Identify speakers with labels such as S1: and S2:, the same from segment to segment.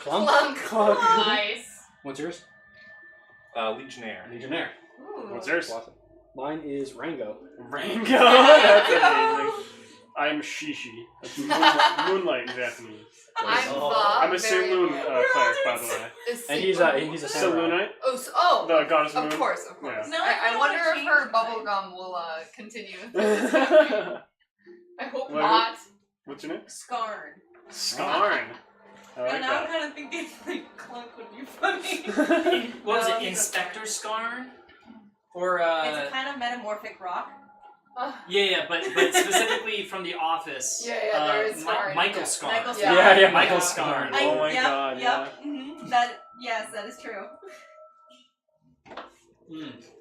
S1: Clunk.
S2: Nice.
S3: What's yours?
S4: Legionnaire.
S3: Legionnaire.
S1: Ooh.
S5: What's yours?
S3: Mine is Rango.
S5: Rango. That's amazing. I'm Shishi. That's moonlight in Japanese. I'm a Saloon cleric, by the way.
S3: And he's a samurai.
S5: Saloonite?
S1: Oh,
S5: The goddess moon?
S1: of course.
S5: Yeah.
S2: No,
S1: I wonder if her bubblegum will continue. I hope not.
S5: What's your name?
S2: Scarn.
S5: Scarn. I like
S2: And now I'm
S5: that.
S2: kind of thinking like Clunk would be funny.
S6: What was it, Inspector Scarn? Or
S2: It's a kind of metamorphic rock.
S6: yeah, but specifically from The Office.
S1: Yeah, there is Scarn.
S6: Michael Scarn.
S2: Michael
S1: Yeah.
S2: Scarn.
S3: Yeah,
S6: Michael Scarn.
S5: Oh my god, yeah.
S2: Yes, that is true.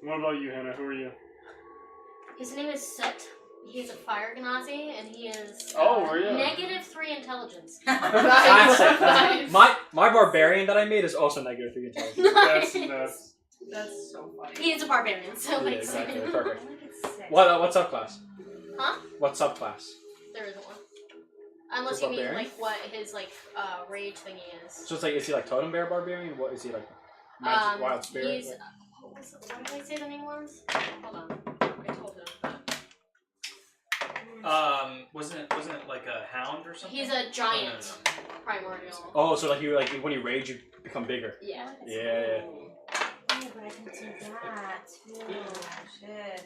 S5: What about you, Hannah? Who are you?
S7: His name is Set. He's a fire Gnazi, and he is -3 intelligence.
S3: Classic.
S1: Nice.
S3: My barbarian that I made is also -3 intelligence.
S2: That's so funny.
S7: He is a barbarian, so
S3: Yeah,
S7: like
S3: exactly. Perfect.
S2: Sick.
S3: What subclass?
S7: Huh?
S3: What subclass?
S7: There isn't one. Unless
S3: For
S7: you mean
S3: barbarian?
S7: like what his rage thingy is.
S3: So it's like, is he like Totem Bear barbarian? What is he like? Magic, wild spirit?
S7: He's what did I say the name was? Hold on. I told him.
S6: Wasn't it like a hound or something?
S7: He's a giant primordial.
S3: Oh, so like when you rage, you become bigger.
S7: Yeah.
S3: Yeah.
S2: Oh, but I can do that too. Shit.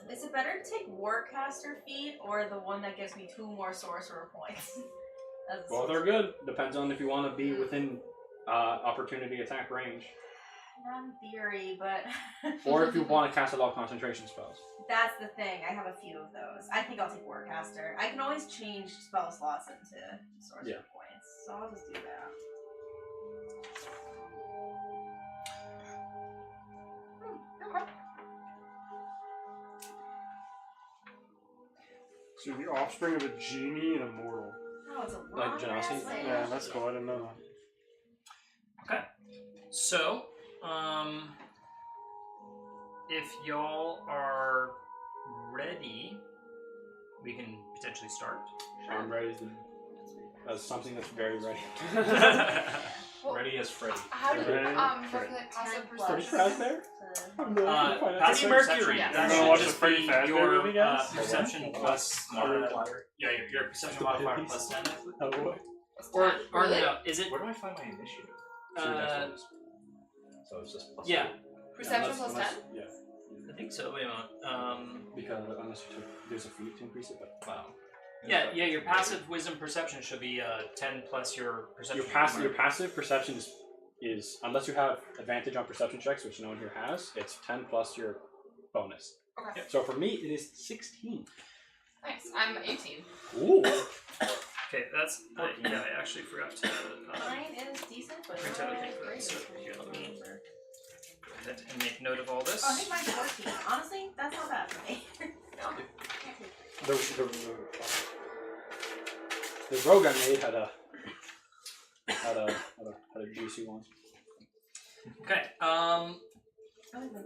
S2: Is it better to take Warcaster feat or the one that gives me 2 more sorcerer points?
S3: Both are good. Depends on if you want to be within opportunity attack range,
S2: Not in theory, but
S3: or if you want to cast a lot of concentration spells.
S2: that's the thing. I have a few of those. I think I'll take Warcaster. I can always change spell slots into sorcerer points, so I'll just do that.
S5: So you're the offspring of a genie and a mortal.
S2: Oh, it's a
S3: Like
S2: long
S3: Genasi?
S2: ass name.
S5: Yeah, that's cool. I didn't know that.
S6: Okay. So, if y'all are ready, we can potentially start.
S3: I'm ready as something that's very ready.
S4: Ready as Freddy.
S1: How do you
S5: Right.
S1: calculate passive
S3: Freddy
S1: perception?
S3: Fazbear?
S6: Passive
S4: Mercury.
S6: perception.
S5: I'm
S6: That
S5: gonna
S6: should
S5: watch the
S6: just
S5: Freddy
S6: be
S5: Fazbear
S6: your
S5: movie, guys.
S6: perception plus your perception modifier plus 10. Or
S1: Really?
S6: no, is it?
S4: Where do I find my initiative? So it's just plus
S6: Yeah,
S1: Perception plus 10?
S3: Yeah.
S6: I think so. Wait a moment.
S3: Because unless you there's a feat to increase it, but
S6: Wow. Yeah. Your passive wisdom perception should be 10 plus your perception.
S3: your passive perception is unless you have advantage on perception checks, which no one here has, it's 10 plus your bonus.
S1: Okay.
S3: So for me, it is 16.
S1: Nice. I'm 18.
S3: Ooh.
S6: Okay, that's yeah. I actually forgot to
S2: Mine is decent, but
S6: print out a thing for that. So here, let me go ahead and make note of all this.
S2: I think mine's 14. Honestly, that's not bad for me.
S3: The rogue I made had a juicy one.
S6: Okay.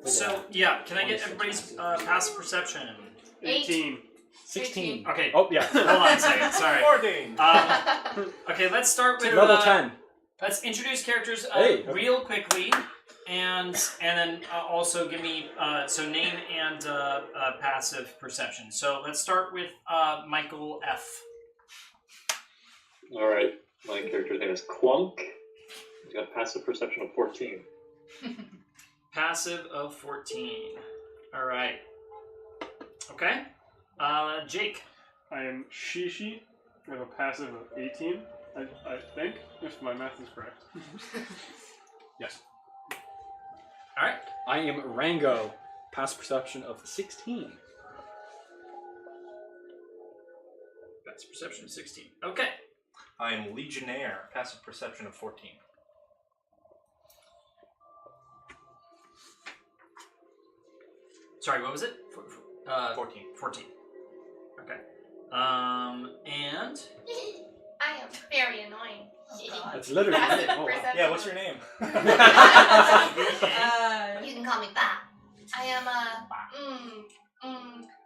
S6: So yeah, can I get everybody's passive perception?
S5: 18.
S3: 16.
S6: Okay.
S3: Oh yeah.
S6: Hold on a second. Sorry.
S4: 14.
S6: Okay, let's start with
S3: Level 10.
S6: Let's introduce characters
S3: Hey.
S6: real quickly, and then also give me so name and passive perception. So let's start with Michael F.
S8: Alright, my character's name is Clunk. He's got passive perception of 14.
S6: Passive of 14. All right. Okay. Jake.
S5: I am Shishi. I have a passive of 18. I think, if my math is correct.
S3: Yes.
S6: All right.
S3: I am Rango. Passive perception of 16.
S6: Passive perception of 16. Okay.
S4: I am Legionnaire. Passive perception of 14.
S6: Sorry, what was it?
S4: 14.
S6: 14. Okay. And
S7: I am very annoying.
S3: That's literally
S1: Passive
S3: it. Oh, wow.
S1: perception.
S4: Yeah, what's your name?
S7: You can call me Ba.
S1: I am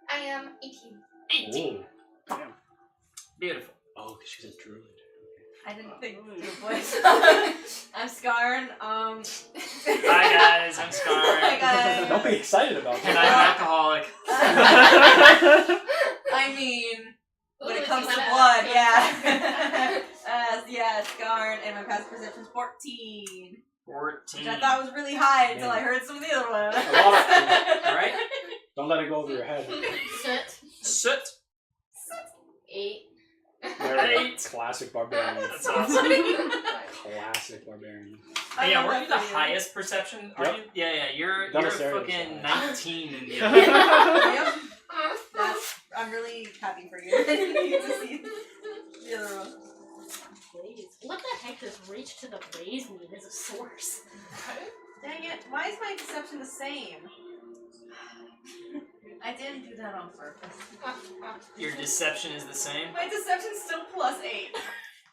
S1: I am 18.
S6: 18.
S3: Ooh.
S5: Damn.
S6: Beautiful.
S3: Oh, she's a druid.
S2: I didn't think of your voice. I'm Scarn.
S6: Hi guys, I'm Scar.
S2: Hi guys.
S3: Don't be excited about
S6: And
S3: that.
S6: I'm an alcoholic.
S2: I mean, when
S7: Ooh,
S2: it comes
S7: it's
S2: to
S7: kinda-
S2: blood, yeah. Yeah, Scarn, and my passive perception's 14.
S6: 14.
S2: Which I thought was really high until I heard some of the other ones.
S6: Alright.
S3: Don't let it go over your head.
S7: Soot.
S6: Soot.
S7: 8.
S3: They're
S6: 8.
S3: classic barbarian.
S6: That's awesome.
S3: Classic barbarian.
S2: I
S6: Yeah,
S2: love
S6: were
S2: that
S6: you the
S2: for
S6: highest perception? Are
S3: Yep.
S6: you? Yeah, you're
S3: Done a
S6: a
S3: series,
S6: fucking
S3: so-
S6: 19 in the
S2: Yep. I'm really happy for you. I didn't need to see the other one.
S7: Blaze. What the heck does reach to the blaze mean as a source?
S2: Dang it, why is my deception the same? I didn't do that on purpose.
S6: Your deception is the same?
S2: My deception's still +8.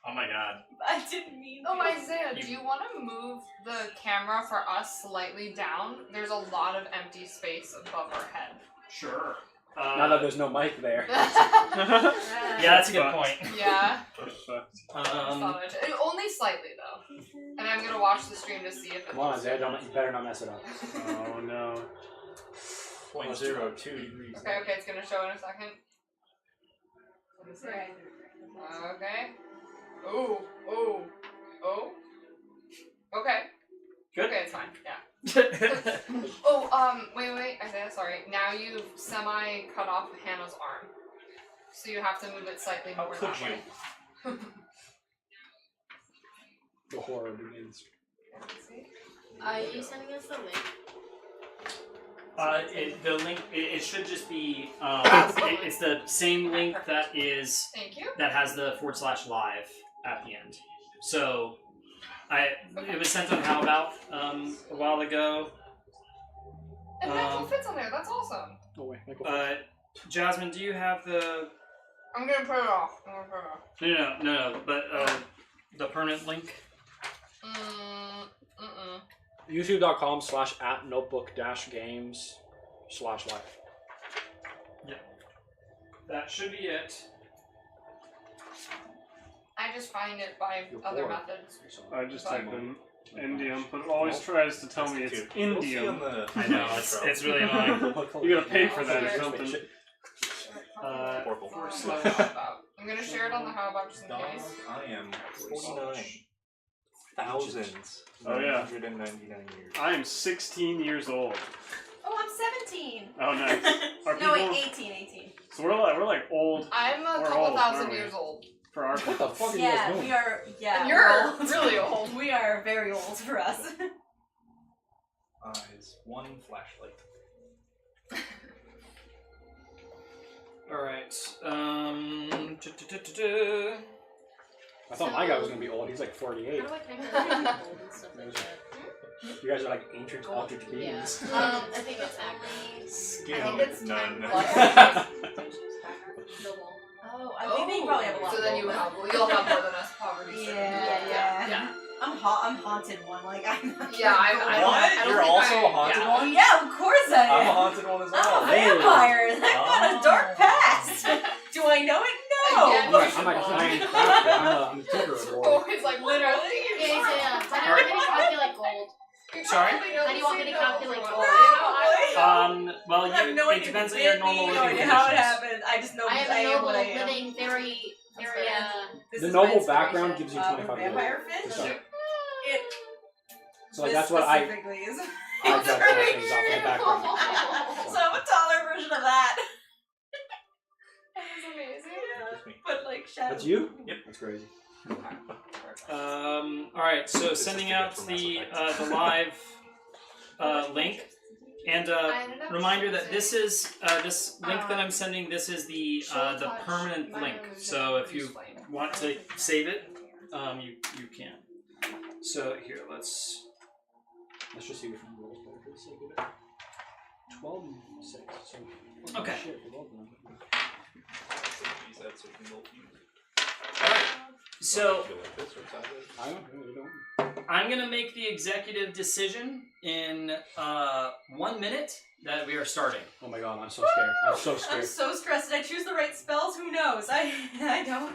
S6: Oh my god.
S2: I didn't mean to.
S1: Oh, Isaiah, do you want to move the camera for us slightly down? There's a lot of empty space above our head.
S6: Sure.
S3: Now that there's no mic there.
S6: Yeah, that's a good point.
S1: Yeah.
S6: Um,
S1: Only slightly, though. And I'm going to watch the stream to see if it
S3: Come on, Isaiah, you better not mess it up.
S5: Oh no.
S4: 0.02 degrees.
S1: Okay, it's going to show in a second. Let me see. Okay. Ooh. Okay.
S6: Good.
S1: Okay, it's fine. Yeah. Wait, Isaiah, sorry. Now you've semi-cut off Hannah's arm. So you have to move it slightly
S4: How
S1: more
S4: could
S1: that way.
S3: The horror begins.
S7: Are you sending us the link?
S6: The link, it should just be, it's the same link that is,
S1: Thank you.
S6: that has the /live at the end. So, it was sent on How About, a while ago.
S1: And Michael fits on there. That's awesome.
S3: Oh wait, Michael.
S6: Jasmine, do you have the,
S1: I'm going to put it off.
S6: no, but, the permanent link?
S3: YouTube.com/@notebook-games/live.
S6: Yeah. That should be it.
S1: I just find it by
S3: You're
S1: other
S3: bored.
S1: methods.
S5: I just typed in Indium, but it always tries to tell me it's Indium.
S6: I know, it's really annoying.
S5: You gotta pay for that or
S1: Yeah.
S5: something.
S4: Purple.
S1: I'm going to share it on the How About just in case.
S4: I am 49,999 years.
S5: I am 16 years old.
S2: Oh, I'm 17.
S5: Oh, nice. Are
S2: No, wait,
S5: people-
S2: 18.
S5: So we're like old
S1: I'm a
S5: We're
S1: couple
S5: old,
S1: thousand
S5: aren't we?
S1: years old.
S5: for our
S3: What the fuck are you guys
S2: Yeah,
S3: doing?
S2: we are. Yeah,
S1: And
S2: we're
S1: you're
S2: old.
S1: really old.
S2: We are very old for us.
S4: Eyes, one flashlight.
S6: Alright,
S3: I thought my guy was gonna be old. He's like 48.
S7: How do I calculate gold and stuff like that?
S3: You guys are like ancient altered
S7: Yeah.
S3: beings.
S7: I think it's actually
S4: Skill,
S1: I think it's
S4: none.
S1: 10 plus.
S7: the wall.
S2: Oh, I think they probably have a lot.
S1: So then you'll have more than us poverty.
S2: Yeah. I'm haunted one. Like I'm.
S1: Yeah, I don't
S4: What?
S1: think
S4: You're also a
S1: I-
S4: haunted
S1: yeah.
S4: one?
S2: Yeah, of course I
S4: I'm a
S2: am.
S4: haunted one as
S2: I'm a
S4: well.
S2: vampire. I've got a dark past. Do I know it? No.
S1: Again,
S3: I'm a flying crafter. I'm a tinkerer. boy.
S1: Oh, he's like literally.
S7: Okay, so yeah, how do you want me to calculate gold?
S6: Sorry?
S7: How do you want me to calculate gold?
S6: well,
S2: I have no
S6: it
S2: idea
S6: depends on
S2: who
S6: your
S2: bit
S6: normal
S2: me,
S6: living
S2: no idea how it
S6: conditions.
S2: happened. I just know
S7: I
S2: I
S7: am a
S2: am
S7: noble,
S2: what I am.
S7: living, very,
S2: This
S3: The
S2: is
S3: noble
S2: my
S3: background
S2: inspiration.
S3: gives you 25 gold.
S2: Vampire fish.
S3: to start.
S2: It.
S3: So like,
S2: this
S3: that's what I
S2: specifically is.
S3: judge all things off my background.
S2: So I'm a taller version of that.
S1: That's amazing.
S4: Just me.
S2: But like shadow.
S3: That's you?
S4: Yep.
S3: That's crazy.
S6: Alright, so
S4: This is
S6: sending
S4: to get
S6: out
S4: from
S6: the
S4: Mass
S6: live link, and
S1: I ended up
S6: reminder that
S1: choosing-
S6: this is this link that I'm sending. This is the
S1: Touch.
S6: permanent
S1: Mine
S6: link.
S1: was
S6: So if you
S1: different.
S6: want to save it, you can. So here, let's.
S3: Let's just see which one rolls better for the sake of it. 12 and 6. So
S6: Okay.
S3: Shit for both of them.
S4: Use that so we can both use it.
S6: Alright. So
S4: Do it like this or sideways?
S3: I don't know.
S6: I'm gonna make the executive decision in 1 minute that we are starting.
S3: Oh my god, I'm so scared. I'm so
S2: I'm
S3: scared.
S2: so stressed. Did I choose the right spells? Who knows? I don't.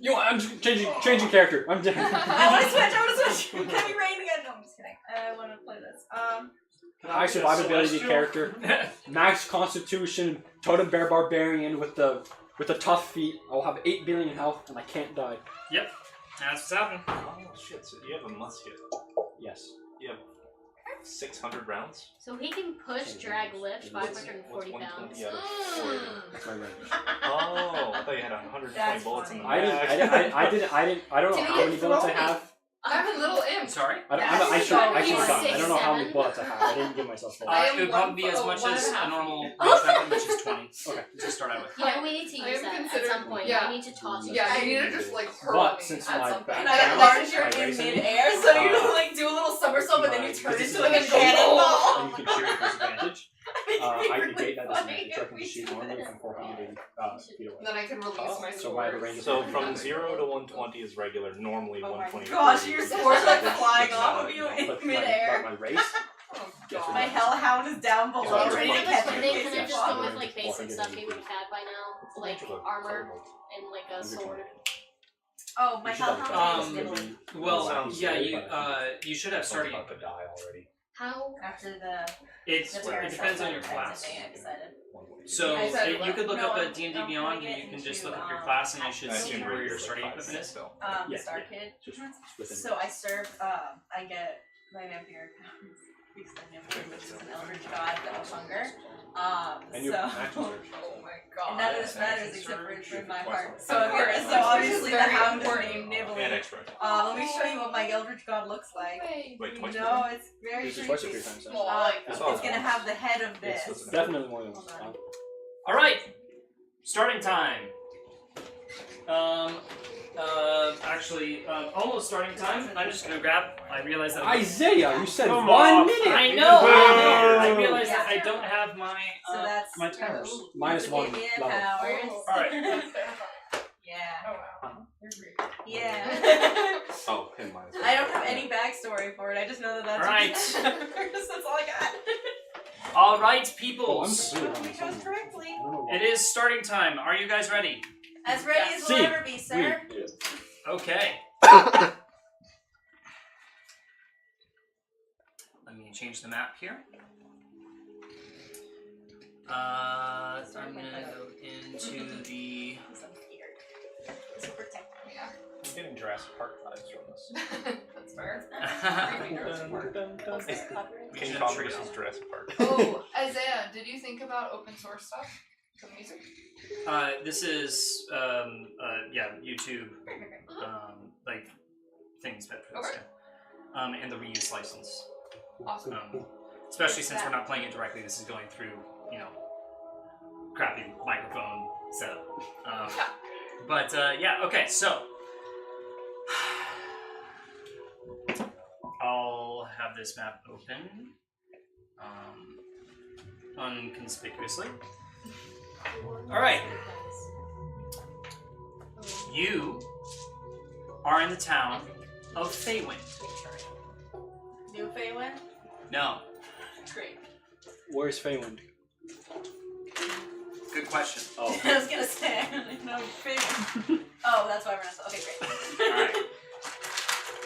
S3: You know what, I'm just changing character. I'm doing.
S2: I want to switch. Can we rain again? No, I'm just kidding. I want to play this.
S3: High survivability character, max constitution, totem bear barbarian with the tough feet. I'll have 8 billion health and I can't die.
S6: Yep, that's what's happening.
S4: Oh shit! So you have a musket.
S3: Yes.
S4: You have 600 rounds.
S7: So he can push, drag, lift
S4: What's
S7: 540 pounds.
S4: Yeah, that's
S3: That's my range.
S4: Oh, I thought you had 120
S2: That's
S4: bullets in the
S2: funny.
S3: I don't know
S1: Did
S3: how
S1: he
S3: many bullets I
S1: throw
S3: have.
S1: I'm a little imp.
S6: Sorry?
S3: I should have
S7: He's
S3: done. I don't know how many
S7: 6'7".
S3: bullets I have. I didn't give myself bullets.
S1: I am
S6: It would probably be as
S1: 1
S6: much
S1: and
S6: as
S1: a half.
S6: a normal range weapon, which is 20.
S3: Okay.
S6: To start out with.
S7: You know, we need to
S1: I
S7: use
S1: am
S7: that at
S1: considered-
S7: some point.
S1: yeah.
S7: I need to toss you.
S1: Yeah, you need to just like hurl
S3: But
S1: me
S3: since
S1: at
S3: my
S1: something.
S3: back-
S2: And I
S3: Yeah.
S2: large you're
S3: I
S2: in
S3: raise it.
S2: mid-air, so you like do a little somersault, but then you turn
S3: Because
S2: into like a
S3: it's like
S2: cannonball.
S3: and you can shoot with disadvantage. I
S2: Really
S3: negate that
S2: funny
S3: disadvantage. So I
S2: if
S3: can
S2: we
S3: just shoot
S2: did
S3: normally
S2: this.
S3: from 480 feet away.
S1: Then I can release my
S3: So why the
S1: sword.
S3: range?
S4: So from 0 to 120 is regular. Normally
S2: Oh my
S4: 120.
S2: gosh, your swords like flying
S4: But
S2: off
S4: now
S2: of you
S4: no.
S3: But
S2: in midair.
S3: my race.
S1: Oh
S3: Yes,
S1: god.
S2: My hellhound is down below,
S3: Yeah,
S2: ready
S7: Can
S2: to
S7: I
S2: catch
S7: just,
S2: your
S7: can
S2: face
S7: I
S2: and
S7: just
S2: fall.
S7: go with like basic stuff he would have had by now? Like armor and like a sword.
S2: Oh, my
S3: You should have
S2: hellhound is
S3: done
S2: nibbling.
S6: Well,
S4: Sounds
S6: yeah,
S3: great,
S6: you should have started.
S4: About to die already.
S7: How?
S2: After the
S6: It
S2: parents
S6: depends on
S2: had
S6: your
S2: friends
S6: class.
S2: and I decided.
S6: So
S1: I said
S6: you could look
S2: no,
S6: up a
S2: I'm-
S6: D&D
S2: I'm
S6: Beyond,
S2: putting
S6: and
S2: it
S6: you can just
S2: into,
S6: look up your class, and you should
S4: I
S6: see
S4: assume
S6: where
S4: you're
S6: your
S4: like
S6: starting
S4: 5,
S6: equipment
S4: 6
S6: is.
S4: still.
S3: Yeah,
S2: Star
S3: yeah.
S2: Kid.
S3: Just within.
S2: So I serve, I get my vampire powers. Because the vampire, which is an eldritch god of hunger.
S3: And your
S2: So.
S3: action surge.
S1: Oh my god.
S2: And none of this
S4: Yeah,
S2: matters
S4: action
S2: except for
S4: surge,
S2: in my
S4: plus
S2: heart.
S4: one.
S2: So,
S1: Alright,
S2: so
S1: which is
S2: obviously the
S1: very
S2: hound is
S1: important.
S2: named Nibbling.
S4: And extra.
S2: Let me show you what my eldritch god looks like.
S1: Wait.
S4: Wait, twice.
S2: No, it's very
S3: Use it twice or
S2: creepy.
S3: 3 times.
S1: Well,
S2: Uh,
S1: like
S2: it's
S4: Oh.
S2: gonna have the head of
S4: Yes,
S2: this.
S4: that's
S3: Definitely more than
S2: Hold
S3: one.
S2: on.
S6: All right, starting time. Actually, almost starting time. I'm just gonna grab. I realize that.
S3: Isaiah, you said
S5: Come
S3: 1
S5: on.
S3: minute.
S6: I know. I
S5: Boo.
S6: realize
S2: Yeah.
S6: that I don't have my
S2: So that's
S6: my timers.
S3: Minus
S2: Give
S3: 1
S2: me
S3: level.
S2: powers.
S1: Oh.
S6: Alright.
S2: Yeah.
S1: Oh wow. You're great.
S2: Yeah.
S4: Oh, pin minus.
S2: I don't have any backstory for it. I just know that that's
S6: Alright.
S2: That's all I got.
S6: All right,
S3: Oh, I'm
S6: peoples.
S3: completely
S2: We
S3: wrong.
S2: chose
S3: Something.
S2: correctly.
S3: I don't know why.
S6: It is starting time. Are you guys ready?
S2: As ready as we'll
S3: See.
S2: ever be, sir.
S6: Okay. Let me change the map here. I'm gonna go into the.
S2: This will protect me.
S4: I'm getting Jurassic Park vibes from this.
S1: That's fair.
S6: We
S4: King
S6: should
S4: Kong
S6: trigger
S4: versus Jurassic Park.
S1: Oh, Isaiah, did you think about open source stuff? The music?
S6: This is YouTube like things that
S1: Okay.
S6: and the reuse license.
S1: Awesome.
S6: Especially since we're not playing it directly, this is going through crappy microphone setup. But okay, so I'll have this map open unconspicuously. All right. You are in the town of Feywind.
S2: New Feywind?
S6: No.
S2: Great.
S3: Where's Feywind?
S6: Good question.
S3: Oh.
S2: I was gonna say, I don't know Feywind. Oh, that's why we're not. Okay, great.
S6: All right.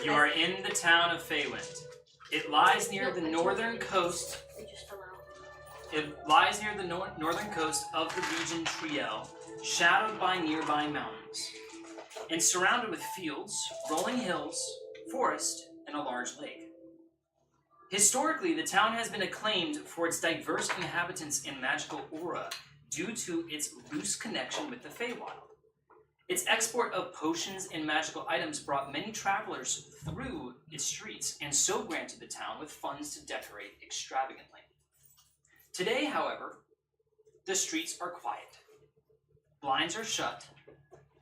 S6: You are in the town of Feywind. It lies near the northern coast.
S7: They just fell out.
S6: It lies near the northern coast of the region Triel, shadowed by nearby mountains, and surrounded with fields, rolling hills, forest, and a large lake. Historically, the town has been acclaimed for its diverse inhabitants and magical aura due to its loose connection with the Feywild. Its export of potions and magical items brought many travelers through its streets and so granted the town with funds to decorate extravagantly. Today, however, the streets are quiet. Blinds are shut,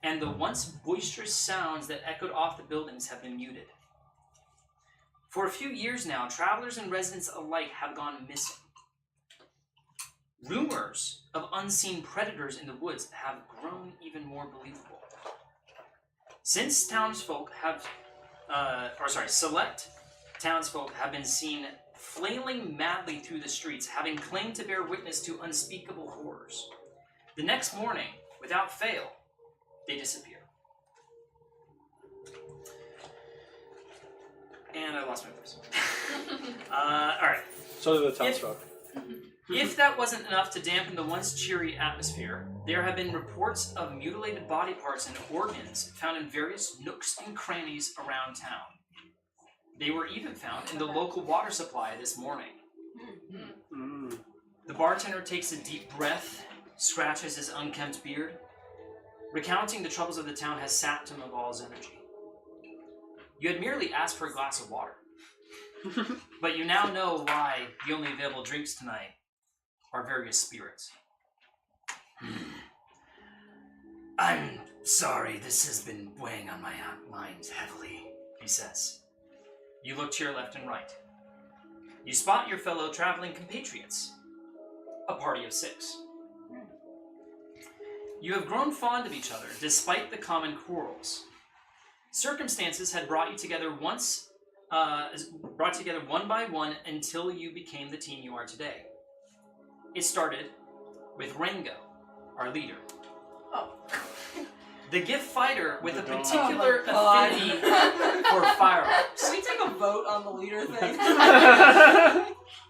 S6: and the once boisterous sounds that echoed off the buildings have been muted. For a few years now, travelers and residents alike have gone missing. Rumors of unseen predators in the woods have grown even more believable. Since select townsfolk have been seen flailing madly through the streets, having claimed to bear witness to unspeakable horrors. The next morning, without fail, they disappear. And I lost my place. Alright.
S3: So did the townsfolk.
S6: If that wasn't enough to dampen the once cheery atmosphere, there have been reports of mutilated body parts and organs found in various nooks and crannies around town. They were even found in the local water supply this morning. The bartender takes a deep breath, scratches his unkempt beard. Recounting the troubles of the town has sapped him of all his energy. You had merely asked for a glass of water. But you now know why the only available drinks tonight are various spirits. I'm sorry, this has been weighing on my mind heavily, he says. You look to your left and right. You spot your fellow traveling compatriots, a party of 6. You have grown fond of each other, despite the common quarrels. Circumstances had brought you together one by one until you became the team you are today. It started with Rango, our leader.
S2: Oh.
S6: The gift fighter with a particular affinity for firearms.
S2: Can we take a vote on the leader thing?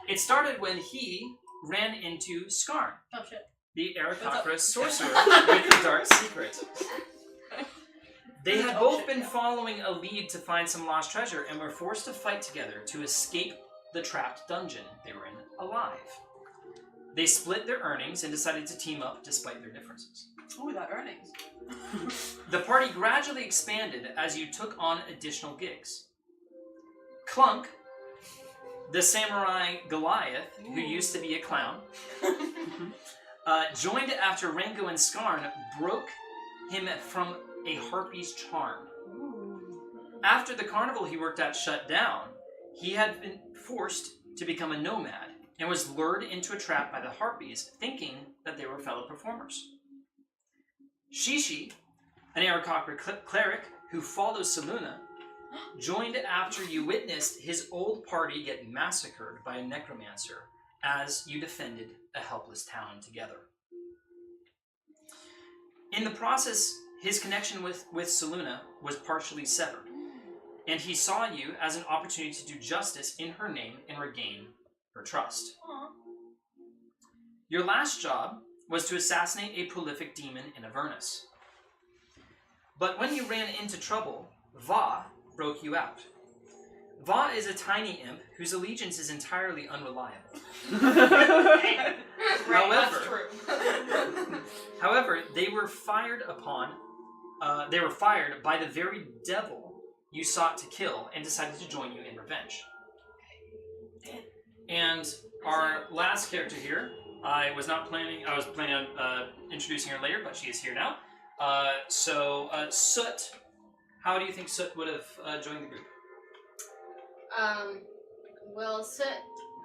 S6: It started when he ran into Skarn,
S7: Oh shit.
S6: the Aarakocra sorcerer with the dark secret. They had both been following a lead to find some lost treasure and were forced to fight together to escape the trapped dungeon they were in alive. They split their earnings and decided to team up despite their differences.
S2: Ooh, that earnings.
S6: The party gradually expanded as you took on additional gigs. Clunk, the samurai Goliath, who used to be a clown, joined after Rango and Skarn broke him from a harpy's charm. After the carnival he worked at shut down, he had been forced to become a nomad and was lured into a trap by the harpies, thinking that they were fellow performers. Shishi, an Aarakocra cleric who follows Saluna, joined after you witnessed his old party get massacred by a necromancer as you defended a helpless town together. In the process, his connection with Saluna was partially severed, and he saw you as an opportunity to do justice in her name and regain her trust.
S2: Aww.
S6: Your last job was to assassinate a prolific demon in Avernus. But when you ran into trouble, Va broke you out. Va is a tiny imp whose allegiance is entirely unreliable. However, they were fired by the very devil you sought to kill and decided to join you in revenge. And our last character here, I was planning on introducing her later, but she is here now. Soot, how do you think Soot would have joined the group?
S7: Well, Soot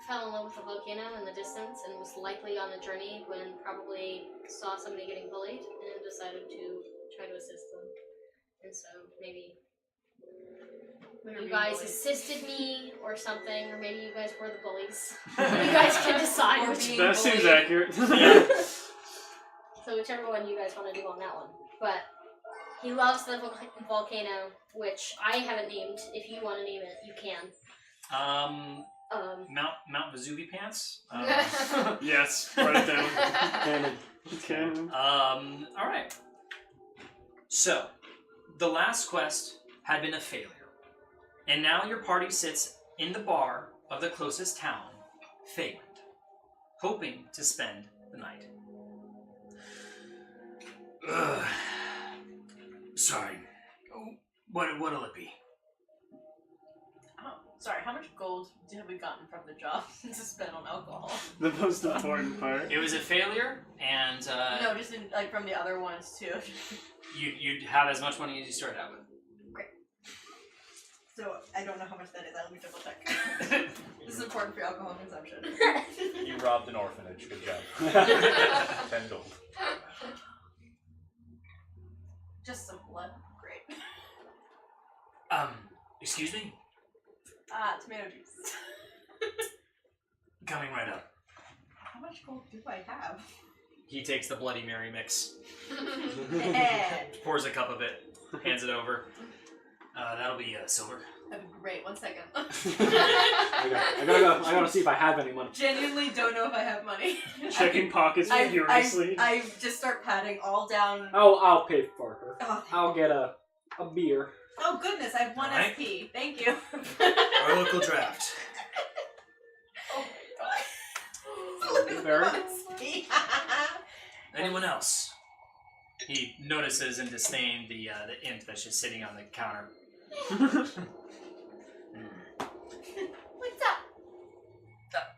S7: fell in love with a volcano in the distance and was likely on a journey when probably saw somebody getting bullied and decided to try to assist them. And so maybe you guys assisted me or something, or maybe you guys were the bullies. You guys can decide.
S5: That seems accurate.
S7: So whichever one you guys want to do on that one. But he loves the volcano, which I haven't named. If you want to name it, you can.
S6: Mount Vesuvi Pants?
S5: Yes, write it down. Canon.
S6: Alright. So, the last quest had been a failure. And now your party sits in the bar of the closest town, Feyland, hoping to spend the night. Sorry. What'll it be?
S2: Oh, sorry, how much gold have we gotten from the job to spend on alcohol?
S5: The most important part.
S6: It was a failure, and
S2: No, just in, like from the other ones too.
S6: you'd have as much money as you started out with.
S2: Great. So I don't know how much that is. Let me double check. This is important for alcohol consumption.
S4: You robbed an orphanage. Good job. 10 gold.
S2: Just some blood. Great.
S6: Excuse me?
S2: Tomato juice.
S6: Coming right up.
S2: How much gold do I have?
S6: He takes the Bloody Mary mix,
S2: Yeah.
S6: pours a cup of it, hands it over. That'll be silver.
S2: That'd be great. 1 second.
S3: I gotta see if I have any money.
S2: Genuinely don't know if I have money.
S5: Checking pockets furiously.
S2: I just start patting all down.
S3: I'll pay for her.
S2: Oh,
S3: I'll get a beer.
S2: oh goodness, I have 1
S6: Alright.
S2: SP. Thank you.
S6: Our local draft.
S3: Very.
S2: 1 SP.
S6: Anyone else? He notices in disdain the imp that's just sitting on the counter.
S7: What's up?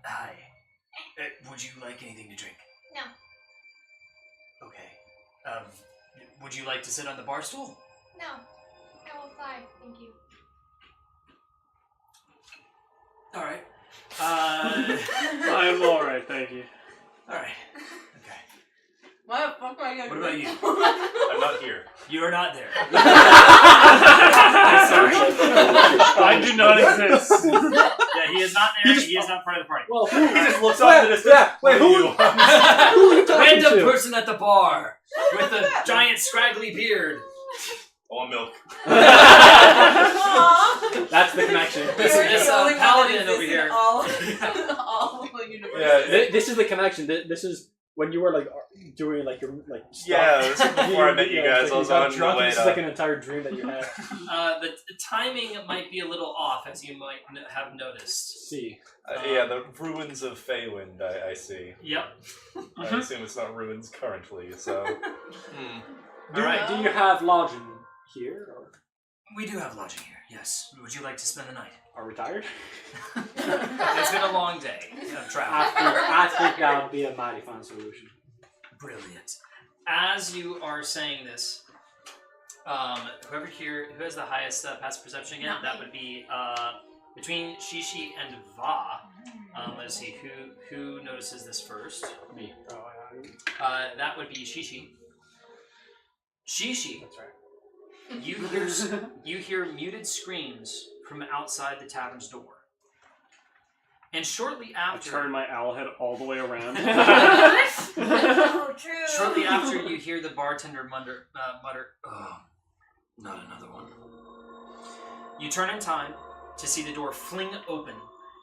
S6: Hi. Would you like anything to drink?
S7: No.
S6: Okay. Would you like to sit on the bar stool?
S7: No. I will fly. Thank you.
S6: All right.
S5: I'm alright, thank you.
S6: All right. Okay.
S2: Why the fuck am I gonna
S6: What about you?
S4: I'm not here.
S6: You are not there.
S5: Sorry. I do not exist.
S6: Yeah, he is not there. He is not part of the party.
S3: Well,
S4: He just looks off in the distance.
S3: Yeah, wait, who are you talking
S6: Random
S3: to?
S6: person at the bar with a giant scraggly beard.
S4: Oh, milk.
S2: Aww.
S3: That's the connection.
S6: This paladin over here.
S2: All universe.
S4: Yeah.
S3: This is the connection. This is when you were like doing like your stuff.
S4: Yeah, this was before I met you guys.
S3: It's
S4: I was
S3: got
S4: on the
S3: drunk.
S4: way
S3: This is like an entire dream that you had.
S6: The timing might be a little off, as you might have noticed.
S3: See.
S4: Yeah, the ruins of Feywind, I see.
S6: Yep.
S4: I assume it's not ruins currently, so...
S3: Do,
S6: Alright.
S3: do you have lodging here? Or
S6: We do have lodging here, yes. Would you like to spend the night?
S3: are we tired?
S6: It's been a long day of travel.
S3: I think that would be a mighty fine solution.
S6: Brilliant. As you are saying this, whoever here, who has the highest passive perception again?
S2: Not
S6: That
S2: me.
S6: would be between Shishi and Va. Let's see, who notices this first?
S3: Me.
S6: That would be Shishi. Shishi,
S3: That's right.
S6: you hear muted screams from outside the tavern's door. And shortly
S5: I
S6: after...
S5: turn my owl head all the way around.
S2: Oh, true.
S6: Shortly after, you hear the bartender mutter, "Oh, not another one." You turn in time to see the door fling open,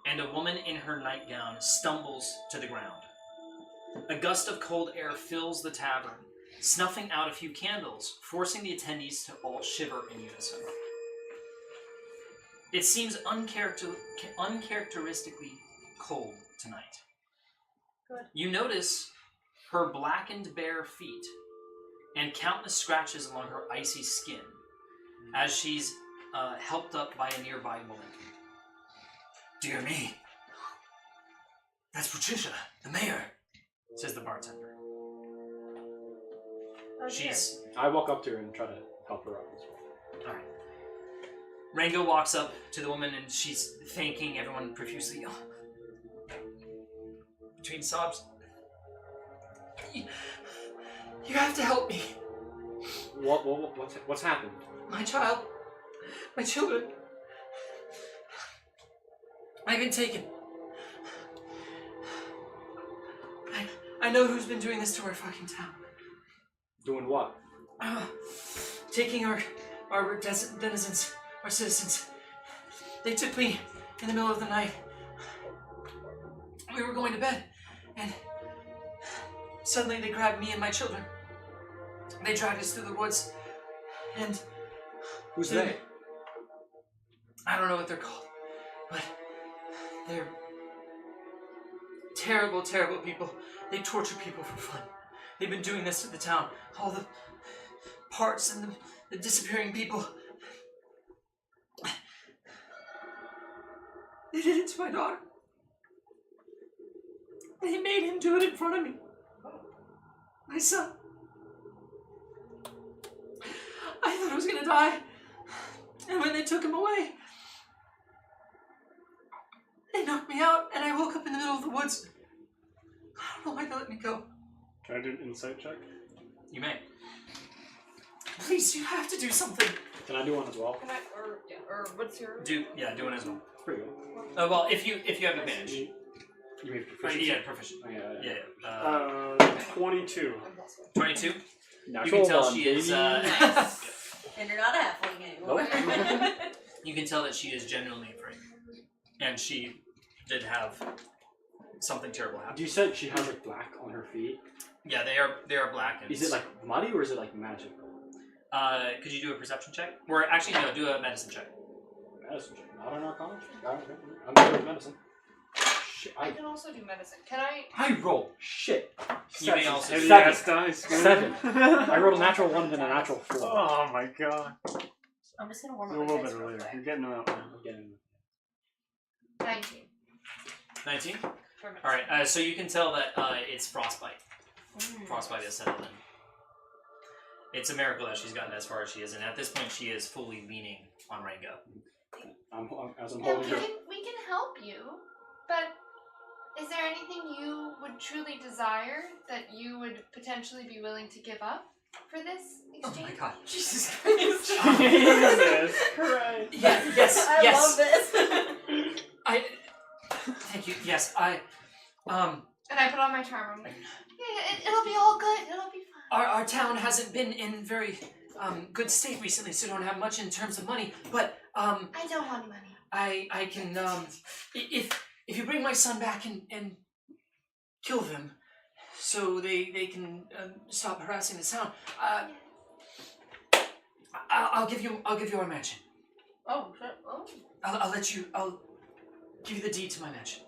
S6: and a woman in her nightgown stumbles to the ground. A gust of cold air fills the tavern, snuffing out a few candles, forcing the attendees to all shiver in unison. It seems uncharacteristically cold tonight.
S2: Good.
S6: You notice her blackened bare feet and countless scratches along her icy skin as she's helped up by a nearby woman. "Dear me, that's Patricia, the mayor," says the bartender.
S2: Oh, dear.
S3: I walk up to her and try to help her up as well.
S6: All right. Rango walks up to the woman and she's thanking everyone profusely. Oh. Between sobs, you have to help me.
S3: What's happened?
S6: My children. I've been taken. I know who's been doing this to our fucking town.
S3: Doing what?
S6: Taking our denizens, our citizens. They took me in the middle of the night. We were going to bed, and suddenly they grabbed me and my children. They dragged us through the woods, and...
S3: Who's they?
S6: I don't know what they're called, but they're terrible, terrible people. They torture people for fun. They've been doing this to the town. All the parts and the disappearing people. They did it to my daughter. They made him do it in front of me. My son. I thought I was gonna die. And when they took him away, they knocked me out and I woke up in the middle of the woods. I don't know why they let me go.
S5: Can I do an insight check?
S6: You may. Please, you have to do something.
S3: Can I do one as well?
S1: Can I, or what's your...
S6: Do one as well.
S3: It's pretty good.
S6: Well, if you have advantage.
S3: You mean proficiency?
S6: Yeah, proficient.
S3: Oh, yeah.
S6: Yeah.
S5: 22.
S6: 22.
S3: Natural
S6: You can tell
S3: one,
S6: she is.
S2: And you're not a halfling anymore.
S6: You can tell that she is genuinely afraid, and she did have something terrible happen.
S3: You said she has like black on her feet.
S6: Yeah, they are black. And
S3: Is it like muddy or is it like magical?
S6: Could you do a perception check? Or actually, no, do a medicine check.
S3: Medicine check, not an arcana check. I'm good with medicine. Shit,
S1: I can also do medicine. Can I?
S3: I rolled shit.
S6: You may also
S5: Heavy
S6: do
S5: ass dice. man.
S3: 7. I rolled a natural 1 and a natural 4.
S5: Oh my god.
S2: I'm just gonna warm
S5: Do a
S2: up
S5: little
S2: my dice
S5: bit
S2: real
S5: later.
S2: quick.
S5: You're getting them out now.
S3: I'm getting
S1: 19.
S6: 19?
S1: For medicine.
S6: Alright, so you can tell that it's frostbite. Frostbite has settled in. It's a miracle that she's gotten as far as she is, and at this point she is fully leaning on Rango.
S3: as I'm
S1: Yeah,
S3: holding her.
S1: we can help you, but is there anything you would truly desire that you would potentially be willing to give up for this
S6: Oh
S1: exchange?
S6: my god.
S1: Jesus Christ.
S5: Jesus Christ.
S6: Yeah, yes,
S2: I
S6: yes.
S2: love this.
S6: Thank you, yes,
S1: And I put on my charm. I'm like, yeah, it'll be all good. It'll be fine.
S6: Our town hasn't been in very good state recently, so don't have much in terms of money, but
S1: I don't want money.
S6: I can if you bring my son back and kill them so they can stop harassing the town, I'll give you our mansion.
S2: Oh, shit. Oh.
S6: I'll give you the deed to my mansion.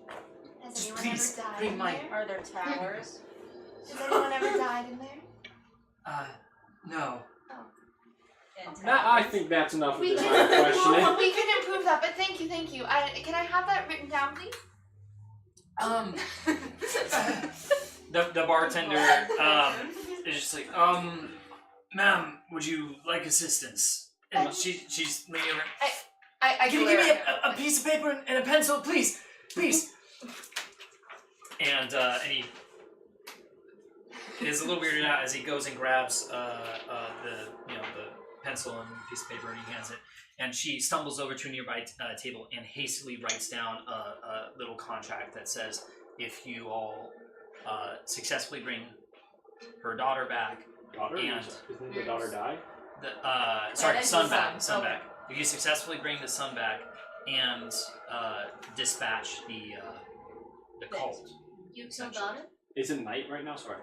S1: Has
S6: Just
S1: anyone
S6: please
S1: ever died
S6: bring
S1: in
S6: my-
S1: there?
S2: Are there towers?
S1: Has anyone ever died in there?
S6: No.
S3: I think that's enough of
S1: We
S3: this line of
S1: can,
S3: questioning.
S1: we can improve that, but thank you. Can I have that written down, please?
S6: The bartender is just like, ma'am, would you like assistance? And she's making her.
S1: I
S6: Give
S1: glare
S6: me
S1: at her.
S6: a piece of paper and a pencil, please, please. And he is a little weirded out as he goes and grabs the pencil and piece of paper and he hands it. And she stumbles over to a nearby table and hastily writes down a little contract that says, if you all successfully bring her daughter back,
S3: Daughter?
S6: and
S3: Isn't the daughter die?
S6: sorry,
S2: that's
S6: son
S2: the
S6: back,
S2: son.
S6: son
S2: Okay.
S6: back. If you successfully bring the son back and dispatch the cult.
S7: You killed daughter?
S3: Is it night right now? Sorry.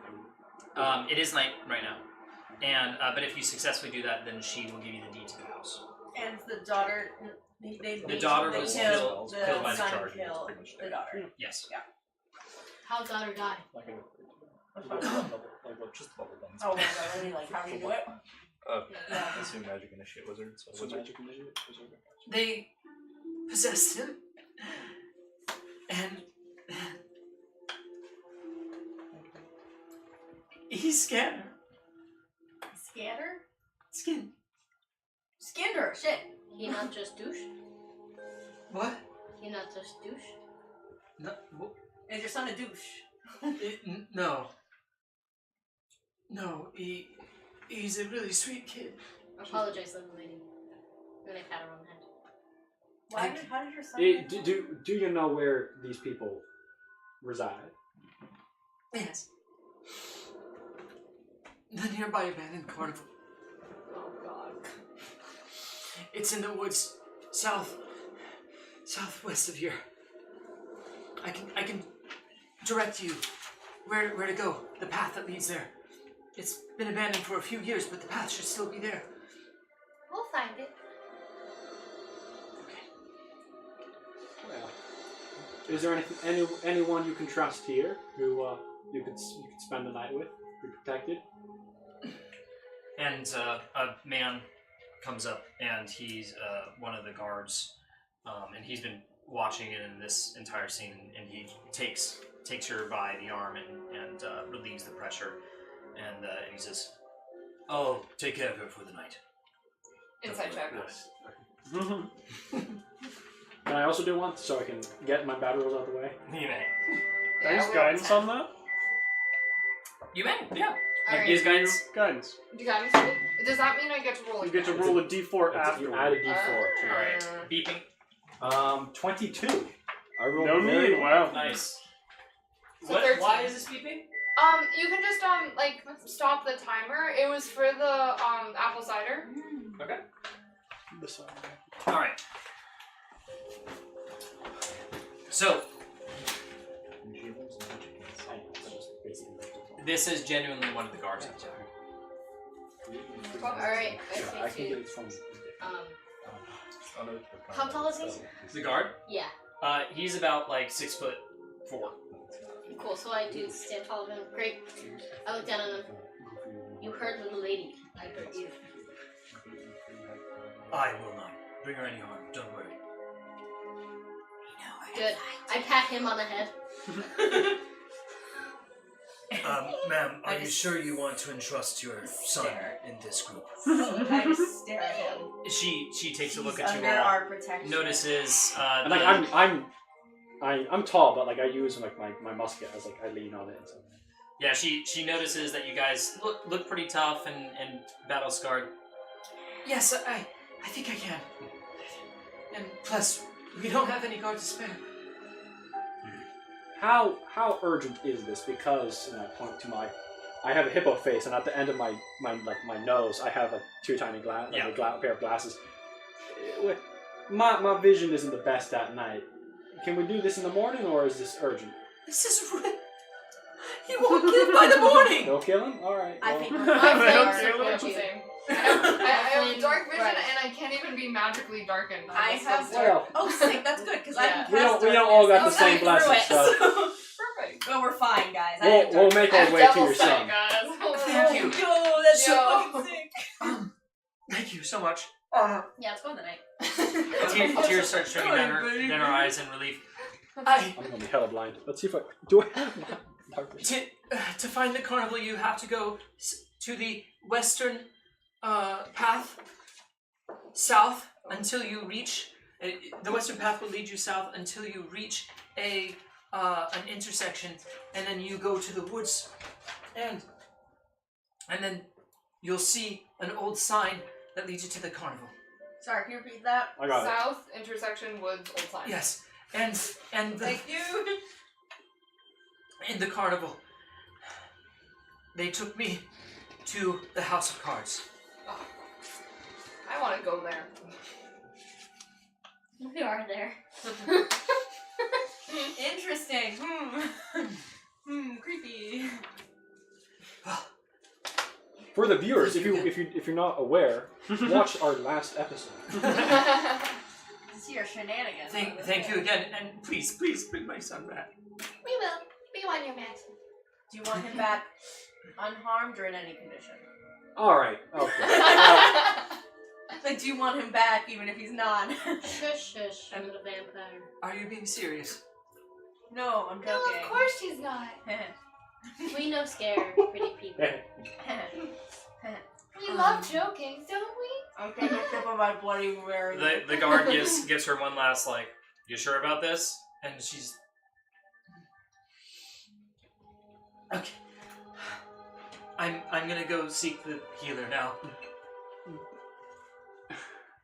S6: It is night right now, and but if you successfully do that, then she will give you the deed to the house.
S2: And the daughter,
S6: The daughter was killed by the
S2: son
S4: charge.
S2: killed the daughter.
S6: Yes.
S7: How'd daughter die?
S4: Like just a bubble guns.
S2: Oh my god, really? Like, how do you do it?
S4: I assume magic initiate wizard. So wizard.
S3: magic initiative?
S6: They possessed him, and he scanned her.
S2: Scatter?
S6: Skin.
S2: Skinned her, shit.
S7: He not just douche?
S6: What?
S7: He not just douche?
S6: No.
S2: Is your son a douche?
S6: No. No. He's a really sweet kid.
S7: Apologize, little lady. And I pat her on the head.
S2: How did your son
S3: Do you know where these people reside?
S6: Yes. The nearby abandoned carnival.
S2: Oh god.
S6: It's in the woods, southwest of here. I can direct you where to go. The path that leads there. It's been abandoned for a few years, but the path should still be there.
S1: We'll find it.
S3: Well, is there anyone you can trust here who you could spend the night with, be protected?
S6: And a man comes up, and he's one of the guards, and he's been watching it in this entire scene, and he takes her by the arm and relieves the pressure, and he says, "Oh, take care of her for the night."
S1: Inside check.
S3: Can I also do one so I can get my bad rolls out of the way?
S6: You may.
S5: Nice guidance on that.
S6: You may, yeah.
S1: Alright.
S6: Use guidance.
S5: Guidance.
S1: You got me? Does that mean I get to roll
S5: You
S1: again?
S5: get to roll a d4
S3: You
S5: after.
S3: add a d4.
S6: Alright. Beeping.
S3: 22. I rolled
S5: No
S3: very
S5: need. Wow.
S6: Nice.
S1: So 13.
S6: Why is this beeping?
S1: You can just like stop the timer. It was for the apple cider.
S6: Okay.
S3: This one.
S6: Alright. So, this is genuinely one of the guards.
S7: Alright,
S3: I can get it from.
S7: how tall is he?
S6: The guard?
S7: Yeah.
S6: He's about like 6'4".
S7: Cool, so I do stand tall of him. Great. I look down at him. You heard little lady. I heard you.
S6: I will not bring her any harm. Don't worry.
S7: Good. I pat him on the head.
S6: Ma'am, are you sure you want to entrust your son in this group?
S2: I just stare at him.
S6: She takes a look
S2: He's
S6: at you
S2: under
S6: all.
S2: our protection.
S6: Notices.
S3: And like I'm tall, but like I use like my musket as like I lean on it and stuff.
S6: Yeah, she notices that you guys look pretty tough and battle scarred. Yes, I think I can. And plus, we don't have any guards to spare.
S3: How urgent is this? Because, and I point to I have a hippo face, and at the end of my nose, I have two tiny pair of glasses. My vision isn't the best at night. Can we do this in the morning, or is this urgent?
S6: This is you won't kill him by the morning.
S3: No killing? All right.
S2: I think
S1: I'm
S2: we're
S1: same. I have dark vision, and I can't even be magically darkened.
S2: I have
S3: Well,
S2: Oh, sick. That's good because
S1: Yeah.
S2: I'm
S3: we don't all got the
S2: darkness.
S3: same
S2: I
S3: blessing,
S2: threw it,
S3: so
S1: Perfect.
S2: Well, we're fine, guys. I
S3: we'll
S2: have darkness.
S3: make our way to your son.
S1: guys.
S6: Thank you.
S2: Yo, that's so
S1: Yo.
S2: fucking sick.
S6: Thank you so much.
S7: Yeah, let's go in the night.
S6: Tears start streaming down her eyes in relief.
S3: I'm gonna be hella blind. Let's see if I have my dark vision.
S6: To find the carnival, you have to go to the western path south until you reach. The western path will lead you south until you reach an intersection, and then you go to the woods, and then you'll see an old sign that leads you to the carnival.
S2: Sorry, can you repeat that?
S3: I got it.
S1: South intersection woods old sign.
S6: Yes, and the,
S2: Thank you.
S6: in the carnival, they took me to the House of Cards.
S1: I want to go there.
S7: We are there.
S2: Interesting. Creepy.
S3: For the viewers, if you're not aware, watch our last episode.
S2: See your shenanigans.
S6: Thank you again, and please bring my son back.
S7: We will. We want your man.
S2: Do you want him back unharmed or in any condition?
S3: All right. Okay.
S2: Like, do you want him back even if he's not?
S7: Shush, shush. I'm the vampire.
S6: Are you being serious?
S2: No, I'm joking.
S1: No, of course she's not.
S7: We know scare pretty people.
S1: We love joking, don't we?
S2: I'm taking a sip of my bloody Mary.
S6: The guard gives her one last like, "You sure about this?" And she's okay. I'm gonna go seek the healer now.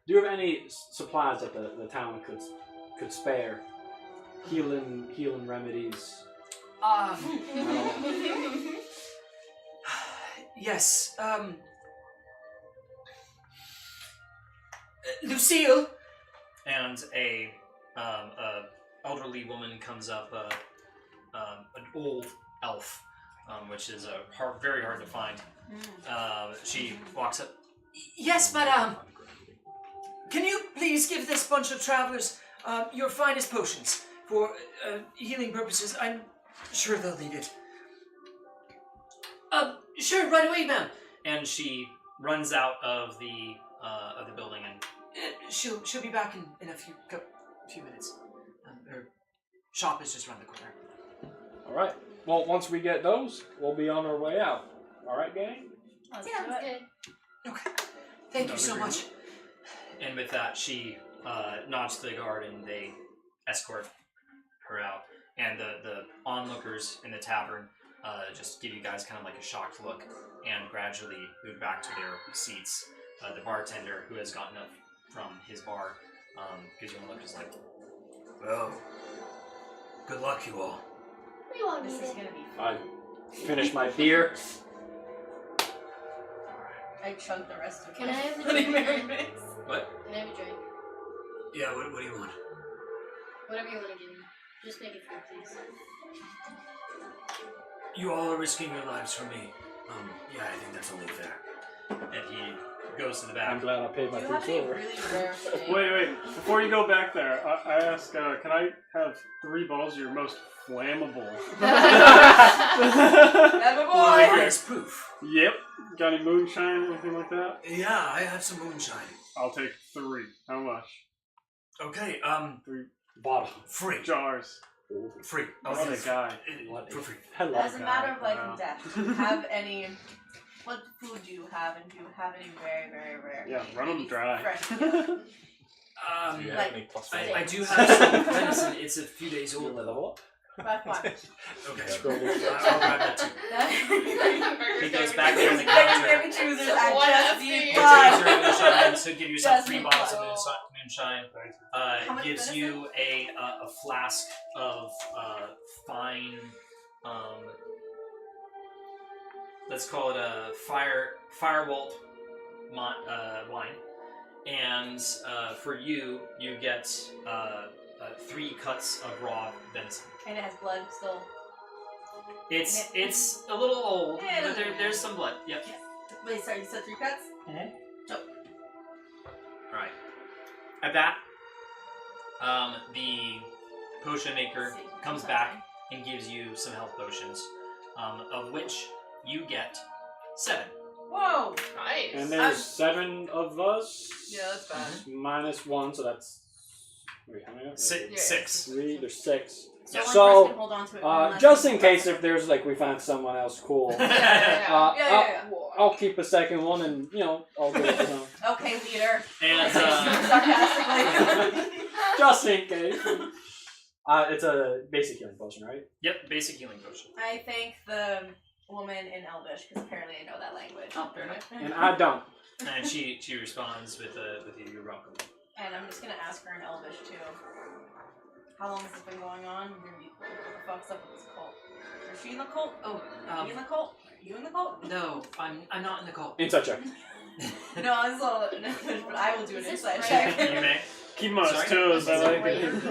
S3: Do you have any supplies that the town could spare? Healing remedies.
S6: Yes. Lucille. And a elderly woman comes up. An old elf, which is very hard to find. She walks up. Yes, madame. Can you please give this bunch of travelers your finest potions for healing purposes? I'm sure they'll need it. Sure, right away, ma'am. And she runs out of the building, and she'll be back in a few minutes. Her shop is just around the corner.
S3: All right. Well, once we get those, we'll be on our way out. All right, gang?
S2: Let's do
S7: Sounds
S2: it.
S7: good.
S6: Okay. Thank you so much. And with that, she nods to the guard, and they escort her out. And the onlookers in the tavern just give you guys kind of like a shocked look, and gradually move back to their seats. The bartender, who has gotten up from his bar, gives you a look, just like, "Well, good luck, you all."
S7: We won't
S2: This
S7: need
S2: is
S7: it.
S2: gonna be
S3: I
S2: fun.
S3: finished my beer.
S2: I chugged the rest of
S7: Can I have a
S2: Bloody
S7: drink?
S2: Mary mix.
S6: What?
S7: Can I have a drink?
S6: Yeah, what do you want?
S7: Whatever you want to give me. Just make it fair, please.
S6: You all are risking your lives for me. Yeah, I think that's only fair. And he goes to the
S3: I'm
S6: back.
S3: glad I paid my
S2: Do you
S3: 3
S2: have any
S3: silver.
S2: really rare things?
S5: Wait. Before you go back there, I ask, can I have 3 bottles of your most flammable?
S2: Never
S6: Well,
S2: boy!
S6: there is proof.
S5: Yep. Got any moonshine, anything like that?
S6: Yeah, I have some moonshine.
S5: I'll take 3. How much?
S6: Okay,
S5: 3
S3: Bottle.
S6: free.
S5: jars.
S6: Free.
S5: What
S6: Okay,
S5: a guy.
S3: What
S6: for free.
S3: Hello.
S2: As a matter of life
S5: Wow.
S2: and death, do you have any... What food do you have, and do you have any very, very rare?
S5: Yeah, run 'em
S2: maybe
S5: dry.
S2: fresh-
S4: Do you have
S2: Like-
S4: any plus
S6: I
S4: 4?
S6: do have some venison. It's a few days
S3: You
S6: old
S3: wanna
S6: though.
S3: level up?
S2: That's fine.
S6: Okay.
S3: Scroll
S6: I'll grab that too. He goes back there on the
S2: Vegetarian
S6: counter.
S2: baby choosers, I
S1: One
S2: just
S1: FP.
S2: need
S6: He
S2: one.
S6: takes your moonshine, so give yourself
S2: Just
S6: 3
S2: need
S6: bottles of
S2: one.
S6: moonshine.
S2: How much
S6: Gives
S2: venison?
S6: you a flask of fine, let's call it a firewalt wine, and for you get 3 cuts of raw venison.
S2: And it has blood still.
S6: It's a little old,
S2: Yeah,
S6: but there's some blood. Yep.
S2: Wait, sorry, you said 3 cuts?
S6: Alright. At that, the potion maker comes back and gives you some health potions, of which you get 7.
S2: Whoa!
S1: Nice.
S3: And there's 7 of us.
S1: Yeah, that's bad.
S3: Minus 1, so that's. Wait, how many?
S6: Six.
S3: 3, there's 6.
S2: So one
S3: So,
S2: person can hold on to it. unless
S3: just
S2: you
S3: in
S2: press
S3: case
S2: it.
S3: if there's like we find someone else cool,
S2: Yeah.
S3: I'll keep a second one and I'll do it.
S2: Okay, leader.
S6: And
S2: Sarcastically.
S3: Just in case. It's a basic healing potion, right?
S6: yep, basic healing potion.
S2: I thank the woman in Elvish because apparently I know that language.
S6: Oh, fair enough.
S3: And I don't.
S6: And she responds with you're welcome.
S2: And I'm just gonna ask her in Elvish too. How long has this been going on? What the fuck's up with this cult? Is she in the cult?
S6: Oh,
S2: you in the cult? Are you in the cult?
S6: no, I'm not in the cult.
S3: Insight check.
S2: No, I'm still in Elvish, but I will do an
S7: Is this
S2: insight
S7: right?
S2: check.
S6: You may.
S5: Keep him on his
S6: Sorry?
S5: toes, I like
S7: Is
S5: it.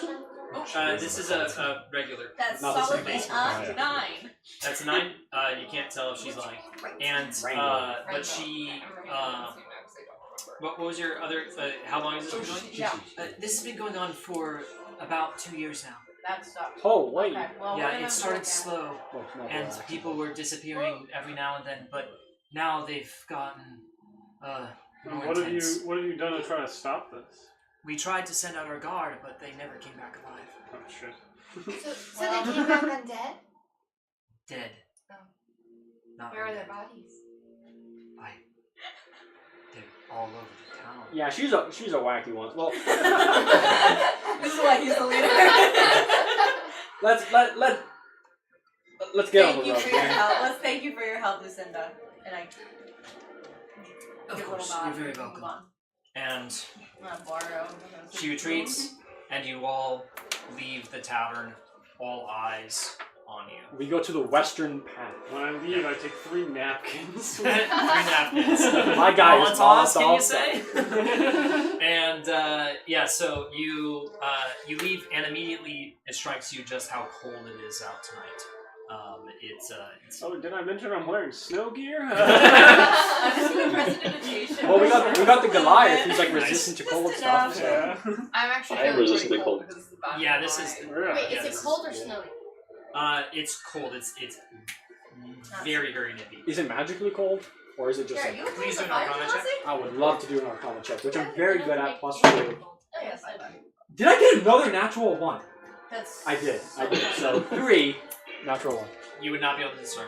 S7: it
S6: This is a regular.
S2: That's
S3: Not the same
S2: solidly
S3: basic.
S2: a 9.
S6: That's a 9. You can't tell if she's lying. And but she what was your other? How long has this been going?
S2: Yeah,
S6: This has been going on for about 2 years now.
S2: that sucks.
S3: Oh wait.
S2: Okay, well, we're
S6: Yeah,
S2: gonna
S6: it started
S2: work
S6: slow,
S3: Oh, it's not
S6: and
S3: bad.
S6: people were disappearing every now and then, but now they've gotten more
S5: What have
S6: intense.
S5: you done to try to stop this?
S6: We tried to send out our guard, but they never came back alive.
S5: Oh shit.
S1: So they came back undead?
S6: Dead.
S1: Oh.
S6: Not
S1: Where are
S6: really
S1: their
S6: dead.
S1: bodies?
S6: They're all over the town.
S3: Yeah, she's a wacky one. Well,
S2: This is why he's the leader.
S3: let's get on
S2: Thank
S3: the
S2: you
S3: road.
S2: for your
S3: man.
S2: help. Let's thank you for your help, Lucinda. And I
S6: Of
S2: give a
S6: course,
S2: little nod
S6: you're very
S2: and move
S6: welcome.
S2: on.
S6: And
S2: I'm gonna borrow.
S6: she retreats, and you all leave the tavern, all eyes on you.
S3: We go to the western path.
S5: When I leave, I take 3 napkins.
S6: 3 napkins.
S3: My guy is
S6: Molotov, can you
S3: all
S6: say? And so you leave, and immediately it strikes you just how cold it is out tonight. It's
S5: Oh, did I mention I'm wearing snow gear?
S2: I'm just gonna prestidigitation.
S3: Well, we got the Goliath. He's like
S6: Nice.
S3: resistant to cold
S2: Just
S3: stuff. So.
S5: yeah.
S1: I'm actually
S8: I am
S1: feeling
S8: resistant
S1: pretty
S8: to
S1: cold
S8: cold.
S1: because this is the back
S6: Yeah,
S1: of
S6: this
S1: my-
S6: is-
S5: Really?
S7: Wait,
S6: Yeah,
S7: is
S6: this
S7: it
S6: is-
S7: cold or snowy?
S6: it's cold. It's very very nippy.
S3: Is it magically cold, or is it just?
S2: Here,
S3: Like,
S2: you
S6: Please
S2: do
S6: do an Arcana check.
S3: I would love to do an Arcana check, which I'm very good at. +2.
S2: Oh, yes, I do.
S3: Did I get another natural 1?
S2: That's.
S3: I did. So 3, natural 1.
S6: You would not be able to discern.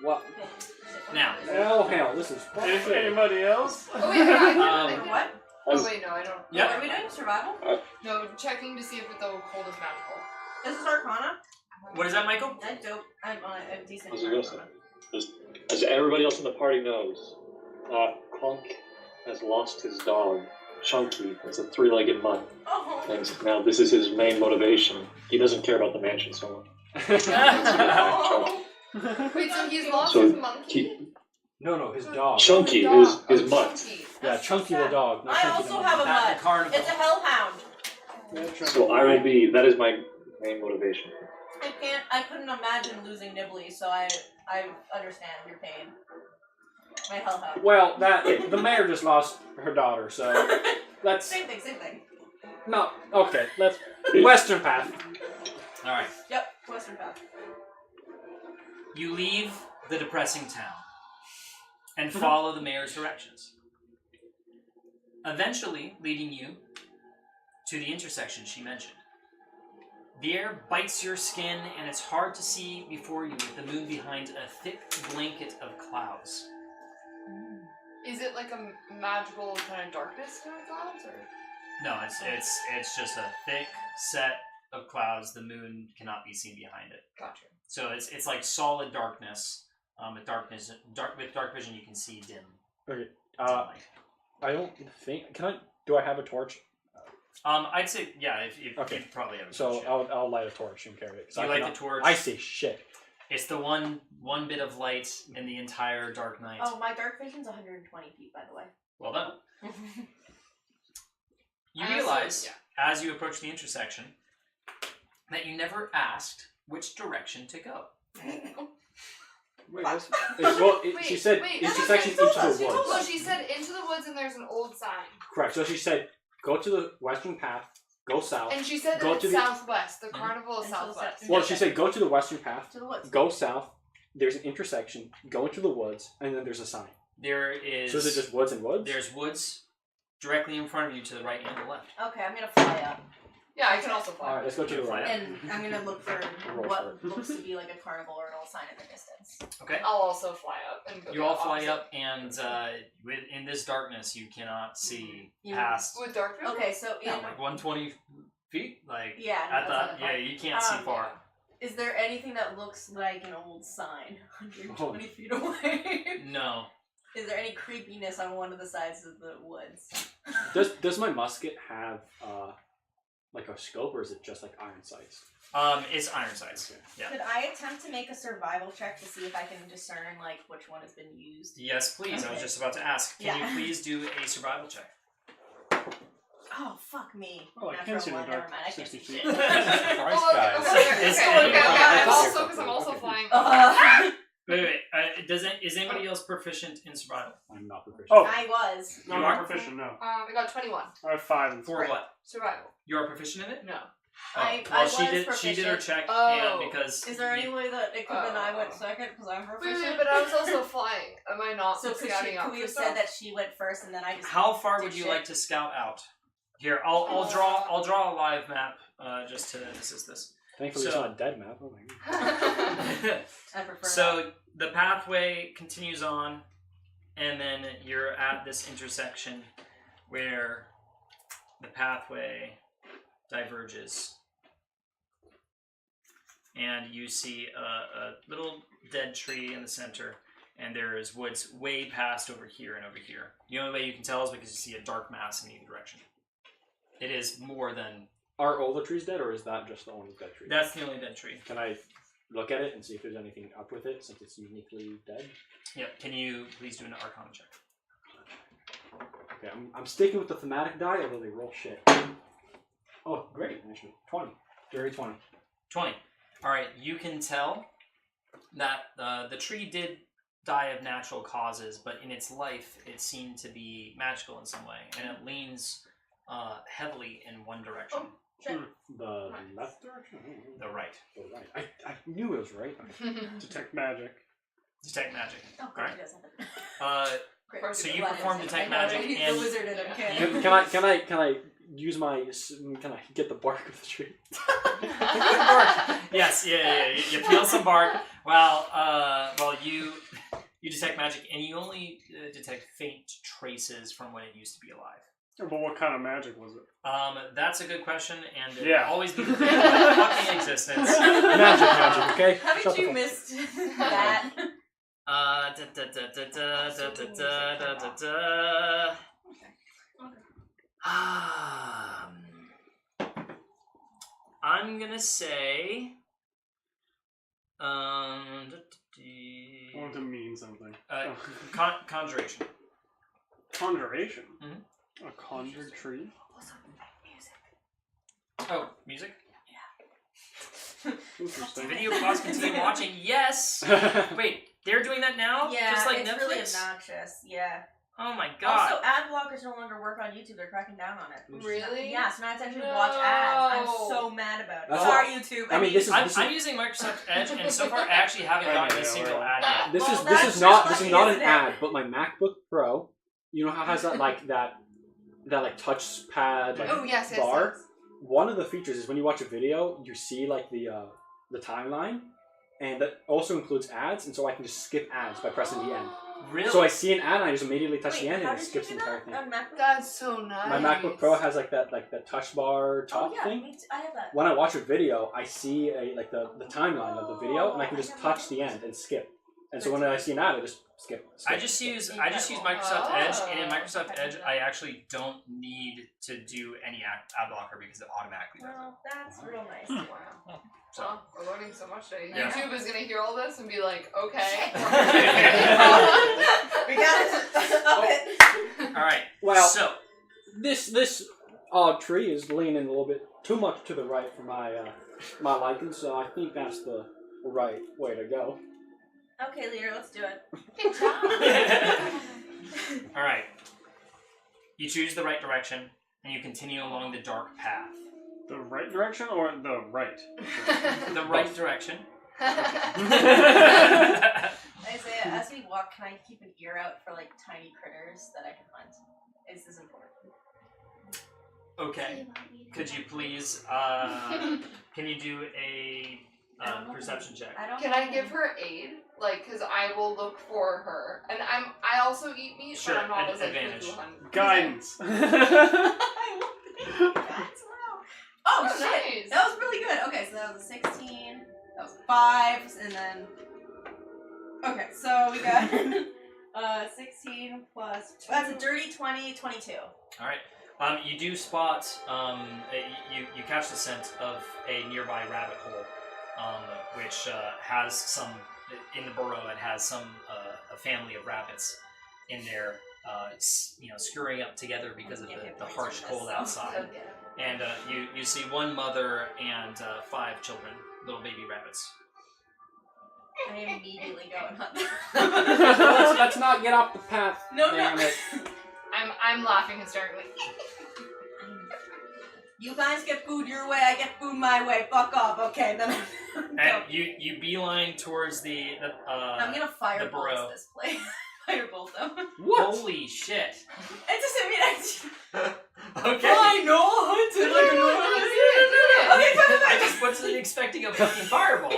S3: What?
S6: Now.
S3: Oh hell, this is.
S5: Anybody else?
S1: Oh wait, I
S6: Um,
S1: don't.
S2: What?
S1: Oh wait, no, I don't.
S6: Yep.
S2: Are we doing survival?
S1: No, checking to see if the cold is magical.
S2: This is Arcana.
S6: What is that, Michael?
S2: That's dope. I'm on a decent.
S8: I was gonna say.
S2: Arcana.
S8: As everybody else in the party knows, Clunk has lost his dog, Chunky. It's a 3-legged mutt.
S2: Oh.
S8: And now this is his main motivation. He doesn't care about the mansion so much.
S2: Oh.
S1: Wait, so he's lost
S8: So
S1: his monkey?
S8: he-
S3: No, his dog.
S8: Chunky,
S1: Oh,
S8: his
S1: dog.
S8: mutt.
S1: Chunky.
S3: Yeah, Chunky the dog. Not
S2: I
S3: Chunky
S2: also
S3: the
S2: have a
S3: monkey.
S6: At
S2: mud.
S6: the carnival.
S2: It's a hellhound.
S8: So I will be. That is my main motivation.
S2: I couldn't imagine losing Nibbly, so I understand your pain. My hellhound.
S3: Well, the mayor just lost her daughter, so let's
S2: Same thing.
S3: no. Okay, let's Western Path.
S6: All right.
S2: Yep, Western Path.
S6: You leave the depressing town and follow the mayor's directions, eventually leading you to the intersection she mentioned. The air bites your skin, and it's hard to see before you with the moon behind a thick blanket of clouds.
S1: Is it like a magical kind of darkness kind of clouds, or?
S6: No, it's just a thick set of clouds. The moon cannot be seen behind it.
S1: Gotcha.
S6: So it's like solid darkness. With dark vision, you can see dim.
S3: Okay.
S6: Light.
S3: I don't think. Do I have a torch?
S6: I'd say if
S3: Okay.
S6: you probably have a
S3: So
S6: torch, yeah.
S3: I'll light a torch and carry it. 'Cause
S6: You
S3: I
S6: light
S3: cannot-
S6: the torch.
S3: I see shit.
S6: It's the one bit of light in the entire dark night.
S2: Oh, my dark vision's 120 feet, by the way.
S6: Well done. You
S1: I also-
S6: realize, as you approach the intersection, that you never asked which direction to go.
S3: Wait,
S1: Wait,
S3: she said
S1: wait,
S3: intersection
S2: that's what
S3: into
S2: she
S3: the
S2: told us.
S3: woods.
S1: Well, she said into the woods, and there's an old sign.
S3: Correct. So she said, go to the Western Path, go south.
S1: And she said
S3: Go
S1: that
S3: to
S1: it's
S3: the-
S1: southwest. The carnival is
S2: And so
S1: southwest.
S3: Well, she said, go to the Western Path,
S2: To the woods.
S3: go south. There's an intersection. Go into the woods, and then there's a sign.
S6: There is.
S3: So is it just woods and woods?
S6: There's woods directly in front of you to the right and the left.
S2: Okay, I'm gonna fly up.
S1: Yeah, I can also fly.
S3: All right, let's go to the
S6: Fly
S3: right.
S6: up.
S2: And I'm gonna look for
S3: Roll
S2: what
S3: for it.
S2: looks to be like a carnival or an old sign in the distance.
S6: Okay.
S1: I'll also fly up and go.
S6: You
S1: the
S6: all fly
S1: opposite.
S6: up, and in this darkness, you cannot see
S2: You-
S6: past.
S1: With dark vision.
S2: Okay, so in
S6: Like 120 feet. Like
S2: yeah,
S6: at
S2: that's not
S6: the
S2: the
S6: yeah,
S2: part.
S6: you can't see far.
S2: Is there anything that looks like an old sign 120 feet away?
S6: No.
S2: Is there any creepiness on one of the sides of the woods?
S3: Does my musket have like a scope, or is it just like iron sights?
S6: It's iron sights. Yeah.
S2: Could I attempt to make a survival check to see if I can discern like which one has been used?
S6: Yes, please. I was
S2: Okay.
S6: just about to ask. Can
S2: Yeah.
S6: you please do a survival check?
S2: Oh fuck me!
S5: Oh, I
S2: Natural
S5: can't see in the
S2: one,
S5: dark.
S2: never mind, I can't
S5: 60
S2: see
S5: feet.
S2: shit.
S4: Christ,
S1: okay,
S4: guys.
S1: okay,
S6: Is
S1: okay,
S6: anyone-
S1: okay, I'm
S3: I
S1: also
S3: see.
S1: because I'm also
S3: Okay.
S1: flying.
S6: Wait. Is anybody else proficient in survival?
S3: I'm not proficient.
S5: Oh.
S2: I was.
S5: No,
S6: You
S5: I'm
S6: are?
S5: not proficient, no.
S1: I got 21.
S5: I have 5 and
S6: For what?
S1: Survival.
S6: You are proficient in it?
S1: No.
S2: I
S6: well,
S2: was
S6: she did her
S2: proficient.
S6: check,
S1: Oh.
S6: and because
S2: Is there any way that it could have been I went second because I'm
S1: Wait,
S2: proficient?
S1: but I was also flying. Am I not
S2: So could
S1: scouting out
S2: we
S1: for
S2: have
S1: stuff?
S2: said that she went first and then I just
S6: how far
S2: did
S6: would you
S2: shit?
S6: like to scout out? Here, I'll draw a live map just to assist this.
S3: Thankfully,
S6: So-
S3: it's not a dead map. Oh my God.
S2: I prefer
S6: So the pathway continues on, and then you're at this intersection where the pathway diverges, and you see a little dead tree in the center, and there is woods way past over here and over here. The only way you can tell is because you see a dark mass in either direction. It is more than...
S3: Are all the trees dead, or is that just the only dead tree?
S6: That's the only dead tree.
S3: Can I look at it and see if there's anything up with it, since it's uniquely dead?
S6: Yep. Can you please do an Arcana check?
S3: Okay, I'm sticking with the thematic die, although they roll shit. Oh, great, actually. 20. Dirty 20.
S6: 20. Alright, you can tell that the tree did die of natural causes, but in its life it seemed to be magical in some way, and it leans heavily in one direction.
S3: The left direction?
S6: The right.
S3: The right. I knew it was right.
S5: Detect magic.
S6: Detect magic.
S2: Oh, great,
S6: Alright.
S2: he doesn't have it. Great.
S6: So you
S2: Glad
S6: perform
S2: I
S6: detect
S2: know,
S6: magic,
S2: he's
S6: and
S2: the wizard in him.
S3: Can I use my? Can I get the bark of the tree?
S6: yes, yeah. You peel some bark. Well, you detect magic, and you only detect faint traces from when it used to be alive.
S5: But what kind of magic was it?
S6: That's a good question, and it'll
S5: Yeah.
S6: always be the thing of my fucking existence.
S3: Magic, okay?
S2: Haven't
S3: Shut the
S2: you
S3: fuck-
S2: missed that?
S6: I'm gonna say,
S5: I want it to mean something.
S6: conjuration.
S5: Conjuration.
S6: Mhm.
S5: A conjured tree.
S2: Also, music.
S6: Oh, music?
S5: Interesting.
S6: Video pause, continue watching. Yes! Wait, they're doing that now?
S2: Yeah,
S6: Just like
S2: it's
S6: Netflix?
S2: really obnoxious. Yeah.
S6: Oh my god.
S2: Also, ad blockers no longer work on YouTube. They're cracking down on it.
S1: Really?
S2: Yeah, so now I have to actually watch ads. I'm
S1: No.
S2: so mad about it.
S3: That's
S2: Sorry, YouTube.
S3: I mean, this is
S6: I'm using Microsoft Edge, and so far I actually haven't gotten a single ad yet.
S3: this
S2: Well,
S3: is
S2: that's
S3: not
S2: just
S3: this is not an
S2: funny, isn't it?
S3: ad, but my MacBook Pro, you know how it has that like that like touch pad like
S1: Oh yes, yes,
S3: bar.
S1: yes.
S3: One of the features is when you watch a video, you see like the timeline, and that also includes ads, and so I can just skip ads by pressing the end.
S6: Really?
S3: So I see an ad, and I just immediately touch
S2: Wait,
S3: the end,
S2: how
S3: and it
S2: did
S3: skips
S2: you
S3: the
S2: do
S3: entire thing.
S2: that on MacBook?
S1: That's so nice.
S3: My MacBook Pro has like that touch bar top
S2: Oh yeah,
S3: thing.
S2: me too. I have that.
S3: When I watch a video, I see like the timeline of the video, and I can just touch the end and skip. And so when I see an ad, I just skip.
S6: I just use Microsoft
S1: Oh.
S6: Edge, and in Microsoft Edge, I actually don't need to do any ad blocker because it automatically does it.
S2: Well, that's real nice.
S1: Wow.
S6: So.
S1: Well, we're learning so much today.
S6: Yeah.
S1: YouTube is gonna hear all this and be like, okay.
S2: We got it. Up it.
S6: All right.
S3: Well,
S6: So
S3: this odd tree is leaning a little bit too much to the right for my liking, so I think that's the right way to go.
S2: Okay, Lear, let's do it.
S1: Good job.
S6: all right. You choose the right direction, and you continue along the dark path.
S5: The right direction or the right?
S6: The right direction.
S2: Isaiah, as we walk, can I keep an ear out for like tiny critters that I can hunt? Is this important?
S6: Okay. Could you please? Can you do a perception check?
S2: I don't
S1: Can
S2: know.
S1: I give her aid? Like, cause I will look for her, and I also eat meat,
S6: Sure,
S1: but I'm not
S6: an
S1: as like
S6: advantage.
S1: food hunt.
S5: Guidance.
S2: Oh,
S1: Oh,
S2: shit!
S1: nice.
S2: That was really good. Okay, so that was a 16. That was 5, and then. Okay, so we got 16 plus. That's a dirty 20, 22.
S6: All right. You do spot. You catch the scent of a nearby rabbit hole, which has some in the burrow. It has some a family of rabbits in there, scurrying up together because of the harsh cold outside.
S2: Okay.
S6: And you see one mother and 5 children, little baby rabbits.
S2: I immediately go and hunt them.
S3: let's not get off the path.
S2: No,
S3: damn
S2: no.
S3: it.
S1: I'm laughing hysterically.
S2: You guys get food your way, I get food my way. Fuck off, okay? Then
S6: And you beeline towards the
S2: I'm gonna
S6: the burrow.
S2: firebolt this place. Firebolt them.
S3: What?
S6: Holy shit!
S2: It doesn't mean
S6: Okay.
S2: I know hunted like a normal. Okay,
S6: I just wasn't expecting a fucking fireball.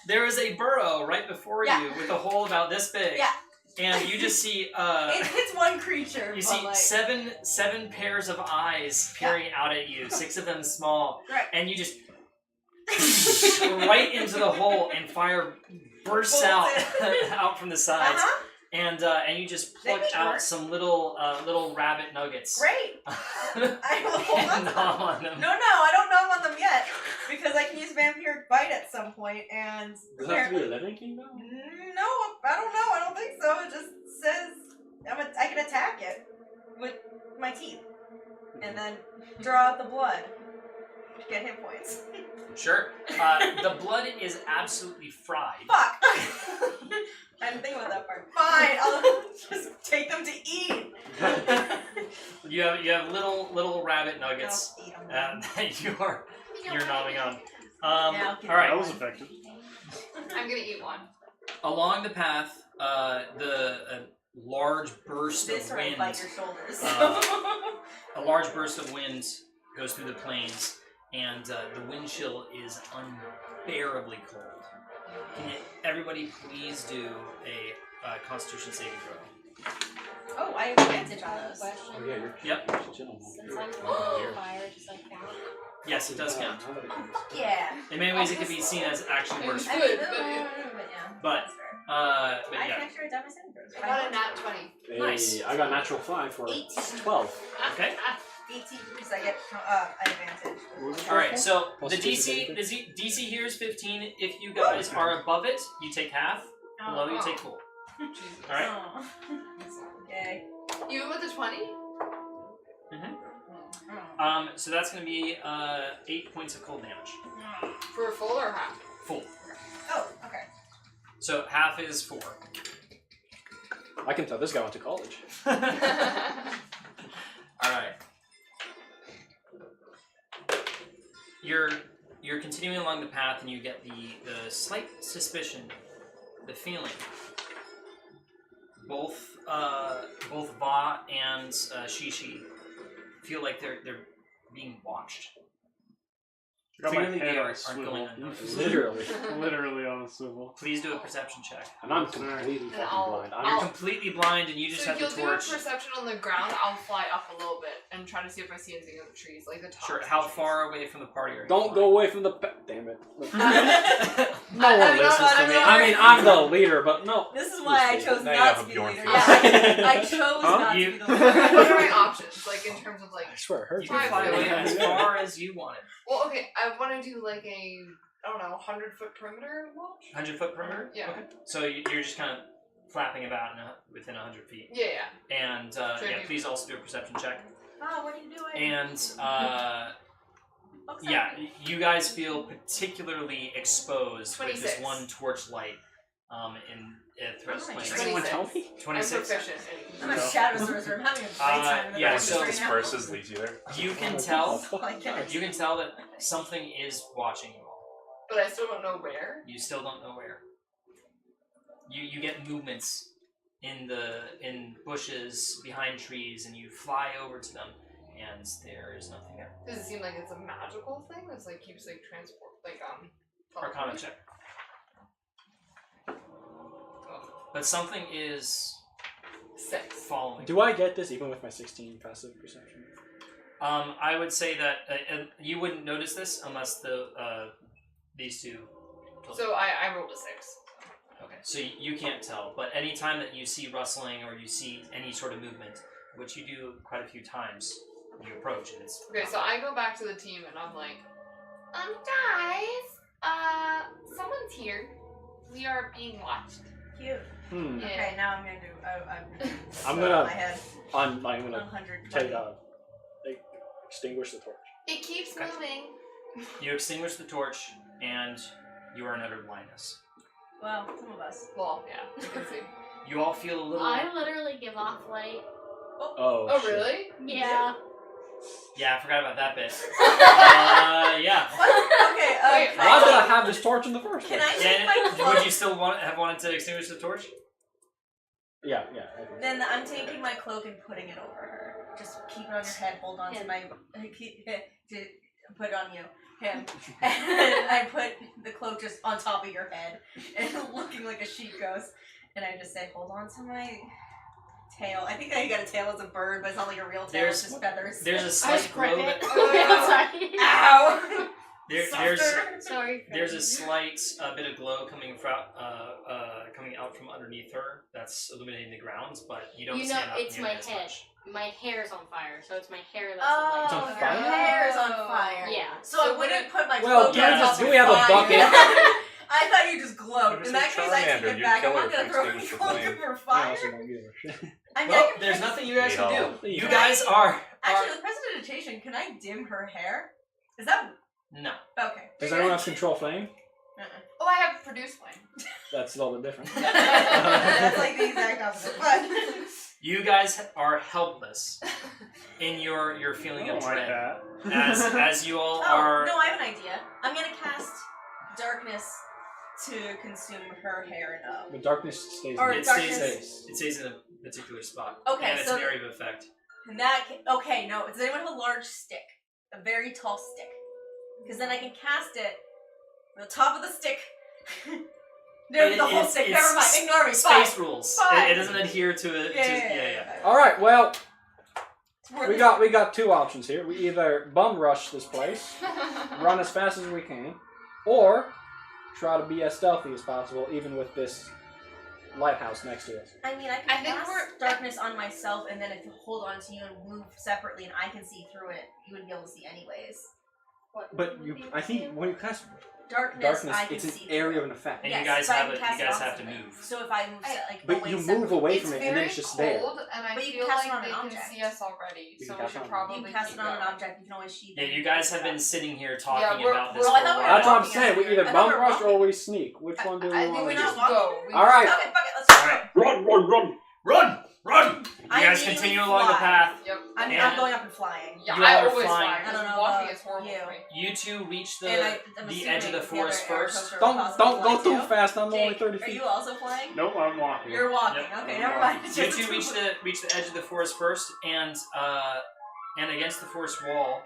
S6: There is a burrow right before
S2: Yeah.
S6: you with a hole about this big.
S2: Yeah.
S6: And you just see
S2: It hits one creature.
S6: you
S2: but
S6: see
S2: like,
S6: seven pairs of eyes peering out at you, 6 of them small,
S2: Right.
S6: and you just right into the hole, and fire bursts
S2: Bolts
S6: out
S2: it.
S6: out from the sides,
S2: Uh-huh.
S6: and you just
S2: They
S6: pluck
S2: may
S6: out
S2: work.
S6: some little rabbit nuggets.
S2: Great. I will hold on
S6: And
S2: to
S6: nom
S2: them.
S6: on them.
S2: No, I don't nom on them yet because I can use vampiric bite at some point, and
S3: Does it have to be a living kingdom?
S2: no, I don't know. I don't think so. It just says I can attack it with my teeth, and then draw out the blood to get hit points.
S6: Sure. The blood is absolutely fried.
S2: Fuck. I didn't think about that part. Fine, I'll just take them to eat.
S6: You have little rabbit nuggets
S2: I'll eat them.
S6: that you're nomming on.
S2: Yeah, I'll keep
S6: All right.
S5: That was effective.
S1: I'm gonna eat one.
S6: Along the path, the large burst
S2: This
S6: of
S2: or I
S6: wind.
S2: bite your shoulders.
S6: A large burst of wind goes through the plains, and the wind chill is unbearably cold. Can everybody please do a Constitution saving throw?
S2: Oh, I have advantage on those.
S7: Question.
S3: Oh yeah, you're
S6: Yep.
S3: chilling.
S7: Since I'm on fire, does that count?
S6: Yes, it does count.
S2: Yeah.
S6: In many ways, it could be seen as actually worse.
S2: I
S1: Good,
S2: mean,
S1: but yeah.
S6: But,
S2: that's fair.
S6: But
S2: I can
S6: yeah.
S2: actually write down my saving throws.
S1: I got a nat 20.
S3: Hey,
S6: Nice.
S3: I got natural 5 for
S2: 18.
S3: 12.
S6: Okay.
S2: 18 because I get advantage.
S6: All right. So
S3: Plus
S6: the
S3: two
S6: DC,
S3: disadvantage?
S6: the DC here is 15. If you guys are above it, you take half. Below you take full.
S1: Jesus.
S6: All right.
S2: Oh. Okay.
S1: Even with the 20?
S6: So that's going to be 8 points of cold damage.
S1: For full or half?
S6: Full.
S2: Oh, okay.
S6: So half is 4.
S3: I can tell this guy went to college.
S6: Alright. You're continuing along the path and you get the slight suspicion, the feeling. Both Va and Shishi feel like they're being watched.
S5: I got my
S6: Clearly
S5: head
S6: they
S5: on a
S6: aren't
S5: swivel.
S6: going unnoticed.
S3: Literally.
S5: Literally on a swivel.
S6: Please do a perception check.
S3: And I'm completely fucking blind.
S6: You're completely blind and you just
S1: so
S6: have the
S1: you'll
S6: torch.
S1: do a perception on the ground, I'll fly up a little bit and try to see if I see anything in the trees, like the top.
S6: Sure, how far away from the party are you?
S3: Don't go away from the damn it. No one
S2: I
S3: listens to
S2: don't
S3: me.
S2: know.
S3: I mean, I'm the leader, but no.
S2: This is why I chose
S4: Now you
S2: not
S4: have
S2: to
S4: a
S2: be the
S4: Bjorn
S2: leader.
S4: face.
S2: Yeah, I chose not to be the leader.
S1: What are my options, like in terms of like...
S3: I swear, it hurts.
S6: You can fly away as far as you wanted.
S1: Well, okay, I want to do like a, I don't know, 100-foot perimeter launch?
S6: 100-foot perimeter?
S1: Yeah.
S6: Okay. So you're just kind of flapping about within 100 feet.
S1: Yeah.
S6: And please also do a perception check.
S2: Oh, what are you doing?
S6: And you guys feel particularly exposed with this
S1: 26.
S6: one torch light in throughout the
S2: Nice.
S6: plane.
S3: Anyone tell me?
S6: 26.
S1: I'm proficient
S2: I'm a shadow sorcerer. I'm having a great time in the
S6: yeah,
S2: darkness
S6: so
S2: right now.
S4: disperses leads you there.
S6: You can tell.
S2: I can't.
S6: You can tell that something is watching you all.
S1: But I still don't know where.
S6: You still don't know where. You get movements in bushes behind trees, and you fly over to them, and there is nothing there.
S1: Does it seem like it's a magical thing that's like keeps like transport, like
S6: Arcana check. But something is
S1: 6.
S6: following.
S3: Do I get this even with my 16 passive perception?
S6: I would say that you wouldn't notice this unless these two. Told you.
S1: So I rolled a 6.
S6: Okay, so you can't tell, but anytime that you see rustling or you see any sort of movement, which you do quite a few times, you approach and it's
S1: Okay, so I go back to the team and I'm like, guys, someone's here. We are being watched.
S2: Cute.
S3: Hmm.
S1: Yeah.
S2: Okay, now I'm gonna do.
S3: I'm
S2: in
S3: gonna-
S2: my head.
S3: I'm gonna
S2: 100.
S3: take extinguish the torch.
S1: It keeps
S6: Okay.
S1: moving.
S6: You extinguish the torch and you are in utter blindness.
S2: Well, some of us.
S1: Well, yeah, you can see.
S6: You all feel a little.
S7: I literally give off light.
S3: Oh,
S1: Oh,
S3: shit.
S1: really?
S7: Yeah.
S6: Yeah, I forgot about that bit. Yeah.
S2: What? Okay.
S1: Wait,
S2: Can
S3: Why did I
S2: I
S3: have this torch in the first
S2: Can
S3: place?
S2: I take my
S6: Would
S2: cloak?
S6: you still have wanted to extinguish the torch?
S3: Yeah. I think
S2: Then I'm taking my cloak and putting it over her. Just keep it on your head. Hold on to
S7: Him.
S2: my. To put it on you. Him. And I put the cloak just on top of your head, and looking like a sheep ghost. And I just say, hold on to my tail. I think I got a tail as a bird, but it's not like a real tail. It's just feathers.
S6: There's a
S1: I
S6: slight
S1: was
S6: glow
S1: pregnant.
S6: that
S7: Sorry.
S2: Ow!
S6: there's
S7: Sorry.
S6: there's a slight bit of glow coming out from underneath her that's illuminating the grounds, but you don't
S7: You know,
S6: stand up
S7: it's
S6: nearly
S7: my
S6: as
S7: head.
S6: much.
S7: My hair's on fire, so it's my hair that's
S2: Oh,
S3: It's on
S7: the light.
S3: fire?
S2: your hair is on fire.
S7: Yeah.
S2: So I wouldn't put my
S3: Well,
S2: cloak
S6: yeah,
S2: on top
S3: do
S2: of
S3: we have a
S2: fire.
S3: bucket?
S2: I thought you just glowed.
S4: If
S2: In
S4: it's
S2: that
S4: a
S2: case, I take
S4: Charmander,
S2: it
S4: you'd
S2: back. I'm
S4: kill her
S2: not gonna
S4: if
S2: throw
S4: you
S2: a
S4: extinguish the
S2: cloak
S4: flame.
S2: over
S3: I
S2: fire.
S3: also don't give a shit.
S2: I mean,
S6: Well,
S2: I
S6: there's
S2: can
S6: nothing you guys can
S4: Yeah.
S6: do. You
S2: Can
S6: guys are
S2: Actually, with prestidigitation, can I dim her hair? Is that
S6: no.
S2: okay?
S3: Does anyone else control flame?
S1: Oh, I have produced flame.
S3: That's a little bit different.
S2: That's like the exact opposite. But
S6: You guys are helpless in your feeling
S5: I
S6: of
S5: don't like
S6: dread.
S5: that.
S6: As you all
S2: oh
S6: are
S2: no, I have an idea. I'm gonna cast darkness to consume her hair and
S3: The darkness stays.
S2: Or
S3: in
S6: it
S2: darkness.
S6: it stays in a particular spot.
S2: Okay,
S6: And it's
S2: so-
S6: an area of effect.
S2: And that okay, no. Does anyone have a large stick? A very tall stick? Because then I can cast it on the top of the stick. No, the whole stick. Never mind. Ignore me.
S6: Space
S2: Fine.
S6: rules.
S2: Fine.
S6: It doesn't adhere to it.
S2: Yeah.
S3: All right. Well,
S2: It's worth
S3: we
S2: it.
S3: got two options here. We either bum rush this place, run as fast as we can, or try to be as stealthy as possible, even with this lighthouse next to us.
S2: I mean, I
S1: I
S2: can
S1: think
S2: cast
S1: we're-
S2: darkness on myself, and then if you hold on to you and move separately, and I can see through it, you wouldn't be able to see anyways.
S7: What
S3: But
S7: would
S3: you,
S7: be
S3: I think
S7: seen?
S3: when you cast
S2: Darkness,
S3: darkness,
S2: I can
S3: it's an
S2: see.
S3: area of an effect.
S6: And
S2: Yes,
S6: you guys
S2: but I
S6: have
S2: can
S6: you
S2: cast it
S6: guys
S2: on
S6: have to
S2: something.
S6: move.
S2: So if I move, like,
S3: But
S2: away
S3: you
S2: several-
S3: move away
S1: It's
S3: from it,
S1: very
S3: and then it's just
S1: cold,
S3: there.
S1: and I
S2: But you
S1: feel
S2: can cast
S1: like
S2: it on
S1: they
S2: an
S1: can
S2: object.
S1: see us already,
S3: You
S1: so
S3: can
S1: we
S3: cast it
S1: should
S3: on-
S1: probably
S2: You can cast
S1: keep
S2: it on an
S1: going.
S2: object. You can always sheath
S6: Yeah,
S2: it.
S6: you guys have been sitting here talking
S1: we're-
S6: about this
S2: well, I
S6: for a
S2: thought we were
S6: while.
S3: That's what I'm
S2: walking
S3: saying. We
S2: us
S3: either
S2: here. I
S3: bum
S2: thought we were
S3: rush or
S2: walking.
S3: we sneak. Which one do we
S1: I think
S3: want
S1: we
S3: to
S1: just
S3: do?
S2: walking.
S1: go. We
S3: All right.
S2: Okay, fuck it. Let's
S6: All
S2: go.
S6: right,
S8: Run!
S6: run! You
S2: I
S6: guys
S2: immediately
S6: continue along the
S2: fly.
S6: path.
S1: Yep.
S2: I'm
S6: And-
S2: going up and flying.
S1: Yeah,
S6: You
S1: I
S6: are
S1: always
S6: flying.
S1: fly.
S2: I don't
S1: Because
S2: know
S1: walking
S2: about
S1: is horrible
S2: you.
S1: for me.
S6: You two reach
S2: And
S6: the
S2: I'm
S6: edge of
S2: assuming
S6: the forest
S2: other air
S6: first.
S2: coaster will
S3: Don't
S2: possibly
S3: go
S2: fly
S3: too
S2: too.
S3: fast. I'm only
S2: Jake,
S3: 30
S2: are
S3: feet.
S2: you also flying?
S5: Nope, I'm walking.
S2: You're walking.
S6: Yep.
S2: Okay,
S5: I'm
S2: never
S5: walking.
S2: mind.
S6: You
S2: Just
S6: two reach the edge of the forest first, and against the forest wall,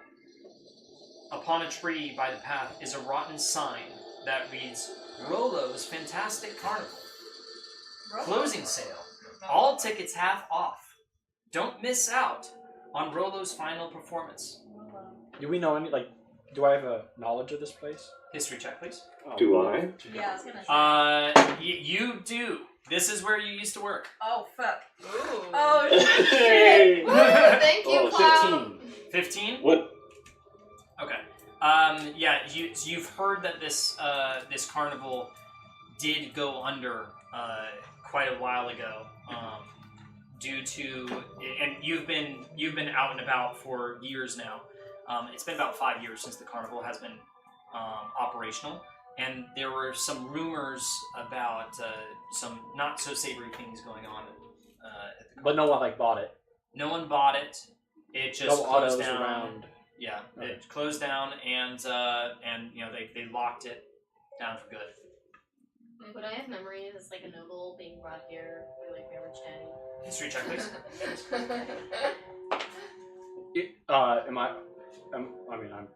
S6: upon a tree by the path, is a rotten sign that reads "Rolo's Fantastic Carnival Closing Sale. All tickets half off. Don't miss out on Rolo's final performance."
S3: Do we know any? Like, do I have a knowledge of this place?
S6: History check, please.
S3: Oh.
S8: Do I?
S2: Yeah, I was gonna say.
S6: You do. This is where you used to work.
S2: Oh fuck.
S1: Ooh.
S2: Oh shit.
S8: Hey!
S1: Woo, thank you,
S8: Oh,
S1: Cloud.
S3: 15.
S6: 15.
S8: What?
S6: Okay. Yeah, you've heard that this carnival did go under quite a while ago, due to, and you've been out and about for years now. It's been about 5 years since the carnival has been operational, and there were some rumors about some not so savory things going on at the
S3: But no one like bought it.
S6: No one bought it. It just
S3: No
S6: closed
S3: autos
S6: down.
S3: around.
S6: Yeah,
S3: Okay.
S6: it closed down, and you know they locked it down for good.
S7: Would I have memories as like a noble being brought here by like my rich daddy?
S6: History check, please.
S3: I'm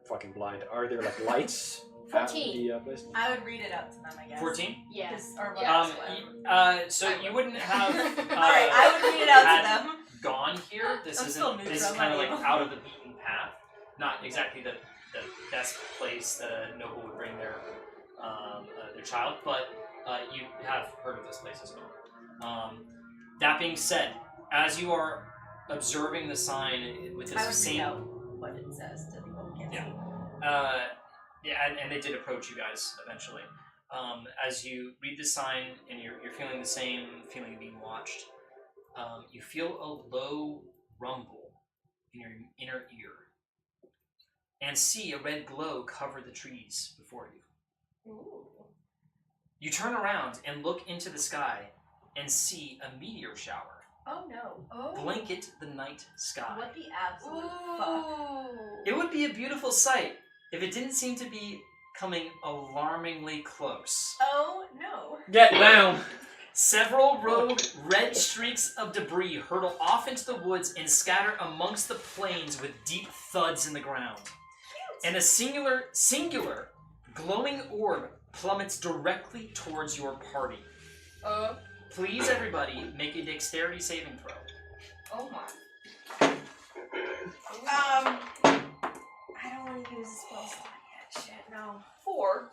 S3: fucking blind. Are there like lights?
S7: 14.
S3: At the place?
S2: I would read it out to them, I guess.
S6: 14.
S7: Yeah.
S2: 'Cause- Or
S1: Yeah.
S2: whatever.
S6: So you wouldn't have.
S2: Alright, I would read it out
S6: had
S2: to them.
S6: Gone here. This
S2: I'm
S6: isn't.
S2: still
S6: This is
S2: neutral,
S6: kind of
S2: not
S6: like
S2: evil.
S6: out of the beaten path. Not exactly the best place that a noble would bring their child, but you have heard of this place as well. That being said, as you are observing the sign with
S2: I
S6: this
S2: would
S6: same.
S2: read out what it says to people who can't
S6: Yeah.
S2: see.
S6: Yeah, and they did approach you guys eventually. As you read the sign and you're feeling the same feeling of being watched, you feel a low rumble in your inner ear and see a red glow cover the trees before you.
S1: Ooh.
S6: You turn around and look into the sky and see a meteor shower
S2: Oh no.
S1: Oh.
S6: blanket the night sky.
S2: What the absolute fuck?
S1: Ooh.
S6: It would be a beautiful sight if it didn't seem to be coming alarmingly close.
S2: Oh no.
S3: Get down!
S6: Several rogue red streaks of debris hurtle off into the woods and scatter amongst the plains with deep thuds in the ground. And a singular glowing orb plummets directly towards your party. Please, everybody, make a dexterity saving throw.
S1: Oh my.
S2: I don't want to use a spell slot yet. Shit, no.
S1: 4.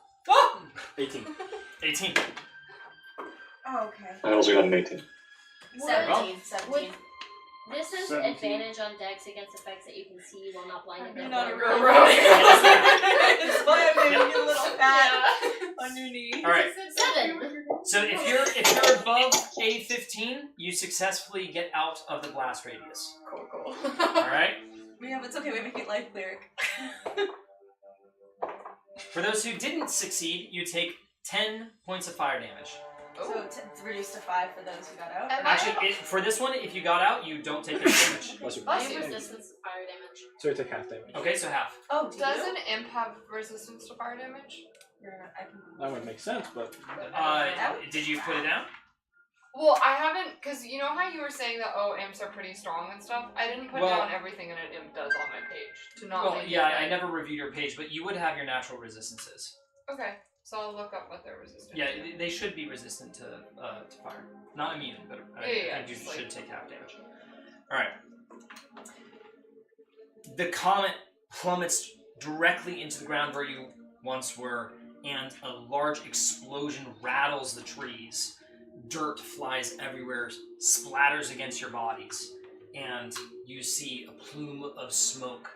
S3: 18.
S6: 18.
S2: Oh, okay.
S8: I also got an 18.
S7: 17.
S2: 17.
S7: This has
S5: 17.
S7: advantage on decks against effects that you can see while not blinded.
S2: You're
S7: by
S2: not a
S7: light.
S2: real rogue. That's why I'm making you a little pat
S1: Yeah.
S2: on your knee.
S6: All right.
S7: 7.
S6: So if you're above a 15, you successfully get out of the blast radius.
S1: Cool.
S6: All right.
S2: Yeah, but it's okay. We make it life lyric.
S6: For those who didn't succeed, you take 10 points of fire damage.
S2: So it's reduced to 5 for those who got out.
S1: Am I-
S6: Actually, for this one, if you got out, you don't take any damage.
S3: Bless you.
S7: I
S1: Bless
S7: have
S1: you.
S7: resistance to fire damage.
S3: So you take half damage.
S6: Okay, so half.
S2: Oh, do
S1: Does
S2: you?
S1: an imp have resistance to fire damage?
S2: I can...
S3: That would make sense, but
S6: Did you put it down?
S1: Well, I haven't, because you know how you were saying that, imps are pretty strong and stuff? I didn't put
S6: Well-
S1: down everything an imp does on my page to not
S6: Well,
S1: make
S6: yeah,
S1: it
S6: I
S1: right.
S6: never reviewed your page, but you would have your natural resistances.
S1: Okay, so I'll look up what they're resistant
S6: Yeah,
S1: to.
S6: they should be resistant to fire. Not immune, but I
S1: Yeah,
S6: think you
S1: just
S6: should
S1: like-
S6: take half damage. Alright. The comet plummets directly into the ground where you once were, and a large explosion rattles the trees. Dirt flies everywhere, splatters against your bodies, and you see a plume of smoke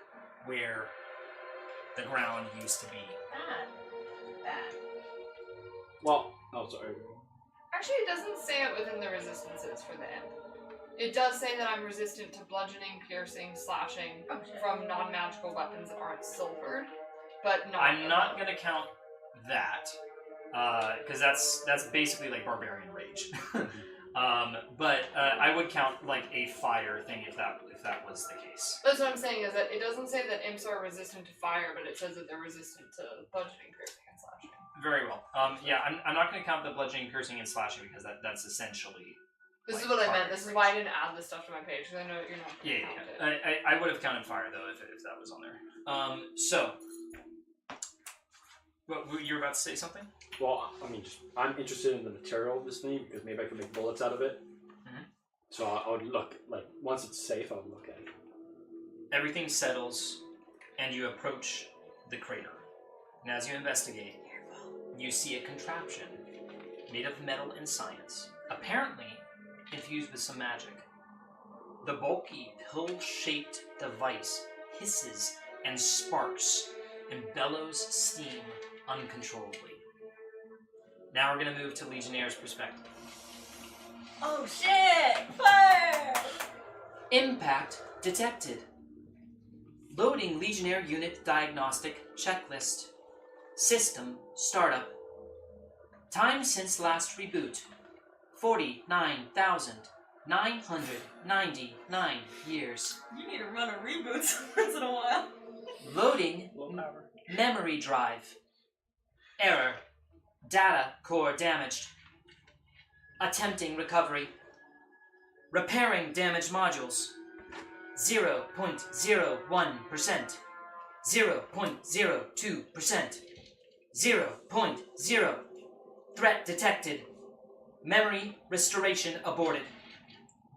S6: where the ground used to be.
S2: Bad.
S3: Well, oh, sorry.
S1: Actually, it doesn't say it within the resistances for the imp. It does say that I'm resistant to bludgeoning, piercing, slashing from non-magical weapons that aren't silvered, but not.
S6: I'm not gonna count that because that's basically like barbarian rage. But I would count like a fire thing if that was the case.
S1: That's what I'm saying, is that it doesn't say that imps are resistant to fire, but it says that they're resistant to bludgeoning, piercing, and slashing.
S6: Very well. Yeah, I'm not going to count the bludgeoning, piercing, and slashing because that's essentially.
S1: This is
S6: like,
S1: what I meant.
S6: barbarian
S1: This is
S6: rage.
S1: why I didn't add this stuff to my page, because I know that you're not going to count it.
S6: I would have counted fire though if that was on there. So. What you were about to say something?
S3: Well, I mean, I'm interested in the material of this thing because maybe I can make bullets out of it.
S6: Mhm.
S3: So I would look, like, once it's safe, I would look at it.
S6: Everything settles, and you approach the crater. And as you investigate, you see a contraption made of metal and science, apparently infused with some magic. The bulky, pill-shaped device hisses and sparks and bellows steam uncontrollably. Now we're going to move to Legionnaire's perspective.
S2: Oh shit! Fire!
S6: Impact detected. Loading Legionnaire unit diagnostic checklist. System startup. Time since last reboot. 49,999 years.
S2: You need to run a reboot once in a while.
S6: Loading memory drive. Error. Data core damaged. Attempting recovery. Repairing damaged modules. 0.01%. 0.02%. 0.0. Threat detected. Memory restoration aborted.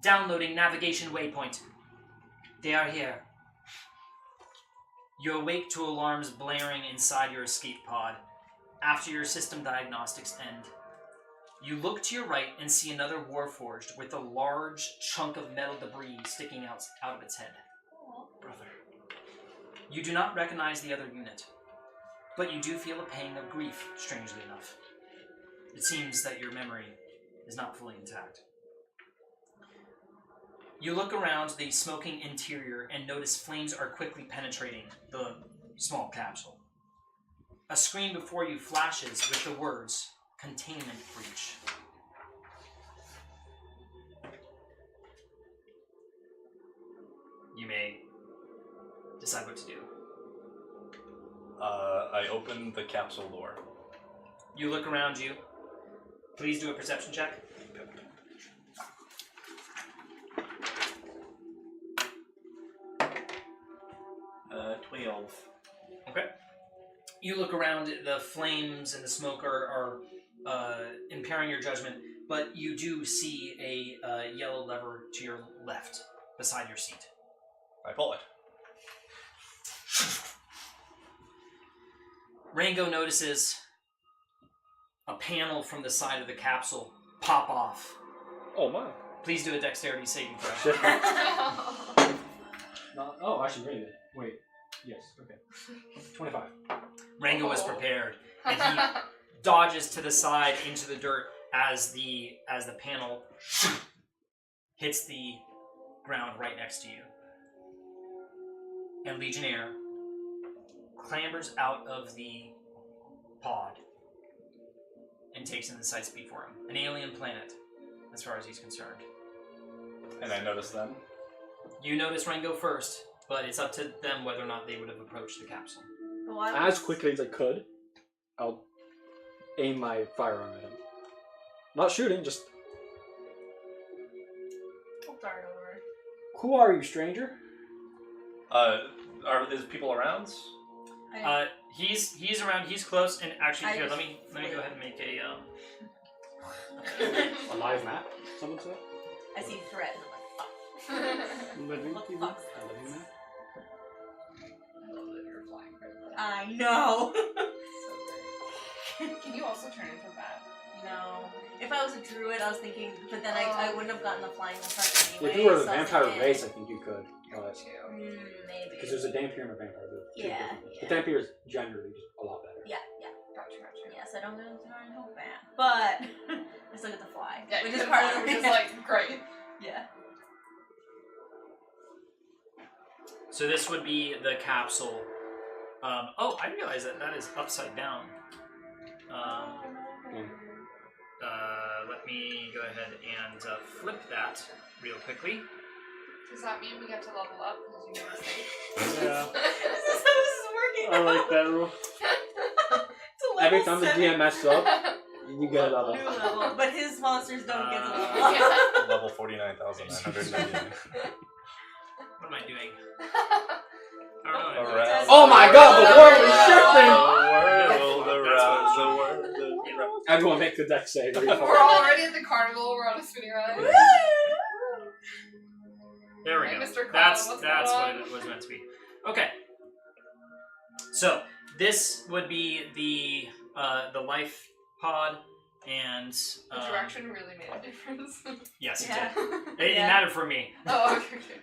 S6: Downloading navigation waypoint. They are here. You awake to alarms blaring inside your escape pod. After your system diagnostics end, you look to your right and see another Warforged with a large chunk of metal debris sticking out of its head. Brother. You do not recognize the other unit, but you do feel a pang of grief, strangely enough. It seems that your memory is not fully intact. You look around the smoking interior and notice flames are quickly penetrating the small capsule. A screen before you flashes with the words, "Containment breach." You may decide what to do.
S4: I open the capsule door.
S6: You look around you. Please do a perception check.
S4: 12.
S6: Okay. You look around, the flames and the smoke are impairing your judgment, but you do see a yellow lever to your left, beside your seat.
S4: I pull it.
S6: Rango notices a panel from the side of the capsule pop off.
S3: Oh, my.
S6: Please do a dexterity saving throw.
S3: Shit. Oh, actually, wait a minute. Wait. Yes, okay. 25.
S6: Rango was prepared, and he dodges to the side into the dirt as the panel hits the ground right next to you. And Legionnaire clambers out of the pod and takes in the sights before him. An alien planet, as far as he's concerned.
S4: And I notice them.
S6: You notice Rango first, but it's up to them whether or not they would have approached the capsule.
S3: As quickly as I could, I'll aim my firearm at him. Not shooting, just...
S2: I'll dart over.
S3: Who are you, stranger?
S4: Is people around?
S6: He's around. He's close. And actually, here,
S2: I-
S6: let me go ahead and make a.
S3: A live map, someone said?
S2: I see threat and I'm like, fuck.
S3: Living
S2: What the
S3: TV?
S2: fuck's
S3: A living map?
S1: I love that you're flying right now.
S2: I know.
S1: Can you also turn into a bat?
S2: No. If I was a druid, I was thinking, but then I wouldn't have gotten the flying part anyway.
S3: If you were the
S2: so I was
S3: vampire
S2: thinking,
S3: race, I think you could.
S2: maybe.
S3: Because there's a dampier and a vampire.
S2: Yeah,
S3: The dampier is generally just a lot better.
S2: Yeah.
S1: Gotcha.
S2: Yes, I don't go to and hope that. But I still get the fly.
S1: Yeah,
S2: which
S1: you
S2: is
S1: get
S2: part
S1: the
S2: of
S1: fly,
S2: the
S1: which is like great.
S2: Yeah.
S6: So this would be the capsule. Oh, I realize that is upside down. Let me go ahead and flip that real quickly.
S1: Does that mean we get to level up because you made a mistake?
S5: Yeah.
S2: This is how this is working.
S5: I like that rule.
S3: Every time the DM messes up, you get a level.
S2: New level. But his monsters don't get to level up.
S1: Yeah.
S4: Level 49,999.
S6: What am I doing? I don't know.
S4: Around.
S3: Oh my god, the world is shifting!
S4: The world.
S3: Everyone make the deck save.
S1: We're already at the carnival. We're on a spinning ride.
S6: There we
S1: Hey,
S6: go.
S1: Mr. Clown,
S6: That's
S1: what's
S6: what
S1: going on?
S6: it was meant to be. Okay. So this would be the life pod, and
S1: The direction really made a difference.
S6: yes, it
S2: Yeah.
S6: did. It mattered for me.
S1: Oh, okay.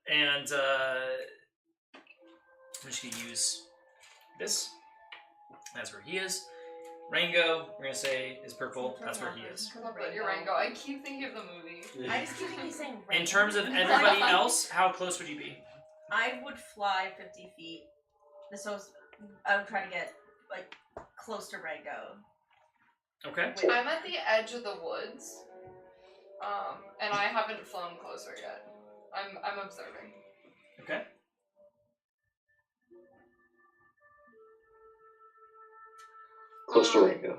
S6: And I'm just gonna use this. That's where he is. Rango, we're gonna say is purple. That's where he is.
S1: Love that you're Rango. I keep thinking of the movie.
S2: I just keep thinking he's saying
S6: In terms of everybody else, how close would you be?
S2: I would fly 50 feet. So I would try to get like close to Rango.
S6: Okay.
S1: I'm at the edge of the woods, and I haven't flown closer yet. I'm observing.
S6: Okay.
S8: Close to Rango.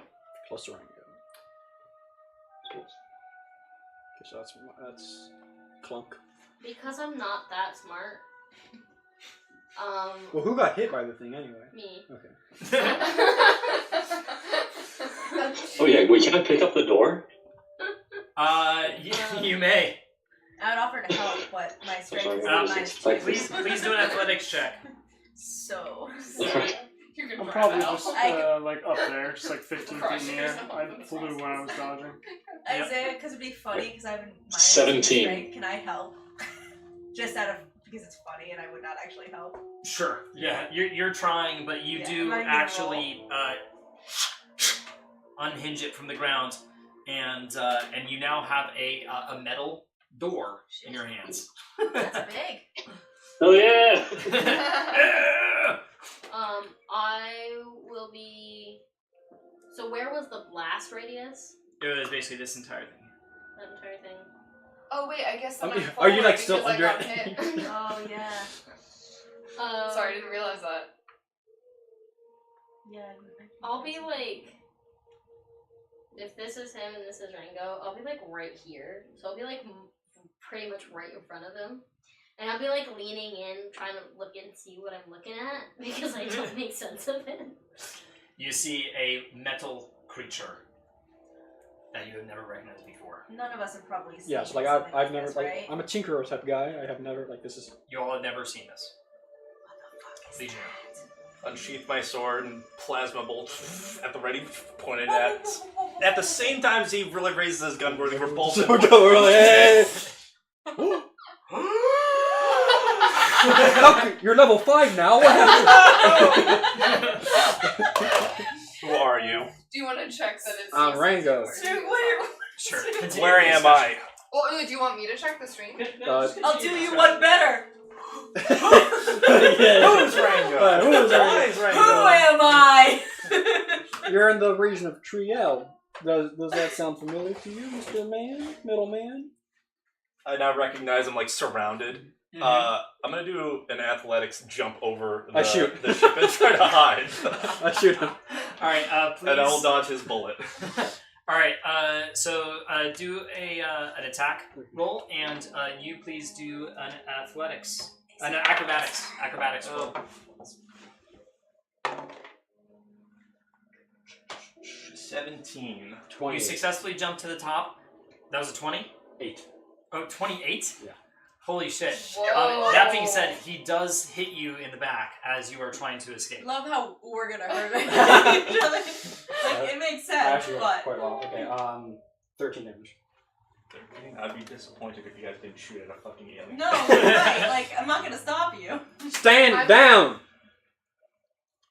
S3: Close to Rango. Okay, so that's Clunk.
S7: Because I'm not that smart.
S3: Well, who got hit by the thing anyway?
S7: Me.
S3: Okay.
S8: Oh yeah, wait, can I pick up the door?
S6: You may.
S2: I would offer to help, but my strength is
S8: sorry,
S2: minus
S8: like-
S2: 2.
S6: Please do an athletics check.
S2: So
S1: You can
S5: I'm
S1: try
S5: probably
S1: that.
S5: just like up there, just like 15 feet in the air. I flew when I was dodging.
S2: Isaiah, because it'd be funny because I have minus
S8: 17.
S2: strength. Can I help? Just because it's funny and I would not actually help.
S6: Sure. Yeah, you're trying, but you
S2: Yeah,
S6: do
S2: I'm not gonna
S6: actually unhinge it from the ground, and you now have a metal door in your hands.
S2: That's big.
S8: Oh yeah!
S7: I will be. So where was the blast radius?
S6: It was basically this entire thing.
S7: That entire thing.
S1: Oh wait, I guess. Then
S3: Are you-
S1: I'm
S3: are you, like,
S1: forward
S3: still
S1: because I
S3: under
S1: got
S3: it?
S1: hit.
S2: Oh yeah.
S1: Sorry, I didn't realize that.
S2: Yeah.
S7: I'll be like. If this is him and this is Rango, I'll be like right here. So I'll be like pretty much right in front of him. And I'll be like leaning in, trying to look and see what I'm looking at because I don't make sense of it.
S6: You see a metal creature that you have never recognized before.
S2: None of us have probably seen.
S3: Yeah, so like
S2: something
S3: I've never
S2: this,
S3: like
S2: right?
S3: I'm a tinkerer type guy. I have never like this is.
S6: You all have never seen this. Legionnaire.
S4: Unsheath my sword and plasma bolt at the ready, pointed at the same time as he really raises his gun, where we're both.
S3: So we're like, hey! You're level 5 now. What happened?
S4: Who are you?
S1: Do you want to check that it's?
S3: Rango.
S6: Sure.
S4: Where am I?
S1: Well, do you want me to check the stream?
S2: I'll do you one better.
S4: Who's Rango?
S3: Who is
S4: Why is Rango?
S2: Who am I?
S3: You're in the region of Triel. Does that sound familiar to you, Mr. Man? Middleman?
S4: I now recognize I'm like surrounded.
S6: Mhm.
S4: I'm gonna do an athletics jump over
S3: I shoot.
S4: the ship and try to hide.
S3: I shoot him.
S6: All right, please.
S4: And I will dodge his bullet.
S6: All right, so do an attack roll, and you please do an acrobatics roll.
S4: 17.
S3: 20.
S6: You successfully jump to the top. That was a 20?
S3: 8.
S6: Oh, 28?
S3: Yeah.
S6: Holy shit.
S1: Whoa.
S6: That being said, he does hit you in the back as you are trying to escape.
S2: Love how we're gonna hurt each other. Like, it makes sense,
S3: Actually,
S2: but...
S3: quite well. Okay, 13 damage.
S4: I'd be disappointed if you guys didn't shoot at a fucking alien.
S2: No, right, like, I'm not gonna stop you.
S3: Stand down!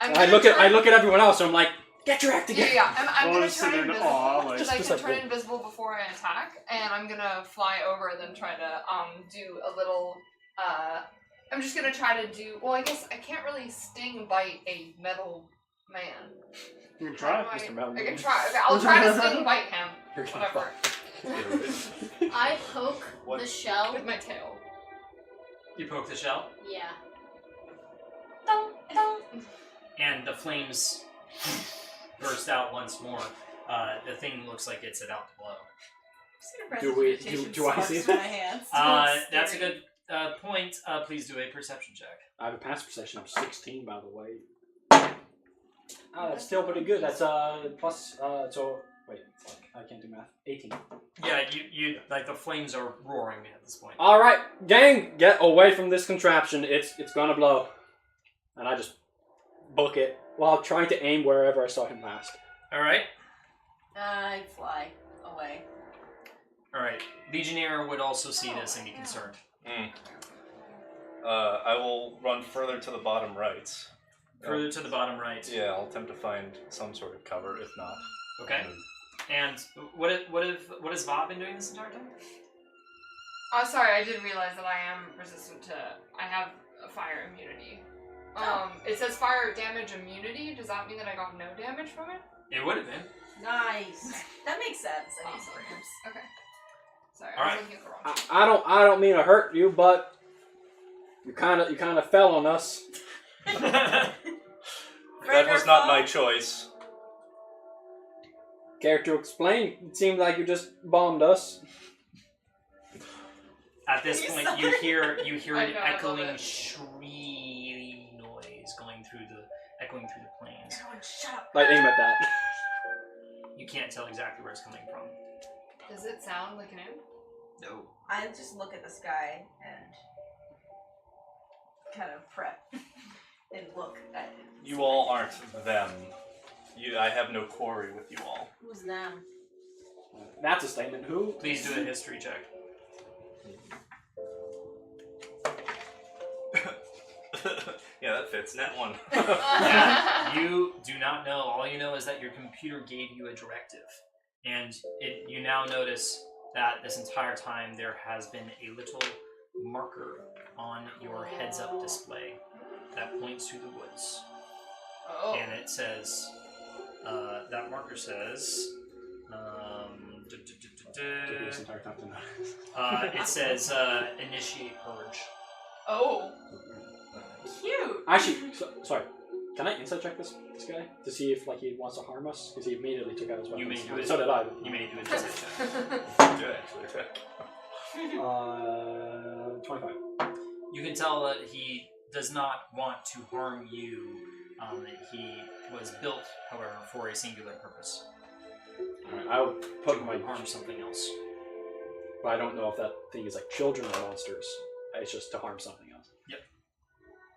S1: I'm
S3: I
S1: gonna
S3: look
S1: try-
S3: at everyone else, and I'm like, get your act
S1: Yeah,
S3: together.
S1: yeah. I'm
S5: Well,
S1: gonna
S5: just
S1: turn
S5: sit there in
S1: invisible
S5: awe, like-
S1: because I
S3: Just
S1: can
S3: like
S1: turn
S3: that.
S1: invisible before I attack, and I'm gonna fly over and then try to do a little. I'm just gonna try to do. Well, I guess I can't really sting and bite a metal man.
S5: You can try.
S1: How do
S3: Mr. Metal
S1: I can
S3: Man.
S1: try. Okay, I'll try to sting and bite him.
S3: You're gonna
S1: Whatever.
S7: I poke
S4: What?
S7: the shell.
S1: With my tail.
S6: You poke the shell,
S7: Yeah.
S6: and the flames burst out once more. The thing looks like it's about to blow.
S3: Do I see
S2: that?
S6: That's a good point. Please do a perception check.
S3: I have a pass perception of 16, by the way. That's still pretty good. That's plus. So wait, fuck, I can't do math. 18.
S6: Yeah, you like the flames are roaring at this point.
S3: All right, gang, get away from this contraption. It's gonna blow. And I just book it while trying to aim wherever I saw him last.
S6: All right,
S2: I fly away.
S6: all right. Legionnaire would also see this and be concerned.
S4: I will run further to the bottom right.
S6: Further to the bottom right.
S4: Yeah, I'll attempt to find some sort of cover, if not.
S6: Okay. And what has Bob been doing this entire time?
S1: Oh, sorry, I did realize that I am resistant to. I have a fire immunity. It says fire damage immunity. Does that mean that I got no damage from it?
S6: It would have been.
S2: Nice. That makes sense. I
S1: Awesome. Okay. Sorry,
S6: All
S1: I
S6: right.
S1: was looking at the wrong.
S3: I don't mean to hurt you, but you kind of fell on us.
S4: That was not my choice.
S3: Care to explain? It seemed like you just bombed us.
S6: At this point, you hear
S1: I
S6: an
S1: know, I love
S6: echoing
S1: it.
S6: shriek noise echoing through the plains.
S2: Everyone shut up.
S3: Like, aim at that.
S6: You can't tell exactly where it's coming from.
S1: Does it sound like an imp?
S6: No.
S2: I just look at the sky and kind of prep and look at it.
S4: You all aren't them. I have no quarry with you all.
S2: Who's them?
S3: That's a statement. Who?
S6: Please do a history check.
S4: Yeah, that fits. Net one.
S6: Yeah, you do not know. All you know is that your computer gave you a directive, and you now notice that this entire time there has been a little marker on your heads-up display that points to the woods,
S1: Oh.
S6: and it says, that marker says,
S3: This entire time to know.
S6: it says initiate purge.
S1: Oh.
S2: Cute.
S3: Actually, sorry. Can I insight check this guy to see if he wants to harm us? Because he immediately took out his weapons.
S6: You may do it.
S3: So did I.
S6: You may do a insight check.
S4: Good, actually.
S3: 25.
S6: You can tell that he does not want to harm you. He was built, however, for a singular purpose.
S3: Alright, I'll put
S6: To
S3: my
S6: harm something else.
S3: But I don't know if that thing is like children or monsters. It's just to harm something else.
S6: Yep.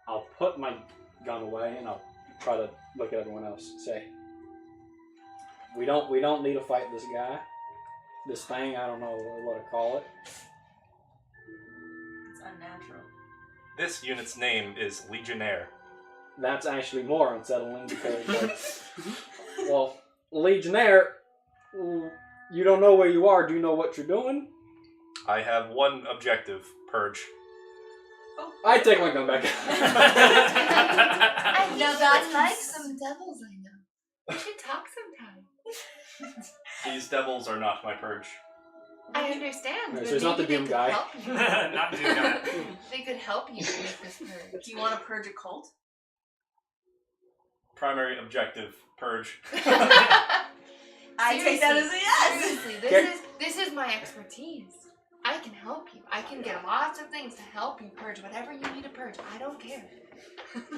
S3: I'll put my gun away and I'll try to look at everyone else and say, we don't need to fight this guy. This thing, I don't know what to call it.
S2: It's unnatural.
S4: This unit's name is Legionnaire.
S3: That's actually more unsettling because, like, well, Legionnaire, you don't know where you are. Do you know what you're doing?
S4: I have one objective: purge.
S3: I take my gun back.
S1: I
S2: know that's
S1: like some devils I know. We should talk sometime.
S4: These devils are not my purge.
S1: I understand.
S3: Right,
S1: but
S3: so it's not
S1: maybe
S3: the Doom
S1: they could
S3: guy.
S1: help you.
S6: Not do that.
S1: They could help you with this purge.
S2: Do you want to purge a cult?
S4: Primary objective: purge.
S2: I take that as a yes.
S1: Seriously, this is my expertise. I can help you. I can get lots of things to help you purge whatever you need to purge. I don't care.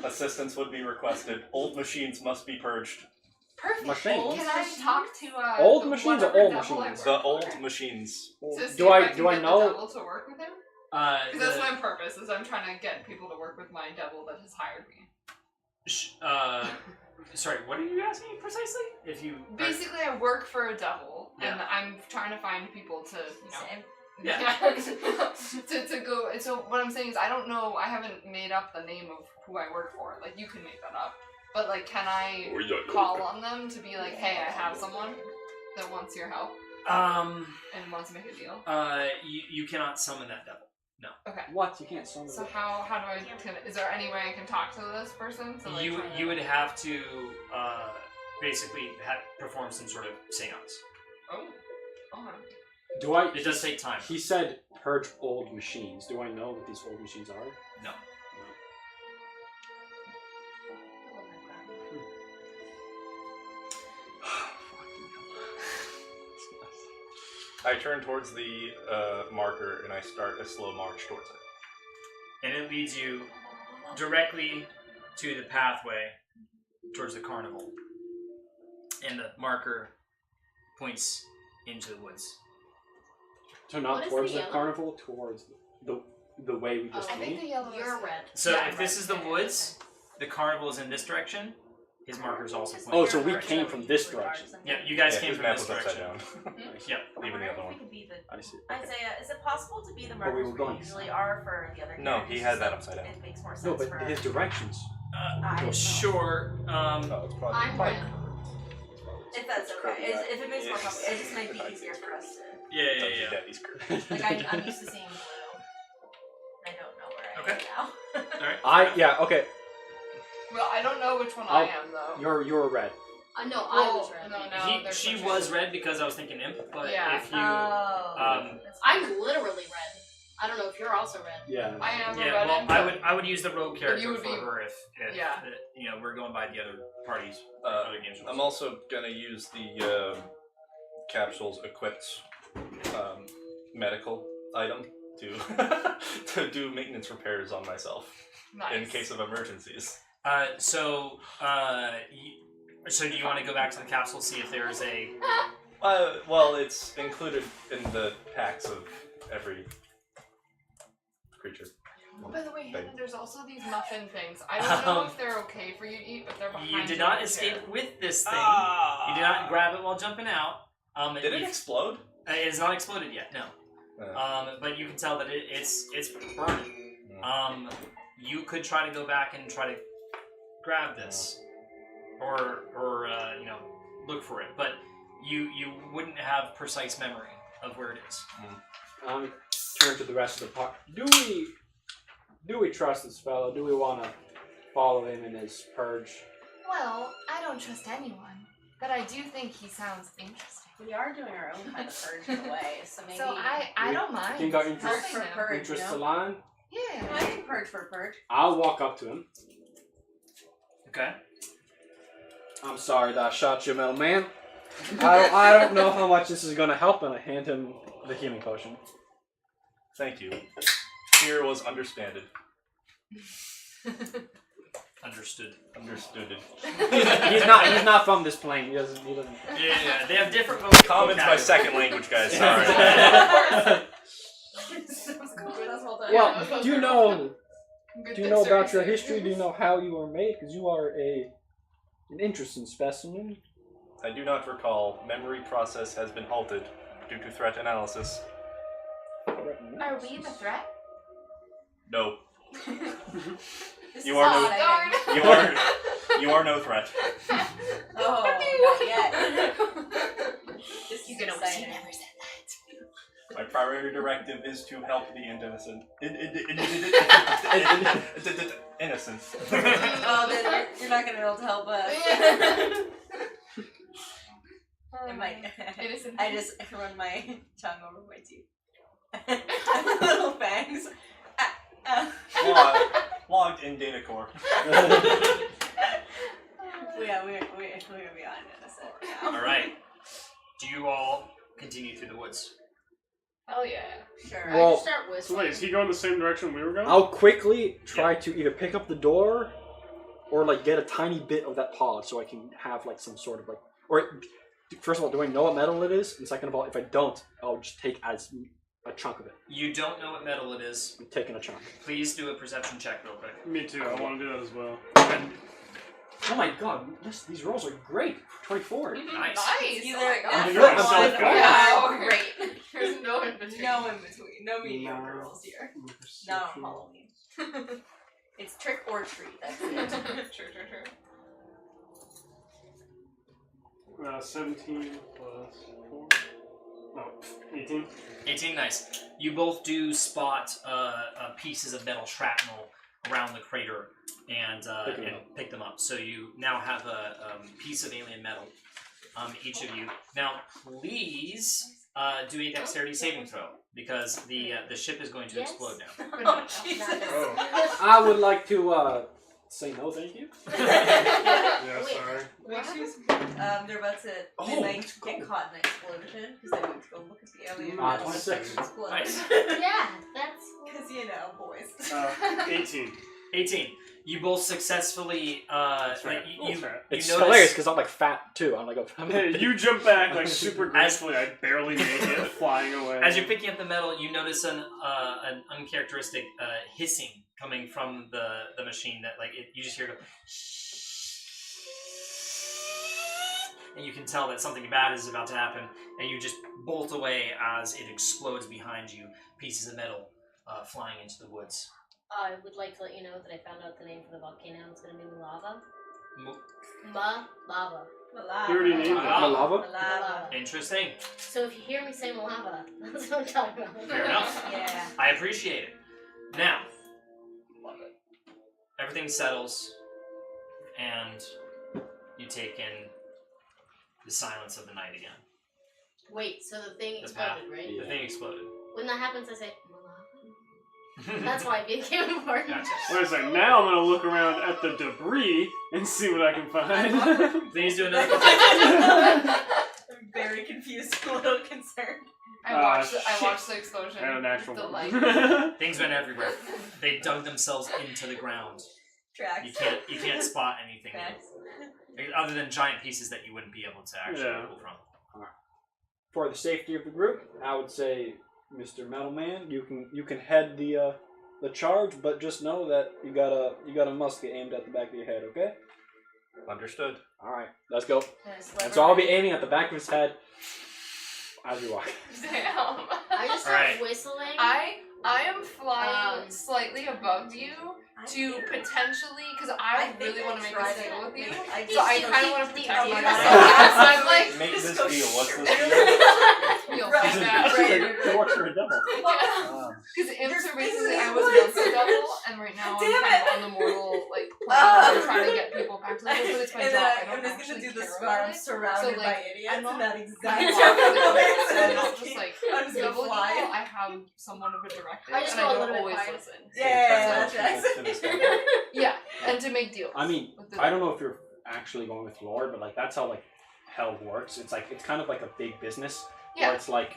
S4: Assistance would be requested. Old machines must be purged.
S1: Perfect.
S3: Machines?
S1: Can I talk to
S3: Old
S1: the
S3: machines or
S1: whatever
S3: old
S1: devil I
S3: machines?
S1: work
S4: The old
S1: for?
S4: machines.
S1: To see
S3: Do
S1: if
S3: I
S1: can
S3: do I
S1: get
S3: know?
S1: the devil to work with him? Because that's my purpose, is I'm trying to get people to work with my devil that has hired me.
S6: Sorry, what are you asking precisely? If you
S1: Basically, I work for a devil, and
S6: Yeah.
S1: I'm trying to find people to,
S2: Same.
S6: Yeah.
S1: to go. And so what I'm saying is, I don't know. I haven't made up the name of who I work for. Like, you can make that up, but like, can I call on them to be like, hey, I have someone that wants your help and wants to make a deal?
S6: You cannot summon that devil. No.
S1: Okay.
S3: What? You can't summon
S1: So
S3: it.
S1: how do I? Is there any way I can talk to this person? To, like,
S6: You would have to basically perform some sort of seance.
S1: Oh. Okay.
S3: Do I?
S6: It does take time.
S3: He said purge old machines. Do I know what these old machines are?
S6: No.
S4: I turn towards the marker and I start a slow march towards it.
S6: And it leads you directly to the pathway towards the carnival. And the marker points into the woods.
S3: So not
S7: What is
S3: towards
S7: the
S3: the
S7: yellow?
S3: carnival, towards the way we just
S1: I think the
S3: made.
S1: yellow
S7: You're
S1: is
S7: red.
S6: So
S2: Yeah,
S6: if this
S2: right.
S6: is the woods, the carnival is in this direction. His marker is also pointing.
S3: Oh,
S6: in
S3: so
S6: that
S3: we
S6: direction.
S3: came from this direction.
S6: Yeah, you guys came
S4: his
S6: from
S4: map
S6: this
S4: was upside
S6: direction.
S4: down.
S6: Yep.
S4: Even the other one.
S2: Could be the
S3: I see.
S2: Isaiah, is it possible to be the
S3: But we
S2: markers
S3: were
S2: we
S3: going.
S2: usually are for the other
S4: No,
S2: characters?
S4: he had that upside down.
S2: It makes more sense
S3: No, but
S2: for
S3: his directions.
S2: I don't know.
S6: Sure.
S4: Oh, it's probably.
S7: I'm red.
S2: If that's okay. If it makes more complicated, it just might be easier for us to...
S6: Yeah.
S4: Daddy's curse.
S2: Like, I'm used to seeing blue. I don't know where I
S6: Okay.
S2: am now.
S6: Alright.
S3: Okay.
S1: Well, I don't know which one I am though.
S3: You're red.
S7: No, I was red.
S1: No, now
S6: She was red because I was thinking imp, but
S1: Yeah.
S6: if you
S2: That's
S7: I'm literally red. I don't know if you're also red.
S3: Yeah.
S1: I am a
S6: yeah,
S1: red
S6: well,
S1: imp.
S6: I would use the rogue character
S1: you would
S6: for
S1: be-
S6: her if
S1: yeah.
S6: we're going by the other parties. Other games.
S4: I'm also gonna use the capsule's equipped medical item to to do maintenance repairs on myself
S1: Nice.
S4: in case of emergencies.
S6: So do you want to go back to the capsule, see if there's a...
S4: Well, it's included in the packs of every creature.
S1: Oh, by the way, Hannah, there's also these muffin things. I don't know if they're okay for you to eat, but they're behind
S6: You did
S1: your
S6: not
S1: chair.
S6: escape with this thing.
S4: Ah.
S6: You did not grab it while jumping out.
S4: Did it explode?
S6: It has not exploded yet, no. But you can tell that it's burning. You could try to go back and try to grab this, or look for it, but you wouldn't have precise memory of where it is.
S3: Turn to the rest of the park. Do we trust this fellow? Do we want to follow him in his purge?
S1: Well, I don't trust anyone, but I do think he sounds interesting.
S2: We are doing our own kind of purge in a way, so maybe...
S1: So I don't mind.
S3: Think our
S2: Purge
S3: interests,
S2: for
S1: helping him.
S2: purge,
S3: interests
S2: you know?
S3: align?
S1: Yeah.
S2: I think purge for purge.
S3: I'll walk up to him.
S6: Okay.
S3: I'm sorry that I shot you, metal man. I don't know how much this is going to help, and I hand him the healing potion.
S4: Thank you. Fear was understanded.
S6: Understood.
S4: Understood it.
S3: He's not from this plane. He doesn't.
S6: Yeah, they have different
S4: Common's my second language, guys. Sorry.
S3: Well, do you know
S1: Good
S3: Do you know about your
S1: service.
S3: history? Do you know how you were made? Because you are an interesting specimen.
S4: I do not recall. Memory process has been halted due to threat analysis.
S1: Are we the threat?
S4: No.
S2: This
S4: You
S2: is
S4: are
S2: not
S4: no-
S2: exciting.
S4: You are no threat.
S2: Oh, not yet. This is
S7: You know, she
S2: exciting.
S7: never said
S4: My primary directive is to help the innocent. Innocent.
S2: Oh, then you're not gonna be able to help us. It might.
S1: Innocent.
S2: I just run my tongue over my teeth. Little fangs.
S4: Logged in data core.
S2: Yeah, we're beyond innocent now.
S6: All right. Do you all continue through the woods?
S1: Hell yeah.
S2: Sure.
S7: I
S3: Well,
S7: just start
S5: So
S7: whistling.
S5: wait, is he going the same direction we were going?
S3: I'll quickly try to either pick up the door or like get a tiny bit of that pod so I can have like some sort of like, or first of all, do I know what metal it is? And second of all, if I don't, I'll just take as a chunk of it.
S6: You don't know what metal it is.
S3: I'm taking a chunk.
S6: Please do a perception check real quick.
S5: Me too. I want to do that as well.
S3: Oh my god, these rolls are great. 24.
S6: Nice.
S1: Nice.
S2: Either
S1: Oh my god.
S5: You're a self-guide.
S2: Yeah, great.
S1: There's no in between.
S2: No in between. No mediocre rolls here. Not on Halloween. It's trick or treat. That's it.
S1: True.
S5: 17 plus 4. No, 18.
S6: 18, nice. You both do spot pieces of metal shrapnel around the crater and pick them up. So you now have a piece of alien metal, each of you. Now, please do a dexterity saving throw because the ship is going to explode now.
S2: Oh, Jesus.
S5: Oh.
S3: I would like to say no, thank you.
S5: Yeah,
S7: Wait.
S5: sorry.
S2: They're about to get caught in an explosion because they went to go look at the alien.
S3: 26.
S2: Explode.
S6: Nice.
S7: Yeah, that's.
S2: Because boys.
S5: 18.
S6: 18. You both successfully.
S5: That's right.
S6: You
S3: It's
S6: notice-
S3: hilarious because I'm like fat too. I'm like
S5: Hey, you jump back like super gracefully. I barely make it, flying away.
S6: As you're picking up the metal, you notice an uncharacteristic hissing coming from the machine. That you just hear it go, and you can tell that something bad is about to happen. And you just bolt away as it explodes behind you. Pieces of metal flying into the woods.
S7: I would like to let you know that I found out the name for the volcano. It's going to be Lava. Lava.
S5: You already named it.
S3: Lava?
S7: Lava.
S6: Interesting.
S7: So if you hear me say Malava, that's what I'm talking about.
S6: Fair enough.
S2: Yeah.
S6: I appreciate it. Now, everything settles, and you take in the silence of the night again.
S7: Wait, so the thing
S6: The path.
S7: exploded, right?
S3: Yeah.
S6: The thing exploded.
S7: When that happens, I say Malava. That's why it became important.
S6: Gotcha.
S5: Wait a second. Now I'm gonna look around at the debris and see what I can find.
S6: Please do another.
S2: I'm very confused, a little concerned.
S1: I watched
S5: shit.
S1: the explosion.
S5: And a natural
S1: with the
S5: one.
S1: light.
S6: Things went everywhere. They dug themselves into the ground.
S2: Tracks.
S6: You can't spot anything
S2: Tracks.
S6: other than giant pieces that you wouldn't be able to actually pull from.
S3: For the safety of the group, I would say, Mr. Metalman, you can head the charge, but just know that you got a musket aimed at the back of your head, okay?
S4: Understood.
S3: All right, let's go.
S2: Nice.
S3: And so I'll be aiming at the back of his head as we walk.
S1: Damn.
S7: I just
S6: Alright.
S7: start whistling.
S1: I am flying slightly above you to potentially, because I really want to make this deal with you. So I kind of want to protect myself. I'm like,
S4: Make this deal. What's this deal?
S1: you'll
S2: Right.
S1: find out.
S3: He works for a devil.
S1: Because imps are basically, I
S2: You're
S1: was once a devil, and right now I'm
S2: Damn
S1: kind of
S2: it.
S1: on the mortal like plan. I'm trying to get people back to the world, but it's my
S2: And
S1: job.
S2: then
S1: I
S2: I'm
S1: don't
S2: just
S1: actually
S2: gonna do the
S1: care
S2: scar.
S1: about
S2: I'm
S1: it.
S2: surrounded
S1: So,
S2: by
S1: like,
S2: idiots
S1: I'm not
S2: in that
S1: I'm
S2: exact
S1: not
S2: moment.
S1: so I'm not just like
S2: I'm just gonna
S1: evil,
S2: fly.
S1: I have somewhat of a directive,
S7: I just
S1: and
S7: go
S1: I
S7: a
S1: don't
S7: little bit
S1: always
S7: quiet.
S1: listen.
S2: Yeah,
S4: So
S2: that's
S4: people to this devil.
S1: Yeah, and to make deals.
S3: I mean,
S1: with the-
S3: I don't know if you're actually going with lore, but like that's how like hell works. It's kind of like a big business where
S1: Yeah.
S3: it's like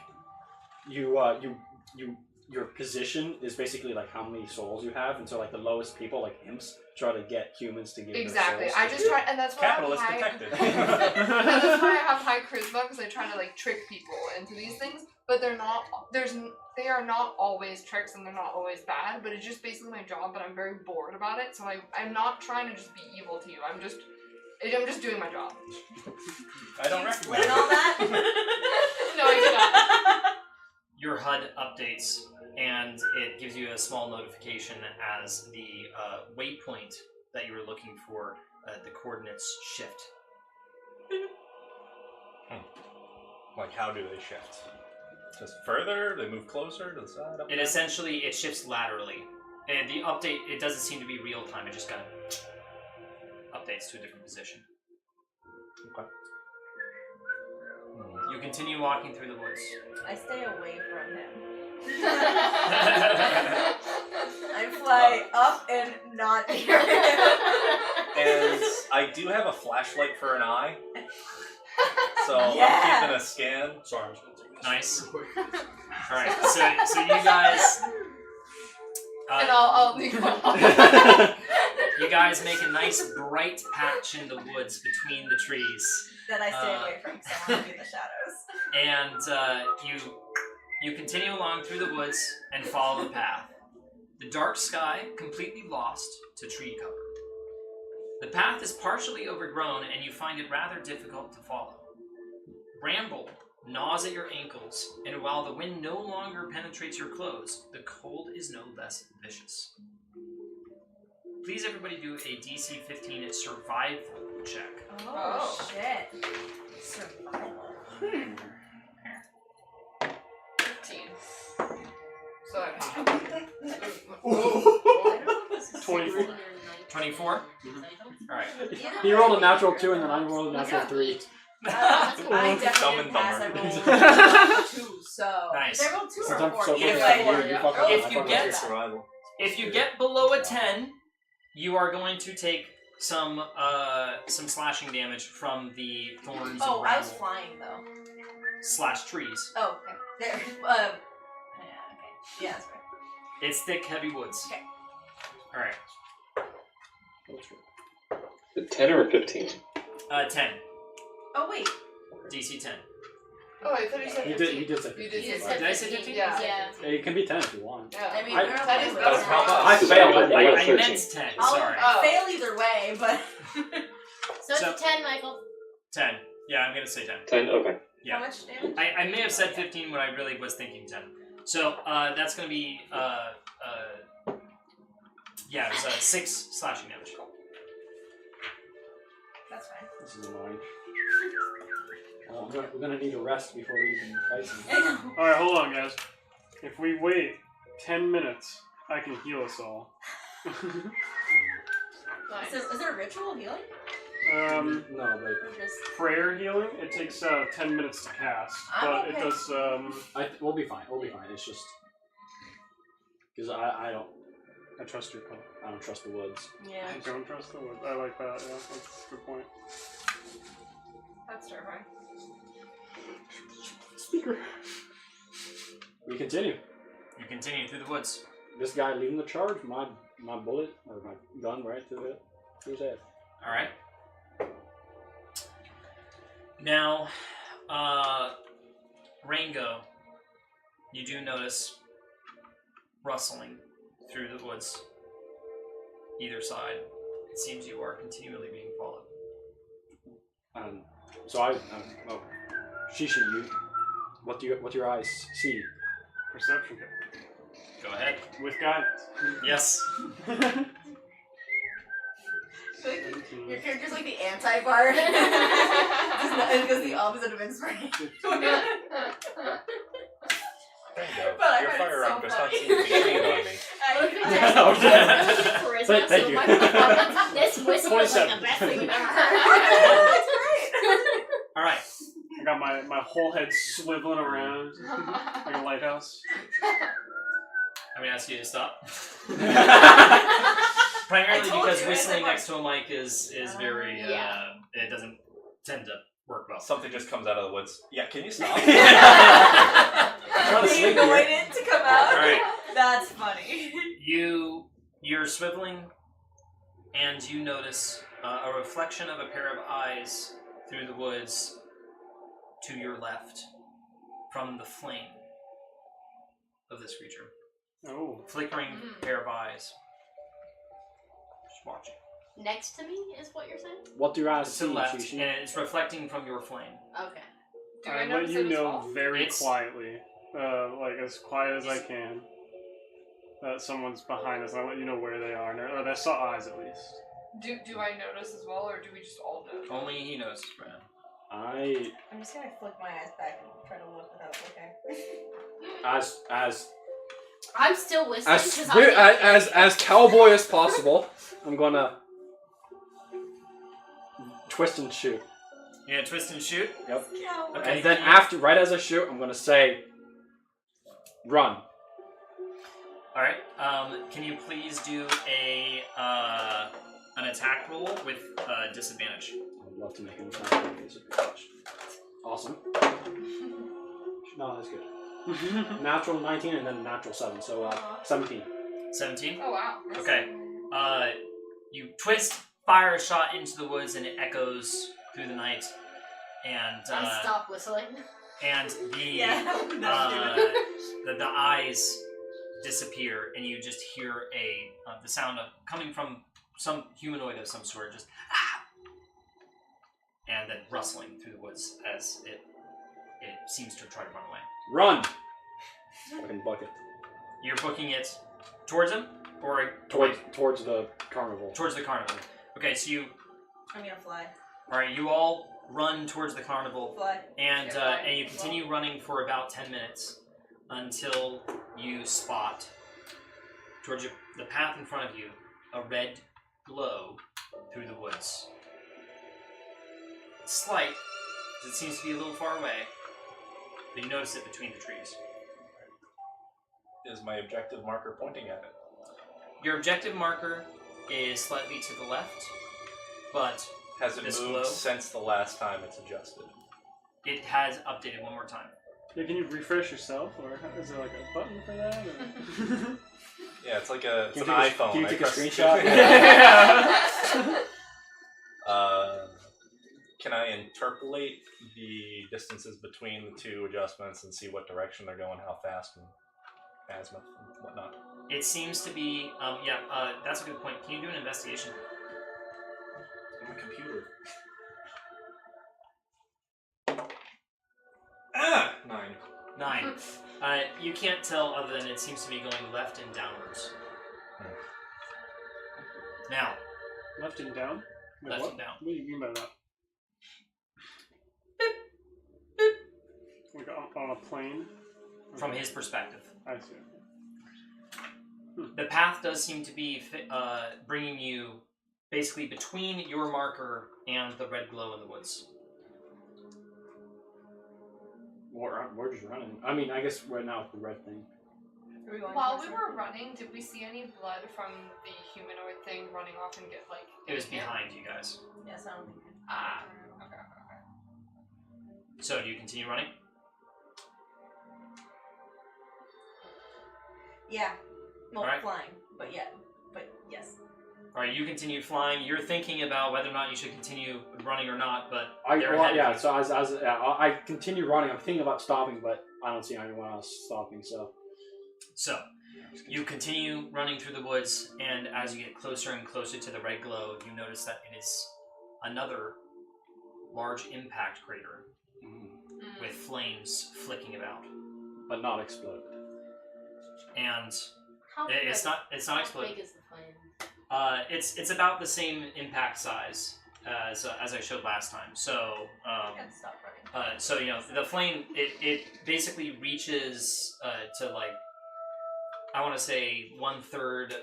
S3: your position is basically like how many souls you have, and so like the lowest people, like imps, try to get humans to give
S1: Exactly.
S3: their souls
S1: I
S3: to
S1: just
S3: you.
S1: try, and that's why
S4: Capitalist
S1: I have high,
S4: detective.
S1: and that's why I have high charisma, because I try to like trick people into these things. But they're not. They are not always tricks, and they're not always bad. But it's just basically my job. But I'm very bored about it, so I'm not trying to just be evil to you. I'm just doing my job.
S4: I don't recognize
S2: Explain all
S4: it.
S2: that?
S1: No, I did not.
S6: Your HUD updates, and it gives you a small notification as the waypoint that you were looking for, the coordinates shift.
S4: Like, how do they shift? Just further? They move closer to the side? Up
S6: It
S4: down?
S6: essentially, it shifts laterally. And the update, it doesn't seem to be real time, it just kind of updates to a different position.
S4: Okay.
S6: You continue walking through the woods.
S2: I stay away from him. I fly up and not near him.
S4: And I do have a flashlight for an eye. So
S2: Yeah.
S4: I'm keeping a scan.
S3: Sorry, I'm just gonna take this.
S6: Nice. Alright, so you guys...
S1: And I'll
S6: you guys make a nice bright patch in the woods between the trees.
S2: That I stay away from because I want to be in the shadows.
S6: And you You continue along through the woods and follow the path. The dark sky completely lost to tree cover. The path is partially overgrown and you find it rather difficult to follow. Bramble gnaws at your ankles, and while the wind no longer penetrates your clothes, the cold is no less vicious. Please everybody do a DC 15 survival check.
S2: Oh, shit. Survival.
S1: 15. So I
S5: 24.
S6: 24? Alright.
S3: He rolled a natural 2 and then I rolled a natural 3.
S2: I
S4: Dumb
S2: definitely
S4: and
S2: didn't pass. I
S4: dumber.
S2: rolled 2, so.
S6: Nice.
S2: I rolled 2 or
S3: Sometimes
S2: 4.
S3: so
S6: If-
S2: If
S6: you get below a 10, you are going to take some slashing damage from the thorns
S2: Oh,
S6: and
S2: I was
S6: bramble
S2: flying though.
S6: slash trees.
S2: Oh, okay. There. Yeah, okay. Yeah, that's right.
S6: It's thick, heavy woods.
S2: Okay.
S6: Alright.
S8: 10 or 15?
S6: 10.
S2: Oh, wait.
S6: DC 10.
S1: Oh, I thought you said
S3: He
S1: 15.
S3: did. He did say.
S1: You
S3: 15.
S1: did
S7: You
S1: say
S7: said
S6: Did I say
S7: 15?
S6: 15?
S1: Yeah.
S7: Yeah.
S3: It can be 10 if you want.
S1: Yeah.
S2: I mean,
S3: I-
S2: we're not
S1: that is
S2: playing
S1: better.
S2: with
S1: Help
S2: that.
S1: us.
S3: I failed.
S8: I got
S6: I
S8: 13.
S6: meant 10,
S2: I'll
S6: sorry.
S2: fail either way, but.
S7: So it's a 10, Michael.
S6: 10. Yeah, I'm going to say 10.
S8: 10? Okay.
S6: Yeah.
S2: How much damage?
S6: I may have said 15 when I really was thinking 10. So that's going to be, yeah, it's 6 slashing damage.
S2: That's fine.
S3: This is annoying. We're gonna need a rest before we even fight some.
S2: I know.
S5: Alright, hold on, guys. If we wait 10 minutes, I can heal us all.
S1: Nice.
S2: Is there a ritual healing?
S3: No, but
S2: Or just.
S5: Prayer healing, it takes 10 minutes to cast, but
S2: I'm
S5: it
S2: okay.
S5: does.
S3: we'll be fine. We'll be fine. It's just because I
S5: trust your call.
S3: don't trust the woods.
S2: Yeah.
S5: I don't trust the woods. I like that. Yeah, that's a good point.
S1: That's terrifying.
S3: Speaker. We continue.
S6: You continue through the woods.
S3: This guy leading the charge. My bullet or my gun right to his head.
S6: All right. Now, Rango, you do notice rustling through the woods, either side. It seems you are continually being followed.
S3: So oh, Shishi, you. What do your eyes see?
S5: Perception check.
S6: Go ahead.
S5: With guidance.
S6: Yes.
S2: Your character's like the anti-bard. It goes the opposite of inspiration.
S4: Kind of.
S2: But I
S4: Your
S2: find it
S4: firearm
S2: so
S4: does not
S2: funny.
S4: seem to be trained on me.
S7: Charisma,
S3: Thank
S7: so
S3: you.
S7: my this whistle is like the
S5: 27.
S7: best thing you've ever heard.
S2: That's great.
S6: All right.
S5: I got my whole head swiveling around like a lighthouse.
S6: I'm gonna ask you to stop.
S2: I
S6: Primarily
S2: told
S6: because
S2: you,
S6: whistling
S2: right?
S6: next to a mic is very
S7: Yeah.
S6: it doesn't tend to work well.
S4: Something just comes out of the woods. Yeah, can you stop?
S3: Trying to
S2: He
S3: sleep
S2: annoyed
S3: here.
S2: it to come out.
S6: All right.
S2: That's funny.
S6: You're swiveling, and you notice a reflection of a pair of eyes through the woods to your left from the flame of this creature.
S5: Oh.
S6: Flickering pair of eyes. Just watching.
S7: Next to me is what you're saying?
S3: What do your eyes
S6: It's
S3: see,
S6: to the left,
S3: Shishi?
S6: and it's reflecting from your flame.
S7: Okay.
S1: Do I
S5: I let
S1: notice
S5: you
S1: it as
S5: know
S1: well?
S5: very
S6: It's-
S5: quietly, like as quiet as I can, that someone's behind us. I let you know where they are, or they saw eyes at least.
S1: Do I notice as well, or do we just all know?
S6: Only he knows, Brandon.
S2: I'm just gonna flick my eyes back and try to look without looking.
S3: as
S7: I'm still whistling.
S3: as
S7: 'cause
S3: very-
S7: I'm
S3: as cowboy as possible. I'm gonna twist and shoot.
S6: You gonna twist and shoot?
S3: Yep.
S6: Okay.
S3: And then right as I shoot, I'm gonna say, "Run."
S6: All right. Can you please do an attack roll with disadvantage?
S3: I'd love to make an attack. Awesome. No, that's good. Natural 19 and then natural 7, so 17.
S6: 17.
S1: Oh wow. That's-
S6: Okay. You twist, fire a shot into the woods, and it echoes through the night. And
S7: I stop whistling.
S6: and the eyes disappear, and you just hear the sound of coming from some humanoid of some sort, just and then rustling through the woods as it seems to try to run away.
S3: Run! Fucking bucket.
S6: You're booking it towards him, or
S3: towards the carnival.
S6: Towards the carnival. Okay, so you.
S2: I'm gonna fly.
S6: All right, you all run towards the carnival,
S2: Fly.
S6: and you continue running for about 10 minutes until you spot towards the path in front of you a red glow through the woods. It's slight, because it seems to be a little far away, but you notice it between the trees.
S4: Is my objective marker pointing at it?
S6: Your objective marker is slightly to the left, but
S4: has it moved
S6: glow,
S4: since the last time it's adjusted?
S6: It has updated one more time.
S5: Yeah, can you refresh yourself, or is there like a button for that? Or?
S4: Yeah, it's like an iPhone.
S3: Can you take a screenshot?
S4: Can I interpolate the distances between the two adjustments and see what direction they're going, how fast and azimuth and whatnot?
S6: It seems to be, that's a good point. Can you do an investigation?
S4: On the computer. 9.
S6: 9. You can't tell other than it seems to be going left and downwards. Now.
S5: Left and down? Wait,
S6: Left
S5: what?
S6: and down.
S5: What do you mean by that? Like on a plane?
S6: From his perspective.
S5: I see.
S6: The path does seem to be bringing you basically between your marker and the red glow in the woods.
S3: We're just running. I mean, I guess right now it's the red thing.
S1: While we were running, did we see any blood from the humanoid thing running off and get like?
S6: It was behind you guys.
S2: Yes, I don't think.
S1: Okay.
S6: So do you continue running?
S2: Yeah. Well,
S6: Alright.
S2: flying, but yes.
S6: All right, you continue flying. You're thinking about whether or not you should continue running or not, but
S3: So I continue running. I'm thinking about stopping, but I don't see anyone else stopping. So
S6: you continue running through the woods, and as you get closer and closer to the red glow, you notice that it is another large impact crater with flames flicking about,
S3: but not explode.
S6: And
S7: How
S6: it's not
S7: How
S6: exploding.
S7: big is the flame?
S6: It's about the same impact size as I showed last time. So
S2: Stop running.
S6: so the flame it basically reaches to like I want to say one third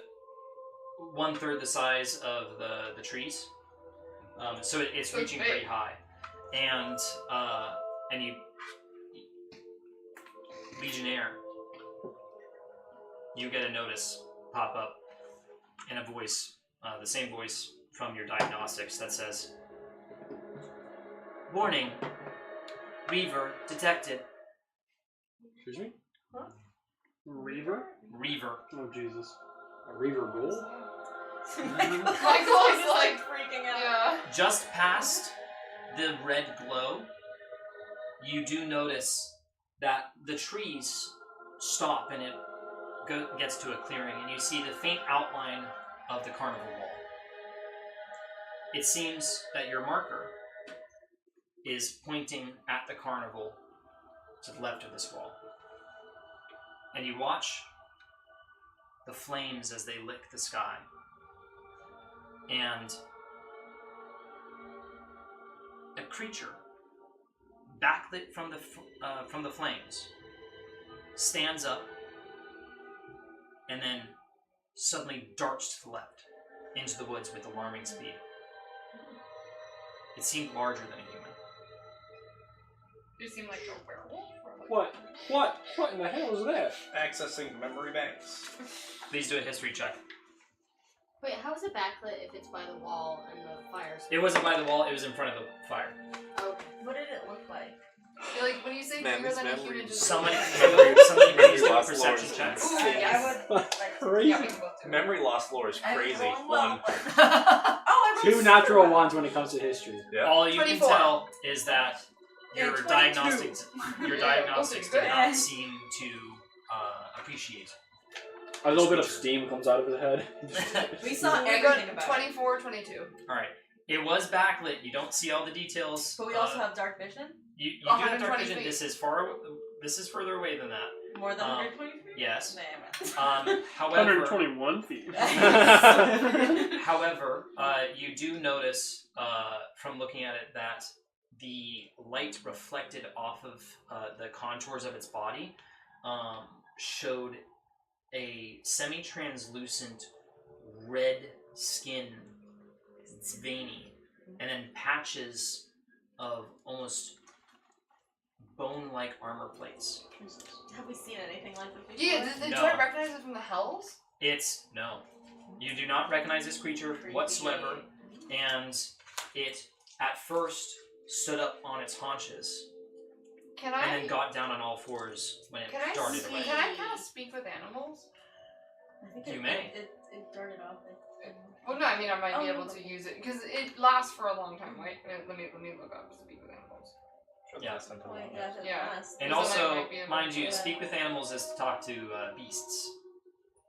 S6: the size of the trees. So it's reaching pretty high, and you Legionnaire, you get a notice pop up in a voice, the same voice from your diagnostics that says, "Warning, Reaver detected."
S3: Excuse me?
S2: What?
S5: Reaver?
S6: Reaver.
S5: Oh, Jesus.
S3: A Reaver Ghoul?
S1: Michael is like
S2: freaking out.
S1: Yeah.
S6: Just past the red glow, you do notice that the trees stop and it gets to a clearing, and you see the faint outline of the carnival wall. It seems that your marker is pointing at the carnival to the left of this wall. And you watch the flames as they lick the sky. And a creature, backlit from the flames, stands up and then suddenly darts to the left into the woods with alarming speed. It seemed larger than a human.
S1: You seem like a werewolf.
S3: What in the hell is that?
S4: Accessing memory banks.
S6: Please do a history check.
S7: Wait, how is it backlit if it's by the wall and the fire's...
S6: It wasn't by the wall, it was in front of the fire.
S7: Okay.
S2: What did it look like?
S1: Like when you say bigger than a human, just
S6: Somebody please do a
S4: lost
S6: perception
S4: lore.
S6: check.
S1: Ooh, yes.
S2: I would like
S3: Crazy.
S1: Yeah, we can both do it.
S4: Memory loss lore is crazy. One.
S2: I rolled
S3: 2 natural ones when it comes to history.
S4: Yeah.
S6: All you
S1: 24.
S6: can tell is that your
S2: 22.
S6: diagnostics
S1: good.
S6: did not seem to appreciate.
S3: A little bit of steam comes out of his head.
S2: We saw
S1: We
S2: everything
S1: got
S2: about
S1: 24, 22.
S6: All right. It was backlit. You don't see all the details.
S2: it. But we also have dark vision.
S6: You do have dark
S1: 120
S6: vision.
S1: feet.
S6: This is further away than that.
S2: More than 120 feet?
S6: Yes.
S2: Nah,
S6: However,
S5: 121 feet.
S6: however, you do notice from looking at it that the light reflected off of the contours of its body showed a semi-translucent red skin. It's veiny, and then patches of almost bone-like armor plates.
S2: Have we seen anything like this before?
S1: Yeah, do
S6: No.
S1: I recognize it from the Hells?
S6: No. You do not recognize this creature whatsoever, and it at first stood up on its haunches
S1: Can
S6: and
S1: I?
S6: then got down on all fours when it
S1: Can I
S6: darted
S1: speak?
S6: away.
S1: Can I kind of speak with animals?
S2: I think
S6: You may.
S2: It darted off.
S1: Well, no, I mean I might be
S2: Oh,
S1: able to
S2: okay.
S1: use it because it lasts for a long time, right? Let me look up speak with animals.
S6: Yeah.
S2: Oh my gosh, that's
S1: Yeah.
S2: fast.
S6: And
S1: Because then I
S6: also,
S1: might be able
S6: mind
S1: to-
S6: you, speak with animals is to talk to beasts.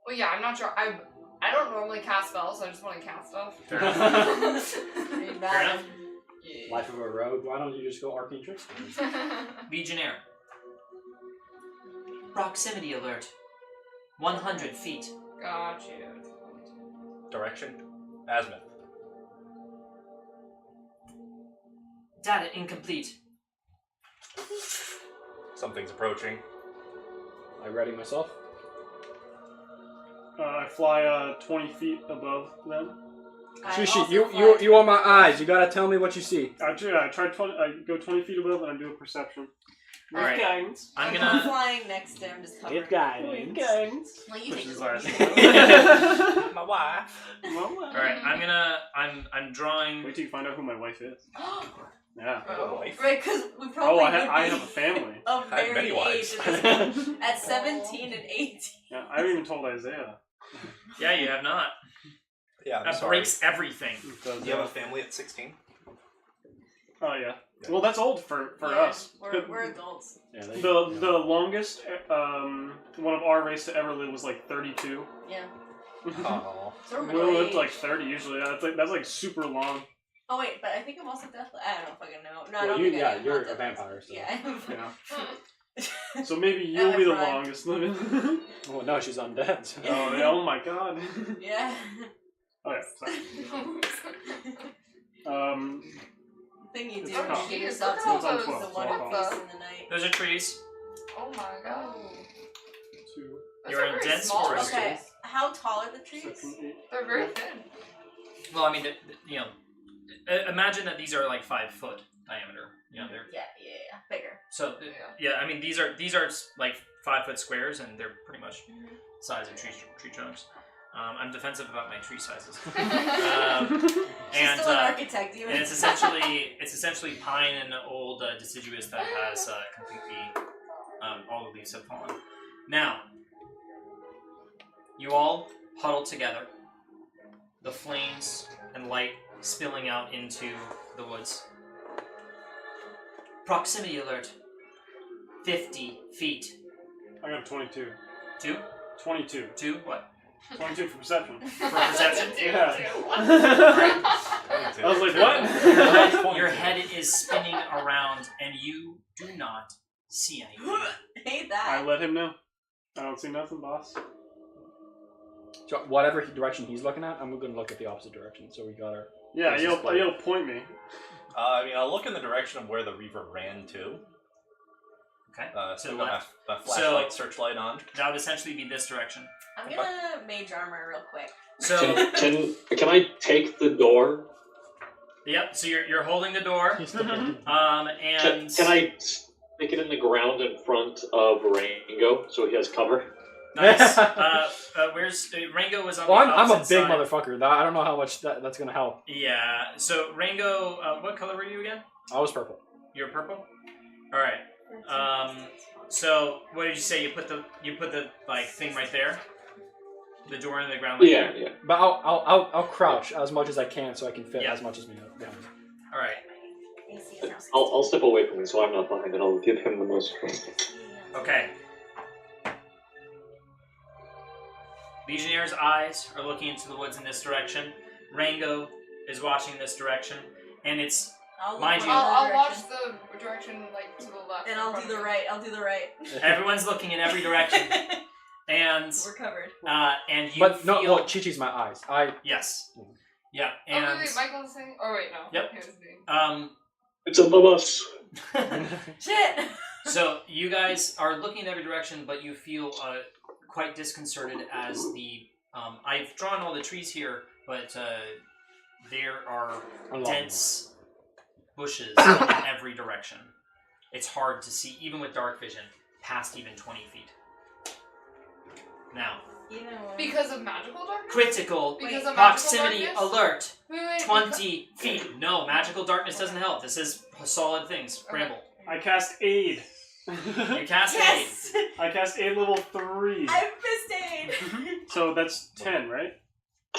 S1: Well, yeah, I'm not sure. I don't normally cast spells, so I just want to cast stuff.
S6: Fair enough.
S2: Pretty
S6: Fair
S2: bad.
S6: enough.
S1: Yeah.
S3: Life of a rogue. Why don't you just go arcane tricks?
S6: Legionnaire. Proximity alert. 100 feet.
S1: Got you.
S4: Direction? Azimuth.
S6: Data incomplete.
S4: Something's approaching.
S3: I ready myself.
S5: I fly 20 feet above them.
S2: I
S3: Shishi,
S2: also
S3: you are my eyes. You gotta tell me what you see.
S5: I try 20. I go 20 feet above and I do a perception.
S6: All right.
S5: Guidance.
S6: I'm
S2: I'm
S6: gonna.
S2: flying next to him, just covering.
S5: Guidance.
S2: Well, you
S5: Which
S2: take
S5: is
S2: the
S5: ours.
S4: My wife.
S6: All right. I'm drawing.
S5: Wait till you find out who my wife is. Yeah.
S1: Oh.
S2: Right, because we probably
S5: Oh,
S2: would
S5: I
S2: be
S5: have a family.
S2: of
S4: I have many
S2: very
S4: wives.
S2: age at this- at 17 and 18.
S5: Yeah, I haven't even told Isaiah.
S6: Yeah, you have not.
S4: Yeah, I'm
S6: That
S4: sorry.
S6: breaks everything.
S5: Because,
S4: Do you have a family at 16?
S5: Oh yeah. Well, that's old for
S2: Yeah,
S5: us.
S2: We're adults.
S3: Yeah, they,
S5: The longest one of our race to ever live was like 32.
S2: Yeah.
S4: Oh.
S2: So we're
S5: We live
S2: middle-aged.
S5: to like 30 usually. That's like super long.
S2: Oh wait, but I think I'm also deathly. I don't fucking know. No, I
S3: well,
S2: don't
S3: you,
S2: think I
S3: yeah,
S2: am.
S3: you're
S2: Not
S3: a
S2: deathly.
S3: vampire. So.
S2: Yeah.
S5: Yeah. So maybe you'll
S2: Yeah,
S5: be the
S2: right.
S5: longest living.
S3: Oh no, she's undead. So.
S5: Oh yeah. Oh my god.
S2: Yeah.
S5: Oh yeah. Sorry.
S2: Thing you do
S5: Oh,
S2: when you give
S1: jeez,
S2: yourself
S1: look
S2: to
S1: at all
S2: the
S5: those-
S2: one
S5: what
S2: who
S1: the-
S2: feasts in the night.
S6: Those are trees.
S1: Oh my god.
S5: Two,
S1: Those
S6: You're
S1: are
S6: in
S1: very
S6: dense
S1: small
S6: forest.
S1: trees.
S2: Okay. How tall are the trees?
S5: 7, 8.
S1: They're very thin.
S6: Well, I mean, you know, imagine that these are like 5 foot diameter. You know, they're
S2: Yeah. Bigger.
S6: so. Yeah, I mean, these are like 5 foot squares, and they're pretty much size of tree trunks. I'm defensive about my tree sizes.
S2: She's
S6: And
S2: still an architect, even.
S6: and it's essentially pine and old deciduous that has completely all the leaves have fallen. Now, you all huddle together. The flames and light spilling out into the woods. Proximity alert. 50 feet.
S5: I got 22.
S6: 2?
S5: 22.
S6: 2? What?
S5: 22 for perception.
S6: For perception?
S5: Yeah.
S4: I
S5: I was like, what?
S6: Your head is spinning around, and you do not see anything.
S2: Hate
S5: I
S2: that.
S5: let him know. I don't see nothing, boss.
S3: So whatever direction he's looking at, I'm gonna look at the opposite direction. So we got our.
S5: Yeah,
S3: This is
S5: you'll point me.
S4: I mean, I'll look in the direction of where the reaver ran to.
S6: Okay.
S4: So
S6: To
S4: I
S6: the
S4: got
S6: left.
S4: my flashlight, searchlight on.
S6: That would essentially be this direction.
S2: I'm gonna mage armor real quick.
S6: So,
S8: Can I take the door?
S6: yep. So you're holding the door,
S3: He's looking.
S6: and
S8: Can I stick it in the ground in front of Rango so he has cover?
S6: nice. Where's Rango was on
S3: Well,
S6: the
S3: I'm a big
S6: opposite side.
S3: motherfucker. I don't know how much that's gonna help.
S6: Yeah. So Rango, what color were you again?
S3: I was purple.
S6: You're purple. All right. So what did you say? You put the like thing right there. The door in the ground. Like
S8: Yeah,
S6: there?
S8: yeah.
S3: But I'll crouch as much as I can so I can fit
S6: Yeah.
S3: as much as me down.
S6: All right.
S2: AC is now 16.
S8: I'll step away from him so I'm not behind it. I'll give him the most room.
S6: Okay. Legionnaires' eyes are looking into the woods in this direction. Rango is watching this direction, and it's mind you.
S1: I'll watch the direction like to the left.
S2: And I'll do the right. I'll do the right.
S6: Everyone's looking in every direction, and
S2: we're covered.
S6: And you
S3: But
S6: feel
S3: no, Chi-Chi's my eyes.
S6: yes, yeah, and
S1: oh wait, Michael's saying. Oh wait, no.
S6: Yep.
S1: He was doing-
S8: It's above us.
S2: Shit.
S6: So you guys are looking in every direction, but you feel quite disconcerted as the I've drawn all the trees here, but there are dense bushes in every direction. It's hard to see, even with dark vision, past even 20 feet. Now,
S1: because of magical darkness?
S6: critical
S1: Because of
S6: proximity
S1: magical
S6: alert.
S1: darkness? Wait,
S6: 20 feet. No, magical darkness doesn't help. This is solid things.
S1: Okay.
S6: Bramble.
S5: I cast aid.
S6: You cast
S2: Yes.
S5: I cast aid level 3.
S2: I missed aid.
S5: So that's 10, right?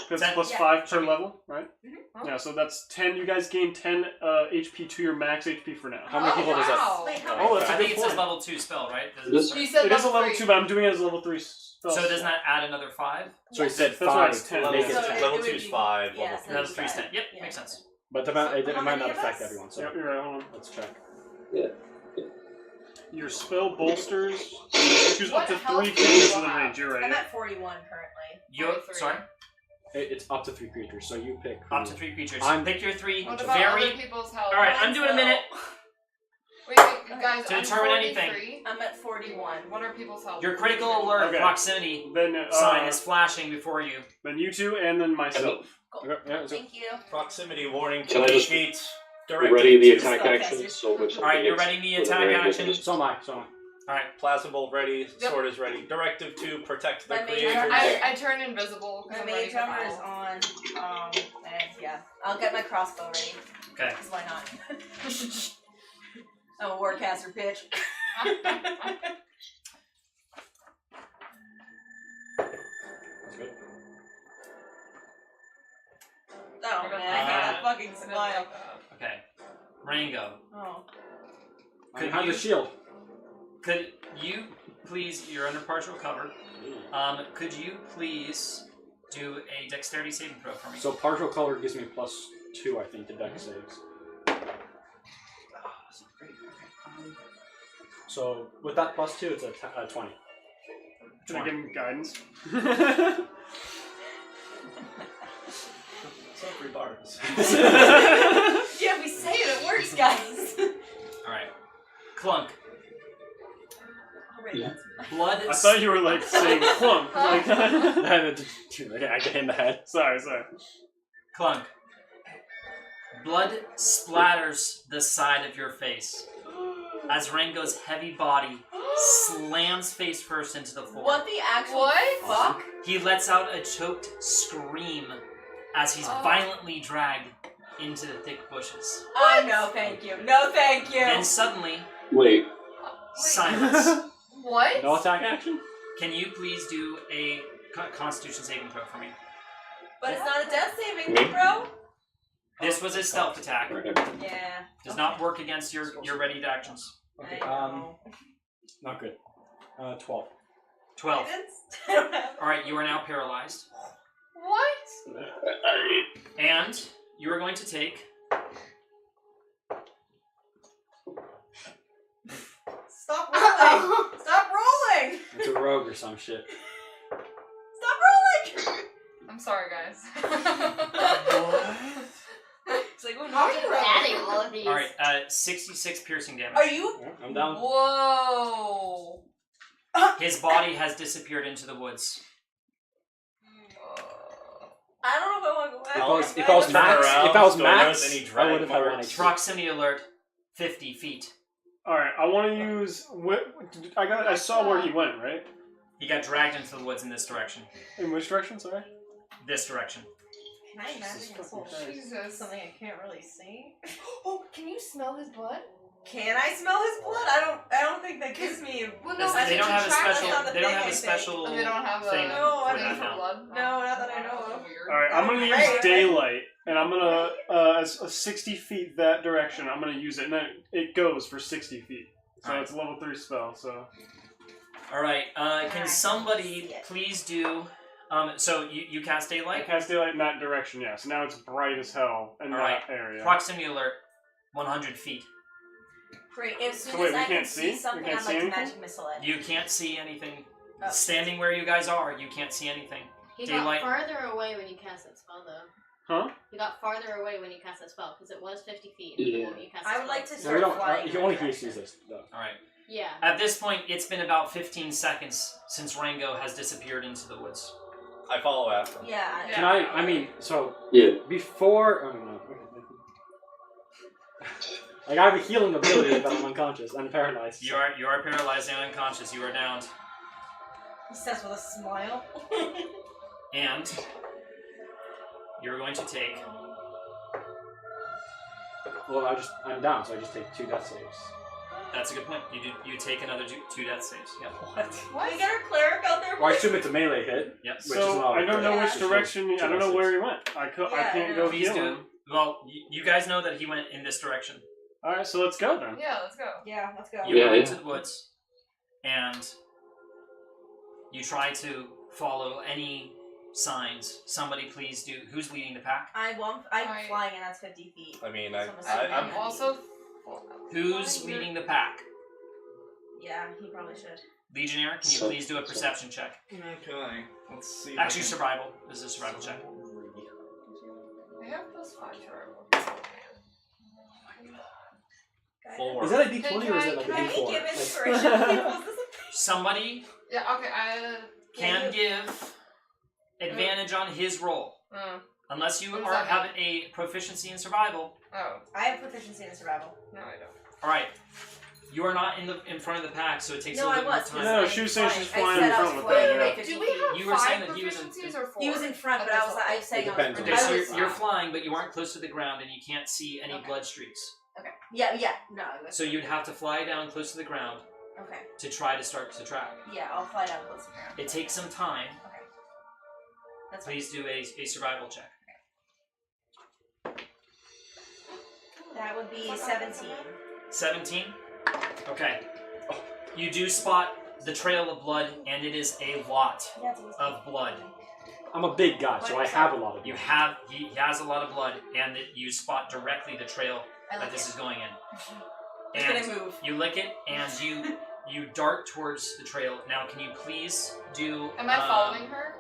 S5: That's
S6: 10,
S5: plus
S2: yeah.
S5: 5 per level, right?
S2: Mhm.
S5: Yeah, so that's 10. You guys gain 10 HP to your max HP for now.
S3: How many people does that?
S1: wow.
S2: Wait, how
S5: Oh,
S2: many?
S5: that's a
S6: I
S5: good
S6: think it
S5: point.
S6: says level 2 spell, right? Does
S8: This-
S1: You said
S5: It is a level
S1: 3.
S5: 2, but I'm doing it as a level 3 spell.
S6: So doesn't that add another 5?
S3: So he said
S5: That's why it's
S3: 5.
S5: 10.
S3: Make it
S2: So
S3: 10.
S2: it
S4: Level
S2: would
S4: 2 is
S2: be-
S4: 5.
S2: yeah,
S4: Level
S2: so
S4: 3
S6: Another
S4: is
S6: 3 is 10.
S4: 10.
S6: Yep,
S2: Yeah.
S6: makes sense.
S3: But
S2: So
S3: it
S2: how
S3: might
S2: many
S3: not
S2: of
S3: affect
S2: us?
S3: everyone. So
S5: Yep, you're right. Hold on.
S3: let's check.
S5: Your spell bolsters. You choose up to
S1: What health
S5: 3
S1: do
S5: creatures
S1: you
S5: within
S1: have?
S5: range. You're right.
S2: I'm
S5: Yeah.
S2: at 41 currently.
S6: You're
S1: 23.
S6: sorry?
S3: It's up to 3 creatures, so you pick.
S6: Up to 3 creatures.
S3: I'm-
S6: Pick your 3
S1: What about other
S6: very.
S1: people's health?
S6: Alright, I'm doing a minute.
S1: Wait, guys,
S6: To
S1: I'm
S6: determine
S1: 43.
S6: anything.
S2: I'm at 41.
S1: What are people's health?
S6: Your critical alert
S5: Okay.
S6: proximity
S5: Then,
S6: sign is flashing before you.
S5: then you two, and then myself.
S3: Okay, yeah, so
S2: Thank you.
S4: Proximity warning.
S8: Can I
S4: 20
S8: just
S4: feet. Directed
S8: Ready the
S4: to
S8: attack
S2: spellcasters.
S8: action, so which
S6: Alright, you're ready the attack action.
S3: so am I. So am I.
S6: Alright.
S4: Plasma bolt ready.
S1: Yep.
S4: Sword is ready. Directive to protect the
S2: My mage
S4: creators.
S2: armor-
S1: I turn invisible. 'cause
S2: My
S1: I'm ready
S2: mage
S1: for
S2: armor is
S1: battle.
S2: on. And yeah, I'll get my crossbow ready.
S6: Okay.
S2: Because why not? I'm a warcaster, bitch.
S3: That's good.
S2: Oh man, I hate that fucking
S1: I didn't
S2: smile.
S1: like that.
S6: Okay. Rango.
S2: Oh.
S3: I
S6: Could
S3: have
S6: you-
S3: the shield.
S6: Could you please, you're under partial cover, could you please do a dexterity saving throw for me?
S3: So partial color gives me +2, I think, to dex saves. So with that +2, it's a 20.
S5: Should I give him guidance?
S4: So 3 bars.
S2: Yeah, we say it works, guys.
S6: Alright. Clunk.
S2: Alright, that's
S6: Blood.
S5: I thought you were like saying clunk. Like,
S3: I get in the head.
S5: sorry.
S6: Clunk. Blood splatters the side of your face as Rango's heavy body slams face first into the floor.
S2: What the actual
S1: What?
S2: fuck?
S6: He lets out a choked scream as he's
S1: Oh.
S6: violently dragged into the thick bushes.
S2: No, thank you. No, thank you.
S6: Then suddenly,
S8: Wait,
S6: silence.
S1: What?
S3: No attack action?
S6: Can you please do a Constitution saving throw for me?
S2: But it's not a death saving,
S8: Me?
S2: bro.
S6: This was a stealth attack.
S8: okay.
S2: Yeah.
S6: Does not work against your readied actions.
S3: Okay,
S2: I know.
S3: not good. 12.
S6: 12.
S2: Guidance? I don't have it.
S6: Alright, you are now paralyzed.
S1: What?
S6: And you are going to take
S2: Stop rolling! Stop rolling!
S3: It's a rogue or some shit.
S2: Stop rolling!
S1: I'm sorry, guys.
S2: It's like,
S7: How are you adding all of these?
S6: Alright, 66 piercing damage.
S2: Are you?
S3: Yeah, I'm down.
S1: Whoa.
S6: His body has disappeared into the woods.
S2: I don't know if I want to go back.
S3: If I was
S4: Turn
S3: max,
S4: around,
S3: if I was
S4: don't
S3: max,
S4: notice any
S3: I would have
S4: drag
S3: had 1
S4: marks.
S3: HP.
S6: Proximity alert, 50 feet.
S5: Alright, I want to use. I saw where he went, right?
S6: He got dragged into the woods in this direction.
S5: In which direction? Sorry.
S6: This direction.
S2: Can I imagine this whole shit?
S1: Jesus.
S2: Something I can't really see.
S1: Oh, can you smell his blood?
S2: Can I smell his blood? I don't think that gives me.
S1: Well,
S6: This-
S1: I
S6: they
S1: think
S6: don't have a
S1: track
S6: special.
S2: not the
S6: They don't
S2: thing,
S6: have
S2: I
S6: a
S2: think.
S6: special
S1: They don't have a
S6: thing
S2: No, I
S6: for
S2: mean
S6: that
S1: for
S6: now.
S1: blood.
S2: No, not that I know of.
S1: Weird.
S5: Alright, I'm gonna use
S2: Right.
S5: daylight and I'm gonna as 60 feet that direction. I'm gonna use it, and then it goes for 60 feet. So
S6: Alright.
S5: it's a level 3 spell. So
S6: All right. Can somebody please do? So you cast
S5: I
S6: daylight.
S5: cast daylight in that direction. Yeah. So now it's bright as hell in
S6: All
S5: that
S6: right.
S5: area.
S6: Proximity alert. 100 feet.
S2: Great. As soon
S5: So wait,
S2: as
S5: we
S2: I can
S5: can't
S2: see
S5: see?
S2: something,
S5: We can't
S2: I'm
S5: see
S2: like
S5: anything?
S2: magic missile it.
S6: You can't see anything.
S2: Oh.
S6: Standing where you guys are, you can't see anything.
S7: He
S6: Daylight.
S7: got farther away when you cast that spell, though.
S5: Huh?
S7: You got farther away when you cast that spell because it was 50 feet.
S8: Yeah.
S7: When you cast
S2: I
S7: that
S2: would like to
S7: spell.
S3: No, we
S2: start
S3: don't.
S2: flying.
S3: He
S2: in
S3: only
S2: that
S3: he
S2: direction.
S3: sees this though.
S6: All right.
S7: Yeah.
S6: At this point, it's been about 15 seconds since Rango has disappeared into the woods.
S4: I follow after him.
S2: Yeah.
S3: Can I mean, so
S8: Yeah.
S3: before. Oh no. Like I have a healing ability, but I'm unconscious and paralyzed.
S6: You are paralyzed and unconscious. You are downed,
S2: He says with a smile.
S6: and you're going to take.
S3: Well, I'm down, so I just take 2 death saves.
S6: That's a good point. You take another 2 death saves. Yep.
S2: What? We got our cleric out there.
S3: Well, I assume it's a melee hit.
S6: Yep.
S3: Which is
S5: So
S3: not
S5: I don't know
S2: Yeah.
S5: which direction. I don't know where he went. I can't go
S6: Please
S5: heal
S6: do.
S5: him.
S6: Well, you guys know that he went in this direction.
S5: All right, so let's go then.
S1: Yeah, let's go.
S2: Yeah, let's go.
S6: You
S8: Yeah,
S6: go
S8: yeah.
S6: into the woods, and you try to follow any signs. Somebody please do. Who's leading the pack?
S2: I'm flying and that's 50 feet.
S4: I mean,
S2: So I'm
S1: I'm also.
S6: Who's leading the pack?
S2: Yeah, he probably should.
S6: Legionnaire, can you
S8: So-
S6: please do a perception check?
S4: Okay. Let's see.
S6: Actually, survival. This is a survival check.
S1: I have +5 to roll.
S4: 4.
S3: Is that a D20 or is
S1: Hey,
S3: it like a
S1: can
S2: Can
S3: D4?
S2: we give
S3: Like-
S2: inspiration to people? Is this
S6: Somebody
S1: Yeah. Okay. I.
S6: can give advantage on his roll. Unless you
S1: What does
S6: are
S1: that
S6: have a proficiency in survival.
S1: Oh
S2: I have proficiency in survival.
S1: no, I don't.
S6: Alright. You are not in front of the pack, so it takes a
S2: No,
S6: little
S2: I
S6: bit more
S2: was.
S6: time.
S5: No, she was saying she's flying in front with
S1: Wait,
S5: it.
S1: wait,
S5: Yeah.
S1: do we have
S6: You were saying
S1: 5
S6: that he was in-
S1: proficiencies or 4?
S2: He was in front, but I was saying
S3: It
S2: I was
S3: depends
S2: in
S3: on
S6: Okay,
S2: front.
S6: so
S2: I
S6: you're,
S2: was-
S6: you're flying, but you aren't close to the ground, and you can't see any
S1: Okay.
S6: blood streaks.
S2: Okay. Yeah, no.
S6: So you'd have to fly down close to the ground
S2: Okay.
S6: to try to start to track.
S2: Yeah, I'll fly down close to the ground.
S6: It takes some time.
S2: Okay. That's fine.
S6: Please do a survival check.
S2: That would be 17.
S6: 17? Okay. You do spot the trail of blood, and it is a lot
S2: That's easy.
S6: of blood.
S3: I'm a big guy, so I have a lot of.
S6: He has a lot of blood, and you spot directly the trail
S2: I
S6: that
S2: like
S6: this
S2: it.
S6: is going in.
S2: It's
S6: And
S2: gonna move.
S6: you lick it, and you dart towards the trail. Now, can you please do?
S1: Am I following her?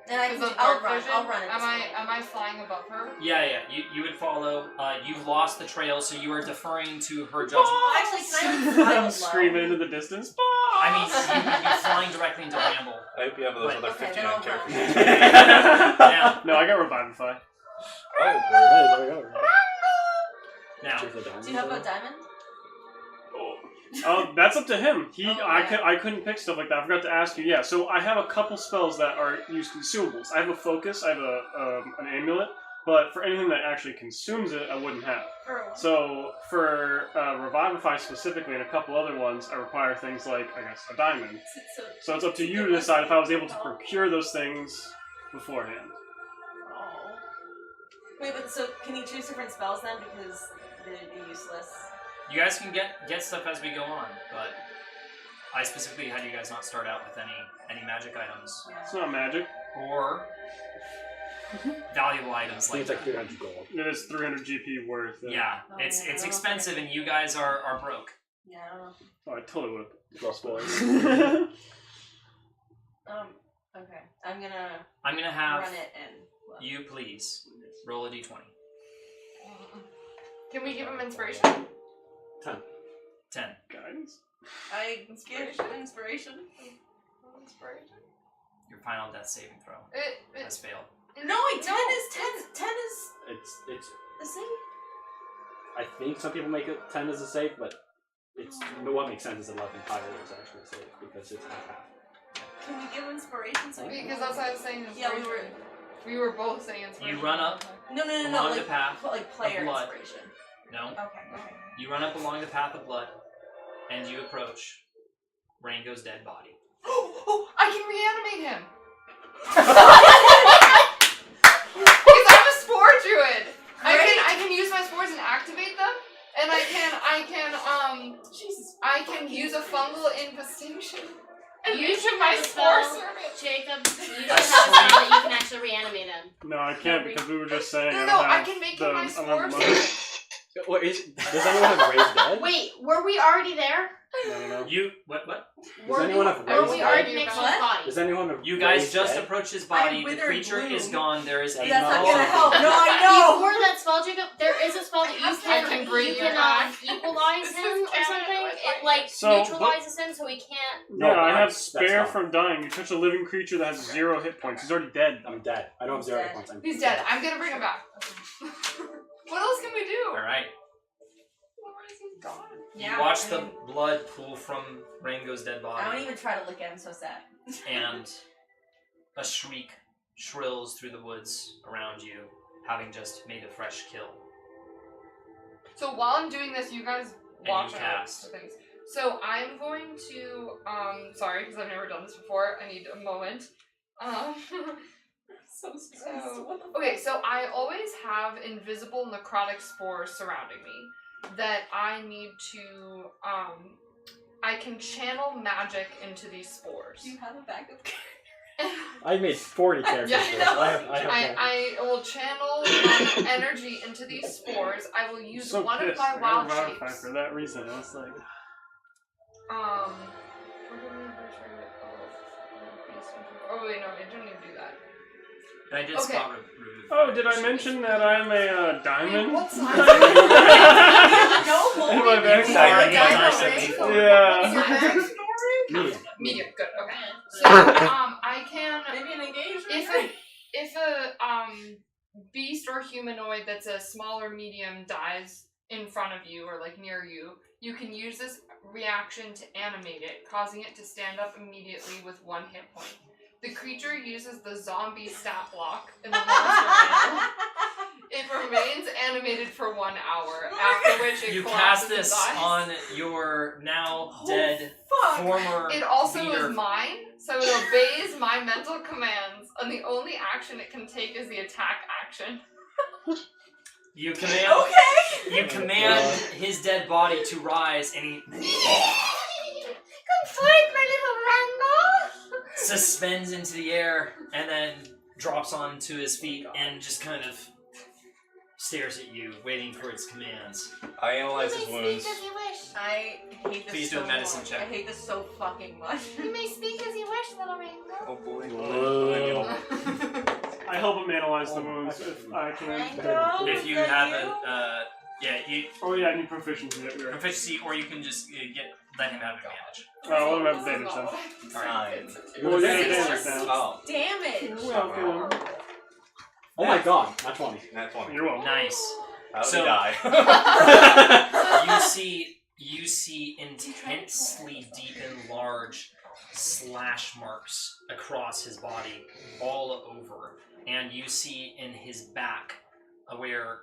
S2: And I
S1: Because
S2: can,
S1: of
S2: I'll
S1: dark
S2: run.
S1: vision?
S2: I'll run at
S1: Am
S2: this
S1: I
S2: point.
S1: am I flying above her?
S6: Yeah. You would follow. You've lost the trail, so you are deferring to her judgment.
S2: Actually, can I fly
S5: I'm
S2: low?
S5: screaming into the distance.
S6: I mean, you'd be flying directly into Ramble.
S4: I hope you have those
S6: Wait,
S4: other
S2: okay,
S4: 59
S2: then I'll
S4: characters.
S6: Now,
S5: No, I got Revivify.
S4: Oh,
S3: Hey, there we go.
S6: now,
S3: Cheers for diamonds.
S2: Do you have a diamond?
S5: That's up to him.
S2: Oh, yeah.
S5: I couldn't pick stuff like that. I forgot to ask you. Yeah, so I have a couple spells that are use consumables. I have a focus. I have an amulet. But for anything that actually consumes it, I wouldn't have. So for Revivify specifically, and a couple other ones, I require things like, I guess, a diamond. So it's up to you to decide if I was able to procure those things beforehand.
S2: Oh. Wait, but so can you choose different spells then? Because they'd be useless.
S6: you guys can get stuff as we go on, but I specifically had you guys not start out with any magic items
S5: It's not magic.
S6: or valuable items
S3: I think
S6: like
S3: it's like 300 gold.
S5: It is 300 GP worth.
S6: yeah.
S2: Oh,
S6: It's
S2: yeah.
S6: expensive, and you guys are broke.
S2: Yeah, I don't know.
S5: Oh, I totally would have lost spoilers.
S2: Okay. I'm gonna
S6: I'm gonna have
S2: run it and. Well,
S6: you please roll a d20.
S1: Can we give him inspiration?
S6: 10.
S5: Guidance?
S2: I give
S1: Inspiration?
S2: inspiration.
S1: Inspiration?
S6: Your final death saving throw has failed.
S2: No, wait, 10 is
S3: It's.
S2: the same.
S3: I think some people make it 10 as a save, but what makes sense is 11 higher is actually a save because it's half.
S2: Can we give inspiration? So
S1: Because that's what I was saying.
S2: Yeah,
S1: Inspiration. We were both saying inspiration.
S6: You run up
S2: No,
S6: along the
S2: like,
S6: path
S2: like player
S6: of blood.
S2: inspiration.
S6: No.
S2: Okay.
S6: You run up along the path of blood, and you approach Rango's dead body.
S1: Oh, I can reanimate him! Because I'm a sport druid. I can use my spores and activate them, and I can use a fungal infestation. And
S7: You
S1: use
S7: should
S1: my
S7: have a
S1: spore
S7: spell,
S1: servant.
S7: Jacob. You don't have a spell that you can actually reanimate him.
S5: No, I can't because we were just saying.
S1: No, I
S5: have
S1: can make
S5: the
S1: him my
S5: amount
S1: spore
S5: of money.
S1: servant.
S3: What is? Does anyone have raised dead?
S7: Wait, were we already there?
S5: I don't know.
S6: You what?
S3: Does anyone have
S7: Were
S3: raised
S7: we
S3: dead?
S7: already next to his body?
S3: Does anyone have
S6: You guys
S3: raised
S6: just
S3: dead?
S6: approached his body.
S2: I'm
S6: The
S2: withered
S6: creature
S2: bloom.
S6: is gone. There is a
S3: That's
S2: That's not
S3: no-
S2: gonna help. No, I know.
S7: Before that spell, Jacob, there is a spell that you
S1: I can breathe
S7: you can
S1: it back.
S7: equalize
S1: This
S7: him
S1: is
S7: or something. It like
S5: So,
S7: neutralizes him so he can't.
S3: No,
S5: Yeah, I have
S3: that's
S5: spare
S3: fine.
S5: from dying. You touch a living creature that has 0 hit points. He's already dead.
S3: I'm dead. I don't have 0 hit
S2: Dead.
S3: points. I'm
S1: He's dead. I'm gonna bring him back. What else can we do?
S6: All right.
S1: He's gone.
S2: Yeah,
S6: You watch
S2: I
S6: the
S2: mean,
S6: blood pool from Rango's dead
S2: I don't
S6: body,
S2: even try to look at him. So sad.
S6: and a shriek shrills through the woods around you, having just made a fresh kill.
S1: So while I'm doing this, you guys
S6: And
S1: watch
S6: you
S1: out
S6: cast.
S1: for things. So I'm going to sorry because I've never done this before. I need a moment.
S2: So
S1: Okay, so I always have invisible necrotic spores surrounding me that I need to I can channel magic into these spores.
S2: Do you have a backup?
S3: I made 40 characters.
S1: Yeah,
S3: for
S1: I
S3: this.
S1: know.
S3: I have
S1: I will channel my energy into these spores. I will use
S5: So
S1: one
S5: pissed.
S1: of my
S5: I got
S1: wild
S5: Ravify
S1: shapes.
S5: for that reason. I was like,
S1: Oh wait, no, I don't need to do that.
S6: And I did
S1: Okay.
S6: spot remove.
S5: oh, did I mention that I'm a diamond?
S1: What size?
S2: No,
S5: In my backstory.
S6: Sorry,
S2: Diamond
S6: sorry.
S2: ring.
S5: Yeah.
S1: What's your backstory?
S3: Medium.
S1: Medium, good, okay. So, I can,
S2: Maybe an engagement.
S1: if a beast or humanoid that's a smaller medium dies in front of you or like near you, you can use this reaction to animate it, causing it to stand up immediately with 1 hit point. The creature uses the zombie stat block in the monster manual. It remains animated for 1 hour, after which it
S6: You
S1: collapses
S6: cast this
S1: and dies.
S6: on your now dead
S2: Fuck.
S6: former
S1: It also
S6: leader.
S1: is mine, so it obeys my mental commands, and the only action it can take is the attack action.
S6: You command.
S2: Okay.
S6: You command his dead body to rise, and he
S7: Come fight my little Rango!
S6: suspends into the air and then drops onto his feet and just kind of stares at you, waiting for its commands.
S4: I analyze his
S7: You may
S4: wounds.
S7: speak as you wish.
S2: I hate this
S6: Please do
S2: so
S6: a medicine
S2: much.
S6: check.
S2: I hate this so fucking much.
S7: You may speak as you wish, little Rango.
S4: Oh boy.
S5: I help him analyze the wounds if I can.
S2: Rango,
S6: If you
S2: is that
S6: have
S2: you?
S6: you
S5: Oh yeah, I need proficiency. Right.
S6: proficiency, or you can just let him have advantage.
S5: Oh, let him have advantage then.
S4: 9.
S5: Well, yeah,
S2: Six.
S5: advantage now.
S4: Oh,
S2: Damage.
S5: Welcome.
S3: Oh my god, not 20.
S4: that's 20.
S5: You're welcome.
S6: Nice.
S4: How did
S6: So-
S4: he die?
S6: You see intensely deep and large slash marks across his body, all over, and you see in his back where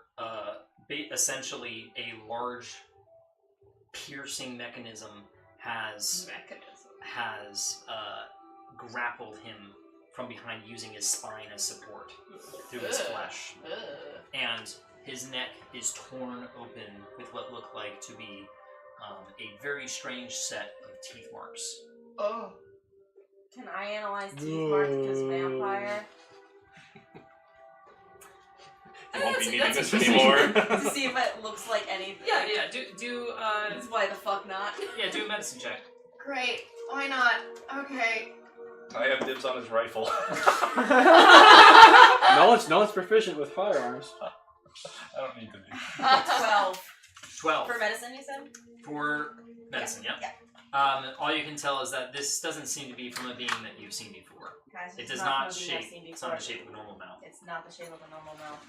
S6: essentially a large piercing mechanism has grappled him from behind, using his spine as support through his flesh, and his neck is torn open with what look like to be a very strange set of teeth marks.
S1: Oh.
S2: Can I analyze teeth marks because vampire?
S4: You won't be needing
S2: That's
S4: this
S2: interesting.
S4: anymore.
S2: To see if it looks like anything.
S6: Yeah.
S2: That's why the fuck not?
S6: Do a medicine check.
S2: Great. Why not? Okay.
S4: I have dibs on his rifle.
S3: No one's proficient with firearms.
S4: I don't need to be.
S2: 12.
S6: 12
S2: For medicine, you said?
S6: for medicine.
S2: Yeah.
S6: All you can tell is that this doesn't seem to be from a being that you've seen before.
S2: Guys,
S6: It
S2: it's
S6: does
S2: not
S6: not
S2: moving
S6: shape.
S2: I've seen
S6: It's not
S2: before.
S6: the shape of a normal mouth.
S2: It's not the shape of a normal mouth.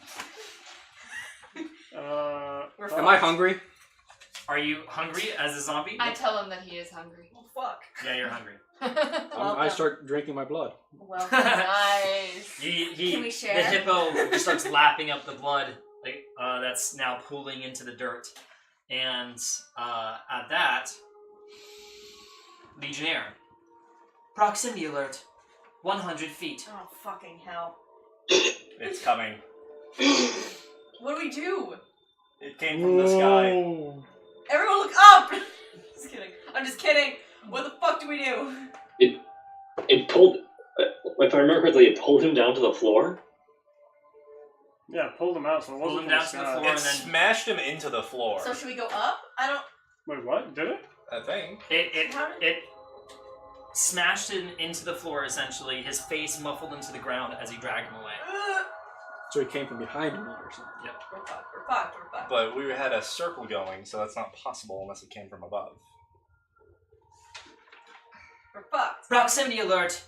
S2: We're
S3: Am I hungry?
S6: Are you hungry as a zombie?
S1: I tell him that he is hungry.
S2: Oh, fuck.
S6: Yeah, you're hungry.
S3: I start drinking my blood.
S2: Well,
S1: Nice.
S2: Can we share?
S6: The hippo just starts lapping up the blood that's now pooling into the dirt. And at that, Legionnaire. Proximity alert. 100 feet.
S2: oh, fucking hell.
S4: It's coming.
S2: What do we do?
S4: It came from the sky.
S2: Everyone look up! Just kidding. I'm just kidding. What the fuck do we do?
S8: It pulled. If I remember correctly, it pulled him down to the floor.
S5: Yeah, pulled him out, so it wasn't
S6: Pulled him down to the
S5: sky.
S6: floor.
S4: It
S6: and then-
S4: smashed him into the floor.
S2: So should we go up? I don't...
S5: Wait, what? Did it?
S4: I think.
S6: It smashed him into the floor, essentially. His face muffled into the ground as he dragged him away.
S3: So he came from behind me or something.
S2: We're fucked. We're fucked. We're fucked.
S4: But we had a circle going, so that's not possible unless it came from above.
S2: We're fucked.
S6: Proximity alert.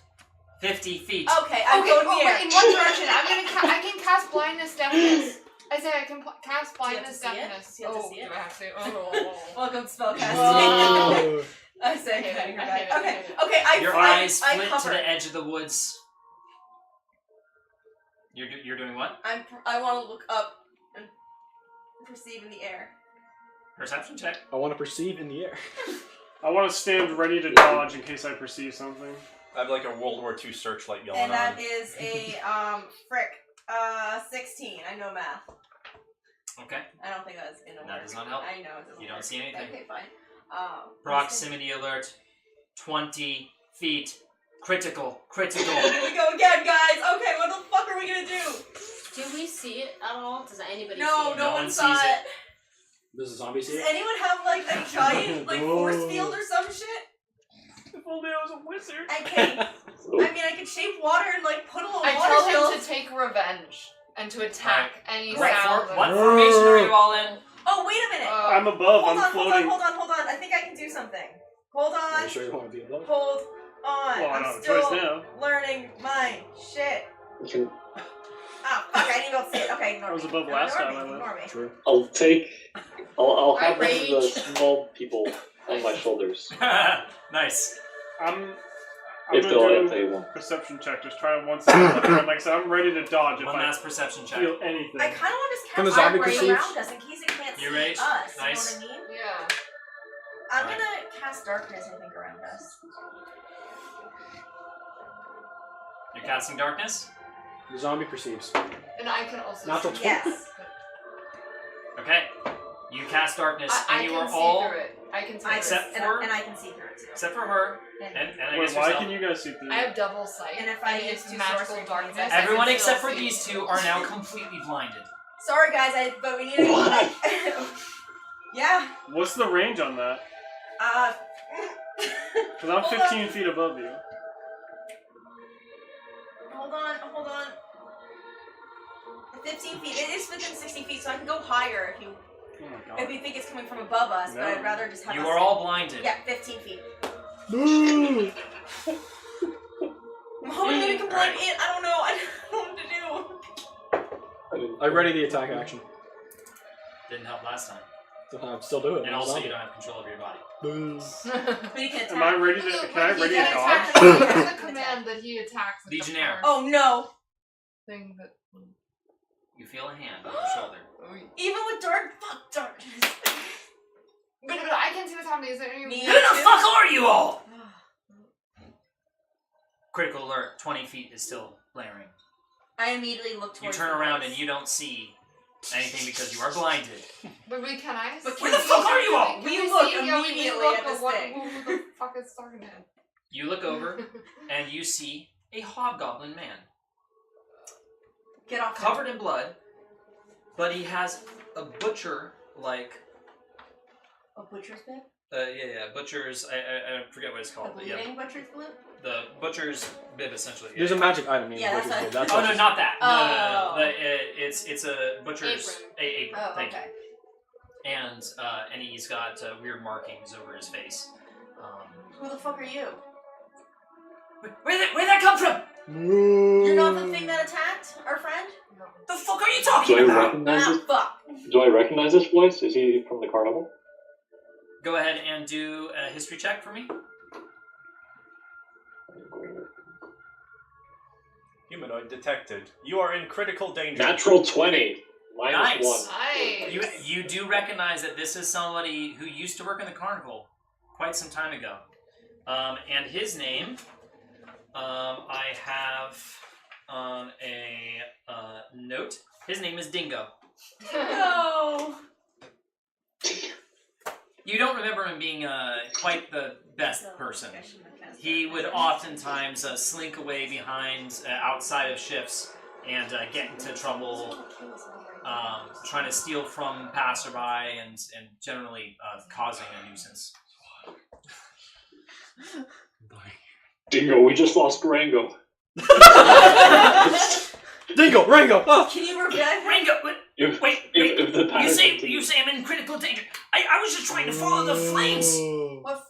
S6: 50 feet.
S2: Okay, I'm going here.
S1: Wait, in what direction? I can cast blindness deafness. I say I can cast blindness
S2: see it?
S1: deafness.
S2: Do you have to
S1: Oh,
S2: see it?
S1: do I have to? Oh.
S2: Welcome to spellcasting.
S3: Oh.
S2: I say,
S1: Okay,
S2: okay,
S1: okay.
S2: okay.
S6: Your
S2: I
S6: eyes flit to
S2: cover.
S6: the edge of the woods. You're doing what?
S2: I want to look up and perceive in the air.
S6: Perception check.
S3: I want to perceive in the air.
S5: I want to stand ready to dodge in case I perceive something.
S4: I have like a World War II searchlight going
S2: And that
S4: on.
S2: is a 16. I know math.
S6: Okay.
S2: I don't think that's gonna work.
S6: That does not help.
S2: I know it doesn't.
S6: You don't
S2: work.
S6: see anything.
S2: Okay, fine.
S6: Proximity alert. 20 feet. Critical.
S2: Here we go again, guys. Okay, what the fuck are we gonna do?
S7: Do we see it at all? Does anybody see
S2: No,
S7: it?
S2: no
S6: No
S2: one
S6: one
S2: saw
S6: sees
S2: it.
S3: Does the zombie see
S2: Does
S3: it?
S2: anyone have like a giant like force
S3: No.
S2: field or some shit?
S5: If only I was a wizard.
S2: I could shape water and like put a little
S1: I
S2: water
S1: tell him
S2: shield.
S1: to take revenge and to attack any
S6: Right,
S1: sound.
S6: what formation are you all in?
S2: Oh, wait a minute.
S5: I'm above.
S2: hold
S5: I'm
S2: on,
S5: floating.
S2: hold on. I think I can do something. Hold
S3: Are
S2: on.
S3: you sure you want to be above?
S2: Hold on.
S5: Well, I don't
S2: I'm
S5: have a
S2: still
S5: choice now.
S2: learning my shit.
S8: You can,
S2: Ah, fuck, I didn't even see it. Okay, ignore
S5: I was
S2: me.
S5: above
S2: No,
S5: last
S2: ignore
S5: time I
S2: me,
S5: went.
S2: ignore me.
S3: True.
S8: I'll
S1: I
S8: have one of the
S1: rage.
S8: small people on my shoulders.
S6: Nice.
S5: I'm
S8: If they'll
S5: gonna
S8: if
S5: do
S8: they
S5: a
S8: want.
S5: perception check. Just try it once. Like I said, I'm ready to dodge if
S6: One
S5: I
S6: last perception check.
S5: feel anything.
S2: I kind of want to
S3: Can the
S2: cast
S3: zombie
S2: our ray
S3: perceive?
S2: around us in case it can't
S6: You
S2: see
S6: rage?
S2: us.
S6: Nice.
S2: You know what I mean?
S1: Yeah.
S2: I'm
S6: Alright.
S2: gonna cast darkness, I think, around us.
S6: You're casting darkness?
S3: The zombie perceives.
S1: And I can also
S3: Natural
S1: see.
S3: 20.
S2: Yes.
S6: Okay. You cast darkness,
S1: I
S6: and you
S1: can
S6: are
S1: see
S6: all,
S1: through it. I can see
S6: Except
S1: through it.
S6: for-
S2: and I can see through it too.
S6: except for her, and I
S5: Wait,
S6: guess
S5: why
S6: yourself.
S5: can you guys see through?
S1: I have double sight.
S2: And if I
S1: and
S2: use
S1: it's
S2: two
S1: magical
S2: sorcery
S1: darkness,
S2: points,
S1: I
S6: Everyone
S1: can
S6: except
S1: still
S6: for
S1: see.
S6: these two are now completely blinded.
S2: Sorry, guys, but we need to.
S8: What?
S2: Yeah.
S5: What's the range on that? Because I'm
S2: Hold
S5: 15 feet above you.
S2: Hold on. 15 feet. It is within 60 feet, so I can go higher if you
S5: Oh my
S2: if
S5: god.
S2: you think it's coming from above us.
S5: No.
S2: But I'd rather just have.
S6: You
S2: us
S6: are all blinded.
S2: Yeah, 15 feet.
S3: No!
S2: I'm hoping that we can blend
S6: Alright.
S2: in. I don't know. I don't know what to do.
S3: I ready the attack action.
S6: Didn't help last time.
S3: So I'm still doing it.
S6: And also, you don't have control of your body.
S2: But you can attack.
S5: Am I ready to?
S1: No,
S5: Can I
S1: but
S5: ready
S1: he
S5: to
S1: can
S5: dodge?
S1: attack. There's a command that he attacks with
S6: Legionnaire.
S1: the
S2: Oh no!
S1: first thing that.
S6: You feel a hand on your shoulder.
S2: Even with darkness.
S1: But I can see what's happening. Is there any?
S2: Me
S6: Who the
S2: too.
S6: fuck are you all? Critical alert, 20 feet is still blaring.
S2: I immediately look
S6: You
S2: towards.
S6: turn
S2: the
S6: around
S2: voice.
S6: and you don't see anything because you are blinded.
S1: But wait, can I?
S2: But
S6: Where the fuck are you all?
S1: Can
S2: We
S1: see?
S2: look
S1: Yeah, we
S2: immediately
S1: look
S2: at this
S1: what,
S2: thing.
S1: Who the fuck is talking to him?
S6: You look over and you see a hobgoblin man.
S2: Get off.
S6: Covered in blood, but he has a butcher-like,
S2: A butcher's bit.
S6: butcher's, I forget what it's
S2: A
S6: called, but yeah,
S2: bleeding butcher's bit.
S6: the butcher's bib essentially.
S3: There's a magic item named
S2: Yeah,
S3: Butcher's
S2: that's
S3: Blade.
S2: what-
S3: That's
S6: Oh
S3: what
S6: no,
S3: she's-
S6: not that.
S2: Oh.
S6: No. It's a butcher's apron.
S2: Oh,
S6: Thank
S2: okay.
S6: you. And he's got weird markings over his face.
S2: Who the fuck are you?
S6: Where'd that come from?
S2: You're not the thing that attacked our friend?
S6: The fuck are you
S8: Do
S6: talking
S8: I
S6: about?
S8: recognize
S2: Ah,
S8: this?
S2: fuck.
S8: Do I recognize this voice? Is he from the carnival?
S6: Go ahead and do a history check for me.
S4: Humanoid detected. You are in critical danger.
S8: Natural 20.
S6: Nice.
S1: Nice.
S6: You do recognize that this is somebody who used to work in the carnival quite some time ago. And his name, I have on a note. His name is Dingo.
S2: No.
S6: You don't remember him being quite the best person. He would oftentimes slink away behind, outside of shifts, and get into trouble, trying to steal from passerby and generally causing a nuisance.
S8: Dingo, we just lost Rango.
S3: Dingo, Rango! Oh.
S2: Can you revive him?
S6: Rango, wait,
S8: If the pattern continues.
S6: you say I'm in critical danger. I was just trying to follow the flames.
S2: What?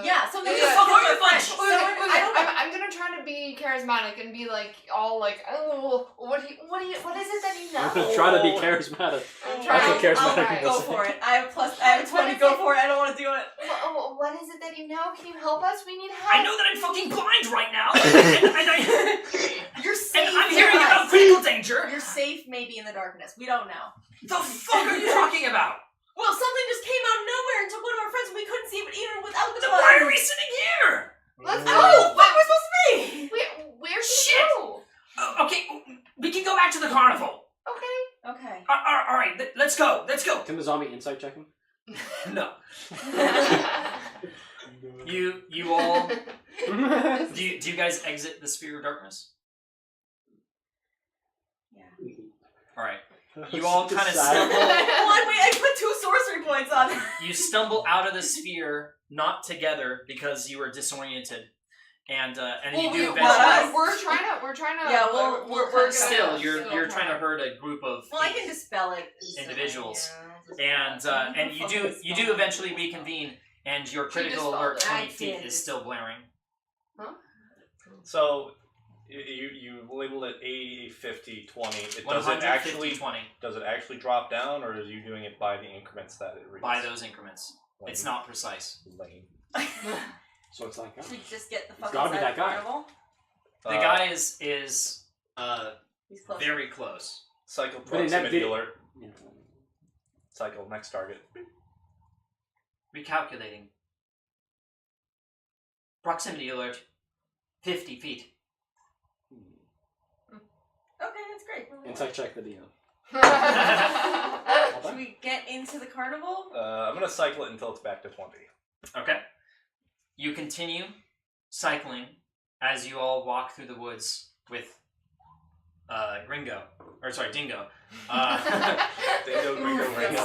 S2: Yeah, something
S1: yeah,
S2: just talk
S6: yeah.
S2: about your friend.
S1: I'm gonna try to be charismatic and be like all like, oh, what is it that you know?
S3: I'm gonna try to be charismatic.
S1: I'm
S3: That's what
S1: trying.
S3: charismatic
S1: Alright.
S3: people
S2: Go
S3: say.
S2: for it. I have 20. Go for it. I don't want to do it.
S1: What is it that you know? Can you help us? We need help.
S6: I know that I'm fucking blind right now, and
S2: You're safe.
S6: I'm hearing about critical danger.
S2: You're safe, maybe in the darkness. We don't know.
S6: The fuck are you talking about?
S2: Well, something just came out of nowhere and took one of our friends, and we couldn't see it even without the
S6: Then
S2: blood.
S6: why are we sitting here?
S1: Let's
S2: Oh,
S1: go.
S2: what we're supposed to be?
S1: Where's
S6: Shit.
S1: go?
S6: Okay, we can go back to the carnival.
S1: Okay.
S2: Okay.
S6: All right, let's go. Let's go.
S3: Can the zombie insight check him?
S6: No. You all. Do you guys exit the sphere of darkness?
S2: Yeah.
S6: All right. You all kind of
S3: Sad.
S6: stumble.
S2: Hold on, wait, I put 2 sorcery points on it.
S6: You stumble out of the sphere, not together because you were disoriented, and you do eventually.
S1: We're trying to.
S2: Yeah, we're gonna-
S6: Still, you're trying to hurt a group of
S2: Well, I can dispel it.
S6: individuals,
S2: Yeah,
S6: and you do eventually reconvene, and your critical
S1: dispelled
S6: alert
S1: it.
S6: 20
S2: I
S6: feet
S2: did.
S6: is still blaring.
S4: So you labeled it 80, 50, 20. Does
S6: 100,
S4: it actually
S6: 50, 20
S4: does it actually drop down, or are you doing it by the increments that it reads?
S6: by those increments. It's not precise.
S4: Lame.
S3: So it's like,
S2: Should we just get the
S3: It's
S2: fuck
S3: gotta be
S2: inside
S3: that
S2: the
S3: guy.
S2: carnival?
S6: The guy is
S2: He's close.
S6: very close.
S4: Cycle
S3: But in that
S4: proximity
S3: video-
S4: alert. Cycle next target.
S6: Recalculating. Proximity alert. 50 feet.
S2: Okay, that's great.
S3: Insight check the DM.
S2: Should we get into the carnival?
S4: I'm gonna cycle it until it's back to 20.
S6: Okay. You continue cycling as you all walk through the woods with Dingo.
S4: Dingo, Gringo, Ringo.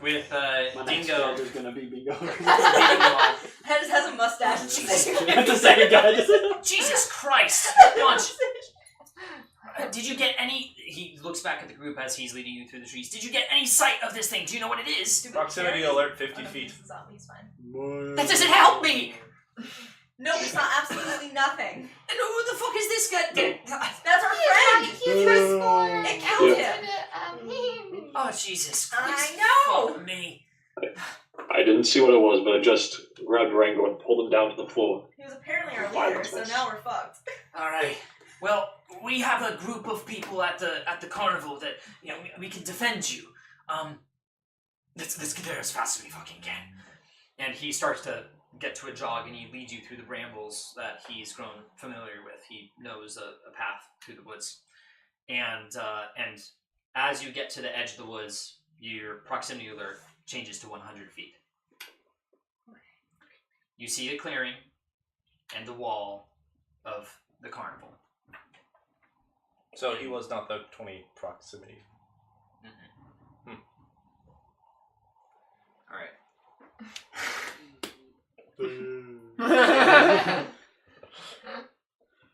S6: with
S3: My next
S6: Dingo.
S3: character's gonna be Bingo.
S2: He just has a mustache.
S3: That's the second guy.
S6: Jesus Christ! Bunch. Did you get any? He looks back at the group as he's leading you through the trees. Did you get any sight of this thing? Do you know what it is?
S4: Proximity alert 50 feet.
S2: Zombie's fine.
S6: That doesn't help me.
S2: No, it's not absolutely nothing.
S6: And who the fuck is this guy?
S2: That's our friend.
S1: He's restored.
S2: It killed
S8: Yeah.
S2: him.
S6: Oh Jesus
S2: I
S6: Christ!
S2: know.
S6: Fuck me.
S8: I didn't see what it was, but I just grabbed Rango and pulled him down to the floor.
S2: He was apparently our leader, so now we're fucked.
S6: All right. Well, we have a group of people at the carnival that we can defend you. Let's get there as fast as we fucking can. And he starts to get to a jog, and he leads you through the brambles that he's grown familiar with. He knows a path through the woods, and as you get to the edge of the woods, your proximity alert changes to 100 feet. You see a clearing and the wall of the carnival.
S4: So he was not the 20 proximity.
S6: All right.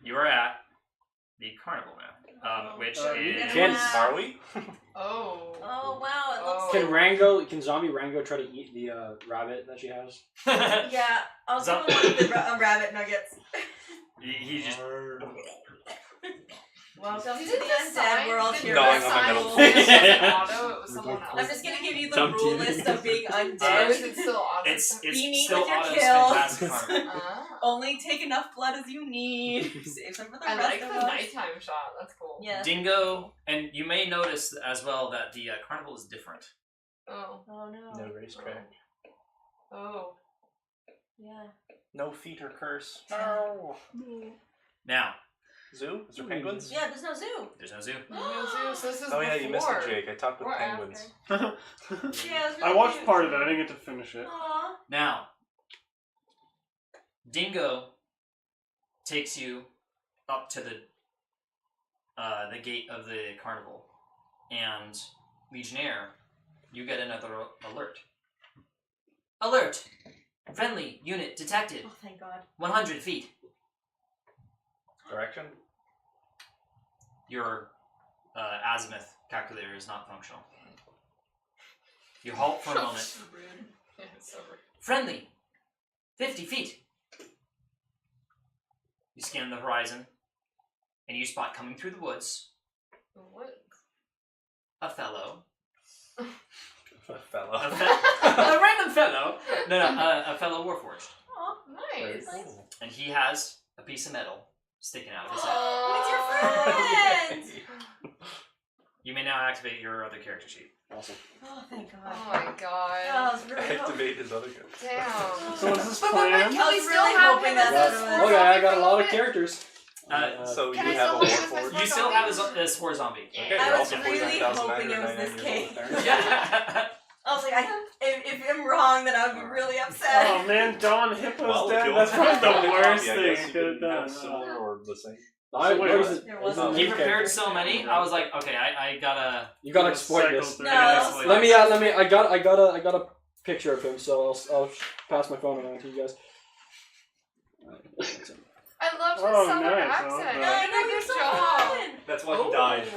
S6: You are at the carnival now, which is...
S3: Can-
S4: Are we?
S1: Oh.
S2: Oh wow, it looks
S3: Can zombie Rango try to eat the rabbit that she has?
S2: like... Yeah, I'll give him one of the rabbit nuggets.
S6: he just...
S2: Welcome to
S1: Did
S2: the
S1: the
S2: undead
S1: sign-
S2: world
S1: did
S2: here.
S1: the
S4: Gnawing
S2: at
S4: on my
S1: sign
S4: middle
S1: say
S4: finger.
S1: it was Otto? It was someone else.
S2: I'm just gonna give you the
S3: Dumb
S2: rule
S3: TV.
S2: list of being
S1: Or is
S2: undead.
S1: it still Otto?
S6: It's
S2: Be neat
S6: still
S2: with your
S6: Otto's
S2: kills.
S6: fantastic carnival.
S1: Ah.
S2: Only take enough blood as you need. Save some for the
S1: I
S2: rest
S1: like
S2: of
S1: the
S2: us.
S1: nighttime shot. That's cool.
S2: Yeah.
S6: Dingo, and you may notice as well that the carnival is different.
S1: Oh.
S2: Oh no.
S4: No racetrack.
S1: Oh.
S2: Yeah.
S4: No feet or curse.
S3: No.
S6: Now,
S4: Zoo? Is there penguins?
S2: Yeah, there's no zoo.
S6: There's no zoo.
S1: So this is
S4: Oh yeah, you missed it,
S1: before.
S4: Jake. I talked with
S1: Or
S4: penguins.
S2: Yeah, it was really
S5: I watched
S2: cute.
S5: part of it. I didn't get to finish it.
S2: Aw.
S6: Now, Dingo takes you up to the gate of the carnival, and Legionnaire, you get another alert. Alert! Friendly unit detected.
S2: Oh, thank God.
S6: 100 feet.
S4: Direction?
S6: Your azimuth calculator is not functional. You halt for a moment.
S1: Rude. Yeah, it's so rude.
S6: Friendly. 50 feet. You scan the horizon, and you spot coming through the woods
S1: What?
S6: a fellow.
S4: A fellow.
S6: A random fellow. No, a fellow warforged.
S1: Oh, nice.
S6: And he has a piece of metal sticking out of his head.
S2: It's your friend!
S6: You may now activate your other character sheet.
S3: Awesome.
S2: Oh, thank God.
S1: Oh my god.
S2: Yeah, I was really
S4: Activate his other gun.
S1: Damn.
S5: So is this
S1: But
S5: plan?
S1: can we
S2: was
S1: still
S2: really
S1: have
S2: hoping
S1: him
S2: that's
S1: as
S2: what
S1: a
S2: it
S1: spore
S2: was.
S3: Okay, I
S1: zombie
S3: got
S1: for
S3: a lot
S1: bit?
S3: of characters.
S4: So
S1: Can
S4: you
S1: I
S4: have
S1: still
S4: a
S1: use this
S4: warforged.
S1: for
S6: You still have a spore zombie.
S4: Okay,
S2: I
S4: you're
S2: was
S4: also
S2: really
S4: 49,999
S2: hoping it was this
S4: years
S2: case.
S4: old, apparently.
S6: Yeah.
S2: I was like, if I'm wrong, then I would be really upset.
S5: Oh man, Don Hippo's
S4: Well, if
S5: dead.
S4: you
S5: That's
S4: want
S5: probably
S4: to
S5: the
S4: copy,
S5: worst
S4: I
S5: thing
S4: guess
S5: I
S4: you
S5: could have
S4: could
S5: done.
S4: have similar or the same.
S3: I,
S5: wait,
S3: there's
S5: what?
S3: a-
S2: There
S3: there's
S2: wasn't.
S3: a
S6: He
S3: new
S6: prepared
S3: character.
S6: so many. I was like, okay, I gotta.
S3: You gotta
S5: Cycle
S3: exploit this.
S5: through
S2: No,
S5: it.
S2: that was
S3: Let me. I got a picture of him, so I'll pass my phone around to you guys.
S1: I loved his
S5: Oh,
S1: southern
S5: nice.
S1: accent.
S5: Oh,
S1: You
S2: No, I
S1: did
S2: know
S1: a
S2: you're
S1: good
S2: so
S1: job.
S2: fun.
S4: That's why he died.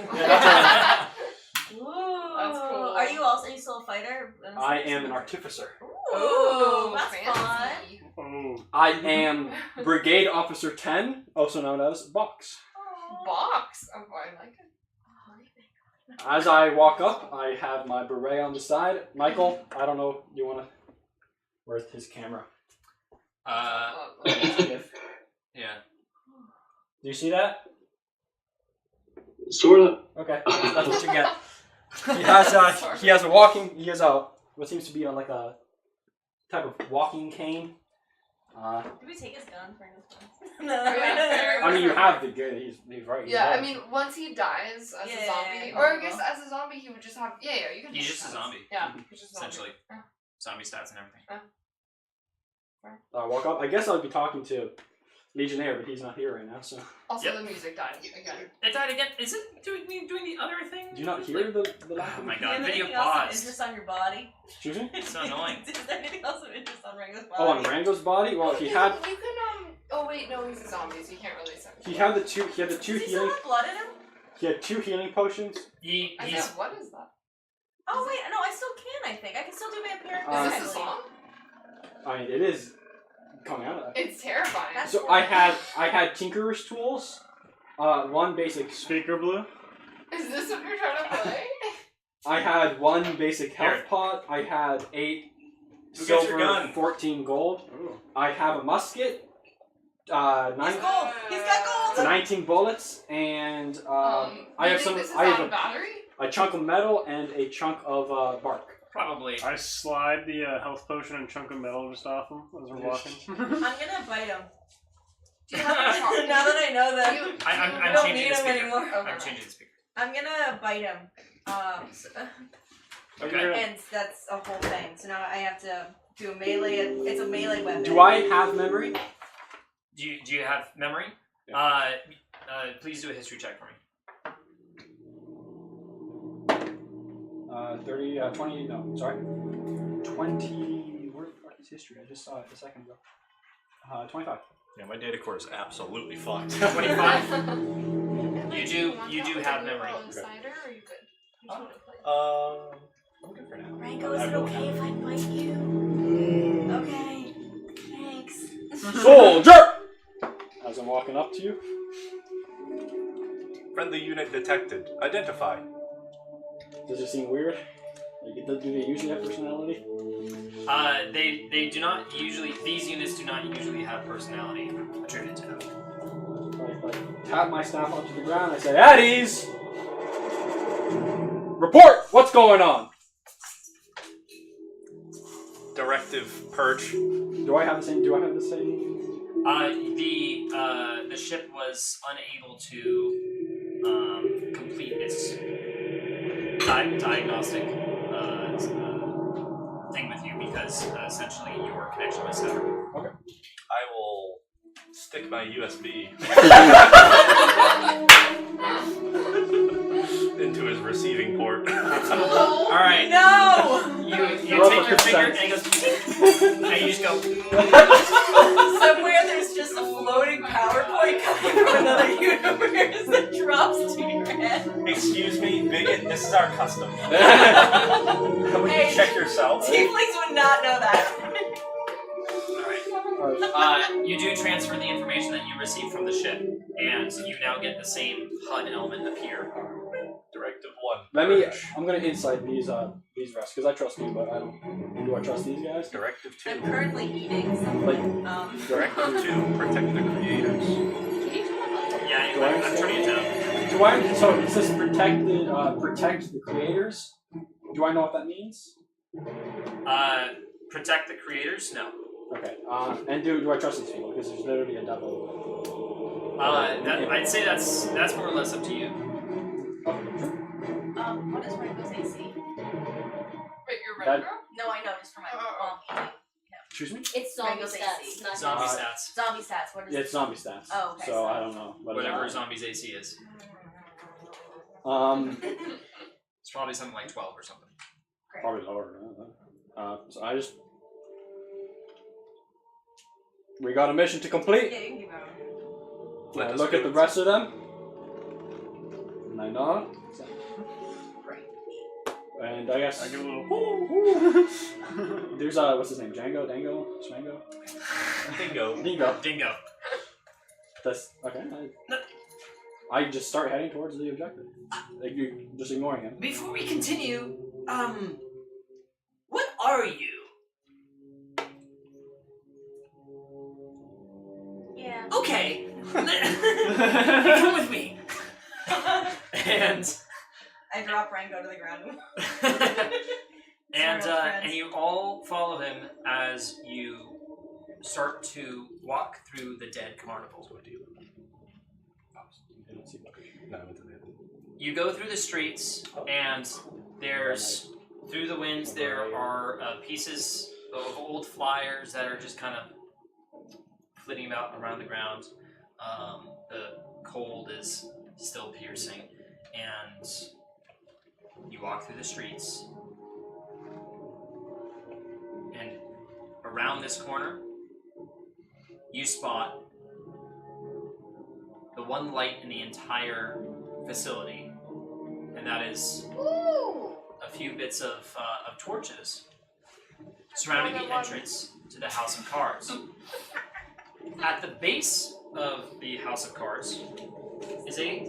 S2: Ooh.
S1: That's cool.
S2: Are you still a fighter?
S3: I am an artificer.
S2: Ooh, that's fun.
S1: fancy.
S5: Oh.
S3: I am Brigade Officer 10, also known as Box.
S1: Box. Oh, I like it.
S3: As I walk up, I have my beret on the side. Michael, I don't know, you wanna... Where's his camera?
S6: Yeah.
S3: Do you see that?
S8: Sorta.
S3: Okay, that's what you get. He has what seems to be like a type of walking cane.
S2: Did we take his gun for his gun?
S1: Yeah,
S3: I mean, you have the good. He's right. he's
S1: Yeah,
S3: dead.
S1: I mean, once he dies as a
S2: Yeah,
S1: zombie,
S2: yeah,
S1: or I
S2: yeah.
S1: guess as a zombie, he would just have. Yeah, you can.
S6: He's
S1: take
S6: just a
S1: stats.
S6: zombie.
S1: Yeah, he's just a zombie.
S6: Essentially.
S1: Yeah.
S6: Zombie stats and everything.
S3: I walk up. I guess I'd be talking to Legionnaire, but he's not here right now. So
S1: Also,
S6: Yep.
S1: the music died again.
S6: It died again. Is it doing the other thing?
S3: do you not hear the
S6: Oh my
S2: Do you
S6: god,
S2: have
S6: video
S2: anything else of
S6: paused.
S2: interest on your body?
S3: Excuse me?
S6: It's so annoying.
S2: Is there anything else of interest on Rango's body?
S3: Oh, on Rango's body. Well, he
S1: You
S3: had
S1: can Oh wait, no, he's a zombie, so you can't really say.
S3: he had the two
S2: Does he still
S3: healing
S2: have blood in him?
S3: he had 2 healing potions.
S6: He,
S1: I
S6: he's
S1: said, what is that?
S2: Oh wait, no, I still can. I think I can still do vampiric.
S1: Is this a
S2: actually.
S1: song?
S3: I mean, it is coming out of that.
S1: It's terrifying.
S2: That's-
S3: So I had Tinkerer's tools. One basic.
S5: Speaker blue.
S1: Is this what you're trying to play?
S3: I had 1 basic health
S6: Here.
S3: pot. I had 8
S4: Who gets your
S3: silver,
S4: gun?
S3: 14 gold.
S5: Ooh.
S3: I have a musket.
S2: He's gold. He's got gold.
S3: 19 bullets, and I have
S1: you
S3: some.
S1: think this is
S3: I
S1: out
S3: have
S1: of battery?
S3: a chunk of metal and a chunk of bark.
S6: probably.
S5: I slide the health potion and chunk of metal just off him as we're walking.
S2: I'm gonna bite him.
S1: Do you have a chocolate?
S2: Now that I know that,
S1: You-
S6: I'm
S2: we don't
S6: changing
S2: need
S6: the
S2: him
S6: speaker.
S2: anymore.
S1: Okay.
S6: I'm changing the speaker.
S2: I'm gonna bite him.
S6: Okay.
S2: And that's a whole thing. So now I have to do a melee. It's a melee weapon.
S3: Do I have memory?
S6: Do you have memory? Please do a history check for me.
S3: 30, 20, no, sorry. 20, where the fuck is history? I just saw it a second ago. 25.
S4: Yeah, my data core is absolutely fucked.
S6: 25.
S1: And,
S6: You
S1: like,
S6: do-
S1: want
S6: you
S1: that
S6: do
S1: with
S6: have
S1: a little
S6: memory.
S1: cider, or are you good? You just wanna play?
S3: I'm good for now.
S2: Rango, is it okay if I bite you? Okay. Thanks.
S3: Soldier! As I'm walking up to you.
S4: Friendly unit detected. Identify.
S3: Does it seem weird? Like, do they usually have personality?
S6: They do not usually. These units do not usually have personality attributed to them.
S3: Like, tap my staff onto the ground. I say, "At ease! Report! What's going on?"
S4: Directive purge.
S3: Do I have the same?
S6: The ship was unable to complete its diagnostic thing with you because essentially your connection was severed.
S3: Okay.
S4: I will stick my USB into his receiving port.
S6: All right.
S2: No!
S6: You take your finger and it goes, and you just go.
S2: Somewhere there's just a floating PowerPoint coming from another universe that drops to your head.
S4: Excuse me, Bigot, this is our custom. Would
S2: Hey,
S4: you check yourself?
S2: Tieflings would not know that.
S6: You do transfer the information that you received from the ship, and you now get the same HUD element appear.
S4: Directive 1.
S3: Let me. I'm gonna insight these rests because I trust you, but I don't. Do I trust these guys?
S4: Directive 2.
S2: I'm currently eating some.
S3: Like,
S4: Directive 2. Protect the creators.
S7: Can you turn on
S6: Yeah,
S3: Do I
S6: I'm turning it down.
S3: do I? So it says protect the creators. Do I know what that means?
S6: Protect the creators? No.
S3: Okay. And do I trust these people? Because there's literally a double.
S6: I'd say that's more or less up to you.
S2: What is Rango's AC?
S1: Wait, you're
S3: That-
S1: retro?
S2: No, I know, just for my eating.
S3: Excuse me?
S7: It's zombie
S2: Rango's
S7: stats,
S2: AC.
S7: not
S6: Zombie
S3: Uh,
S6: stats.
S2: Zombie stats, what is
S3: Yeah, it's zombie stats.
S2: Oh, okay,
S3: So
S2: so-
S3: I don't know. What
S6: Whatever
S3: is
S6: zombie's AC is. It's probably something like 12 or something.
S3: Probably lower. So I just. We got a mission to complete.
S2: Yeah, you can keep going.
S3: Can I
S4: Let us
S3: look
S4: do
S3: at the
S4: it.
S3: rest of them? And I nod. And I guess
S5: I give a little.
S3: there's what's his name? Django? Dango? Smango?
S4: Dingo.
S3: Dingo.
S6: Dingo.
S3: That's okay. I just start heading towards the objective. Like you just ignoring him.
S6: Before we continue, what are you?
S2: Yeah.
S6: Okay. Come with me. And
S2: I drop Rango to the ground.
S6: and
S2: Sorry, friends.
S6: and you all follow him as you start to walk through the dead carnival.
S4: No,
S6: You go through the streets, and there's through the winds there are pieces of old flyers that are just kind of flitting about around the ground. The cold is still piercing, and you walk through the streets, and around this corner, you spot the one light in the entire facility, and that is a few bits of torches surrounding the entrance to the House of Cards. At the base of the House of Cards is a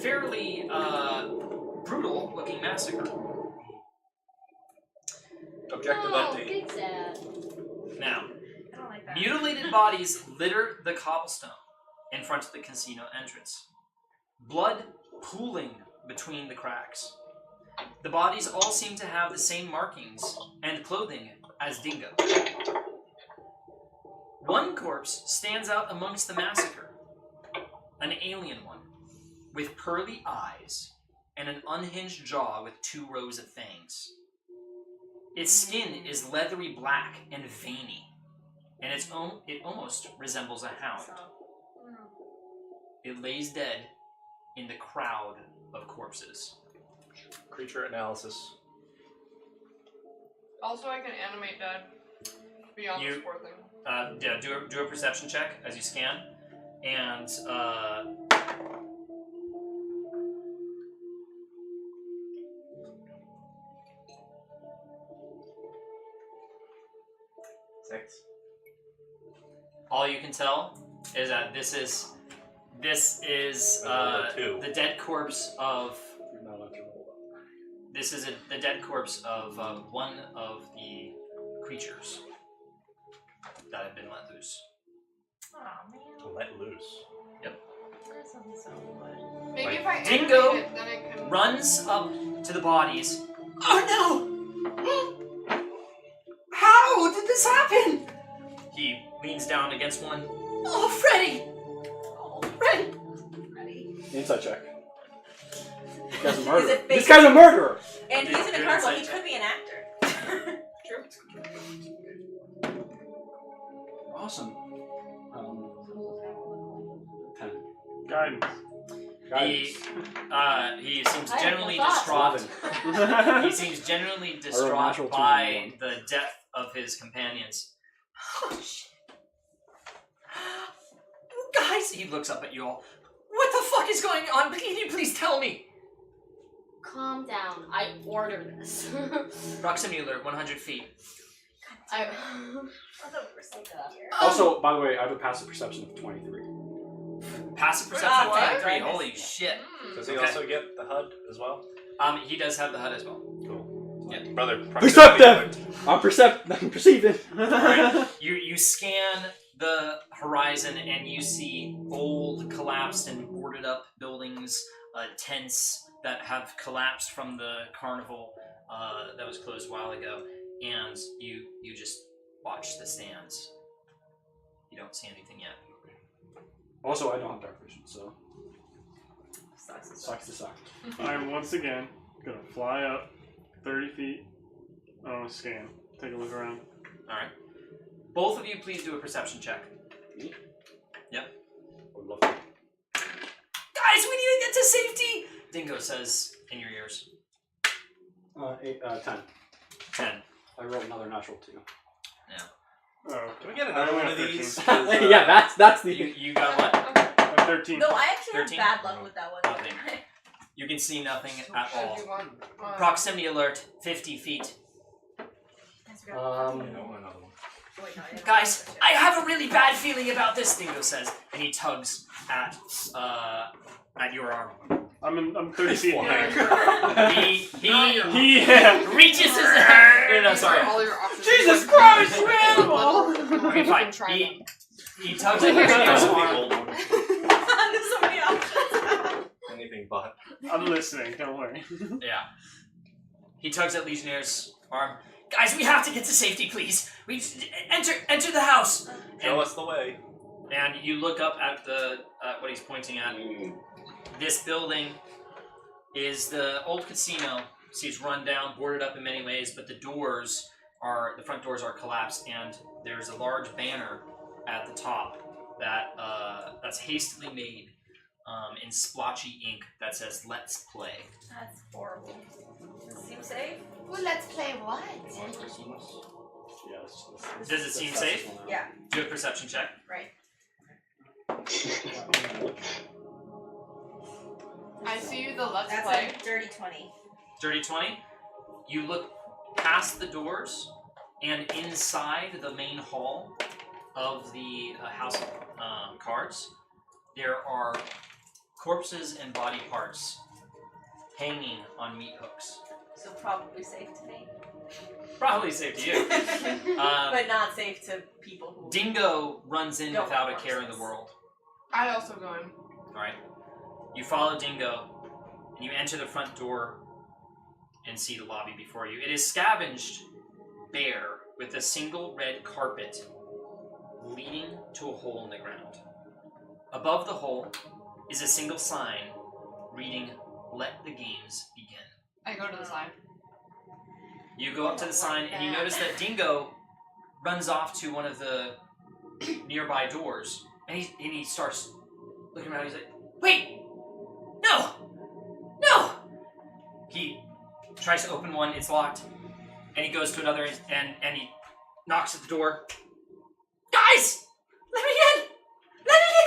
S6: fairly brutal-looking massacre.
S4: Objective
S7: Oh,
S4: update.
S7: big sad.
S6: Now,
S2: I don't like that.
S6: mutilated bodies litter the cobblestone in front of the casino entrance, blood pooling between the cracks. The bodies all seem to have the same markings and clothing as Dingo. One corpse stands out amongst the massacre, an alien one, with pearly eyes and an unhinged jaw with 2 rows of fangs. Its skin is leathery black and veiny, and it almost resembles a hound. It lays dead in the crowd of corpses.
S4: Creature analysis.
S1: Also, I can animate dead beyond
S6: You-
S1: this poor thing.
S6: Yeah, do a perception check as you scan, and
S4: 6.
S6: all you can tell is that this is
S4: Another 2.
S6: the dead corpse of
S3: You're not allowed to roll that.
S6: this is the dead corpse of one of the creatures that have been let loose.
S2: Aw, man.
S4: Let loose.
S2: That sounds so good.
S1: Maybe
S4: Like,
S1: if I
S6: Dingo
S1: animate it, then it can...
S6: Runs up to the bodies. Oh no! How did this happen? He leans leans down against one. Oh, Freddy!
S2: Oh, Freddy.
S3: Inside check. This guy's a murderer.
S2: it
S3: This guy's a murderer!
S2: And he's in a
S6: Good
S2: carnival.
S6: insight
S2: He
S6: check.
S2: could be an actor.
S3: Awesome. 10.
S5: Guidance.
S6: He seems
S7: I
S6: generally
S7: have no
S6: distraught. He seems generally
S3: natural
S6: distraught
S3: 2
S6: by
S3: and 1.
S6: the death of his companions. Oh, shit. Guys, he looks up at you all. What the fuck is going on? Can you please tell me?
S7: Calm down. I ordered this.
S6: Proximity alert, 100 feet.
S7: I
S3: Also, by the way, I have a passive perception of 23.
S6: Passive perception of
S2: what?
S6: 23. Holy shit.
S4: Does he
S6: Okay.
S4: also get the HUD as well?
S6: He does have the HUD as well.
S4: Cool.
S6: Yeah.
S4: Brother,
S3: Perceptive! I'm perceiving.
S6: Alright, you scan the horizon and you see old, collapsed, and boarded up buildings, tents that have collapsed from the carnival that was closed a while ago, and you just watch the stands. You don't see anything yet.
S3: Also, I don't have dark vision, so
S2: Sucks.
S3: sucks to suck.
S5: I'm once again gonna fly up 30 feet. I want to scan. Take a look around.
S6: Alright. Both of you please do a perception check.
S3: Me?
S6: Yep.
S3: Would love to.
S6: Guys, we need to get to safety! Dingo says in your ears.
S3: 10.
S6: 10.
S3: I rolled another natural 2.
S5: Oh,
S4: Can we get
S5: I
S4: another
S5: only
S4: one of
S5: have
S4: these?
S5: 13.
S3: Yeah, that's the.
S6: You got what?
S5: I'm 13.
S2: No, I actually
S6: 13?
S2: had bad luck with that one.
S6: Nothing. You can see nothing at all.
S1: Should you want,
S6: Proximity alert, 50 feet.
S4: I don't want another one.
S6: Guys, I have a really bad feeling about this, Dingo says, and he tugs at your arm.
S5: I'm 30 feet in the air.
S6: He
S5: Yeah.
S6: reaches his hand. No, sorry.
S1: All your options.
S5: Jesus
S1: Like,
S5: Christ,
S1: like,
S5: you
S1: like,
S5: animal!
S1: little-
S6: Okay,
S1: you
S6: fine.
S1: can try
S6: He tugs at Legionnaires'
S4: The
S6: arm.
S4: old one.
S2: There's so many options.
S4: Anything but.
S5: I'm listening, don't worry.
S6: Yeah. He tugs at Legionnaire's arm. Guys, we have to get to safety, please. We enter the house.
S4: Show us the way.
S6: And you look up at the what he's pointing at. This building is the old casino. See, it's run down, boarded up in many ways, but the front doors are collapsed, and there's a large banner at the top that's hastily made in splotchy ink that says "Let's play."
S2: That's horrible. Seems safe?
S1: Well, let's play what?
S3: Yes.
S6: Does it seem safe?
S2: Yeah.
S6: Do a perception check.
S2: Right.
S1: I see you the let's
S2: That's
S1: play.
S2: a dirty 20.
S6: Dirty 20. You look past the doors, and inside the main hall of the House of Cards, there are corpses and body parts hanging on meat hooks.
S2: So probably safe to me.
S6: Probably safe to you.
S2: But not safe to people who...
S6: Dingo runs in
S2: Don't
S6: without a
S2: want
S6: care in the
S2: corpses.
S6: world.
S1: I also go in.
S6: Alright. You follow Dingo, and you enter the front door and see the lobby before you. It is scavenged bare with a single red carpet leading to a hole in the ground. Above the hole is a single sign reading, "Let the games begin."
S1: I go to the side.
S6: You go up to the sign, and you notice that Dingo runs off to one of the nearby doors, and he starts looking around. He's like, "Wait! No! No!" He tries to open one, it's locked, and he goes to another, and he knocks at the door. "Guys! Let me in! Let me in!"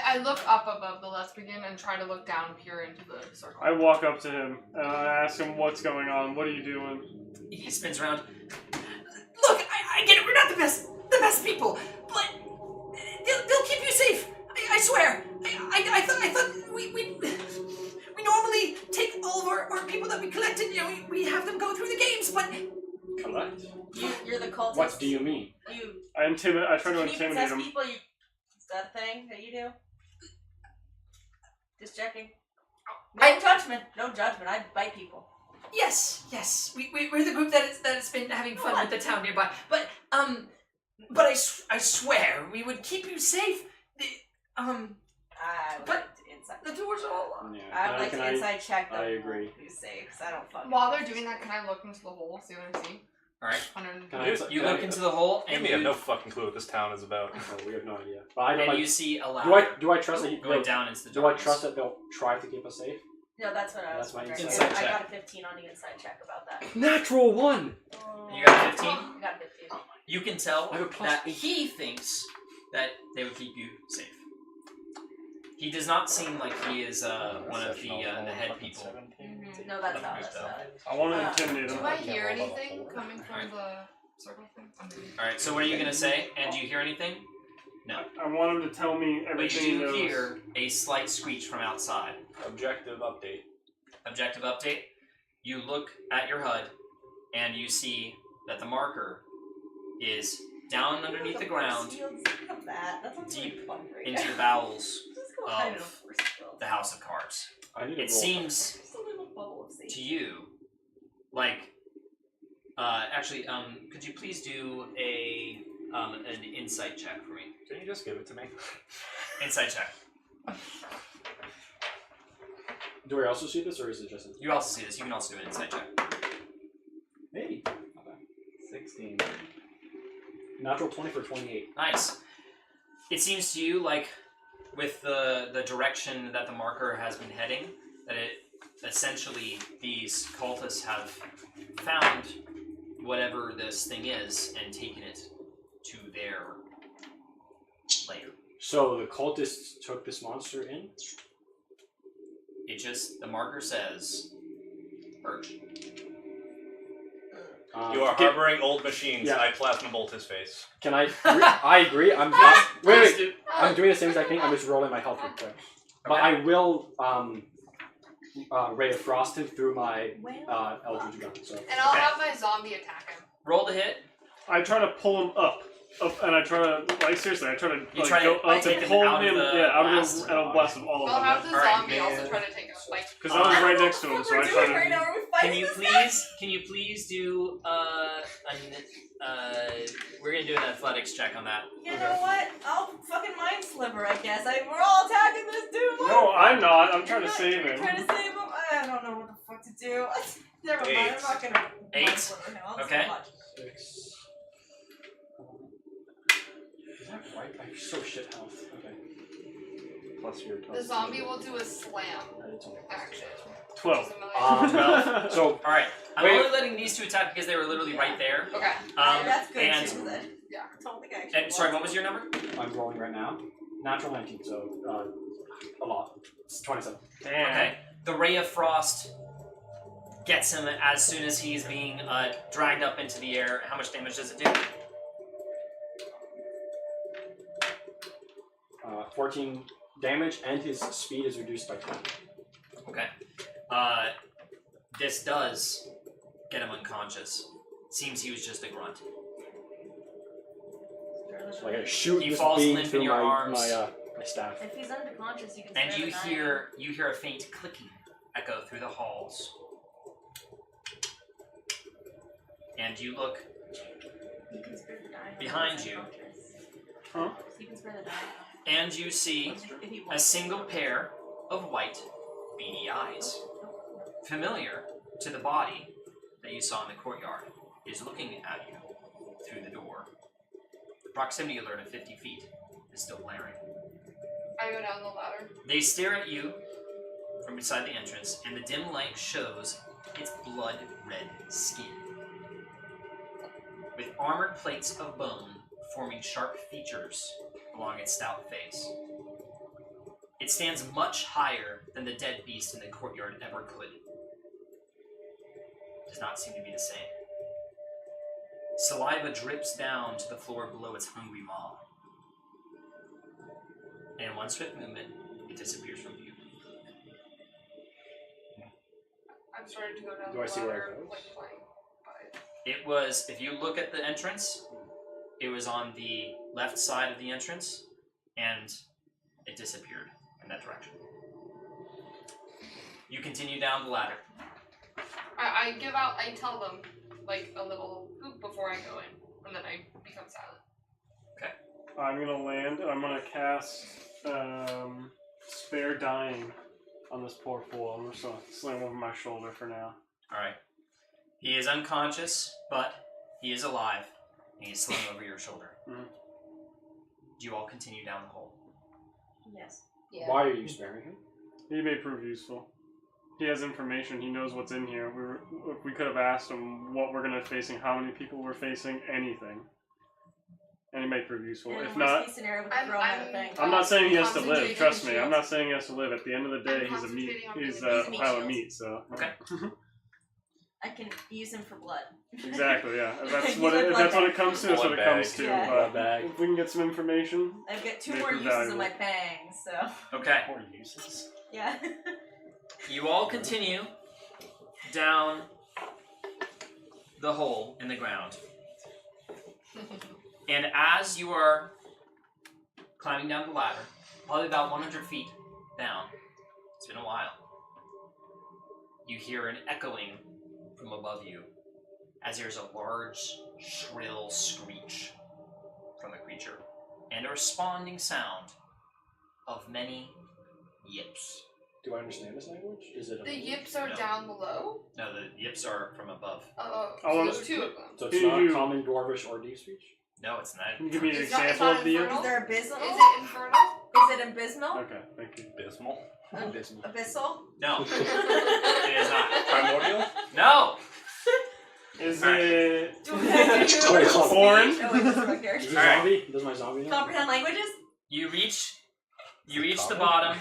S1: I look up above the let's begin and try to look down, peer into the circle.
S5: I walk up to him and I ask him what's going on. What are you doing?
S6: He spins around. "Look, I get it, we're not the best people, but they'll keep you safe. I swear. I thought we normally take all of our people that we collected, we have them go through the games, but..."
S3: Collect?
S2: You're the cultist.
S3: What do you mean?
S5: I try to
S2: Can you
S5: intimidate
S2: possess
S5: him.
S2: people? Is that a thing that you do? Just checking. No judgment. No judgment. I bite people.
S6: Yes. We're the group that has been having fun with the town nearby. But But I swear, we would keep you safe. But
S2: inside.
S6: the doors are all locked.
S3: Yeah.
S2: I'd like to inside check them.
S3: I agree.
S2: Be safe, because I don't fucking.
S1: While they're doing that, can I look into the hole, see what I see?
S6: Alright.
S1: 100.
S3: Can I-
S6: You look into the hole, and
S4: We have no fucking clue what this town is about.
S3: Oh, we have no idea. But I don't
S6: and
S3: like.
S6: you see a ladder
S3: Do I trust that
S6: going down into the
S3: Do I
S6: darkness.
S3: trust that they'll try to keep us safe?
S2: No, that's what I was
S3: That's my
S2: wondering.
S6: inside
S2: I
S6: check.
S2: got a 15 on the inside check about that.
S3: Natural 1.
S6: You got a 15?
S2: I got a 15.
S6: You can tell
S3: I have a plus
S6: that
S3: 8.
S6: he thinks that they would keep you safe. He does not seem like he is one of the head people.
S2: No, that's not. That's not.
S5: I want to intimidate
S1: Do
S5: him.
S1: I hear anything coming from the circle thing?
S6: Alright, so what are you going to say? And do you hear anything? No.
S5: I want him to tell me
S6: But
S5: everything he
S6: you do
S5: knows.
S6: hear a slight screech from outside.
S4: Objective update.
S6: Objective update. You look at your HUD, and you see that the marker is down underneath the ground, deep into the bowels of the House of Cards.
S3: I need to
S6: It
S3: roll.
S6: seems
S2: Just a little bubble of safety.
S6: to you like actually could you please do an insight check for me?
S4: Can you just give it to me?
S6: Insight check.
S3: Do I also see this, or is it just?
S6: You also see this. You can also do an insight check.
S3: Hey.
S4: 16.
S3: Natural 20 for 28.
S6: Nice. It seems to you like with the direction that the marker has been heading, that it essentially these cultists have found whatever this thing is and taken it to their lair.
S3: So the cultists took this monster in?
S6: It just, the marker says, purge.
S4: You are harboring old machines.
S3: Yeah.
S4: I plasma bolt his face.
S3: Can I? I agree. I'm not, wait. I'm doing the same exact thing. I'm just rolling my health real quick. But I will ray of frost him through my eldritch gun. So.
S1: And I'll have my zombie attack him.
S6: Roll the hit.
S5: I try to pull him up, and I try to, like, seriously, I try to,
S6: You
S5: like,
S6: try
S5: go
S6: to
S5: up
S6: take
S5: and
S6: him
S5: pull
S6: out of
S5: him,
S6: the
S5: out
S6: blast.
S5: of the blast of all of
S1: I'll
S5: them.
S1: have the
S6: Alright,
S1: zombie
S6: man.
S1: also try to take a spike.
S5: Because I was right next to him,
S2: What
S5: so I
S2: we're
S5: tried
S2: doing right
S5: to.
S2: now? Are we fighting
S6: Can you please do we're gonna do an athletics check on that.
S2: You know what? I'll fucking mind sliver, I guess. We're all attacking this dude.
S5: No, I'm not. I'm trying to save
S2: You're
S5: him.
S2: trying to save him? I don't know what the fuck to do. Never mind. I'm not gonna.
S6: 8.
S2: mind sliver him. I'll
S6: Okay.
S2: so much.
S3: 6. Is that right? I have so shit health. Okay.
S4: Plus your
S1: The zombie will do a slam
S3: It's only
S1: action.
S5: 12.
S6: 12.
S3: So
S6: Alright. I'm
S3: Wait.
S6: only letting these two attack because they were literally right there.
S1: Okay.
S2: That's good
S6: and,
S2: too, then.
S1: Yeah.
S2: I don't think I actually.
S6: Sorry, what was your number?
S3: I'm rolling right now. Natural 19. So a lot. It's 27.
S5: Damn.
S6: Okay. The ray of frost gets him as soon as he's being dragged up into the air. How much damage does it do?
S3: 14 damage, and his speed is reduced by 10.
S6: Okay. This does get him unconscious. Seems he was just a grunt.
S3: So I gotta shoot
S6: He
S3: this
S6: falls
S3: beam
S6: limp in
S3: through
S6: your
S3: my
S6: arms.
S3: my staff.
S2: If he's unconscious, you can.
S6: And
S2: spare
S6: you
S2: the dying.
S6: hear a faint clicking echo through the halls. And you look
S2: You can spare the dying.
S6: behind you.
S5: Huh?
S2: You can spare the dying.
S6: and you see
S2: If he
S6: a
S2: wants.
S6: single pair of white, beady eyes. Familiar to the body that you saw in the courtyard, is looking at you through the door. The proximity alert of 50 feet is still blaring.
S1: I go down the ladder.
S6: They stare at you from beside the entrance, and the dim light shows its blood-red skin, with armored plates of bone forming sharp features along its stout face. It stands much higher than the dead beast in the courtyard ever could. Does not seem to be the same. Saliva drips down to the floor below its hungry maw. And in one swift movement, it disappears from view.
S1: I'm starting to go down
S3: Do
S1: the
S3: I see where
S1: ladder,
S3: it goes?
S1: like flying by.
S6: It was, if you look at the entrance, it was on the left side of the entrance, and it disappeared in that direction. You continue down the ladder.
S1: I tell them like a little poop before I go in, and then I become silent.
S5: I'm gonna land and I'm gonna cast Spare Dying on this poor fool. I'm just gonna slam over my shoulder for now.
S6: Alright. He is unconscious, but he is alive. And he's slung over your shoulder.
S5: Mhm.
S6: Do you all continue down the hole?
S2: Yes.
S1: Yeah.
S3: Why are you sparing him?
S5: He may prove useful. He has information. He knows what's in here. We could have asked him what we're gonna be facing, how many people we're facing, anything. And he may prove useful.
S2: And
S5: If
S2: in worst
S5: not,
S2: case scenario, we could throw him at a thing.
S5: I'm not saying he has to live.
S1: Concentrating
S5: Trust me,
S1: shield.
S5: I'm not saying he has to live. At the end of the day,
S1: I'm
S5: he's a meat.
S1: concentrating on
S5: He's
S1: being
S5: a
S2: a meat
S5: pile of
S2: shield.
S5: meat. So
S6: Okay.
S2: I can use him for blood.
S5: exactly, yeah. If that's
S2: Use
S5: what
S2: my
S5: it, if
S2: blood
S5: that's what
S2: bag.
S5: it comes to. That's what it
S4: Blood
S5: comes
S4: bag.
S5: to.
S2: Yeah.
S5: But
S3: Blood bag.
S5: if we can get some information,
S2: I've got 2
S5: They
S2: more
S5: prove
S2: uses of
S5: valuable.
S2: my fangs, so
S6: Okay.
S4: More uses.
S2: yeah.
S6: You all continue down the hole in the ground. And as you are climbing down the ladder, probably about 100 feet down, it's been a while, you hear an echoing from above you as there's a large, shrill screech from the creature and a responding sound of many yips.
S3: Do I understand this language? Is it a
S1: The yips are
S6: No.
S1: down below.
S6: No, the yips are from above.
S1: Oh,
S5: Oh,
S1: so
S5: let's-
S1: there's 2 of them.
S3: So it's
S5: Can
S3: not
S5: you-
S3: common, dwarvish, or deep speech?
S6: No, it's not.
S5: can you give me an
S1: It's not- it's
S5: example
S1: not
S5: of the.
S1: infernal?
S2: Is there abysmal?
S1: Is it infernal?
S2: Is it abysmal?
S5: Okay, thank you.
S4: Abysmal.
S3: Abysmal.
S2: Abyssal?
S6: No, it is not.
S4: Primordial.
S6: No!
S5: Is
S6: Alright.
S5: it
S2: Do I do
S3: Wait,
S5: foreign?
S2: Oh wait, this is my
S3: Is
S2: character.
S3: he
S6: Alright.
S3: zombie? Does my zombie know?
S2: Comprehend languages?
S6: You reach the
S4: Common?
S6: bottom.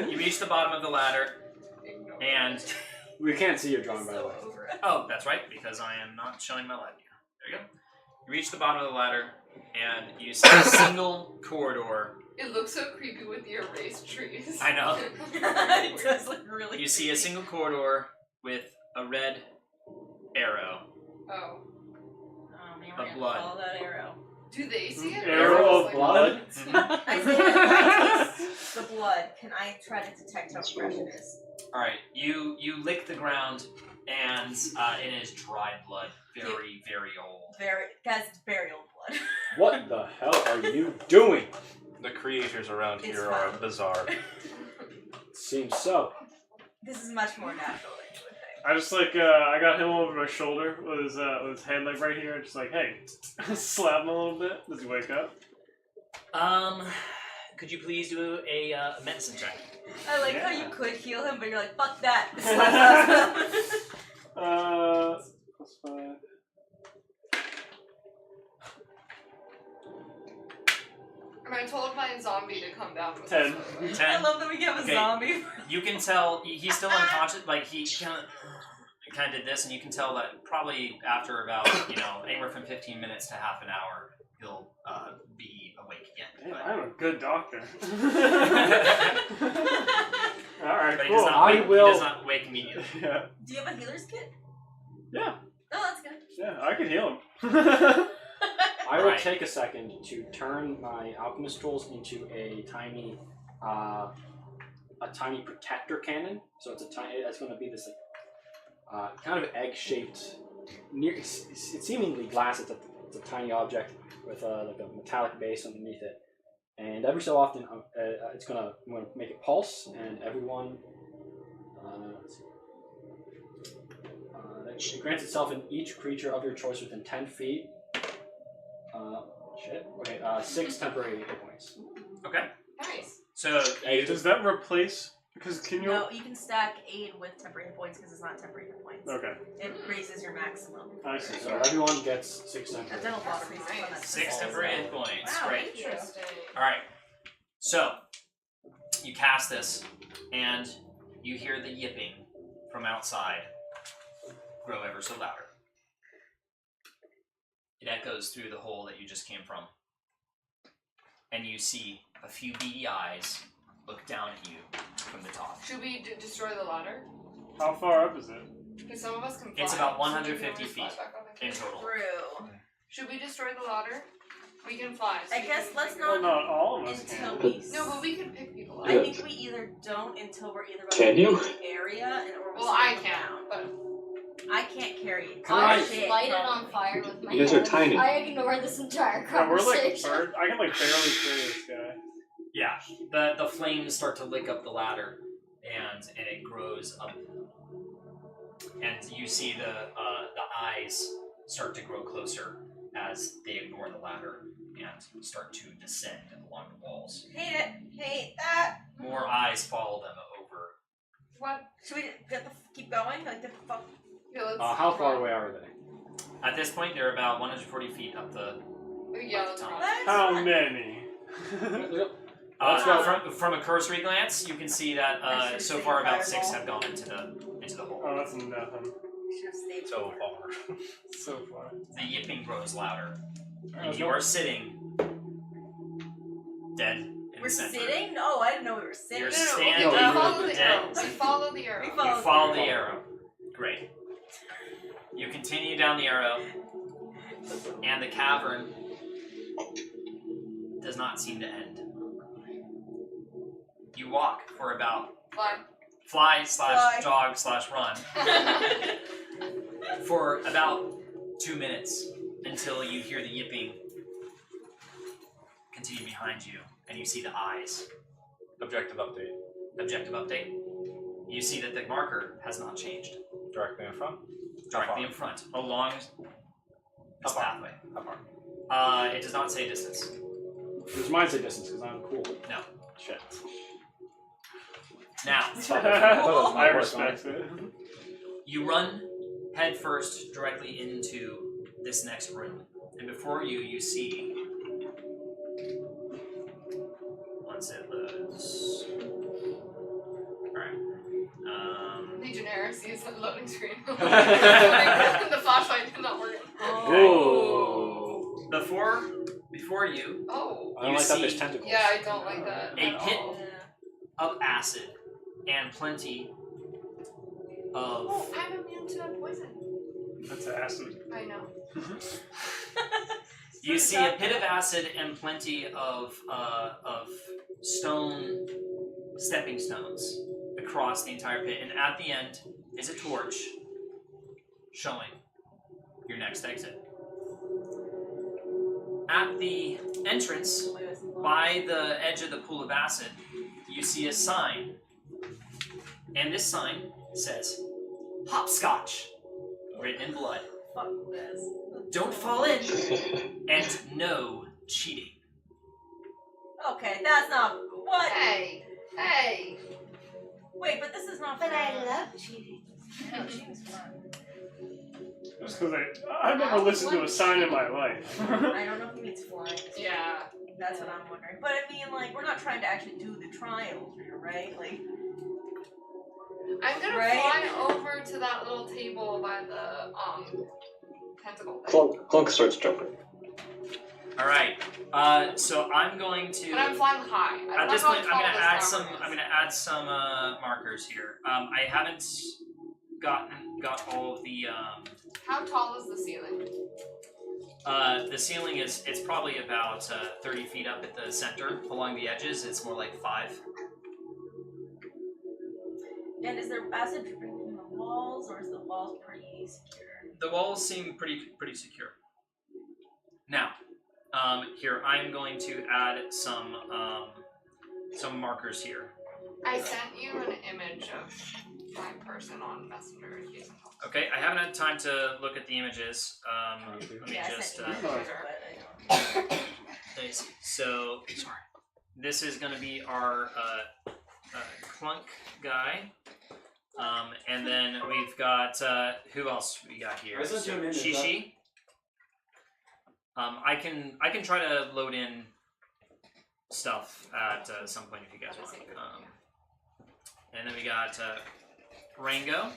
S6: You reach the bottom of the ladder, and
S3: We can't see your drawing, by the
S2: So
S3: way.
S2: over it.
S6: oh, that's right, because I am not showing my light. There you go. You reach the bottom of the ladder, and you see a single corridor.
S1: It looks so creepy with the erased trees.
S6: I know.
S2: It does look really
S6: You see a single corridor with a red arrow.
S1: Oh.
S2: Oh man,
S6: Of
S2: we're gonna
S6: blood.
S2: follow that arrow.
S1: Do they see it?
S5: Arrow
S1: Or
S5: of
S1: is it
S3: blood?
S6: Mhm.
S2: I say that if I taste the blood, can I try to detect how fresh it is?
S6: All right, you lick the ground, and it is dried blood, very very old.
S2: That's burial blood.
S3: What the hell are you doing?
S4: The creators around
S2: It's
S4: here are
S2: fine.
S4: bizarre.
S3: Seems so.
S2: This is much more natural than you would think.
S5: I just I got him over my shoulder with his head like right here, just like hey, slap him a little bit. Does he wake up?
S6: Could you please do a medicine check?
S2: I like how
S5: Yeah.
S2: you could heal him, but you're like, fuck that.
S5: Plus 5.
S1: And I told my zombie to come down with
S5: 10.
S1: us, by the way.
S6: 10.
S2: I love that we have a
S6: Okay.
S2: zombie.
S6: You can tell he's still unconscious. Like he kind of did this, and you can tell that probably after about anywhere from 15 minutes to half an hour, he'll be awake again.
S5: Damn, I'm a good doctor. All right,
S6: But he
S5: cool.
S6: does not
S3: I
S6: wake.
S3: will-
S6: He does not wake immediately.
S5: Yeah,
S2: Do you have a healer's kit?
S5: yeah,
S2: Oh, that's good.
S5: yeah. I can heal him.
S3: I will
S6: Right.
S3: take a second to turn my alchemist tools into a tiny protector cannon. So it's it's going to be this kind of egg-shaped, it's seemingly glass. It's a tiny object with like a metallic base underneath it. And every so often, I'm going to make it pulse, and everyone. Let's see. It grants itself in each creature of your choice within 10 feet. Okay, 6 temporary hit points.
S6: Okay.
S1: Nice.
S6: So
S5: Does that replace? Because can you?
S2: No, you can stack aid with temporary hit points because it's not temporary hit points.
S5: Okay,
S2: It raises your maximum.
S5: I see.
S3: So everyone gets 6
S2: I've
S3: temporary.
S2: done a lot of research on that.
S6: 6 temporary hit points.
S2: Wow,
S6: Great.
S1: Interesting.
S6: All right. So you cast this, and you hear the yipping from outside grow ever so louder. It echoes through the hole that you just came from, and you see a few beady eyes look down at you from the top.
S1: Should we destroy the ladder?
S5: How far up is it?
S1: Because some of us can fly.
S6: It's about
S1: so we can
S6: 150
S1: always fly
S6: feet
S1: back up
S6: in
S1: again.
S6: total.
S2: True.
S1: Should we destroy the ladder? We can fly. So
S2: I
S1: we
S2: guess
S1: can
S2: let's
S1: pick-
S5: Well,
S2: not
S5: not all of us
S2: until
S5: can.
S2: we.
S1: No, but we can pick people up.
S2: I think we either don't until we're either
S8: Can you?
S2: in the area and or we're
S1: Well, I
S2: slowing
S1: can,
S2: down.
S1: but
S2: I can't carry it.
S3: I
S2: Shit,
S7: light it
S2: probably.
S7: on fire with my
S8: You guys are
S7: hand.
S8: tiny.
S7: I ignore this entire
S5: Yeah, we're like
S7: conversation.
S5: bird. I can like barely carry this guy.
S6: Yeah, the flames start to lick up the ladder, and it grows up, and you see the eyes start to grow closer as they ignore the ladder and start to descend along the walls.
S2: Hate it. Hate that.
S6: More eyes follow them over.
S1: What?
S2: Should we keep going? Like the fuck?
S1: Yeah, let's
S3: How far away are they?
S6: At this point, they're about 140 feet up the.
S1: Yeah, let's
S6: Top.
S1: run.
S2: That's
S5: How
S2: fine.
S5: many?
S3: Let's go.
S6: From a cursory glance, you can see that
S2: I
S6: so
S2: should
S6: far
S2: say
S6: about 6
S2: fireball.
S6: have gone into the hole.
S5: Oh, that's nothing.
S2: Should have stayed
S4: So
S2: before.
S4: far.
S5: So far.
S6: The yipping grows louder, and
S5: let's
S6: you
S5: go.
S6: are sitting dead in
S2: We're
S6: the center.
S2: sitting? No, I didn't know we were sitting.
S6: You're
S1: No,
S6: standing
S1: we follow the
S6: dead.
S1: arrow. We follow the arrow.
S2: We
S6: You
S2: follow-
S6: follow the arrow. Great. You continue down the arrow, and the cavern does not seem to end. You walk for about
S1: Fly.
S6: fly / jog / run for about 2 minutes until you hear the yipping continue behind you, and you see the eyes.
S4: Objective update.
S6: Objective update. You see that the marker has not changed.
S4: Directly in front.
S6: Directly in front, along this pathway.
S4: How far?
S6: It does not say distance.
S3: Does mine say distance because I'm cool?
S6: No.
S3: Shit.
S6: Now,
S5: I respect it.
S6: you run head first directly into this next room, and before you, you see. Once it loads. Alright.
S1: Legionnaire sees the loading screen. The flashlight is not working.
S3: Whoa.
S6: Before you,
S1: Oh.
S3: I don't
S6: You
S3: like that
S6: see-
S3: there's tentacles.
S1: Yeah, I don't like that.
S6: A
S1: at
S6: pit.
S1: all.
S6: of acid and plenty of.
S1: Oh, I'm immune to poison.
S5: That's acid.
S1: I know.
S6: You see a pit of acid and plenty of stone stepping stones across the entire pit, and at the end is a torch showing your next exit. At the entrance, by the edge of the pool of acid, you see a sign, and this sign says "Hopscotch," written in blood.
S2: Fuck this.
S6: Don't fall in, and no cheating.
S2: Okay, that's not. What?
S1: Hey. Hey.
S2: Wait, but this is not.
S7: But I
S2: fun.
S7: love cheating.
S2: No, cheating's fun.
S5: Just because I've never listened to a sign in my life.
S2: I don't know if he means flying.
S1: Yeah.
S2: That's what I'm wondering. But I mean, like, we're not trying to actually do the trials here, right? Like,
S1: I'm gonna
S2: Right?
S1: fly over to that little table by the tentacle thing.
S8: Clunk starts jumping.
S6: All right. So I'm going to.
S1: And I'm flying high. I don't
S6: At
S1: know
S6: this
S1: how
S6: point, I'm
S1: tall
S6: gonna
S1: this
S6: add
S1: armor
S6: some.
S1: is.
S6: I'm gonna add some markers here. I haven't got all of the.
S1: How tall is the ceiling?
S6: The ceiling is. It's probably about 30 feet up at the center. Along the edges, it's more like 5.
S2: and is there acid dripping from the walls, or is the walls pretty secure?
S6: The walls seem pretty secure. Now, here I'm going to add some markers here.
S1: I sent you an image of my person on Messenger in case it helps.
S6: Okay, I haven't had time to look at the images. Let me
S2: Yeah,
S6: just.
S2: I sent you
S5: uh,
S2: pictures, but I don't.
S6: Let me see. So, sorry. This is going to be our clunk guy. And then we've got, who else we got here?
S3: I sent you an image,
S6: Shishi. I can try to load in stuff at some point if you guys want. And then we got Rango.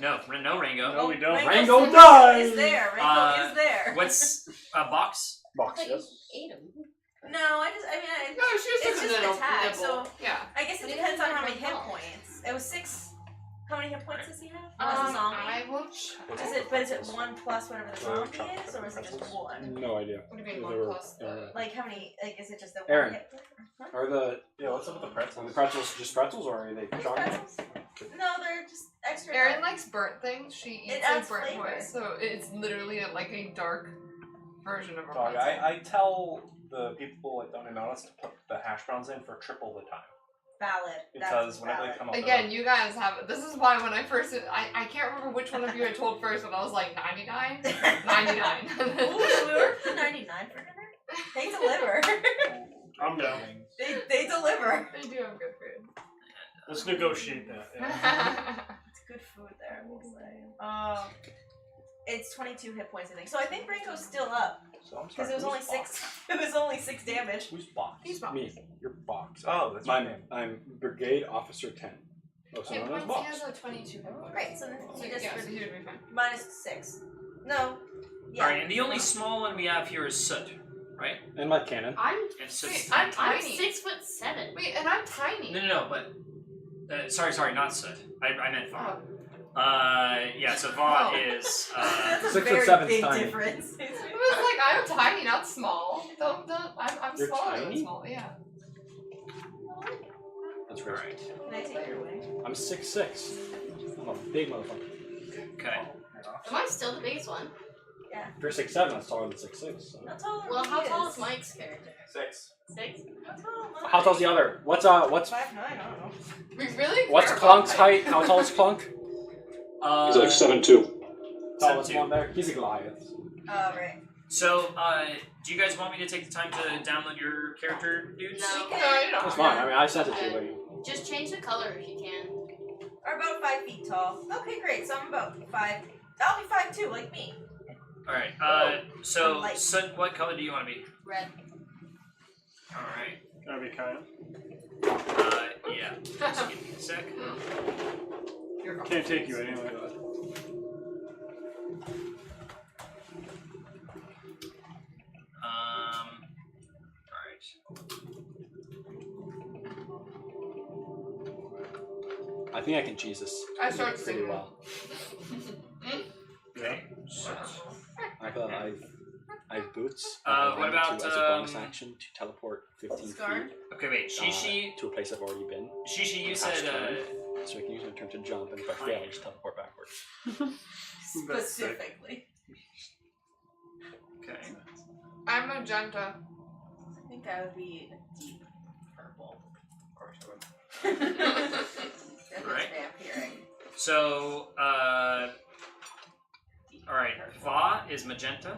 S6: No Rango.
S5: No, we don't.
S3: Rango
S2: Rango
S3: dies!
S2: is there. Rango is there.
S6: What's a box?
S3: Box,
S7: But
S3: yes.
S7: you ate him.
S2: No, I mean,
S1: No, she just
S2: It's
S1: took a
S2: just
S1: little
S2: attack,
S1: nibble.
S2: so-
S1: Yeah.
S2: I guess it
S7: But he
S2: depends on
S7: doesn't
S2: how
S7: have
S2: many hit
S7: health.
S2: points. It was 6. How many hit points does he have? As a zombie?
S1: I will check.
S2: Is it? But is it 1 plus whatever the
S4: Or
S2: zombie is, or is it just 1?
S3: No idea.
S1: What do you mean
S3: They
S1: 1
S3: were-
S1: plus the...
S2: Like how many? Like is it just the
S3: Aaron.
S2: 1 hit? Huh?
S3: Are the
S4: Yeah, what's up with the pretzels?
S3: pretzels just pretzels or are they
S2: Just
S3: chocolate?
S2: pretzels? No, they're just extra.
S1: Erin likes burnt things. She
S2: It
S1: eats
S2: adds
S1: like burnt
S2: flavor.
S1: toys, so it's literally like a dark version of a
S4: Dog,
S1: pretzel.
S4: I tell the people at Dunkin' Donuts to put the hash browns in for triple the time.
S2: Valid.
S4: Because whenever they come up,
S1: Again, you guys have it. This is why when I first did, I can't remember which one of you I told first, but I was like 99? 99.
S2: Ooh, we were for 99 for dinner. They deliver.
S5: I'm down.
S2: They deliver.
S1: They do have good food.
S5: Let's negotiate that. Yeah.
S2: It's good food there, I will say. It's 22 hit points, I think. So I think Ringo's still up
S4: So I'm
S2: because
S4: sorry,
S2: it was only
S4: who's
S2: 6.
S4: box?
S2: It was only 6 damage.
S4: Who's box?
S1: He's box.
S3: Me, your box.
S4: Oh, that's my name.
S3: I'm Brigade Officer 10. Also
S1: Hit
S3: known as
S1: points,
S3: box.
S1: he has a 22 hit points.
S2: Great. So then
S1: So,
S2: he just
S1: yeah, so he would be fine.
S2: minus 6. No. Yeah.
S6: Alright, and the only small one we have here is Soot, right?
S3: And my cannon.
S7: I'm
S6: And Soot's
S1: Wait,
S6: tiny.
S7: I'm
S1: Tiny.
S7: 6'7".
S1: Wait, and I'm tiny.
S6: No, but sorry, not Soot. I meant Va.
S1: Oh.
S6: Yeah, so Va
S1: Oh.
S6: is
S2: That's a
S3: 6 foot
S2: very
S3: 7's
S2: big
S3: tiny.
S2: difference.
S1: I was like, I'm tiny, not small. I'm
S3: You're
S1: smaller than
S3: tiny?
S1: small, yeah.
S3: That's right.
S6: alright.
S2: Can I take your way?
S3: I'm 6'6". I'm a big motherfucker.
S6: Okay.
S7: Am I still the biggest one?
S3: If you're 6'7", that's taller than 6'6". So.
S2: How tall
S7: Well, how
S2: he
S7: tall is Mike's character?
S4: 6.
S7: 6?
S2: How tall?
S3: How tall's the other? What's
S2: 5'9", I don't know.
S1: We really
S3: What's
S1: care
S3: Clunk's
S1: about
S3: height? How tall is Clunk?
S8: He's like 7'2".
S3: Tallest
S6: 7'2".
S3: one there. He's a Goliath.
S2: Oh, right.
S6: So, do you guys want me to take the time to download your character, dudes?
S7: No.
S1: No, you don't.
S3: That's fine. I mean, I sent it to you. But
S7: Just change the color if you can.
S2: Or about 5 feet tall. Okay, great. So I'm about 5. I'll be 5'2", like me.
S6: Alright,
S2: I'm
S6: so,
S2: light.
S6: Soot, what color do you want to be?
S7: Red.
S6: Alright.
S5: That'd be kind.
S6: Yeah. Just give me a sec.
S5: Can't take you anyway.
S6: Alright.
S3: I think I can cheese this
S1: I started
S3: pretty
S1: singing.
S3: well.
S6: Okay.
S3: I feel like I have boots.
S6: What
S3: I
S6: about,
S3: as a bonus action to teleport 15
S2: Scar?
S3: feet
S6: Okay, wait. Shishi,
S3: to a place I've already been.
S6: you
S3: Past
S6: said,
S3: turn. So I can use my turn to jump, and if I fail, I just teleport backwards.
S2: Specifically.
S6: okay.
S1: I'm magenta.
S2: I think I would be a deep purple.
S1: Of course I would.
S2: If
S6: Right.
S2: it's vampiring.
S6: So, alright. Va is magenta.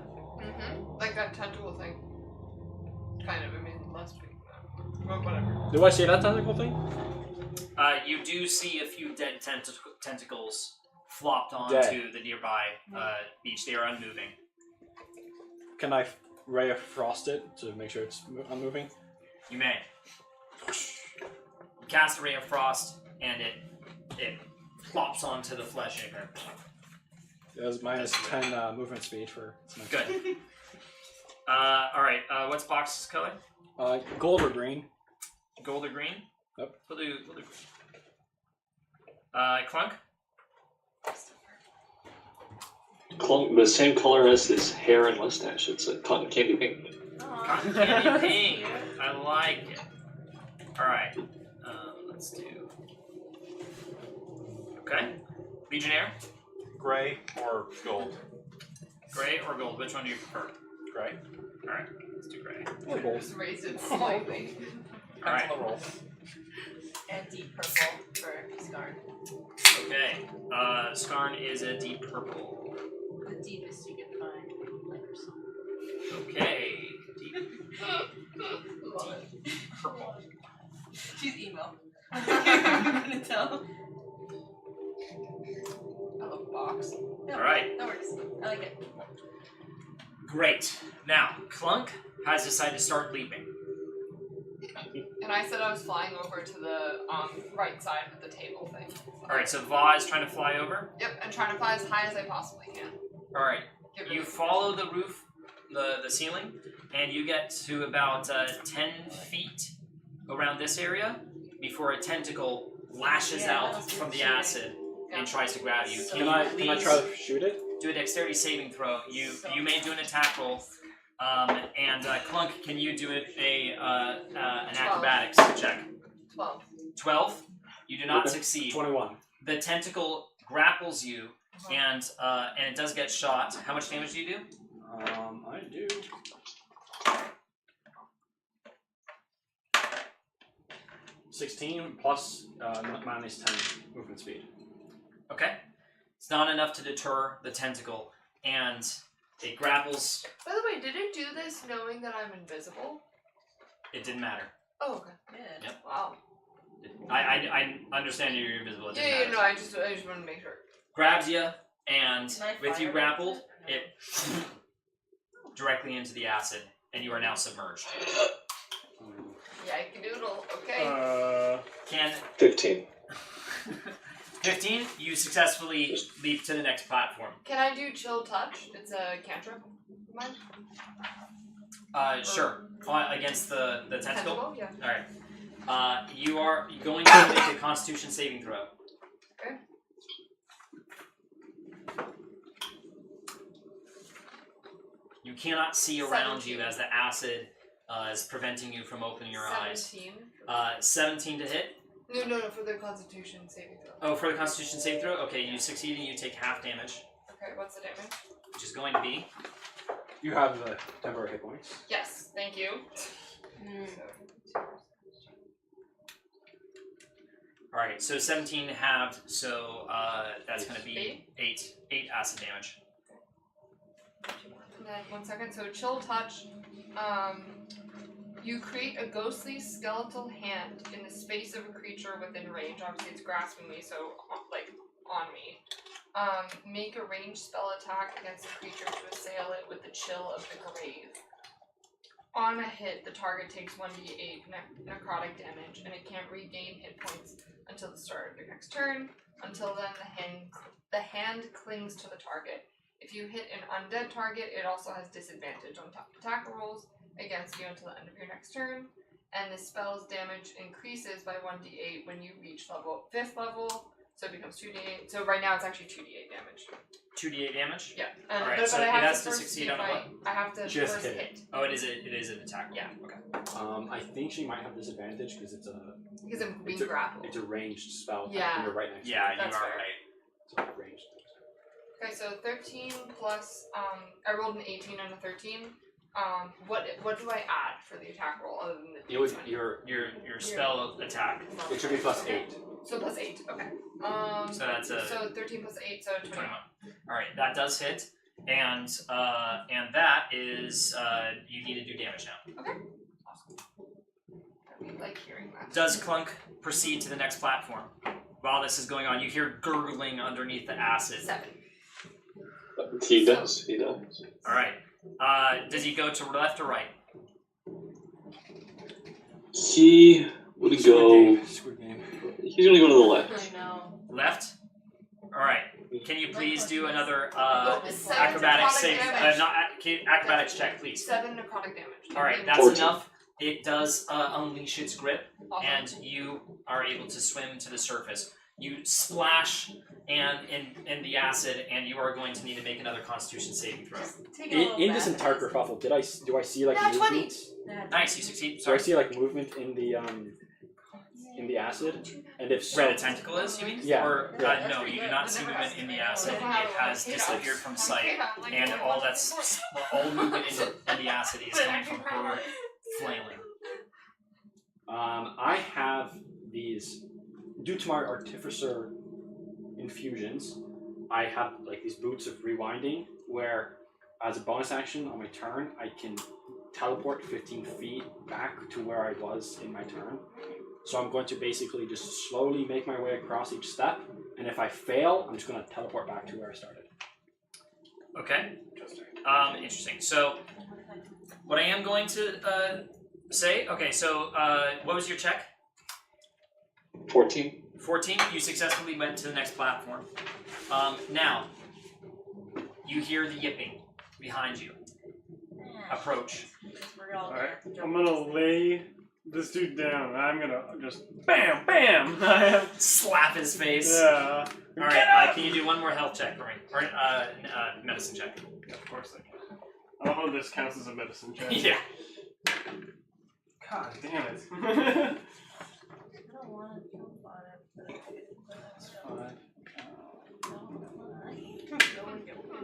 S1: Like that tentacle thing. Kind of, I mean, less big. But whatever.
S3: Do I see that tentacle thing?
S6: You do see a few dead tentacles flopped onto
S3: Dead.
S6: the nearby beach. They are unmoving.
S3: Can I ray of frost it to make sure it's unmoving?
S6: You may. You cast a ray of frost, and it plops onto the flesh. And
S3: It was minus 10 movement speed for its next
S6: good.
S3: turn.
S6: Alright, what's Box's color?
S3: Gold or green?
S6: Gold or green?
S3: Yep.
S6: We'll do green. Clunk?
S8: Clunk, the same color as his hair and mustache. It's a cotton candy pink.
S6: Cotton candy pink. I like it. Alright. Let's do. Okay. Legionnaire?
S4: Gray or gold?
S6: Gray or gold? Which one do you prefer?
S4: Gray.
S6: Alright, let's do gray.
S3: Or gold.
S1: Just raised it slightly.
S6: Alright.
S4: On the roll.
S2: And deep purple for Scarn.
S6: Okay. Skarn is a deep purple.
S7: The deepest you can find. Like or something.
S6: Okay. Deep purple.
S2: She's emo. I'm gonna tell.
S1: I love box.
S2: No,
S6: Alright.
S2: that works. I like it.
S6: Great. Now, Clunk has decided to start leaping.
S1: And I said I was flying over to the right side of the table thing.
S6: Alright, so Va is trying to fly over.
S1: Yep, and trying to fly as high as I possibly can.
S6: Alright.
S1: Give it
S6: You
S1: a-
S6: follow the roof, the ceiling, and you get to about 10 feet around this area before a tentacle lashes
S2: Yeah,
S6: out
S2: that was
S6: from the
S2: good.
S6: acid and tries to grab you.
S2: So
S6: Can
S3: Can
S6: you
S3: I
S6: please
S3: try to shoot it?
S6: do a dexterity saving throw? You may do an attack roll. And Clunk, can you do an acrobatics check?
S1: 12.
S6: 12. You do not
S3: Okay.
S6: succeed.
S3: 21.
S6: the tentacle grapples you, and it does get shot. How much damage do you do?
S3: I do. $16 plus minus 10 movement speed.
S6: Okay. It's not enough to deter the tentacle, and it grapples.
S1: By the way, did it do this knowing that I'm invisible?
S6: It didn't matter.
S1: Oh, okay.
S2: Good.
S6: Yep.
S1: Wow.
S6: I understand you're invisible. It didn't
S1: Yeah,
S6: matter.
S1: no, I just wanted to make sure.
S6: Grabs you, and
S2: Can I
S6: with you
S2: fire
S6: grappled,
S2: it?
S6: it directly into the acid, and you are now submerged.
S1: Yike-a-doodle. Okay.
S6: Can
S8: 15.
S6: 15? You successfully leap to the next platform.
S1: Can I do chill touch? It's a cantrip. Mine?
S6: Sure. Against the tentacle?
S1: Yeah.
S6: Alright. You are going to make a Constitution saving throw.
S1: Okay.
S6: You cannot see around
S1: 17.
S6: you as the acid is preventing you from opening your
S1: 17.
S6: eyes. 17 to hit.
S1: No, for the Constitution saving throw.
S6: Oh, for the Constitution saving throw? Okay, you succeed and you take half damage,
S1: Okay, what's the damage?
S6: which is going to be...
S3: You have the temporary hit points.
S1: Yes, thank you.
S6: Alright, so 17 halved, so that's going to be 8 acid damage.
S1: And then 1 second. So chill touch. You create a ghostly skeletal hand in the space of a creature within range. Obviously, it's grasping me, so like on me. Make a ranged spell attack against the creature to assail it with the chill of the grave. On a hit, the target takes 1d8 necrotic damage, and it can't regain hit points until the start of your next turn. Until then, the hand clings to the target. If you hit an undead target, it also has disadvantage on top attack rolls against you until the end of your next turn. And the spell's damage increases by 1d8 when you reach 5th level, so it becomes 2d8. So right now it's actually 2d8 damage.
S6: 2d8 damage?
S1: Yeah.
S6: Alright,
S1: but
S6: so
S1: I
S6: it
S1: have
S6: has
S1: to
S6: to
S1: first
S6: succeed
S1: see
S6: on
S1: if
S6: what?
S1: I have to
S3: Just
S1: first
S3: hit.
S1: hit.
S6: Oh, it is an attack roll.
S1: Yeah.
S6: Okay.
S3: I think she might have disadvantage because it's a
S1: Because I'm being grappled.
S3: it's a ranged spell.
S1: Yeah.
S3: And you're right next
S6: Yeah,
S3: to it.
S6: you
S1: That's
S6: are
S1: fair.
S6: right.
S3: So ranged.
S1: Okay, so 13 plus, I rolled an 18 and a 13. What do I add for the attack roll other than the
S3: You would,
S1: d20?
S6: Your spell attack.
S3: it should be plus 8.
S1: So plus 8, okay.
S6: So that's a
S1: So 13 plus 8, so 21.
S6: 21. Alright, that does hit. And that is you need to do damage now.
S1: Okay. Awesome. I like hearing that.
S6: Does Clunk proceed to the next platform? While this is going on, you hear gurgling underneath the acid.
S1: 7.
S8: He does.
S6: Alright. Does he go to left or right?
S8: He would go.
S3: Squid game.
S8: He's gonna go to the left.
S2: I know.
S6: Left? Alright. Can you please do another
S1: Seven
S6: acrobatics
S1: necrotic
S6: save?
S1: damage.
S6: Acrobatics check, please.
S1: 7 necrotic damage.
S6: Alright, that's
S8: 14.
S6: enough. It does unleash its grip,
S1: Awesome.
S6: and you are able to swim to the surface. You splash in the acid, and you are going to need to make another Constitution saving throw.
S2: Take a little
S3: In this
S2: bath.
S3: entire kerfuffle, do I see like
S1: Nat 20.
S3: movement?
S6: Nice, you succeed.
S3: Do I
S6: Sorry.
S3: see like movement in the acid? And if so,
S6: Where the tentacle is, you mean?
S3: Yeah.
S6: Or
S3: Yeah.
S6: no, you do not see movement in the acid. It has disappeared from sight, and all movement in the acid is coming from her flailing.
S3: I have these, due to my artificer infusions, I have like these boots of rewinding where as a bonus action on my turn, I can teleport 15 feet back to where I was in my turn. So I'm going to basically just slowly make my way across each step, and if I fail, I'm just going to teleport back to where I started.
S6: Okay. Interesting. So, what I am going to say. Okay. So, what was your check?
S8: 14.
S6: 14. You successfully went to the next platform. Now, you hear the yipping behind you. Approach.
S2: We're all
S5: Alright,
S2: there.
S5: I'm gonna lay this dude down, and I'm gonna just BAM! BAM!
S6: Slap his face.
S5: Yeah.
S6: All right. Can you do one more health check for me, or medicine check?
S5: Of course I can. I don't know if this counts as a medicine check.
S6: Yeah.
S5: God damn it.
S2: I don't want to jump on it.
S3: That's fine.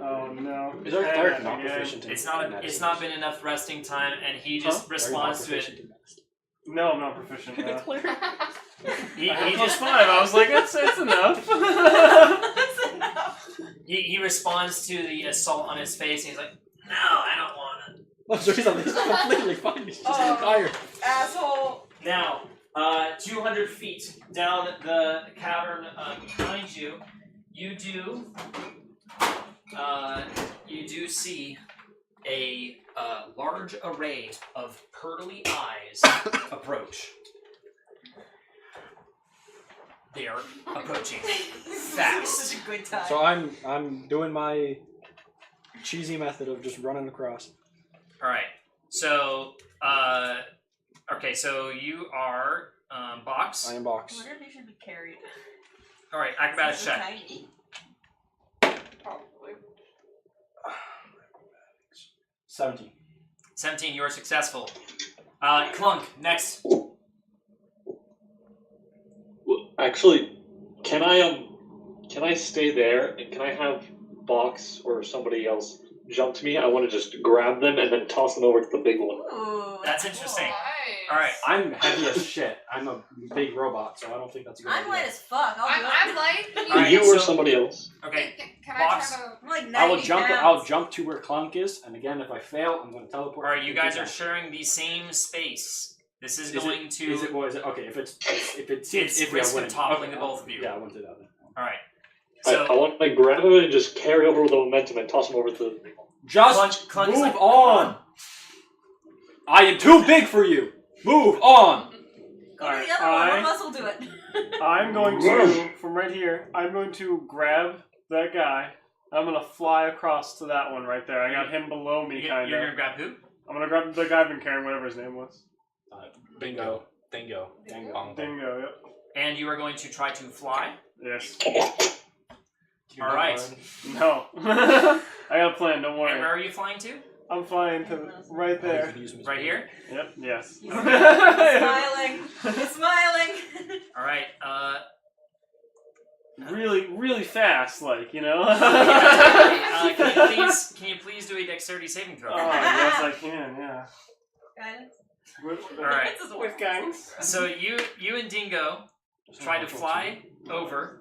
S5: Oh no.
S3: Is our cleric not
S5: Yeah.
S3: proficient in
S6: It's not been enough resting time, and he just responds to it.
S5: No, I'm not proficient.
S3: The cleric.
S6: He
S5: Plus
S6: just
S5: 5. I was like, it's enough.
S2: That's enough.
S6: he responds to the assault on his face, and he's like, "No, I don't want to."
S3: Oh, so he's completely fine. He's just tired.
S2: Asshole.
S6: Now, 200 feet down the cavern behind you, you do see a large array of pearly eyes approach. They are approaching fast.
S2: Such a good time.
S3: So I'm doing my cheesy method of just running across.
S6: All right. So, okay. So you are Box.
S3: I am
S2: I
S3: Box.
S2: wonder if they should be carried.
S6: All right. Acrobatics
S2: So
S6: check.
S2: tiny.
S1: Probably.
S3: 17.
S6: 17. You are successful. Clunk. Next.
S8: Well, actually, can I stay there and can I have Box or somebody else jump to me? I want to just grab them and then toss them over to the big one.
S2: Ooh,
S6: That's interesting.
S1: Nice.
S6: All right.
S3: I'm heavy as shit. I'm a big robot, so I don't think that's a good
S2: I'm
S3: idea.
S2: light as fuck. I'll do it.
S1: I'm light. Can you,
S6: Alright,
S8: You or
S6: so-
S8: somebody else.
S6: Okay.
S1: Can I
S6: Box.
S1: try to...
S2: I'm like 90
S3: I will jump.
S2: pounds.
S3: I'll jump to where Clunk is, and again, if I fail, I'm going to teleport.
S6: All right. You guys are
S3: Is
S6: sharing the same space. This is
S3: it-
S6: going to.
S3: Is it? Well, is it? Okay. If it seems
S6: It's
S3: iffy,
S6: risk
S3: I
S6: of
S3: wouldn't.
S6: toppling
S3: Okay,
S6: the both of you.
S3: Yeah, I wouldn't do that then.
S6: All right.
S8: I
S6: So
S8: want to grab him and just carry over with the momentum and toss him over to the big one.
S3: Just
S6: Clunk is
S3: move
S6: like,
S3: on. I am too big for you. Move on.
S2: Go to the other one. One of us will do it.
S5: I'm going to, from right here, I'm going to grab that guy. I'm going to fly across to that one right there. I got him below me,
S6: you're
S5: kind
S6: gonna
S5: of.
S6: grab who?
S5: I'm going to grab the guy I've been carrying, whatever his name was.
S4: Dingo.
S3: Dingo.
S5: Dingo, yep.
S6: And you are going to try to fly.
S5: Yes.
S6: All right.
S5: No. I got a plan, don't
S6: And
S5: worry.
S6: where are you flying to?
S5: I'm flying to right there.
S6: Right here.
S5: Yep, yes.
S2: He's smiling. He's smiling.
S6: All right.
S5: Really, really fast, like, you know?
S6: Can you please do a dexterity saving throw?
S5: Oh, yes, I can, yeah.
S2: Guidance.
S5: All
S6: right.
S2: This is
S5: With guidance.
S6: So you and Dingo try to fly over.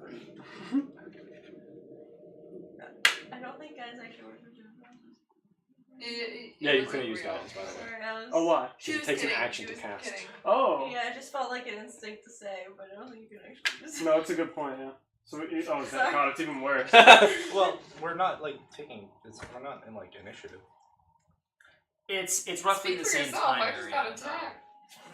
S2: I don't think guys actually work with
S3: Yeah, you couldn't use guidance, by the way.
S2: Sorry, I was...
S5: Oh, what?
S1: She
S3: It
S1: was
S3: takes an
S1: kidding.
S3: action
S1: She
S3: to
S1: was
S3: cast.
S1: kidding.
S5: Oh.
S2: Yeah, I just felt like an instinct to say, but I don't think you can actually just...
S5: No, it's a good point, yeah. So, oh,
S2: Sorry.
S5: God, it's even worse.
S4: Well, we're not like taking. We're not in like initiative.
S6: It's roughly
S1: Speak
S6: the
S1: for
S6: same
S1: yourself,
S6: time
S1: I just got
S6: area.
S1: attacked.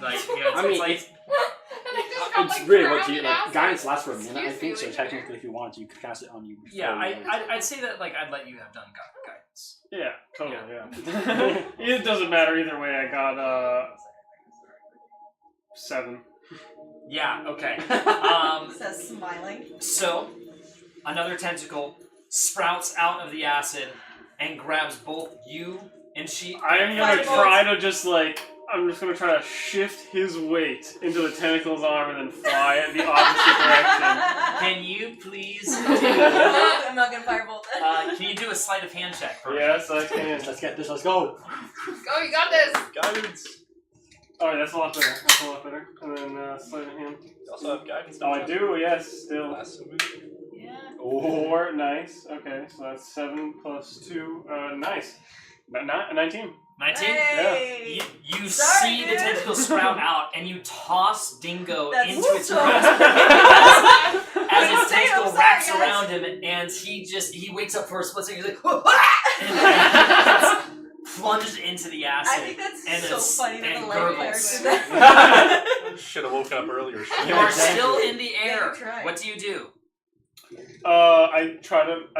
S6: Like, yeah, it's,
S3: I mean,
S6: it's like
S1: And I just got,
S3: It's
S1: like,
S3: really
S1: thrown
S3: what you
S1: in
S3: like.
S1: acid.
S3: Guidance lasts for a minute, I
S1: Excuse
S3: think.
S1: me,
S3: So
S1: Legion.
S3: technically, if you wanted to, you could cast it on you. Before
S6: yeah.
S3: you
S6: I'd say that like I'd let you have done guidance.
S5: Yeah, totally, yeah. It doesn't matter either way, I got, 7.
S6: Yeah. Okay.
S2: It says smiling.
S6: So another tentacle sprouts out of the acid and grabs both you and she.
S5: I am gonna try to just, like, I'm just gonna try to shift his weight into the tentacle's arm and then fly in the opposite direction.
S6: Can you please
S2: I'm not gonna firebolt that.
S6: can you do a sleight of hand check for me?
S5: Yes, I can.
S3: Let's get this. Let's go.
S1: Go, you got this!
S4: Guidance.
S5: Alright, that's a lot better. That's a lot better. And then, sleight of hand.
S4: You also have guidance.
S5: Oh, I do, yes, still.
S4: Last move.
S2: Yeah.
S5: 4, nice. Okay, so that's 7 plus 2, nice. 19.
S6: 19.
S2: Hey!
S6: You
S2: Sorry,
S6: see the
S2: dude.
S6: tentacle sprout out, and you toss Dingo
S2: That's
S6: into its
S2: so
S6: grasp as its
S2: I'm
S6: tentacle
S2: sorry,
S6: wraps
S2: guys.
S6: around him, and he wakes up for a split second. He's like, and gets plunged into the acid.
S2: I think that's
S6: and
S2: so
S6: it's-
S2: funny that
S6: and
S2: the light cleric
S6: gurgles.
S2: did that.
S4: Should have woken up earlier.
S6: You are
S3: exactly.
S6: still in the
S2: Yeah,
S6: air.
S2: you tried.
S6: What do you do?
S5: I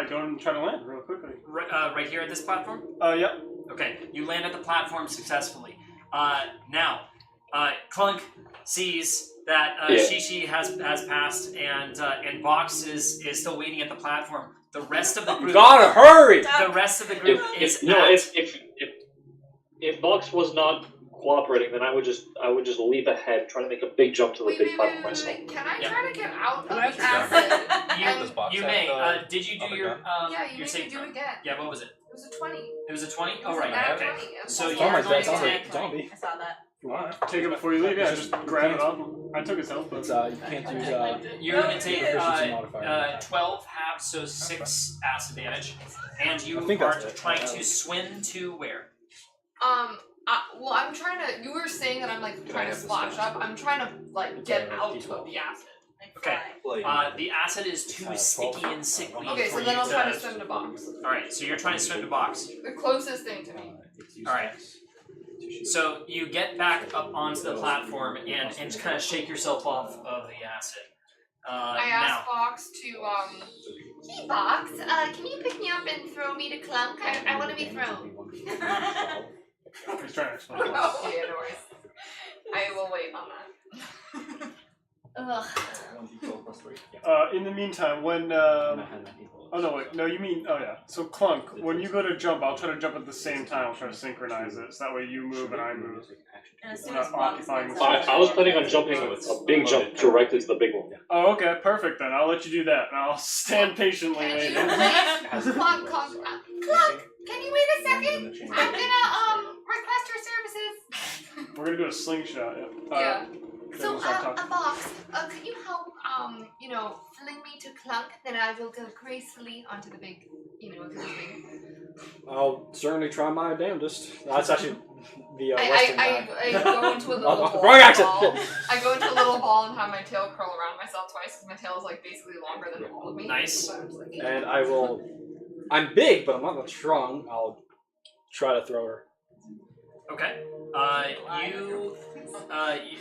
S5: go and try to land real quickly.
S6: Right here at this platform?
S5: Yep.
S6: Okay, you land at the platform successfully. Now, Clunk sees that
S8: Yeah.
S6: Shishi has passed, and Box is still waiting at the platform. The rest of the group,
S3: Gotta hurry.
S6: the rest of the group is
S8: If Box was not cooperating, then I would just leap ahead, trying to make a big jump to the big platform myself.
S1: Wait. Can I
S6: Yeah.
S1: try to get out of
S4: Can
S1: the
S4: I ask you
S1: acid?
S4: This box
S6: You
S4: set,
S6: may. Did you do
S4: other
S6: your
S4: gun?
S1: Yeah, you
S6: your
S1: make
S6: save
S1: me do
S6: throw?
S1: it again.
S6: Yeah, what was it?
S1: It was a 20.
S6: It was a 20?
S1: It
S6: Oh,
S1: was a
S6: right,
S1: nat
S6: okay.
S1: 20. And
S6: So
S1: plus
S6: you're
S3: Sounds
S1: one
S3: like
S6: going
S3: that.
S6: to
S3: Sounds
S6: take...
S3: like zombie.
S2: I saw that.
S5: Alright, take it before you leave. Yeah, just grab it up. I took his health, but
S3: It's you can't use
S6: You're going to take
S3: proficiency modifier.
S6: 12 halves, so 6 acid damage. And you
S3: I think
S6: are
S3: that's it.
S6: trying to swim to where?
S1: Well, I'm trying to. You were saying that I'm like trying to splash up. I'm trying to like get out of the acid.
S6: Okay.
S2: Fly.
S6: The acid is too sticky and sickly
S1: Okay,
S6: for
S1: so then
S6: you
S1: I'll try to swim to box.
S6: Alright, so you're trying to swim to box.
S1: The closest thing to me.
S6: Alright. So you get back up onto the platform and just kind of shake yourself off of the acid.
S1: I
S6: now,
S1: asked Fox to Hey Fox, can you pick me up and throw me to Clunk? I want to be thrown.
S5: he's trying to explain.
S1: Oh, yeah, no worries. I will wait on that.
S7: Ugh.
S5: In the meantime, when oh no, wait, no, you mean So Clunk, when you go to jump, I'll try to jump at the same time. I'll try to synchronize it, so that way you move and I move.
S2: And as soon
S5: Not
S2: as Fox
S5: occupying
S2: gets
S5: the
S2: up-
S8: I was planning on jumping a big jump directly to the big one.
S5: Oh, okay, perfect then. I'll let you do that, and I'll stand patiently
S1: Can you
S5: waiting.
S1: please, Clunk, can you wait a second? I'm gonna request your services.
S5: We're gonna do a slingshot.
S1: Yeah.
S5: Okay,
S1: So,
S5: we'll start talking.
S1: a box, could you help, fling me to Clunk? Then I will go gracefully onto the big, thing.
S3: I'll certainly try my damnedest. That's actually the Western guy.
S1: I go into a little ball.
S3: Wrong accent.
S1: ball. I go into a little ball and have my tail curl around myself twice because my tail is like basically longer than all of me.
S6: Nice.
S1: So I'm just like,
S3: And I will. I'm big, but I'm not that strong. I'll try to throw her.
S6: okay.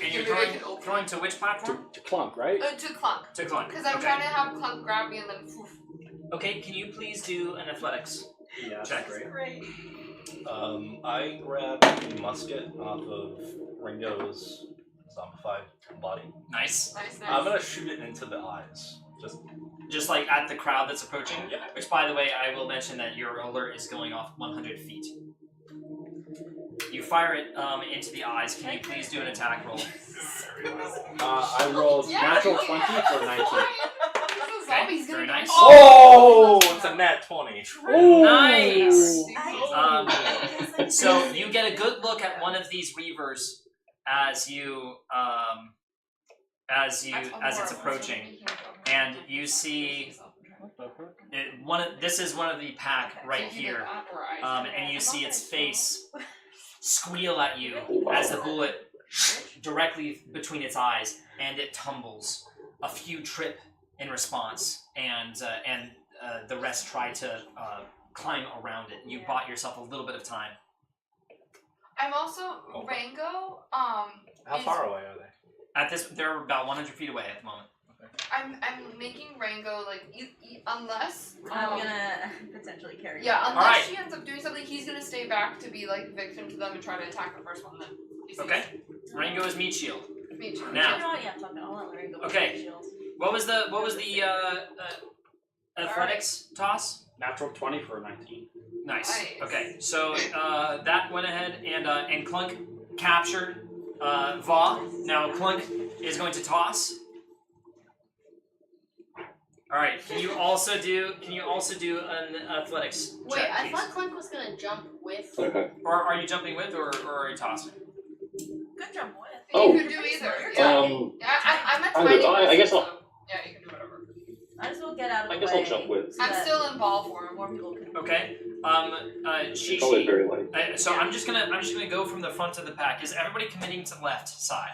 S6: And you're throwing to which platform?
S3: To Clunk, right?
S1: to Clunk.
S6: To Clunk.
S1: Because I'm
S6: Okay.
S1: trying to have Clunk grab me and then poof.
S6: Okay, can you please do an athletics?
S3: Yeah,
S6: Check.
S2: Great.
S4: I grab a musket off of Ringo's zombified body.
S6: Nice.
S1: Nice.
S4: I'm gonna shoot it into the eyes.
S6: Just like at the crowd that's approaching.
S4: Yeah.
S6: Which, by the way, I will mention that your alert is going off 100 feet. You fire it into the eyes. Can you please do an attack roll?
S3: I rolled natural 20 for 19.
S1: Zombie's
S6: very
S1: gonna
S6: nice.
S4: Oh, it's a nat 20.
S6: Nice.
S2: Nice.
S6: So you get a good look at one of these reavers as it's approaching, and you see this is one of the pack right here, and you see its face squeal at you as the bullet directly between its eyes, and it tumbles. A few trip in response, and the rest try to climb around it. You bought yourself a little bit of time.
S1: I'm also Rango.
S4: How far away are they?
S6: At this, they're about 100 feet away at the moment.
S1: I'm making Rango like unless
S2: I'm gonna potentially carry.
S1: yeah,
S2: you.
S1: unless
S6: Alright.
S1: she ends up doing something, he's gonna stay back to be like victim to them and try to attack the first one that he sees.
S6: Okay. Rango is meat shield.
S1: Me too.
S6: Now.
S2: You know what? Yeah, fuck it. I'll let Larry go.
S6: Okay. What was the athletics toss?
S3: Natural 20 for 19.
S6: Nice.
S1: Nice.
S6: Okay, so that went ahead and Clunk captured Va. Now Clunk is going to toss. All right. Can you also do an athletics
S7: Wait,
S6: check,
S7: I
S6: please?
S7: thought Clunk was gonna jump with.
S8: Okay.
S6: Or are you jumping with, or are you tossing?
S2: Good jump, with.
S8: Oh.
S1: You could do either. Yeah. I'm a tiny
S8: I guess
S1: person,
S8: I'll-
S1: so yeah, you can do whatever.
S2: I just will get out of the
S8: I
S2: way.
S8: guess I'll jump with.
S2: so
S1: I'm
S2: that
S1: still in ball form.
S2: more people can.
S6: Okay.
S8: It's probably
S6: Shishi.
S8: very light.
S6: So I'm just gonna go from the front of the pack. Is everybody committing to left side?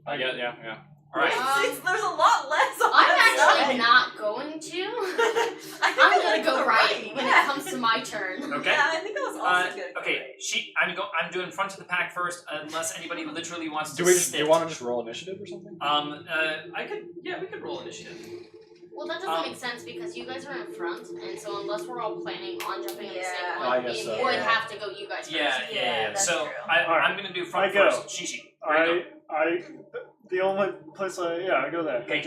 S3: I get, yeah.
S6: All right.
S2: There's a lot less on
S7: I'm
S2: that
S7: actually
S2: side.
S7: not going to.
S2: I think
S7: I'm
S2: I
S7: gonna go
S2: the
S7: right when
S2: yeah.
S7: it comes to my turn.
S6: Okay.
S2: Yeah, I think I was also good.
S6: Okay. I'm doing front of the pack first, unless anybody literally wants to.
S3: Do you
S6: sit.
S3: want to just roll initiative or something?
S6: We could roll initiative.
S7: Well, that doesn't make sense because you guys are in front, and so unless we're all planning on jumping in the same
S2: Yeah.
S7: one,
S3: I guess
S7: we
S3: so.
S7: would
S2: Yeah.
S7: have to go you guys first.
S6: Yeah.
S2: that's
S6: So
S2: true.
S6: I'm gonna do front
S5: I go.
S6: first. Shishi. Where you go?
S5: The only place I go there.
S6: Okay.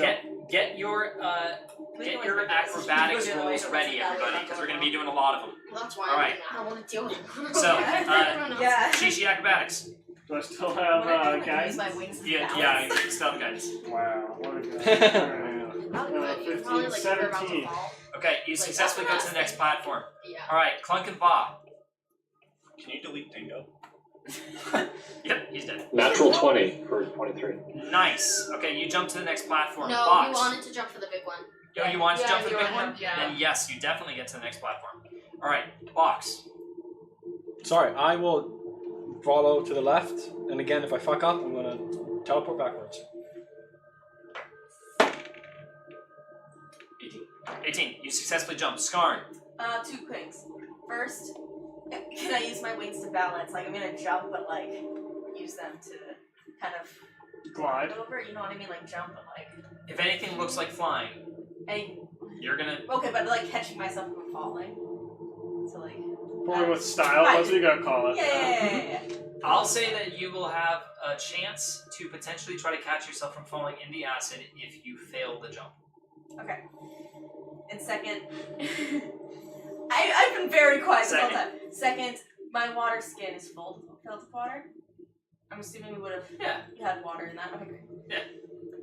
S6: Get your acrobatics rolls ready, everybody, because we're gonna be doing a lot of them.
S7: Well, that's why
S6: All right.
S7: I don't want to do it.
S6: So,
S2: Yeah.
S6: Shishi acrobatics.
S5: Do I still have
S2: What if I use
S5: guidance?
S2: my wings to
S6: Yeah,
S2: balance?
S6: you still have guidance.
S5: Wow, what a guy. Alright.
S7: You can probably
S5: 15,
S7: like you're about to
S5: 17.
S7: fall.
S6: Okay, you
S7: Like,
S6: successfully go
S7: that's
S6: to the
S7: what I
S6: next
S7: was
S6: platform.
S7: Yeah.
S6: Alright, Clunk and Bob.
S4: Can you delete Dingo?
S6: Yep, he's dead.
S8: Natural 20 for 23.
S6: Nice. Okay, you jump to the next platform.
S7: No,
S6: Box.
S7: you wanted to jump for the big one.
S6: Oh, you wanted to jump for the
S1: you
S6: big
S1: wanted-
S6: one?
S1: yeah.
S6: Then yes, you definitely get to the next platform. Alright, Box.
S3: Sorry, I will follow to the left, and again, if I fuck up, I'm gonna teleport backwards.
S6: 18. You successfully jump. Skarn.
S2: 2 things. First, can I use my wings to balance? Like, I'm gonna jump, but like, use them to kind of
S5: Glide.
S2: over. You know what I mean? Like jump, but like.
S6: If anything looks like flying, you're gonna.
S2: Okay, but like catching myself from falling. So like.
S5: Pulling with style, that's what you gotta call it.
S2: Yeah.
S6: I'll say that you will have a chance to potentially try to catch yourself from falling in the acid if you fail the jump.
S2: Okay. And second, I've been very quiet this whole time. Second, my water skin is filled with water. I'm assuming we would have had water in that. Okay, great.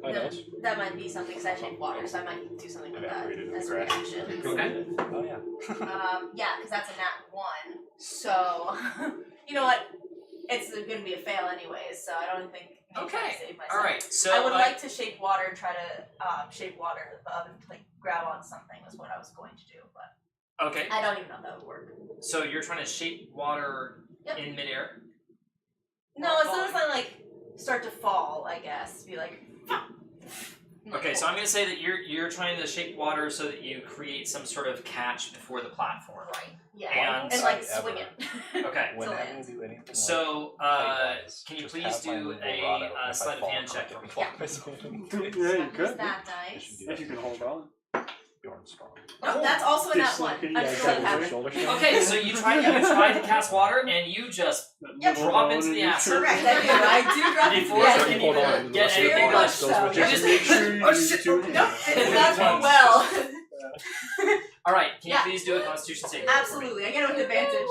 S3: I know.
S2: That might be something because I shake water, so I might do something with that
S4: Evaporated in
S2: as a
S4: the grass.
S2: reaction.
S6: Okay.
S4: Oh yeah.
S2: Yeah, because that's a nat 1. So, you know what? It's going to be a fail anyways, so I don't think I need to try to save myself.
S6: Alright, so.
S2: I would like to shape water and try to shape water above and like grab on something is what I was going to do, but
S6: Okay,
S2: I don't even know if that would work.
S6: so you're trying to shape water
S2: Yep.
S6: in midair.
S2: No, as soon as I like start to fall, I guess, be like.
S6: Okay, so I'm going to say that you're trying to shape water so that you create some sort of catch before the platform.
S2: Right. Yeah.
S6: And-
S2: And like
S4: Ever.
S2: swing it.
S6: Okay.
S2: To
S4: Whenever
S2: land.
S4: you do anything
S6: So,
S4: height-wise,
S6: can you
S4: just
S6: please
S4: have my
S6: do
S4: little
S6: a
S4: rod out, and if I
S6: sleight of
S4: fall,
S6: hand
S4: I'll
S6: check
S4: get
S6: for me?
S4: flop myself into it.
S5: Yeah, you
S2: Use
S5: could.
S2: that
S4: I
S2: dice.
S4: should do
S5: If you can hold on.
S4: Bjorn strong.
S2: Oh, that's also a nat 1.
S5: Dislocate
S2: I'm
S5: your
S2: still happy.
S3: shoulder.
S6: Okay, so you try to cast water and you just
S2: Yep.
S6: drop into the acid.
S2: Correct, I do drop it.
S6: Before
S2: Yeah.
S6: you can
S3: Hold on,
S6: even get
S3: very
S6: anything
S2: much
S6: done.
S2: so.
S6: You
S2: Yeah.
S6: just
S5: Make sure you
S6: Oh,
S5: use
S6: shit.
S5: two
S2: Nope,
S5: hands.
S2: it's not going well.
S6: Alright, can you
S2: Yeah.
S6: please do a constitution saving throw for me?
S2: Absolutely, I get it with advantage.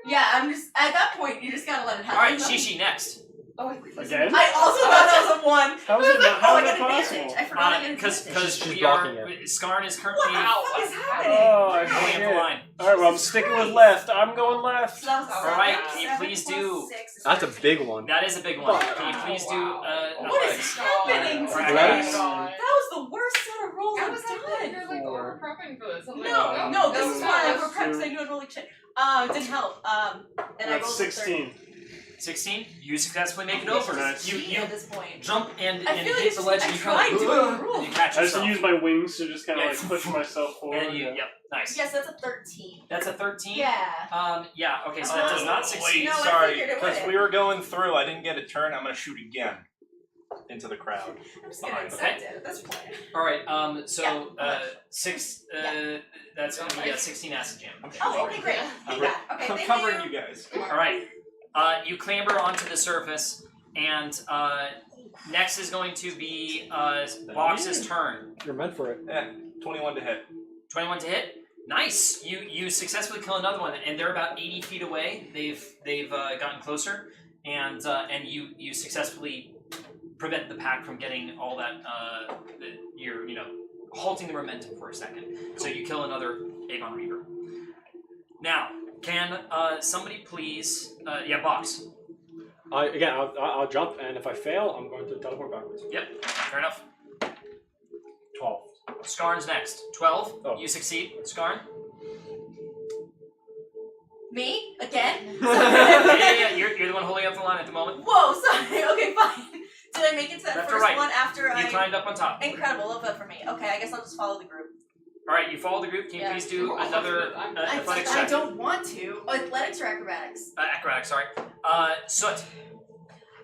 S2: Yeah, I'm just at that point. You just gotta let it happen.
S6: Alright, Shishi, next.
S1: Oh, I think
S5: Again?
S2: I also thought that was a 1.
S5: How is it not? How
S2: Oh, I
S5: is
S2: got
S5: it possible?
S2: advantage. I forgot I got
S6: Because
S2: advantage.
S3: She's
S6: we are.
S3: blocking
S6: Skarn is
S2: What
S6: currently
S2: the fuck is happening?
S5: Oh,
S6: going up the
S5: shit.
S6: line.
S5: Alright, well, I'm sticking with left. I'm going left.
S2: So that was
S6: Alright,
S2: seven.
S6: can you
S2: Seven
S6: please
S2: plus
S6: do-
S2: 6 is
S3: That's a
S2: 13.
S3: big one.
S6: That is a big one. Can you please do
S2: What is
S6: athletics?
S2: happening
S6: Right.
S2: today?
S1: God.
S2: That was the worst set of rolls
S1: I
S2: I've
S1: was like,
S2: done.
S1: you're like
S5: Four.
S1: over prepping for this. I'm like,
S2: No, this is why
S1: no.
S2: we're prepped. I knew it was rolling shit. It didn't help. And I
S5: That's
S2: rolled
S5: 16.
S6: 16. You successfully make it
S2: a 30.
S6: over.
S5: Nice.
S6: You
S2: at this point.
S6: jump and
S2: I feel like
S6: hit the ledge and
S2: I
S6: you
S2: tried
S6: kind
S2: to
S6: of
S2: rule.
S6: and you catch
S5: I just
S6: yourself.
S5: use my wings to just kind of
S6: Yeah.
S5: like push myself forward.
S6: And you, yep, nice.
S2: Yes, that's a 13.
S6: That's a 13.
S2: Yeah.
S6: Yeah. Okay, so that does not succeed.
S2: No, I
S4: Sorry,
S2: figured it
S4: because
S2: would.
S4: we were going through. I didn't get a turn. I'm gonna shoot again into the crowd.
S2: I'm just gonna
S6: Fine,
S2: accept it at this point.
S6: All right. So
S2: Yeah.
S6: 6.
S2: Yeah.
S6: That's going to be a 16 acid jam.
S2: Oh, okay, great.
S4: I'm,
S2: Yeah, okay,
S4: I'm
S2: thank
S4: covering
S2: you.
S4: you guys.
S6: All right. You clamber onto the surface, and next is going to be Box's turn.
S3: You're meant for it.
S4: 21 to hit.
S6: 21 to hit. Nice. You successfully kill another one, and they're about 80 feet away. They've gotten closer, and you successfully prevent the pack from getting all that. You're halting the momentum for a second. So you kill another Avon Reaver. Now, can somebody please? Box.
S3: I'll jump, and if I fail, I'm going to teleport backwards.
S6: Yep. Fair enough.
S3: 12.
S6: Skarn's next. 12.
S3: Oh.
S6: You succeed. Skarn.
S2: Me? Again?
S6: yeah. You're the one holding up the line at the moment.
S2: Whoa, sorry. Okay, fine. Did I make it to that
S6: Left or
S2: first
S6: right?
S2: one after
S6: You
S2: I...
S6: climbed up on top.
S2: Incredible, love that for me. Okay, I guess I'll just follow the group.
S6: All right, you follow the group. Can you
S2: Yeah.
S6: please do another athletics
S2: I
S6: check?
S2: don't want to. Oh, athletics or acrobatics?
S6: Acrobatics, sorry. Soot.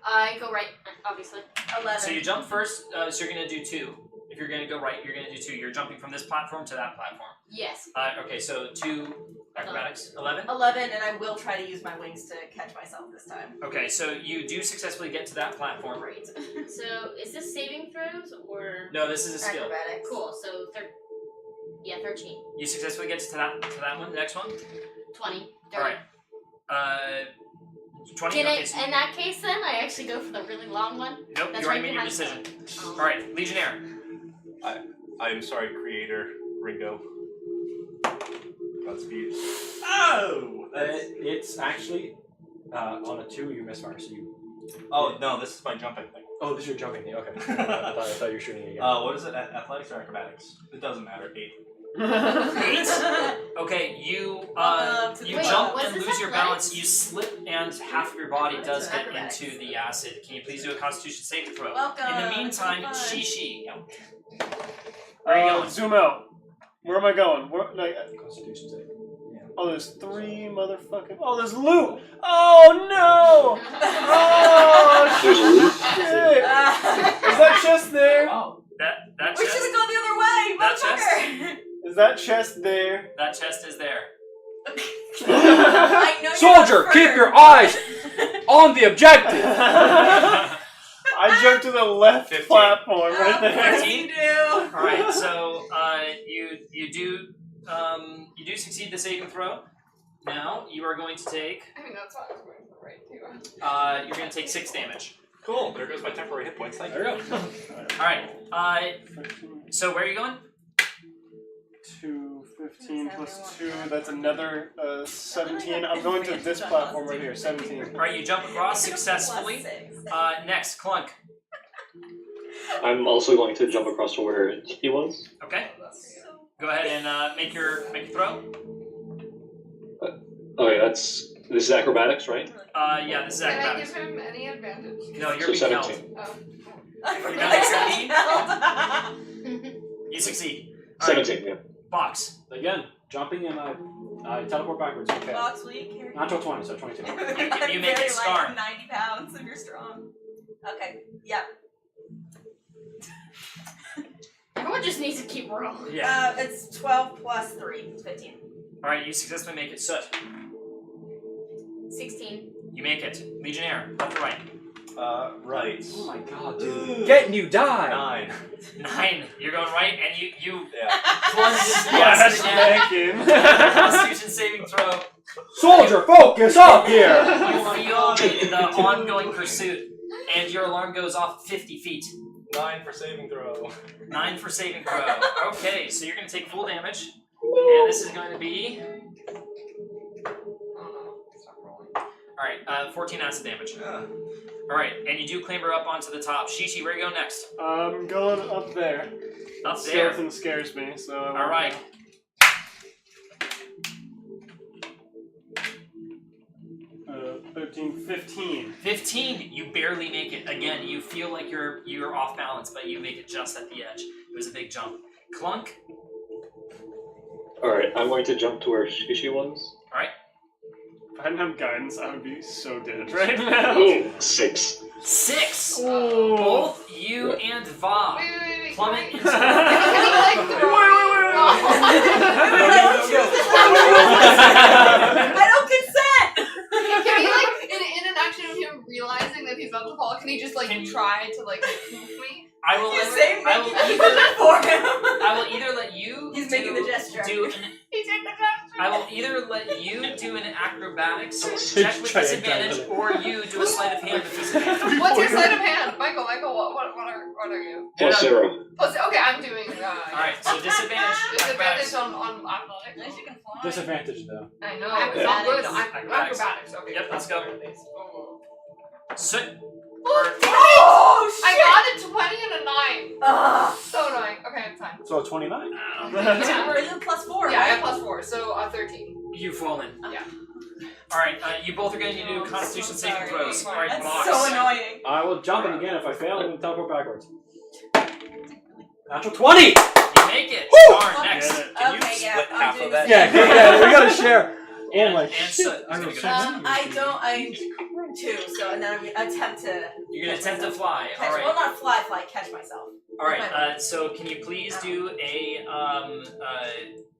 S7: I go right, obviously.
S2: 11.
S6: So you jump first, so you're going to do 2. If you're going to go right, you're going to do 2. You're jumping from this platform to that platform.
S7: Yes.
S6: Okay, so 2 acrobatics. 11?
S2: 11, and I will try to use my wings to catch myself this time.
S6: Okay, so you do successfully get to that platform.
S2: Great.
S7: So, is this saving throws or?
S6: No, this is a skill.
S2: Acrobatics.
S7: Cool. So, 13.
S6: You successfully get to that one, the next one.
S7: 20. 30.
S6: All right. 20?
S7: In
S6: Okay, so
S7: that case, then I actually go for the really long one.
S6: nope,
S7: That's
S6: you already
S7: right
S6: made your
S7: behind
S6: decision.
S7: Oh.
S6: Alright, Legionnaire.
S4: I'm sorry, Creator Ringo. Godspeed. Oh!
S3: It's actually on a 2 you misfire, so you.
S4: Oh, no, this is my jumping thing.
S3: Oh, this is your jumping thing. Okay. I thought you were shooting again.
S4: What is it? Athletics or acrobatics? It doesn't matter. 8.
S6: 8? Okay, you you
S7: Wait,
S6: jump
S7: what is
S6: and
S7: this,
S6: lose your
S7: athletics?
S6: balance, you slip, and half of your body does get
S2: Acrobatics.
S6: into the acid. Can you please do a constitution saving throw?
S2: Welcome.
S6: In the meantime,
S2: Have fun.
S6: Shishi. Where are you going?
S5: Zoom out. Where am I going? Where, like,
S3: Constitution save.
S5: oh, there's 3 motherfucking. Oh, there's loot. Oh no! Oh
S8: There's loot?
S5: shit! Is that chest there?
S6: Oh, that
S2: We should
S6: chest,
S2: have gone the other way,
S6: That
S2: motherfucker.
S5: Is that chest there?
S6: that chest is there.
S2: I know
S3: Soldier,
S2: you're
S3: keep your eyes on the objective.
S5: I jumped to the left
S4: 15.
S5: platform right there.
S6: 15?
S2: do.
S6: Alright, so you do succeed the saving throw. Now you are going to take
S1: I mean, that's what I was going for, right, too.
S6: you're going to take 6 damage.
S4: Cool. There goes my temporary hit points. Thank you.
S3: There you go.
S6: Alright, so where are you going?
S5: 2, 15 plus 2, that's another 17. I'm going to this platform right here, 17.
S6: Alright, you jump across successfully. Next, Clunk.
S8: I'm also going to jump across to where he was.
S6: Okay. Go ahead and make your throw.
S8: Okay, this is acrobatics, right?
S6: Yeah, this is
S1: Can I
S6: acrobatics.
S1: give him any advantage?
S6: No, you're
S8: So
S6: being
S8: 17.
S6: held.
S1: Oh.
S6: You succeed. Alright,
S8: 17, yeah.
S3: Box. Again, jumping and I teleport backwards. Okay.
S2: Box, will you carry
S3: Natural 20, so 22.
S6: You
S2: I'm
S6: make
S2: very
S6: it
S2: light,
S6: scar.
S2: I'm 90 pounds, and you're strong. Okay, yeah.
S7: Everyone just needs to keep rolling.
S6: Yeah.
S2: It's 12 plus 3. It's 15.
S6: Alright, you successfully make it. Soot.
S7: 16.
S6: You make it. Legionnaire, left or right?
S4: Right.
S3: Oh my god, dude. Getting you die.
S4: 9.
S6: 9. You're going right, and you
S4: Yeah.
S6: plunge into the acid again.
S5: Back in.
S6: Constitution saving throw.
S3: Soldier, focus up here.
S6: You feel the ongoing pursuit, and your alarm goes off 50 feet.
S4: 9 for saving throw.
S6: 9 for saving throw. Okay, so you're going to take full damage, and this is going to be alright, 14 acid damage. Alright, and you do clamber up onto the top. Shishi, where are you going next?
S5: I'm going up there.
S6: Up there.
S5: Skeleton scares me, so I won't
S6: Alright.
S5: go. 13, 15.
S6: 15, you barely make it. Again, you feel like you're off balance, but you make it just at the edge. It was a big jump. Clunk.
S8: Alright, I'm going to jump to where Shishi was.
S6: Alright.
S5: If I didn't have guidance, I would be so dead right now.
S8: Boom! 6.
S6: 6!
S5: Ooh.
S6: Both you and Va
S1: Wait.
S6: plummet
S1: Can
S6: into
S1: we like
S2: I don't consent!
S1: Can he like in an action of him realizing that he's about to fall? Can he just like try to like move me?
S6: I will
S2: You
S6: let
S2: say
S6: I will
S2: making
S6: either
S2: it for him.
S6: I will either let you
S2: He's
S6: do,
S2: making the gesture.
S1: He did the gesture.
S6: I will either let you do an acrobatics
S3: Say
S6: check with
S3: try it,
S6: disadvantage,
S3: try
S6: or you do a sleight of hand with disadvantage.
S1: What's your sleight of hand, Michael? What are you?
S8: Plus 0.
S1: Okay, I'm doing.
S6: Alright, so disadvantage.
S1: Disadvantage
S6: acrobatics.
S1: on athletics.
S2: At least you can fly.
S3: Disadvantage though.
S1: I know.
S7: Acrobatics.
S1: It's not good.
S6: Acrobatics.
S1: Acrobatics. Okay.
S6: Yep, let's go.
S1: Oh.
S6: Soot.
S2: Oh, shit!
S1: I got a 20 and a 9.
S2: Ugh.
S1: So annoying. Okay, I'm fine.
S3: So 29.
S2: Yeah, we're in plus 4,
S1: Yeah, I
S2: right?
S1: have plus 4, so 13.
S6: You've fallen.
S1: Yeah.
S6: Alright, you both are going to do
S2: I'm
S6: Constitution
S2: so
S6: saving
S2: sorry.
S6: throws. Alright,
S2: That's
S6: box.
S2: so annoying.
S3: I will jump in again. If I fail, I'm going to teleport backwards. Natural 20!
S6: You make it. Darn, next.
S5: Get it.
S4: Can you
S2: Okay, yeah,
S4: split
S2: I'm
S4: half
S2: doing
S4: of that?
S2: the
S3: Yeah,
S2: same.
S3: yeah, we gotta share. Oh
S6: And-
S3: my
S6: and
S3: shit.
S6: Soot.
S3: I
S6: He's
S3: was
S6: gonna go
S2: I 2, so and then I'm gonna attempt to.
S6: You're going to attempt to fly.
S2: Catch, well,
S6: Alright.
S2: not fly, catch myself.
S6: Alright, so can you please do a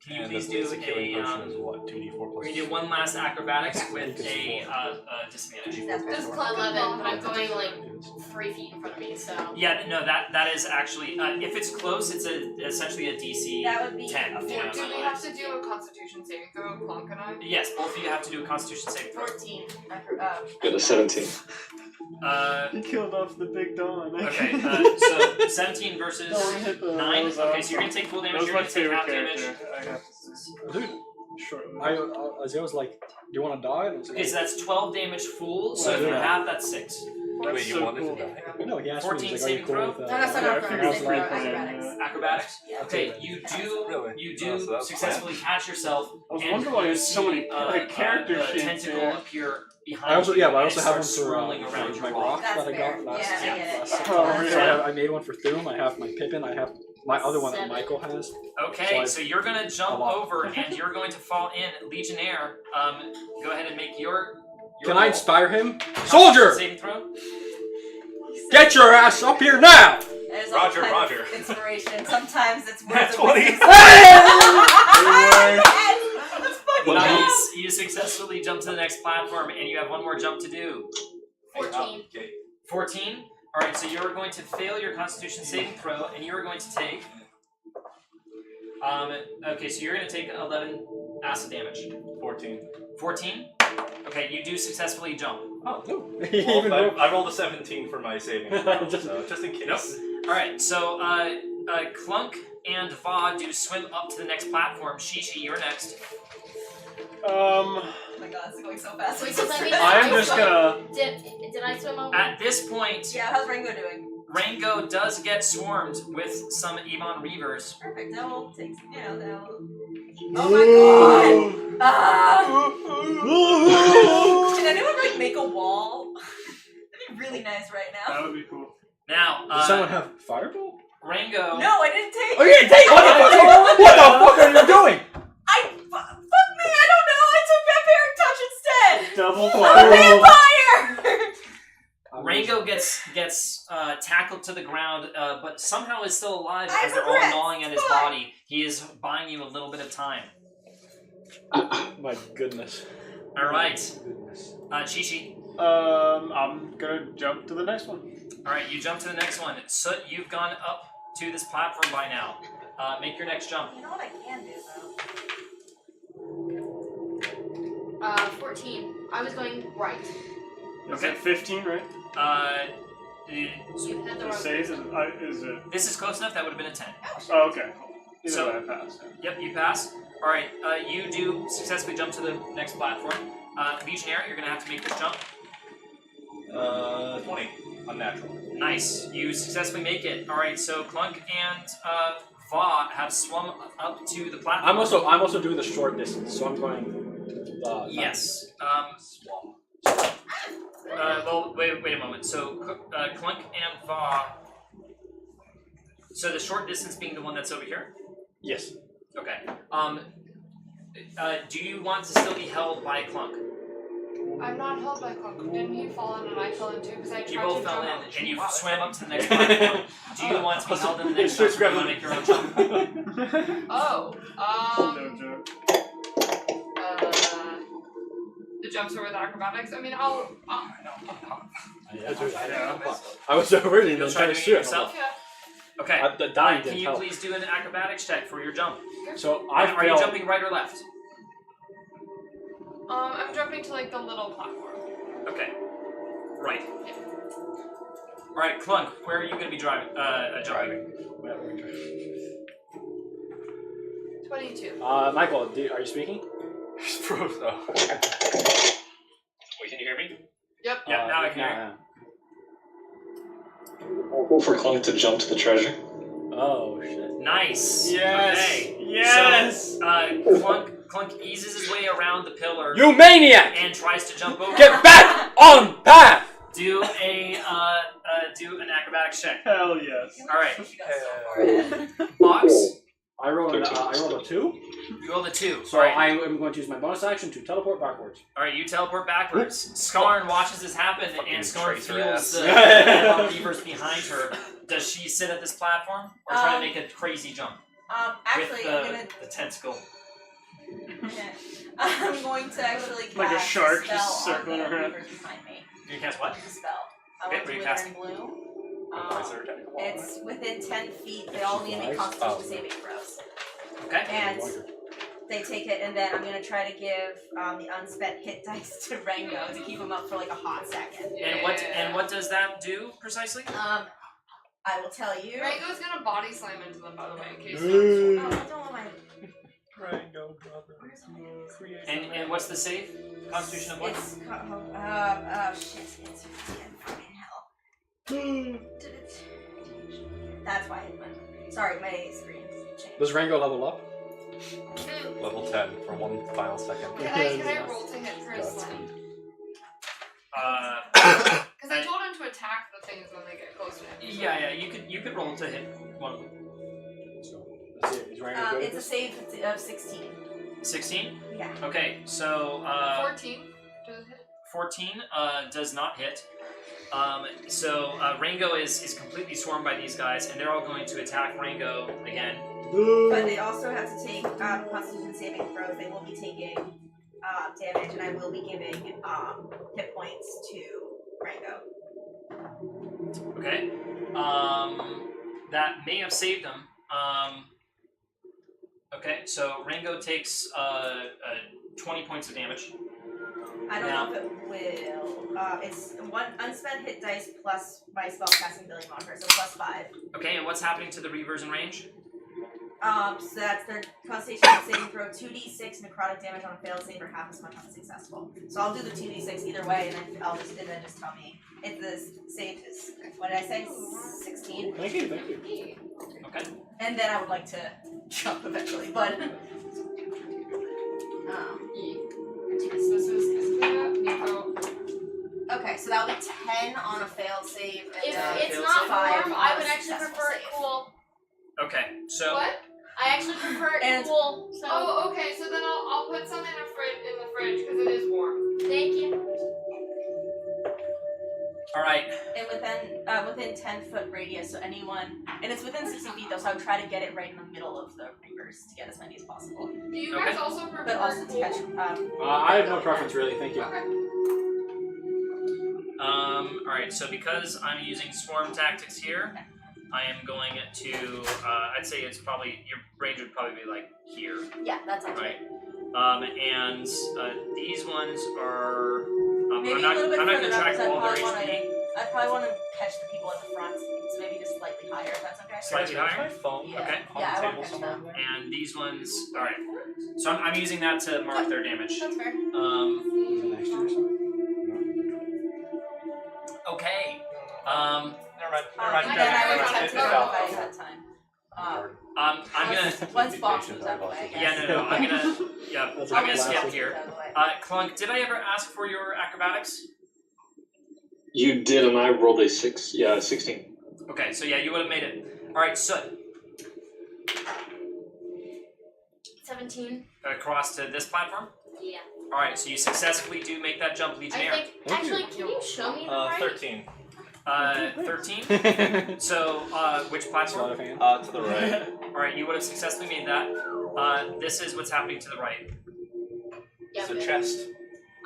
S6: can you
S4: And
S6: please
S4: the
S6: do
S4: basic healing
S6: a
S4: potion is what? 2d4 plus.
S6: Can you do one last acrobatics with a disadvantage?
S1: Does Clunk
S7: 11,
S1: and
S7: but
S1: Paw
S7: I'm
S1: have to
S7: going
S1: do-
S7: like 3 feet in front of me, so.
S6: Yeah, no, that is actually if it's close, it's essentially a DC
S2: That would be
S6: 10.
S2: a
S6: you know,
S2: 14.
S1: Do we have to do a Constitution saving throw, Clunk and I?
S6: Yes, both of you have to do a Constitution saving throw.
S2: 14.
S8: Got a 17.
S5: He killed off the big Dawn.
S6: Okay, so 17 versus
S5: No one hit the
S6: 9.
S5: those
S6: Okay,
S5: up.
S6: so you're gonna take full
S5: That
S6: damage.
S5: was
S6: You're
S5: my
S6: gonna take
S5: favorite
S6: half
S5: character.
S6: damage.
S5: I have to
S3: Dude,
S5: short.
S3: Isaiah was like, "Do you want to die?" And I was
S6: Okay, so
S3: like,
S6: that's 12 damage full. So if you
S3: Yeah.
S6: have, that's 6.
S5: That's
S4: Wait, you
S5: so
S4: wanted
S5: cool.
S4: to die?
S3: no, he asked
S6: 14
S3: me. He's like, "Are
S6: saving
S3: you cool
S6: throw?
S3: with
S2: No,
S3: that?"
S2: that's not
S5: Yeah, I
S2: enough for
S5: figured
S2: saving
S5: it was
S2: throw.
S5: like
S2: Acrobatics.
S6: Acrobatics.
S2: Yeah.
S6: Okay, you do
S4: Really?
S6: you
S4: So that's
S6: successfully catch yourself.
S5: I was
S6: and
S5: wondering why
S6: you
S5: there's so many
S6: see,
S5: like character
S6: the
S5: sheets
S6: tentacle
S5: here.
S6: appear behind
S3: I also,
S6: you.
S3: yeah, but I
S6: and
S3: also
S6: it
S3: have one
S6: starts
S3: for
S6: swirling around
S3: my
S6: your
S3: rock
S2: That's
S3: that I
S2: fair.
S3: got last.
S2: Yeah, I get it.
S3: last
S2: Yeah.
S3: time.
S5: Oh,
S3: So
S5: really?
S3: I made one for Thum. I have my Pippin. I have my other one that
S7: 7.
S3: Michael has.
S6: Okay,
S3: So
S6: so you're gonna jump
S3: a lot.
S6: over and you're going to fall in. Legionnaire, go ahead and make your
S3: Can I
S6: roll.
S3: inspire him?
S6: Constitution
S3: Soldier,
S6: Saving throw.
S3: get your ass up here now!
S2: There's
S4: Roger,
S2: all kinds
S4: Roger.
S2: of inspiration. Sometimes it's words
S4: That's
S2: of
S4: 20.
S2: wisdom. That's fucking
S6: Nice. You successfully jump to the next platform, and you have one more jump to do.
S7: 14.
S6: 14. All right, so you're going to fail your Constitution saving throw, and you are going to take. Okay, so you're going to take 11 acid damage.
S4: 14.
S6: 14. Okay, you do successfully jump.
S3: Oh, no.
S4: Well, I rolled a 17 for my saving throw, so just in case.
S6: Nope. All right, so Clunk and Va do swim up to the next platform. Shishi, you're next.
S2: Oh my god, it's going so fast.
S7: Wait, so that means
S5: I'm just gonna.
S7: Did I swim over?
S6: At this point,
S2: Yeah, how's Rango doing?
S6: Rango does get swarmed with some Ebon Reavers.
S2: Perfect. That will take, that will... Oh my god! Ah! Can anyone like make a wall? That'd be really nice right now.
S5: That would be cool.
S6: Now,
S3: Does someone have Fireball?
S6: Rango.
S2: No, I didn't take.
S3: Oh, you didn't take what the fuck are you doing?
S2: Fuck me, I don't know. I took vampiric touch instead.
S5: Double
S2: I'm a
S5: fire.
S2: vampire.
S6: Rango gets tackled to the ground, but somehow is still alive
S2: I
S6: as they're all
S2: regret.
S6: gnawing at his
S2: Fine.
S6: body. He is buying you a little bit of time.
S3: My goodness.
S6: All right,
S3: Goodness.
S6: Chichi.
S5: I'm gonna jump to the next one.
S6: All right, you jump to the next one. So you've gone up to this platform by now. Make your next jump.
S2: You know what I can do though?
S7: 14. I was going right.
S5: Is
S6: Okay.
S5: it 15, right?
S7: You had the
S5: The
S7: wrong
S5: save
S7: person.
S5: is it?
S6: This is close enough. That would have been a 10.
S5: Oh, okay. Either
S6: So-
S5: way, I passed.
S6: Yep, you pass. All right, you do successfully jump to the next platform. Legionnaire, you're gonna have to make this jump.
S4: 20. Unnatural.
S6: Nice. You successfully make it. All right, so Clunk and Va have swum up to the platform.
S3: I'm also doing the short distance, so I'm going.
S6: Yes. Well, wait a moment. So Clunk and Va. So the short distance being the one that's over here.
S3: Yes.
S6: Okay. Do you want to still be held by Clunk?
S1: I'm not held by Clunk. Didn't he fall in and I fell in too? Because I tried
S6: You both
S1: to
S6: fell
S1: jump
S6: in
S1: out.
S6: and you swam up to the next platform. Do you want to be held in the next one? Or do you want to make your own jump?
S1: Oh,
S5: No joke.
S1: the jumps are with acrobatics. I mean, I'll
S5: Yeah.
S3: I was already in the
S6: You'll try
S3: entire
S6: to do it
S3: shit.
S6: yourself?
S1: yeah.
S6: Okay.
S3: The dying
S6: Can
S3: didn't
S6: you
S3: help.
S6: please do an acrobatics check for your jump?
S3: So I
S6: Are you
S3: failed.
S6: jumping right or left?
S1: I'm jumping to like the little platform.
S6: Okay. Right. Alright, Clunk, where are you going to be driving? Jumping.
S1: 22.
S3: Michael, are you speaking?
S4: Froze. Oh.
S8: Wait, can you hear me?
S1: Yep.
S6: Yeah, now I can hear
S8: I'll for Clunk to jump to the treasure.
S3: Oh shit.
S6: Nice.
S5: Yes.
S6: Okay.
S5: Yes.
S6: So, Clunk eases his way around the pillar
S3: You maniac!
S6: and tries to jump over.
S3: Get back on path!
S6: Do an acrobatics check.
S5: Hell yes.
S6: Alright. Box,
S3: I rolled a 2,
S6: you rolled a 2.
S3: so
S6: Alright.
S3: I am going to use my bonus action to teleport backwards.
S6: Alright, you teleport backwards. Skarn watches this happen,
S4: Fucking
S6: and Skarn
S4: tracer
S6: feels
S4: ass.
S6: the reavers behind her. Does she sit at this platform, or try to make a crazy jump?
S2: Actually,
S6: with
S2: I'm gonna.
S6: the tentacle.
S2: Yeah. I'm going to actually cast
S5: Like a shark
S2: a spell
S5: just circling
S2: on the
S5: around.
S2: reavers behind me.
S6: You cast what?
S2: It's a spell. I
S6: Okay,
S2: want
S6: what are
S2: to
S6: you
S2: wither
S6: casting?
S2: in blue.
S4: Why is there a technical wall?
S2: It's within 10 feet. They all need to make Constitution
S4: Oh.
S2: saving throws.
S6: Okay.
S2: And they take it, and then I'm going to try to give the unspent hit dice to Rango to keep him up for like a hot second.
S6: And what does that do precisely?
S2: I will tell you.
S1: Rango's gonna body slam into them, by the way, in case.
S2: Oh, I don't want my.
S4: Rango, brother.
S6: And what's the save? Constitution of what?
S2: It's shit. It's fucking hell. That's why it went. Sorry, my screen's changed.
S3: Does Rango level up?
S4: Level 10 for 1 final second.
S1: Can I roll to hit for his slam? Because I told him to attack the things when they get close to him.
S6: Yeah, you could roll to hit one of them.
S3: So, let's see. Is Rango good?
S2: It's a save of 16.
S6: 16?
S2: Yeah.
S6: Okay, so
S1: 14 does it hit?
S6: 14 does not hit. So Rango is completely swarmed by these guys, and they're all going to attack Rango again.
S2: But they also have to take Constitution saving throws. They will be taking damage, and I will be giving hit points to Rango.
S6: Okay. That may have saved him. Okay, so Rango takes 20 points of damage.
S2: I don't know if it will. It's one unspent hit dice plus my spellcasting ability modifier, so plus 5.
S6: Okay, and what's happening to the Reavers in range?
S2: So that's their Constitution saving throw 2d6 necrotic damage on a failed save or half as much on a successful. So I'll do the 2d6 either way, and then just tell me if the save is, what did I say, 16?
S3: Thank you.
S6: Okay.
S2: And then I would like to jump eventually, but okay, so that would be 10 on a failed save. And
S7: If
S2: then
S7: it's
S6: failed
S7: not
S6: save.
S7: warm, I would
S2: on a
S7: actually
S2: successful
S7: prefer it
S2: save.
S7: cool.
S6: Okay, so
S1: What?
S7: I actually prefer it
S2: And-
S7: cool. So
S1: Oh, okay. So then I'll put some in the fridge because it is warm.
S7: thank you.
S6: all right.
S2: And within 10-foot radius, so anyone, and it's within 60 feet though, so I would try to get it right in the middle of the reavers to get as many as possible.
S1: Do you
S6: Okay.
S1: guys also prefer
S2: But also to
S1: cool?
S2: catch.
S3: I have no preference really. Thank you.
S1: Okay.
S6: All right. So because I'm using swarm tactics here, I am going to. I'd say it's probably your range would probably be like here,
S2: Yeah, that's all
S6: right? And these ones are.
S2: Maybe
S6: I'm not.
S2: a little bit
S6: I'm not
S2: further
S6: going to
S2: up,
S6: track
S2: 'cause
S6: all their
S2: I
S6: HP.
S2: probably want to catch the people at the front, so maybe just slightly higher, if that's okay.
S6: Slightly
S4: Guys,
S6: higher?
S4: my phone
S2: Yeah.
S6: Okay.
S4: on
S2: Yeah, I
S4: the
S2: wanna
S4: table
S2: catch
S4: somewhere
S2: them.
S4: over there.
S6: And these ones. All right. So I'm using that to mark their damage.
S2: That's fair.
S3: Is it next year or something?
S6: Okay.
S4: Never mind.
S2: And then I would
S1: Never mind.
S2: attempt to notify you that time.
S6: I'm gonna.
S2: Once Box moves out of the way, I guess.
S6: Yeah, no. I'm gonna. Yeah,
S3: That's
S6: I'm
S3: a
S6: gonna skip
S3: classic.
S6: here.
S2: Out of the way.
S6: Clunk, did I ever ask for your acrobatics?
S8: You did, and I rolled a 16.
S6: Okay, so yeah, you would have made it. All right, Soot,
S7: 17.
S6: across to this platform.
S7: Yeah.
S6: All right, so you successfully do make that jump, Legionnaire.
S7: I think. Actually, can you show me the right?
S4: 13.
S6: 13. So, which
S3: Sleight
S6: platform?
S3: of hand.
S4: To the right.
S6: All right, you would have successfully made that. This is what's happening to the right.
S7: Yeah,
S4: It's a
S7: good.
S4: chest.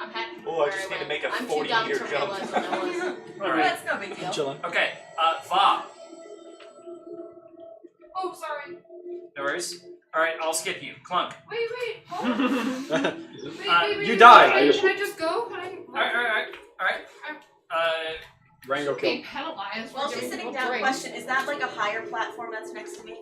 S7: I'm happy.
S4: Oh, I just need to make a
S7: I'm
S4: 40
S7: too dumb
S4: meter
S7: to
S4: jump.
S7: realize what I was.
S6: All right.
S2: That's no big deal.
S3: Chilling.
S6: Okay, Va.
S1: Oh, sorry.
S6: No worries. All right, I'll skip you. Clunk.
S1: Wait. Hold on. Wait.
S3: You died.
S1: Can I just go? Can I?
S6: All right.
S3: Rango
S1: Okay,
S3: killed.
S1: penalized.
S2: While
S1: for
S2: she's
S1: doing
S2: sitting
S1: the
S2: down,
S1: drink.
S2: question, is that like a higher platform that's next to me?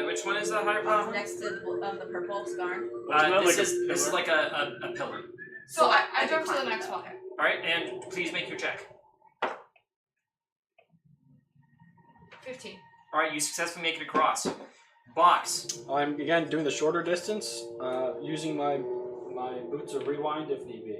S6: Which one is the higher platform?
S2: Next to the purple scarn?
S5: Wasn't that
S6: This
S5: like a
S6: is
S5: pillar?
S6: like a pillar.
S1: So I
S2: I
S1: jump to the
S2: declined
S1: next
S2: that.
S1: one.
S6: All right, and please make your check.
S1: 15.
S6: All right, you successfully make it across. Box.
S3: I'm again doing the shorter distance, using my boots of rewind if need be.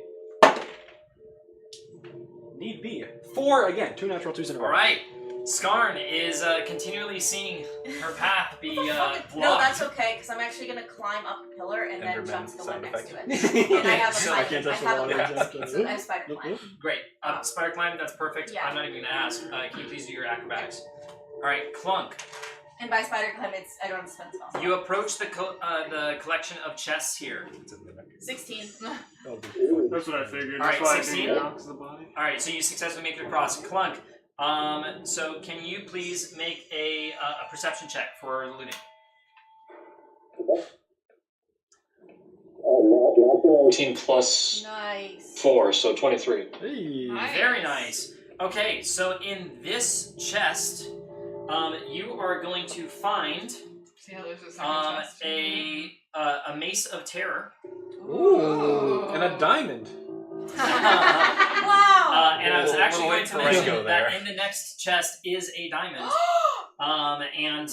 S3: Need be. 4 again. 2 natural 2s in a row.
S6: All right. Skarn is continually seeing her path be blocked.
S2: No, that's okay, because I'm actually going to climb up the pillar and then
S4: Enderman
S2: jump to the one
S4: sound
S2: next to
S4: effect.
S2: it. And I have a
S6: So
S3: I
S2: climb.
S3: can't touch the
S2: I have
S3: water.
S2: a climb.
S3: Yeah.
S2: So I have spider climb.
S6: Great. Spider climb, that's perfect.
S2: Yeah.
S6: I'm not even going to ask. Can you please do your acrobatics? All right, Clunk.
S2: And by spider climb, I don't have to spend spells.
S6: You approach the collection of chests here.
S2: 16.
S5: That's what I figured.
S6: All right,
S5: That's why
S6: 16.
S5: I didn't the body.
S6: All right, so you successfully make it across. Clunk. So can you please make a perception check for looting?
S8: 18 plus
S2: Nice.
S8: 4, so 23.
S3: Hey.
S1: Nice.
S6: Very nice. Okay, so in this chest, you are going to find
S1: See how there's a second chest?
S6: a mace of terror.
S3: Ooh, and a diamond.
S2: Wow.
S6: And I was
S4: Little-
S6: actually
S4: little
S6: going
S4: late
S6: to
S4: for
S6: mention
S4: Rango
S6: that
S4: there.
S6: in the next chest is a diamond. And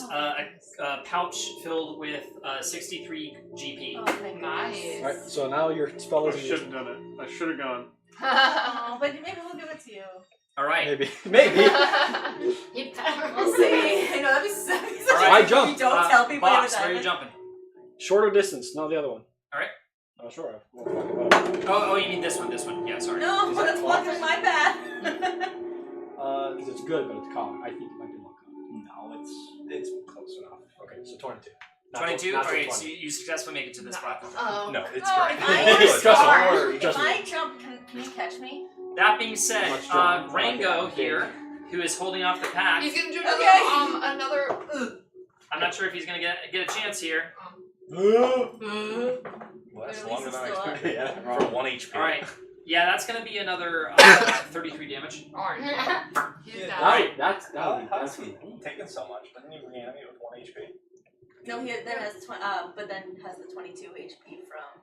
S6: a pouch filled with 63 GP.
S2: Oh, thank
S1: Nice.
S3: Alright, so now your spell
S5: I
S3: is
S5: should have done it. I should have gone.
S2: Oh, but maybe we'll give it to you.
S6: All right.
S3: Maybe. Maybe.
S7: You better.
S2: We'll see. I know that'd be so.
S3: I jump.
S2: You don't tell people
S6: Box,
S2: you have a
S6: where are you
S2: diamond.
S6: jumping?
S3: Shorter distance, no the other one.
S6: Alright.
S3: Oh, sure. Well, fuck it, whatever.
S6: Oh, you mean this one? Yeah, sorry.
S2: No,
S3: Is that
S2: that's
S3: close?
S2: fucking my bad.
S3: Because it's good, but it's common. I think it might be more common.
S4: No, it's close enough. Okay, so 22.
S6: 22?
S4: Not
S6: Okay,
S4: 20.
S6: so you successfully make it to this platform.
S7: Oh.
S4: No, it's
S1: Oh,
S4: great.
S2: if I
S3: It's
S2: jump,
S3: hard.
S2: if
S3: Trust me.
S2: I jump, can you catch me?
S6: That being said,
S3: Much jump.
S6: Rango here, who is holding off the pack,
S1: He's gonna do
S2: Okay.
S1: another.
S6: I'm not sure if he's going to get a chance here.
S4: Well, that's
S2: At least
S4: longer
S2: it's
S4: than I
S2: still up.
S4: expected. Yeah, for 1 HP.
S6: Alright. Yeah, that's going to be another 33 damage.
S1: Alright. He's
S4: Yeah.
S1: down.
S3: Alright, that's
S4: How's
S3: good.
S4: he taking so much? Doesn't he reanimate with 1 HP?
S2: No, he then has but then has the 22 HP from.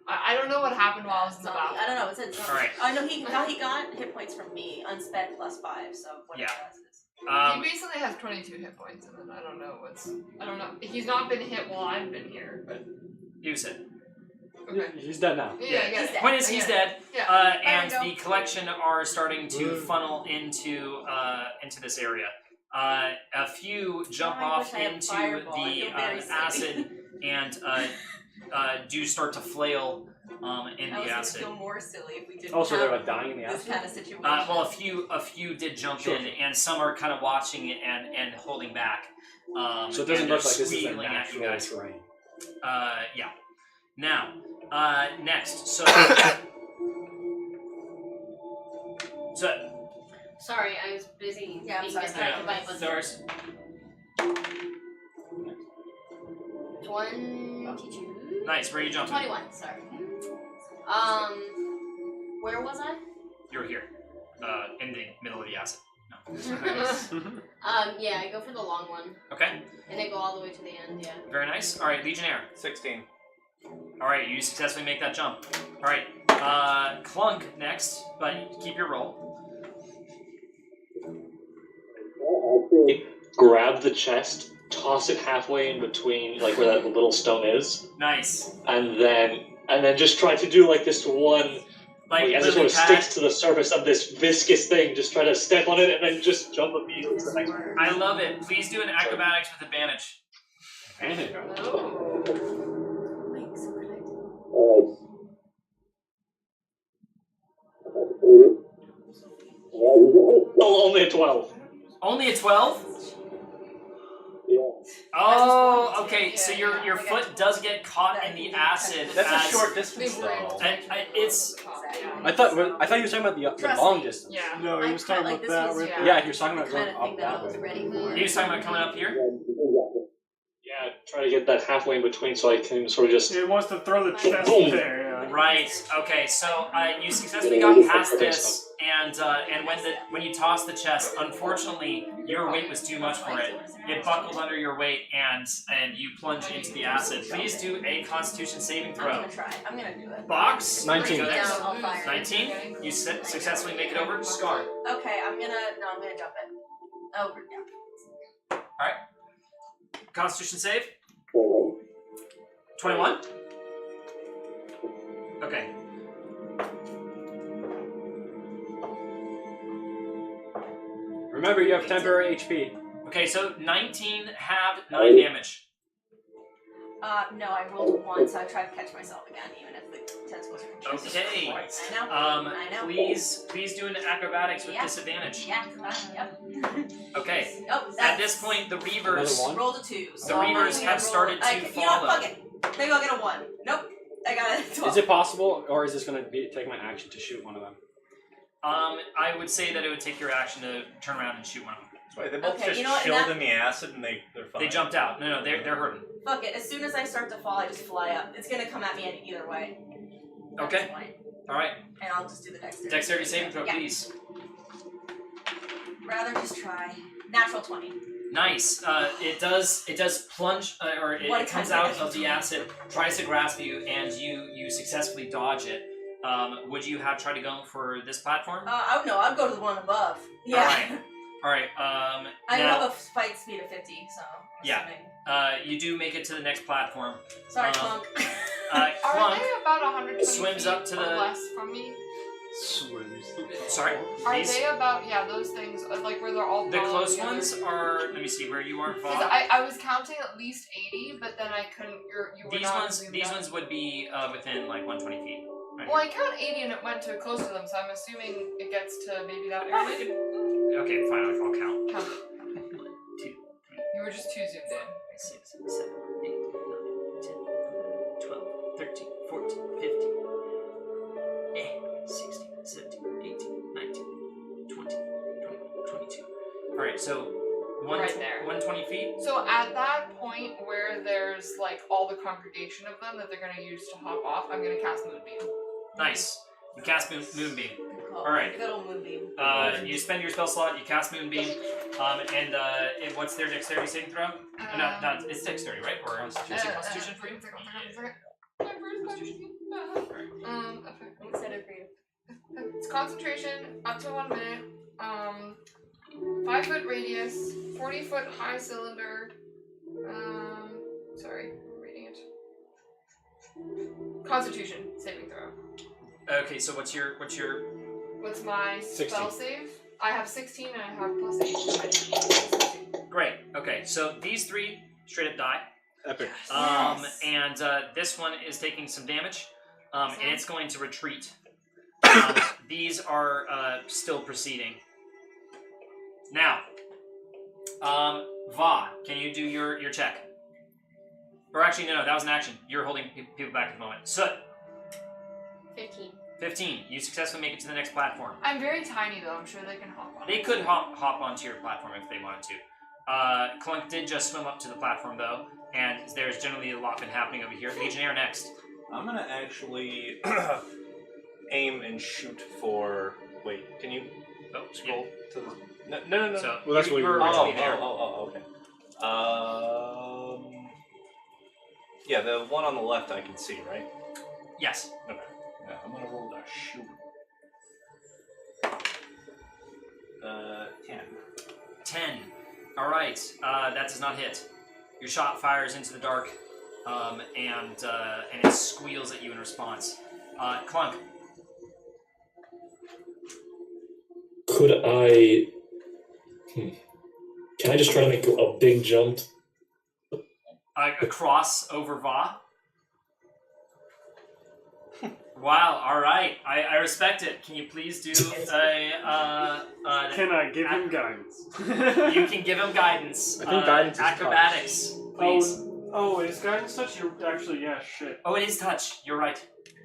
S1: I don't know what happened while I was in the
S2: zombie.
S1: bathroom.
S2: I don't know. It said zombie.
S6: Alright.
S2: Oh no, he got hit points from me, unsped +5. So whatever
S6: Yeah.
S2: that is.
S1: He basically has 22 hit points, and then I don't know. He's not been hit while I've been here, but
S6: Use it.
S1: okay.
S3: He's dead now.
S1: Yeah, I get
S2: He's
S1: it.
S2: dead.
S6: Point is,
S1: I
S6: he's
S1: get it.
S6: dead.
S1: Yeah.
S6: And
S2: Rango.
S6: the collection are starting to funnel into this area. A few jump
S2: Oh, I
S6: off
S2: wish I had
S6: into
S2: fireball. I
S6: the
S2: feel very silly.
S6: acid and do start to flail in
S2: I
S6: the
S2: was gonna
S6: acid.
S2: feel more silly if we didn't
S3: Oh, so
S2: have
S3: they're like dying in the
S2: this
S3: acid?
S2: kind of situation.
S6: Well, a few did jump
S3: Sure.
S6: in, and some are kind of watching it and holding back.
S3: So it doesn't
S6: and
S3: look
S6: they're
S3: like this is a
S6: squealing at you
S3: natural
S6: guys.
S3: terrain.
S6: Yeah. Now, next, so
S7: Sorry, I was busy
S2: Yeah, I'm
S7: being
S2: sorry.
S7: distracted by
S6: no worries.
S7: 22.
S6: Nice. Where are you jumping?
S7: 21, sorry. Where was I?
S6: You're here, in the middle of the acid.
S7: Yeah, I go for the long one.
S6: Okay.
S7: And then go all the way to the end, yeah.
S6: Very nice. All right, Legionnaire.
S4: 16.
S6: All right, you successfully make that jump. All right, Clunk next, but keep your roll.
S8: Grab the chest, toss it halfway in between, like where that little stone is,
S6: Nice.
S8: and then just try to do like this one.
S6: Like
S8: as it
S6: lily
S8: sort of
S6: pad.
S8: sticks to the surface of this viscous thing, just try to step on it and then just jump immediately to the next one.
S6: I love it. Please do an acrobatics with advantage.
S1: Oh.
S2: Wait, so could I?
S8: Oh, only a 12.
S6: Only a 12?
S8: Yeah.
S6: Oh, okay.
S2: Yeah,
S6: So
S2: yeah,
S6: your
S2: I got
S6: foot does get caught in the acid.
S4: That's a
S6: as-
S4: short distance,
S1: They were able
S4: though.
S1: to-
S6: And it's
S3: I thought you were talking about the
S2: Trust
S3: long
S2: me.
S3: distance.
S1: Yeah.
S5: No, he
S2: I
S5: was
S2: kinda
S5: talking
S2: like
S5: about
S2: this
S5: that
S2: was-
S5: right
S1: yeah.
S5: there.
S3: Yeah, he was talking
S2: the
S3: about
S2: kind
S3: going
S2: of
S3: up
S2: thing that I
S3: that
S2: was
S3: way.
S2: ready for.
S6: he was talking about coming up here.
S8: Yeah, try to get that halfway in between so I can sort of just.
S5: He wants to throw the chest
S8: Boom.
S5: there. Yeah.
S6: Right. Okay. So you successfully got past this, and when you toss the chest, unfortunately your weight was too much for it. It buckled under your weight, and you plunge into the acid. Please do a Constitution saving
S2: I'm
S6: throw.
S2: gonna try. I'm gonna do it.
S6: Box.
S3: 19.
S6: Go next.
S2: Down, I'll fire.
S6: 19. You successfully make it over. Scar.
S2: Okay, I'm gonna jump it. Oh, yeah.
S6: Constitution save. 21. Okay.
S3: Remember, you have temporary HP.
S6: Okay. So 19 have 9 damage.
S2: No, I rolled 1, so I tried to catch myself again, even if the tentacles are control.
S6: Okay.
S2: I know. I know.
S6: Please do an acrobatics with
S2: Yeah.
S6: disadvantage.
S2: Yeah, come on. Yep.
S6: Okay.
S2: Oh,
S6: At this point, the Reavers.
S3: Another one?
S2: rolled a 2.
S6: The
S2: So
S6: Reavers have started to
S2: You know
S6: follow.
S2: what? Fuck it. Maybe I'll get a 1. Nope. I got a 12.
S3: Is it possible, or is this going to take my action to shoot one of them?
S6: I would say that it would take your action to turn around and shoot one of them.
S4: Wait, they both
S2: Okay,
S4: just
S2: you know what,
S4: chilled
S2: that-
S4: in the acid and they're fine.
S6: They jumped out. No, they're hurting.
S2: Fuck it. As soon as I start to fall, I just fly up. It's gonna come at me either way. That's
S6: Okay.
S2: fine.
S6: All right.
S2: And I'll just do the dexterity.
S6: Dexterity saving throw,
S2: Yeah.
S6: please.
S2: Rather just try. Natural 20.
S6: Nice. It does plunge, or it
S2: One
S6: comes
S2: time.
S6: out of the acid, tries to grasp you, and you successfully dodge it. Would you have tried to go for this platform?
S2: I'd go to the one above. Yeah.
S6: All right.
S2: I
S6: Now,
S2: have a fight speed of 50, so. I'm
S6: Yeah.
S2: assuming.
S6: you do make it to the next platform.
S2: Sorry,
S6: Um,
S2: Clunk.
S1: Are
S6: Clunk
S1: they about 120
S6: swims
S1: feet
S6: up to
S1: or
S6: the-
S1: less from me?
S5: Swims.
S6: Sorry.
S1: Are
S6: These-
S1: they about, those things, like where they're all
S6: The
S1: following
S6: close
S1: together?
S6: ones are. Let me see where you are.
S1: Because
S6: Vaughn.
S1: I was counting at least 80, but then I couldn't. You were
S6: These
S1: not
S6: ones.
S1: zoomed
S6: These
S1: out.
S6: ones would be within like 120 feet. Right.
S1: Well, I count 80 and it went to close to them, so I'm assuming it gets to maybe that
S6: Probably
S1: area.
S6: could- Okay, fine. I'll count.
S1: Count.
S6: 1, 2, 3,
S1: You were just too zoomed in.
S6: 6, 7, 8, 9, 10, 11, 12, 13, 14, 15, 16, 17, 18, 19, 20, 21, 22. Alright, so
S1: Right there.
S6: 120 feet?
S1: So at that point where there's like all the congregation of them that they're gonna use to hop off, I'm gonna cast Moonbeam.
S6: Nice. You cast Moonbeam.
S2: Good call.
S6: Alright.
S2: Good old Moonbeam.
S6: You spend your spell slot, you cast Moonbeam, and what's their dexterity saving throw? No, it's dexterity, right? Or Constitution? Constitution for you?
S2: Excited for you.
S1: It's concentration, up to 1 minute, 5 foot radius, 40 foot high cylinder, sorry, I'm reading it. Constitution saving throw.
S6: Okay, so what's your
S1: What's my
S3: 16.
S1: spell save? I have 16 and I have plus 8. So I have 16.
S6: great? Okay, so these 3 straight up die.
S3: Epic.
S2: Yes.
S6: And this one is taking some damage, and it's going to retreat. These are still proceeding. Now, Va, can you do your check? Or actually, no, that was an action. You're holding people back at the moment. Soot,
S7: 15.
S6: 15. You successfully make it to the next platform.
S1: I'm very tiny though, I'm sure they can hop on.
S6: They could hop onto your platform if they wanted to. Clunk did just swim up to the platform, though, and there's generally a lot been happening over here. Legionnaire next.
S4: I'm gonna actually aim and shoot for. Wait, can you scroll to the? No.
S6: So,
S3: Well, that's what
S6: you're
S3: we were
S6: originally there.
S4: Okay. Yeah, the one on the left I can see, right?
S6: Yes.
S4: Okay. Yeah, I'm gonna roll the shoot. 10.
S6: 10. All right. That does not hit. Your shot fires into the dark, and it squeals at you in response. Clunk.
S8: Could I? Can I just try to make a big jump?
S6: Across over Va. Wow. All right. I respect it. Can you please do a?
S5: Can I give him guidance?
S6: You can give him guidance.
S3: I think guidance is
S6: acrobatics, please.
S5: Oh, is guidance touch? You're actually, yeah, shit.
S6: Oh, it is touch. You're right.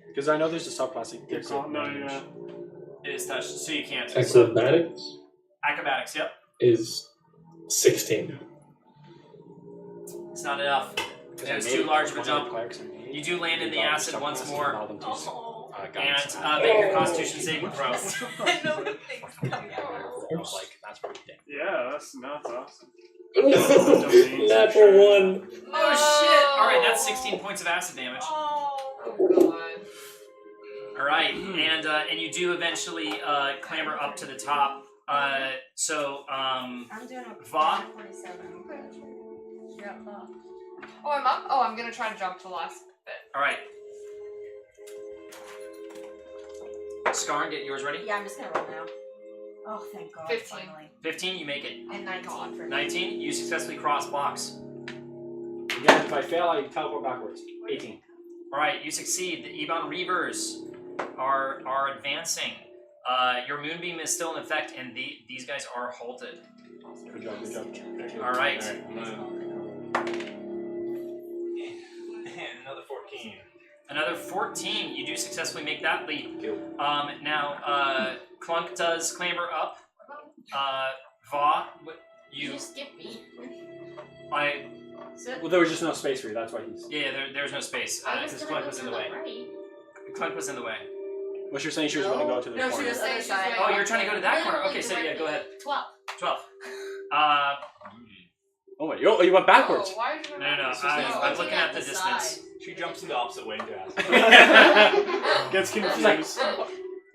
S3: Because I know there's a subclass that gives
S5: Oh, no, yeah.
S6: It is touch, so you can't.
S8: Acrobatics
S6: Acrobatics. Yep.
S8: is 16.
S6: It's not enough. It was too large of a jump. You do land in the acid once more,
S2: Oh.
S6: and make your Constitution saving throw.
S2: I know the thing's coming out.
S3: That's pretty damn.
S5: Yeah, that's awesome.
S8: Natural 1.
S6: Oh shit! All right, that's 16 points of acid damage.
S1: Oh god.
S6: All right, and you do eventually clamber up to the top.
S2: I'm doing a
S6: Va?
S2: 47. You're up, Va.
S1: Oh, I'm up? Oh, I'm gonna try to jump to the last bit.
S6: All right. Scar, get yours ready.
S2: Yeah, I'm just gonna roll now. Oh, thank God.
S1: 15.
S2: Finally.
S6: 15, you make it.
S2: And 19 for
S6: 19, you successfully cross blocks.
S3: Again, if I fail, I teleport backwards. 18.
S6: Alright, you succeed. The Ebon Reavers are advancing. Your moonbeam is still in effect, and these guys are halted.
S3: Good job, good job.
S6: Alright.
S4: Another 14.
S6: Another 14. You do successfully make that leap.
S4: Cool.
S6: Now, Clunk does clamber up. Va,
S7: You skipped me.
S3: Well, there was just no space for you. That's why he's.
S6: Yeah, there's no space.
S7: I was
S6: Because
S7: gonna
S6: Clunk
S7: go
S6: was in
S7: to
S6: the way.
S7: right.
S6: Clunk was in the way.
S3: What you're saying? She was going to go to the
S2: No,
S3: corner.
S2: she was other side.
S6: Oh, you're trying to go to that corner.
S7: Literally
S6: Okay, so yeah, go ahead.
S7: 12.
S6: 12.
S3: Oh wait, you went backwards.
S1: Oh, why did you
S6: No.
S1: I'm
S6: I'm looking at the distance.
S7: side.
S4: She jumps the opposite way, Jazz.
S5: Gets confused.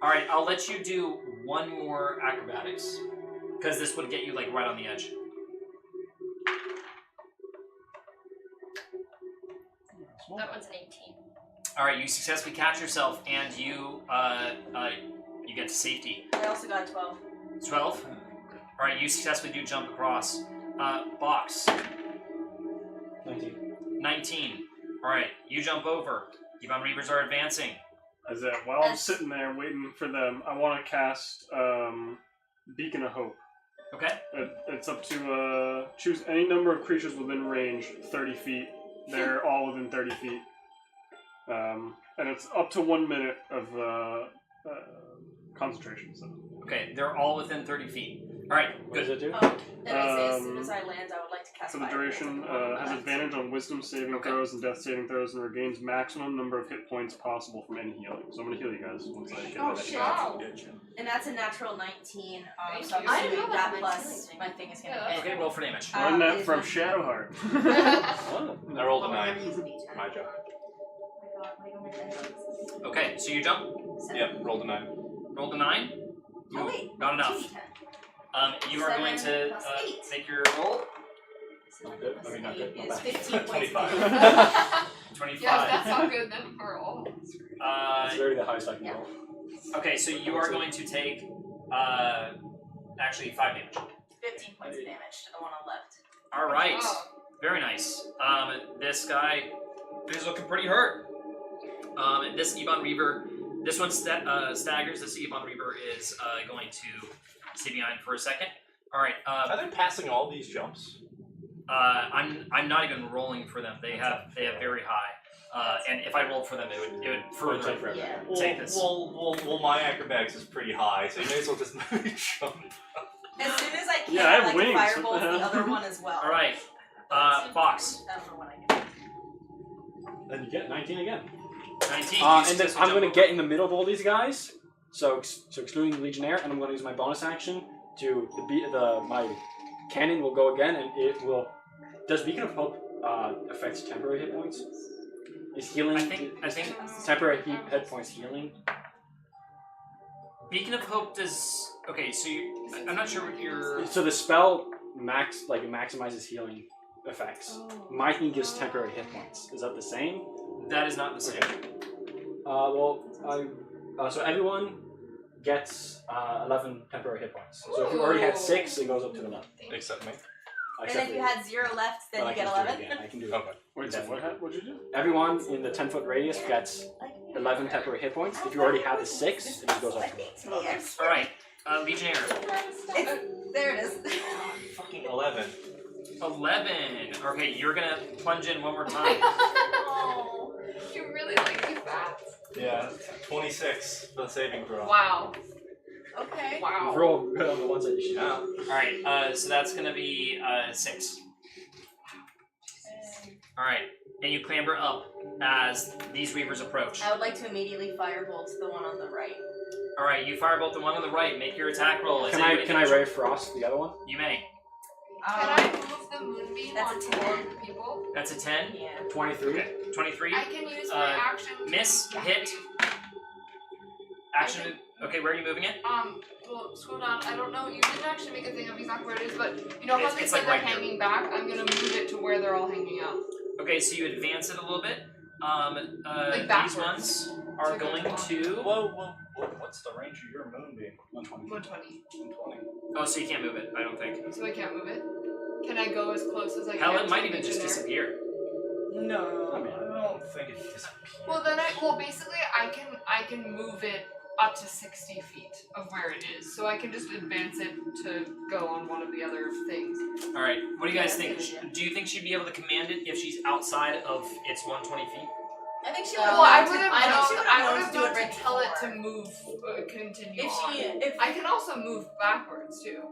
S6: Alright, I'll let you do one more acrobatics. Because this would get you, like, right on the edge.
S7: That one's an 18.
S6: Alright, you successfully catch yourself, and you get to safety.
S2: I also got 12.
S6: 12? Alright, you successfully do jump across. Box. 19. Alright, you jump over. Ebon Reavers are advancing.
S5: While I'm sitting there waiting for them, I want to cast Beacon of Hope.
S6: Okay?
S5: It's up to choose any number of creatures within range, 30 feet. They're all within 30 feet. And it's up to 1 minute of concentration. So.
S6: Okay, they're all within 30 feet. Alright,
S3: What does
S6: good.
S3: it do?
S2: Then I say as soon as I land, I would like to cast
S5: For the
S2: Fire
S5: duration,
S2: Bolt.
S5: has advantage on wisdom saving
S6: Okay.
S5: throws and death saving throws and regains maximum number of hit points possible from any healing. So I'm going to heal you guys once I get
S2: Oh,
S5: that.
S2: shit.
S1: Wow.
S2: And that's a natural 19.
S1: Thank
S2: So I'm
S1: you.
S7: I didn't
S2: assuming
S7: know
S2: that
S7: that
S2: plus
S7: my
S2: my thing is going to
S1: Yeah,
S2: hit.
S6: Okay, roll for damage.
S5: Learn that
S2: it
S5: from
S2: is
S5: Shadowheart.
S3: Oh.
S4: I rolled a
S2: Oh,
S4: 9.
S2: it's a D10.
S4: My job.
S2: Oh my God, why don't I-
S6: Okay, so you jump.
S4: Yep, rolled a 9.
S6: Rolled a 9.
S2: Oh wait,
S6: Not enough.
S2: 2d10.
S6: You are going to
S2: 7 plus 8.
S6: make your roll.
S3: Not good. I mean, not good. Not
S2: Is
S3: bad.
S2: 15 points.
S4: 25.
S6: 25.
S1: Yeah, if that's not good, then for all.
S3: It's literally the highest I can roll.
S6: Okay, so you are going to take, actually 5 damage.
S2: 15 points of damage to the one on left.
S6: All right,
S1: Wow.
S6: very nice. This guy is looking pretty hurt. This Ebon Reaver, this one staggers. This Ebon Reaver is going to stay behind for a second. All right.
S4: Are they passing all these jumps?
S6: I'm not even rolling for them. They have very high. And if I rolled for them, it would further
S3: Take forever.
S2: Yeah.
S6: take this.
S4: Well, my acrobatics is pretty high, so you may as well just jump.
S2: As soon as I can,
S5: Yeah, I have
S2: like
S5: wings,
S2: to
S5: what
S2: firebolt
S5: the
S2: the
S5: hell?
S2: other one as well.
S6: All right. Box.
S2: I don't know what I can do.
S3: Then you get 19 again.
S6: 19.
S3: And then
S6: successfully
S3: I'm
S6: jump
S3: going to
S6: over.
S3: get in the middle of all these guys. So excluding the Legionnaire, and I'm going to use my bonus action to my cannon will go again, and it will. Does Beacon of Hope affect temporary hit points? Is healing?
S6: I think
S3: temporary hit points healing.
S6: Beacon of Hope does. Okay, so I'm not sure what your.
S3: So the spell maximizes healing effects. My thing gives temporary hit points. Is that the same?
S6: That is not the same.
S3: So everyone gets 11 temporary hit points. So if you already had 6, it goes up to 11.
S4: Except me.
S2: And if you had 0 left, then
S3: But
S2: you
S3: I
S2: get
S3: can do
S2: 11.
S3: it again. I can do it.
S4: Okay.
S5: Wait, so what'd you do?
S3: Everyone in the 10-foot radius gets 11 temporary hit points. If you already had the 6, it just goes up to 11.
S2: Yes.
S6: All right, Legionnaire.
S2: There it is.
S4: Fucking 11.
S6: 11. Okay, you're gonna plunge in one more time.
S2: Oh.
S1: You really like these bats.
S4: Yeah, 26 for the saving throw.
S1: Wow.
S2: Okay.
S1: Wow.
S3: Roll good on the ones that you should.
S4: Yeah.
S6: All right, so that's gonna be 6. All right, and you clamber up as these Reavers approach.
S2: I would like to immediately firebolt the one on the right.
S6: All right, you firebolt the one on the right. Make your attack roll. Is
S3: Can I
S6: anybody-
S3: Ray of Frost the other one?
S6: You may.
S1: Can I move the moonbeam
S2: That's a
S1: on
S2: 10.
S1: 4 people?
S6: That's a 10.
S2: Yeah.
S3: 23.
S6: Okay, 23.
S1: I can use my action to
S6: Miss, hit. Action. Okay, where are you moving it?
S1: Well, scroll down. I don't know. You didn't actually make a thing of exactly where it is, but you know how they
S6: It's
S1: said
S6: like
S1: they're
S6: right here.
S1: hanging back? I'm gonna move it to where they're all hanging out.
S6: Okay, so you advance it a little bit.
S1: Like
S6: These
S1: backwards.
S6: ones are going to.
S4: Whoa. What's the range of your moonbeam?
S3: 120.
S1: 120.
S4: 120.
S6: Oh, so you can't move it. I don't think.
S1: So I can't move it. Can I go as close as I can?
S6: Hell, it
S1: to
S6: might
S1: the
S6: even just
S1: Legionnaire?
S6: disappear.
S2: No.
S3: I mean,
S4: I don't think it disappears.
S1: Well, then basically I can move it up to 60 feet of where it is, so I can just advance it to go on one of the other things.
S6: All right. What do you guys
S2: Yeah,
S6: think?
S2: that's a good idea.
S6: Do you think she'd be able to command it if she's outside of its 120 feet?
S2: I think she
S1: Well, I would
S2: I
S1: have
S2: known to do
S1: known
S2: it
S1: to
S2: right
S1: tell it to
S2: before.
S1: move, continue
S2: If
S1: on.
S2: she,
S1: I can also move backwards too,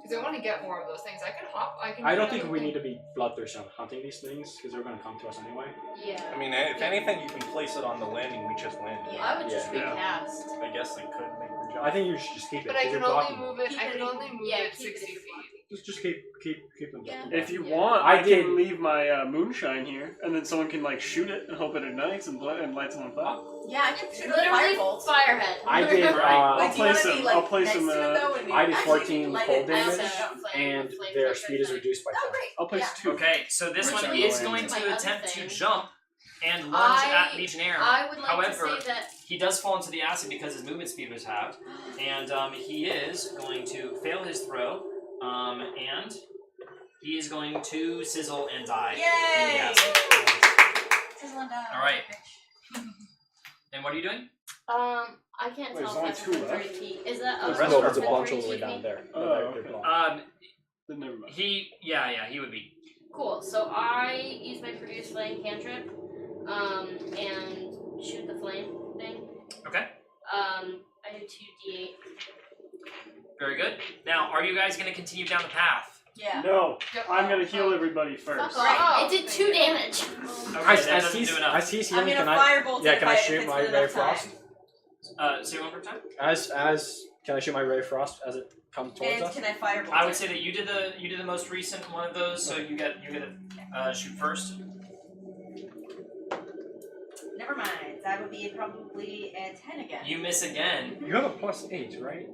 S1: because I want to get more of those things. I can hop. I can.
S3: I
S1: do
S3: don't think
S1: other
S3: we
S1: things.
S3: need to be bloodthirsty on hunting these things because they're going to come to us anyway.
S7: Yeah.
S4: I mean, if anything, you can place it on the landing we just landed.
S2: Yeah.
S7: I would just
S5: Yeah.
S7: recast.
S4: I guess they could make the jump.
S3: I think you should just keep it.
S1: But I
S3: 'cause
S1: can
S3: you're
S1: only
S3: blocking.
S1: move it.
S2: Keep
S1: I
S2: it
S1: can
S2: in-
S1: only move
S7: yeah,
S1: it
S7: keep it
S1: 60
S7: in
S1: feet.
S3: Just keep them.
S7: Yeah.
S5: If you
S7: Yeah.
S5: want,
S3: I
S5: I
S3: did-
S5: can leave my moonshine here, and then someone can like shoot it and hope it ignites and lights them on fire.
S2: Yeah, I can shoot a
S7: Literally
S2: firebolt.
S7: firehead.
S3: I did.
S6: Right.
S2: Wait,
S5: I'll
S2: do you
S5: place
S2: wanna be,
S5: him-
S2: like,
S5: I'll place
S2: next
S5: him,
S2: to it, though, and
S3: I did
S2: actually
S3: 14
S2: light
S3: cold
S2: it?
S3: damage,
S7: Flame-
S3: and
S7: flame
S3: their
S7: first
S3: speed is
S7: attack.
S3: reduced by
S2: Oh,
S3: 10.
S2: great.
S5: I'll place
S2: Yeah.
S5: 2.
S6: Okay, so this
S5: Which
S6: one
S5: I'm
S6: is
S5: going
S6: going
S7: to.
S6: to
S7: My other
S6: attempt to
S7: thing.
S6: jump and lunge at Legionnaire.
S7: I would like
S6: However,
S7: to say that
S6: he does fall into the acid because his movement speed was halved, and he is going to fail his throw, and he is going to sizzle and die. in the
S2: Yay!
S6: acid.
S2: Sizzling down.
S6: All right. And what are you doing?
S7: I can't
S5: Wait,
S7: tell
S5: there's only
S7: if that's
S5: 2
S7: within
S5: left?
S7: 30 feet. Is that
S5: The
S7: other
S5: rest
S3: No,
S5: are
S3: there's a
S7: within
S3: bunch
S7: 30
S3: all the way
S7: feet?
S3: down there.
S5: Oh,
S3: They're
S5: okay.
S3: blocked.
S5: Then never mind.
S6: He would be.
S7: Cool. So I use my produce flame cantrip, and shoot the flame thing.
S6: Okay.
S7: I do 2d8.
S6: Very good. Now, are you guys going to continue down the path?
S2: Yeah.
S5: No,
S1: Yep.
S5: I'm gonna heal everybody
S7: Fuck
S5: first.
S7: off.
S1: Oh,
S7: It did 2 damage.
S6: Okay, that
S3: As
S6: doesn't
S3: he's,
S6: do enough.
S3: as he's
S2: I'm
S3: healing,
S2: gonna
S3: can I?
S2: firebolt
S3: Yeah,
S2: it
S3: can I
S2: if
S3: shoot
S2: it's
S3: my
S2: been
S3: Ray
S2: enough
S3: Frost?
S2: time.
S6: Say one more time.
S3: As can I shoot my Ray Frost as it comes towards
S2: And
S3: us?
S2: can I firebolt
S6: I would
S2: it?
S6: say that you did the most recent one of those, so you get to shoot first.
S2: Never mind. That would be probably a 10 again.
S6: You miss again.
S3: You have a +8, right?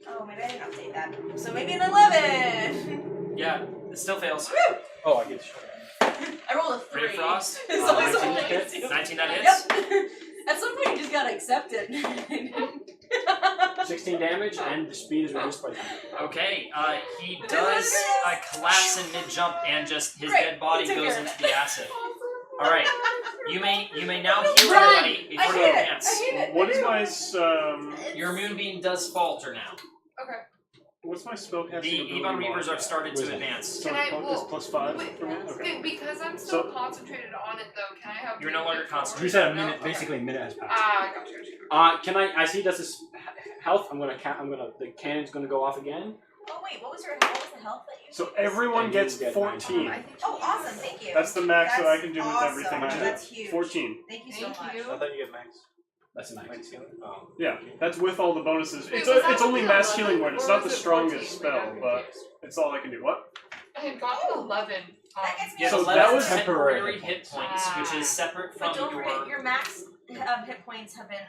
S2: Oh, maybe I didn't update that. So maybe an 11!
S6: Yeah, it still fails.
S2: Woo!
S3: Oh, I get to shoot.
S2: I rolled a 3.
S6: Ray Frost.
S2: It's always
S3: 19
S2: a
S3: hits.
S6: 19 that hits.
S2: Yep. At some point, you just gotta accept it.
S3: 16 damage, and the speed is reduced by 10.
S6: Okay, he does collapse in mid jump, and just his
S2: Great,
S6: dead body
S2: he took
S6: goes
S2: care of
S6: into
S2: it.
S6: the acid. All right, you may now heal
S2: Run!
S6: everybody
S2: I
S6: before you
S2: hate it.
S6: advance.
S2: I hate it.
S5: What is
S2: I
S5: my
S6: Your moonbeam does falter now.
S1: Okay.
S5: what's my spellcasting
S6: The
S5: ability
S6: Ebon Reavers
S5: mod?
S6: are started to
S3: Wisdom.
S6: advance.
S5: So
S1: Can I-
S5: it's
S1: well,
S5: +5
S1: wait,
S5: for me? Okay.
S1: Because I'm still
S5: So-
S1: concentrated on it, though. Can I have?
S6: You're no longer
S1: movement
S6: concentrated.
S3: You said a
S1: No?
S3: minute,
S1: Okay.
S3: basically a minute has passed.
S1: Ah, I got you.
S3: Can I? As he does his health, the cannon's gonna go off again.
S2: Oh wait, what was the health that you?
S5: So everyone
S3: And you
S5: gets
S3: get
S5: 14.
S1: I think
S2: Oh, awesome! Thank you.
S5: That's the max that I
S2: That's
S5: can do with
S2: awesome.
S5: everything. I do.
S2: That's huge.
S5: 14.
S2: Thank you so
S1: Thank
S2: much.
S1: you.
S4: I thought you get max.
S3: That's a nice.
S4: Oh.
S5: Yeah, that's with all the bonuses.
S1: Wait,
S5: It's
S1: was that
S5: it's only
S1: with
S5: mass
S1: 11,
S5: healing word. It's
S1: or
S5: not the
S1: was it
S5: strongest
S1: 14?
S5: spell, but it's all I can do. What?
S1: I had gotten 11.
S2: That gets me
S6: Yeah,
S5: So
S6: so
S5: that
S6: that
S5: was
S6: was temporary
S3: temporary
S6: hit points, which is separate from
S2: But don't
S6: your.
S2: forget, your max hit points have been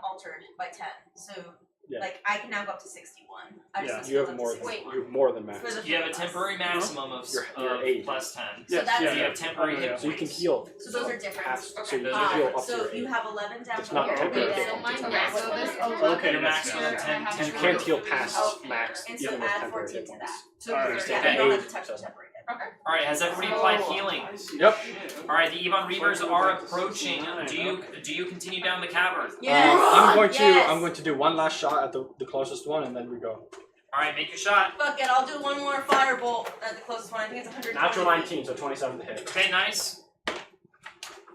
S2: altered by 10. So,
S3: Yeah.
S2: like, I can now go up to 61. I
S5: Yeah.
S2: just
S3: You have
S2: up to
S3: more. Than,
S2: 61.
S3: you have more than max.
S2: For the
S6: You have a
S2: three of us.
S6: temporary maximum of
S3: You're 8.
S6: plus 10.
S2: So
S5: Yes,
S2: that's
S5: yeah,
S6: You
S5: yeah.
S6: have temporary
S5: Oh,
S6: hit
S5: yeah.
S3: So you can
S6: points.
S3: heal
S2: So those are different.
S3: past.
S1: Okay.
S3: So you
S6: Those
S3: can
S6: are
S3: heal
S6: different.
S3: up to
S2: So
S3: your
S2: you
S3: 8.
S2: have 11 down
S3: It's
S2: to
S3: not
S2: here.
S3: temporary.
S2: and
S7: So
S2: then-
S7: my
S1: Okay,
S7: max
S1: so
S7: was
S1: this
S7: 10.
S1: 11
S5: Okay,
S6: Your max
S1: is
S6: is
S1: here,
S6: 10
S1: and I have
S3: And you
S1: to
S3: can't
S1: go
S3: heal
S1: to-
S3: past
S2: Okay.
S3: max,
S2: And so
S3: even with
S2: add
S3: temporary
S2: 14
S3: hit
S2: to
S3: points.
S2: that.
S1: to
S5: Alright.
S1: the-
S2: Yeah,
S6: Okay.
S2: you don't have to
S3: Eight,
S2: touch the
S3: so-
S2: temporary.
S6: Alright, has everybody applied healing?
S3: Yep.
S6: Alright, the Ebon Reavers are approaching. Do you continue down the cavern?
S2: Yes.
S3: I'm going to do one last shot at the closest one, and then we go.
S6: Alright, make your shot.
S2: Fuck it, I'll do one more firebolt at the closest one. I think it's 120.
S3: Natural 19, so 27 to hit.
S6: Okay, nice.
S2: Can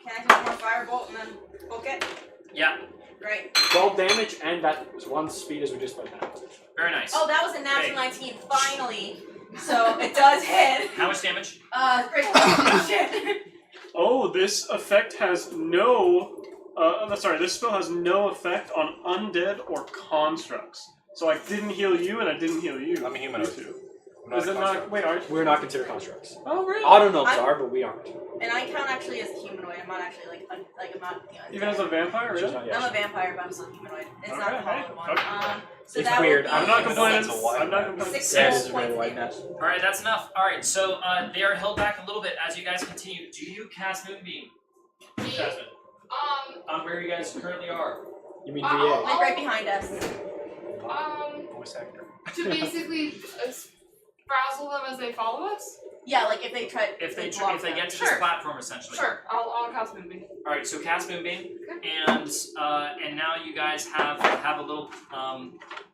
S2: I do one more firebolt and then book it?
S6: Yeah,
S2: Great.
S3: 12 damage, and that one speed is reduced by 10.
S6: very nice.
S2: Oh, that was a natural
S6: Okay.
S2: 19, finally. So it does hit.
S6: How much damage?
S2: Great. Shit.
S5: Oh, this effect has no. This spell has no effect on undead or constructs. So I didn't heal you, and I didn't heal you.
S4: I'm a humanoid.
S5: You two.
S4: I'm
S5: Is
S4: a
S5: it not?
S4: construct.
S5: Wait, aren't you?
S3: We're not considered constructs.
S5: Oh, really?
S3: Autognomes
S2: I'm-
S3: are, but we aren't.
S2: And I count actually as humanoid. I'm not actually like I'm not.
S5: Even as a vampire,
S3: She's
S5: really?
S3: not yet.
S2: I'm a vampire, but I'm still humanoid. It's not
S5: Okay,
S2: the hollow
S5: hey,
S2: one.
S5: okay.
S2: So
S3: It's
S2: that
S3: weird.
S2: Would be
S5: I'm not
S4: Even though
S5: complaining.
S4: it's a wide
S5: I'm not
S4: net.
S5: complaining.
S2: Six
S3: Yeah, it
S2: full
S3: is a very
S2: points
S3: wide
S2: damage.
S3: net.
S6: Alright, that's enough. Alright, so they are held back a little bit as you guys continue. Do you cast Moonbeam?
S1: Me?
S6: Jasmine, on where you guys currently are.
S3: You mean
S1: Oh.
S3: VA?
S2: Like right behind us.
S4: Voice actor.
S1: To basically frazzle them as they follow us.
S2: Yeah, like if they try.
S6: If they
S2: block
S6: get to
S2: them.
S6: this
S1: Sure.
S6: platform, essentially.
S1: Sure, I'll cast Moonbeam.
S6: All right, so cast Moonbeam,
S1: Okay.
S6: and now you guys have a little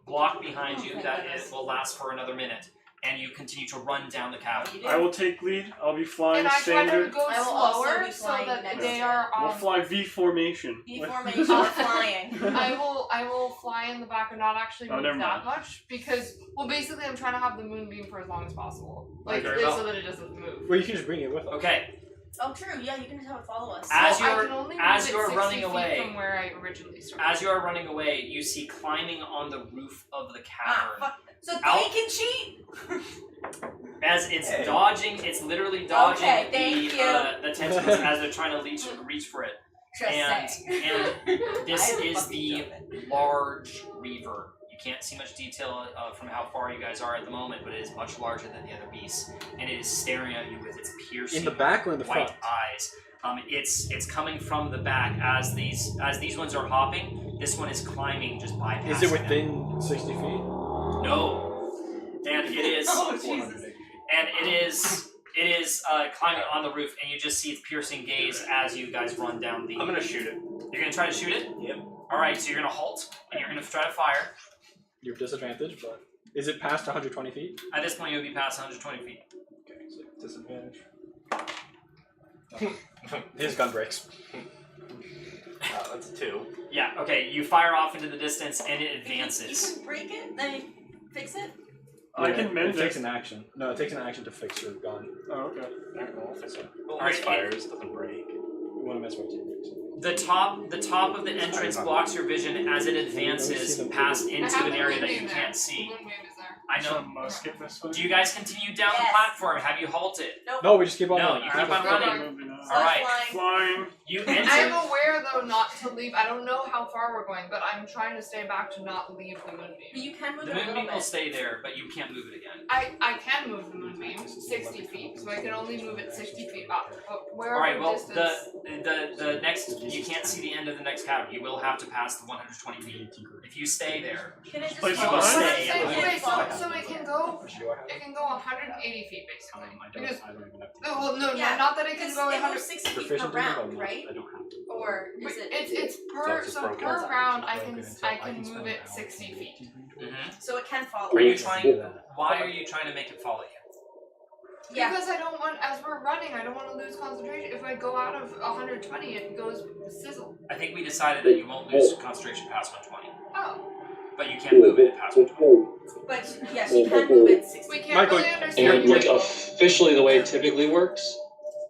S6: block behind you
S2: thank
S6: that
S2: goodness.
S6: it will last for another minute, and you continue to run down the cavern.
S2: You do.
S5: I will take lead. I'll be flying
S1: And I try to
S5: standard.
S1: go
S2: I will also
S1: slower
S2: be
S1: so
S2: flying
S1: that
S2: next
S1: they
S2: to
S1: are
S5: We'll
S1: on.
S5: fly V formation.
S2: V formation or flying.
S1: I will fly in the back and not actually
S5: Oh,
S1: move
S5: never
S1: that
S5: mind.
S1: much because basically I'm trying to have the moonbeam for as long as possible, like
S6: Very well.
S1: so that it doesn't move.
S3: Well, you can just bring it with us.
S6: Okay,
S2: Oh, true. Yeah, you can just have it follow us.
S6: As
S1: So I
S6: you're-
S1: can only
S6: as
S1: move it
S6: you're
S1: 60
S6: running
S1: feet
S6: away-
S1: from where I originally started.
S6: as you are running away, you see climbing on the roof of the cavern.
S2: fuck. So
S6: Out.
S2: they can cheat.
S6: As it's dodging, it's literally dodging
S2: Okay, thank
S6: the tentacles as they're trying to reach for it.
S2: Just
S6: And
S2: saying.
S6: this
S2: I am
S6: is
S2: fucking
S6: the
S2: joking.
S6: large reaver. You can't see much detail from how far you guys are at the moment, but it is much larger than the other beasts, and it is staring at you with its piercing
S3: In the back or in the
S6: white
S3: front?
S6: eyes. It's coming from the back as these ones are hopping. This one is climbing, just bypassing.
S3: Is it
S6: them.
S3: within 60 feet?
S6: No, and it is.
S2: Oh, Jesus.
S6: And it is climbing on the roof, and you just see its piercing gaze as you guys run down the.
S4: I'm gonna shoot it.
S6: You're gonna try to shoot it.
S4: Yep.
S6: All right, so you're gonna halt, and you're gonna try to fire.
S3: You're disadvantaged, but is it past 120 feet?
S6: At this point, you'll be past 120 feet.
S3: Okay, so disadvantage. His gun breaks.
S4: That's a 2.
S6: Yeah. Okay. You fire off into the distance, and it
S2: You
S6: advances.
S2: can break it, then fix it.
S5: I can mend
S3: it. takes
S5: it.
S3: an action. No, it takes an action to fix your gun.
S5: Oh, okay.
S4: Well,
S6: Alright,
S4: misfires, doesn't break.
S3: You want to mess with it.
S6: The top of the entrance blocks your vision as it advances past into an area that you can't see.
S1: Moonbeam is there.
S6: I know.
S5: Some musket misfire.
S6: Do you guys continue down the
S2: Yes.
S6: platform? Have you halted?
S3: No, we just keep on
S6: No,
S3: running.
S6: you keep on running.
S5: Moving on.
S6: All right.
S2: Flying.
S5: Flying.
S6: You
S1: I'm
S6: enter.
S1: aware though not to leave. I don't know how far we're going, but I'm trying to stay back to not leave the
S2: But
S1: moonbeam.
S2: you can move
S6: The
S2: it a little
S6: moonbeam will
S2: bit.
S6: stay there, but you can't move it again.
S1: I can move the moonbeam 60 feet, so I can only move it 60 feet up. But where
S6: All right.
S1: the
S6: Well,
S1: distance?
S6: the next you can't see the end of the next cavern. You will have to pass the 120 feet. If you stay there,
S2: Can it just
S5: Place
S2: fall?
S5: it
S6: behind.
S1: But I'm
S6: Stay.
S1: saying,
S2: Can it
S1: wait,
S2: fall?
S1: so it can go.
S3: Do I have
S1: It can go 180 feet basically. Because
S3: I don't even have to.
S1: oh, well, no,
S2: Yeah,
S1: not that it can
S2: Because
S1: go
S2: it
S1: 100.
S2: moves 60 feet per
S3: Proficient in it or
S2: round,
S3: no?
S2: right?
S3: I don't have to.
S2: Or
S1: But
S2: is it?
S1: it's
S4: So
S1: per
S4: it's just
S1: so
S4: broken.
S1: per round I
S3: Broken
S1: can
S3: until
S1: move
S3: spend
S1: it
S3: an hour
S1: 60 feet.
S2: So it can follow.
S6: are you
S2: us.
S6: trying? Why are you trying to make it follow you?
S2: Yeah.
S1: Because I don't want, as we're running, I don't want to lose concentration. If I go out of 120, it goes sizzle.
S6: I think we decided that you won't lose concentration past 120,
S1: Oh,
S6: but you can't move it past 120.
S2: But yes, you can move it 60
S1: we
S2: feet.
S1: can't
S3: Michael,
S1: really understand.
S8: And like
S1: Michael.
S8: officially, the way it typically works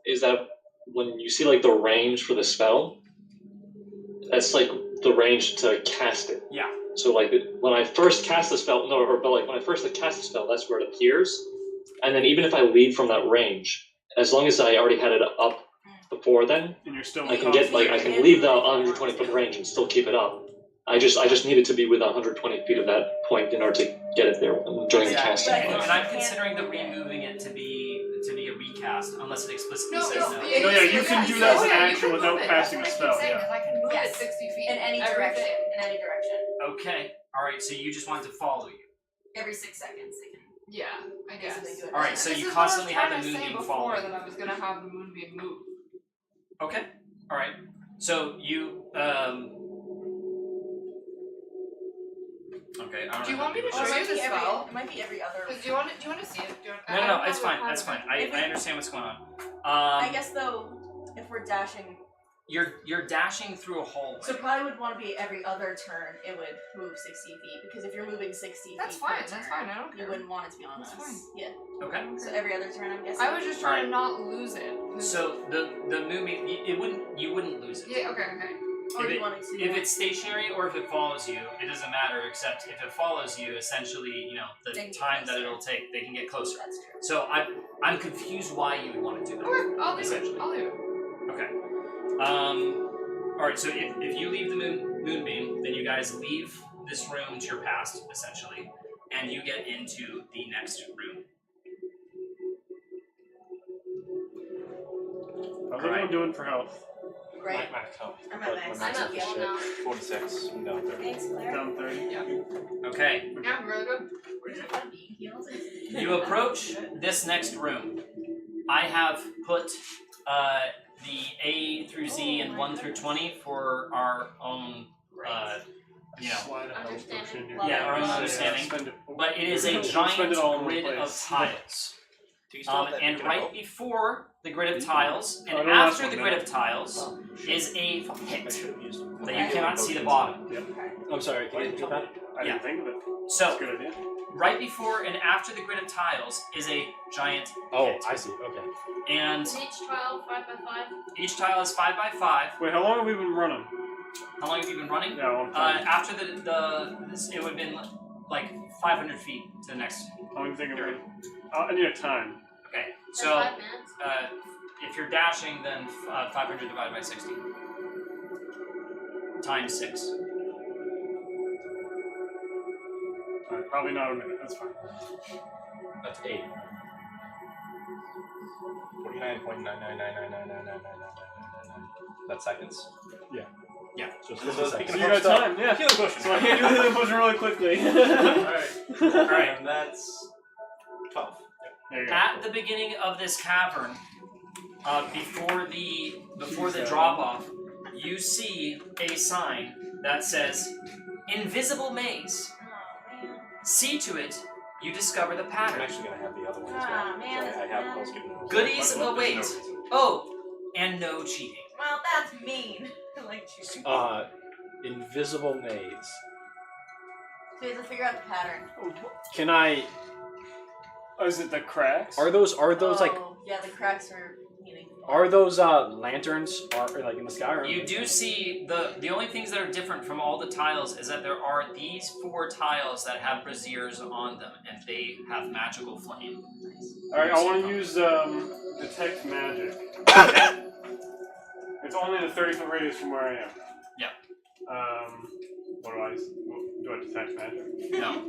S8: is that when you see like the range for the spell, that's like the range to cast it.
S6: Yeah.
S8: So like when I first cast the spell, but like when I first cast the spell, that's where it appears. And then even if I leave from that range, as long as I already had it up before then,
S5: And you're still.
S8: I can get like I can leave the 120 foot range and still keep it up. I just needed to be within 120 feet of that point in order to get it there during the casting.
S6: And,
S2: But-
S6: and I'm considering the removing it to be a recast, unless it explicitly
S1: No,
S6: says
S1: it's
S6: no.
S1: the-
S5: No, yeah, you can do that as an
S1: yeah, you
S5: action
S1: can
S5: without
S1: move it.
S5: casting
S1: That's
S5: a
S1: what I keep
S5: spell,
S1: saying,
S5: yeah.
S1: is I can move
S2: Yes.
S1: it 60 feet.
S2: In any
S1: every
S2: direction.
S1: day.
S2: In any direction.
S6: Okay. All right. So you just want to follow you.
S2: Every 6 seconds. They can
S1: Yeah, I guess.
S2: basically do it.
S6: All right. So
S1: This
S6: you
S1: is what I was
S6: constantly have
S1: trying
S6: the
S1: to say
S6: moonbeam
S1: before
S6: follow.
S1: that I was gonna have the moonbeam move.
S6: Okay. All right. So you Okay. I don't
S1: Do you
S6: know
S1: want me to
S6: how
S2: Or
S6: do
S2: it
S1: show
S2: might
S1: you
S2: be
S1: the
S2: every.
S1: spell?
S2: It might be every other.
S1: Do you want to see it? Do you want,
S6: No,
S1: I
S6: no,
S1: don't
S6: no,
S1: have
S6: it's
S1: it
S6: fine.
S1: part
S6: That's
S1: of
S6: fine.
S1: it.
S6: I understand what's going on.
S2: I guess though, if we're dashing,
S6: You're dashing through a hallway.
S2: so probably would want to be every other turn. It would move 60 feet because if you're moving 60
S1: That's
S2: feet,
S1: fine.
S2: per
S1: That's
S2: turn,
S1: fine. I don't
S2: You
S1: care.
S2: wouldn't want it to be on
S1: That's
S2: us.
S1: fine.
S2: Yeah.
S6: Okay.
S2: So every other turn, I'm guessing.
S1: I was just trying to not lose it.
S6: So the moonbeam, you wouldn't lose it.
S1: Yeah. Okay.
S2: Or
S6: if
S2: you
S6: it-
S2: wanted to.
S6: If it's stationary or if it follows you, it doesn't matter. Except if it follows you, essentially, the
S2: They can get
S6: time that
S2: closer.
S6: it'll take, they can get closer.
S2: That's true.
S6: So I'm confused why you would want to do that.
S1: Okay. I'll leave
S6: Essentially.
S1: it. I'll leave it.
S6: Okay. All right. So if you leave the moonbeam, then you guys leave this room to your past, essentially, and you get into the next room.
S5: How's everyone doing for health?
S2: Right.
S4: Max health.
S2: I'm at max.
S7: I'm at full now.
S4: 46. I'm down 30.
S2: Thanks, Claire.
S5: Down 30.
S6: Okay.
S1: Yeah, I'm really good.
S2: Is it fun being healed?
S6: You approach this next room. I have put the A through Z and 1 through 20 for our own,
S5: Slide a health
S7: Understanding.
S5: potion in your
S6: Yeah, our own
S5: hand.
S6: understanding.
S5: Spend it.
S6: but it is a
S5: Spend
S6: giant
S5: it all in one
S6: grid of
S5: place.
S6: tiles.
S4: Do you still have that
S6: And
S4: beacon
S6: right
S4: of hope?
S6: before the grid of tiles,
S5: Oh,
S6: and
S5: the last
S6: after
S5: one,
S6: the
S5: no.
S6: grid of tiles, is a
S4: I
S6: pit
S4: should have used
S6: that you cannot see the bottom.
S3: I'm sorry, can you repeat that?
S5: I didn't think of it.
S6: So,
S5: That's a good idea.
S6: right before and after the grid of tiles is a giant
S3: Oh,
S6: pit.
S3: I see. Okay.
S6: And
S7: Is each tile 5x5?
S6: each tile is 5 by 5.
S5: Wait, how long have we been running?
S6: How long have you been running?
S5: Yeah, a long time.
S6: After it would have been like 500 feet to the next.
S5: How long do you think it I need a time.
S6: Okay,
S7: For
S6: so
S7: 5 minutes?
S6: if you're dashing, then 500 divided by 60 times 6.
S5: Alright, probably not a minute. That's fine.
S4: That's 8. 49.99999999999. That's seconds.
S6: Yeah.
S3: Just
S4: So
S3: so
S4: speaking
S5: So
S4: of
S5: you
S4: hope
S5: got
S4: stuff,
S5: time, yeah.
S4: healing potion.
S5: So I can't do the healing potion really quickly.
S4: Alright. And that's 12.
S5: There you go.
S6: At the beginning of this cavern, before the drop off, you see a sign that says "Invisible Maze."
S2: Oh, man.
S6: See to it, you discover the
S4: I'm
S6: pattern.
S4: actually going to have the other one as
S2: Ah,
S4: well.
S2: man,
S4: So I
S2: that's
S4: have
S2: bad.
S4: most given.
S6: Goodies
S4: There's no
S6: await.
S4: reason.
S6: Oh, and no cheating.
S2: Well, that's mean. I like cheating.
S3: invisible maze.
S2: So we have to figure out the pattern.
S3: Can I?
S5: Oh, is it the cracks?
S3: Are those like?
S2: Yeah, the cracks are meaning.
S3: Are those lanterns? Are like in the sky? Or
S6: You do see the only things that are different from all the tiles is that there are these 4 tiles that have braziers on them, and they have magical flame.
S5: Alright, I want to use detect magic. It's only in a 30-foot radius from where I am.
S6: Yeah.
S5: What do I detect magic?
S6: No.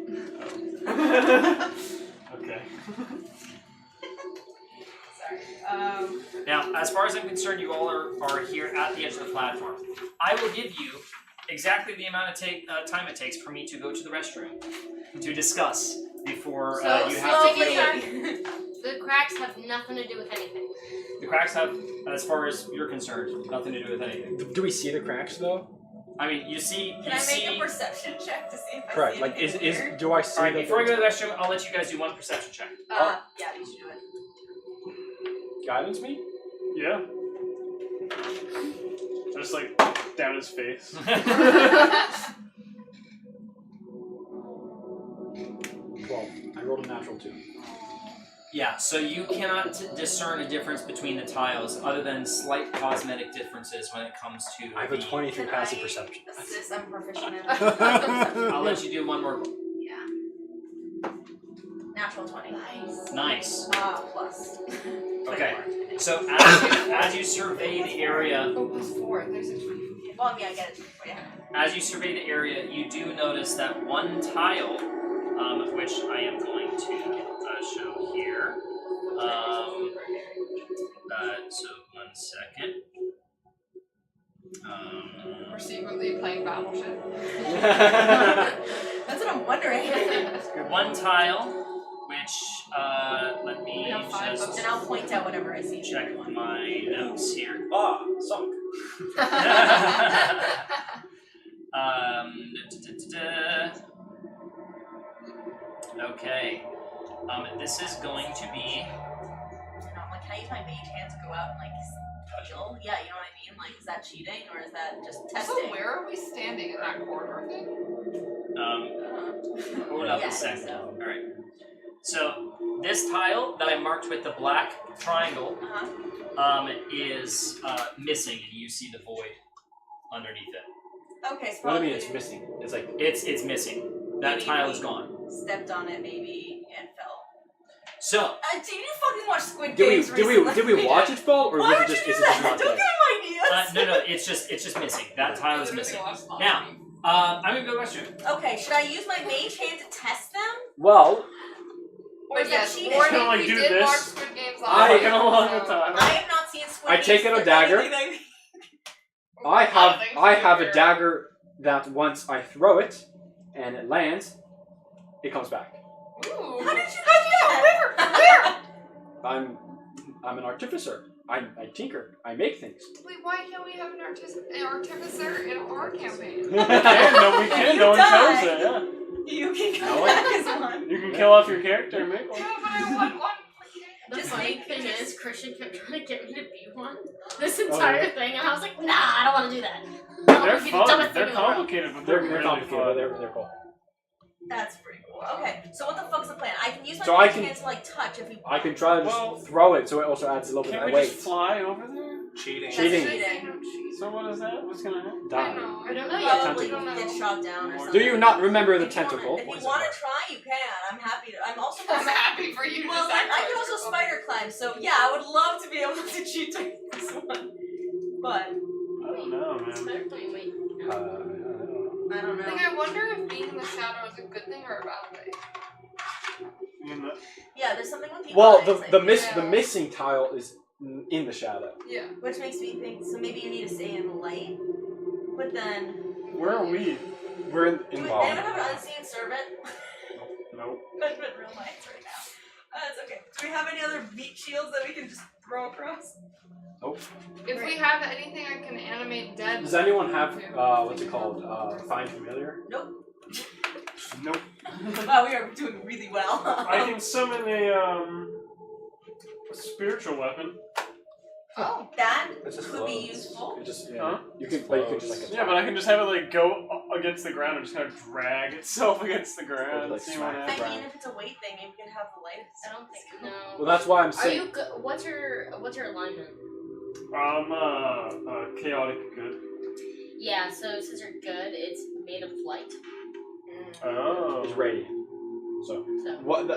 S5: Okay.
S2: Sorry.
S6: Now, as far as I'm concerned, you all are here at the edge of the platform. I will give you exactly the amount of time it takes for me to go to the restroom to discuss before you have to deal with.
S7: The cracks have nothing to do with anything.
S6: The cracks have, as far as you're concerned, nothing to do with anything.
S3: Do we see the cracks though?
S6: I mean, you see.
S2: Can I make a perception check to see if I
S3: Correct.
S2: see
S3: Like,
S2: anything
S3: is
S2: weird?
S3: do I see?
S6: Alright,
S3: the
S6: before I go to the restroom, I'll let you guys do one perception check.
S2: Yeah, you should do it.
S3: guidance me?
S5: Yeah. Just like down his face.
S3: 12. I rolled a natural 2.
S6: Yeah, so you cannot discern a difference between the tiles other than slight cosmetic differences when it comes to
S3: I have a
S6: the-
S3: 23
S2: Can
S3: passive
S2: I
S3: perception.
S2: Assist, I'm proficient in
S6: I'll let you do one more.
S2: Yeah. Natural 20.
S6: Nice.
S2: Plus.
S6: Okay.
S2: 24.
S6: So as you survey the area,
S1: Oh, plus 4. There's a 20.
S2: Well, yeah, I get it. Yeah.
S6: as you survey the area, you do notice that one tile, which I am going to show here. So 1 second.
S1: We're secretly playing Battleship.
S2: That's what I'm wondering.
S6: One tile, which let me
S1: We have 5
S6: just
S1: books.
S2: And I'll point out whatever I see.
S6: check my notes here.
S4: Sunk.
S6: Okay. This is going to be.
S2: I'm like, can I use my mage hand to go out and like heal? Yeah, you know what I mean? Like, is that cheating or is that just testing?
S1: So where are we standing in that corridor thing?
S6: Hold up
S2: Yeah,
S6: a second.
S2: so.
S6: Alright. So, this tile that I marked with the black triangle is missing, and you see the void underneath it.
S2: Okay, so
S3: What do you
S2: probably
S3: mean it's missing? It's like
S6: It's missing. That
S2: Maybe
S6: tile
S2: we-
S6: is gone.
S2: stepped on it maybe and fell.
S6: So,
S2: Did you fucking watch Squid
S3: did
S2: Games
S3: we
S2: recently?
S3: watch it fall or
S2: Why
S3: was
S2: would
S3: it just
S2: you
S3: is
S2: do
S3: it just
S2: that?
S3: not
S2: Don't
S3: there?
S2: give him ideas.
S6: no, it's just missing. That tile is missing. Now, I'm gonna go to the restroom.
S2: Okay, should I use my mage hand to test them?
S3: Well,
S2: Or is
S1: But
S2: that
S1: yes,
S2: cheating?
S1: warning,
S5: Kinda like
S1: we
S5: do
S1: did
S5: this.
S1: watch Squid Games last
S3: I-
S1: night,
S5: Fucking a long
S1: so-
S5: time.
S2: I have not seen Squid
S3: I
S2: Games.
S3: take out a
S2: That's
S3: dagger.
S2: anything
S3: I have
S1: things
S3: I
S1: to
S3: have a
S1: figure.
S3: dagger that once I throw it and it lands, it comes back.
S1: Ooh.
S2: How did you do that?
S1: Where?
S3: I'm I'm an artificer. I tinker. I make things.
S1: Wait, why can't we have an artificer in our campaign?
S5: We can. No one chose it. Yeah.
S2: You can come back as one.
S5: You can kill off your character and make one.
S1: No, but I want one.
S7: The
S2: Just
S7: funny
S2: make-
S7: thing is, Christian kept trying to get me to be one this entire thing, and I was like, nah, I don't want to do that.
S5: They're fun. They're complicated, but they're really
S3: complicated,
S5: fun.
S3: but they're cool.
S2: That's pretty cool. Okay, so what the fuck's the plan? I can use my
S3: So I
S2: hand
S3: can-
S2: to like touch if you.
S3: I can try to just throw it, so it also adds a little bit
S5: Can't
S3: of
S5: we
S3: weight.
S5: just fly over there?
S4: Cheating.
S3: Cheating.
S5: So what is that? What's gonna happen?
S1: I
S3: Die.
S1: know.
S7: I don't know yet.
S2: Probably
S1: Tentacle.
S2: get shot down or
S5: Do
S2: something.
S3: Do you not remember the
S2: If you wanna-
S3: tentacle?
S2: If
S4: What
S2: you
S4: is
S2: want to
S4: it?
S2: try, you can. I'm happy to. I'm also.
S1: I'm happy for you.
S2: Well, I can also spider climb, so yeah, I would love to be able to cheat this one. But
S5: I don't know, man.
S7: Spider climb, wait.
S3: I don't know.
S2: I don't know.
S1: I wonder if being in the shadow is a good thing or a bad thing.
S2: Yeah, there's something with people.
S3: Well,
S2: eyes,
S3: the missing tile is in the shadow.
S1: Yeah.
S2: which makes me think. So maybe you need to stay in the light. But then,
S5: Where are we?
S3: We're in
S2: do anyone
S3: ball.
S2: have an unseen servant?
S5: Nope.
S2: I'm in real life right now. It's okay. Do we have any other beat shields that we can just throw across?
S3: Nope.
S1: If we have anything I can animate dead.
S3: Does anyone have what's it called? Find familiar?
S2: Nope.
S5: Nope.
S2: Wow, we are doing really well.
S5: I can summon a spiritual weapon.
S1: Oh.
S2: That
S3: It's just
S2: could be
S3: clothes.
S2: useful.
S3: It just
S5: Huh?
S3: You can, but you can just like
S5: Yeah, but I can just have it like go against the ground and just kind of drag itself against the ground.
S3: Like
S5: See
S3: smack
S5: what
S3: the
S5: happens.
S2: I mean, if it's a weight thing, maybe we can have the light.
S7: I don't think, no.
S3: Well, that's why I'm
S7: Are
S3: saying.
S7: you good? What's your alignment?
S5: Chaotic good.
S7: Yeah, so since you're good, it's made of light.
S5: Oh.
S3: It's radiant. So
S7: So
S3: what?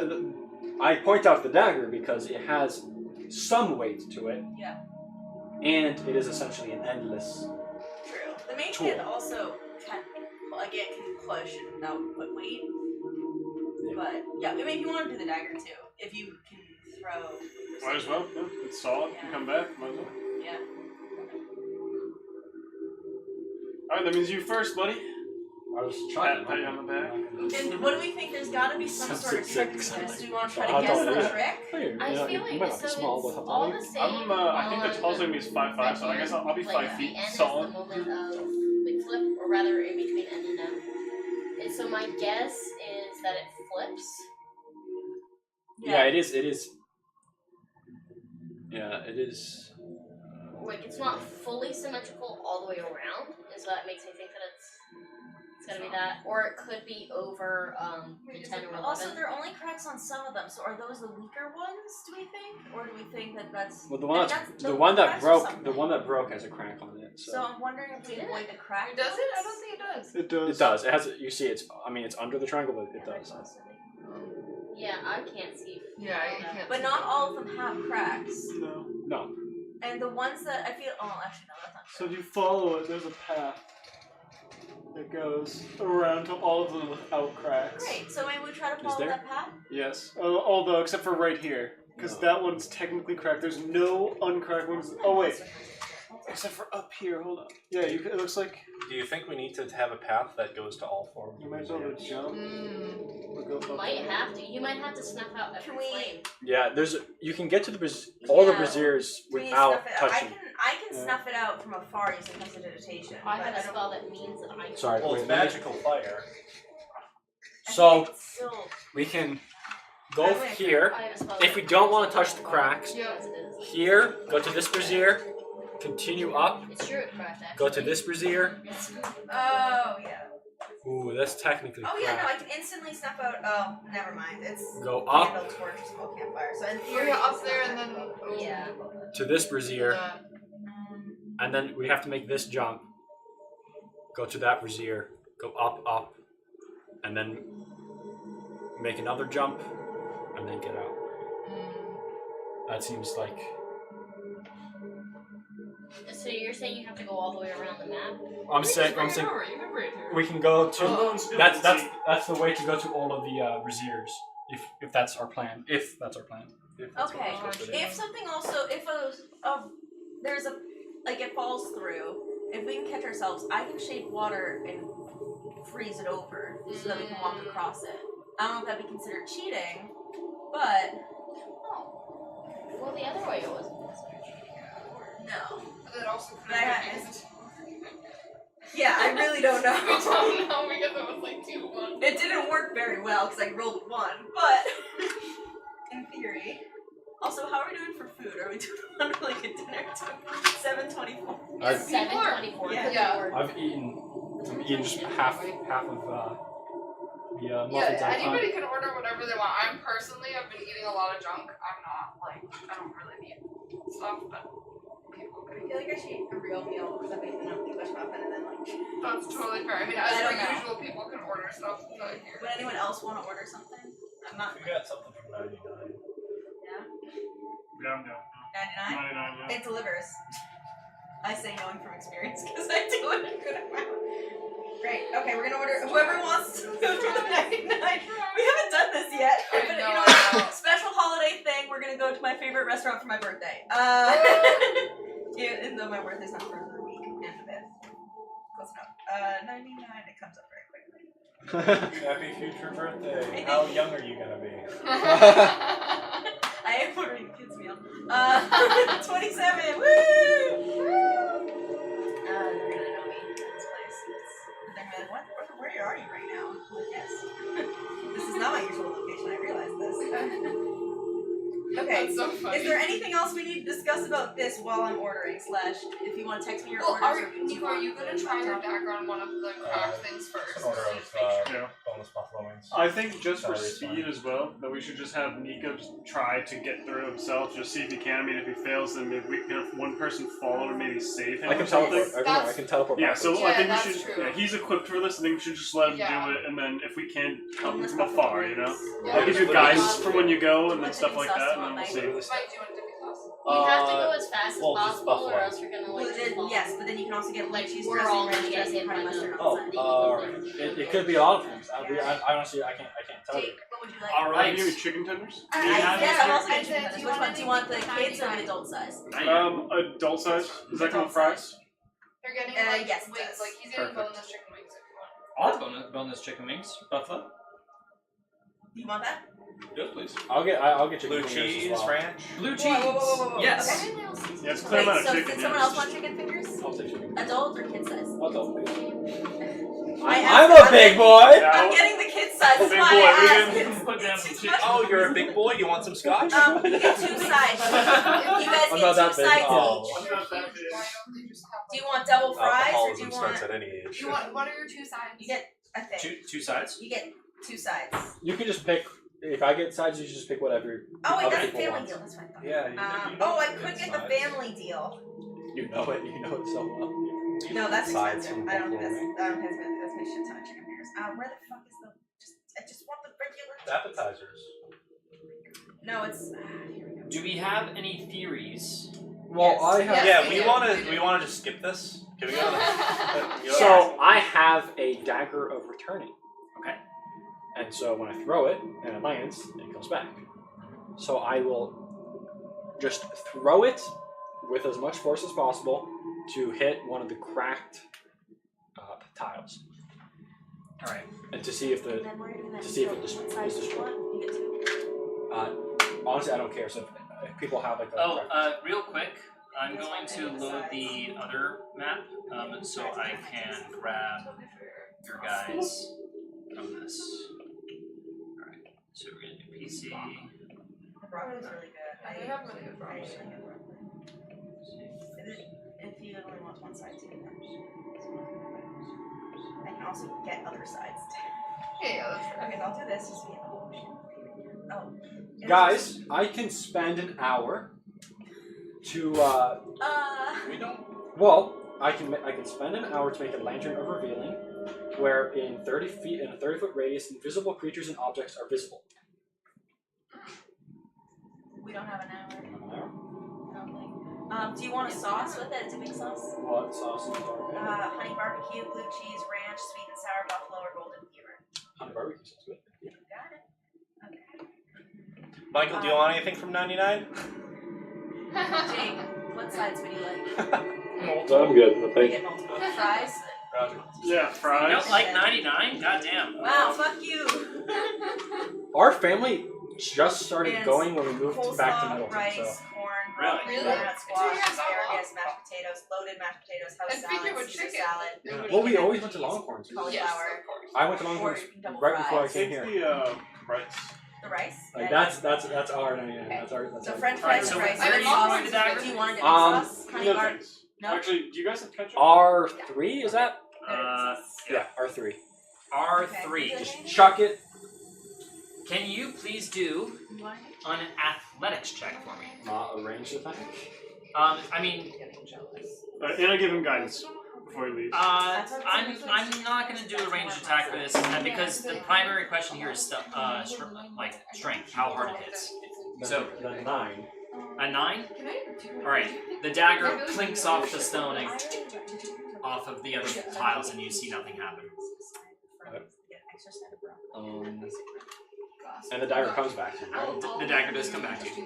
S3: I point out the dagger because it has some weight to it.
S2: Yeah.
S3: And it is essentially an endless.
S2: True. The mage
S3: Tool.
S2: can also can push and that would put weight.
S3: Yeah.
S2: But yeah, I mean, if you want to do the dagger too, if you can throw.
S5: Might as well. Yeah. It's solid.
S2: Yeah.
S5: You come back. Might as well.
S2: Yeah.
S5: Alright, that means you first, buddy.
S3: I was
S5: Pat you on the back.
S2: And what do we think? There's got to be some
S3: Sounds
S2: sort of trick to
S3: sick.
S2: this. Do we want to try
S3: I'll
S2: to guess
S3: tell
S2: the
S3: you.
S2: trick?
S7: I feel like
S3: you might
S7: so
S3: not be small,
S7: it's
S3: but
S7: all the same.
S5: I think the tallest gonna be 5'5", so I guess I'll be 5 feet
S7: N
S5: solid.
S7: is the moment of like flip, or rather in between N and M. And so my guess is that it flips.
S3: Yeah, it is. It is. Yeah, it is.
S7: Like it's not fully symmetrical all the way around, and so that makes me think that it's gonna be that, or it could be over the 10 or 11.
S2: Also, there are only cracks on some of them. So are those the weaker ones? Do we think, or do we think that that's?
S3: Well, the
S2: I
S3: one
S2: mean,
S3: that's,
S2: the
S3: the one that
S2: cracks or
S3: broke.
S2: something.
S3: The one that broke has a crack on it.
S2: So
S3: So,
S2: I'm wondering if we
S7: Yeah.
S2: avoid the crack.
S1: Does it? I don't think it does.
S5: It does.
S3: it does. It has. You see, it's. I mean, it's under the triangle, but it does.
S7: Yeah, I can't see.
S1: Yeah, you can't.
S2: But
S1: see
S2: not
S1: that.
S2: all of them have cracks.
S5: No.
S3: No.
S2: And the ones that I feel, oh, actually no, that's not
S5: So
S2: true.
S5: if you follow it, there's a path that goes around to all of them without cracks.
S2: Great. So maybe we try to follow
S3: there?
S2: that path.
S5: Yes. Although, except for right here. Because
S3: No.
S5: that one's technically cracked. There's no uncracked ones. Oh, wait. Except for up here. Hold on. Yeah, it looks like
S4: Do you think we need to have a path that goes to all four?
S5: you might be able to jump or go
S7: You
S5: up
S7: might
S5: there.
S7: have to. You might have to snuff out every
S2: Can we?
S7: flame.
S3: Yeah, there's. You can get to the all the
S2: Yeah.
S3: braziers
S2: Can we
S3: without
S2: snuff it out?
S3: touching.
S2: I can
S5: Yeah.
S2: snuff it out from afar using prestidigitation.
S7: I
S2: but
S7: have a
S2: don't-
S7: spell that means that I can.
S3: Sorry.
S4: Well,
S3: wait,
S4: it's
S3: let me-
S4: magical fire.
S2: I
S3: So
S2: think it's still.
S3: we can
S2: I
S3: go
S2: would-
S3: here.
S7: I have a spell
S3: If we don't want to touch the cracks,
S1: Yeah.
S7: As it is.
S3: here, go to this brazier, continue up,
S7: It's true, it's cracked actually.
S3: go to this brazier.
S2: Oh yeah.
S3: Ooh, that's technically
S2: Oh yeah. No, I
S3: cracked.
S2: can instantly snuff out. Oh, never mind. It's
S3: Go up
S2: candle, torch, small campfire. So in
S1: Oh,
S2: theory,
S1: yeah, up
S2: it's
S1: there
S2: not-
S1: and then. Oh.
S7: Yeah.
S3: to this brazier,
S1: Yeah.
S3: and then we have to make this jump. Go to that brazier, go up, and then make another jump, and then get out. That seems like
S7: So you're saying you have to go all the way around the map?
S3: I'm saying
S1: You can bring it here.
S3: we can go to.
S5: Oh,
S3: That's the way to go to all of the braziers. If that's our plan. If that's our plan.
S4: If that's what
S2: Okay.
S4: we're supposed to do.
S2: If something also, if there's a, like it falls through, if we can catch ourselves, I can shape water and freeze it over so that we can walk across it. I don't know if that'd be considered cheating, but
S7: Well, the other oil wasn't necessary.
S2: No.
S1: But it also could
S2: But I
S1: have
S2: had-
S1: been used.
S2: Yeah, I really don't know.
S1: We don't know because it was like 2-1.
S2: It didn't work very well because I rolled 1, but in theory. Also, how are we doing for food? Are we doing on like a dinner to 7:24?
S3: I've,
S7: 7:24.
S2: Yeah.
S1: Yeah.
S3: I've eaten just half of the muffins
S1: Yeah,
S3: I've had.
S1: anybody can order whatever they want. I've been eating a lot of junk. I'm not, like, I don't really need stuff, but people
S2: I
S1: can.
S2: feel like I should eat a real meal because I've eaten an English muffin and then like.
S1: That's totally fair. I mean,
S2: I
S1: as per
S2: don't know.
S1: usual, people can order stuff here.
S2: Would anyone else want to order something? I'm not.
S4: We got something from 99.
S2: Yeah.
S5: Yeah, no.
S2: 99.
S5: 99, yeah.
S2: It delivers. I say knowing from experience because I do it a good amount. Great. Okay, we're gonna order. Whoever wants to move to the 99. We haven't done this yet.
S1: I
S2: But
S1: know,
S2: you know
S1: I
S2: what?
S1: know.
S2: Special holiday thing. We're gonna go to my favorite restaurant for my birthday. Even though my birthday's not for another week and a bit. Close enough. 99. It comes up very quickly.
S4: Happy future birthday. How young are you gonna be?
S2: I am ordering a kids meal. 27. Woo! They're gonna know me in this place. They're gonna be like, what? Where are you right now? I'm like, yes. This is not my usual location. I realize this. Okay.
S1: That's so funny.
S2: Is there anything else we need to discuss about this while I'm ordering? Slash, if you want to text me your
S1: Well,
S2: orders.
S1: are you gonna try your dagger on one of the craft things first?
S4: An order
S1: Just
S4: of
S1: make sure.
S5: Yeah.
S4: bonus buffalo wings.
S5: I think just for
S4: Salary's
S5: speed
S4: fine.
S5: as well, that we should just have Nika try to get through himself, just see if he can. I mean, if he fails, then maybe we can have one person follow to maybe save him
S3: I
S5: or
S3: can
S5: something.
S3: teleport. I can teleport.
S5: Yeah, so
S3: backwards.
S5: I think
S1: that's
S5: we should.
S1: true.
S5: Yeah, he's equipped for this. I think we should just let him
S1: Yeah.
S5: do it, and then if we can, help him
S2: Unless
S5: from afar. You know,
S1: Yeah,
S5: that gives you
S1: but
S5: guidance
S1: we
S5: for when you go, and then
S2: What
S5: stuff
S2: dipping
S5: like
S2: sauce
S5: that,
S2: do you
S5: and then we'll
S2: want,
S5: see.
S1: Might do a dipping sauce.
S7: We have to go as fast as
S4: well, just
S7: possible,
S4: buffalo.
S7: or else we're gonna
S2: Well,
S7: like. too long.
S2: yes, but then you can also get
S7: Like,
S2: cheese
S7: we're
S2: dressing,
S7: all
S2: ranch
S7: gonna get
S2: dressing,
S7: hit
S2: honey
S7: by
S2: mustard,
S7: the-
S2: all
S7: the
S2: that.
S7: evil
S4: alright.
S7: thing.
S3: It could be a lot of things. I honestly I can't tell you.
S2: Jake, what would you like?
S6: All right.
S5: Give me chicken tenders.
S2: I,
S6: Yeah,
S2: yes, I'm also
S1: I
S2: getting
S1: said,
S2: chicken tenders.
S1: do you
S2: Which
S1: want
S2: one? Do you want the
S1: anything
S2: kids or the
S1: 99?
S2: adult size?
S5: Adult size. Does that come with fries?
S1: You're getting
S2: Yes, it
S1: wings,
S2: does.
S1: like he's getting
S5: Perfect.
S1: boneless chicken wings if you want.
S6: I'll have boneless chicken wings. Buffalo.
S2: You want that?
S4: Yes, please.
S3: I'll get chicken
S4: Blue
S3: fingers
S4: cheese,
S3: as well.
S4: ranch.
S6: Blue cheese.
S2: Whoa.
S6: Yes.
S2: Okay.
S5: Yeah, it's a clear
S2: Wait,
S5: amount of
S2: so
S5: chicken.
S2: did
S5: yeah.
S2: someone else want chicken fingers?
S3: I'll take chicken.
S2: Adult or kid size?
S3: I'll tell you.
S2: I
S3: I'm
S2: asked-
S3: a big boy.
S5: Yeah,
S2: I'm getting the kid size. That's
S5: Big
S2: why
S5: boy,
S2: I
S5: we
S2: asked.
S5: can put down some
S2: It's
S5: chicken.
S2: much-
S4: Oh, you're a big boy. You want some scotch?
S2: You get 2 sides. You guys
S3: I'm
S2: get
S3: not
S2: 2
S3: that big.
S2: sides
S4: Oh.
S2: each.
S1: If you're huge, why don't they just have
S2: Do you want double fries or do
S4: Alcoholism
S2: you
S4: starts
S2: want?
S4: at any age.
S1: Do you want, what are your 2 sides?
S2: You get a thing.
S6: Two sides.
S2: You get 2 sides.
S3: You can just pick. If I get sides, you should just pick whatever.
S2: Oh wait,
S3: other
S2: that's a
S3: people
S2: family
S3: want.
S2: deal. That's fine.
S4: Yeah.
S2: I could get the family deal.
S3: You know it. You know it so well.
S2: No, that's
S4: Sides
S2: expensive.
S4: from
S2: I don't think
S4: buffalo,
S2: that's. I don't think that's my shit ton of chicken fingers. Where the fuck is the? I just want the regular.
S4: Appetizers.
S2: No, it's. Here we go.
S6: Do we have any theories?
S3: Well,
S2: Yes.
S3: I have.
S1: Yes,
S4: Yeah,
S1: we
S4: we
S1: do.
S4: want
S1: We
S4: to.
S1: do.
S4: We want to just skip this. Can we go? To
S3: So I have a dagger of returning.
S6: Okay.
S3: And so when I throw it and it lands, it comes back. So I will just throw it with as much force as possible to hit one of the cracked tiles,
S6: All right.
S3: and to see if the
S2: And then we're doing that.
S3: to see if it
S2: What
S3: just
S2: size
S3: is
S2: do you
S3: destroyed.
S2: want? You get 2.
S3: Honestly, I don't care. So if people have like a
S6: Oh,
S3: preference.
S6: real quick, I'm going to load the other map, so I can grab your guys from this. All right. So we're gonna do PC.
S2: The broccoli's really good.
S1: They have really good broccoli.
S2: If you only want one side too, then I can also get other sides too.
S1: Yeah, that's fair.
S2: Okay, so I'll do this just to get oh.
S3: Guys, I can spend an hour to
S4: we don't.
S3: well, I can spend an hour to make a lantern of revealing, where in 30 feet in a 30-foot radius, invisible creatures and objects are visible.
S2: We don't have an hour.
S3: An hour?
S2: I don't think. Do you want a sauce with it? A dipping sauce?
S3: What sauces are there?
S2: Honey barbecue, blue cheese, ranch, sweet and sour buffalo, or golden beaver.
S3: Honey barbecue sounds good.
S2: You got it. Okay.
S4: Michael, do you want anything from 99?
S2: Jake, what sides would you like?
S8: I'm good, no
S2: We
S8: thank
S2: get multiple fries.
S4: Roger.
S5: Yeah,
S6: You
S5: fries.
S6: don't like 99? Goddamn.
S2: Wow, fuck you.
S3: Our family just started
S2: And
S3: going when we moved back to
S2: coleslaw,
S3: Middleton.
S2: rice,
S3: So
S2: corn,
S6: Really?
S2: broccoli,
S1: Really?
S2: butternut squash,
S1: It's
S2: asparagus, mashed potatoes, loaded mashed potatoes, house
S1: And speaking
S2: salad,
S1: of
S2: Caesar
S1: chicken,
S2: salad.
S1: Yeah.
S3: well, we
S2: bacon,
S3: always went to
S2: cheese,
S3: Longhorns.
S2: cauliflower.
S1: Yes, of course.
S3: I went to Longhorns
S2: Or double
S3: right before I
S2: fries.
S3: came
S5: Take
S3: here.
S5: the rice.
S2: The rice?
S3: Like
S2: Yeah.
S3: that's our that's our
S2: So
S3: our-
S2: French
S6: Alright,
S2: fries
S6: so
S2: and rice.
S6: where
S1: are
S2: and
S1: you
S2: sauce.
S1: going to dagger?
S2: Do you want a dipping
S3: Um,
S2: sauce? Honey
S5: No
S2: bar?
S5: thanks.
S2: No?
S5: Actually, do you guys have ketchup?
S3: R3 is that?
S6: Yeah.
S3: R3.
S6: R3.
S3: Just chuck it.
S6: Can you please do an athletics check for me?
S3: Not arrange the thing.
S6: I mean,
S5: And I give him guidance before he leaves.
S6: I'm not gonna do a ranged attack for this because the primary question here is strength, how hard it hits. So
S3: The 9.
S6: a 9.
S1: Can I?
S6: All right, the dagger clinks off the stoning, off of the other tiles, and you see nothing happen.
S3: And the dagger comes back to you, right?
S6: The dagger does come back to you.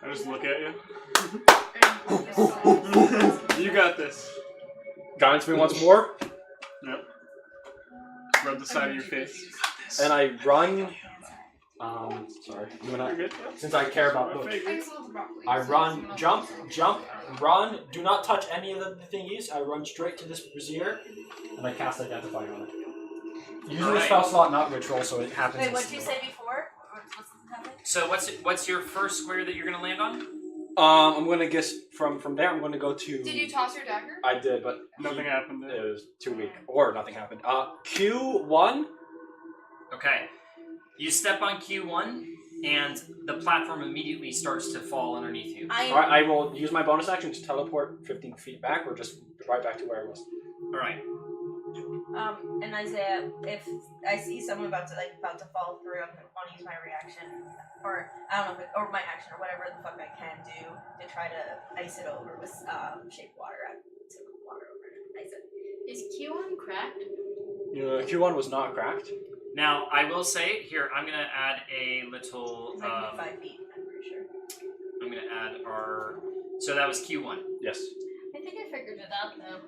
S5: I just look at you. You got this.
S3: Guidance me once more,
S5: Yep. Rub the side of your face.
S3: and I run. Sorry. I'm
S5: You're
S3: gonna,
S5: good.
S3: since I care about
S5: I
S3: books,
S5: figured.
S3: I run, jump, run. Do not touch any of the thingies. I run straight to this brazier, and I cast Identify on it. Using the
S6: Alright.
S3: spell slot, not ritual, so it happens.
S2: Wait, what did you
S3: instantly.
S2: say before? What's happening?
S6: So what's your first square that you're gonna land on?
S3: I'm gonna guess from there. I'm gonna go to.
S1: Did you toss your dagger?
S3: I did, but
S5: Nothing happened
S3: it
S5: there.
S3: was too weak, or nothing happened. Q1.
S6: Okay, you step on Q1, and the platform immediately starts to fall underneath you.
S3: All right, I will use my bonus action to teleport 15 feet back, or just right back to where I was.
S6: All right.
S2: And Isaiah, if I see someone about to fall through, I'm gonna want to use my reaction, or I don't know, or my action, or whatever the fuck I can do to try to ice it over with shape water. Water over it. Ice it.
S7: Is Q1 cracked?
S3: Q1 was not cracked.
S6: Now I will say here, I'm gonna add a little.
S2: It's like 5 feet. I'm pretty sure.
S6: I'm gonna add our. So that was Q1.
S3: Yes.
S7: I think I figured it out though.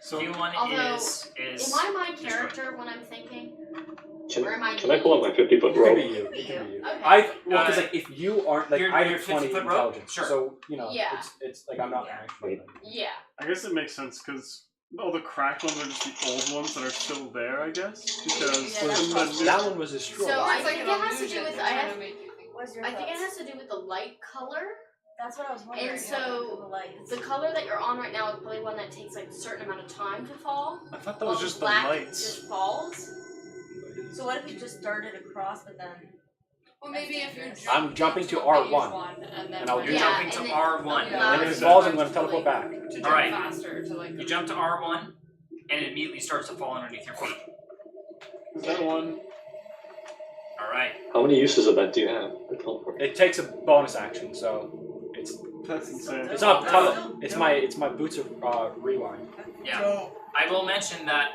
S5: So
S6: Q1
S7: Although,
S6: is.
S7: Am I my character when I'm thinking? Or am I
S8: Can I pull out my 50-foot
S3: It can
S8: rope?
S3: be you. It can be you.
S7: Okay.
S3: Because like if you aren't like
S6: Your-
S3: I
S6: your
S3: have 20
S6: 50-foot rope?
S3: intelligence,
S6: Sure.
S3: so you know
S7: Yeah.
S3: it's like I'm not
S2: Yeah.
S3: actually.
S7: Yeah.
S5: I guess it makes sense because all the cracked ones are just the old ones that are still there. I guess because
S7: Yeah,
S5: within
S7: that's
S5: the
S3: That one was destroyed.
S7: So I
S1: It's like
S7: think
S1: an
S7: it has to do
S1: illusion.
S7: with
S1: They're
S7: I
S1: trying
S7: have.
S1: to make you think.
S2: What's your
S7: I think it
S2: thoughts?
S7: has to do with the light color.
S2: That's what I was wondering.
S7: And so,
S2: the lights.
S7: The color that you're on right now is probably one that takes like a certain amount of time to fall.
S5: I thought that
S7: while
S5: was just the
S7: black
S5: lights.
S7: just falls.
S2: So what if you just darted across, but then?
S1: Well, maybe if you
S2: I'm
S1: jump
S3: jumping to
S1: into a
S3: R1,
S1: beige one, and then
S3: and I'll
S1: when
S3: do
S6: You're
S1: you-
S6: jumping to
S7: and then-
S6: R1.
S1: Yeah.
S3: and if it
S5: Is
S3: falls,
S5: that-
S3: I'm going to teleport back.
S1: to jump
S6: Alright.
S1: faster to like.
S6: You jump to R1, and it immediately starts to fall underneath your feet.
S5: Is that one?
S6: All right.
S8: How many uses of that do you have? The teleport?
S3: It takes a bonus action, so it's
S5: That's insane.
S3: it's not it's my boots of rewind.
S6: Yeah. I will mention that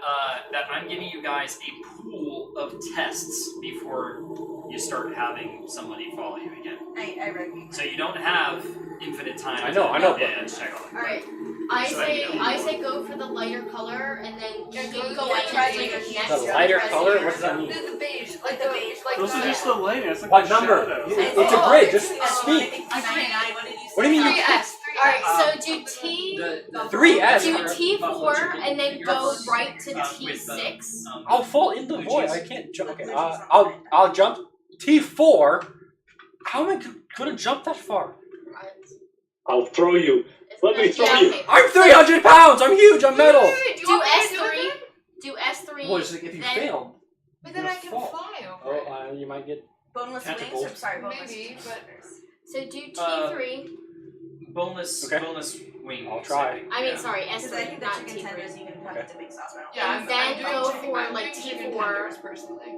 S6: that I'm giving you guys a pool of tests before you start having somebody follow you again.
S2: I read.
S6: So you don't have infinite time.
S3: I know,
S6: Yeah, to check all
S7: All right. I
S6: So
S7: say
S6: that you know.
S7: I say go for the lighter color, and then
S1: Yeah,
S7: keep
S1: go-
S7: going
S1: yeah, try
S7: until
S1: to
S7: your
S1: get
S7: next.
S3: The lighter
S7: press
S3: color?
S7: your-
S3: What does that mean?
S1: The beige,
S2: Like the beige,
S1: like
S5: Those are just the lighting. It's like
S3: What
S5: the
S3: number?
S5: shadow.
S3: It's a grid. Just speak.
S2: I'm 99. What did you say?
S3: What do you mean?
S1: 3S.
S7: All right. So do T.
S6: The
S3: 3S.
S7: Do
S6: Buffalo
S7: T4
S6: chicken
S7: and then go
S6: yours,
S7: right to
S6: with,
S7: T6.
S3: I'll fall in the
S6: blue
S3: void.
S6: cheese.
S3: I can't jump. Okay, I'll jump T4. How am I gonna jump that far?
S8: I'll throw you. Let me throw
S7: Yeah,
S8: you.
S7: okay.
S3: I'm 300 pounds. I'm huge. I'm metal.
S1: Wait,
S7: Do S3. Do S3.
S3: Well, it's like if you
S7: then-
S3: fail,
S1: But then
S3: You're
S1: I can
S3: full.
S1: fly over it.
S3: oh, you might get.
S2: Boneless
S3: Tentacles.
S2: wings? Or, sorry, boneless.
S1: Maybe, but
S7: So do T3.
S6: boneless
S3: Okay.
S6: boneless wing.
S3: I'll try.
S7: I mean,
S6: Yeah.
S7: sorry,
S2: Because I
S7: S3,
S2: think the
S7: not
S2: chicken tenders
S7: T3.
S2: you can cut
S3: Okay.
S2: into big sauce. But I don't
S1: yeah,
S7: And
S1: I'm
S7: then
S1: doing
S7: go
S1: chicken,
S7: for,
S1: I'm
S7: like,
S1: doing chicken
S7: T4.
S1: tenders personally.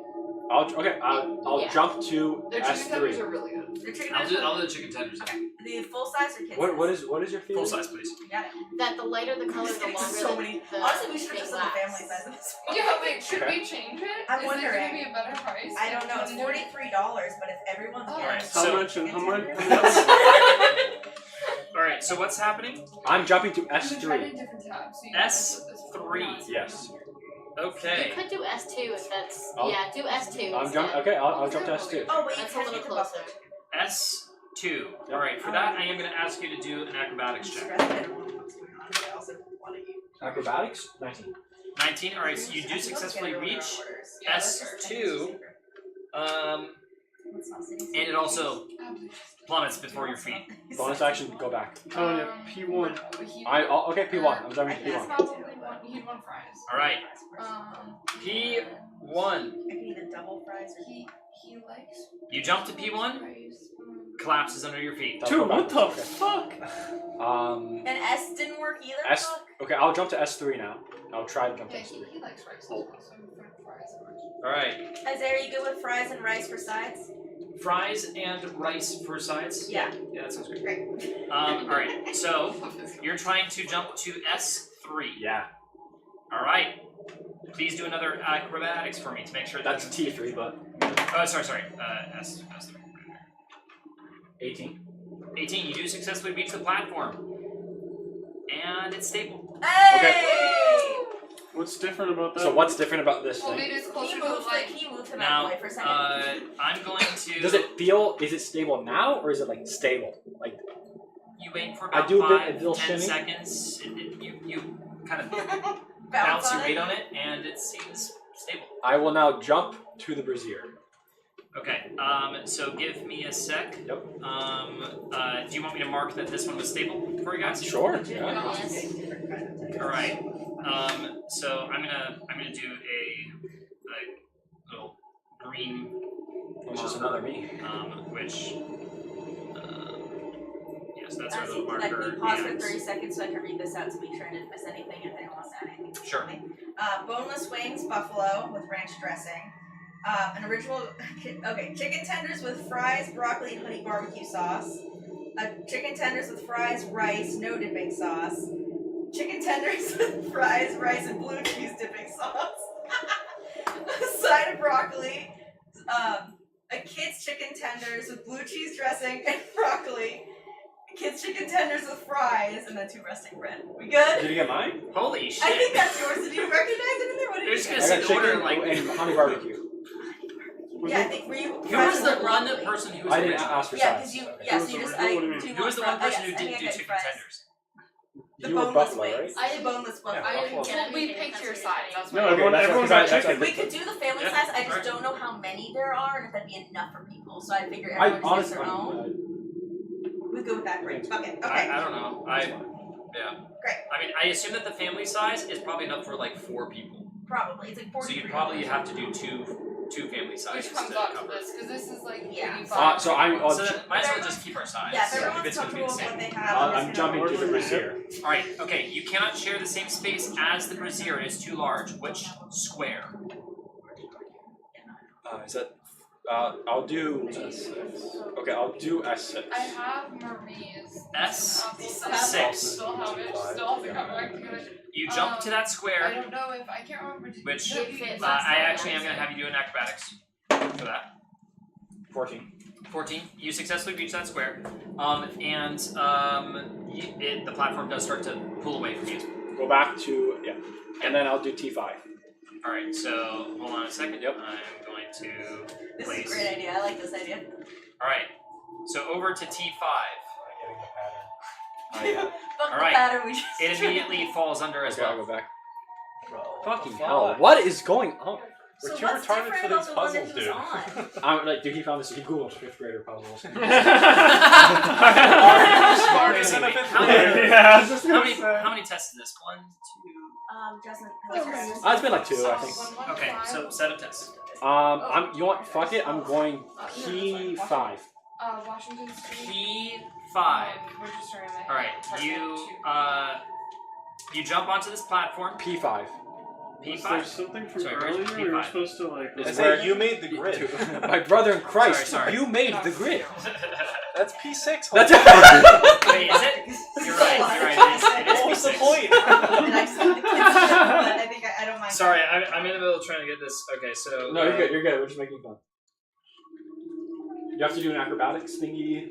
S3: I'll
S7: Yeah.
S3: jump to
S1: The chicken tenders
S3: S3.
S1: are really good.
S2: The chicken
S6: I'll
S2: tenders.
S6: do the chicken tenders.
S2: Okay. The full size or kids?
S3: What is your theory?
S6: Full size, please.
S2: Got it.
S7: That the lighter the color, the longer
S2: So many.
S7: the
S2: Honestly, we should have
S7: thing
S2: just done the family
S7: lasts.
S2: size of this one.
S1: Yeah, wait, should
S3: Okay.
S1: we change it?
S2: I'm
S1: Is it
S2: wondering.
S1: going to be a better price?
S2: I don't know. It's
S1: Can we do it?
S2: $43, but if everyone's
S1: Oh.
S2: getting
S6: Alright,
S5: How
S6: so-
S5: much? And how much?
S6: All right. So what's happening?
S3: I'm jumping to
S1: You can try it
S3: S3.
S1: in different tabs. So you know
S6: S3.
S1: what this is.
S3: Yes.
S6: Okay.
S7: You could do S2 if that's.
S3: I'll-
S7: yeah, do S2.
S3: I'm
S7: instead.
S3: jump. Okay, I'll jump to S2.
S2: Oh, but you
S7: That's a
S2: can't
S7: little
S2: get the
S7: closer.
S2: buffalo.
S6: S2. All right. For that, I am going to ask you to do an acrobatics check.
S2: I don't know what's going on, but I also want to eat.
S3: Acrobatics 19.
S6: 19. All right. So you do successfully reach
S1: Yeah,
S6: S2. And it also plummets before your feet.
S3: Bonus action, go back.
S5: Oh yeah, P1.
S3: Okay, P1. I'm jumping to P1.
S1: He'd want fries.
S6: All right.
S1: He
S6: P1.
S2: I can eat a double fries or
S1: he likes
S6: You jump to P1.
S1: fries.
S6: Collapses under your feet.
S3: That's
S5: Dude, what the
S3: okay.
S5: fuck?
S2: And S didn't work either.
S3: S.
S2: Fuck.
S3: Okay, I'll jump to S3 now. I'll try to jump to
S1: Yeah,
S3: S3.
S1: he likes rice. So fries.
S6: All right.
S2: Isaiah, are you good with fries and rice for sides?
S6: Fries and rice for sides.
S2: Yeah.
S6: Yeah, that sounds great.
S2: Great.
S6: All right. So you're trying to jump to S3.
S3: Yeah,
S6: All right. Please do another acrobatics for me to make sure
S3: that's T3, but
S6: Oh, sorry. S3.
S3: 18.
S6: 18. You do successfully reach the platform, and it's stable.
S2: Hey!
S5: What's different about that?
S3: So what's different about this
S1: Well,
S3: thing?
S1: maybe it's
S2: He
S1: closer to
S2: moved,
S1: like.
S2: he moved him out of
S6: Now,
S2: the way for a second.
S6: I'm going to.
S3: Does it feel? Is it stable now, or is it like stable? Like
S6: You wait for
S3: I
S6: about
S3: do a bit- a
S6: 5
S3: little
S6: 10
S3: shimmy.
S6: seconds. You kind of bounce your weight on it, and it seems stable.
S3: I will now jump to the brazier.
S6: Okay. So give me a sec.
S3: Yep.
S6: Do you want me to mark that this one was stable for you guys?
S3: Sure.
S2: Legit,
S3: Yeah.
S7: Yes.
S6: All right. So I'm gonna do a little green
S3: Which is another me.
S6: which yes, that's our
S2: Can
S6: little
S2: I
S6: marker.
S2: pause for
S6: and-
S2: 30 seconds so I can read this out to make sure I didn't miss anything if anyone wants to add anything?
S6: Sure.
S2: Boneless wings, buffalo with ranch dressing. An original, chicken tenders with fries, broccoli, and honey barbecue sauce. Chicken tenders with fries, rice, no dipping sauce. Chicken tenders with fries, rice, and blue cheese dipping sauce. A side of broccoli. A kid's chicken tenders with blue cheese dressing and broccoli. Kids chicken tenders with fries, and then 2 rustic bread. We good?
S3: Did you get mine?
S6: Holy shit!
S2: I think that's yours. Did you recognize it in there? What did
S6: You're
S2: you
S6: just
S2: get?
S6: gonna
S3: I
S6: say
S3: got
S6: the order
S3: chicken
S6: like.
S3: and honey barbecue.
S2: Yeah, I think were you.
S6: Who was the one person who was
S3: I didn't
S6: original?
S3: ask for
S2: Yeah,
S3: size.
S2: because you.
S5: Who
S2: Yes,
S5: was
S2: you
S5: the
S2: just.
S5: original? What do you
S2: do
S5: mean?
S6: Who was the one
S2: fries?
S6: person
S2: Yes,
S6: who
S2: I think
S6: didn't
S2: I
S6: do
S2: got
S6: chicken
S2: fries.
S6: tenders?
S2: The
S3: You were
S2: boneless
S3: buffalo,
S2: wings.
S3: right?
S2: The boneless buffalo.
S1: I didn't
S6: Buffalo.
S1: get. We picked your sides. That's
S5: No,
S1: why.
S5: everyone
S3: that's
S5: got
S3: that's
S5: chicken.
S2: We could do the family
S6: Yeah,
S2: size. I just
S6: alright.
S2: don't know how many there are and if that'd be enough for people. So I figure
S3: I
S2: everyone gets
S3: honestly,
S2: their own. We'll go with that. Great. Okay. Okay.
S6: I don't know. Yeah.
S2: Great.
S6: I mean, I assume that the family size is probably enough for like 4 people.
S2: Probably. It's like 40.
S6: So you'd probably have to do two family sizes
S1: Which comes
S6: to
S1: up to
S6: cover.
S1: this because this is like
S2: Yeah.
S1: 85.
S3: so I'm.
S6: So then might as well just keep our size.
S2: Yeah, if
S6: if
S2: everyone's
S6: it's going to be
S2: comfortable
S6: the
S2: with what
S6: same.
S2: they have, I'm,
S3: I'm
S2: just
S3: jumping
S2: gonna
S3: to the brazier.
S6: All right. Okay. You cannot share the same space as the brazier. It is too large. Which square?
S3: Is that? I'll do. Okay, I'll do S6.
S1: I have Marie's.
S6: S6.
S1: Still have it. Still have to come back to it.
S6: You jump to that
S1: I
S6: square,
S1: don't know if I can't remember.
S6: which
S7: It fits.
S6: I actually am going to have you do an acrobatics for that.
S3: 14.
S6: 14. You successfully reach that square, and the platform does start to pull away from you.
S3: Go back to and then I'll do T5.
S6: All right. So hold on a second.
S3: Yep.
S6: I'm going to
S2: This
S6: place.
S2: is a great idea. I like this idea.
S6: All right. So over to T5.
S3: Oh yeah.
S2: Fuck
S6: All
S2: the
S6: right.
S2: batter we just.
S6: It immediately falls under as
S3: Okay, I'll
S6: well.
S3: go back. Fucking
S4: fuck?
S3: hell! What is going on?
S2: So
S4: We're too
S2: what's
S4: retarded
S2: different
S4: for
S2: about
S4: these
S2: the one that
S4: puzzles,
S2: he was
S4: dude.
S2: on?
S3: I'm like, dude, he found this. He googled 5th grader puzzles.
S6: Smart as
S4: Smart
S6: anyway.
S4: as
S6: How
S4: a
S6: many-
S5: Yeah, I was just
S6: How
S5: gonna
S6: many,
S5: say.
S6: how many tests is this? 1, 2.
S2: Justin.
S3: It's been like 2, I think.
S6: Okay, so set of tests.
S3: I'm. You know what? Fuck it. I'm going P5.
S1: Washington Street.
S6: P5.
S1: Registering the
S6: All right, you jump onto this platform.
S3: P5.
S5: Was
S6: P5.
S5: there something from
S6: Sorry, where's
S5: earlier? We were
S6: P5?
S5: supposed to like.
S3: It's
S4: I
S3: where-
S4: say you made the grid.
S3: My brother in Christ,
S6: Sorry.
S3: you made the grid.
S4: That's P6.
S3: That's
S6: Wait, is it? You're right. It is
S4: What's the
S6: P6.
S4: point?
S2: And I just the kids, but I think I don't mind.
S6: Sorry, I'm in the middle of trying to get this. Okay, so.
S3: No, you're good. You're good. We're just making fun. You have to do an acrobatics thingy.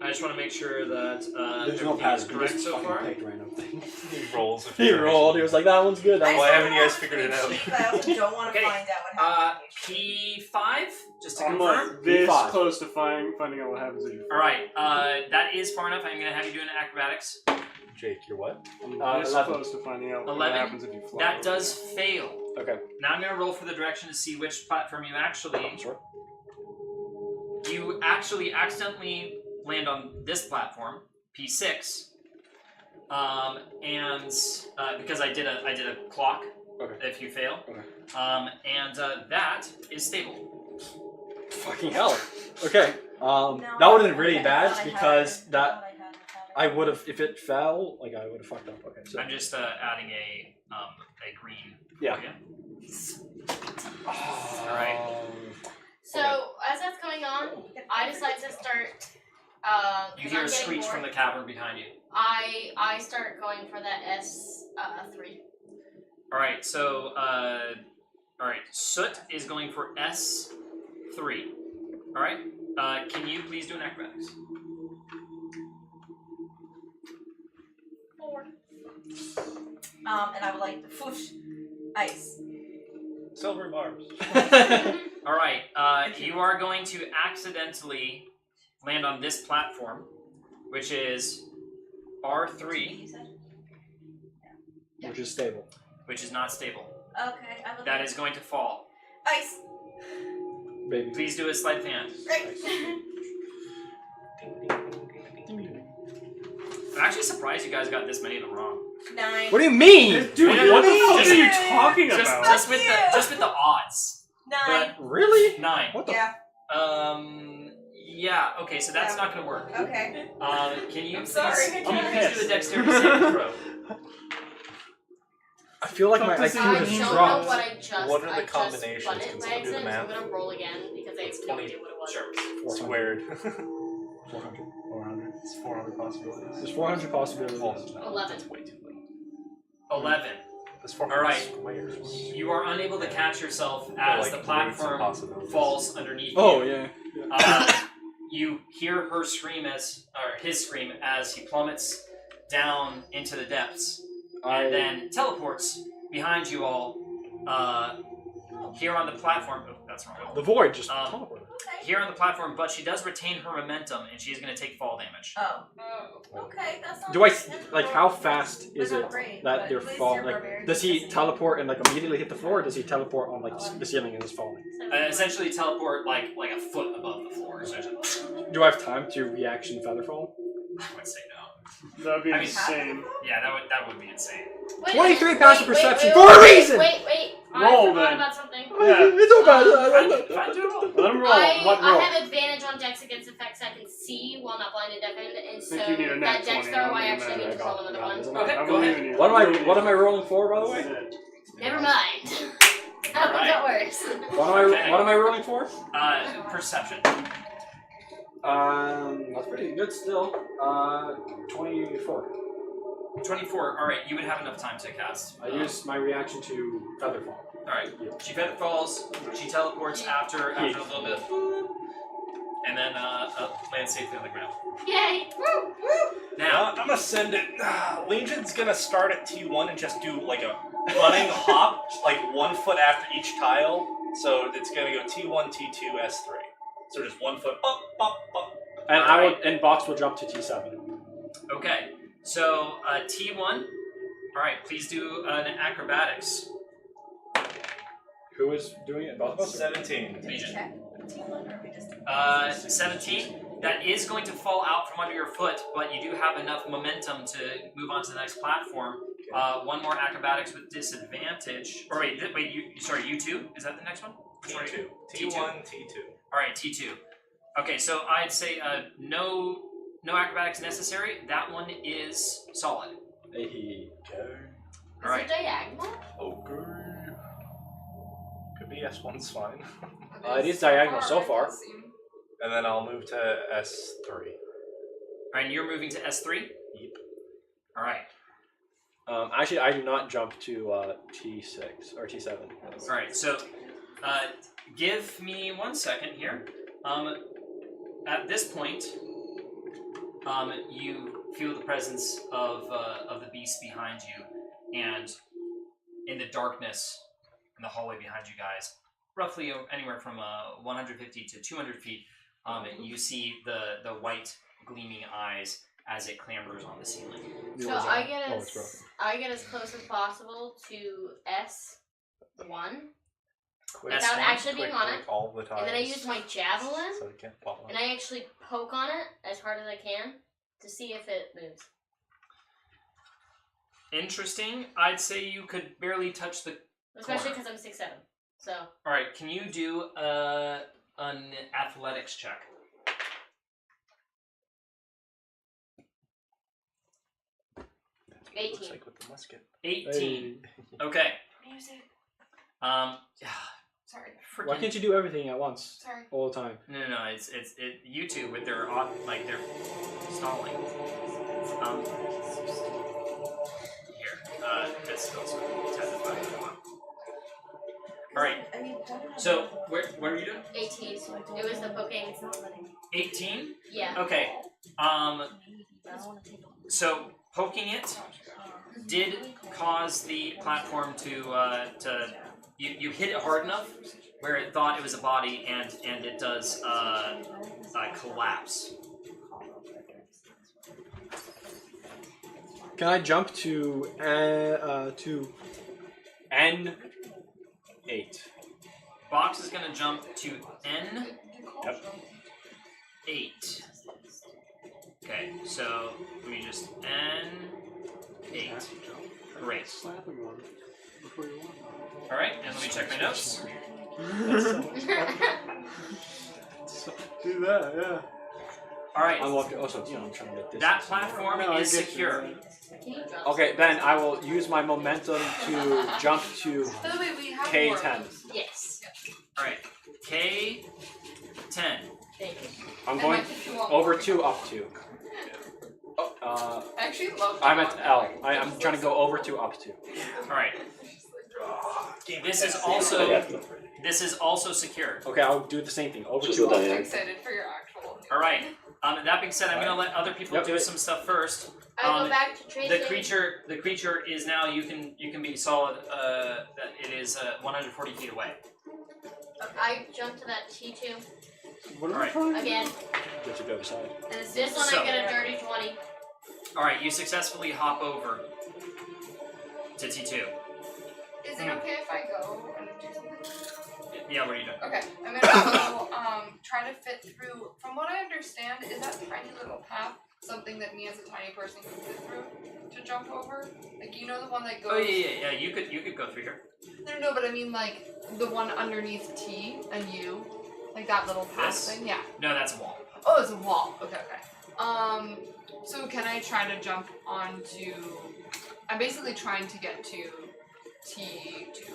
S6: I just want to make sure that
S3: There's no
S6: everything is
S3: pattern. He
S6: correct
S3: just
S6: so
S3: fucking
S6: far.
S3: picked random thing.
S4: He rolls.
S3: He rolled. He was like, that one's good. That
S4: Why
S3: one's
S4: haven't you guys figured it out?
S2: But I also don't want to
S6: Okay,
S2: find out what happened.
S6: P5, just to
S5: I'm
S6: confirm.
S5: like this
S3: P5.
S5: close to finding out what happens if you.
S6: Alright, that is far enough. I'm going to have you do an acrobatics.
S4: Jake, you're what?
S5: I'm this
S3: 11.
S5: close to finding out what
S6: 11?
S5: happens if you fly.
S6: That
S5: over
S6: does fail.
S3: Okay.
S6: Now I'm going to roll for the direction to see which platform you actually...
S3: Sure.
S6: You actually accidentally land on this platform, P6, and because I did a clock.
S3: Okay.
S6: If you fail,
S3: Okay.
S6: and that is stable.
S3: Fucking hell. Okay.
S2: No,
S3: that would have been
S2: okay,
S3: really
S2: I
S3: bad
S2: thought I had
S3: because
S2: it.
S3: that
S2: I thought I had it.
S3: I would have, if it fell, like I would have fucked up. Okay. So
S6: I'm just adding a green.
S3: yeah.
S6: for you.
S3: All
S6: right.
S7: So as that's going on, I decide to start.
S6: You hear a screech from the cavern behind you.
S7: I start going for that S3.
S6: All right. So all right. Soot is going for S3. All right. Can you please do an acrobatics?
S7: 4.
S2: And I would like to whoosh ice.
S4: Silver bars.
S6: All right. You are going to accidentally land on this platform, which is R3,
S2: You said?
S3: Which is stable.
S6: which is not stable.
S2: Okay, I would
S6: That
S2: like
S6: is going to fall.
S2: ice.
S3: Baby.
S6: Please do a sleight of hand.
S2: Great.
S6: I'm actually surprised you guys got this many of them wrong.
S2: 9.
S3: What do you mean?
S5: Dude,
S6: Wait,
S5: what the
S6: no,
S5: fuck
S6: just-
S5: are you talking
S6: Just,
S5: about?
S6: just with the odds.
S2: 9.
S3: Really?
S6: 9.
S3: What the?
S2: Yeah.
S6: Yeah. Okay, so that's
S2: Yeah.
S6: not gonna work.
S2: Okay.
S6: Can you
S2: I'm
S6: please?
S2: sorry.
S6: Can you
S5: I'm
S6: please do
S5: pissed.
S6: a dexterity saving throw?
S3: I feel like my
S5: Fuck this
S3: IQ
S7: I
S5: dude.
S3: has
S7: don't know
S3: dropped.
S7: what I just.
S4: What are the
S7: I just
S4: combinations?
S7: spun it
S4: Can
S7: by
S4: someone do the
S7: accident, so I'm
S4: math?
S7: gonna roll again because I have no
S4: 20.
S7: idea what it was.
S6: Sure.
S3: 400.
S4: Squared.
S3: 400.
S4: 400. It's 400 possibilities.
S3: There's 400 possibilities.
S4: Oh, no,
S7: 11.
S4: That's way too late.
S6: 11.
S4: There's 400
S6: All right.
S4: squares.
S6: You are unable to catch yourself
S4: Or,
S6: as
S4: like,
S6: the
S4: roots of
S6: platform
S4: possibilities.
S6: falls underneath
S3: Oh
S6: you.
S3: yeah.
S6: You hear her scream or his scream as he plummets down into the depths, and then teleports behind you all. Here on the platform. Oh, that's wrong.
S3: The void just
S6: Um,
S3: teleported.
S6: Here on the platform, but she does retain her momentum, and she is going to take fall damage.
S2: Oh.
S7: Oh.
S2: Okay, that's not.
S3: Do I
S2: that's
S3: like
S2: not-
S3: how fast is
S2: They're
S3: it
S2: not great,
S3: that
S2: but
S3: they're
S2: at least
S3: falling?
S2: you're
S3: Like,
S2: barbarian.
S3: does he teleport and like immediately hit the floor, or does he teleport on like the ceiling and is falling?
S6: Essentially, teleport like a foot above the floor. Essentially,
S3: Do I have time to reaction featherfall?
S6: I would say no.
S5: That'd be
S6: I mean,
S5: insane.
S6: Yeah, that would be insane.
S7: Wait,
S3: 23
S7: wait,
S3: passive
S7: wait,
S3: perception
S7: wait,
S3: for a
S7: wait,
S3: reason!
S7: Wait.
S5: Roll,
S7: I forgot
S5: then.
S7: about something.
S5: Yeah.
S3: It's all bad.
S6: Fine, do it all.
S5: Let him roll. What
S7: I
S5: roll?
S7: have advantage on dex against effects I can see while not blind and deafened, and so
S5: think you need a nat
S7: that dex
S5: 20,
S7: throw
S5: I don't
S7: I
S5: think it
S7: actually need
S5: matters.
S7: to roll another one.
S6: Okay,
S5: I
S6: go
S5: believe
S6: ahead.
S5: in you.
S3: What am I rolling for, by the way?
S7: Never mind. That
S6: Alright.
S7: got worse.
S6: Okay.
S3: What am I rolling for?
S6: Perception.
S3: That's pretty good still. 24.
S6: 24. All right, you would have enough time to cast.
S3: I used my reaction to featherfall.
S6: All right. She feather falls. She teleports after a little bit, and then lands safely on the ground.
S7: Yay! Woo!
S6: Now,
S4: I'm gonna send it. Legion's gonna start at T1 and just do like a running hop, like 1 foot after each tile. So it's gonna go T1, T2, S3. So just 1 foot up, up, up.
S3: And and Box will jump to T7.
S6: okay. So T1. All right, please do an acrobatics.
S3: Who is doing it? Both of us?
S4: 17.
S6: Legion.
S2: Check. T1, or we just-
S6: 17. That is going to fall out from under your foot, but you do have enough momentum to move on to the next platform. One more acrobatics with disadvantage. Or wait, you two? Is that the next one?
S4: T2. T1, T2.
S6: All right, T2. Okay, so I'd say no acrobatics necessary. That one is solid.
S3: Hey.
S6: All right.
S7: Is it diagonal?
S4: Okay. Could be S1's fine.
S3: It is diagonal so far.
S4: And then I'll move to S3.
S6: All right, and you're moving to S3?
S4: Yep.
S6: All right.
S3: Actually, I do not jump to T6 or T7.
S6: All right, so give me 1 second here. At this point, you feel the presence of the beast behind you, and in the darkness in the hallway behind you guys, roughly anywhere from 150 to 200 feet, you see the white gleaming eyes as it clambers on the ceiling.
S7: So I get as close as possible to S1 without actually being on it,
S4: all the time.
S7: and then I use my javelin,
S4: So it can't fall
S7: and I actually poke on it as hard as I can to see if it moves.
S6: Interesting. I'd say you could barely touch the
S7: Especially
S6: corner.
S7: because I'm 6'7". So.
S6: All right. Can you do an athletics check?
S4: That's what it looks
S7: 18.
S4: like with the musket.
S6: 18. Okay.
S7: Music.
S1: Sorry.
S3: Why can't you do everything at once?
S1: Sorry.
S3: All the time.
S6: No. It's you two with their they're stalling. Here. That's also testifying. All right. So what are you doing?
S7: 18. It was the poking.
S6: 18.
S7: Yeah.
S6: Okay. So poking it did cause the platform to you hit it hard enough where it thought it was a body, and it does collapse.
S3: Can I jump to N8?
S6: Box is gonna jump to N8. Okay, so let me just N8. Great. All right, and let me check my notes.
S5: Do that, yeah.
S6: All right.
S3: I'm walking. Also, I'm trying to make this.
S6: That platform is secure.
S3: Okay, then I will use my momentum to jump to
S1: By the way, we have
S3: K10.
S1: more of those.
S7: Yes.
S6: All right, K10.
S7: Thank you.
S3: I'm
S1: And
S3: going
S1: like if you want
S3: over
S1: more.
S3: to up to.
S1: I actually love.
S3: I'm at L. I'm trying to go over to up to.
S6: All right. This is also secure.
S3: Okay, I'll do the same thing. Over
S8: Just
S3: to
S8: the
S3: up.
S1: I'm
S8: diagonal.
S1: excited for your actual.
S6: All right. That being said, I'm gonna let other people
S3: Yep.
S6: do some stuff first.
S7: I go back to tracing.
S6: The creature is now. You can be solid. It is 140 feet away.
S7: I jump to that T2
S3: What
S6: All right.
S7: again.
S3: Get to the other side.
S7: And this one
S6: So-
S7: I get a dirty 20.
S6: All right. You successfully hop over to T2.
S1: Is it okay if I go and do something?
S6: Yeah. What are you doing?
S1: Okay, I'm gonna go try to fit through. From what I understand, is that tiny little path something that me as a tiny person can fit through to jump over? Like the one that goes.
S6: Oh yeah. You could go through here.
S1: No, but I mean like the one underneath T and U, like that little path
S6: This?
S1: thing. Yeah.
S6: No, that's a wall.
S1: Oh, it's a wall. Okay. So can I try to jump onto? I'm basically trying to get to T2,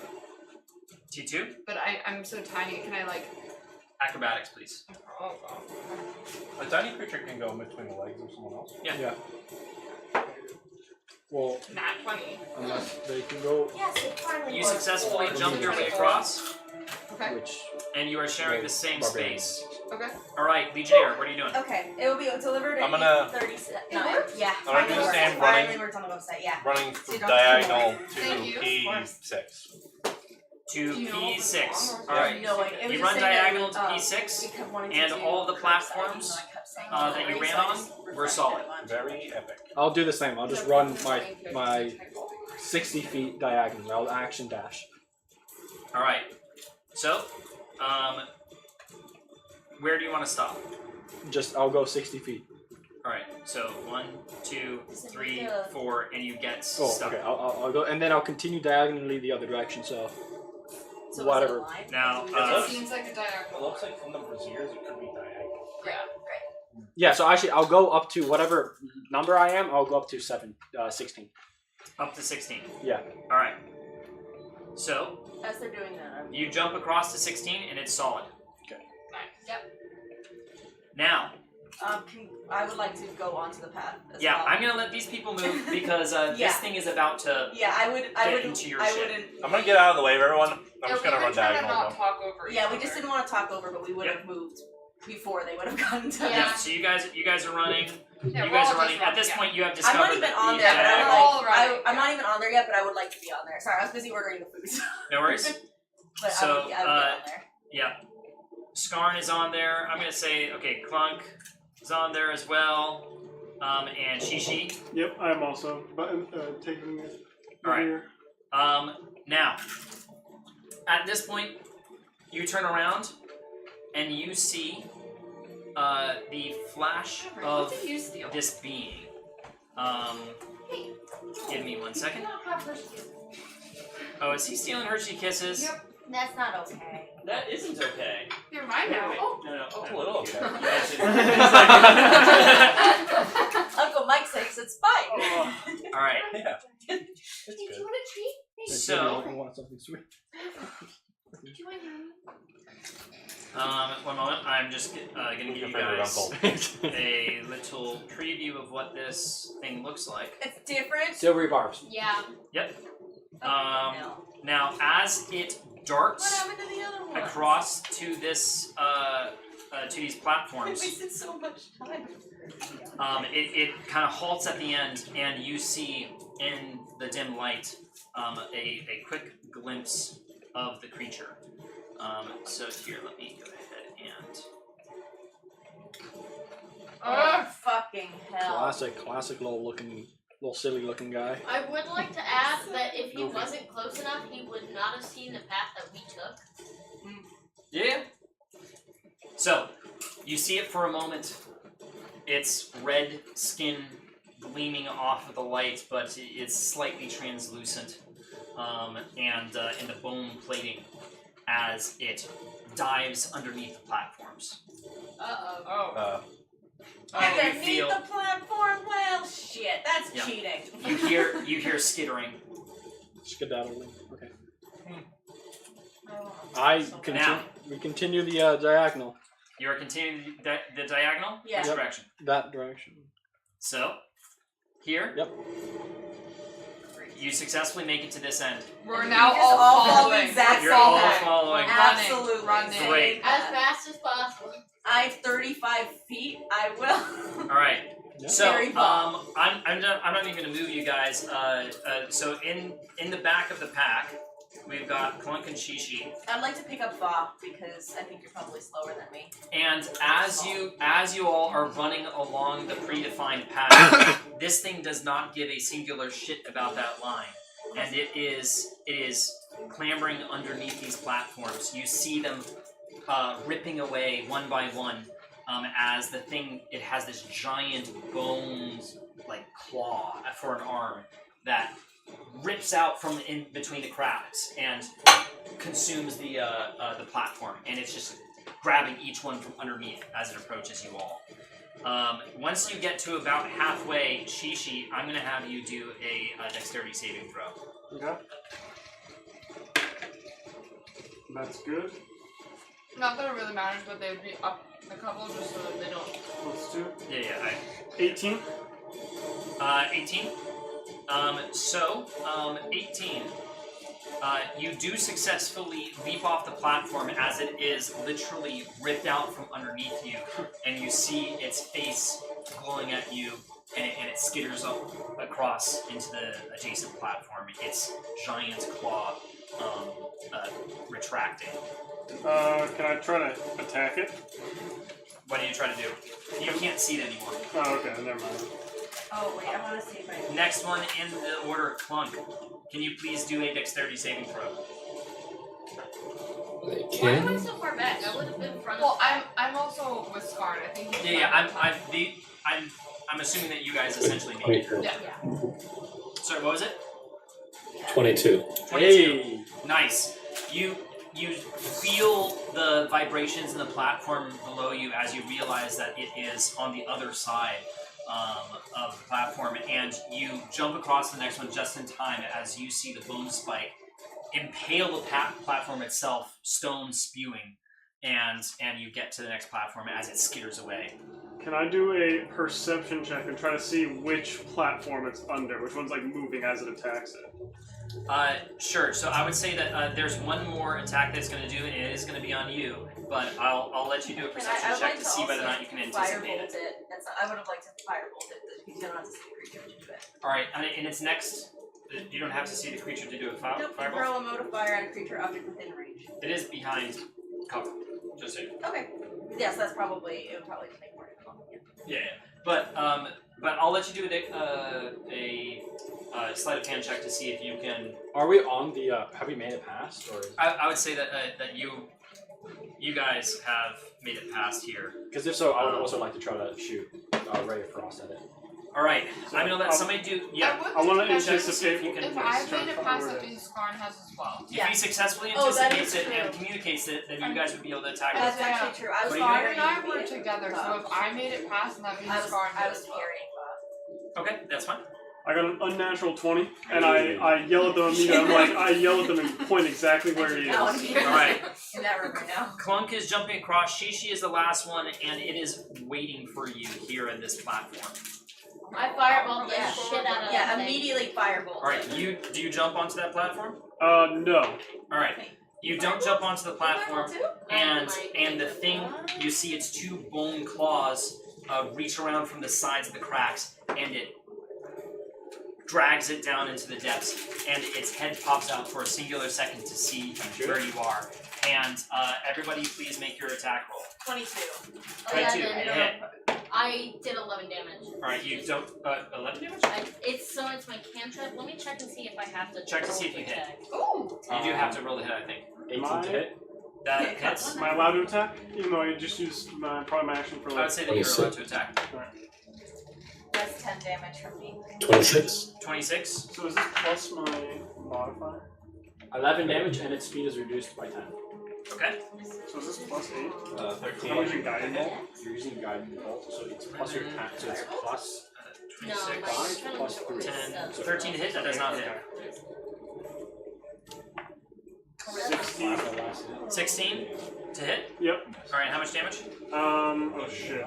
S6: T2.
S1: but I'm so tiny. Can I like?
S6: Acrobatics, please.
S1: Oh god.
S4: A tiny creature can go in between the legs of someone else.
S3: Yeah. Well,
S1: Nat 20.
S3: unless they can go,
S2: Yes, it finally
S6: You
S2: worked.
S6: successfully
S3: Or-
S6: jump your way across,
S1: Okay.
S3: which
S6: and you are sharing the same
S3: barbarian.
S6: space.
S1: Okay.
S6: All right, Legionnaire, what are you doing?
S2: Okay, it will be delivered
S4: I'm
S2: in
S4: gonna-
S2: 30
S1: It works?
S2: Yeah,
S4: I'm gonna
S2: finally
S4: do the
S2: works.
S4: same
S2: Finally
S4: running-
S2: works on the website, yeah.
S4: Running
S2: So you don't
S4: diagonal
S1: Thank you.
S4: to P6.
S6: To
S1: Do you know what was
S6: P6.
S1: wrong, or
S6: All
S1: was
S6: right.
S1: it
S2: No, it was
S6: You
S2: just
S6: run
S2: saying that,
S6: diagonal to P6,
S2: we kept wanting
S6: and
S2: to do
S6: all the
S2: curbside,
S6: platforms,
S2: even though I kept saying
S6: that you
S2: delivery,
S6: ran
S2: so I
S6: on
S2: just
S6: were
S2: refreshed
S6: solid.
S2: it a bunch.
S4: Very epic.
S3: I'll do the same. I'll just run my 60 feet diagonally. I'll action dash.
S6: All right. So, where do you want to stop?
S3: I'll go 60 feet.
S6: All right. So 1, 2, 3, 4, and you get
S3: Oh,
S6: stuck.
S3: okay. I'll go, and then I'll continue diagonally the other direction. So
S2: So
S3: whatever.
S2: Was it alive?
S6: Now,
S1: It seems like a
S4: It
S1: diagonal.
S4: looks like from the braziers it could be diagonal.
S1: Yeah.
S3: Yeah. So actually, I'll go up to whatever number I am. I'll go up to 16.
S6: up to 16.
S3: Yeah.
S6: All right. So
S2: As they're doing that,
S6: you jump across to 16, and it's solid.
S1: Nice. Yep.
S6: Now,
S2: I would like to go onto the path as
S6: yeah,
S2: well.
S6: I'm gonna let these people move because
S2: Yeah.
S6: this thing is about to.
S2: Yeah, I
S6: Get
S2: wouldn't.
S6: into your
S2: I
S6: shit.
S2: wouldn't.
S4: I'm gonna get out of the way of everyone. I'm
S1: Yeah,
S4: just
S1: we
S4: gonna
S1: were
S4: run
S1: trying to
S4: diagonal.
S1: not
S4: though.
S1: talk over each
S2: Yeah, we
S1: other.
S2: just didn't want to talk over, but we would have moved before they would have gotten to
S6: Yeah.
S2: us.
S6: So you guys are running.
S1: Yeah,
S6: You
S1: we're
S6: guys
S1: all
S6: are running.
S1: just
S6: At this
S1: yeah.
S6: point, you have
S2: I'm
S6: discovered.
S2: not even
S6: that
S2: on
S6: the
S2: there, but I
S1: We're
S2: would
S1: all
S2: like.
S1: running,
S2: I'm not
S1: yeah.
S2: even on there yet, but I would like to be on there. Sorry, I was busy ordering the food.
S6: No worries.
S2: But
S6: So,
S2: I would get on there.
S6: Yeah. Skarn is on there. I'm gonna say, okay, Clunk is on there as well. And Shishi.
S5: Yep, I'm also taking it.
S6: All right.
S5: Here.
S6: Now, at this point, you turn around and you see the flash
S1: What
S6: of
S1: did you steal?
S6: this being.
S1: Hey,
S6: Give me 1 second.
S1: not have Hershey.
S6: Oh, is he stealing Hershey Kisses?
S1: Yep.
S2: That's not okay.
S6: That isn't okay.
S1: You're mine now.
S6: Wait,
S1: Oh.
S6: no,
S4: Oh,
S6: no.
S4: a little.
S2: Uncle Mike says it's fine.
S6: All right.
S4: Yeah.
S1: Hey,
S4: It's
S1: do you
S4: good.
S1: want a treat? Hey,
S6: So,
S3: I want something sweet.
S1: do you want yummy?
S6: 1 moment. I'm just gonna give you
S4: Your favorite
S6: guys
S4: uncle.
S6: a little preview of what this thing looks like.
S2: It's different.
S3: Silvery barbs.
S7: Yeah.
S2: No.
S6: Now, as it
S2: What
S6: darts
S2: happened to the other one?
S6: across to this to these
S2: I
S6: platforms,
S2: wasted so much time.
S6: it kind of halts at the end, and you see in the dim light a quick glimpse of the creature. So here, let me go ahead and
S2: Oh, fucking hell.
S3: Classic little silly looking guy.
S7: I would like to add that if he wasn't close enough, he would not have seen the path that we took.
S6: yeah. So you see it for a moment. Its red skin gleaming off of the light, but it's slightly translucent, and in the bone plating as it dives underneath the platforms.
S7: Uh-oh.
S1: Oh.
S2: Underneath
S6: feel-
S2: the platform? Well, shit. That's
S6: Yeah.
S2: cheating.
S6: You hear skittering.
S3: Skedaddling. Okay.
S2: Oh,
S6: Now.
S3: We continue the diagonal.
S6: You are continuing the diagonal.
S2: Yeah.
S6: Which
S3: Yep.
S6: direction?
S3: That direction.
S6: So, here.
S3: Yep.
S6: You successfully make it to this end.
S1: We're
S2: We
S1: now
S2: just
S1: all
S2: all follow the
S1: following.
S2: exact
S6: You're
S2: same
S6: all
S2: path.
S6: following.
S2: Absolutely.
S1: Running.
S2: Same
S6: Great.
S7: As
S2: path.
S7: fast as possible.
S2: I have 35 feet. I will.
S6: All right.
S3: Yep.
S6: So,
S2: Very far.
S6: I'm not even going to move you guys. So in the back of the pack, we've got Clunk and Shishi,
S2: I'd like to pick up Va because I think you're probably slower than me.
S6: and as you all are running along the predefined path, this thing does not give a singular shit about that line, and it is clambering underneath these platforms. You see them ripping away one by one. As the thing, it has this giant bones like claw for an arm that rips out from in between the cracks and consumes the platform, and it's just grabbing each one from underneath as it approaches you all. Once you get to about halfway, Shishi, I'm going to have you do a dexterity saving throw.
S5: Okay. That's good.
S1: Not that it really matters, but they'd be up a couple just so that they don't.
S5: Let's do
S6: Yeah.
S5: 18.
S6: 18. 18. You do successfully leap off the platform as it is literally ripped out from underneath you, and you see its face glowing at you, and it skitters up across into the adjacent platform. Its giant claw retracting.
S5: Can I try to attack it?
S6: What are you trying to do? You can't see it anymore.
S5: Oh, okay, never mind.
S2: Oh wait, I want to see if I.
S6: Next one in the order, Clunk. Can you please do a dexterity saving throw?
S8: They
S7: Why am I
S8: can.
S7: so far back? I would have been in front
S1: Well,
S7: of
S1: I'm also with Scarn. I think. he's
S6: I'm assuming that you guys essentially made it.
S8: 22.
S1: Yeah.
S6: Sorry, what was it?
S8: 22.
S6: 22.
S3: Hey.
S6: Nice. You feel the vibrations in the platform below you as you realize that it is on the other side of the platform, and you jump across the next one just in time as you see the bone spike impale the platform itself, stone spewing, and you get to the next platform as it skitters away.
S5: Can I do a perception check and try to see which platform it's under? Which one's like moving as it attacks it?
S6: Sure. So I would say that there's one more attack that's going to do, and it is going to be on you. But I'll let you do a perception check to see whether or not you can anticipate it.
S2: I would have liked to firebolt it, but you don't have to see the creature to do it.
S6: All right, and it's next. You don't have to see the creature to do a
S2: Nope,
S6: fireball.
S2: throw a modifier on a creature object within range.
S6: It is behind cover. Just so you know.
S2: Okay. Yes, it would probably make more difficult.
S6: Yeah. But I'll let you do a sleight of hand check to see if you can.
S3: Are we on the? Have we made it past? Or
S6: I would say that you guys have made it past here.
S3: because if so, I would also like to try to shoot Ray of Frost at it.
S6: All right.
S5: So
S6: I'm gonna let somebody do. Yeah.
S5: I want to
S6: check to see
S5: anticipate
S6: if you can.
S1: If I made it past, that means Skarn has as well.
S6: If he successfully
S2: Oh, that
S6: anticipates
S2: is
S6: it
S2: true.
S6: and communicates it, then you guys would be able to attack
S2: That's
S6: it.
S2: actually true. I was
S6: What do you
S1: Skarn
S2: carrying
S1: and I
S2: the
S1: were
S2: beat.
S1: together, so if I made it past, that means Skarn
S2: I
S1: did
S2: was
S1: as well.
S2: carrying
S6: Okay, that's fine.
S5: I got an unnatural 20, and I yell at them immediately. I'm like, I yell at them and point exactly where he is.
S2: All
S6: right.
S2: In that room right now.
S6: Clunk is jumping across. Shishi is the last one, and it is waiting for you here in this platform.
S7: I firebolt the shit out of
S2: Yeah,
S7: that thing.
S2: immediately firebolt.
S6: All right, do you jump onto that platform?
S5: No.
S6: All right, you don't jump onto the platform, and
S7: Oh
S6: the thing you see its two bone claws reach around from the sides of the cracks, and it drags it down into the depths, and its head pops out for a singular second to see where you are. And everybody, please make your attack roll.
S2: 22.
S6: 22,
S7: 11.
S6: hit.
S7: I did 11 damage.
S6: All right, you don't 11 damage.
S7: It's my cantrip. Let me check and see if I have to.
S6: Check to see if you hit.
S7: attack.
S1: Ooh!
S6: You do have to roll the hit, I think.
S3: 18 to hit.
S6: That hits.
S5: Am I allowed to attack? Even though I just used probably my action for
S6: I
S5: like.
S6: would say that you're allowed to attack.
S2: That's 10 damage from me.
S8: 26.
S6: 26.
S5: So is this plus my modifier?
S3: 11 damage, and its speed is reduced by 10.
S6: Okay.
S5: So is this plus 8?
S4: 13.
S5: I'm using guiding bolt.
S3: You're using guiding bolt, so it's plus your attack, so it's plus
S7: No,
S6: 26.
S7: my
S3: 5 plus 3.
S6: 10. So 13 to hit. That does not hit.
S5: 16.
S6: 16 to hit.
S5: Yep.
S6: All right. How much damage?
S5: Oh shit.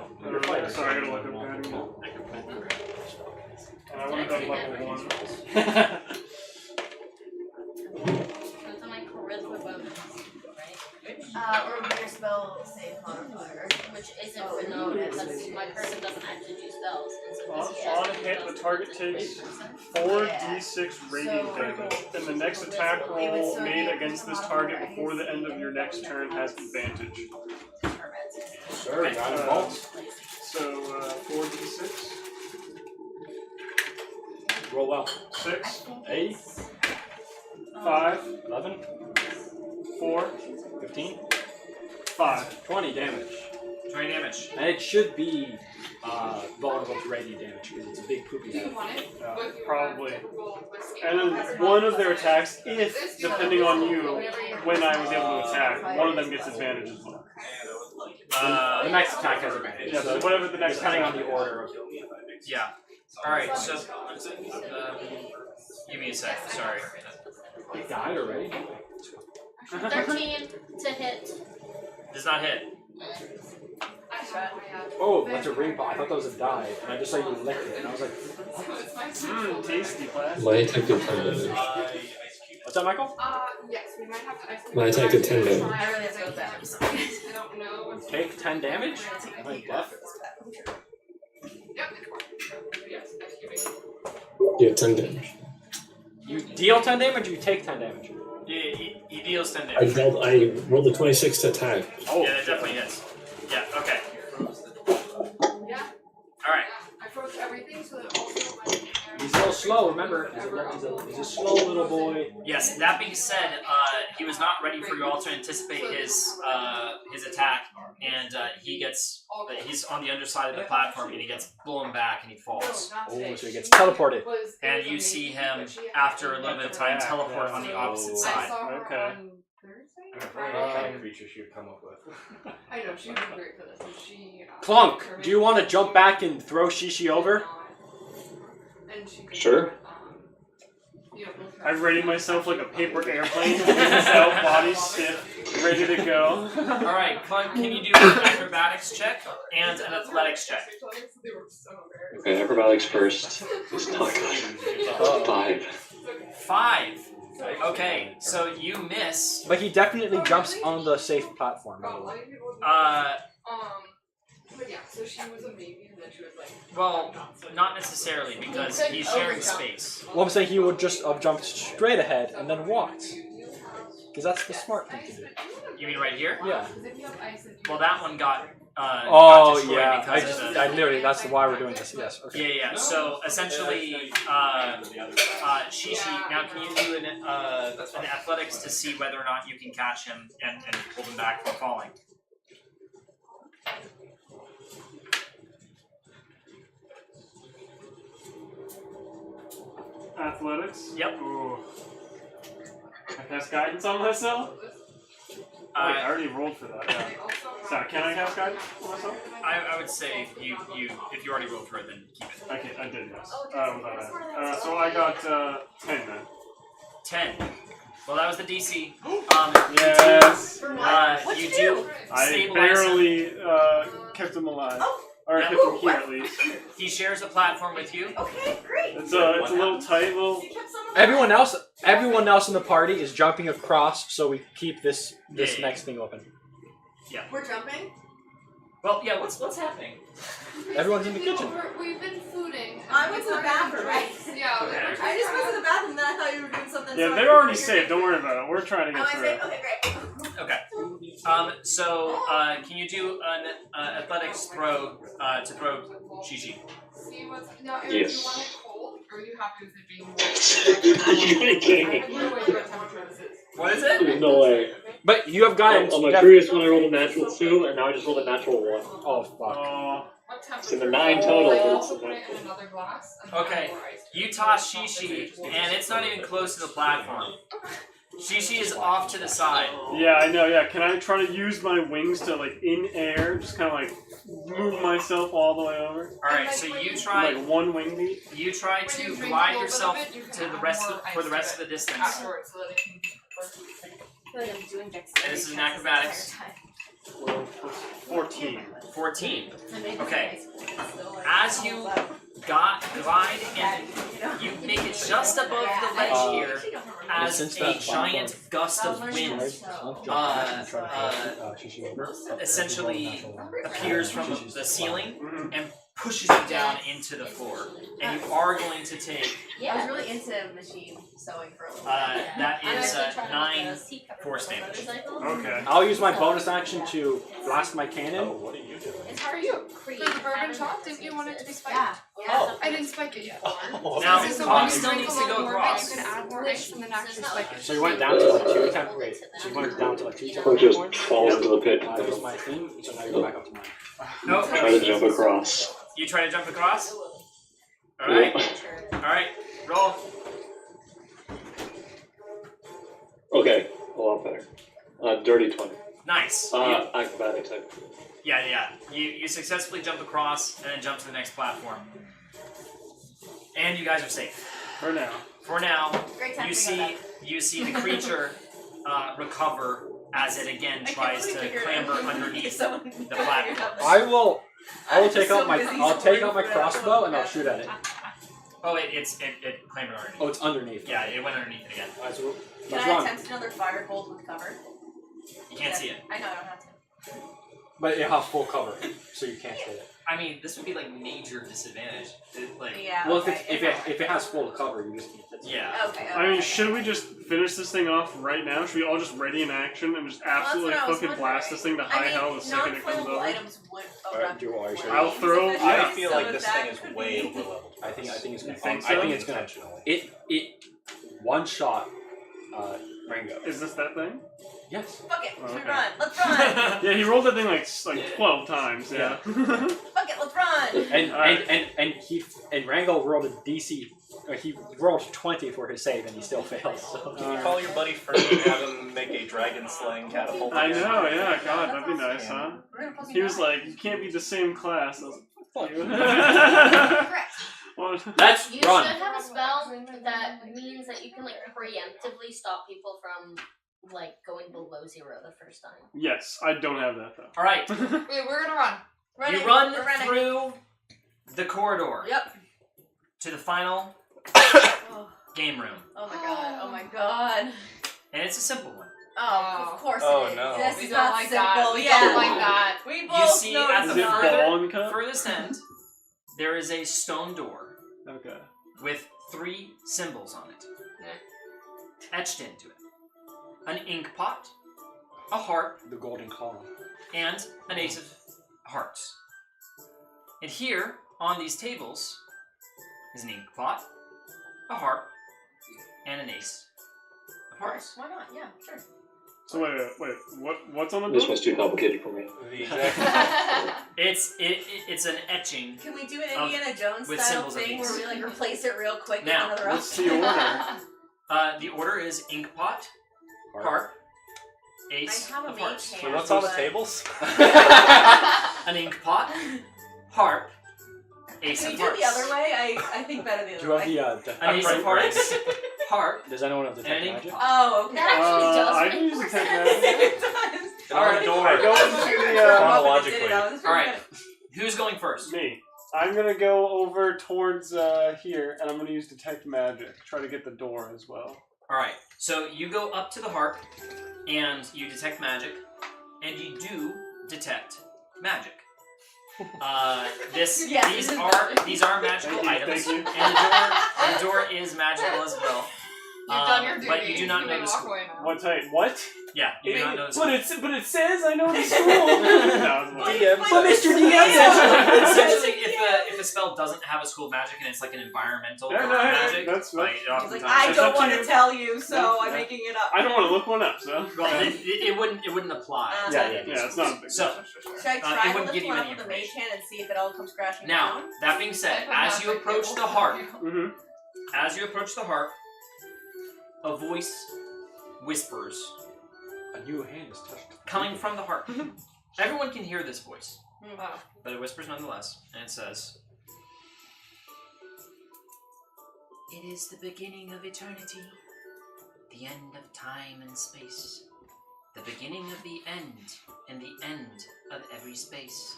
S5: Sorry, I gotta look up guiding bolt. And I would have done level 1.
S7: It's on my charisma bonus, right?
S2: Or your spell save modifier.
S7: Which isn't for no, because my person doesn't actually do spells. And so this is
S5: On
S7: just
S5: hit, the target takes 4d6 radiant damage, and the next attack roll made against this target before the end of your next turn has advantage.
S3: Sure, guiding bolt.
S5: So 4d6,
S3: Roll well.
S5: 6,
S3: 8,
S5: 5,
S3: 11,
S5: 4,
S3: 15,
S5: 5.
S3: 20 damage.
S6: 20 damage.
S3: And it should be vulnerable to radiant damage because it's a big poopy
S1: Do you
S3: head.
S1: want it? With your
S5: Probably.
S1: typical whiskey?
S5: And then one of their attacks, if, depending on you, when I was able to attack, one of them gets advantage as well.
S3: The next attack has advantage.
S5: Yeah, so whatever the next
S3: Depending
S5: attack
S3: on the order of
S6: Yeah. All right. So give me a sec. Sorry.
S3: It died already?
S7: 13 to hit.
S6: Does not hit.
S3: Oh, that's a ring ball. I thought that was a die. And I just saw you lick it. And I was like,
S5: tasty class.
S8: My attack did 10 damage.
S3: what's that, Michael?
S1: Yes, we might have to actually.
S8: My attack did 10 damage.
S2: I really have to go back. I'm sorry.
S1: I don't know.
S3: Take 10 damage? I might buff it.
S1: Yep. Yes, excuse me.
S8: Yeah, 10 damage.
S3: You deal 10 damage or you take 10 damage?
S6: He deals 10
S8: I
S6: damage.
S8: rolled a 26 to attack.
S3: Oh,
S6: Yeah, that definitely hits. Yeah. Okay.
S1: Yeah.
S6: All right.
S1: I froze everything so that also my.
S3: he's a little slow, remember? He's a slow little boy.
S6: Yes. That being said, he was not ready for you all to anticipate his attack, and he's on the underside of the platform, and he gets blown back and he falls.
S3: Oh, so he gets teleported.
S6: And you see him after a little bit of time teleport on the opposite
S1: I
S6: side.
S1: saw her
S5: Okay.
S1: on Thursday.
S9: What kind of creature she would come up with.
S1: I know she would be great for this. And she.
S3: Clunk, do you want to jump back and throw Shishi over?
S1: And she could,
S8: Sure.
S5: I ready myself like a paper airplane, wings out, body stiff, ready to go.
S6: Alright, can you do an acrobatics check and an athletics check?
S8: Okay, acrobatics first. It's not good. 5.
S6: 5. Okay, so you miss.
S3: But he definitely jumps on the safe platform.
S1: But yeah, so she was a baby and then she was like.
S6: Well, not necessarily because he's sharing space.
S3: Well, I'm saying he would just have jumped straight ahead and then walked. Because that's the smart thing to do.
S6: You mean right here?
S3: Yeah.
S6: Well, that one got.
S3: Oh,
S6: got destroyed
S3: yeah.
S6: because of the-
S3: I literally, that's why we're doing this. Yes. Okay.
S6: Yeah. So essentially, Shishi. Now, can you do an athletics to see whether or not you can catch him and pull him back from falling?
S5: Athletics?
S6: Yep.
S5: Ooh. I cast guidance on myself? Wait, I already rolled for that. Yeah. So can I cast guidance on myself?
S6: I would say if you already rolled for it, then keep it.
S5: Okay, I did, yes. So I got 10 then.
S6: 10. Well, that was the DC.
S5: Yes!
S6: You do
S5: I
S6: stabilize him.
S5: barely kept him alive. Or
S6: Yeah.
S5: kept him here at least.
S6: He shares a platform with you.
S2: Okay, great.
S5: It's a little tight little.
S3: Everyone else in the party is jumping across, so we keep this
S6: Yeah.
S3: next thing open.
S2: We're jumping.
S6: Well, yeah. What's happening?
S3: Everyone's in the kitchen.
S1: We've been fooding.
S2: I went to the bathroom.
S1: Yeah.
S6: Okay.
S2: I just went to the bathroom, then I thought you were doing something.
S5: Yeah,
S2: so
S5: they're already safe. Don't worry about it. We're trying to
S2: Am
S5: get
S2: I
S5: through
S2: safe?
S5: it.
S2: Okay, great.
S6: Okay. So can you do an athletics throw to throw Shishi?
S1: See what's now. Eric,
S8: Yes.
S1: do you want it cold, or are you happy with it being warm?
S8: You ain't kidding
S1: I
S8: me.
S1: have no idea what temperature this is.
S6: What is it?
S8: There's no way.
S3: But you have guidance.
S8: On my
S3: you have-
S8: previous one, I rolled a natural 2, and now I just rolled a natural 1.
S3: Oh fuck.
S5: Oh,
S1: What temperature?
S8: So the 9 total,
S1: I
S8: but
S1: also
S8: it's
S1: put it in another glass. And
S6: Okay.
S1: pour iced
S6: You toss Shishi, and it's not even close to the platform. Shishi is off to the side.
S5: yeah, I know. Yeah, can I try to use my wings to like in air, just kind of like move myself all the way over?
S6: All right. So you try.
S5: Like one wing beat.
S6: You try
S1: When
S6: to
S1: you drink a
S6: glide
S1: little bit
S6: yourself
S1: of it, you can
S6: to the
S1: add
S6: rest
S1: more
S6: for the
S1: ice
S6: rest
S1: to
S6: of the
S1: it
S6: distance.
S1: afterwards, so that it can be
S2: I feel like I'm doing
S6: And this is an acrobatics.
S5: Well, 14.
S6: 14. Okay. As you glide and you make it just above the ledge here, as
S3: Since
S6: a
S3: that
S6: giant gust of wind essentially appears from the ceiling
S5: Mhm.
S6: and pushes you down into the floor. And you are going to take,
S2: I was really into machine sewing for a little while.
S6: that is 9 force damage.
S5: Okay.
S3: I'll use my bonus action to blast my cannon.
S9: What are you doing?
S7: It's
S1: How are you? For the bourbon shot, didn't you want it to be spiked?
S2: Yeah.
S6: Oh.
S1: I didn't spike it yet.
S6: Now,
S1: This is the
S6: Tom
S1: one you
S6: still
S1: drink
S6: needs
S1: a
S6: to
S1: lot
S6: go
S1: more,
S6: across.
S1: but you can add more ice and then actually spike it.
S3: So you went down to like 2 temp. Wait. So you went down to like 2 temp.
S8: Or just falls into the pit.
S3: That was my thing. So now you're back up to mine.
S6: No,
S8: Try to jump across.
S6: you try to jump across? Alright. Alright, roll.
S8: Okay, a lot better. Dirty 20.
S6: Nice.
S8: Acrobatics.
S6: Yeah. You successfully jump across and then jump to the next platform. And you guys are safe.
S5: For now.
S6: For now,
S2: Great time
S6: you
S2: to bring
S6: see the creature recover as it again tries to clamber underneath the platform.
S3: I will take out my crossbow and I'll shoot at it.
S6: Oh, it clambered underneath.
S3: Oh, it's underneath.
S6: Yeah, it went underneath it again.
S3: Alright, so
S2: Can
S3: let's
S2: I
S3: run.
S2: attempt another firebolt with cover?
S6: You can't see it.
S2: I know, I don't have to.
S3: But it has full cover, so you can't hit it.
S6: I mean, this would be like major disadvantage.
S2: Yeah.
S3: Well,
S2: okay.
S3: if it has full cover, you just can't hit it.
S6: Yeah.
S2: Okay.
S5: I mean, should we just finish this thing off right now? Should we all just ready in action and just absolutely
S2: what I was
S5: fucking blast this thing to high hell the second it comes
S2: non-flammable
S5: over?
S2: items would
S9: Alright, do all your
S5: I'll throw.
S9: I
S5: Yeah.
S9: feel like this thing is way over leveled.
S3: I think it's gonna.
S5: think
S3: I
S5: so?
S3: think it's gonna.
S9: Intentionally.
S3: It one shot. Rango.
S5: Is this that thing?
S3: Yes.
S2: Fuck it, should we
S5: Okay.
S2: run? Let's run!
S5: Yeah, he rolled that thing like 12 times. Yeah.
S2: Fuck it, let's run!
S3: And Rango rolled a DC. He rolled 20 for his save and he still failed. So.
S4: Can you call your buddy Fernie and have him make a dragon slaying catapult?
S5: I know. Yeah. God, that'd be nice, huh?
S2: We're gonna fucking
S5: He was
S2: die.
S5: like, "You can't be the same class." I was like, "Fuck you."
S2: Correct.
S5: on.
S6: Let's
S7: You
S6: run.
S7: should have a spell that means that you can like preemptively stop people from like going below 0 the first time.
S5: Yes, I don't have that though.
S6: All right.
S1: Wait, we're gonna run.
S2: Running.
S6: You run
S2: We're running.
S6: through the corridor
S2: Yep.
S6: to the final
S2: Oh.
S6: game room,
S2: Oh my god. Oh my god.
S6: and it's a simple one.
S2: Oh, of course
S4: Oh,
S2: it is.
S4: no.
S2: This
S1: We
S2: is
S1: don't
S2: not
S1: like
S2: simple.
S1: that. We
S2: yeah.
S1: don't like that.
S2: We both
S6: You see
S2: know
S6: at
S2: it's
S6: the
S5: Is it
S2: not.
S5: ball and cup?
S6: furthest end, there is a stone door
S5: Okay.
S6: with 3 symbols on it, etched into it: an ink pot, a harp,
S3: The golden column.
S6: and an ace of hearts. And here, on these tables, is an ink pot, a harp, and an ace of hearts.
S2: Why not? Yeah, sure.
S5: So wait. What's on the
S8: This
S5: book?
S8: was too complicated for me.
S4: The exact
S6: It's an etching.
S2: Can we do an
S6: Of-
S2: Indiana Jones
S6: with
S2: style
S6: symbols of
S2: thing
S6: these.
S2: where we like replace it real quick
S6: Now,
S2: in another row?
S5: What's the order?
S6: The order is ink pot, harp, ace
S2: I have a
S6: of
S2: mage
S6: hearts.
S2: hand.
S4: So what's on the
S2: but-
S4: tables?
S6: An ink pot, harp, ace
S2: Can we
S6: of
S2: do it
S6: hearts.
S2: the other way? I think better the
S3: Do
S2: other
S3: you
S2: way.
S3: have the
S6: An ace of hearts, harp,
S3: Does anyone have
S6: and
S3: detect
S6: an ink
S3: magic?
S6: pot.
S2: Oh, okay.
S7: That actually does
S5: I
S7: make
S5: can use
S7: more
S5: the tech
S7: sense.
S5: magic.
S4: Alright, door.
S5: I go into the
S4: Chronologically.
S6: Alright, who's going first?
S5: me. I'm gonna go over towards here, and I'm gonna use detect magic. Try to get the door as well.
S6: Alright, so you go up to the harp, and you detect magic, and you do detect magic.
S2: Yes.
S6: These are magical
S5: Thank you,
S6: items,
S5: thank you.
S6: and the door is magical as well.
S1: You've done your duty.
S6: But you do not know
S1: may
S6: the
S1: walk
S6: school.
S1: away now.
S5: What type? What?
S6: Yeah, you do not know the school.
S5: But it says I know the school. No,
S4: DM
S2: But
S4: says-
S2: Mr. DM
S6: Essentially, if a spell doesn't have a school magic and it's like an environmental
S5: Yeah, no,
S6: magic,
S5: that's-
S6: like,
S2: He's like,
S6: oftentimes
S2: I
S5: It's
S2: don't
S5: up to
S2: want to
S5: you.
S2: tell you, so
S5: Yeah,
S2: I'm
S5: yeah.
S2: making it up.
S5: I don't want to look one up, so.
S6: well, it wouldn't apply.
S2: Yeah,
S6: to
S2: yeah,
S6: any
S5: Yeah, it's not a big
S6: So
S2: Should I
S6: it
S2: try to
S6: wouldn't
S2: lift
S6: give you
S2: one up
S6: any
S2: with the mage
S6: information.
S2: hand and see if it all comes crashing
S6: Now,
S2: down?
S6: that being said,
S1: Type of
S6: as you
S1: magic
S6: approach
S1: will
S6: the harp,
S5: Mm-hmm.
S6: a voice whispers
S3: A new hand is touched.
S6: coming from the harp. Everyone can hear this voice,
S1: Wow.
S6: but it whispers nonetheless, and it says, "It is the beginning of eternity, the end of time and space, the beginning of the end, and the end of every space.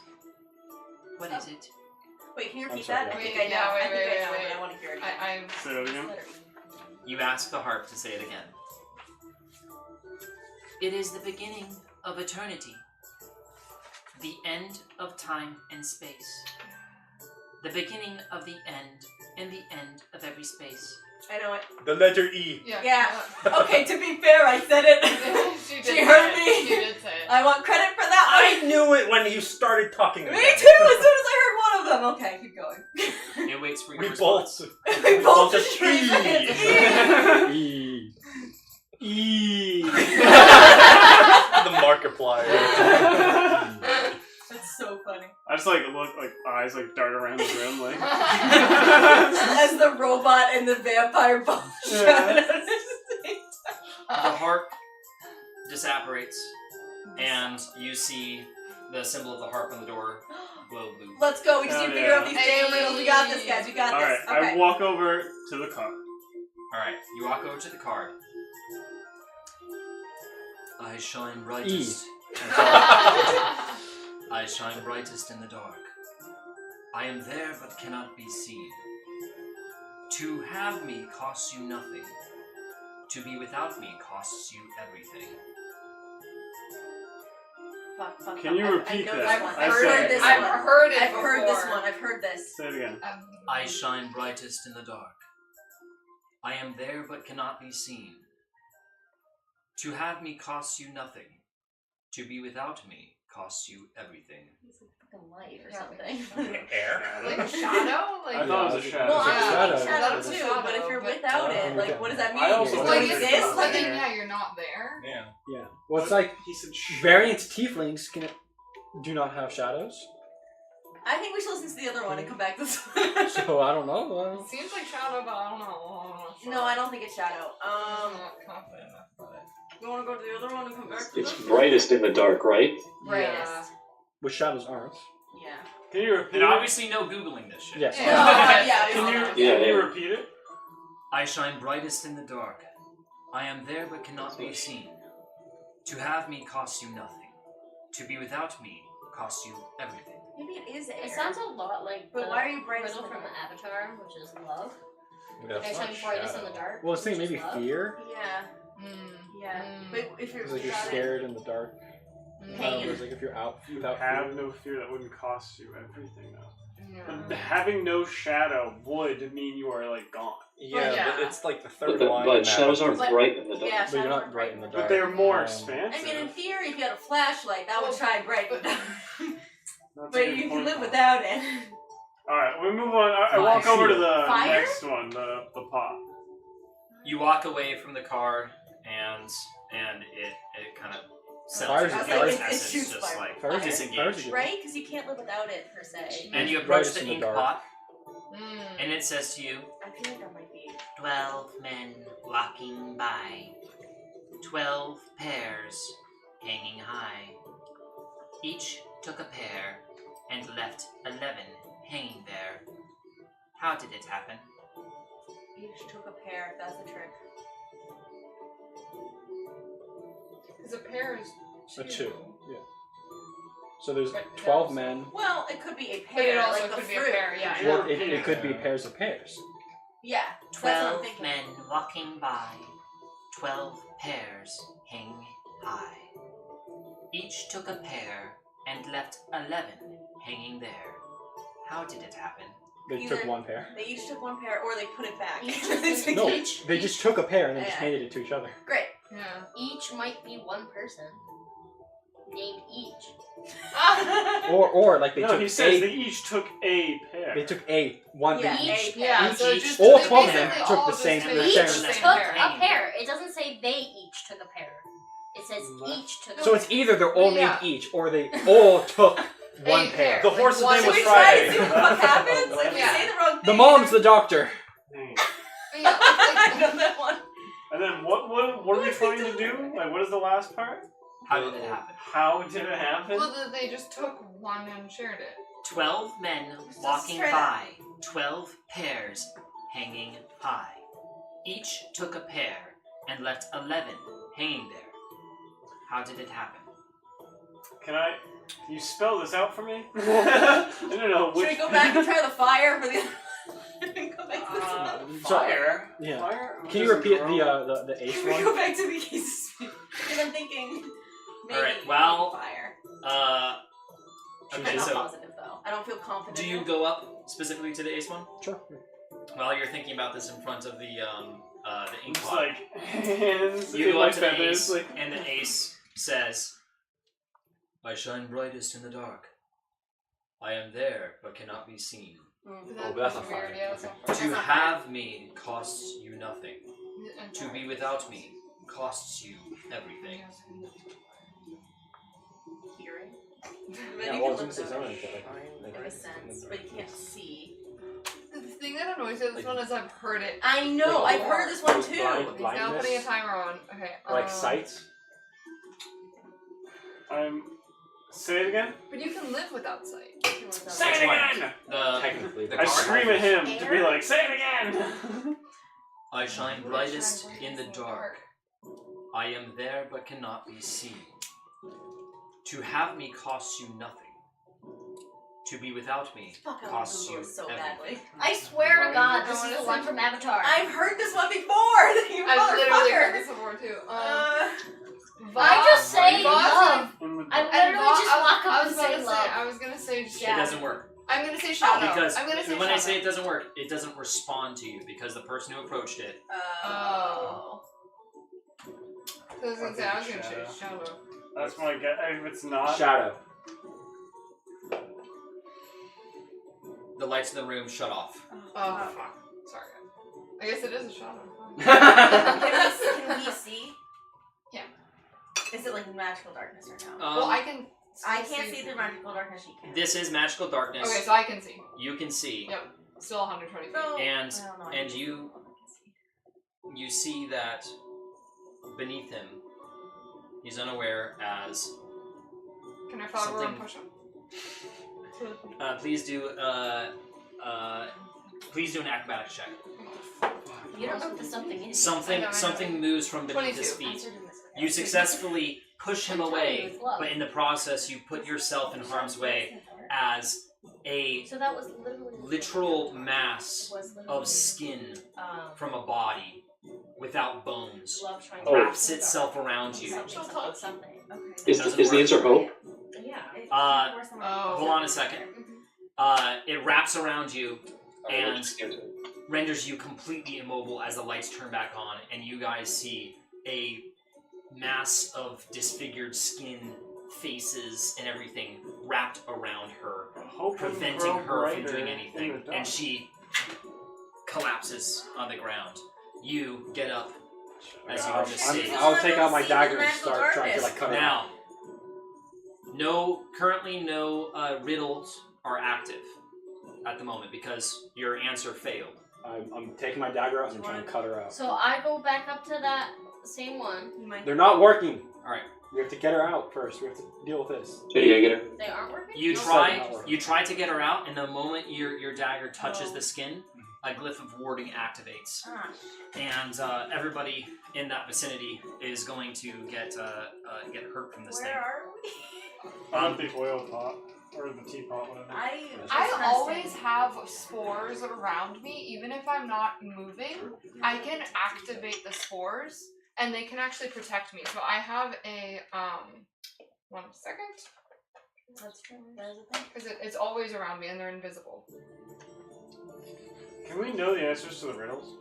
S6: What is it?"
S2: Wait, can you
S3: I'm
S2: repeat
S3: sorry,
S2: that? I
S3: yeah.
S2: think I know.
S1: Yeah, wait,
S2: I think
S1: wait,
S2: I know,
S1: wait.
S2: but I want to hear it.
S1: I
S5: Say that again.
S6: You ask the harp to say it again. It is the beginning of eternity, the end of time and space, the beginning of the end, and the end of every space.
S2: I know it.
S4: The letter E.
S1: yeah.
S2: Yeah. Okay, to be fair, I said it.
S1: She
S2: She
S1: did
S2: heard
S1: say
S2: me.
S1: it. She did say it.
S2: I want credit for that
S4: I
S2: one.
S4: knew it when you started talking.
S2: Me
S4: about
S2: too,
S4: it.
S2: as soon as I heard one of them. Okay, keep going.
S6: It waits for your
S4: We
S6: response.
S4: both.
S2: We both
S4: just
S2: just raised our hands.
S3: E.
S5: E.
S4: The Markiplier.
S2: That's so funny.
S5: I just like look like eyes like dart around the room like.
S2: As the robot and the vampire both
S5: Yeah.
S2: shout at the same
S6: The harp disapparates, and you see the symbol of the harp on the door glow blue.
S2: Let's go. We just need to figure out these
S1: Hey.
S2: damn riddles. We got this, guys. We got
S5: All right,
S2: this. Okay.
S5: I walk over to the car.
S6: Alright, you walk over to the card. I shine brightest. I shine brightest in the dark. I am there but cannot be seen. To have me costs you nothing. To be without me costs you everything.
S2: Fuck,
S5: Can you
S2: I
S5: repeat
S2: know
S5: that?
S2: this one.
S5: I
S2: I've
S5: said
S2: heard
S5: it.
S2: this
S1: I've
S2: one.
S1: heard it
S2: I've heard this
S1: before.
S2: one. I've heard this.
S5: Say it again.
S6: I shine brightest in the dark. I am there but cannot be seen. To have me costs you nothing. To be without me costs you everything.
S2: It's like fucking light or
S1: Yeah.
S2: something.
S4: Air.
S1: Like a shadow? Like
S5: I thought it was a shadow.
S2: Well,
S1: Yeah.
S2: I was
S3: Shadow.
S2: shadow
S1: It's a
S2: too,
S1: shadow,
S2: but if you're
S1: but-
S2: without it, like, what does that mean?
S5: I also
S2: You
S1: Like,
S2: don't
S5: think
S1: it's
S2: exist?
S1: like,
S2: Like,
S1: yeah, you're not there.
S4: Yeah.
S3: Yeah. Well, it's like
S5: He said
S3: variant tieflings do not have shadows.
S2: I think we should listen to the other one and come back to this one.
S3: So I don't know.
S1: It seems like shadow, but I don't know. I'm not sure.
S2: No, I don't think it's shadow.
S1: I'm not confident enough about it.
S2: You want to go to the other one and come back to
S8: It's
S2: this?
S8: brightest in the dark, right?
S2: Brightest.
S3: Which shadows aren't.
S2: Yeah.
S5: Can you repeat
S6: And
S5: it?
S6: obviously no Googling this shit.
S3: Yes.
S5: Can you repeat it?
S6: I shine brightest in the dark. I am there but cannot be seen. To have me costs you nothing. To be without me costs you everything.
S2: Maybe it is air.
S7: It sounds a lot like
S2: But
S7: the
S2: why are you brightest
S7: riddle
S2: in the
S7: from
S2: dark?
S7: Avatar, which is love.
S9: Yeah,
S7: I
S9: it's
S7: shine
S9: not
S7: brightest in
S9: shadow.
S7: the dark.
S3: Well, I was thinking
S7: which
S3: maybe
S7: is love.
S3: fear.
S2: Yeah. Yeah.
S1: Mm.
S2: But if you're
S3: Because like you're
S2: without it-
S3: scared in the dark.
S2: Pain.
S3: Whereas like if you're out
S5: You
S3: without
S5: have
S3: fear.
S5: no fear. That wouldn't cost you everything, though.
S1: Yeah.
S5: But having no shadow would mean you are like gone.
S4: Yeah,
S1: Yeah.
S4: but it's like the
S8: But,
S4: third
S8: the,
S4: line. in
S8: but
S4: that.
S8: shadows aren't
S2: But-
S8: bright in the dark.
S2: Yeah,
S3: But you're
S2: shadows
S3: not
S2: are
S3: bright in the
S5: But
S3: dark.
S5: they're more
S3: Um,
S5: expansive.
S2: I mean, in theory, if you had a flashlight, that would shine bright.
S5: That's a
S2: But
S5: good
S2: you can
S5: point,
S2: live
S5: Paul.
S2: without it.
S5: Alright, we move on. I walk
S3: Fire.
S5: over to the
S2: Fire?
S5: next one, the pot.
S6: You walk away from the car, and it kind of
S3: Fire's
S6: settles
S3: a-
S6: into
S3: fire's-
S6: its
S3: it
S6: essence,
S2: shoots
S6: just
S2: fire.
S6: like
S3: Fire's a-
S6: disengaged.
S3: fire's a good-
S2: Right? Because you can't live without it, per se.
S6: And you approach
S3: Brightest
S6: the
S3: in the
S6: ink
S3: dark.
S6: pot,
S1: Mm.
S6: and it says to you,
S2: I feel like that might be.
S6: 12 men walking by, 12 pears hanging high. Each took a pear and left 11 hanging there. How did it happen?
S2: Each took a pair. That's the trick.
S1: Because a pair is
S3: A two. Yeah. So there's
S1: But
S3: 12
S1: those-
S3: men.
S2: Well, it could be a
S1: But it
S2: pair,
S1: also
S2: like the
S1: could be a
S2: fruit.
S1: pair, yeah.
S3: Well, it could be pairs of pears.
S2: Yeah. That's what I'm
S6: 12
S2: thinking.
S6: men walking by, 12 pears hanging high. Each took a pear and left 11 hanging there. How did it happen?
S3: They
S2: Either-
S3: took one pair.
S2: They each took one pair, or they put it back.
S7: Each
S3: No,
S7: Each-
S3: they just took a pair and then just
S2: Yeah.
S3: handed it to each other.
S2: Great.
S1: Yeah.
S7: Each might be one person. Named each.
S3: Or like they
S5: No,
S3: took
S5: he says
S3: a.
S5: they each took a pair.
S3: They took a one.
S2: Yeah.
S3: each.
S2: Each.
S1: Yeah,
S3: Each-
S1: so
S6: each-
S1: just
S3: all
S1: they
S3: 12 of them
S1: basically
S3: took
S1: all
S3: the
S1: just
S3: same-
S1: take
S3: the
S7: Each
S3: same-
S1: the
S7: took
S1: same
S6: pair.
S7: a pair. It doesn't say they each took a pair. It says
S5: What?
S7: each took
S3: So
S7: a
S3: it's either they're all
S1: Yeah.
S3: named each, or they all took one
S1: A
S3: pair.
S4: The horse's
S1: Like,
S4: name
S1: one-
S4: was
S2: Should we try
S4: Friday.
S2: to see what happens? Like, we
S1: Yeah.
S2: say the wrong thing.
S3: The mom's the doctor.
S5: Dang.
S1: Yeah,
S2: I
S1: like,
S2: know that one.
S5: And then what are we trying to do? Like, what is the last part?
S6: How did it happen?
S5: How did it happen?
S1: well, they just took one and shared it.
S6: 12 men walking
S2: try
S6: by, 12 pears hanging high. Each took a pear and left 11 hanging there. How did it happen?
S5: Can you spell this out for me? I don't know
S2: Should
S5: which.
S2: we go back and try the fire for the? Go back to this one.
S5: Fire.
S3: Yeah.
S5: Fire.
S3: Can you
S5: doesn't
S3: repeat
S5: grow.
S3: the ace
S2: Can we
S3: one?
S2: go back to the case? Because I'm thinking. Maybe
S6: Alright, well-
S2: fire.
S6: Okay,
S2: I'm not
S6: so
S2: positive though. I don't feel confident.
S6: do you go up specifically to the ace one?
S3: Sure.
S6: While you're thinking about this in front of the ink
S5: Just
S6: pot,
S5: like hands.
S6: you go
S5: like
S6: up to the
S5: feathers.
S6: ace,
S5: Like.
S6: and the ace says, I shine brightest in the dark. I am there, but cannot be seen.
S3: Oh, but that's not fire.
S1: weird. Yeah, that's
S3: Okay.
S1: not
S6: To
S1: fire.
S6: have me costs you nothing.
S1: And
S6: To be without me costs you everything.
S2: Hearing.
S3: Yeah, well, since it's only like,
S2: That makes sense, but you can't see.
S1: The thing that annoys me with this one is I've heard it.
S2: I know. I've heard this one too.
S3: Blind-
S1: He's now
S3: blindness?
S1: putting a timer on. Okay.
S3: like sights.
S5: Say it again.
S1: But you can live without sight.
S5: Say
S6: Which
S5: it
S6: one?
S5: again.
S3: Technically,
S6: the
S5: I
S6: card?
S5: scream at him to be like, say it again.
S6: I shine brightest in the dark. I am there but cannot be seen. To have me costs you nothing. To be without me
S2: Fuck, I want
S6: costs
S2: to
S6: you
S2: Google it so
S6: everything.
S2: badly.
S7: I swear to God,
S1: I
S7: this
S1: wanna
S7: is the
S1: see-
S7: one from Avatar.
S2: I've heard this one before. You
S1: I've literally heard
S2: motherfucker.
S1: this before too.
S7: I just say love.
S5: In the
S7: I literally just walk up and say love.
S1: I was gonna say just
S6: It doesn't work.
S1: I'm gonna say shadow.
S6: Because
S1: I'm gonna say
S6: when I
S1: shadow.
S6: say it doesn't work, it doesn't respond to you because the person who approached it.
S2: Oh.
S1: So I was gonna say I was gonna say shadow.
S5: That's my guess. If it's not.
S3: Shadow.
S6: The lights in the room shut off.
S1: Oh fuck. Sorry. I guess it is a shadow.
S2: Can we see?
S1: Yeah.
S2: Is it like magical darkness or no?
S1: Well, I can.
S2: I can't see through magical darkness. You can.
S6: This is magical darkness.
S1: Okay, so I can see.
S6: You can see,
S1: Yep. Still 120 feet.
S2: So,
S6: and
S2: I don't know, I
S6: and
S2: can
S6: you you see that beneath him, he's unaware as
S1: Can I follow her and
S6: something-
S1: push him?
S6: Please do an acrobatics check.
S7: You don't know what the something is.
S6: Something moves from beneath his
S1: 22.
S6: feet. You successfully push him away, but in the process, you put yourself in harm's way as a
S7: So that was literally
S6: literal mass of skin from a body without bones wraps itself around you.
S7: Something.
S8: Is the answer hope?
S7: Yeah.
S6: Hold on a second. It wraps around you and renders you completely immobile as the lights turn back on, and you guys see a mass of disfigured skin, faces, and everything wrapped around her, preventing her from doing anything, and she collapses on the ground. You get up as you were just saying.
S3: I'll take out my dagger and start trying to like cut it out.
S6: Now, currently no riddles are active at the moment because your answer failed.
S3: I'm taking my dagger out and trying to cut her out.
S7: So I go back up to that same one.
S3: They're not working.
S6: All right.
S3: We have to get her out first. We have to deal with this.
S8: Yeah, get her.
S7: They aren't working?
S6: You try to get her out, and the moment your dagger touches the skin, a glyph of warding activates. And everybody in that vicinity is going to get hurt from this thing.
S2: Where are we?
S5: On the oil pot. Or the teapot, whatever.
S1: I always have spores around me, even if I'm not moving. I can activate the spores, and they can actually protect me. So I have a 1 second.
S7: That's true.
S1: Because it's always around me, and they're invisible.
S5: Can we know the answers to the riddles?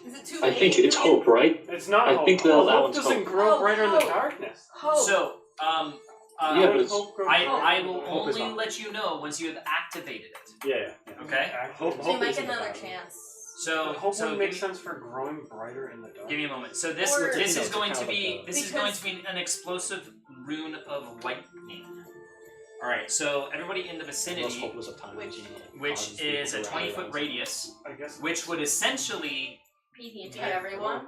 S2: Is it too
S8: I
S2: late?
S8: think it's hope, right?
S5: It's not
S8: I
S5: hope.
S8: think that
S5: Hope
S8: one's
S5: doesn't
S8: hope.
S5: grow brighter in the
S2: Hope.
S5: darkness.
S2: Hope.
S6: So,
S8: Yeah, but it's-
S6: I will
S3: Hope is
S6: only
S3: not.
S6: let you know once you have activated it.
S3: Yeah.
S6: Okay?
S3: Hope
S2: So you might
S3: isn't
S2: get another
S3: bad.
S2: chance.
S6: So,
S5: Hope
S6: so
S5: would
S6: give
S5: make
S6: me,
S5: sense for growing brighter in the dark.
S6: give me a moment. So this
S2: Or-
S6: this
S3: It's
S6: is going to
S3: kind of
S6: be
S3: like
S6: this is going to be an explosive rune of lightning. All right. So everybody in the
S3: Most
S6: vicinity,
S3: hopeless of time.
S6: which is a 20-foot radius,
S5: I guess.
S6: which would essentially
S7: PvP.
S2: Yeah, everyone.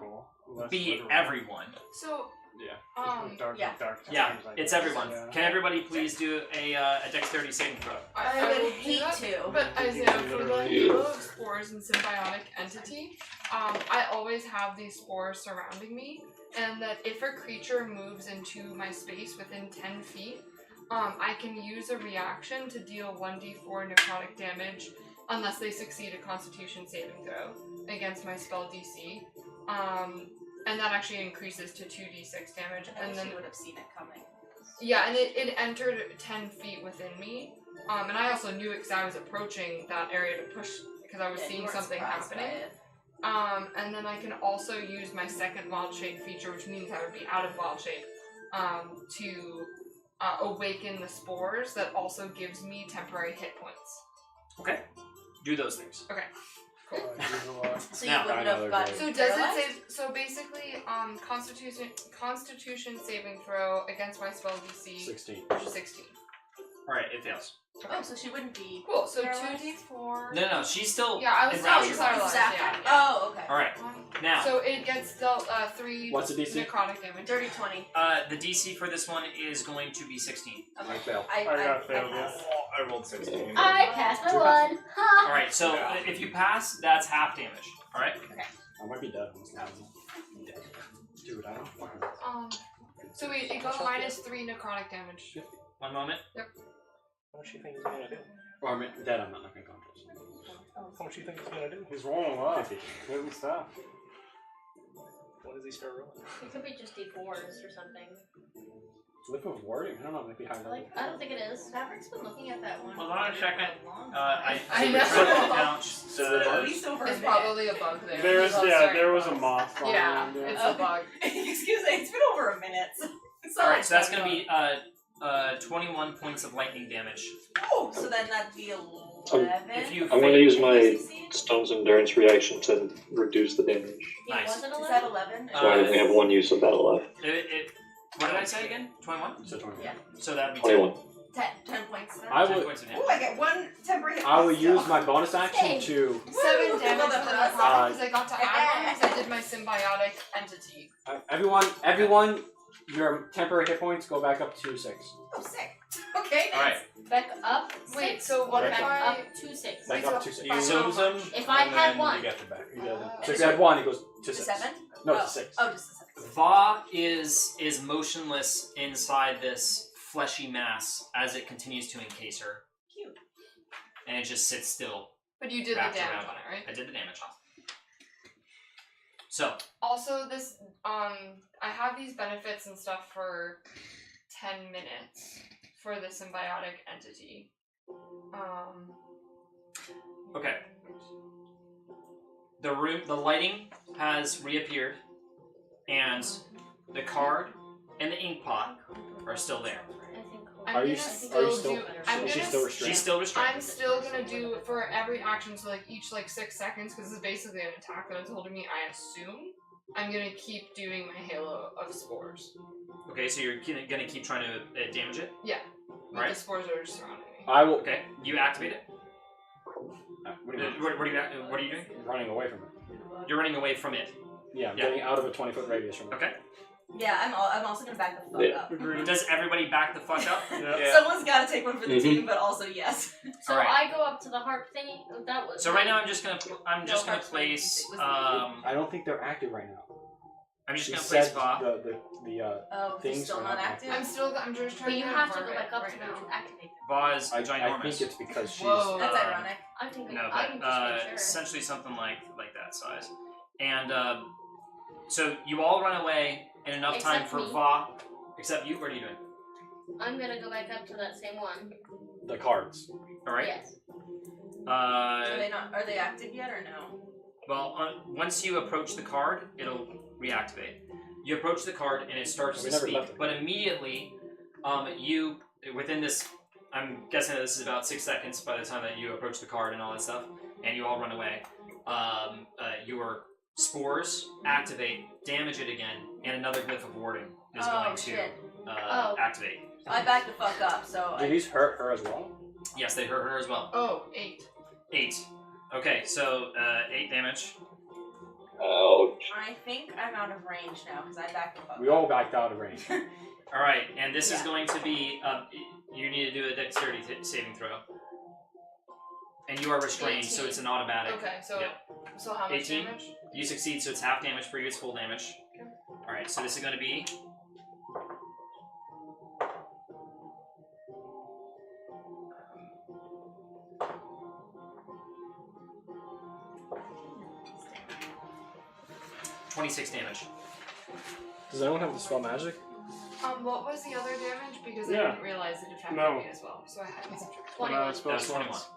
S6: be everyone.
S1: So,
S5: Yeah.
S2: yeah.
S5: Dark
S6: Yeah,
S5: times, I
S6: it's
S5: guess.
S6: everyone.
S5: Yeah.
S6: Can everybody please do a dexterity saving throw?
S2: I
S1: will
S2: would
S1: do
S2: hate
S1: that.
S2: to.
S1: But Isaiah, for the yellow spores and symbiotic entity, I always have these spores surrounding me, and that if a creature moves into my space within 10 feet, I can use a reaction to deal 1d4 necrotic damage unless they succeed a Constitution saving throw against my spell DC. And that actually increases to 2d6 damage, and then
S2: she would have seen it coming.
S1: yeah, and it entered 10 feet within me. And I also knew it because I was approaching that area to push because I was
S2: Yeah, you
S1: seeing
S2: weren't
S1: something
S2: surprised by
S1: happening.
S2: it.
S1: And then I can also use my second wild shape feature, which means I would be out of wild shape, to awaken the spores. That also gives me temporary hit points.
S6: Okay. Do those things.
S1: Okay.
S5: Use a lot.
S2: So you
S6: Now-
S2: wouldn't have gotten
S1: So does
S2: paralyzed?
S1: it say? So basically, Constitution saving throw against my spell DC,
S3: 16.
S1: which is 16.
S6: All right, it fails.
S2: Oh, so she wouldn't be.
S1: Cool. So
S2: Paralyzed?
S1: 2d4.
S6: No, she's still
S1: Yeah, I was still
S6: enraptured.
S1: paralyzed.
S2: Zapped.
S1: Yeah.
S2: Oh, okay.
S6: All right. Now,
S1: So it gets dealt 3
S3: What's the DC?
S1: necrotic damage.
S2: Dirty 20.
S6: the DC for this one is going to be 16.
S3: I fail.
S2: I
S5: got failed,
S2: passed.
S4: I rolled 16.
S7: I passed by one.
S6: All right. So if you pass, that's half damage. All right.
S3: I might be dead. I'm dead. Dude, I don't fucking.
S1: So it goes minus 3 necrotic damage.
S6: 1 moment.
S4: How much do you think he's gonna do?
S3: Or I'm dead. I'm not unconscious.
S4: How much do you think he's gonna do?
S5: He's rolling a lot.
S3: 50.
S5: Good stuff.
S4: When does he start rolling?
S7: It could be just D4s or something.
S3: Flip of wording? I don't know. It might be high level.
S7: Like, I don't think it is.
S2: Maverick's been looking at that one.
S6: Hold on a second.
S2: for a long
S6: I
S1: I know.
S6: put it down.
S4: So
S2: At least over
S1: There's
S2: a minute.
S1: probably a bug there.
S5: There was a
S1: Sorry.
S5: moth. flying
S1: Yeah,
S5: around there.
S1: it's a bug.
S2: Excuse me, it's been over a minute. It's not
S6: All right.
S2: like
S6: So that's
S2: that
S6: going to be 21 points of lightning damage.
S2: Oh, so then that'd be 11.
S6: If you
S8: I'm going to
S6: fail-
S8: use my
S2: Succeed?
S8: Stone's Endurance reaction to reduce the damage.
S7: Yeah,
S6: Nice.
S7: was it
S2: Is that 11?
S7: 11?
S8: So I only have one use of that left.
S6: what did I say again? 21.
S3: So 20.
S2: Yeah.
S6: So that'd be
S8: 21.
S2: 10 points then.
S3: I
S6: 10
S3: would.
S6: points of
S2: Oh,
S6: damage.
S2: I get 1 temporary hit
S3: I would
S2: points
S3: use
S2: still.
S3: my bonus action to.
S1: 7
S2: Woo!
S1: damage
S2: Well,
S1: for the
S2: that's
S1: necrotic because I got to add one because I did my symbiotic entity.
S3: Everyone, your temporary hit points go back up to 6.
S2: Oh, sick. Okay,
S6: All right.
S2: nice.
S7: Back up.
S1: Wait,
S7: 6,
S1: so what
S7: or
S1: if
S7: back
S1: I-
S7: up to 6?
S3: Back up to 6.
S4: You
S1: So
S4: lose them.
S7: If I
S4: and
S7: had
S4: then
S7: 1.
S4: you get them back.
S3: He doesn't. So if you had 1, it goes to 6.
S2: 7?
S3: No, it's a 6.
S2: Oh, just a 6.
S6: Va is motionless inside this fleshy mass as it continues to encase her.
S2: Cute.
S6: And it just sits still.
S1: But you did the
S6: wrapped
S1: damage
S6: around.
S1: on it, right?
S6: I did the damage. So,
S1: Also, this I have these benefits and stuff for 10 minutes for the symbiotic entity.
S6: okay. The lighting has reappeared, and the card and the ink pot are still there.
S1: I'm
S3: Are
S1: gonna
S3: you
S1: still
S3: still?
S1: do. I'm
S3: Is she
S1: gonna
S3: still restrained?
S6: She's still restrained.
S1: I'm still gonna do for every action, so like each 6 seconds, because this is basically an attack that is holding me. I assume I'm gonna keep doing my halo of spores.
S6: Okay, so you're gonna keep trying to damage it.
S1: Yeah, with
S6: Right.
S1: the spores that are surrounding me.
S3: I will.
S6: Okay, you activate it.
S3: What do you mean?
S6: What are you doing?
S3: Running away from it.
S6: You're running away from it.
S3: Yeah, I'm
S6: Yeah.
S3: getting out of a 20-foot radius from it.
S6: Okay.
S2: Yeah, I'm also gonna back the fuck
S8: Yeah.
S2: up.
S5: Agreed.
S6: Does everybody back the fuck up?
S5: Yeah.
S2: Someone's gotta take one for the
S8: Mhm.
S2: team, but also yes.
S7: So
S6: Alright.
S7: I go up to the harp thingy. That was.
S6: So right now I'm just gonna
S7: harp
S6: place
S2: It was
S3: I don't think they're active right now.
S6: I'm just
S3: She
S6: gonna place
S3: said
S6: Va.
S2: Oh,
S3: Things
S2: he's still
S3: are
S2: not
S3: not
S2: active.
S1: I'm just trying
S7: But you
S1: to
S7: have to
S1: confirm
S7: go back
S1: it
S7: up
S1: right
S7: to
S1: now.
S7: activate them.
S6: Va is
S3: I
S6: ginormous.
S3: think it's because she's.
S1: Whoa.
S2: That's
S6: Uh,
S2: ironic.
S7: I think
S6: No,
S7: I can
S6: but
S7: just make sure.
S6: essentially something like that size. And so you all run away in enough time
S7: Except
S6: for
S7: me.
S6: Va. Except you. What are you doing?
S7: I'm gonna go back up to that same one.
S3: The cards.
S6: All right.
S7: Yes.
S2: Are they active yet or no?
S6: Well, once you approach the card, it'll reactivate. You approach the card and it starts
S3: We
S6: to
S3: never
S6: speak,
S3: left it.
S6: but immediately, you within this, I'm guessing that this is about 6 seconds by the time that you approach the card and all that stuff, and you all run away. Your spores activate, damage it again, and another glyph of warding is going to
S2: shit.
S6: activate.
S2: I backed the fuck up, so
S3: Do these hurt her as well?
S6: Yes, they hurt her as well.
S1: Oh, 8.
S6: 8. Okay, so 8 damage.
S8: Ouch.
S2: I think I'm out of range now because I backed the fuck
S3: We
S2: up.
S3: all backed out of range.
S6: All right, and this is
S2: Yeah.
S6: going to be. You need to do a dexterity saving throw. And you are restrained, so
S7: 18.
S6: it's an automatic.
S1: Okay, so
S6: Yep.
S1: so how much
S6: 18?
S1: damage?
S6: You succeed, so it's half damage for you. It's full damage.
S1: Okay.
S6: All right, so this is going to be. Um, 26 damage.
S3: Does anyone have the spell magic?
S1: What was the other damage? Because I
S5: Yeah.
S1: didn't realize it affected
S5: No.
S1: me as well, so I had to subtract.
S7: 21.
S5: Spell
S6: That was 21.
S5: slots.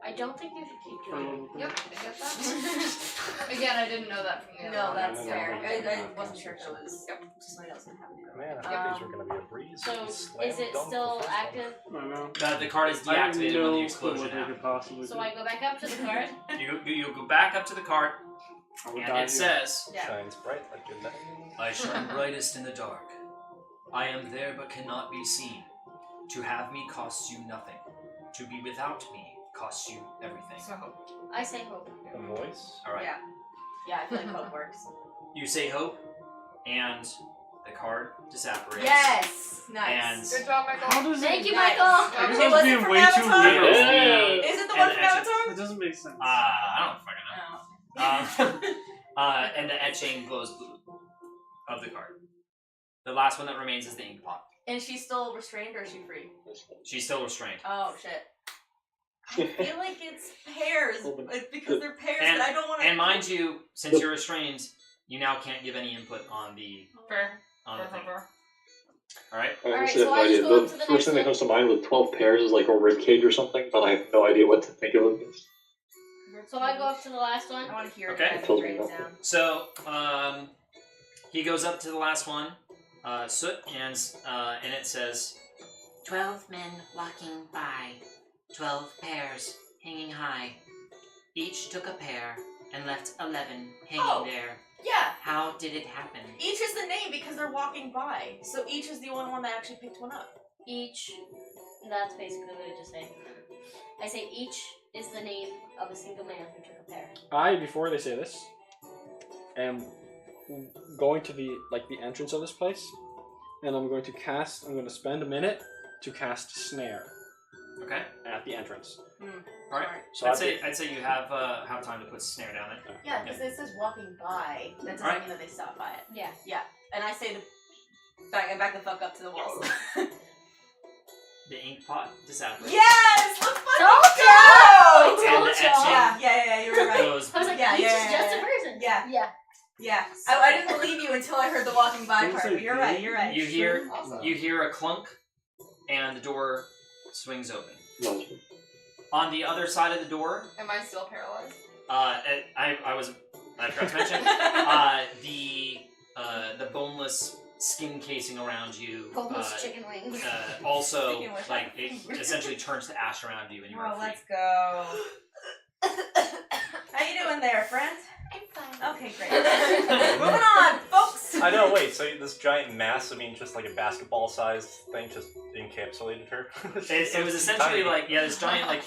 S7: I don't think you should keep doing it.
S1: Yep, I get that. Again, I didn't know that from the other
S2: No,
S1: one.
S2: that's
S3: no,
S2: fair.
S3: no,
S2: I
S3: no.
S2: wasn't sure if it was somebody else that had to do it.
S9: Man, I thought these
S2: Um,
S9: were going to be a breeze.
S7: So, is it still active?
S5: I know.
S6: The card is
S5: I have
S6: deactivated when the
S5: no clue
S6: explosion
S5: what they
S6: happened.
S5: could possibly
S7: So
S5: do.
S7: I go back up to the card.
S6: You go back up to the card,
S3: I would
S6: and
S3: die
S6: it
S3: here.
S6: says,
S2: Yeah.
S9: Shines bright like a diamond.
S6: I shine brightest in the dark. I am there but cannot be seen. To have me costs you nothing. To be without me costs you everything.
S1: So,
S7: I say hope.
S9: A voice?
S6: Alright.
S2: Yeah. Yeah, I feel like hope works.
S6: You say hope, and the card disapparates.
S2: Yes! Nice.
S1: good job, Michael.
S5: How does
S7: Thank
S5: it?
S7: you,
S2: Nice.
S7: Michael.
S5: I guess
S2: It
S5: I was
S2: wasn't
S5: being
S2: from
S5: way too
S2: Avatar?
S5: literal.
S8: Yeah.
S2: Is it the
S6: And
S2: one
S6: the
S2: from
S6: etching-
S2: Avatar?
S5: It doesn't make sense.
S6: I don't fucking know. And the etching glows blue of the card. The last one that remains is the ink pot.
S2: And she's still restrained or is she free?
S6: She's still restrained.
S2: Oh shit. I feel like it's pairs. It's because they're pairs
S6: And-
S2: that I don't want to.
S6: And mind you, since you're restrained, you now can't give any input on the
S1: Fair.
S6: thing.
S1: Fair.
S6: Alright?
S8: I
S7: Alright,
S8: honestly
S7: so
S8: have no
S7: I just
S8: idea.
S7: go
S8: The
S7: up to the
S8: first
S7: next
S8: thing that
S7: one.
S8: comes to mind with 12 pairs is like a ribcage or something, but I have no idea what to think of it.
S7: So I go up to the last
S2: I
S7: one.
S2: want to hear
S6: Okay.
S2: it as it
S8: Totally
S2: rains
S8: nothing.
S2: down.
S6: So, he goes up to the last one, Soot, and it says,
S10: 12 men walking by, 12 pairs hanging high. Each took a pair and left 11 hanging
S2: Oh.
S10: there.
S2: Yeah.
S10: How did it happen?
S2: Each is the name because they're walking by. So each is the only one that actually picked one up.
S7: Each. That's basically what I just say. I say each is the name of a single man who took a pair.
S3: I, before they say this, am going to the entrance of this place, and I'm going to spend a minute to cast snare
S6: Okay.
S3: at the entrance.
S6: All right.
S3: So
S6: I'd say you have time to put snare down there.
S2: Yeah, because it says walking by. That doesn't
S6: Alright.
S2: mean that they stop by it.
S7: Yeah.
S2: Yeah. And I say back the fuck up to the walls.
S6: The ink pot disapparates.
S2: Yes! Let's fucking
S7: Told
S2: go!
S7: ya!
S6: And
S7: Told
S6: the
S7: ya!
S6: etching
S2: Yeah, you were right.
S6: goes.
S7: I was like,
S2: Yeah,
S7: he's
S2: yeah,
S7: just
S2: yeah,
S7: a person.
S2: Yeah.
S7: Yeah.
S2: Yeah. I didn't believe you until I heard the walking by
S3: Didn't
S2: part,
S3: say
S2: but you're right, you're right.
S6: You hear
S1: Awesome.
S6: you hear a clunk, and the door swings open.
S8: No.
S6: On the other side of the door,
S1: Am I still paralyzed?
S6: I forgot to mention the boneless skin casing around you.
S7: Boneless chicken wings.
S6: Also,
S2: Speaking of
S6: like it essentially turns to ash around you, and you are
S2: Oh,
S6: free.
S2: let's go. How you doing there, friend?
S7: I'm fine.
S2: Okay, great. Moving on, folks.
S4: I know. Wait. So this giant mass, I mean, just like a basketball-sized thing, just encapsulated her.
S6: It was essentially like this giant like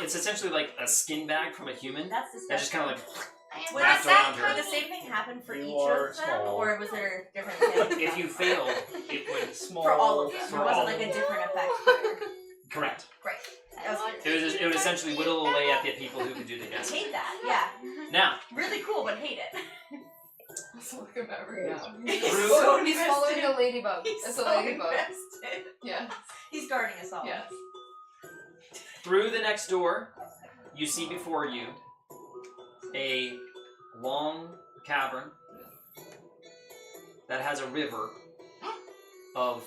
S6: it's essentially like a skin bag from a human
S2: That's disgusting.
S6: that just kind of like
S2: Would
S6: wrapped
S2: that
S6: around her.
S2: did the same thing happen for
S3: You
S2: each
S3: are
S2: of them,
S3: small.
S2: or was there different things?
S6: if you failed, it would
S4: small
S2: For all of them,
S6: For
S2: or was
S6: all
S2: it like
S6: of
S2: a different effect for her?
S6: correct.
S2: Great.
S6: It would essentially whittle away at the people who could do the
S2: I
S6: guessing.
S2: hate that. Yeah.
S6: Now,
S2: Really cool, but hate it.
S1: Let's look at that right now.
S2: He's
S6: Through-
S2: so
S1: He's following
S2: invested.
S1: a ladybug.
S2: He's
S1: It's
S2: so
S1: a ladybug.
S2: invested.
S1: Yeah.
S2: He's guarding us all.
S1: Yes.
S6: through the next door, you see before you a long cavern that has a river of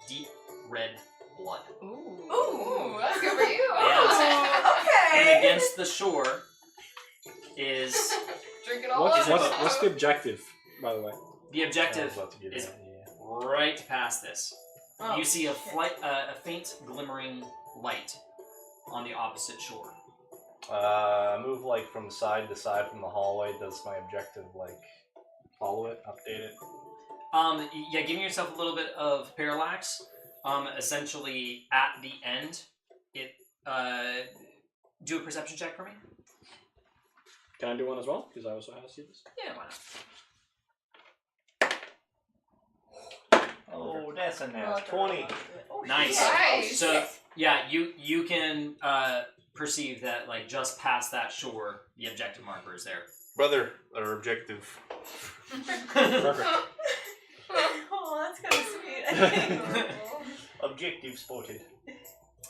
S6: deep red blood.
S1: Ooh, that's good for you.
S6: And
S2: Okay.
S6: against the shore is
S1: Drink it all
S3: What's,
S1: up.
S3: what's the objective, by the way?
S6: the objective
S4: about to get
S6: is-
S4: that, yeah.
S6: right past this.
S2: Oh,
S6: You see a
S2: shit.
S6: a faint glimmering light on the opposite shore.
S4: Move like from side to side from the hallway. Does my objective like follow it, update it?
S6: Yeah, giving yourself a little bit of parallax. Essentially, at the end, it do a perception check for me.
S3: Can I do one as well? Because I also have to see this.
S6: Yeah, why not?
S4: Oh, that's a
S2: Well,
S4: nat
S2: that's
S4: 20.
S2: Oh,
S6: Nice.
S2: shit.
S1: Nice.
S6: So yeah, you can perceive that like just past that shore, the objective marker is there.
S4: Brother, or objective.
S3: Perfect.
S2: Oh, that's kind of sweet.
S4: Objective spotted.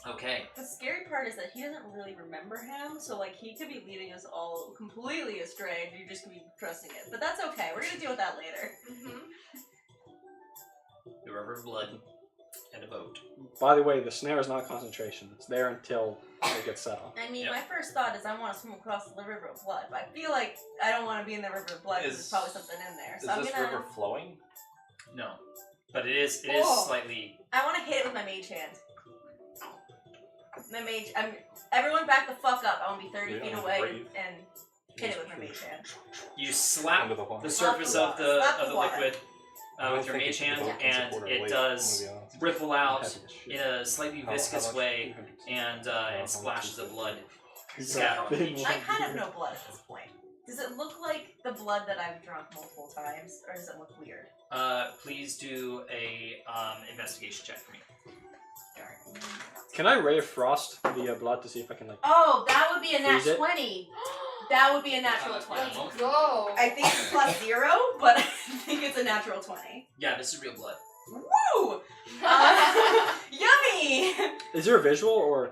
S6: Okay.
S2: The scary part is that he doesn't really remember him, so like he could be leading us all completely astray, and you're just gonna be trusting it. But that's okay. We're gonna deal with that later.
S6: The river of blood and a boat.
S3: By the way, the snare is not concentration. It's there until it gets set off.
S2: I mean,
S6: Yep.
S2: my first thought is I want to swim across the river of blood, but I feel like I don't want to be in the river of blood because
S4: Is-
S2: there's probably something in there.
S4: Is
S2: So I'm
S4: this
S2: gonna.
S4: river flowing?
S6: No, but it is
S2: Oh.
S6: slightly.
S2: I want to hit it with my mage hand. My mage. Everyone back the fuck up. I want to be 30
S4: We don't
S2: feet
S4: have to
S2: away
S4: breathe.
S2: and hit it with my mage hand.
S6: You slap
S4: Under the water.
S6: the surface of the
S2: Slap the water.
S6: liquid
S4: I don't
S6: with your
S4: think
S6: mage
S4: the
S6: hand,
S4: boat can
S6: and
S4: support our
S6: it
S4: weight,
S6: does
S4: I'm gonna be honest.
S6: ripple
S3: I'm
S6: out
S3: happy as shit.
S6: in a slightly
S4: How
S6: viscous
S4: much?
S6: way,
S3: 200.
S6: and splashes of blood scatter on the
S3: Big
S6: beach.
S2: I kind of know blood at this point. Does it look like the blood that I've drunk multiple times, or does it look weird?
S6: Please do a investigation check for me.
S3: Can I ray of frost the blood to see if I can like?
S2: Oh, that would be a nat
S3: Freeze it?
S2: 20. That would be a natural 20.
S1: Let's go.
S2: I think it's plus 0, but I think it's a natural 20.
S6: Yeah, this is real blood.
S2: Woo! Yummy!
S3: Is there a visual or?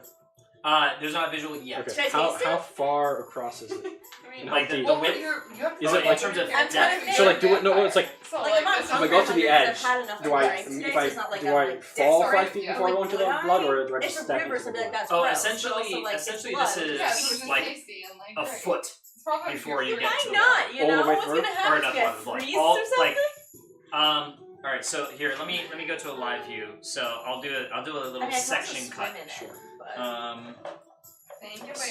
S6: There's not a visual yet.
S2: Should I
S3: Okay. How
S2: taste it?
S3: how far across is it?
S1: I mean,
S6: Like the
S3: Well,
S6: width.
S1: you have to
S3: Is
S1: go
S3: it like-
S6: in terms of
S1: I'm
S6: depth?
S1: trying to
S3: So like do
S1: figure
S3: it? No, it's like
S1: So
S2: Like, I'm not
S3: if I
S2: hungry,
S3: go to the
S2: because I've
S3: edge,
S2: had enough
S3: do I
S2: drinks.
S3: if
S2: It's not like
S3: do
S2: I'm,
S3: I
S2: like,
S3: fall
S2: sorry,
S3: 5 feet
S1: yeah.
S3: before I go into the
S2: Would
S3: blood,
S2: I?
S3: or do I
S2: It's
S3: just
S2: a
S3: step
S2: river,
S3: into
S2: so
S3: the
S2: that
S3: blood?
S2: that's
S6: Oh,
S2: gross, but
S6: essentially-
S2: also, like, it's
S6: essentially
S2: blood.
S6: this is-
S1: Yeah, so it's
S6: like
S1: tasty and like
S6: A
S1: great.
S6: foot
S1: It's probably
S6: before you
S1: good.
S6: get
S2: Why
S6: to the
S2: not?
S6: water.
S2: You
S3: All the
S2: know
S3: way
S2: what's
S3: through?
S2: gonna
S6: Or
S2: happen?
S6: enough
S2: Get
S6: blood, blood.
S2: freeze
S6: All
S2: or something?
S6: like all right. So here, let me go to a live view. So I'll do a little
S2: I mean, I can also
S6: section
S2: swim
S6: cut.
S2: in it,
S3: Sure.
S2: but
S1: Thank you, baby.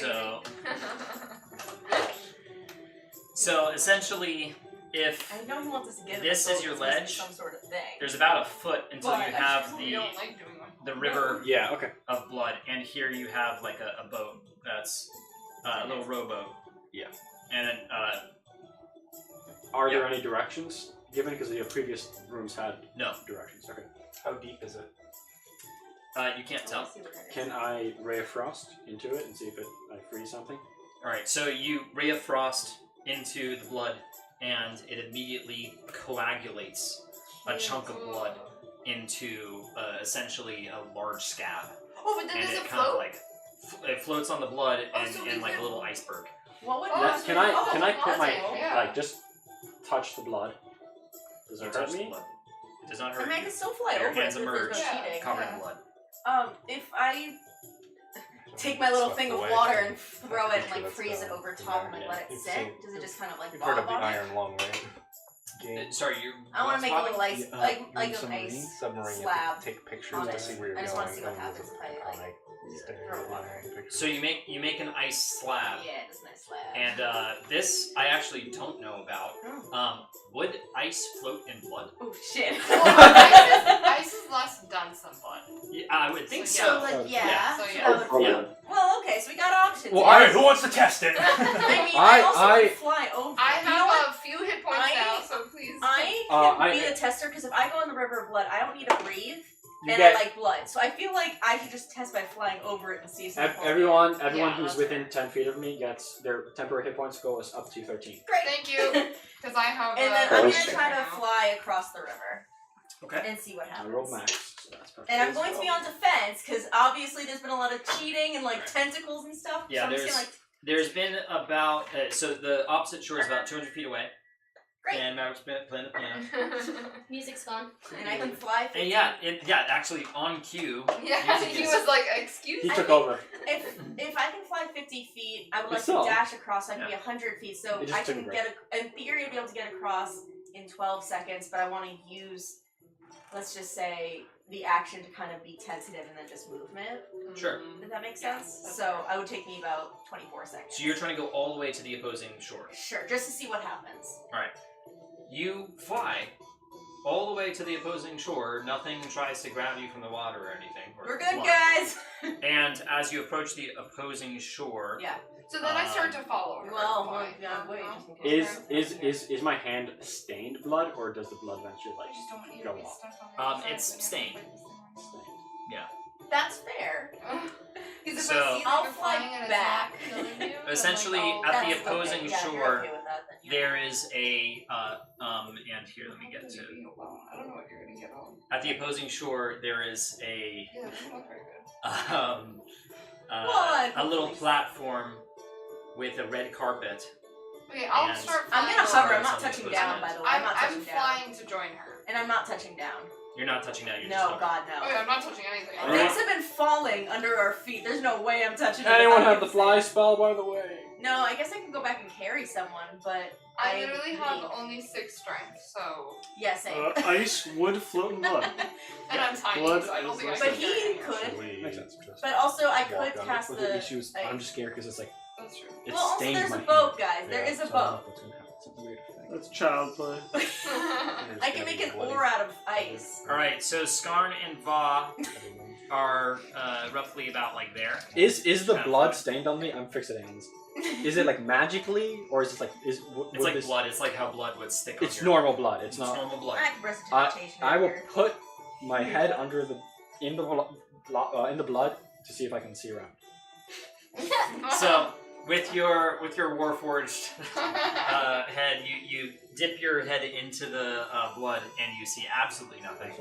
S6: So essentially, if
S2: I know he wants us to get in
S6: this
S2: the boat,
S6: is your
S2: it's supposed to be
S6: ledge,
S2: some sort of thing.
S6: there's about a foot until
S2: But
S6: you have
S1: You
S6: the
S1: don't like doing that.
S6: the river
S3: Yeah. Okay.
S6: of blood, and here you have like a boat that's a little rowboat.
S3: Yeah.
S6: And then
S3: Are there
S6: Yeah.
S3: any directions given? Because the previous rooms had
S6: no.
S3: directions. Okay.
S4: How deep is it?
S6: You can't tell.
S3: Can I ray of frost into it and see if I freeze something?
S6: Alright, so you ray of frost into the blood, and it immediately coagulates a chunk of blood into essentially a large scab.
S1: Oh, but then
S6: And
S1: does
S6: it
S1: it
S6: kind of
S1: float?
S6: like it floats on the blood and,
S1: so
S6: and
S1: we
S6: like a
S1: can-
S6: little iceberg.
S2: What would
S3: Can I put my
S1: awesome, yeah.
S3: like just touch the blood? Does
S6: You
S3: it
S6: touch
S3: hurt
S6: the
S3: me?
S6: blood. It does not
S2: I
S6: hurt
S2: mean, I
S6: you.
S2: can still fly
S6: Your
S2: over it
S6: hands
S2: because there's
S6: emerge,
S2: no cheating.
S6: covered in blood.
S2: If I take my little
S9: Swept
S2: thing of
S9: away
S2: water
S9: from
S2: and throw it and like
S9: that's
S2: freeze it
S9: the
S2: over top and like
S9: iron,
S2: let
S9: yeah.
S2: it
S9: You've
S2: sit,
S9: seen-
S2: does it just kind of like
S9: You've heard of
S2: bob
S9: the
S2: on it?
S9: Iron Long Range game?
S6: Sorry, you.
S2: I want to make a little ice,
S3: Yeah,
S2: like an
S3: submarine?
S2: ice
S9: Submarine. You
S2: slab.
S9: have to take pictures
S2: on
S9: to
S2: it.
S9: see where you're
S2: I just
S9: going.
S2: wanna see what
S9: and
S2: happens
S9: use
S2: if I,
S9: an
S2: like,
S9: iconic
S2: throw
S9: stereo
S2: water.
S9: picture.
S6: So you make an ice slab,
S2: Yeah, it's a nice slab.
S6: and this I actually don't know about. Would ice float in blood?
S2: Oh shit.
S1: Well, ice is less dense than blood.
S6: Yeah, I would think
S1: So,
S6: so.
S2: So like
S1: Yeah,
S2: yeah.
S1: so
S2: so
S1: yeah.
S2: that would-
S6: Yeah.
S2: Well, okay, so we got options.
S3: Well,
S2: yeah.
S4: Alright, who wants to test it?
S2: I mean, I also
S3: I-
S2: can fly over.
S1: I
S2: You know what?
S1: have a few hit points
S2: I-
S1: now, so please.
S2: I
S3: Uh,
S2: can
S3: I-
S2: be the tester because if I go in the river of blood, I don't need to breathe,
S3: You
S2: and
S3: get
S2: I like blood. So I feel like I should just test by flying over it and see if something.
S3: everyone
S1: Yeah,
S3: who's
S1: that's
S3: within 10 feet of me gets their temporary hit points goes up to 13.
S2: Great.
S1: Thank you, because I have.
S2: And then I'm gonna
S1: trick
S2: try to
S1: now.
S2: fly across the river
S6: Okay.
S2: and see what
S3: I
S2: happens.
S3: rolled max, so that's perfect.
S2: And I'm going to be on defense because obviously there's been a lot of cheating and like tentacles and stuff.
S6: Yeah,
S2: so I'm just gonna
S6: There's been about so the opposite shore is about 200 feet away.
S2: Great.
S6: And Maverick's playing the piano.
S7: Music's fun.
S2: and I can fly. 15.
S6: And yeah, actually on cue.
S1: Yeah,
S6: Music
S1: he
S6: is-
S1: was like, "Excuse
S3: He
S1: me."
S3: took over.
S2: If I can fly 50 feet, I would
S3: But
S2: like
S3: still.
S2: to dash across. So I can
S6: Yeah.
S2: be 100 feet, so
S3: It just
S2: I
S3: took a
S2: can
S3: break.
S2: in theory, I'd be able to get across in 12 seconds. But I want to use, let's just say, the action to kind of be tentative and then just movement.
S6: Sure.
S2: Does that make
S1: Yeah,
S2: sense?
S1: that's
S2: So
S1: fair.
S2: I would take me about 24 seconds.
S6: So you're trying to go all the way to the opposing shore.
S2: Sure, just to see what happens.
S6: All right. You fly all the way to the opposing shore. Nothing tries to grab you from the water or anything. Or
S2: We're good,
S6: blood.
S2: guys.
S6: And as you approach the opposing shore,
S2: Yeah.
S1: So then I start to follow her.
S2: Well,
S1: Why?
S2: yeah, wait, just in case.
S3: Is my hand stained blood or does the blood eventually like
S1: Just don't want you
S3: go
S1: to be
S3: off?
S1: stuck on the
S6: it's
S1: outside.
S6: stained.
S3: Stained.
S2: That's fair.
S1: Because if
S6: So-
S1: I see that
S2: I'll
S1: you're
S2: fly
S1: flying and it's
S2: back.
S1: not killing you, then,
S6: Essentially,
S1: like,
S6: at
S1: I'll-
S6: the
S2: That's
S6: opposing
S2: okay. Yeah, you're
S6: shore,
S2: okay with that, then, yeah.
S6: there is a and here let me get to.
S1: I don't know what you're gonna get on.
S6: At the opposing shore, there is a
S1: Yeah, that's not very good.
S2: What?
S6: a little platform with a red carpet.
S1: Okay, I'll
S6: And-
S1: start
S2: I'm
S1: flying.
S2: gonna
S6: Sorry,
S2: hover. I'm not
S6: something
S2: touching
S6: was
S2: down,
S6: in
S2: by
S6: it.
S2: the way. I'm not
S1: I'm
S2: touching down.
S1: flying to join her.
S2: And I'm not touching down.
S6: You're not touching that. You're
S2: No,
S6: just
S2: God,
S1: Oh
S2: no.
S1: yeah, I'm not touching anything.
S3: Alright.
S2: Things have been falling under our feet. There's no way I'm touching it.
S3: Anyone
S2: without
S3: have the
S2: getting
S3: fly
S2: sick.
S3: spell, by the way?
S2: No, I guess I can go back and carry someone, but
S1: I literally have
S2: need-
S1: only 6 strength, so
S2: Yeah, same.
S5: Ice would float in blood.
S1: and I'm tiny,
S5: Blood
S1: so I don't
S5: is
S1: think I
S5: less
S1: can
S2: But
S1: carry
S2: he
S1: anyone.
S2: could.
S9: We
S3: Makes sense.
S9: just
S2: But also, I
S9: walk
S2: could
S9: under.
S2: cast
S3: With
S2: the.
S3: the issues,
S2: I-
S3: I'm just scared because it's like
S1: That's true.
S3: it's
S2: Well, also
S3: stained
S2: there's
S3: my
S2: a boat,
S3: hand.
S2: guys. There
S9: Yeah,
S2: is a
S3: So I don't know
S2: boat.
S3: what's gonna happen. It's a weird effect.
S5: That's child play.
S2: I can make an ore out of ice.
S6: All right, so Skarn and Va are roughly about like there.
S3: Is the
S6: Kinda
S3: blood
S6: fun.
S3: stained on me? I'm fixed at hands. Is it like magically, or is it like
S6: It's like blood. It's like how blood would stick on
S3: It's
S6: your.
S3: normal blood. It's
S6: It's
S3: not.
S6: normal blood.
S2: I can prestidigitation.
S3: I will
S2: here.
S3: put my head under the in the blood to see if I can see around.
S6: So with your Warforged head, you dip your head into the blood and you see absolutely nothing.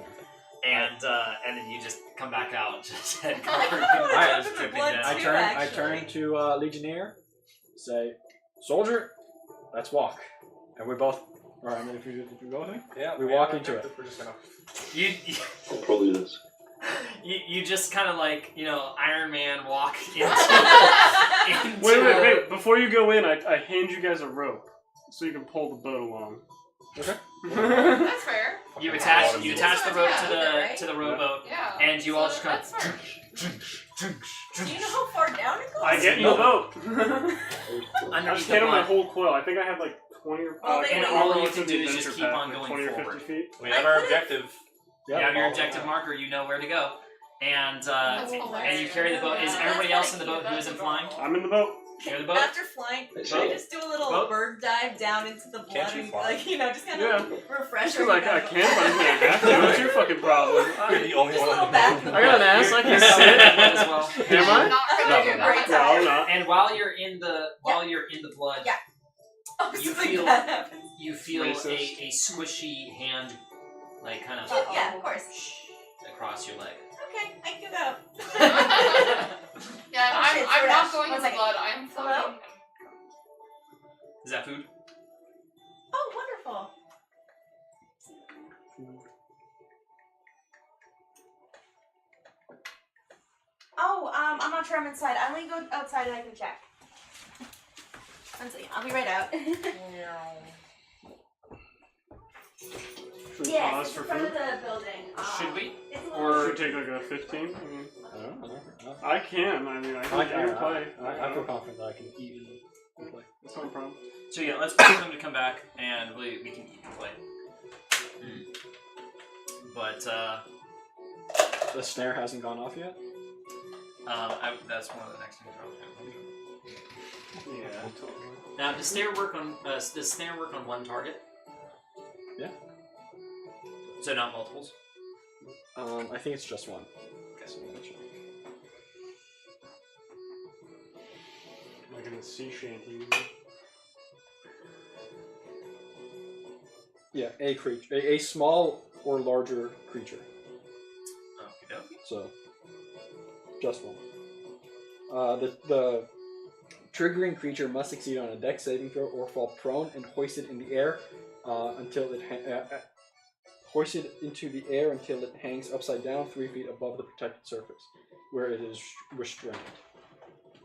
S6: And then you just come back out, just head covered in
S3: Alright,
S6: just
S2: the
S6: dripping
S2: blood
S6: down.
S3: I
S2: too,
S3: turn
S2: actually.
S3: to Legionnaire, say, soldier, let's walk, and we both. Or I mean, if you go with me,
S9: Yeah,
S3: we
S9: have
S3: walk
S9: an
S3: into it.
S9: objective, We're just gonna.
S8: I'll probably do this.
S6: You just kind of like Iron Man walk into.
S5: Wait. Before you go in, I hand you guys a rope so you can pull the boat along.
S3: Okay.
S1: That's fair.
S6: You
S9: Fucking
S6: attach
S9: bottom
S6: you
S9: of
S6: attach the rope to the
S2: Yeah, right?
S6: to the rowboat,
S1: Yeah.
S6: and you all just kind
S1: That's fair.
S2: Do you know how far down it goes?
S5: I get you a boat. I
S6: underneath
S5: just
S6: the
S5: gave him my
S6: blood.
S5: whole coil. I think I had like 20 or
S2: Well, they
S5: I can't
S2: know.
S5: remember
S6: All you
S5: what's
S6: can
S5: in
S6: do
S5: the
S6: is just
S5: adventure
S6: keep
S5: pack,
S6: on
S5: like
S6: going
S5: 20 or
S6: forward.
S5: 50 feet.
S4: We have our objective.
S6: You have your
S3: follow
S6: objective
S3: that.
S6: marker. You know where to go, and
S1: That's
S6: and
S1: hilarious.
S6: you carry the boat. Is
S2: Yeah.
S6: everybody
S2: That's
S6: else in the
S2: kinda
S6: boat who
S1: cute.
S6: isn't flying?
S5: I'm in the boat.
S6: You're the boat.
S2: After flying,
S8: I
S2: should I just do a little
S6: Boat?
S2: bird dive down into the blood
S9: you
S2: and
S9: fly?
S2: just kind
S5: Yeah.
S2: of refresh
S5: Because I can, but I'm gonna have to. What's your fucking problem.
S4: You're the only
S2: Just a
S4: one
S2: little
S4: on the
S2: back.
S4: boat.
S5: I got an ass. I can sit.
S6: as well.
S5: Am I?
S1: Not
S2: It's
S1: gonna
S2: like
S1: do
S2: your
S1: that.
S2: great
S5: No,
S2: time.
S5: I'm not.
S6: And while you're in the blood,
S2: Yeah. Oh,
S6: You
S2: something
S6: feel-
S2: bad happens.
S6: you feel
S5: Racist.
S6: a squishy hand, like kind of
S2: Yeah, of course.
S6: across your leg.
S2: Okay, I can go.
S1: Yeah,
S2: Oh, shit,
S1: I'm not
S2: DoorDash.
S1: going
S2: One
S1: in the
S2: second.
S1: blood. I'm
S2: Hello?
S1: floating.
S6: Is that food?
S2: Oh, wonderful. Oh, I'm not sure I'm inside. I only go outside and I can check. One second, I'll be right out.
S5: Should we
S2: Yes,
S5: pause
S2: it's
S5: for
S2: in front
S5: food?
S2: of the building.
S6: Should we?
S2: It's a
S5: Or
S2: little...
S5: should we take like a 15? I mean,
S3: I don't know.
S5: I can. I mean, I can play.
S3: I feel confident that I can eat and play.
S5: That's no problem.
S6: So yeah, let's wait for them to come back, and we can eat and play. But
S3: The snare hasn't gone off yet?
S6: that's one of the next things I was going to do.
S5: Yeah, totally.
S6: Now, does snare work on one target?
S3: Yeah.
S6: So not multiples.
S3: I think it's just one.
S6: Okay.
S5: Like in the sea shanty.
S3: Yeah, a creature. A small or larger creature.
S6: Okay.
S3: So, just one. The triggering creature must succeed on a dex saving throw or fall prone and hoisted in the air until it hoisted into the air until it hangs upside down 3 feet above the protected surface, where it is restrained.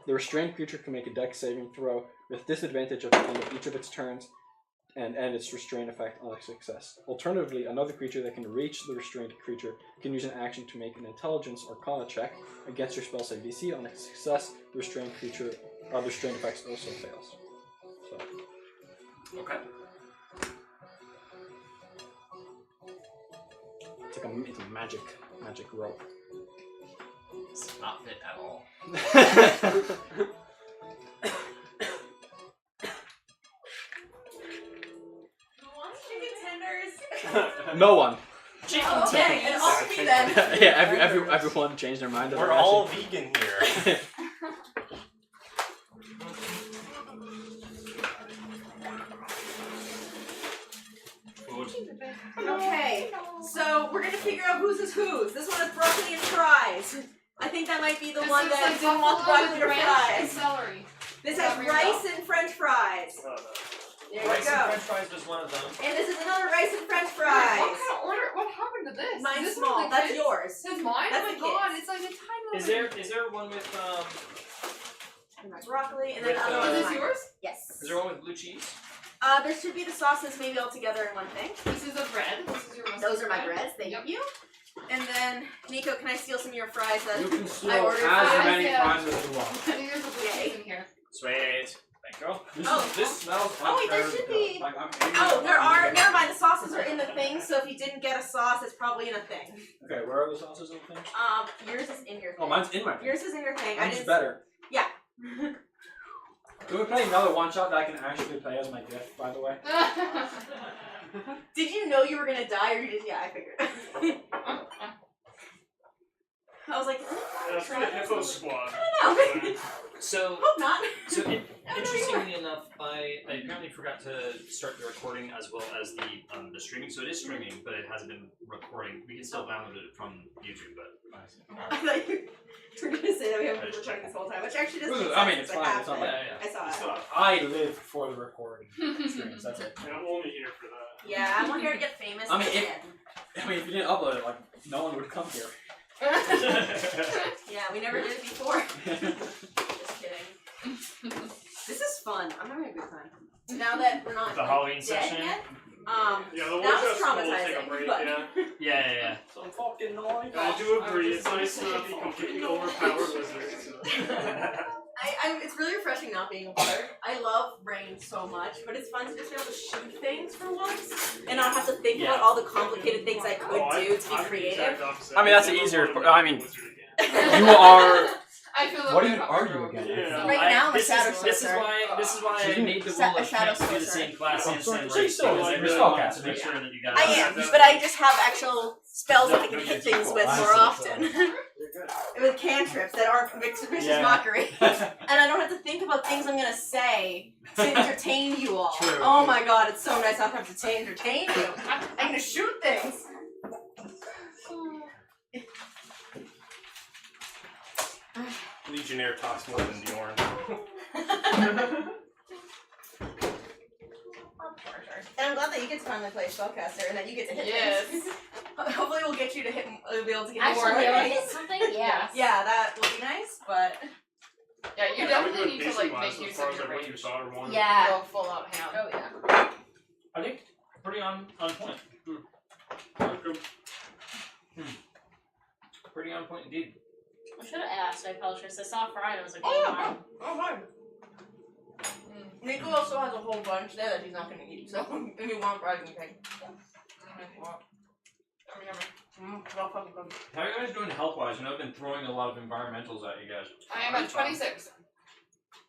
S3: The restrained creature can make a dex saving throw with disadvantage at the end of each of its turns and end its restraint effect on a success. Alternatively, another creature that can reach the restrained creature can use an action to make an intelligence or con check against your spell save DC. On a success, the restrained creature restraint effects also fails. So,
S6: Okay.
S3: it's a magic rope.
S6: It's not fit at all.
S2: Chicken tenders.
S3: No one.
S2: Oh, okay, and all me then.
S3: Yeah, everyone changed their mind.
S4: We're all vegan here.
S2: Okay, so we're gonna figure out whose is whose. This one is broccoli and fries. I think that might be the one
S1: This is
S2: that
S1: like
S2: didn't want the
S1: buffalo
S2: broccoli
S1: with
S2: or
S1: ranch and
S2: fries.
S1: celery.
S2: This
S1: Does
S2: has
S1: that ring a
S2: rice
S1: bell?
S2: and French fries. There you
S6: Rice and
S2: go.
S6: French fries was one of them.
S2: And this is another rice and French
S1: What
S2: fries.
S1: kind of order? What happened to this?
S2: Mine's
S1: Is this
S2: small.
S1: one of the
S2: That's
S1: kids?
S2: yours.
S1: Is mine?
S2: That's
S1: Oh my
S2: the
S1: god,
S2: kids.
S1: it's like a tiny little.
S6: Is there one with
S2: And my broccoli, and then
S6: With,
S2: the other one
S1: Is
S2: is
S1: this
S2: mine.
S1: yours?
S2: Yes.
S6: is there one with blue cheese?
S2: There should be the sauces maybe all together in one thing.
S1: This is a bread. This is your recipe
S2: Those are my
S1: bread.
S2: breads. Thank
S1: Yep.
S2: you. And then, Nico, can I steal some of your fries? That
S9: You can
S2: I
S9: steal
S2: ordered
S9: as
S2: fries,
S9: many
S1: yeah.
S9: fries as you want.
S1: I think there's a blue cheese in here.
S6: Sweet. Thank you.
S9: This smells
S2: Oh, wait, there
S9: unfair
S2: should
S9: to
S2: be-
S9: go. Like, I'm aiming
S2: Oh,
S9: at
S2: there
S9: one
S2: are.
S9: here.
S2: Never mind. The sauces are in the thing. So if you didn't get a sauce, it's probably in a thing.
S3: Okay, where are the sauces and things?
S2: Yours is in your thing.
S3: Oh, mine's in my thing.
S2: Yours is in your thing. I
S3: Mine's
S2: didn't.
S3: better.
S2: Yeah.
S3: Can we play another one shot that I can actually play as my gift, by the way?
S2: Did you know you were gonna die, or you just? Yeah, I figured. I was like,
S5: That's for the Hippo Squad.
S2: I don't know.
S6: So,
S2: Hope not.
S6: so interestingly enough, I apparently forgot to start the recording as well as the streaming. So it is streaming, but it hasn't been recording. We can still download it from YouTube, but
S2: I thought you were gonna say that we haven't been recording this whole time, which actually doesn't make sense.
S3: I mean, it's
S2: I
S3: fine,
S2: have
S3: it's not
S2: been.
S3: like-
S6: yeah.
S2: I saw it.
S5: So,
S3: I live for the recording streams, that's it.
S5: I'm only here for that.
S2: Yeah, I'm not here to get famous.
S3: I mean,
S2: instead.
S3: I mean, if you didn't upload it, like, no one would come here.
S2: Yeah, we never did it before. Just kidding. This is fun. I'm having a good time. Now that we're not
S6: The Halloween
S2: dead
S6: session?
S2: yet,
S5: Yeah, the
S2: that
S5: workshop's
S2: was
S5: cool. Take
S2: traumatizing.
S5: a break,
S2: but
S5: yeah.
S6: yeah.
S3: Some fucking noise.
S5: I do agree. It's nice not to be completely overpowered lizards.
S2: it's really refreshing not being a bard. I love rain so much, but it's fun to just be able to shoot things for once and not have to think about all the complicated things I could do to be creative.
S3: I mean, that's the easier part. I mean, You are
S1: I feel
S9: What are
S1: okay
S9: you
S1: about my
S9: arguing
S1: girl.
S9: against?
S5: Yeah.
S2: Right now, I'm a
S6: this
S2: shadow
S6: is, this is
S2: sorcerer.
S6: why I made the
S2: Sa-
S6: rule
S2: a
S6: of
S2: shadow
S6: can't do the
S2: sorcerer.
S6: same class
S9: Oh,
S6: and
S9: sorry.
S6: same
S9: So you
S6: race
S9: still
S6: because
S9: like
S6: I
S9: you're
S6: really
S9: spellcaster.
S6: wanted to make sure that you guys.
S2: I am, but I just have actual spells that I can hit things with more often. With cantrips that aren't vicious
S3: Yeah.
S2: mockery. And I don't have to think about things I'm gonna say to entertain you all.
S9: True,
S2: Oh
S9: true.
S2: my god, it's so nice not to have to entertain you. I'm gonna shoot things.
S4: Legionnaire talks more than Bjorn.
S2: And I'm glad that you get to finally play a spellcaster and that you get to hit
S1: Yes.
S2: things. Hopefully we'll get you to hit, we'll be able to get more
S7: Actually,
S2: hit
S7: I
S2: things.
S7: hit something? Yeah.
S2: Yeah, that will be nice, but
S1: Yeah, you
S5: How we
S1: definitely
S5: doing
S1: need to
S5: pacing
S1: like
S5: wise
S1: make
S5: as
S1: use
S5: far
S1: of
S5: as
S1: your
S5: like what you
S1: range.
S5: thought or wanted?
S2: yeah.
S1: Go full out ham.
S2: Oh yeah.
S6: I think pretty on point.
S5: Good.
S6: Pretty on point indeed.
S7: I should have asked. I apologize. I saw Friday and I was like,
S2: Oh,
S7: oh,
S2: yeah. Oh my. Nico also has a whole bunch there that he's not gonna eat, so if you want, I can take. Well, fucking good.
S6: How are you guys doing health wise? I know I've been throwing a lot of environmentals at you guys.
S1: I am at 26.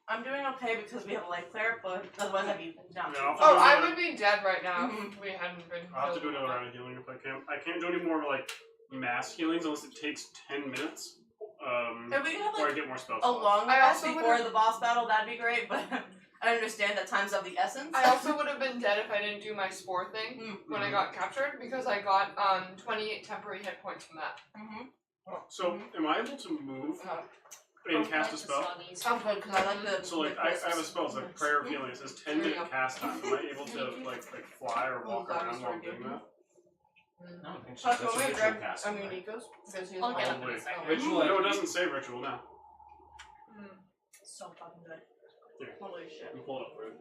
S2: I'm doing okay because we have a life cleric, but otherwise I'd be down.
S5: Yeah,
S1: Oh, I would be dead right now if we hadn't been.
S5: I'll have to do
S1: killed.
S5: another round of healing if I can. I can't do any more like mass healings unless it takes 10 minutes.
S2: If we could have
S5: Or I
S2: like
S5: get more spells.
S2: a long
S1: I
S2: rest
S1: also
S2: before
S1: would've-
S2: the boss battle, that'd be great, but I understand that time's of the essence.
S1: I also would have been dead if I didn't do my spore thing when I got captured because I got 28 temporary hit points from that.
S5: So, am I able to move and cast a spell?
S2: Sounds good because I like the.
S5: So, like, I have a spell, it's like Prayer of Healing. It says 10-minute cast time. Am I able to, like fly or walk around while doing that?
S6: I don't think so.
S2: Plus,
S6: That's a
S2: when we
S6: ritual
S2: grab
S6: casting, right?
S2: Nico's because he's
S7: I'll get
S2: my
S7: him in a second.
S6: Ritual.
S5: No, it doesn't say ritual now.
S2: so fucking good.
S5: Yeah.
S2: Holy shit.
S5: You pull it up for it.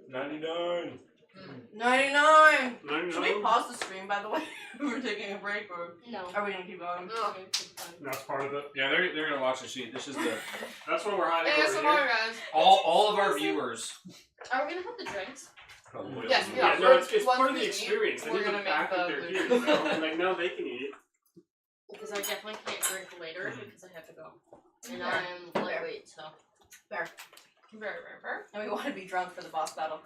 S4: 99.
S2: 99!
S5: No,
S2: Should we pause the stream, by the way? We're taking a break, or
S7: No.
S2: are we gonna keep going?
S1: No.
S5: That's part of it.
S6: Yeah, they're gonna watch the sheet. This is the
S5: That's when we're hiding over
S1: ASMR,
S5: here.
S1: guys.
S6: all of our viewers.
S7: Are we gonna have the drinks?
S6: Probably.
S1: Yes, we
S5: Yeah,
S1: are.
S5: no, it's
S1: Once
S5: part of
S1: we
S5: the
S1: eat,
S5: experience. They
S1: we're
S5: need
S1: gonna
S5: the
S1: make
S5: fact that
S1: the
S5: they're
S1: blue
S5: here.
S1: juice.
S5: You know? Like, no, they can eat.
S7: Because I definitely can't drink later because I have to go. And I am lightweight, so.
S2: Fair.
S1: Very, very fair.
S2: And we want to be drunk for the boss battle.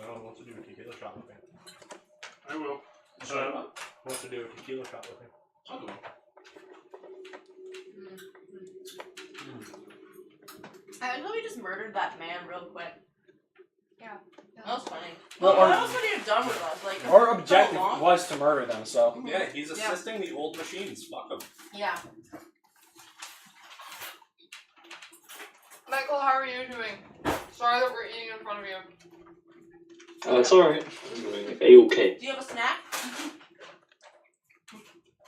S4: Well, what to do with tequila shot with me?
S5: I will.
S4: What to do with tequila shot with me?
S5: I'll do it.
S2: I know we just murdered that man real quick.
S1: Yeah.
S2: That was funny.
S3: Well,
S2: what
S3: our-
S2: else would he have done with us? Like,
S3: Our objective
S2: so long?
S3: was to murder them, so.
S4: Yeah, he's assisting the old machines. Fuck him.
S2: Yeah.
S1: Michael, how are you doing? Sorry that we're eating in front of you.
S8: It's alright. I'm doing A-okay.
S2: Do you have a snack?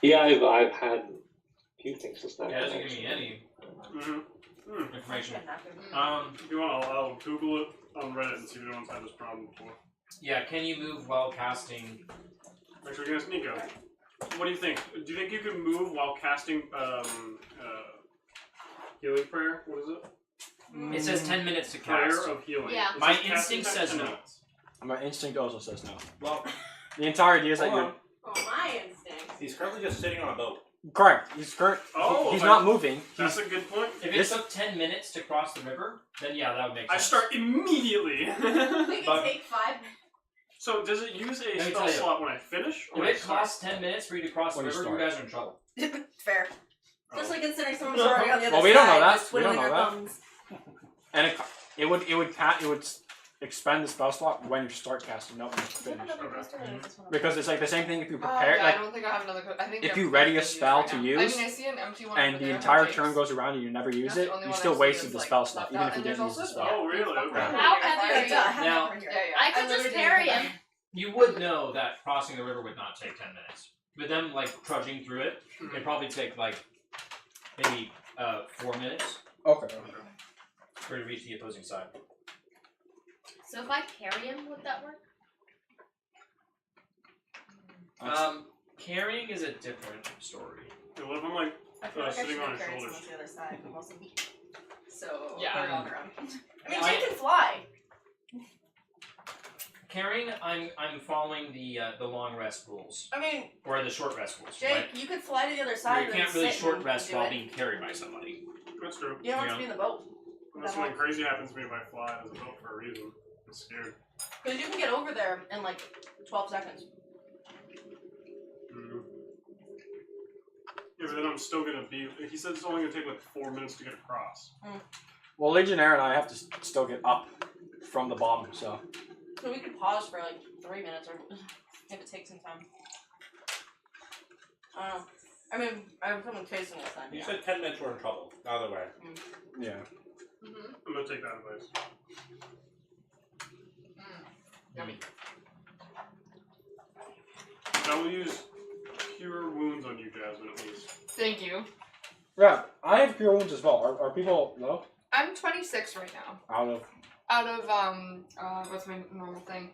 S8: Yeah, I've had a few things to snack
S6: Yeah,
S8: on,
S6: doesn't give
S8: actually.
S6: me any information.
S5: If you want, I'll Google it on Reddit and see if anyone's had this problem before.
S6: Yeah, can you move while casting?
S5: Actually, guys, Nico, what do you think? Do you think you can move while casting healing prayer? What is it?
S6: It says 10 minutes to
S5: Prayer
S6: cast.
S5: of healing.
S7: Yeah.
S5: It
S6: My
S5: says casting
S6: instinct
S5: time
S6: says
S5: 10
S6: no.
S5: minutes.
S3: My instinct also says no.
S6: Well,
S3: The entire idea is that
S4: Hold
S3: you're
S4: on.
S2: Oh, my instinct.
S4: He's currently just sitting on a boat.
S3: correct. He's
S5: Oh,
S3: not moving.
S5: That's a good point.
S6: if it
S3: This-
S6: took 10 minutes to cross the river, then yeah, that would make sense.
S5: I start immediately.
S2: We can
S6: But-
S2: take 5.
S5: So, does it use a
S6: Let me
S5: spell
S6: tell you.
S5: slot when I finish? Or
S6: If
S5: when I
S6: it
S5: start?
S6: costs 10 minutes for you to cross the
S3: When you
S6: river, you
S3: start.
S6: guys are in trouble.
S2: Fair.
S5: Oh.
S2: Especially considering someone's already on the other
S3: Well, we don't know
S2: side,
S3: that.
S2: just
S3: We don't
S2: twiddling
S3: know
S2: their
S3: that.
S2: thumbs.
S3: And it would expend the spell slot when you start casting, not when you finish. Because it's like the same thing if you prepare,
S1: Yeah, I
S3: like
S1: don't think I have another. I think
S3: if
S1: they're
S3: you ready a
S1: used
S3: spell
S1: right
S3: to
S1: now.
S3: use,
S1: I mean, I see an empty one.
S3: and
S1: over
S3: the
S1: there,
S3: entire
S1: Jake's.
S3: turn goes around and you never use
S1: That's
S3: it,
S1: the only
S3: you
S1: one
S3: still
S1: I see
S3: wasted
S1: that's,
S3: the
S1: like,
S3: spell slot,
S1: left
S3: even
S1: out.
S3: if you
S1: And
S3: didn't
S1: there's
S3: use the
S1: also-
S3: spell.
S5: Oh, really? Okay.
S7: How heavy are you?
S6: Now-
S1: Yeah, yeah.
S7: I could just carry him.
S6: You would know that crossing the river would not take 10 minutes. With them, like, trudging through it, it'd probably take, like, maybe 4 minutes
S3: Okay.
S6: for you to reach the opposing side.
S7: So if I carry him, would that work?
S6: Carrying is a different story.
S5: Yeah, what if I'm like,
S2: I feel like I
S5: sitting
S2: should
S5: on
S2: have
S5: his
S2: carried
S5: shoulders?
S2: someone to the other side, but mostly he. So,
S1: Yeah.
S2: put it on around. I mean,
S6: I-
S2: Jake can fly.
S6: carrying, I'm following the long rest rules.
S2: I mean,
S6: or the short rest rules.
S2: Jake,
S6: right?
S2: you could fly to the other
S6: Where
S2: side
S6: you
S2: and
S6: can't
S2: then
S6: really
S2: sit
S6: short
S2: and
S6: rest
S2: do
S6: while
S2: it.
S6: being carried by somebody.
S5: That's true.
S2: You don't have
S6: Yeah.
S2: to be in the boat.
S5: Unless something crazy happens to me if I fly as a boat for a reason. I'm scared.
S2: Because you can get over there in like 12 seconds.
S5: Mm. Yeah, but then I'm still gonna be. He said it's only gonna take like 4 minutes to get across.
S3: Well, Legionnaire and I have to still get up from the bottom, so.
S2: So we could pause for like 3 minutes or if it takes some time. I mean, I have someone chasing us then.
S4: You said 10 minutes we're in trouble. Either way.
S3: Yeah.
S5: I'm gonna take that advice.
S1: Yummy.
S5: I will use Cure Wounds on you, Jasmine, at least.
S1: Thank you.
S3: Yeah, I have cure wounds as well. Are people low?
S1: I'm 26 right now.
S3: Out of.
S1: Out of what's my normal thing?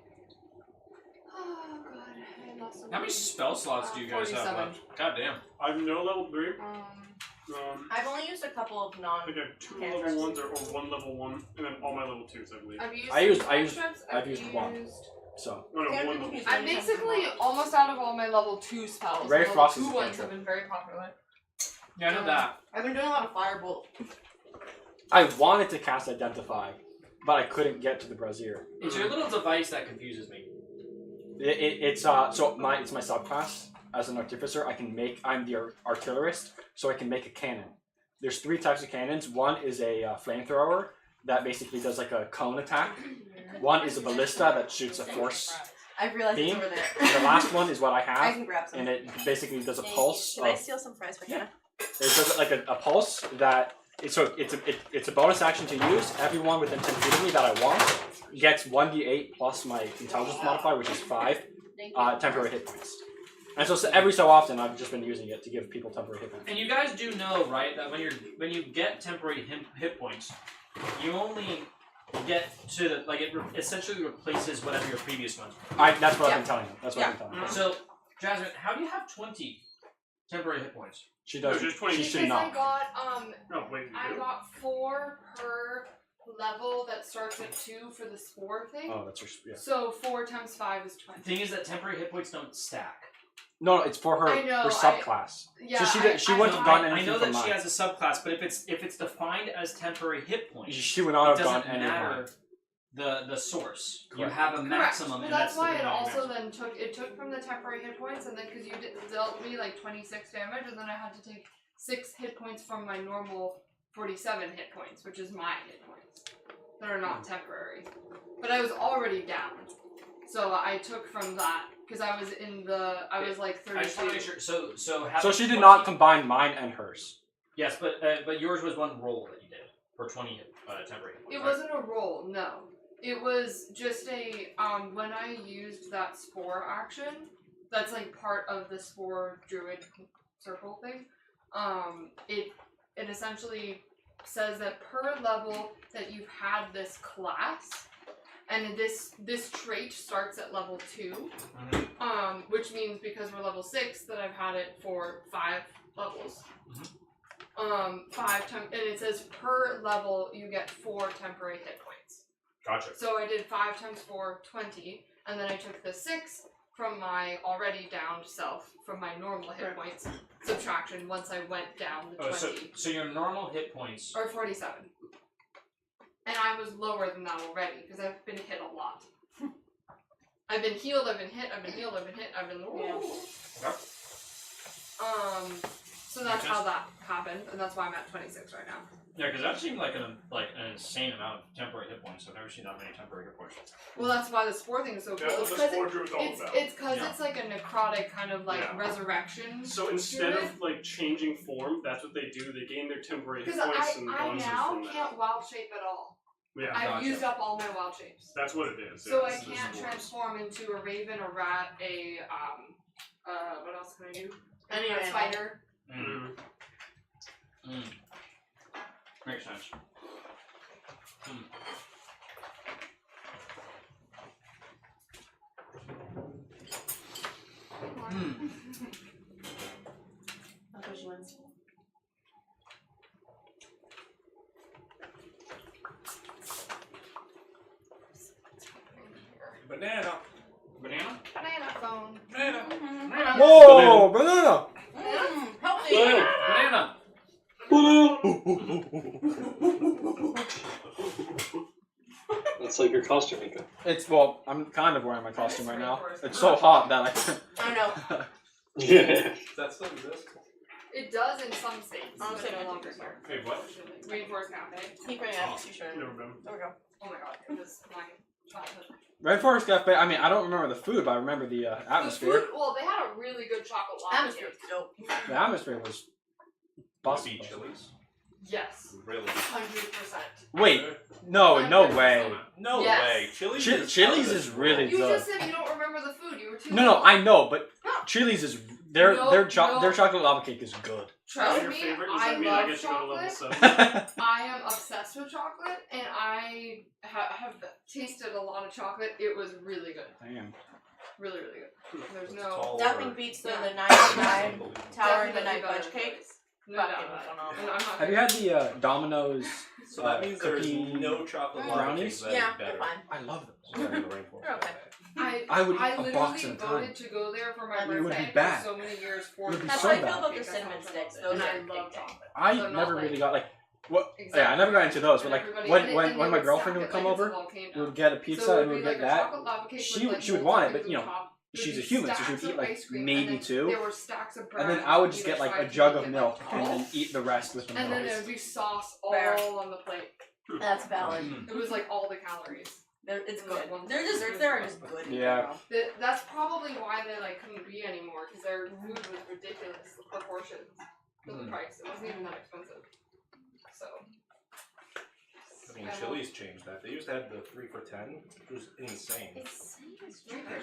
S1: Oh god, I lost some.
S6: How many spell slots do you guys have
S1: 47.
S6: left? God damn.
S5: I have no level 3.
S2: I've only used a couple of
S5: I think I have 2 level 1s or 1 level 1, and then all my level 2s, I believe.
S3: I've used one. So.
S5: No, one.
S1: I'm basically almost out of all my level 2 spells.
S3: Ray
S1: Level
S3: Frost
S1: 2
S3: is a
S1: ones
S3: cantrip.
S1: have been very popular.
S6: Yeah, I know that.
S2: I've been doing a lot of Firebolt.
S3: I wanted to cast Identify, but I couldn't get to the brazier.
S6: It's your little device that confuses me.
S3: It's my subclass as an artificer. I'm the artillerist, so I can make a cannon. There's 3 types of cannons. One is a flamethrower that basically does like a cone attack. One is a ballista that shoots a force
S2: I realized
S3: beam.
S2: it's over there.
S3: And the last one is what I
S2: I
S3: have,
S2: can grab some.
S3: and it basically does a pulse.
S2: Can I steal some fries for dinner?
S3: It does like a pulse that. It's a bonus action to use. Everyone within 10 feet of me that I want gets 1d8 plus my intelligence modifier, which is 5 temporary hit points. And so every so often, I've just been using it to give people temporary hit points.
S6: And you guys do know, right, that when you get temporary hit points, you only get to the, like, it essentially replaces whatever your previous ones were.
S3: That's what I've been telling them. That's what I've been telling them.
S6: So, Jasmine, how do you have 20 temporary hit points?
S3: She does.
S5: No, just 20.
S3: She should
S1: Because I
S3: not.
S1: got
S5: Oh, wait, you
S1: I
S5: do?
S1: got 4 per level that starts at 2 for the spore thing.
S3: Oh, that's her. Yeah.
S1: So 4 times 5 is 20.
S6: The thing is that temporary hit points don't stack.
S3: No, it's for her.
S1: I know,
S3: her subclass.
S1: Yeah,
S3: so she
S1: I
S3: wouldn't have
S1: know.
S3: gotten
S6: I
S3: anything
S6: know
S3: from
S6: that she
S3: mine.
S6: has a subclass, but if it's defined as temporary hit points,
S3: She would not
S6: it
S3: have gotten
S6: doesn't
S3: any of
S6: matter
S3: mine.
S6: the source. You
S3: Correct.
S6: have a
S1: Correct.
S6: maximum,
S1: Well,
S6: and
S1: that's
S6: the
S1: why
S6: thing
S1: it
S6: that you
S1: also
S6: maximum.
S1: then took from the temporary hit points, and then because you dealt me like 26 damage, and then I had to take 6 hit points from my normal 47 hit points, which is my hit points that are not temporary. But I was already down, so I took from that because I was like 32.
S6: I just want to make sure. So
S3: So she did not combine mine and hers.
S6: Yes, but yours was one roll that you did for 20 temporary hit points.
S1: It
S6: right?
S1: wasn't a roll, no. It was just a, when I used that spore action, that's like part of the spore druid circle thing, it essentially says that per level that you've had this class, and this trait starts at level 2, which means because we're level 6 that I've had it for 5 levels. 5 times, and it says per level you get 4 temporary hit points.
S6: Gotcha.
S1: So I did 5 times 4, 20, and then I took the 6 from my already downed self, from my normal hit points, subtraction once I went down the 20.
S6: So your normal hit points...
S1: Or 47. And I was lower than that already, because I've been hit a lot. I've been healed, I've been hit, I've been healed, I've been hit, I've been...
S6: Yep.
S1: So that's how that happened, and that's why I'm at 26 right now.
S6: Yeah, because that seemed like an insane amount of temporary hit points. I've never seen that many temporary hit points.
S1: Well, that's why the spore thing is so cool.
S5: That's what the spore druid's all about.
S1: It's because it's like a necrotic kind of like resurrection.
S5: So instead of like changing form, that's what they do. They gain their temporary hit
S1: Because
S5: points and
S1: I
S5: bonuses
S1: now
S5: from that.
S1: can't wild shape at all.
S5: Yeah,
S1: I've used up all my wild shapes.
S5: That's what it is.
S1: So
S5: yeah,
S1: I can't transform into a raven, a rat, a what else can I do? A spider.
S6: Makes sense.
S2: That's what she wants.
S4: Banana.
S6: Banana?
S1: Banana phone.
S4: Banana.
S6: Banana.
S3: Whoa, banana!
S2: Help me!
S8: Banana.
S6: Banana.
S8: That's like your costume, Mika.
S3: It's, well, I'm kind of wearing my costume right now. It's so hot that
S2: I know.
S8: Yeah.
S4: Does that still exist?
S1: It does in some states.
S2: Honestly,
S1: but
S2: no
S1: I
S2: longer
S1: think
S2: here.
S5: Hey, what?
S1: Rainforest Cafe.
S2: Keep bringing up t-shirt.
S5: Never been.
S2: There we go.
S1: Oh my god, it was my childhood.
S3: Rainforest Cafe, I mean, I don't remember the food, but I remember the
S1: The
S3: atmosphere.
S1: food, well, they had a really good chocolate lava
S2: Atmosphere.
S1: cake.
S2: Dope.
S3: The atmosphere was
S4: Busty
S3: busted.
S4: Chili's.
S1: Yes.
S4: Really?
S1: 100%.
S3: Wait, no way.
S4: No
S1: Yes.
S4: way. Chili's.
S3: Chili's is really
S1: You
S3: good.
S1: just said you don't remember the food. You were too
S3: No,
S1: young.
S3: I know, but Chili's is their
S1: No,
S3: their
S1: no.
S3: chocolate lava cake is good.
S1: Trust
S5: Your
S1: me,
S5: favorite? Does
S1: I
S5: that mean I
S1: love
S5: get to go to level
S1: chocolate.
S5: 7?
S1: I am obsessed with chocolate, and I have tasted a lot of chocolate. It was really good.
S3: Damn.
S1: Really, really good. There's
S4: It's
S1: no...
S4: taller.
S2: Nothing beats the
S1: Yeah.
S2: 99 Tower
S1: Definitely
S2: Midnight
S1: better
S2: Fudge
S1: than
S2: Cake.
S1: Chili's. No
S2: Fucking
S1: doubt about it.
S2: phenomenal.
S1: And I'm not
S3: Have you had the Domino's
S4: So that means there's
S3: cookie
S4: no chocolate lava
S3: brownies?
S4: cakes that
S2: Yeah,
S4: are
S2: they're
S4: better.
S2: fine.
S3: I love them.
S4: Than the Rainforest
S2: They're okay.
S4: Cafe.
S3: I would eat
S1: I
S3: a
S1: literally
S3: box at a time.
S1: voted to go there for my
S2: It
S1: birthday
S3: would be
S1: for
S3: bad.
S1: so many years for
S3: It would be
S2: That's
S3: so
S2: how I
S3: bad.
S2: feel about the
S1: Because
S2: cinnamon
S1: I
S2: sticks.
S1: love
S2: Those
S1: it.
S2: are
S1: And I love
S2: big
S1: chocolate.
S3: I
S1: So not
S3: never
S1: like-
S3: really got like what.
S1: Exactly.
S3: Yeah, I never got into those. But
S1: And
S3: like
S1: everybody-
S3: when
S1: and
S3: when
S1: they
S3: when my
S1: would
S3: girlfriend
S1: stack
S3: would
S1: it
S3: come
S1: like it's a
S3: over,
S1: volcano.
S3: we would get a pizza
S1: So it
S3: and
S1: would
S3: we
S1: be
S3: would get
S1: like a
S3: that.
S1: chocolate lava cake
S3: She
S1: with, like,
S3: she would
S1: molten
S3: want it, but
S1: foods
S3: you
S1: on
S3: know
S1: top. There'd
S3: she's
S1: be
S3: a human, so she
S1: stacks
S3: would eat
S1: of
S3: like
S1: ice cream,
S3: maybe
S1: and then
S3: two,
S1: There were stacks of
S3: and then
S1: brownies
S3: I would
S1: on
S3: just
S1: either
S3: get like a
S1: side to
S3: jug
S1: make
S3: of
S1: it,
S3: milk
S1: like,
S3: and
S1: tall.
S3: then eat the rest with the
S1: And then
S3: milk.
S1: there would be sauce all
S2: Fair.
S1: on the plate.
S2: That's valid.
S1: It was like all the calories.
S2: It's
S1: It was
S2: good.
S1: one
S2: Their
S1: thing.
S2: desserts there are just good. in
S3: Yeah.
S2: general.
S1: That's probably why they like couldn't be anymore, because their food was ridiculous, the proportions for the price. It wasn't even that expensive. So.
S4: I mean, Chili's changed that. They used to have the 3 for $10, which was insane.
S1: It's 3 for 10?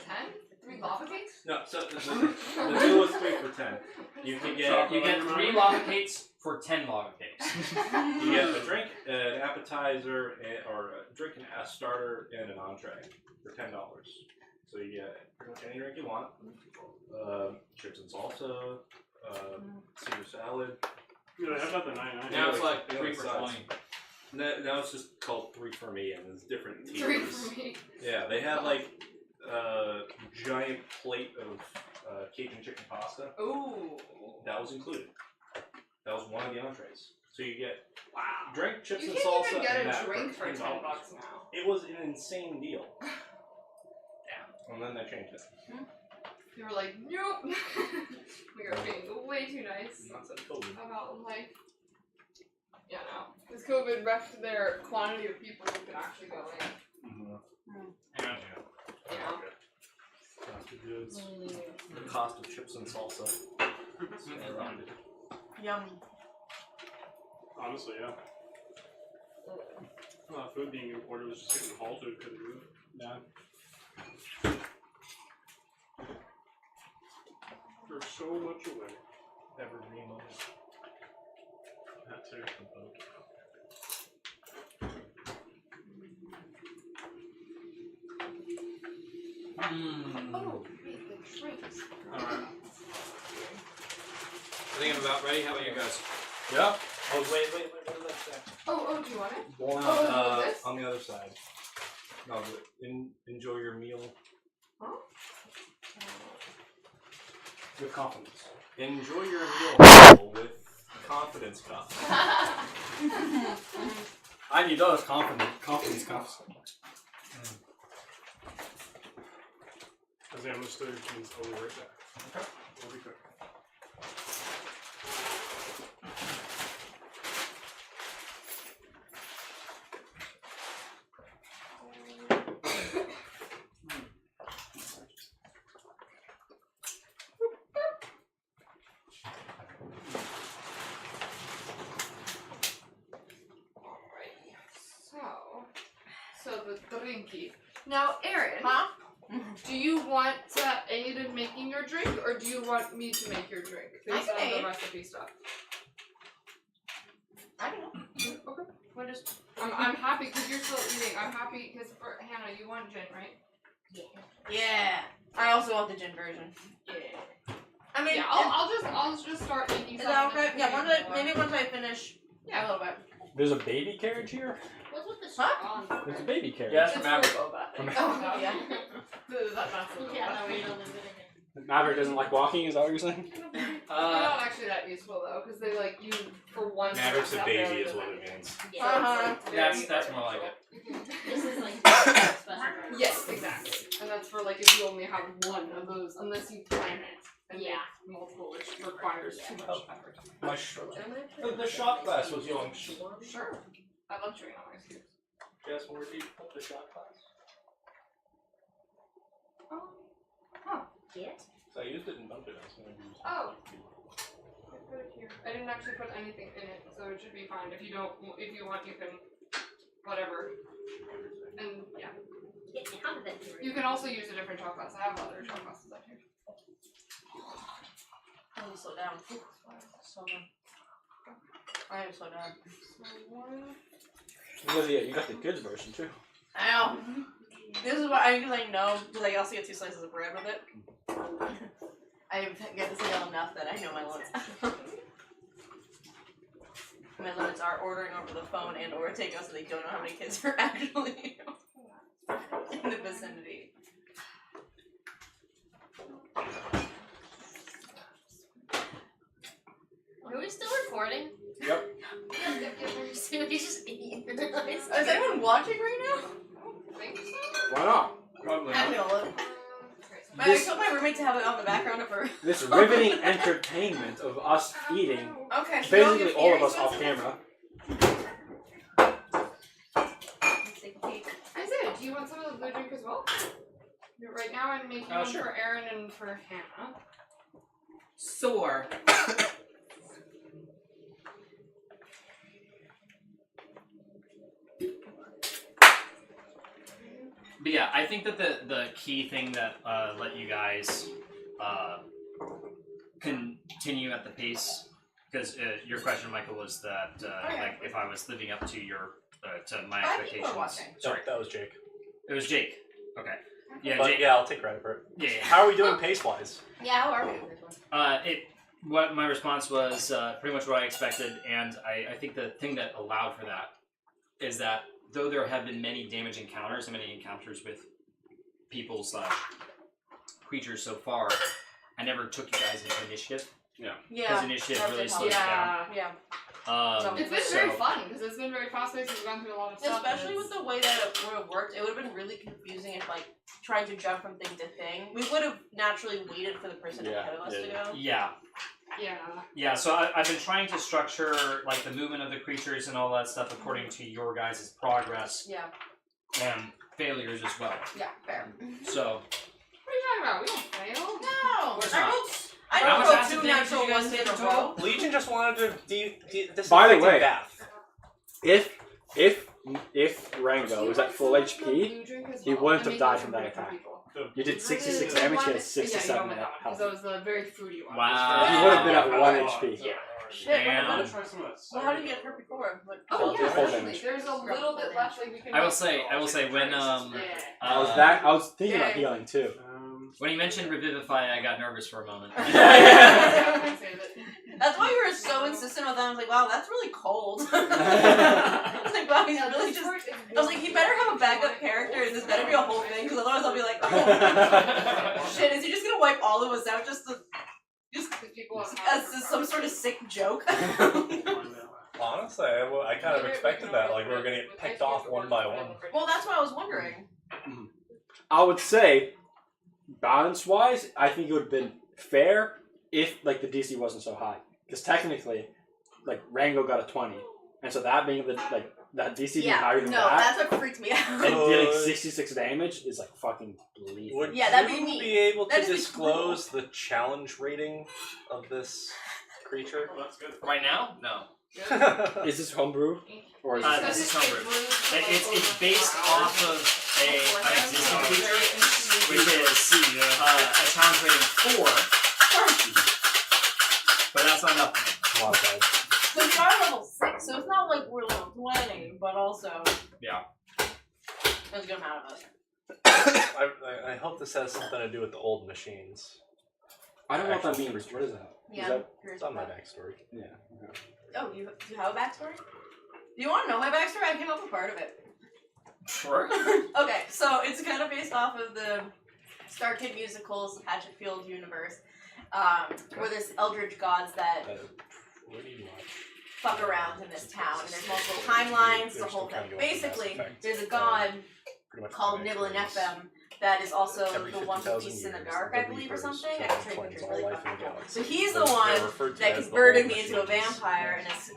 S1: 3 lava cakes?
S4: No, so the deal was 3 for $10. You could get
S6: You get 3 lava cakes for 10 lava cakes.
S4: you get a drink, an appetizer, or a drink, a starter, and an entree for $10. So you get pretty much any drink you want. Chips and salsa, Caesar salad.
S5: Yeah, how about the 99?
S6: Now it's like
S4: Yeah,
S6: 3 for
S4: size.
S6: 20.
S4: Now it's just called 3 for me, and there's different tiers.
S1: 3 for me.
S4: Yeah, they had like a giant plate of Cajun chicken pasta.
S1: Ooh.
S4: That was included. That was one of the entrees. So you get
S1: Wow.
S4: drink, chips,
S1: You
S4: and
S1: can't
S4: salsa,
S1: even get
S4: and
S1: a
S4: that
S1: drink for
S4: $10.
S1: $10 now.
S4: It was an insane deal. Yeah. And then they changed it.
S1: They were like, nope. We are being way too nice
S4: That's COVID.
S1: about life. Yeah, no. Because COVID wrecked their quantity of people who could actually go in.
S6: Yeah.
S4: Cost of goods. The cost of chips and salsa. Skyrocketed.
S2: Yummy.
S5: Honestly, yeah. Food being imported was just getting halted because of it.
S3: Yeah.
S5: There's so much away.
S4: Evergreen ones.
S5: That too.
S1: Oh, wait, the drinks.
S6: Alright. I think I'm about ready. How about you guys?
S3: Yeah.
S4: Oh, wait, what did that say?
S1: Oh, do you want it?
S3: Well,
S1: this?
S4: On the other side. No, but enjoy your meal.
S3: with confidence.
S4: Enjoy your meal with confidence cup.
S3: I need those confidence cups.
S5: As I understood, it means I'll be right back. Okay. We'll be quick.
S1: So the drinky. Now, Erin,
S2: Huh?
S1: do you want Aiden making your drink, or do you want me to make your drink based
S2: I can
S1: on
S2: aid.
S1: the recipe stuff?
S2: I don't know.
S1: Okay. What is? I'm happy because you're still eating. I'm happy because for Hannah, you want gin, right?
S2: Yeah. I also want the gin version.
S1: Yeah.
S2: I mean,
S1: Yeah, I'll just start making.
S2: is
S1: some
S2: that
S1: and
S2: okay?
S1: then
S2: Yeah,
S1: we
S2: once
S1: can
S2: maybe once I finish
S1: Yeah.
S2: a little bit.
S3: There's a baby carriage here?
S7: What's with the
S2: Huh?
S3: There's a baby carriage.
S6: Yeah, that's from
S1: It's
S6: Maverick.
S1: for Boba.
S3: From-
S2: Oh, yeah.
S1: That's the
S7: Yeah,
S1: Boba.
S7: no, we don't live in it.
S3: Maverick doesn't like walking, is that what you're saying?
S1: They're not actually that useful though, because they like you for one.
S4: Maverick's a
S1: step,
S4: baby,
S1: they're
S4: is what
S1: really
S4: it means.
S7: Yeah.
S6: That's more like it.
S7: This is like special driver.
S1: Yes, exactly. And that's for like if you only have one of those, unless you plan it and
S7: Yeah.
S1: make multiple, which requires too much effort.
S4: The shot glass was young.
S1: Sure. I love chewing on ice cubes.
S4: Guess where do you put the shot glass?
S7: Get?
S4: So I used it in Dungeon. I was going to use it.
S1: Oh. I put it here. I didn't actually put anything in it, so it should be fine. If you don't, if you want, you can, whatever. And yeah,
S7: Get me out of it.
S1: you can also use a different shot glass. I have other shot glasses up here.
S2: I need to slow down. So done. I am so done.
S1: So one.
S3: You got the kids version too.
S2: Ow. This is what I know, because I also get 2 slices of bread with it. I get this down enough that I know my limits. My limits are ordering over the phone and or takeout, so they don't know how many kids are actually in the vicinity.
S7: Are we still recording?
S3: Yep.
S7: So we just eat.
S2: Is anyone watching right now?
S1: I think so.
S3: Why not?
S6: Probably
S2: I'm
S6: not.
S2: gonna look. I
S3: This-
S2: told my roommate to have it on the background of her.
S3: This riveting entertainment of us eating,
S2: Okay, so don't
S3: basically
S2: give
S3: all of
S2: me
S3: us off camera.
S2: Let's take a peek.
S1: Isaiah, do you want some of the blue drink as well? Right now I'm making one
S6: Sure.
S1: for Aaron and for Hannah.
S6: Sore. But yeah, I think that the key thing that let you guys continue at the pace, because your question, Michael, was that like if I was living up to your to my
S2: 5 people
S6: expectations.
S2: are watching.
S6: Sorry,
S4: that was Jake.
S6: it was Jake. Okay. Yeah,
S4: But
S6: Jake.
S4: yeah, I'll take credit for it.
S6: Yeah, yeah.
S4: How are we doing pace-wise?
S2: Yeah, how are we?
S6: What my response was pretty much what I expected, and I think the thing that allowed for that is that though there have been many damage encounters and many encounters with people / creatures so far, I never took you guys into initiative.
S3: Yeah.
S6: Because initiative really slows it down.
S2: Yeah.
S1: It's been very fun because it's been very fast-paced. We've gone through a lot of stuff.
S2: Especially with the way that it would have worked, it would have been really confusing if, like, trying to jump from thing to thing. We would have naturally waited for the person ahead of us to go.
S6: Yeah. Yeah, so I've been trying to structure like the movement of the creatures and all that stuff according to your guys' progress
S2: Yeah.
S6: and failures as well.
S2: Yeah, fair.
S6: So
S1: What are you talking about? We don't fail.
S2: No!
S6: Course
S2: I
S6: not.
S2: rolled
S6: How much
S2: rolled
S6: acid
S2: 2
S6: damage
S2: natural
S6: did you guys
S2: ones
S6: take
S2: in a
S6: in
S2: row.
S6: total?
S4: Legion just wanted to disinfect
S3: By the way,
S4: bath.
S3: If Rango was at full HP, he wouldn't have died from that attack. You did 66 damage, he had 67
S1: because
S3: health.
S1: that was the very fruity one.
S6: Wow.
S3: He would have been at 1 HP.
S1: Yeah.
S2: Shit,
S6: Damn.
S2: well, how did you get hurt before? Like,
S1: Oh
S3: Full
S1: yeah,
S3: full
S1: actually,
S3: damage.
S1: there's a little bit left. Like we can.
S6: I will say when
S3: I was thinking about healing too.
S6: when you mentioned revivify, I got nervous for a moment.
S2: That's why you were so insistent with that. I was like, wow, that's really cold. I was like, wow, he's really just. I was like, he better have a backup character, and this better be a whole thing, because otherwise I'll be like, oh shit, is he just gonna wipe all of us out just as some sort of sick joke?
S4: Honestly, I kind of expected that. Like we were gonna get picked off one by one.
S2: Well, that's what I was wondering.
S3: I would say, balance-wise, I think it would have been fair if like the DC wasn't so high. Because technically, like Rango got a 20, and so that being the like that DC being higher than that,
S2: that's what freaked me out.
S3: and dealing 66 damage is like fucking lethal.
S4: Would
S2: that'd be
S4: you
S2: neat.
S4: be able to
S2: That'd be
S4: disclose the challenge rating of this creature?
S5: Well, that's good.
S6: Right now, no.
S3: Is this homebrew or is
S6: This is homebrew. It's based off of an existing creature, which is a challenge rating 4. But that's not enough.
S3: modified?
S2: So we are level 6, so it's not like we're level 20, but also.
S6: Yeah.
S2: That's a good amount of us.
S4: I hope this has something to do with the old machines.
S3: I don't know what that means. What is that?
S2: Yeah.
S3: Is that
S4: It's on my backstory.
S3: yeah.
S2: Oh, you have a backstory? Do you want to know my backstory? I came up with part of it.
S6: Sure.
S2: Okay, so it's kind of based off of the Star Kid musicals, Hatchetfield universe, where there's eldritch gods that fuck around in this town, and there's multiple timelines, the whole thing. Basically, there's a god called Nibble and FM that is also the one who feasts in the dark, I believe, or something. I can show you pictures, really fucking cool. So he's the one that converted me into a vampire and is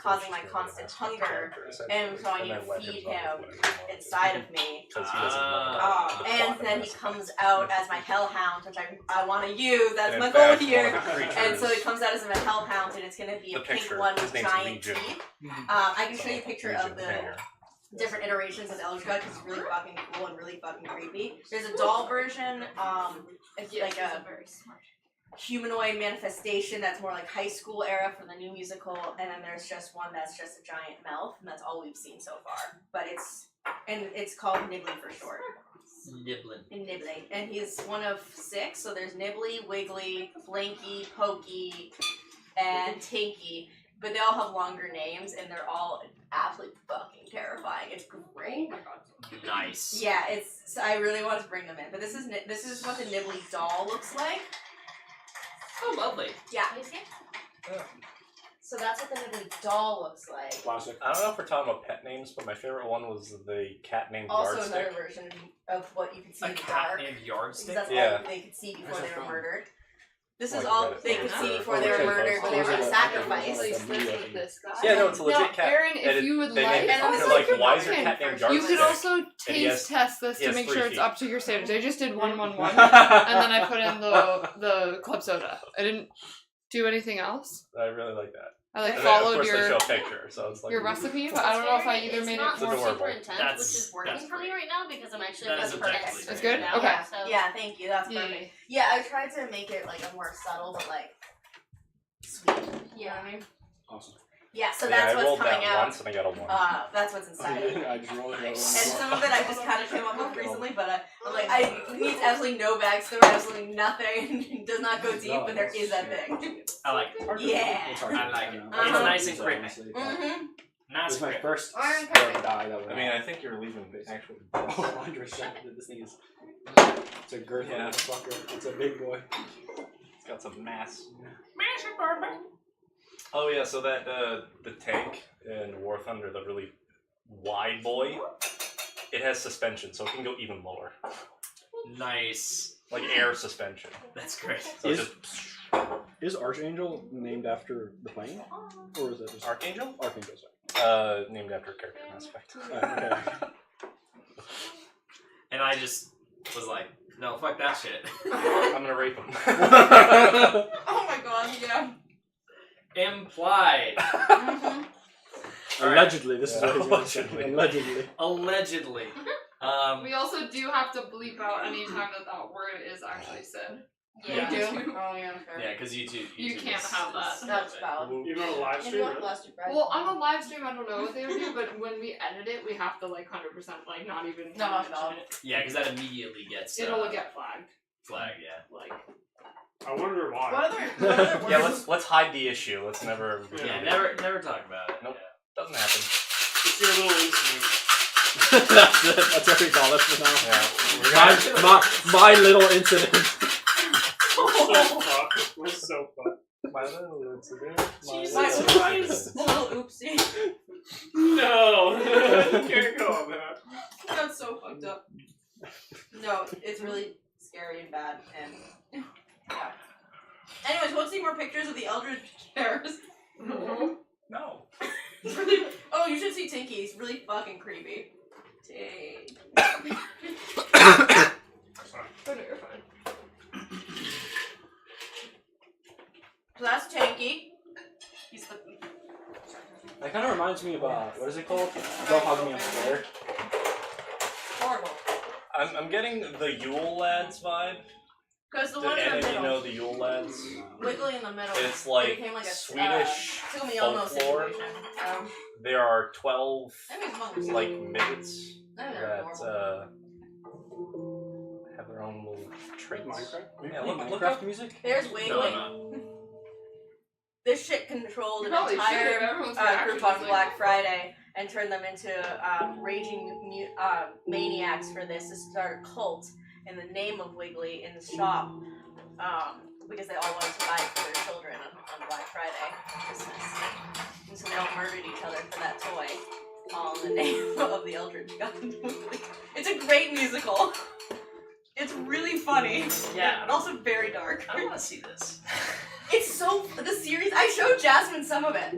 S2: causing my constant hunger, and so I need to feed him inside of me. And then he comes out as my hellhound, which I want to use. That's my goal here. And so he comes out as a hellhound, and it's going to be a pink one with giant teeth. I can show you a picture of the different iterations of Eldritch God because it's really fucking cool and really fucking creepy. There's a doll version, it's like a humanoid manifestation that's more like high school era for the new musical, and then there's just one that's just a giant mouth, and that's all we've seen so far. But it's called Nibbly for short. Nibbly. And he's one of 6, so there's Nibbly, Wiggly, Blinky, Pokey, and Tinky. But they all have longer names, and they're all absolutely fucking terrifying. It's great.
S6: Nice.
S2: Yeah, it's. I really want to bring them in, but this is what the Nibbly doll looks like.
S6: Oh, lovely.
S2: Yeah. So that's what the Nibbly doll looks like.
S3: Classic.
S4: I don't know if we're talking about pet names, but my favorite one was the cat named
S2: Also
S4: Yardstick.
S2: another version of what you could see
S6: A
S2: in the
S6: cat
S2: dark.
S6: named Yardstick?
S2: Because that's
S4: Yeah.
S2: all they could see before they were murdered. This
S4: Like
S2: is all
S4: that.
S2: they could see before
S3: Oh,
S2: they were
S3: okay.
S2: murdered, but they were sacrificed.
S1: With this guy.
S4: Yeah, no, it's a legit
S1: Now,
S4: cat.
S1: Aaron, if you would
S4: they
S1: like,
S4: named it-
S1: and
S4: they're
S1: it's
S4: like,
S1: your
S4: why is your
S1: bargain.
S4: cat named
S1: You
S4: Yardstick?
S1: could also
S4: And he has-
S1: taste test this
S4: he
S1: to
S4: has
S1: make
S4: 3
S1: sure it's
S4: feet.
S1: up to your standards. I just did 111, and then I put in the club soda. I didn't do anything else.
S4: I really like that.
S1: I like
S4: And then, of
S1: followed
S4: course, they show
S1: your
S4: a picture, so it's like
S1: recipe, but I don't know if I either
S7: it's
S1: made
S7: not
S1: it more.
S4: adorable.
S7: super intense,
S6: That's-
S7: which is working
S6: that's
S7: for me
S6: great.
S7: right now because I'm actually
S6: That
S7: less
S6: is
S7: intense
S6: objectively
S1: It's
S6: great.
S1: good?
S7: now.
S1: Okay.
S7: Yeah, so
S2: Yeah, thank you. That's
S1: Yeah.
S2: perfect. Yeah, I tried to make it like a more subtle, but like sweet. You know what I mean?
S3: Awesome.
S2: Yeah. So
S4: yeah,
S2: that's
S4: I
S2: what's
S4: rolled
S2: coming
S4: that
S2: out.
S4: once and I got a 1.
S2: That's what's inside of it.
S3: I just rolled it.
S2: And some of it I just kind of came up with recently, but I'm like, it needs absolutely no backstory, absolutely nothing. It does not go deep, but there is that thing.
S6: I like it.
S2: Yeah.
S6: I like it.
S2: Uh-huh.
S6: It's nice and creepy.
S2: Mm-hmm.
S6: Nice
S3: This is my
S6: creepy.
S3: first
S2: Iron
S3: spell
S2: Curtain.
S3: die that would
S4: I mean, I think you're leaving actually.
S3: Oh, 100%. This thing is. It's a girthy
S4: Yeah.
S3: motherfucker. It's a big boy.
S4: It's got some mass. Oh yeah, so that the tank in War Thunder, the really wide boy, it has suspension, so it can go even lower,
S6: Nice.
S4: like air suspension.
S6: That's great.
S4: So
S3: Is-
S4: just
S3: Is Archangel named after the plane? Or is it just
S4: Archangel,
S3: Archangel, sorry.
S4: named after a character in Mass Effect.
S3: Okay.
S6: And I just was like, no, fuck that shit.
S4: I'm gonna rape him.
S2: Oh my god, yeah.
S6: Implied.
S2: Mm-hmm.
S3: Allegedly, this is
S4: Yeah.
S3: what he's going to say. Allegedly.
S6: Allegedly.
S1: We also do have to bleep out any time that word is actually said.
S6: Yeah.
S2: You do? Oh yeah, fair.
S6: Yeah, because YouTube
S1: You can't
S6: is-
S1: have that.
S6: is-
S2: That's valid.
S5: Even on a live stream, really?
S1: Well, on a live stream, I don't know what they would do, but when we edit it, we have to like 100% like not even
S2: No,
S1: mention
S2: no.
S1: it.
S6: Yeah, because that immediately gets
S1: It'll get flagged.
S6: flagged. Yeah.
S1: Like
S5: I wonder why.
S2: What other
S4: Yeah,
S2: words?
S4: let's hide the issue. Let's never.
S6: Yeah. Never talk about it.
S4: Nope.
S6: Yeah.
S4: Doesn't happen.
S5: It's your little incident.
S3: That's it. That's what we call it for now.
S4: Yeah. We're gonna,
S3: My little incident.
S5: So fucked. We're so fucked.
S4: my little incident.
S2: Jesus
S4: little
S2: Christ.
S4: incident.
S2: Little oopsie.
S5: No! You can't go on that.
S2: That's so fucked up. No, it's really scary and bad, and yeah. Anyways, want to see more pictures of the Eldritch Terrors?
S4: No.
S2: It's really. Oh, you should see Tinky. He's really fucking creepy. Dang.
S1: oh no, you're fine.
S2: So that's Tinky. He's the.
S3: That kind of reminds me of, what is it called? Don't hug me, I'm scared.
S2: Horrible.
S4: I'm getting the Yule Lads vibe.
S2: Because the
S4: Did
S2: one in
S4: any
S2: the
S4: of you
S2: middle.
S4: know the Yule Lads?
S2: Wiggly in the middle.
S4: It's like
S2: became like a
S4: Swedish
S2: Tsukumiyono
S4: folklore.
S2: situation.
S4: There are 12
S2: I mean, it's one
S4: like midgets
S2: they're
S4: that
S2: adorable.
S4: have their own little traits.
S3: Minecraft?
S4: Yeah,
S3: Minecraft
S4: look up.
S3: music?
S2: There's Wiggly.
S6: No.
S2: This shit controlled
S1: You
S2: an
S1: probably should.
S2: entire
S1: Everyone's
S2: group on Black Friday, and turn them into raging maniacs for this to start a cult in the name of Wiggly in the shop because they all wanted to buy it for their children on Black Friday Christmas. And so they all murdered each other for that toy, all in the name of the Eldritch God. It's a great musical. It's really funny.
S6: Yeah.
S2: And also very dark.
S6: I want to see this.
S2: It's so the series. I showed Jasmine some of it.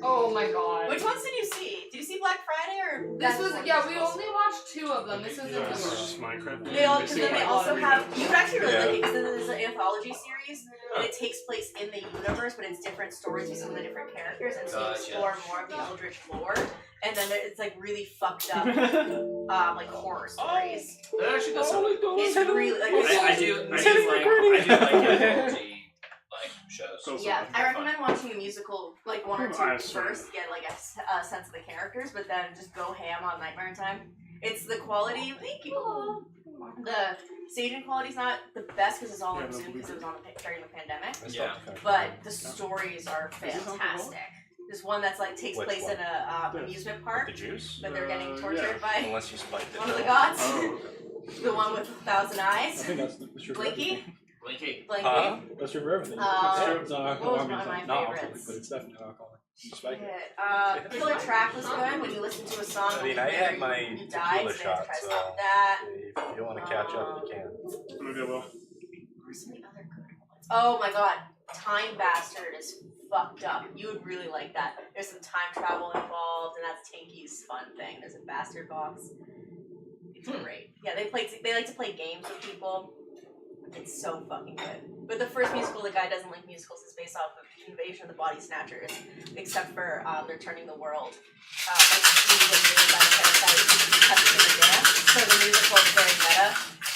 S1: Oh my god.
S2: Which ones did you see? Did you see Black Friday or?
S1: This was we only watched 2 of them. This isn't
S5: It's
S1: the
S5: just Minecraft.
S2: They all because then they also have. You would actually really
S4: Yeah.
S2: like it because this is an anthology series and it takes place in the universe, but it's different stories with some of the different characters, and so you
S6: Gotcha.
S2: explore more of the Eldritch lore. And then it's like really fucked up, like horror stories.
S6: That actually does sound like
S2: It's really like
S6: I do like anthology like shows.
S2: yeah, I recommend watching the musical like 1 or 2
S5: I swear.
S2: first, get like a sense of the characters, but then just go ham on Nightmare in Time. It's the quality. Thank you. The staging quality's not the best because it's all on Zoom because it was on during the pandemic.
S6: Yeah.
S2: But the stories are fantastic. There's one that's like takes
S4: Which
S2: place
S4: one?
S2: in a amusement park,
S4: The juice?
S2: but they're getting
S5: yeah.
S2: tortured by
S4: Unless you spiked it.
S2: one of the gods.
S5: Oh,
S2: The one with 1,000
S3: I
S2: eyes.
S3: think that's true for
S2: Blinky?
S3: everything.
S6: Blinky.
S2: Blinky.
S4: Huh?
S3: That's true for everything.
S2: Uh,
S3: It's
S2: what was
S3: I mean,
S2: one of my
S3: it's not alcoholic,
S2: favorites?
S3: but it's definitely alcoholic. Spike it.
S2: Shit. Killer Track was good when you listen to a song.
S4: I mean, I
S2: where
S4: had my
S2: you died,
S4: tequila
S2: so they have to
S4: shot,
S2: try to
S4: so
S2: stop that.
S4: if you want to catch up, you can.
S5: okay, well.
S2: Where's some of the other good ones? Oh my god, Time Bastard is fucked up. You would really like that. There's some time travel involved, and that's Tinky's fun thing. There's a bastard box. It's great. Yeah, they like to play games with people. It's so fucking good. But the first musical the guy doesn't like musicals is based off of Invasion of the Body Snatchers, except for they're turning the world. Like the musical made by the Parasite Testing the Data. So the musical is very meta,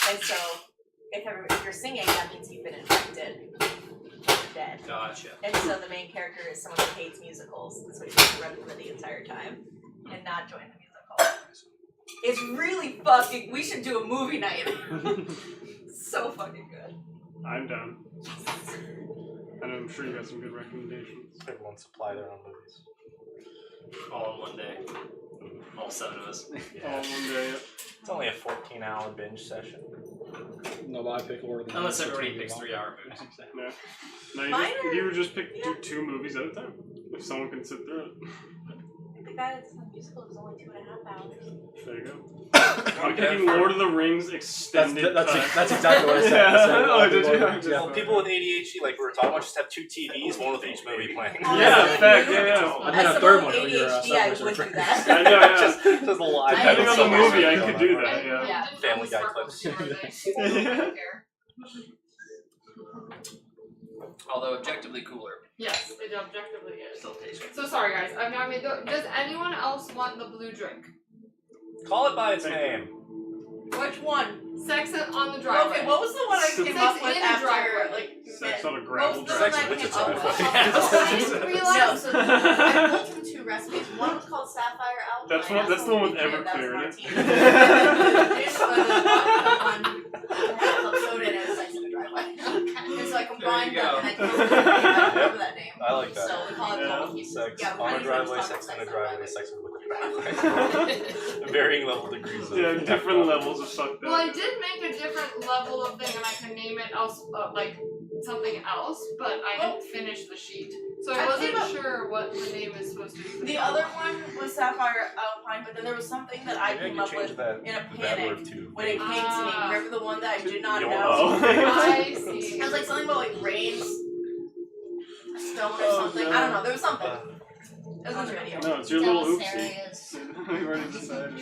S2: and so if you're singing, that means you've been infected. You're dead.
S6: Gotcha.
S2: And so the main character is someone who hates musicals, and so he's going to run from it the entire time and not join the musical. It's really fucking. We should do a movie night. So fucking good.
S5: I'm down. And I'm sure you got some good recommendations.
S4: Everyone supply their own movies.
S6: All in one day. All 7 of us.
S5: All one day.
S4: It's only a 14-hour binge session.
S3: No, but I pick order. than
S6: Unless
S3: that.
S6: everybody picks 3-hour movies.
S5: Yeah. No,
S2: Mine
S5: you would just pick do 2 movies at a time. If someone can sit through it.
S2: The guy that's on the musical is only 2.5 hours.
S5: There you go. I'm picking Lord of the Rings extended
S3: That's
S5: cut.
S3: exactly what I said. I said,
S5: Oh, did you?
S3: Yeah.
S4: Well, people with ADHD, like we were talking about, just have 2 TVs, one with each movie playing.
S5: Yeah, in fact, yeah.
S3: And then
S2: As
S3: a third
S2: someone
S3: one
S2: with
S3: for your
S2: ADHD, I
S3: subway
S2: would do
S3: surfer.
S2: that.
S5: I know, yeah.
S4: just a live.
S5: Depending on the movie, I could do that,
S1: And,
S5: yeah.
S1: didn't
S4: Family
S1: always
S4: Guy
S1: sparkle
S4: clips.
S1: too, were they? People don't care.
S6: Although objectively cooler.
S1: Yes, it objectively is.
S6: Still tastes good.
S1: So sorry, guys. I mean, does anyone else want the blue drink?
S4: Call it by its name.
S2: Which one?
S1: Sex on the driveway.
S2: Okay, what was the one I came
S1: Sex
S2: up with
S1: in a
S2: after,
S1: driveway.
S2: like,
S5: Sex on a
S2: what
S5: gravel
S2: was the
S5: driveway.
S2: one I
S4: with
S2: came
S4: the
S2: up with?
S4: driveway.
S1: I didn't realize.
S2: No, so I pulled from 2 recipes. One was called Sapphire Alkaline.
S5: That's the one with
S2: That was
S5: Everclear in it.
S2: martini. This was the vodka one that had club soda in it, it was Sex in the Driveway. And so I combined
S6: There you
S2: them
S6: go.
S2: and I can't remember that name.
S4: I like that.
S2: So we call it
S5: Yeah.
S2: Double Keep.
S4: Sex
S2: Yeah,
S4: on a driveway, sex in a driveway, sex with a driveway. Varying level degrees of
S5: Yeah, different levels of fucked
S1: Well, I
S5: up.
S1: did make a different level of thing, and I can name it else, like something else, but I didn't finish the sheet, so I
S2: I
S1: wasn't
S2: think
S1: sure what the name is supposed to be.
S2: The other one was Sapphire Alpine, but then there was something that I
S4: Maybe
S2: came
S4: I
S2: up
S4: could change
S2: with
S4: that,
S2: in a
S4: the bad
S2: panic
S4: word too.
S2: when it came to me.
S1: Ah.
S2: Remember the one that I did not
S4: Yo.
S2: know?
S5: Oh.
S1: I see.
S2: It was like something about like rains, a stone or
S5: Oh,
S2: something.
S5: no.
S2: I don't know. There was something. It was on the video.
S5: No, it's your little oopsie.
S7: Serious.
S5: We've already decided.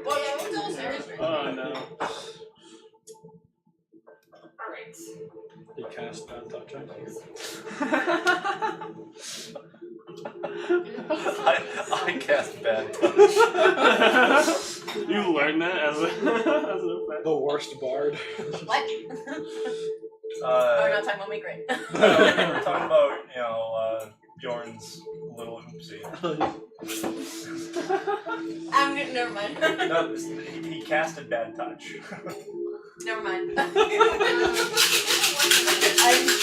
S2: Well, yeah, what was those serious?
S5: Oh no.
S1: Alright.
S3: He cast bad touch on you.
S4: I cast bad touch.
S5: You learned that as an effect.
S3: The worst bard.
S2: What? Oh, we're
S4: Uh,
S2: not talking about me, great.
S4: we're talking about, Bjorn's little oopsie.
S2: Never mind.
S4: No, he casted bad touch.
S2: Never mind. I'm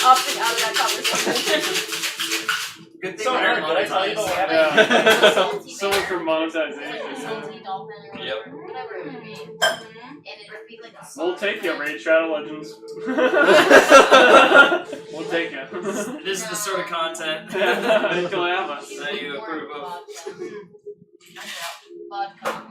S2: opting out of that conversation.
S6: Good thing
S4: So,
S6: we're
S4: Aaron,
S6: not
S4: did I tell you about what
S6: monetized.
S4: happened?
S5: Yeah.
S7: Salty
S5: Someone
S7: bear.
S5: for monetization.
S7: Salty dolphin or
S6: Yep.
S7: whatever it would be. And it would be like a
S5: We'll
S7: soft
S5: take you,
S7: red-
S5: Raid Shadow Legends. We'll take you.
S6: This is the sort of content
S5: You'll have us.
S6: that you approve of.
S7: Vodka.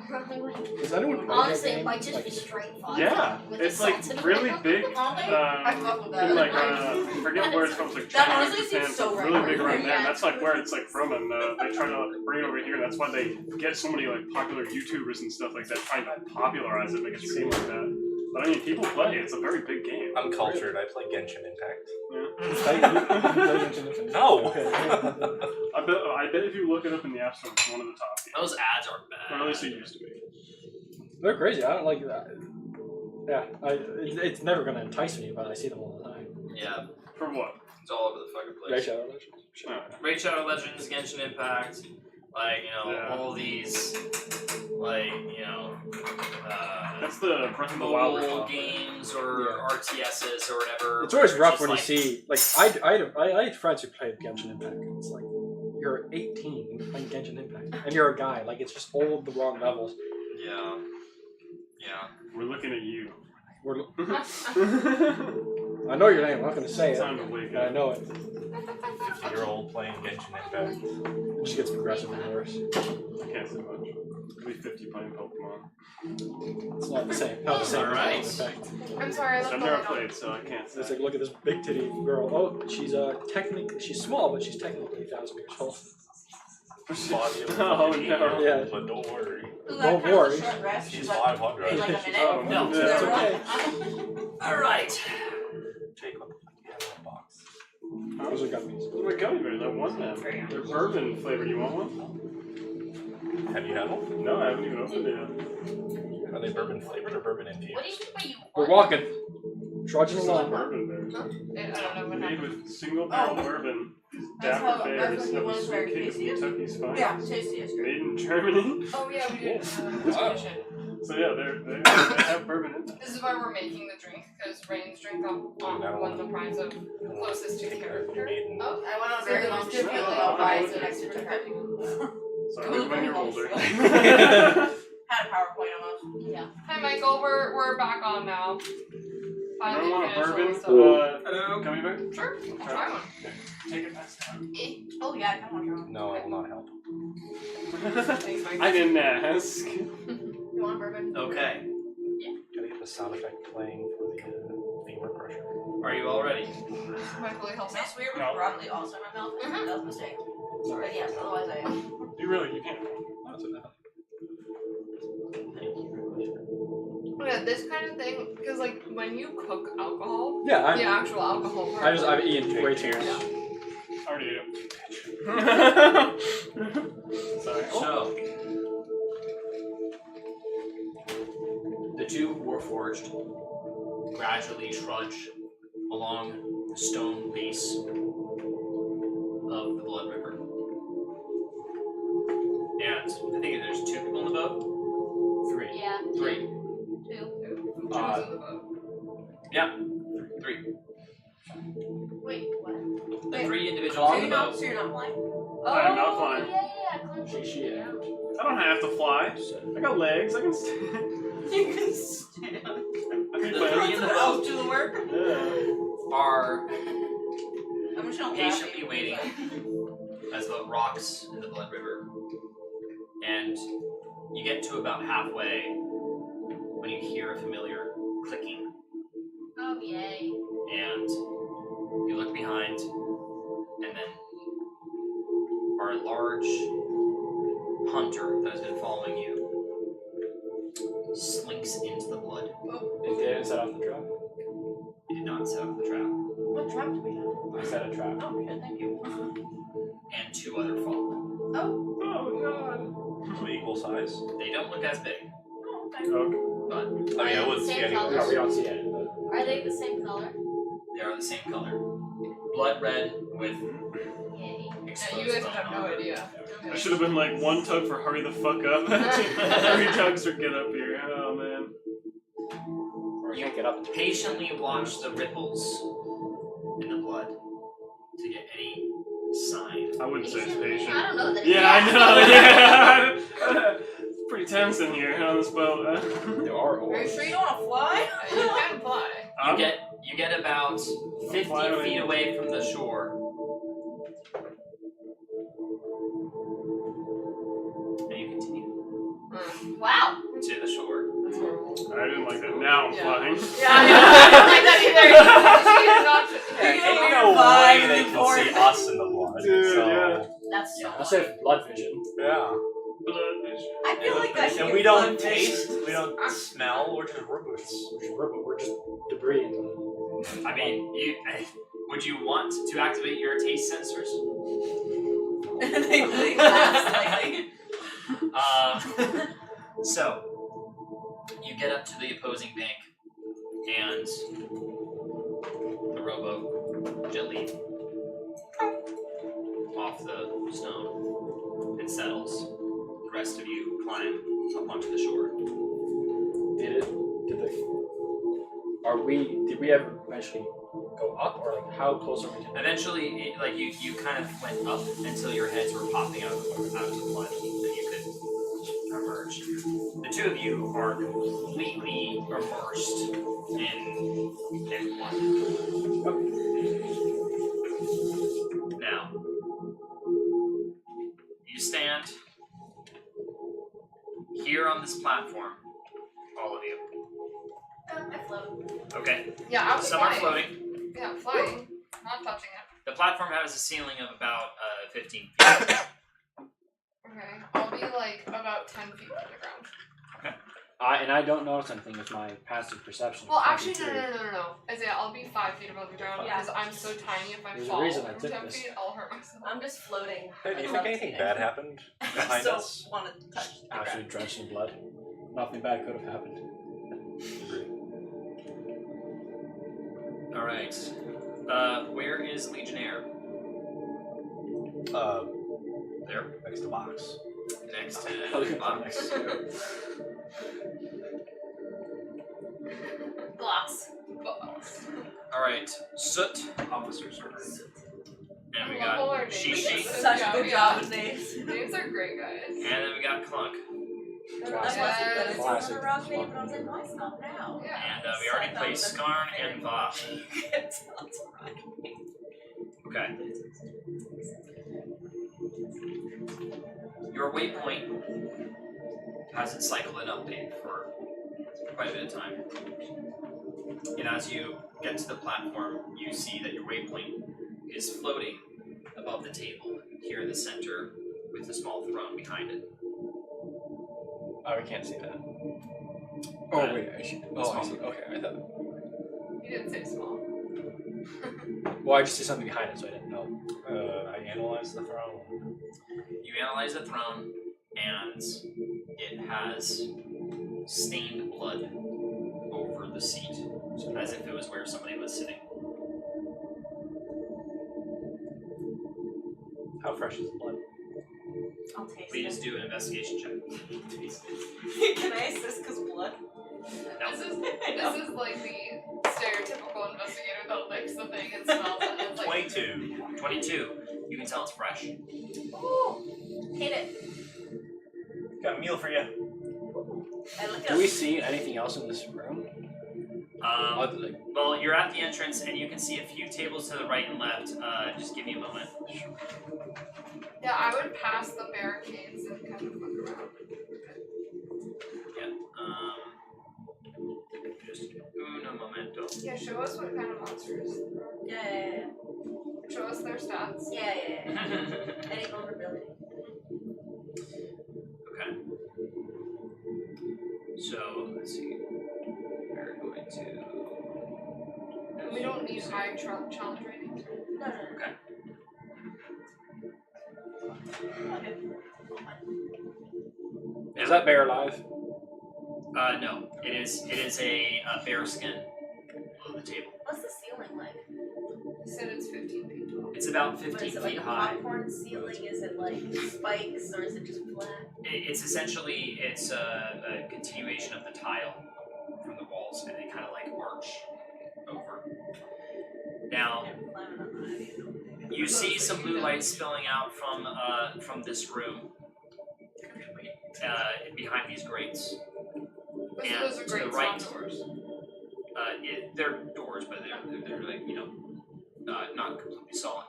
S3: Does anyone play
S7: Honestly,
S3: that
S7: it might
S3: game?
S7: just be straight vodka.
S5: Yeah,
S7: with
S5: it's
S7: the
S5: like
S7: salt in
S5: really
S7: it.
S5: big.
S2: I fuck with that.
S5: In like I forget where it's from. It's like
S2: That
S5: China,
S2: honestly
S5: Japan,
S2: seems so
S5: it's
S2: right.
S5: really big around there.
S7: Yeah.
S5: And that's like where it's like from, and they try to bring it over here. And that's why they get so many like popular YouTubers and stuff like that, trying to popularize it, make it seem like that. But I mean, people play. It's a very big game.
S4: I'm cultured. I play Genshin Impact.
S3: No.
S4: No.
S5: I bet if you look it up in the App Store, it's one of the top games.
S6: Those ads are bad.
S5: Or at least it used to be.
S3: They're crazy. I don't like that. Yeah, it's never gonna entice me, but I see them all the time.
S6: Yeah,
S5: For what?
S6: it's all over the fucking
S3: Raid
S6: place.
S3: Shadow Legends.
S5: Oh,
S6: Raid Shadow Legends, Genshin Impact, like, you know,
S5: Yeah.
S6: all these, like, you know,
S5: That's the Breath of the Wild
S6: mobile
S5: stuff.
S6: games or RTSs or whatever.
S3: It's always
S6: where
S3: rough
S6: just
S3: when you
S6: like-
S3: see, like, I had friends who played Genshin Impact, and it's like, you're 18 and you're playing Genshin Impact, and you're a guy, like, it's just all the wrong levels.
S6: Yeah. Yeah.
S5: We're looking at you.
S3: We're, I know your name, I'm not gonna say it,
S5: Time to wake
S3: but I
S5: up.
S3: know it.
S4: 50-year-old playing Genshin Impact.
S3: It just gets progressively worse.
S5: I can't say much. At least 50 playing Pokemon.
S3: It's not the same. Not the same.
S6: Alright.
S3: Effect.
S1: I'm sorry, I left
S5: I've
S1: the
S5: never
S1: light on.
S5: played, so I can't say.
S3: It's like, look at this big titty girl. Oh, she's technically, she's small, but she's technically 1,000 years old.
S4: Body of a
S5: Oh,
S4: fucking
S5: no.
S4: 8-year-old,
S3: Yeah.
S4: But don't worry.
S3: Don't worry.
S4: She's 500.
S2: In like a minute.
S5: Oh,
S6: No.
S5: yeah, it's
S3: okay.
S6: Alright.
S4: Jacob, you have a box.
S3: Those are gummies.
S5: Oh my gummy bears, I want them. They're bourbon flavored. You want one?
S4: Have you had one?
S5: No, I haven't even opened it yet.
S4: Are they bourbon flavored or bourbon infused?
S7: What do you mean by you
S3: We're
S7: want?
S3: walking. Trudging
S5: It's
S3: along.
S5: bourbon bears.
S1: I don't know what
S5: Made
S1: happened.
S5: with single barrel
S2: Oh.
S5: bourbon.
S2: That's
S5: Dapper
S2: how-
S5: bears
S2: that's what he
S5: have a
S2: was
S5: sweet
S2: very
S5: kick of
S2: tasty.
S5: Kentucky's finest.
S2: Yeah, tastiest.
S5: Made in Germany.
S1: Oh yeah, we did.
S4: Wow.
S5: So yeah, they have bourbon in them.
S1: This is why we're making the drink, because Rain's drink won the prize of closest to character.
S2: Oh, I went on a very long trip
S1: Really
S2: about
S1: nice.
S2: buys and extra Kentucky.
S5: Sorry, when you're older.
S2: Had a PowerPoint almost.
S7: Yeah.
S1: Hi Michael, we're back on now.
S5: Anyone want a
S1: finished all
S5: bourbon?
S1: the stuff.
S6: Hello.
S5: Gummy bear?
S1: Sure, I'll try one.
S5: Take it fast down.
S2: Oh yeah, I want to.
S4: No, I will not help.
S1: Thanks, Mike.
S5: I didn't ask.
S2: You want bourbon?
S6: Okay.
S4: Gotta get the sound effect playing for the femur pressure.
S6: Are you all ready?
S1: Michael helps
S2: Smells
S1: out.
S2: weird with
S5: No.
S2: broccoli also in my mouth. That was a mistake. But yes, otherwise I am.
S5: You can't.
S4: That's enough.
S1: Yeah, this kind of thing, because like when you cook alcohol,
S3: Yeah,
S1: the actual alcohol part.
S3: I've eaten way too much.
S5: I already ate it. Sorry.
S6: So, the two Warforged gradually trudge along the stone base of the Blood River. And I think there's two people in the boat. Three.
S7: Yeah.
S6: Three.
S7: Two.
S1: Who chose in the boat?
S6: Yeah. Three.
S7: Wait, what?
S6: The three individuals
S2: So
S6: in
S2: you're
S6: the
S2: not,
S6: boat.
S2: so you're not flying?
S5: I am not flying.
S7: Yeah, clumsy.
S3: She
S5: I don't have to fly. I got legs. I can stand.
S2: You can stand.
S5: I can
S6: The three in the boat
S2: Do the work?
S5: Yeah.
S6: are
S2: I'm just gonna
S6: patiently waiting as the boat rocks in the Blood River. And you get to about halfway when you hear a familiar clicking.
S7: Oh, yay.
S6: And you look behind, and then our large hunter that has been following you slinks into the blood.
S3: It didn't set off the trap.
S6: He did not set up the trap,
S2: What trap do we have?
S3: I set a trap.
S2: Oh, okay, thank you.
S6: and two other follow.
S5: Oh god.
S4: Equal size.
S6: They don't look as big,
S2: Oh, thank you.
S5: Okay.
S6: but
S4: I mean, I wouldn't see
S7: Same
S4: any.
S7: color?
S3: No, we don't see it. But
S7: Are they the same color?
S6: they are the same color. Blood red with
S7: Yay.
S1: Yeah,
S6: exposed
S1: you guys
S6: bone
S1: have no
S6: armor.
S1: idea.
S5: I should have been like one tug for hurry the fuck up. 3 tugs for get up here. Oh man.
S3: or I can't get up.
S6: Patiently watch the ripples in the blood to get any sign.
S5: I wouldn't participation.
S7: I don't know that.
S5: Yeah, I know. Yeah. Pretty tense in here on this boat.
S3: There are
S2: Are you
S3: oars.
S2: sure you don't want to fly?
S1: You can fly.
S6: You get about 50
S5: fly
S6: feet away from the shore. And you continue
S1: Wow.
S6: to the shore.
S1: That's horrible.
S5: I didn't like that. Now I'm
S1: Yeah.
S5: flying.
S1: Yeah, I don't like that either. She is not.
S4: Yeah,
S2: You
S4: ain't
S2: know,
S4: no
S2: weird
S4: way
S2: vibe
S4: they
S2: and
S4: can see us in the blood.
S5: Dude,
S4: so.
S5: yeah.
S2: That's so
S3: I said blood vision.
S4: Yeah.
S5: Blood vision.
S2: I feel like I should
S4: And
S2: get
S4: we don't
S2: blood vision.
S4: taste, we don't smell, we're just robots.
S3: We're just debris.
S6: I mean, would you want to activate your taste sensors?
S2: they laugh slightly.
S6: So, you get up to the opposing bank, and the rowboat gently off the stone and settles. The rest of you climb up onto the shore.
S3: Did we ever eventually go up, or like how close are we to?
S6: Eventually, you kind of went up until your heads were popping out of the blood, and you could emerge. The two of you are completely immersed in blood. Now, you stand here on this platform, all of you.
S7: I float.
S6: Okay.
S1: Yeah, I was
S6: Some
S1: flying.
S6: are floating.
S1: Yeah, flying. Not touching it.
S6: The platform has a ceiling of about 15 feet.
S1: Okay. I'll be like about 10 feet from the ground.
S3: I don't notice anything with my passive perception.
S1: Well, actually, no. Isaiah, I'll be 5 feet above the ground
S2: Yeah.
S1: because I'm so tiny. If I
S3: There's a
S1: fall
S3: reason I
S1: from
S3: took
S1: 10
S3: this.
S1: feet, I'll hurt myself.
S2: I'm just floating.
S4: Hey, do you
S2: I
S4: think
S2: love
S4: anything
S2: it.
S4: bad happened
S2: I
S4: behind
S2: still
S4: us?
S2: want to touch the
S3: Absolutely
S2: ground.
S3: drenched in blood. Nothing bad could have happened.
S6: All right. Where is Legionnaire? There,
S4: Next to box.
S6: next
S3: Oh,
S6: to
S3: good
S6: box.
S2: Blocks.
S6: All right, Soot, officers order. And we
S1: I love all our
S6: got
S1: names.
S2: We did
S6: Shishi,
S2: such a
S1: Yeah,
S2: good
S1: we
S2: job
S1: are.
S2: with names.
S1: Names are great, guys.
S6: and then we got Clunk.
S3: Classic.
S2: It's
S3: Classic.
S2: a rock name, but I was like, why stop now?
S1: Yeah.
S6: And we already played Skarn and Va.
S2: It's a rock name.
S6: Okay. Your waypoint hasn't cycled an update for quite a bit of time. And as you get to the platform, you see that your waypoint is floating above the table here in the center with a small throne behind it.
S4: Oh, we can't see that.
S3: Oh wait, I see.
S4: Oh, I see. Okay, I thought.
S1: You didn't say small.
S3: Well, I just see something behind it, so I didn't know.
S4: I analyzed the throne.
S6: You analyze the throne, and it has stained blood over the seat, as if it was where somebody was sitting.
S4: How fresh is the blood?
S2: I'll taste
S6: Please
S2: it.
S6: do an investigation check.
S2: Can I assist because blood?
S1: This is like the stereotypical investigator that licks the thing and smells it and it's like
S4: 22.
S6: 22. You can tell it's fresh.
S2: Ooh, hate it.
S4: Got a meal for you.
S2: I look
S3: Do we see anything else in this room?
S6: Well, you're at the entrance, and you can see a few tables to the right and left. Just give me a moment.
S1: yeah, I would pass the barricades and kind of look around.
S6: Yeah. Just uno momento.
S1: Yeah, show us what kind of monsters.
S2: Yeah.
S1: Show us their stats.
S2: Yeah. Any vulnerability.
S6: Okay. So, let's see. We're going to...
S1: And we don't need high challenge ratings.
S2: No.
S6: Okay.
S2: Okay.
S3: Is that bear alive?
S6: No. It is a bear skin on the table.
S2: What's the ceiling like?
S1: You said it's 15 feet tall.
S6: It's about
S2: What
S6: 15
S2: is it,
S6: feet
S2: like
S6: high.
S2: a popcorn ceiling? Is it like spikes or is it just flat?
S6: It's essentially, it's a continuation of the tile from the walls, and they kind of like arch over. Now,
S2: Never climbing on that.
S6: You see some blue light spilling out from this room, behind these grates. And
S1: Those are
S6: to
S1: great
S6: the right,
S1: doors.
S6: they're doors, but they're like not completely solid.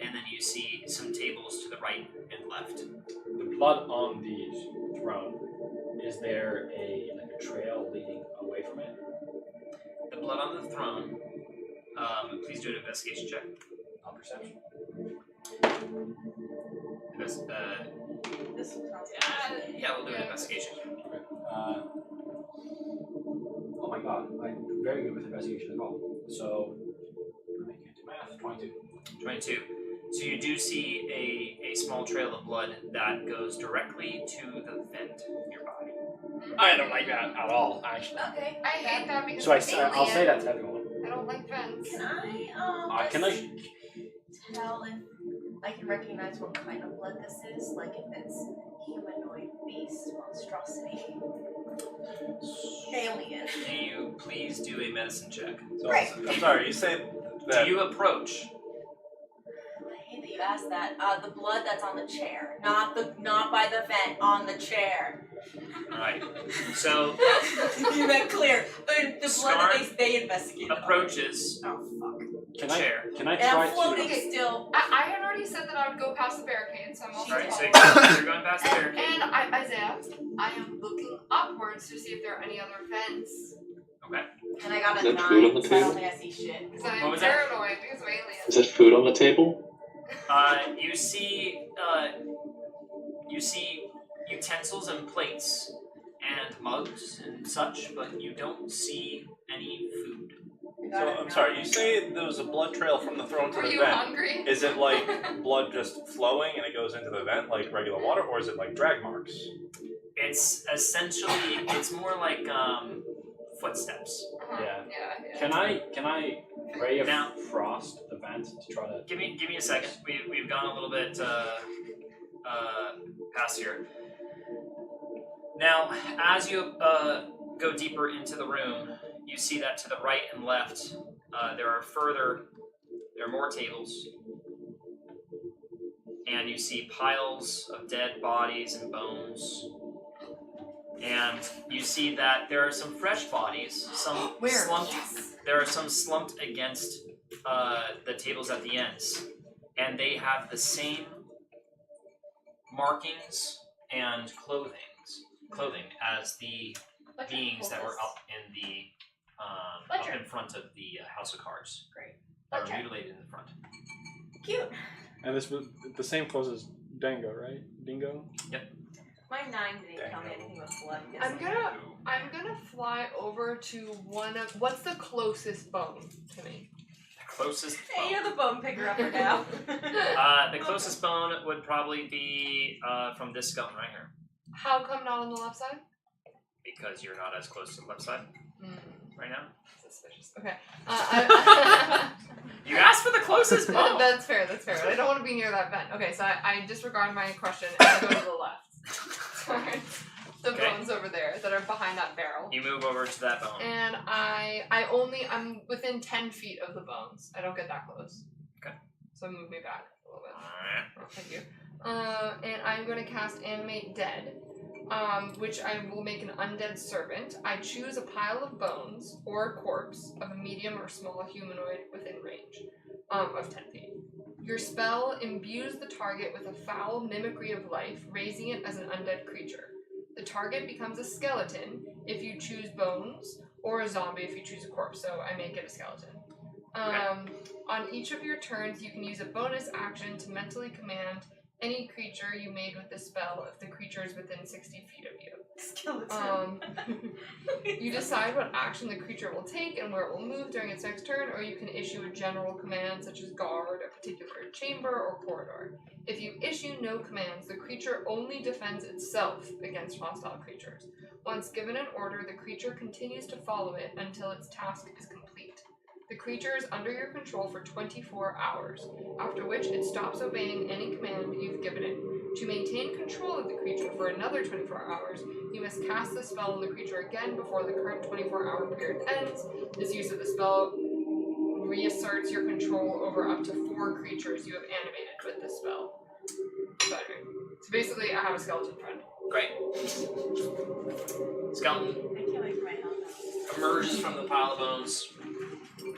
S6: And then you see some tables to the right and left.
S3: The blood on the throne. Is there a trail leading away from it?
S6: The blood on the throne. Please do an investigation check.
S3: On perception.
S2: This sounds
S6: Yeah, we'll do an investigation.
S3: Okay. Oh my god, I'm very good with investigation as well. So, I can't do math. 22.
S6: 22. So you do see a small trail of blood that goes directly to the vent nearby.
S3: I don't like that at all, actually.
S2: Okay.
S1: I hate that because
S3: So
S1: I'm
S3: I'll say
S1: alien.
S3: that to everyone.
S1: I don't like vents.
S2: Can I
S3: Can I?
S2: tell if I can recognize what kind of blood this is? Like if it's humanoid, beast, monstrosity, alien.
S6: Can you please do a medicine check?
S4: So,
S2: Great.
S4: I'm sorry, you say that.
S6: Do you approach?
S2: I hate that you asked that. The blood that's on the chair, not by the vent, on the chair.
S6: Alright. So
S2: You meant clear. The blood
S6: Scar
S2: that they investigated.
S6: approaches
S2: Oh fuck.
S6: the chair.
S3: Can I
S2: And
S3: try
S2: I'm floating
S3: to?
S2: still.
S1: I had already said that I would go past the barricade, so I'm also
S6: Alright, so
S1: following.
S6: you're going past the barricade.
S1: And Isaiah, I am looking upwards to see if there are any other vents.
S6: Okay.
S2: And I got a
S8: Is that
S2: 9,
S8: food on the
S2: so I
S8: table?
S2: don't think I see shit.
S1: Because I'm
S6: What was that?
S1: paranoid because of aliens.
S8: Is there food on the table?
S6: You see utensils and plates and mugs and such, but you don't see any food.
S4: So, I'm sorry, you say there was a blood trail from the throne to
S1: Were
S4: the
S1: you
S4: vent.
S1: hungry?
S4: Is it like blood just flowing and it goes into the vent like regular water, or is it like drag marks?
S6: It's essentially, it's more like footsteps.
S3: Yeah.
S1: Yeah.
S3: Can I ray of
S6: Now-
S3: frost the vent to try to?
S6: Give me a second. We've gone a little bit past here. Now, as you go deeper into the room, you see that to the right and left, there are more tables, and you see piles of dead bodies and bones. And you see that there are some fresh bodies, some slumped.
S2: Yes.
S6: There are some slumped against the tables at the ends, and they have the same markings and clothing as the beings that were up in the up in front of the House of Cards.
S2: Great.
S6: That were
S2: Okay.
S6: mutilated in the front.
S2: Cute.
S3: And this was the same clothes as Dingo, right? Dingo.
S2: My 9 didn't tell me anything about blood.
S1: I'm gonna fly over to one of. What's the closest bone to me?
S6: The closest
S2: Hey,
S6: bone.
S2: you're the bone picker upper now.
S6: The closest bone would probably be from this stone right here,
S1: How come not on the left side?
S6: because you're not as close to the left side right now.
S1: Suspicious. Okay.
S6: You asked for the closest bone.
S1: That's fair. That's fair. I don't want to be near that vent. Okay, so I disregard my question and I go to the left. Sorry. The
S6: Okay.
S1: bones over there that are behind that barrel.
S6: You move over to that bone.
S1: And I'm within 10 feet of the bones. I don't get that close.
S6: Okay.
S1: So move me back a little bit.
S6: Alright.
S1: Oh, thank you. And I'm going to cast Animate Dead, which I will make an undead servant. I choose a pile of bones or a corpse of a medium or small humanoid within range of 10 feet. Your spell imbues the target with a foul mimicry of life, raising it as an undead creature. The target becomes a skeleton if you choose bones, or a zombie if you choose a corpse, so I make it a skeleton. On each of your turns, you can use a bonus action to mentally command any creature you made with this spell if the creature is within 60 feet of you.
S2: Skeleton.
S1: You decide what action the creature will take and where it will move during its next turn, or you can issue a general command such as guard, a particular chamber, or corridor. If you issue no commands, the creature only defends itself against hostile creatures. Once given an order, the creature continues to follow it until its task is complete. The creature is under your control for 24 hours, after which it stops obeying any command you've given it. To maintain control of the creature for another 24 hours, you must cast the spell on the creature again before the current 24-hour period ends. This use of the spell reasserts your control over up to 4 creatures you have animated with this spell. So basically, I have a skeleton friend.
S6: Great. Skeleton
S2: I can't wait for my health.
S6: emerges from the pile of bones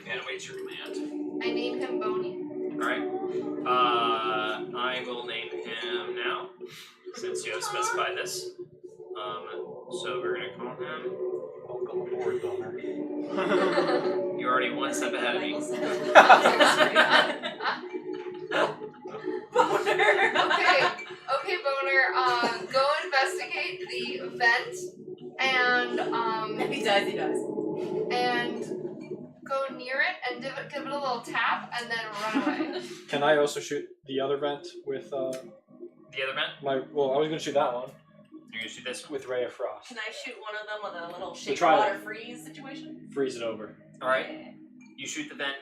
S6: and awaits your command.
S1: I name him Boney.
S6: Alright. I will name him now, since you have specified this. So we're gonna call him.
S9: Welcome aboard, Boner.
S6: You're already one step ahead of me.
S1: Okay, Boner. Go investigate the vent, and
S2: If he does, he does.
S1: and go near it and give it a little tap, and then run away.
S3: Can I also shoot the other vent with
S6: The other man?
S3: my? Well, I was gonna shoot that one
S6: You're gonna shoot this one.
S3: with Ray of Frost.
S2: Can I shoot one of them with a little shake
S3: try
S2: water freeze situation?
S3: Freeze it over.
S6: Alright. You shoot the vent,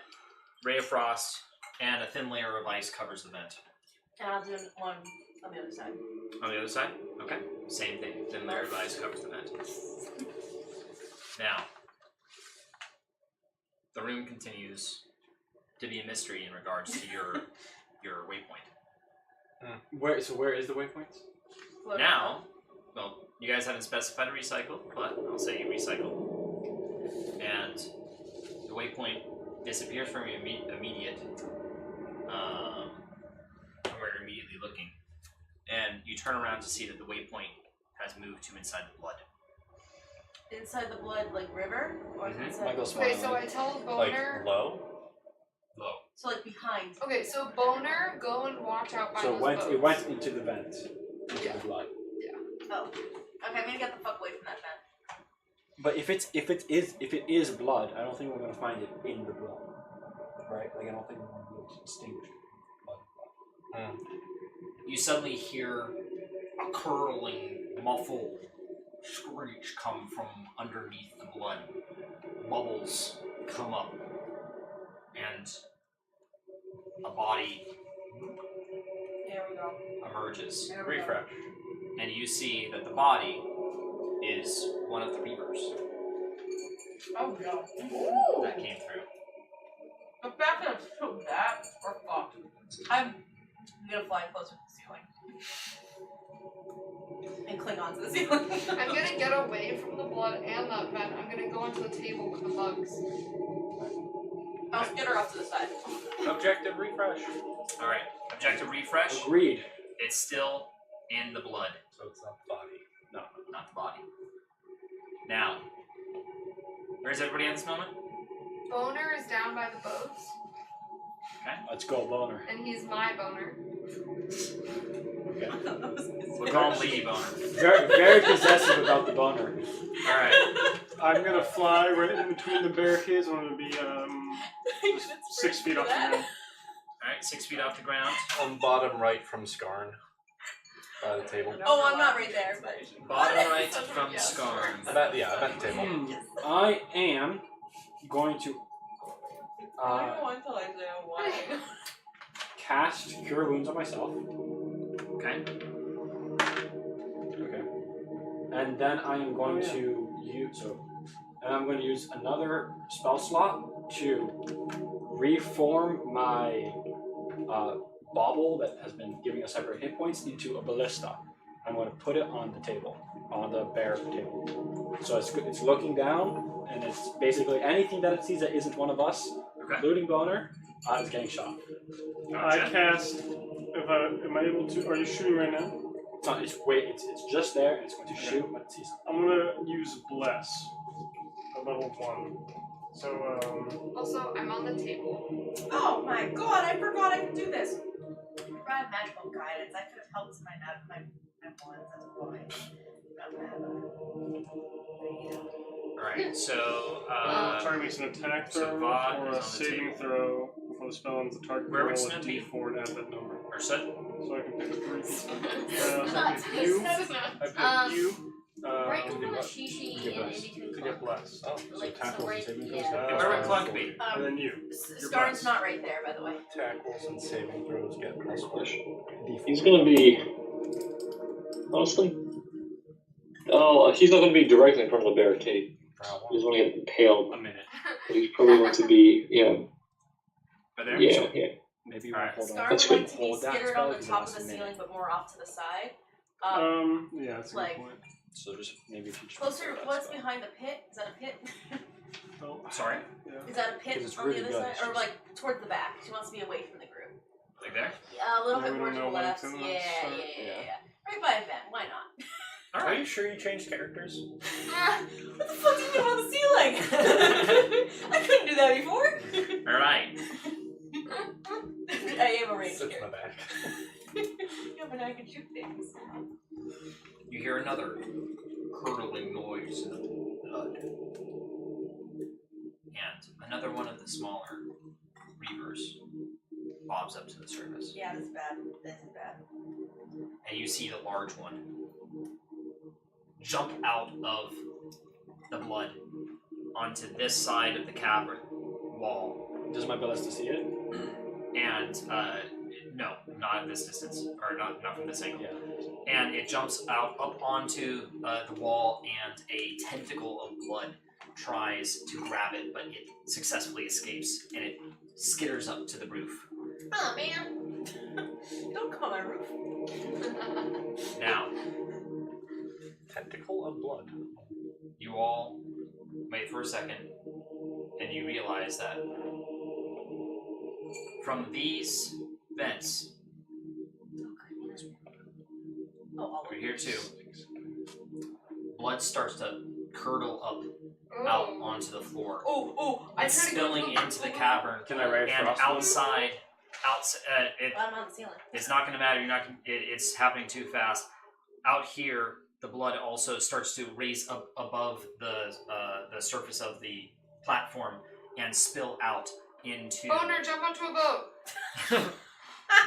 S6: ray of frost, and a thin layer of ice covers the vent.
S2: And I'll do one on the other side.
S6: On the other side? Okay. Same thing. Thin layer of ice covers the vent. Now, the room continues to be a mystery in regards to your waypoint.
S3: Where is the waypoint?
S6: Now, well, you guys haven't specified a recycle, but I'll say you recycle. And the waypoint disappears from your immediate, from where you're immediately looking. And you turn around to see that the waypoint has moved to inside the blood.
S2: Inside the blood, like river? Or
S6: Mhm.
S2: inside
S3: Michael
S2: the
S3: Smart.
S1: Okay, so I tell Boner.
S4: Like low?
S6: Low.
S2: So like behind.
S1: Okay, so Boner, go and watch out by
S3: So
S1: those
S3: it
S1: boats.
S3: went into the vent, into
S1: Yeah.
S3: the blood.
S2: Oh. Okay, I'm gonna get the fuck away from that vent.
S3: But if it is blood, I don't think we're gonna find it in the blood, right? Like I don't think we're gonna be able to distinguish blood.
S6: You suddenly hear a curling, muffled screech come from underneath the blood. Bubbles come up, and a body
S2: There we go.
S6: emerges.
S2: There we go.
S4: Refresh.
S6: And you see that the body is one of the reapers
S2: Oh no.
S6: that came through.
S2: The fact that it's so that, we're fucked. I'm gonna fly closer to the ceiling. And cling onto the ceiling.
S1: I'm gonna get away from the blood and that vent. I'm gonna go onto the table with the bugs.
S2: I'll skitter off to the side.
S4: Objective refresh.
S6: Alright, objective refresh.
S3: Agreed.
S6: It's still in the blood,
S4: So it's not the body.
S6: no, not the body. Now, where's everybody at this moment?
S1: Boner is down by the boats,
S3: Let's go, Boner.
S1: and he's my Boner.
S6: We'll call him Lady Boner.
S3: Very possessive about the Boner.
S6: Alright,
S5: I'm gonna fly right in between the barricades. I'm gonna be 6 feet off the ground.
S6: alright, 6 feet off the ground.
S4: On bottom right from Skarn. By the table.
S2: Oh, I'm not right there, but.
S6: Bottom right from Skarn.
S4: I bet the table.
S3: I am going to
S2: until I say why.
S3: cast Cure Wounds on myself.
S6: Okay.
S3: Okay. And then I am going to use another spell slot to reform my bauble that has been giving us separate hit points into a ballista. I'm going to put it on the table, on the bear table. So it's looking down, and it's basically anything that it sees that isn't one of us, including Boner, is getting shot.
S5: I cast. Am I able to? Are you shooting right now?
S3: It's just there, and it's going to shoot when it sees it.
S5: I'm gonna use Bless, at level 1. So
S1: Also, I'm on the table.
S2: Oh my god, I forgot I could do this. I have magical guidance. I could have helped my ones. That's why.
S6: Alright, so
S5: target makes an attack
S6: so
S5: throw
S6: Vod
S5: or
S6: is
S5: a
S6: on the
S5: saving
S6: table.
S5: throw before the spell ends. The target
S6: Where
S5: roll
S6: would
S5: a
S6: Snip be?
S5: d4 and add that number.
S6: or Sud?
S5: So I can pick 3. So I pick you. I pick you.
S7: Right
S3: do
S7: before the
S3: what?
S7: Shishi
S3: Get
S7: and in
S3: blessed.
S7: between
S5: To get
S7: Clunk.
S5: blessed.
S4: Oh,
S7: Like,
S3: tackles
S7: so right,
S3: and saving throws
S7: yeah.
S3: down.
S6: And where would Clunk be?
S5: And then you. You're
S2: Scarn's
S5: blessed.
S2: not right there, by the way.
S4: tackles and saving throws get plus
S8: Question.
S3: D4.
S8: He's gonna be. Honestly. Oh, he's not gonna be directly in front of the barricade. He's gonna get impaled.
S3: A minute.
S8: But he's probably going to be,
S6: Right there?
S8: Yeah, yeah.
S3: Maybe you
S6: Alright.
S3: want to hold on.
S2: Scar
S8: That's
S2: would
S8: good.
S2: like to be
S3: Hold that
S2: skittered
S3: spell
S2: on the
S3: because it
S2: top of
S3: lasts
S2: the
S3: a minute.
S2: ceiling, but more off to the side.
S5: Yeah, that's a
S2: like-
S5: good point.
S3: So just maybe if you just
S2: Closer.
S3: hold that
S2: What's
S3: spell.
S2: behind the pit? Is that a pit?
S5: Oh,
S6: Sorry?
S5: yeah.
S2: Is that a pit
S3: Because it's
S2: on
S3: really
S2: the other
S3: good,
S2: side,
S3: it's
S2: or
S3: just-
S2: like towards the back? She wants to be away from the group.
S6: Like there?
S2: Yeah, a little
S5: Yeah,
S2: bit
S5: we
S2: more
S5: don't
S2: to
S5: know
S2: the
S5: when
S2: left.
S5: it's
S2: Yeah,
S5: gonna
S2: yeah,
S5: start.
S2: yeah. Right by Event. Why not?
S4: Are you sure you changed characters?
S2: What the fuck did you do on the ceiling? I couldn't do that before.
S6: Alright.
S2: I am a ranged
S4: Sits in the
S2: character.
S4: back.
S2: Yeah, but I can shoot things.
S6: You hear another curdling noise in the HUD. And another one of the smaller reavers bobs up to the surface.
S2: Yeah, that's bad. This is bad.
S6: And you see the large one jump out of the blood onto this side of the cavern wall.
S3: Does my best to see it?
S6: And no, not at this distance, or not from this angle.
S3: Yeah.
S6: And it jumps out up onto the wall, and a tentacle of blood tries to grab it, but it successfully escapes, and it skitters up to the roof.
S2: Oh man! Don't come on my roof.
S6: Now,
S4: Tentacle of blood.
S6: you all wait for a second, and you realize that from these vents,
S2: Oh,
S6: over here too, blood starts to curdle up out onto the floor.
S2: oh! I
S6: It's
S2: tried to go
S6: spilling into the cavern,
S3: Can I rage
S6: and
S3: frost?
S6: outside,
S2: I'm on the ceiling.
S6: it's not going to matter. You're not. It's happening too fast. Out here, the blood also starts to raise up above the surface of the platform and spill out into.
S1: Boner, jump onto a boat.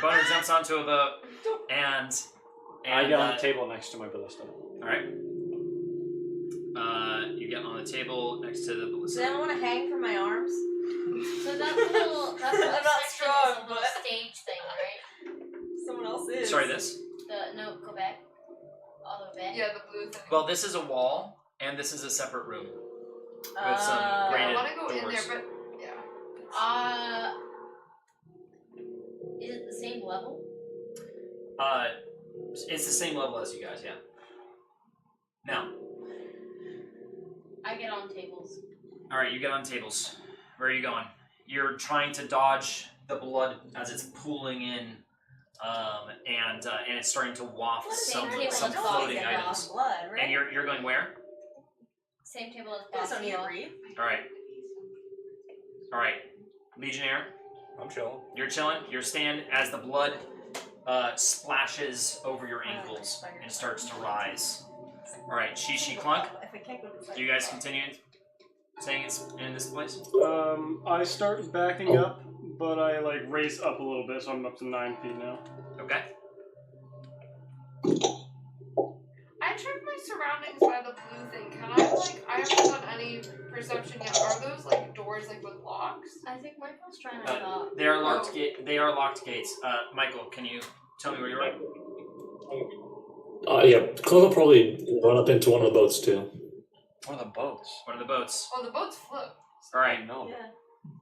S6: Boner jumps onto a boat, and
S3: I get on the table next to my ballista.
S6: All right. You get on the table next to the
S2: Does
S6: ballista.
S2: anyone want to hang from my arms?
S7: So that little
S2: I'm not
S7: section
S2: strong,
S7: is a little
S2: but-
S7: stage thing, right?
S2: Someone else is.
S6: Sorry, this.
S7: No, go back. All the way back.
S1: Yeah, the blue thing.
S6: Well, this is a wall, and this is a separate room with some
S1: I
S6: graded
S1: want to go in
S6: doors.
S1: there, but yeah.
S7: Is it the same level?
S6: It's the same level as you guys, yeah. Now,
S7: I get on tables.
S6: all right, you get on tables. Where are you going? You're trying to dodge the blood as it's pooling in, and it's starting to waft some
S7: Same table
S6: some
S7: as
S6: floating
S7: Bob's
S6: items.
S2: Blood, right?
S6: And you're going where?
S7: Same table as
S2: You guys don't need to
S7: basketball.
S2: breathe.
S6: All right, Legionnaire.
S4: I'm chilling.
S6: You're chilling. You're staying as the blood splashes over your ankles and starts to rise. All right, Shishi Clunk.
S2: If we can't go to the
S6: Do you guys continue staying in this place?
S5: I start backing up, but I like raise up a little bit, so I'm up to 9 feet now.
S6: Okay.
S1: I checked my surroundings by the blue thing. Can I haven't done any perception yet. Are those like doors like with locks?
S7: I think Michael's trying to talk.
S6: They are locked. They are locked gates. Michael, can you tell me where you're at?
S8: Yeah, Cole will probably run up into one of the boats too.
S4: One of the boats.
S6: One of the boats.
S1: Oh, the boats float.
S6: All right.
S3: No.
S2: Yeah.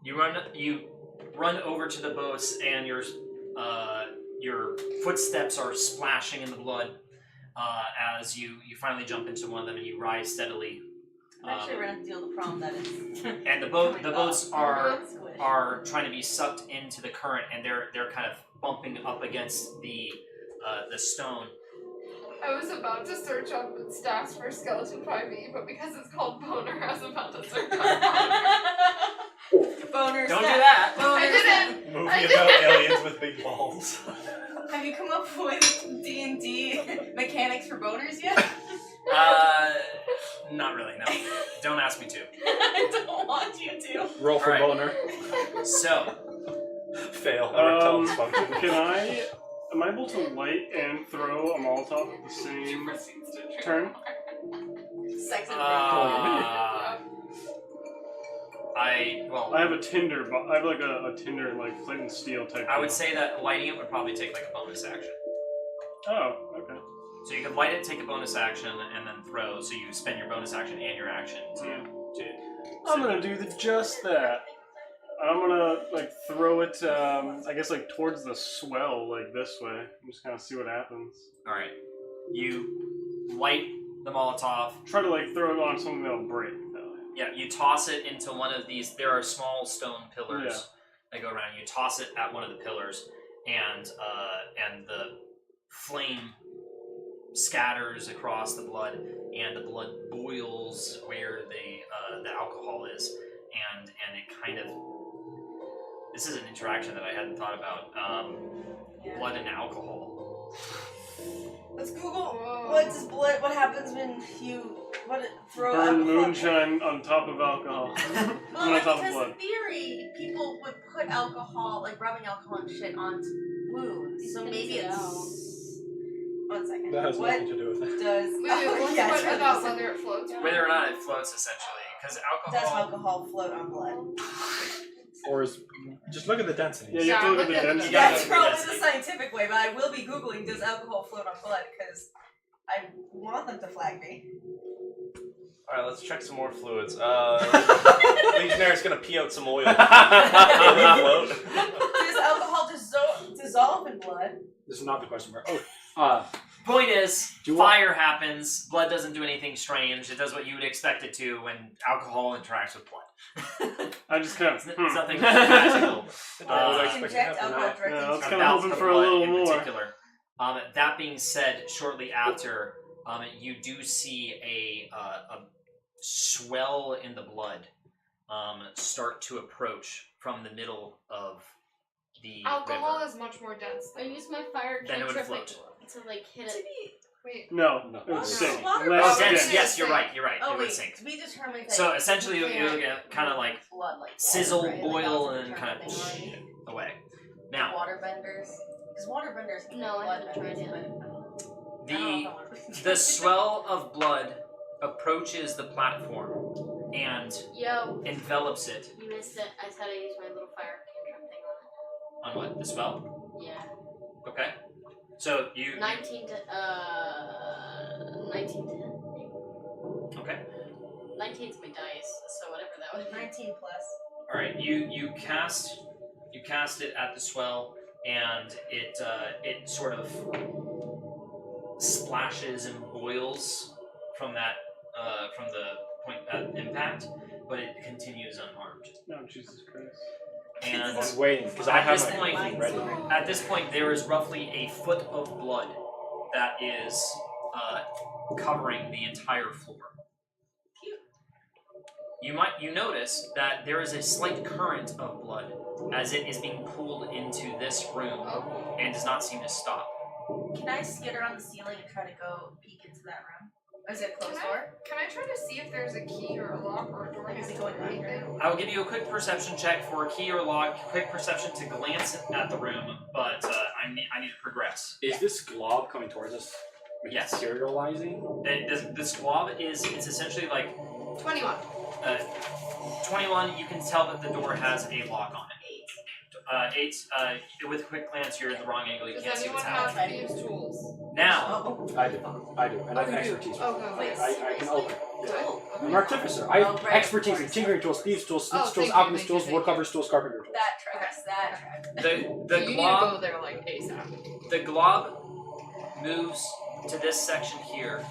S6: You run over to the boats, and your footsteps are splashing in the blood as you finally jump into one of them, and you rise steadily.
S2: I'm actually going to deal with the problem that is.
S6: And the boats are
S2: Squish.
S6: trying to be sucked into the current, and they're kind of bumping up against the stone.
S1: I was about to search up stats for Skeleton 5e, but because it's called Boner, I was about to search up
S2: Boner
S6: Don't do
S2: stat.
S6: that.
S2: Boner
S1: I
S2: stat.
S1: didn't!
S4: Movie
S1: I
S4: about
S1: didn't.
S4: aliens with big balls.
S2: Have you come up with D&D mechanics for boners yet?
S6: Not really. No. Don't ask me to.
S2: I don't want you to.
S3: Roll for
S6: Alright.
S3: boner.
S6: So,
S4: Fail. Erectile dysfunction.
S5: Am I able to light and throw a Molotov at the same turn?
S2: Sex and
S5: I have a tinder, but I have like a tinder, like flint and steel type.
S6: I would
S5: deal.
S6: say that lighting it would probably take like a bonus action.
S5: Oh, okay.
S6: So you could light it, take a bonus action, and then throw. So you spend your bonus action and your action to
S5: I'm gonna do just that. I'm gonna like throw it. I guess like towards the swell, like this way. I'm just kind of see what happens.
S6: All right. You light the Molotov.
S5: Try to like throw it on something that'll break. Though.
S6: Yeah, you toss it into one of these. There are small stone pillars that go around. You toss it at one of the pillars, and the flame scatters across the blood, and the blood boils where the alcohol is, and it kind of. This is an interaction that I hadn't thought about. Blood and alcohol.
S2: Let's Google what happens when you throw
S5: Burn
S2: alcohol.
S5: moonshine on top of alcohol.
S2: Well,
S5: on top of
S2: because
S5: blood.
S2: in theory, people would put alcohol, like rubbing alcohol and shit on wounds. So maybe it's. 1 second.
S3: That has
S2: what
S3: nothing to do with it.
S2: does
S1: What about whether it floats?
S6: Whether or not it floats, essentially, because
S2: does
S6: alcohol.
S2: alcohol float on blood?
S3: Or is just look at the density.
S5: Yeah, you have to look at the
S1: look at the
S5: density.
S6: Yeah.
S2: That's probably the scientific way, but I will be Googling does alcohol float on blood because I want them to flag me.
S4: Alright, let's check some more fluids. Legionnaire's gonna pee out some oil. Will it float?
S2: Does alcohol dissolve in blood?
S3: This is not the question.
S6: Point is,
S3: Do you
S6: fire happens. Blood doesn't do anything strange. It does what you would expect it to when alcohol interacts with blood.
S5: I just kind
S6: It's
S5: of.
S6: nothing magical.
S2: Inject alcohol directly
S5: yeah, let's
S2: into
S5: kinda
S6: About
S5: hoping
S6: the
S5: for a
S6: blood
S5: little
S6: in
S5: more.
S6: particular. That being said, shortly after, you do see a swell in the blood start to approach from the middle of the
S1: Alcohol
S6: river.
S1: is much more dense.
S7: I use my fire
S6: Then it would
S7: cantrip
S6: float.
S7: to like hit
S2: To
S7: it.
S2: be.
S1: Wait.
S5: No,
S3: No.
S5: it would
S3: No.
S5: sink.
S2: Water
S5: Less
S6: Oh,
S2: Well,
S6: dense.
S5: dense.
S6: Yes, you're right. You're right.
S2: Oh
S6: it would
S2: wait,
S6: sink.
S2: we determined that.
S6: So essentially,
S2: you
S6: you're looking at kind of like
S2: blood like
S6: sizzle,
S2: water, right?
S6: boil,
S2: Like,
S6: and
S2: that's
S6: kind
S2: the
S6: of
S2: thing already.
S6: away. Now,
S2: Waterbenders. Because waterbenders can
S7: No, I
S2: blood
S7: haven't tried
S2: benders,
S7: it.
S2: but
S6: the swell of blood approaches the platform and
S7: Yo,
S6: envelops it.
S7: you missed it. I said I used my little fire cantrip thing on
S6: On what? The spell?
S7: it. Yeah.
S6: Okay. So you.
S7: 19 to 19
S6: Okay.
S7: 19's my dice, so whatever that would be.
S2: 19 plus.
S6: All right. You cast it at the swell, and it sort of splashes and boils from the point of impact, but it continues unharmed.
S5: No, Jesus Christ.
S6: And
S3: I was waiting because I
S6: at
S3: have
S6: this
S3: my
S6: point,
S3: thing ready.
S6: at this point, there is roughly a foot of blood that is covering the entire floor. You notice that there is a slight current of blood as it is being pulled into this room and does not seem to stop.
S2: Can I skitter on the ceiling and try to go peek into that room? Is it a closed door?
S1: Can I try to see if there's a key or a lock or a door?
S2: Like, is it going right there?
S6: I will give you a quick perception check for a key or lock, quick perception to glance at the room, but I need to progress.
S3: Is this glob coming towards us?
S6: Yes.
S3: Materializing?
S6: This glob it's essentially like
S1: 21.
S6: 21, you can tell that the door has a lock on it. 8, with a quick glance, you're at the wrong angle, you
S1: Does
S6: can't see
S1: anyone
S6: what's
S1: have
S6: happening.
S1: thieves' tools?
S6: Now,
S3: I do, and I have
S1: you do.
S3: expertise.
S1: Oh, good.
S2: Wait,
S3: I can open.
S1: Good.
S3: I'm an artificer. I have
S2: Oh, right,
S3: expertise
S2: of
S3: in
S2: course.
S3: tinkering tools, thieves' tools, smiths'
S1: Oh,
S3: tools,
S1: thank you,
S3: alchemist
S1: thank you,
S3: tools,
S1: thank
S3: woodcovers' tools, carpenter tools.
S2: That tracks. That tracks.
S6: the
S1: So you need to
S6: glob
S1: go there like ASAP.
S6: the glob moves to this section here,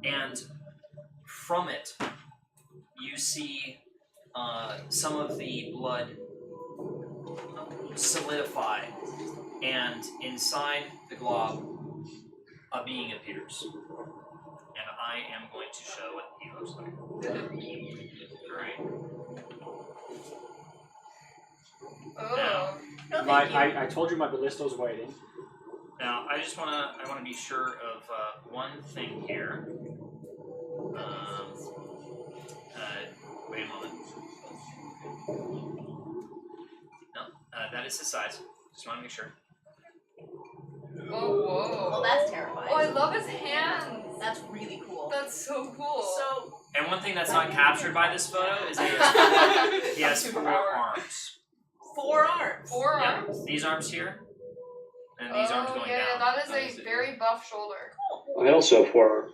S6: and from it, you see some of the blood solidify, and inside the glob, a being appears. And I am going to show what he looks like. Alright.
S1: Oh.
S2: No, thank you.
S3: I told you my ballista's waiting.
S6: Now, I want to be sure of one thing here. Wait a moment. No, that is his size. Just want to make sure.
S1: Whoa.
S2: Well, that's terrifying.
S1: Oh, I love his hands.
S2: That's really cool.
S1: That's so cool.
S2: So,
S6: And one thing that's not captured by this photo is he has 4 arms.
S2: 4 arms.
S1: 4
S6: Yeah,
S1: arms.
S6: these arms here, and these arms going
S1: yeah,
S6: down.
S1: that is a very buff shoulder.
S8: I also have 4 arms.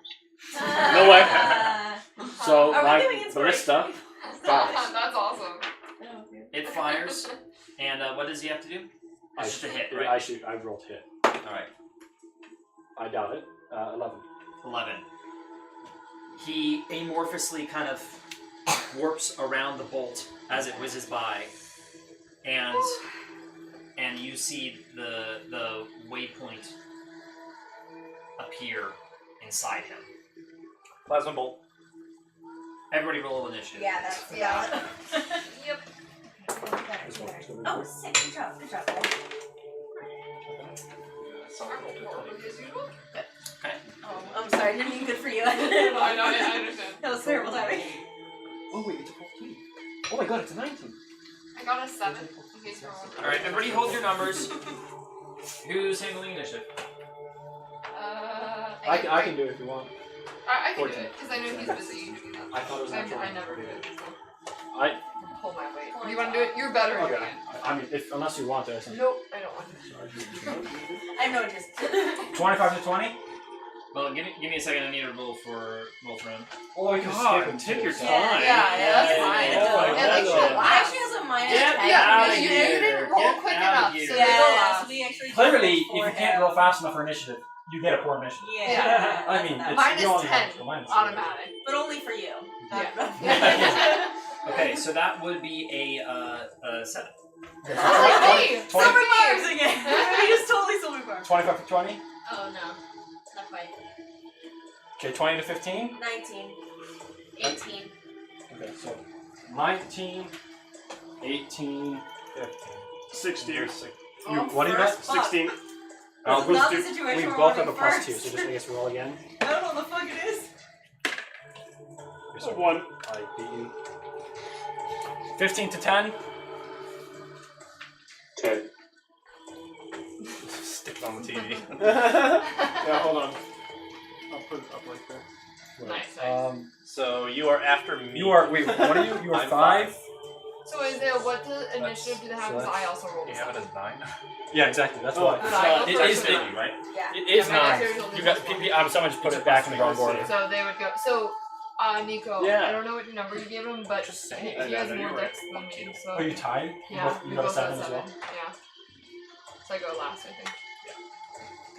S3: No way. So
S2: Are we
S3: my
S2: giving inspiration?
S3: ballista dies.
S1: That's awesome.
S6: It
S2: Okay.
S6: numbers. And what does he have to do? It's just a hit, right?
S3: I rolled hit.
S6: Alright.
S3: I doubt it. 11.
S6: 11. He amorphously kind of warps around the bolt as it whizzes by, and you see the waypoint appear inside him.
S4: Plasma bolt.
S6: Everybody roll initiative.
S2: Yeah, that's
S1: Yeah.
S2: Yep. Oh, sick. Good job. Good job.
S6: Okay.
S2: Oh, I'm sorry. I didn't mean good for you.
S1: I understand.
S2: That was terrible timing.
S9: Oh wait, it's a 14. Oh my god, it's a 19.
S1: I got a 7. In case you're wondering.
S6: Alright, everybody hold your numbers. Who's handling initiative?
S3: I can do it if you want.
S1: I can do
S3: 14.
S1: it, because I know he's busy usually.
S3: I thought it was natural.
S1: I never do it. So.
S3: I
S1: Pull my weight. You want to do it? You're better at
S3: okay.
S1: doing it.
S3: I mean, unless you want to.
S1: Nope, I don't want to.
S2: I know, just.
S3: 25 to 20.
S6: Well, give me a second. I need a roll for roll to run.
S3: Oh my
S5: God, take your time.
S1: Yeah, that's fine.
S3: Oh,
S1: And like,
S3: yeah.
S1: shit,
S2: It
S1: last.
S2: actually has a minus
S6: Get
S2: 10.
S6: out of
S1: you
S6: here.
S1: didn't roll
S6: Get
S1: quick
S6: out of
S1: enough,
S6: here.
S1: so
S2: Yeah,
S1: they go
S2: so
S1: last.
S2: we actually
S3: Clearly,
S2: did
S3: if you
S2: for
S3: can't
S2: him.
S3: roll fast enough for initiative, you get a poor initiative.
S2: Yeah.
S3: I mean, it's
S1: Mine
S3: you only
S1: is
S3: have
S1: 10,
S3: to minus
S1: automatic.
S2: But only for you.
S1: Yeah.
S6: Okay, so that would be a 7.
S1: That's like me!
S2: Silver barbs again! We just totally silver barbs.
S3: 25 to 20.
S7: Oh no, not quite.
S3: Okay, 20 to 15.
S2: 19.
S7: 18.
S3: Okay, so 19, 18, 15.
S5: 16.
S3: You, what do you got?
S5: 16.
S3: Oh,
S2: Not the
S3: we
S2: situation we're
S3: both have a
S2: running
S3: plus
S2: first.
S3: 2, so just make us roll again.
S2: I don't know what the fuck it is.
S3: So
S5: 1.
S3: I beat you. 15 to 10.
S8: 10.
S4: Stick it on the TV.
S5: Yeah, hold on. I'll put it up like that.
S1: Nice.
S4: So you are after me.
S3: You are, wait, what are you? You are
S4: I'm
S3: 5?
S1: So Isaiah, what initiative do they have?
S3: so
S1: Because I also rolled
S4: You
S1: a
S4: have it
S1: 7.
S4: as 9?
S3: Yeah, exactly. That's
S5: Oh,
S3: why.
S1: But I go
S3: It
S1: first.
S3: is
S4: That's 50, right?
S2: Yeah.
S3: It is
S1: Yeah, my
S3: 9.
S1: materials
S3: You
S1: is
S3: got.
S1: plus
S3: Someone just put it back in the wrong order.
S1: So they would go. So, Nico,
S3: Yeah.
S1: I don't know what number you gave him, but
S4: Just
S1: he
S4: saying.
S1: has
S5: No,
S1: more
S5: you're
S1: decks than me. So
S3: Oh, you tied?
S1: yeah,
S3: You
S1: we
S3: got a
S1: both
S3: 7
S1: got
S3: as well?
S1: 7. Yeah. So I go last, I think.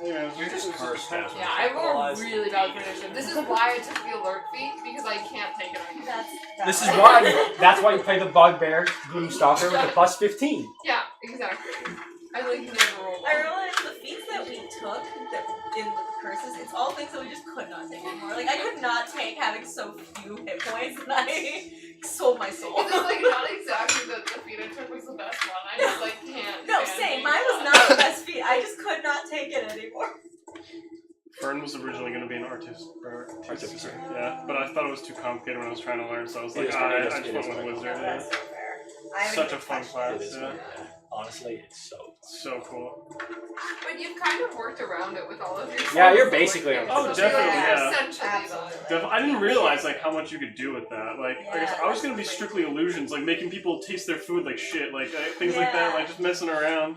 S5: Anyways,
S4: You're just cursed, Ashley.
S1: Yeah, I rolled
S4: Equalize.
S1: really bad for initiative. This is why I took the alert feat, because I can't take it on.
S3: This is why. That's why you play the Bugbear Gloom Stalker with the plus 15.
S1: Yeah, exactly. I like never roll.
S2: I realized the feats that we took that in the curses, it's all things that we just could not take anymore. Like, I could not take having so few hit points, and I sold my soul.
S1: It's like not exactly that the feat I took was the best one. I just like can't.
S2: No,
S1: stand
S2: same.
S1: being
S2: Mine was
S1: done.
S2: not the best feat. I just could not take it anymore.
S5: Fern was originally going to be an artificer.
S3: Artificer.
S5: Yeah, but I thought it was too complicated when I was trying to learn, so I was
S3: It
S5: like,
S3: is-
S5: I
S3: it is-
S5: just
S3: it
S5: went
S3: is
S5: with
S3: quite
S5: wizard.
S2: That's
S5: Yeah.
S2: so fair. I haven't
S5: Such
S2: even
S5: a fun
S2: touched
S5: class.
S3: It is.
S5: Yeah.
S3: Honestly, it's so.
S5: So cool.
S1: But you've kind of worked around it with all of your.
S3: Yeah, you're
S1: spells,
S3: basically
S1: like,
S3: on
S5: Oh,
S1: so
S5: definitely,
S1: you're,
S5: yeah.
S1: Essentially,
S2: Absolutely.
S5: I didn't realize like how much you could do with that. Like, I guess
S2: Yeah,
S5: I was gonna be
S2: that's
S5: strictly illusions, like making people taste their food like shit, like things like that,
S2: Yeah.
S5: like just messing around.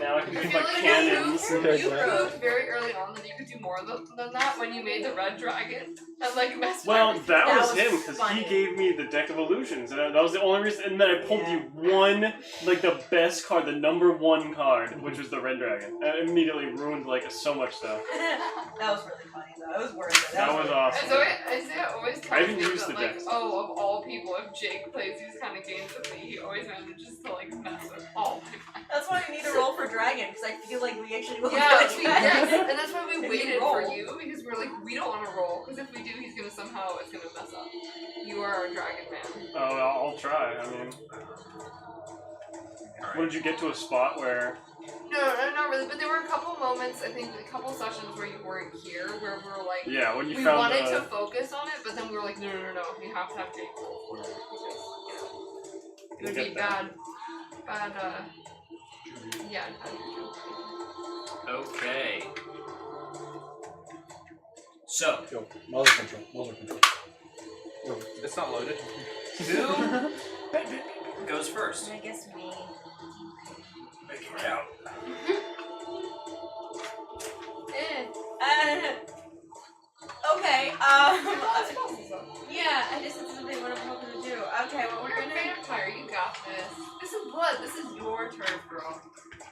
S5: Now I can
S1: I
S5: do
S1: feel
S5: like
S1: like
S5: cannons.
S1: you proved very early on that you could do more than that when you made the red dragon and like messed with
S5: Well,
S1: everything.
S5: that
S2: That
S5: was
S2: was
S5: him because
S2: funny.
S5: he gave me the deck of illusions, and that was the only reason. And then I pulled you one, like the best card, the number 1 card, which was the red dragon. And it immediately ruined like so much stuff.
S2: That was really funny though. It was worth it.
S5: That was
S2: really
S5: awesome.
S1: Isaiah always
S5: I
S1: tells
S5: haven't
S1: me
S5: used
S1: that,
S5: the
S1: like,
S5: decks.
S1: oh, of all people, if Jake plays these kind of games with me, he always manages to, like, mess with all my friends.
S2: That's why we need to roll for dragon because I feel like we actually will
S1: Yeah,
S2: get a dragon.
S1: yes, and that's why we
S2: If you
S1: waited
S2: roll.
S1: for you, because we're like, we don't want to roll, because if we do, he's gonna somehow, it's gonna mess up. You are our dragon man.
S5: Oh, I'll try. I mean, what did you get to a spot where?
S1: No, not really, but there were a couple moments, I think, a couple sessions where you weren't here, where we were like,
S5: Yeah, when you
S1: we
S5: found
S1: wanted
S5: the.
S1: to focus on it, but then we were like, no, we have to have Jake roll for it, because, you know, it would be bad, yeah.
S6: Okay. So,
S3: Go. Muzzle control.
S9: It's not loaded.
S6: who goes first?
S2: I guess me.
S4: Make it count.
S2: Okay,
S1: That's possible.
S2: yeah, I just said something what I'm hoping to do. Okay, what we're
S1: You're a
S2: gonna
S1: vampire, you got got this. This is blood. This is your turf, girl.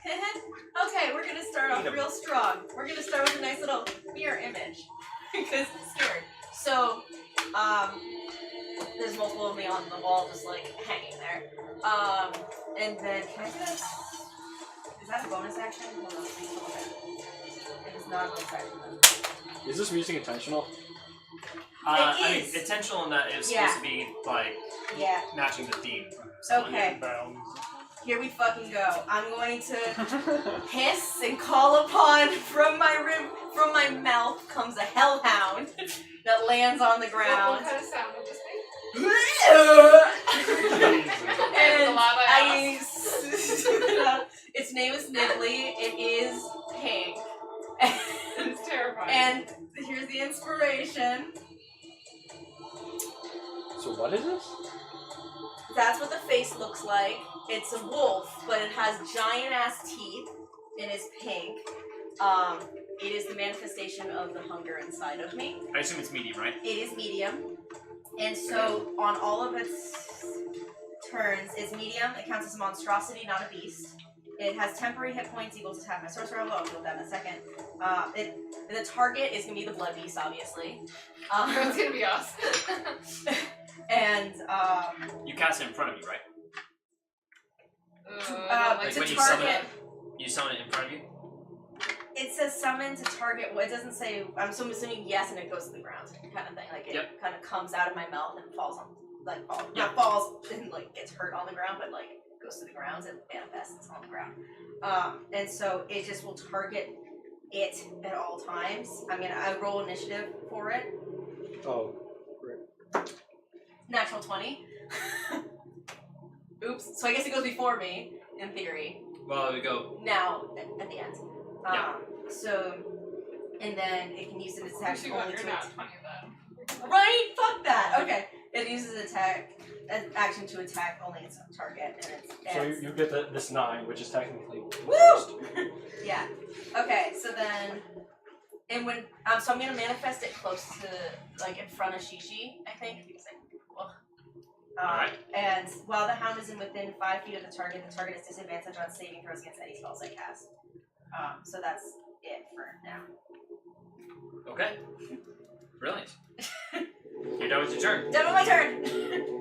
S2: Okay, we're gonna start off real strong. We're gonna start with a nice little mirror image because I'm scared. So, there's multiple of me on the wall, just like hanging there. And then can I do this? Is that a bonus action? Hold on, please hold it. It is not a bonus action.
S3: Is this music intentional?
S6: I mean, intentional in that it's supposed to be like
S2: Yeah.
S6: matching the theme.
S2: Okay. Here we fucking go. I'm going to hiss and call upon from my mouth comes a hellhound that lands on the ground.
S1: What kind of sound would this be?
S2: And its name is Nibbly. It is pink.
S1: It's terrifying.
S2: And here's the inspiration.
S3: So what is this?
S2: That's what the face looks like. It's a wolf, but it has giant ass teeth. It is pink. It is the manifestation of the hunger inside of me.
S6: I assume it's medium, right?
S2: It is medium. And so on all of its turns, it's medium. It counts as a monstrosity, not a beast. It has temporary hit points equal to half my sorcerer level. I'll deal with that in a second. The target is going to be the blood beast, obviously.
S1: It's going to be us.
S2: And
S6: you cast it in front of you, right?
S1: Like
S2: to
S6: when
S2: target.
S6: You summon it in front of you?
S2: It says summon to target. Well, it doesn't say. I'm assuming yes, and it goes to the ground, kind of thing. Like it kind of comes out of my mouth and falls on, like not falls and like gets hurt on the ground, but like goes to the ground and manifests on the ground. And so it just will target it at all times. I mean, I roll initiative for it.
S3: Oh, great.
S2: Natural 20. Oops. So I guess it goes before me, in theory.
S6: Well, we go.
S2: Now, at the end. So, and then it can use an attack only to attack. Right? Fuck that! Okay. It uses an action to attack only its target.
S3: So you get this 9, which is technically
S2: Woo!
S3: first.
S2: Yeah. Okay, so then, and when, so I'm gonna manifest it close to, like, in front of Shishi, I think, because
S6: Alright.
S2: And while the hound is within 5 feet of the target has disadvantage on saving throws against any spells I cast. So that's it for now.
S6: Okay. Brilliant. You're done with your turn.
S2: Done with my turn!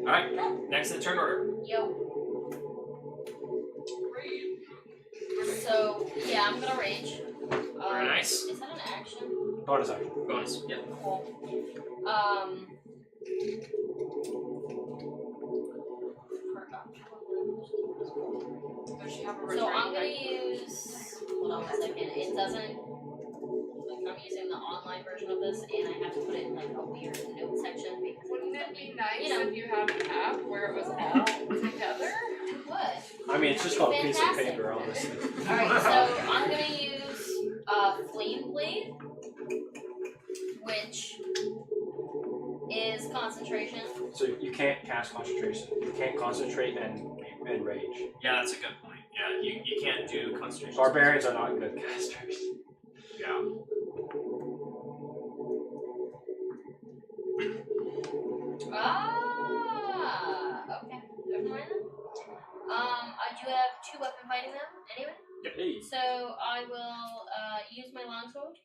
S6: Alright, next in the turn order.
S7: Yo. So, yeah, I'm gonna rage.
S6: Very nice.
S7: Is that an action?
S3: Bonus action.
S6: Bonus, yep.
S7: Cool. So I'm gonna use. Hold on 1 second. It doesn't. Like, I'm using the online version of this, and I have to put it in like a weird note section because.
S1: Wouldn't it be nice if you had an app where it was all together?
S7: What?
S3: I mean, it's just called a piece of
S7: Fantastic.
S3: paper, honestly.
S7: Alright, so I'm gonna use Flame Blade, which is concentration.
S3: So you can't cast concentration. You can't concentrate and rage.
S6: Yeah, that's a good point. Yeah, you can't do concentration.
S3: Barbarians are not good casters.
S6: Yeah.
S7: Okay. Never mind then. I do have 2 weapon fighting now, anyway.
S6: Yep.
S3: Hey.
S7: So I will use my longsword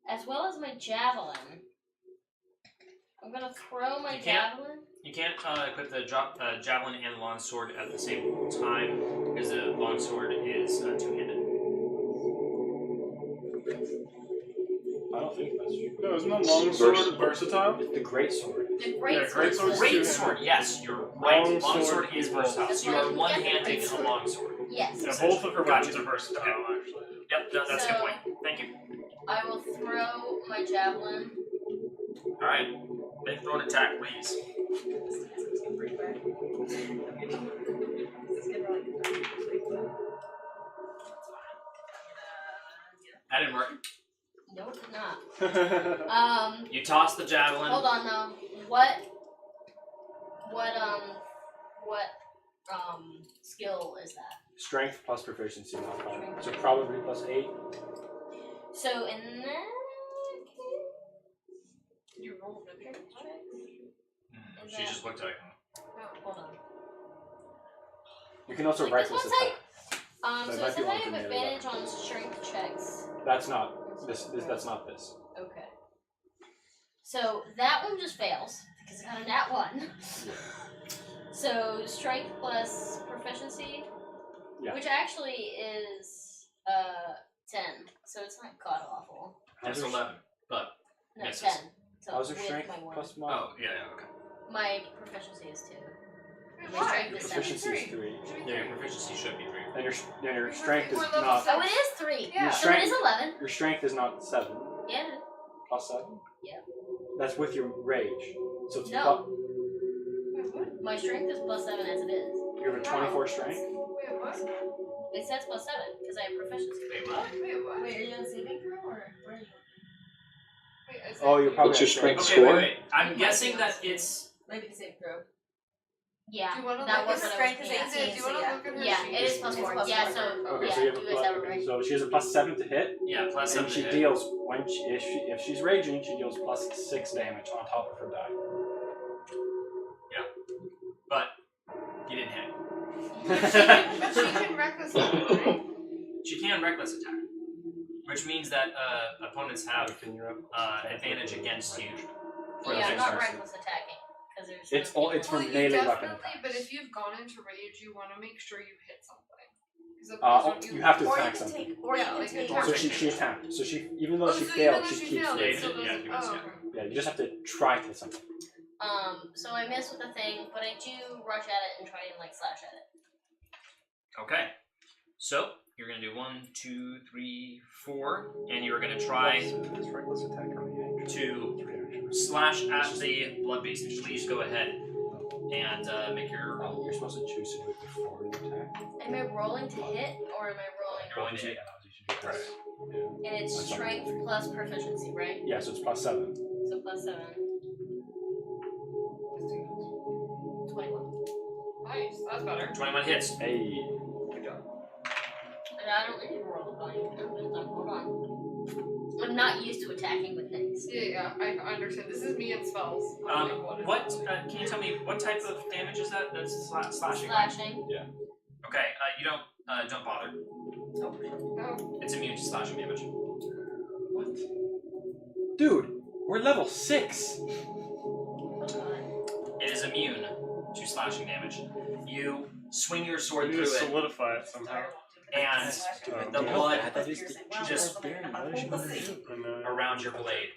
S7: as well as my javelin. I'm gonna throw my javelin.
S6: You can't equip the javelin and the longsword at the same time because the longsword is two-handed.
S3: I don't think that's true.
S5: No, isn't the longsword versatile?
S3: The great sword.
S7: The great
S5: great
S7: sword.
S5: sword's
S6: Great sword, yes, you're right.
S5: Longsword
S6: Longsword is versatile. So you are one-handing a longsword.
S7: Yes.
S5: Yeah, both of her weapons
S6: Gotcha.
S5: are versatile, actually.
S6: Yep, that's a good
S7: So-
S6: point. Thank you.
S7: I will throw my javelin.
S6: Alright. Make throw an attack, please. That didn't work.
S7: No, it did not.
S6: You toss the javelin.
S7: Hold on though. What skill is that?
S3: Strength plus proficiency modifier. So probably plus 8.
S7: So in that case,
S1: You rolled a check.
S6: She just looked at it.
S7: oh, hold on.
S3: You can also
S7: Like this
S3: reckless
S7: one
S3: attack.
S7: So
S3: That
S7: it
S3: might be
S7: says I
S3: one
S7: have
S3: from the other
S7: advantage on strength checks.
S3: That's not this. That's not this.
S7: Okay. So that one just fails because I got a nat 1. So strength plus proficiency,
S3: Yeah.
S7: which actually is 10. So it's not god awful.
S6: That's 11, but
S7: No,
S6: misses.
S7: 10. So
S3: How's your
S7: with
S3: strength
S7: my 1.
S3: plus mod?
S6: Oh, yeah, okay.
S7: My proficiency is 2. My
S1: Why?
S7: strength
S3: Your
S7: is 7.
S3: proficiency is 3.
S6: Yeah, your proficiency should be 3.
S3: And your strength is
S1: We're level
S3: not.
S7: Oh, it is 3.
S1: Yeah.
S3: Your
S7: So it
S3: strength,
S7: is 11.
S3: your strength is not 7.
S7: Yeah.
S3: Plus 7?
S7: Yeah.
S3: That's with your rage. So it's
S7: No. My strength is plus 7 as it is.
S3: you have a 24 strength?
S1: Wait, what?
S7: It says plus 7 because I have proficiency.
S6: Wait, what?
S1: Wait, what?
S2: Wait, are you on saving throw or where are you?
S1: Wait, is
S3: Oh,
S1: it-
S3: you're probably
S8: What's your
S3: at
S8: strength
S3: six.
S6: Okay,
S8: score?
S6: wait. I'm guessing that it's...
S2: Maybe the save throw.
S7: Yeah.
S1: Do you want to
S7: that
S1: look
S7: was
S1: at
S7: what
S2: strength
S7: I was
S2: is
S7: thinking.
S2: 18.
S1: Do you want to look at her
S7: Yeah,
S1: sheet?
S7: it is plus
S2: It's
S7: 4.
S2: plus
S7: Yeah,
S2: 4.
S7: so
S3: Okay,
S7: yeah,
S3: so you have
S7: you
S3: a
S7: guys have it right.
S3: so she has a plus 7 to hit,
S6: Yeah, plus 7
S3: and
S6: to
S3: she
S6: hit.
S3: deals when if she's raging, she deals plus 6 damage on top of her die.
S6: But you didn't hit.
S1: But she can reckless attack, right?
S6: She can reckless attack, which means that opponents have advantage against you. For the
S7: Yeah,
S6: next
S7: not
S6: turn.
S7: reckless attacking. Because there's
S3: It's all. It's
S1: Well,
S3: from
S1: you
S3: melee weapon
S1: definitely,
S3: attacks.
S1: but if you've gone into rage, you want to make sure you hit something. Because otherwise, don't
S3: You have to
S2: Or you
S3: attack
S2: can
S3: something.
S2: take, or
S1: Yeah,
S2: you
S1: like
S2: can take.
S1: attack.
S3: So she attacked. So she even though
S1: Oh,
S3: she
S1: so
S3: failed,
S1: even though
S3: she
S1: she
S3: keeps
S1: failed,
S6: Yeah,
S1: it
S3: raging.
S1: still
S6: yeah,
S1: doesn't.
S6: you missed,
S1: Oh,
S6: yeah.
S1: okay.
S3: Yeah, you just have to try to hit something.
S7: So I miss with the thing, but I do rush at it and try and like slash at it.
S6: Okay. So you're gonna do 1, 2, 3, 4, and you're gonna try
S3: This reckless attack on the edge.
S6: to slash at the blood beast. Please go ahead and make your roll.
S3: You're supposed to choose to do it before you attack.
S7: Am I rolling to hit or am I rolling?
S6: You're rolling to hit.
S7: And it's strength plus proficiency, right?
S3: Yeah, so it's plus 7.
S7: So plus 7. 21.
S1: Nice, that's better.
S6: 21 hits.
S3: Hey.
S7: And I don't need to roll a bunny. Hold on. I'm not used to attacking with things.
S1: Yeah, I understand. This is me and spells. I'm like,
S6: What?
S1: is this?
S6: Can you tell me what type of damage is that? That's slashing. Right?
S7: Slashing.
S6: Okay. You don't bother.
S1: Oh,
S6: It's immune to slashing damage.
S3: What? Dude, we're level 6.
S6: It is immune to slashing damage. You swing your
S5: You
S6: sword
S5: need
S6: through
S5: to
S6: it,
S5: solidify it somehow.
S6: and the
S3: You know how
S6: blood
S3: bad that is?
S6: just
S5: And,
S6: around your blade.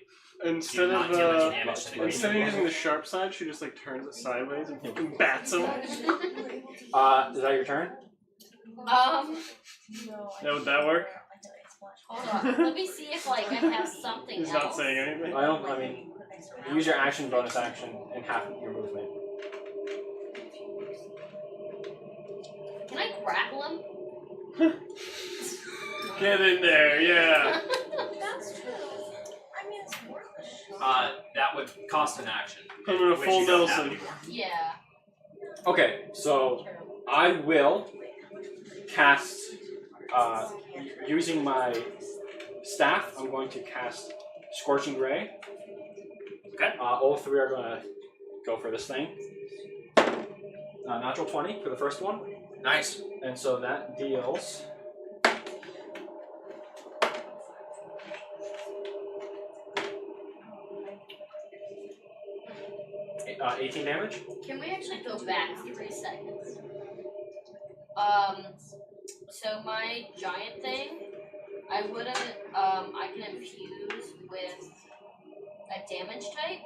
S5: instead
S6: not
S5: of
S6: deal any damage to the
S5: instead of
S6: creature.
S5: using the sharp side, she just like turns it sideways and fucking bats him.
S3: Is that your turn?
S5: Yeah, would that work?
S7: Hold on. Let me see if like I have something
S5: He's
S7: else.
S5: not saying anything.
S3: I mean, use your action, bonus action, and half of your movement.
S7: Can I grapple him?
S5: Get in there, yeah.
S2: That's true. I mean, it's worth a shot.
S6: That would cost an action.
S5: I'm gonna
S6: which
S5: full
S6: you don't have
S5: Nelson.
S6: anymore.
S7: Yeah.
S3: Okay, so
S7: True.
S3: I will cast, using my staff, I'm going to cast Scorching Ray.
S6: Okay.
S3: All 3 are going to go for this thing. Natural 20 for the first one.
S6: Nice.
S3: And so that deals... 18 damage.
S7: Can we actually go back 3 seconds? So my giant thing, I would have, I can infuse with a damage type,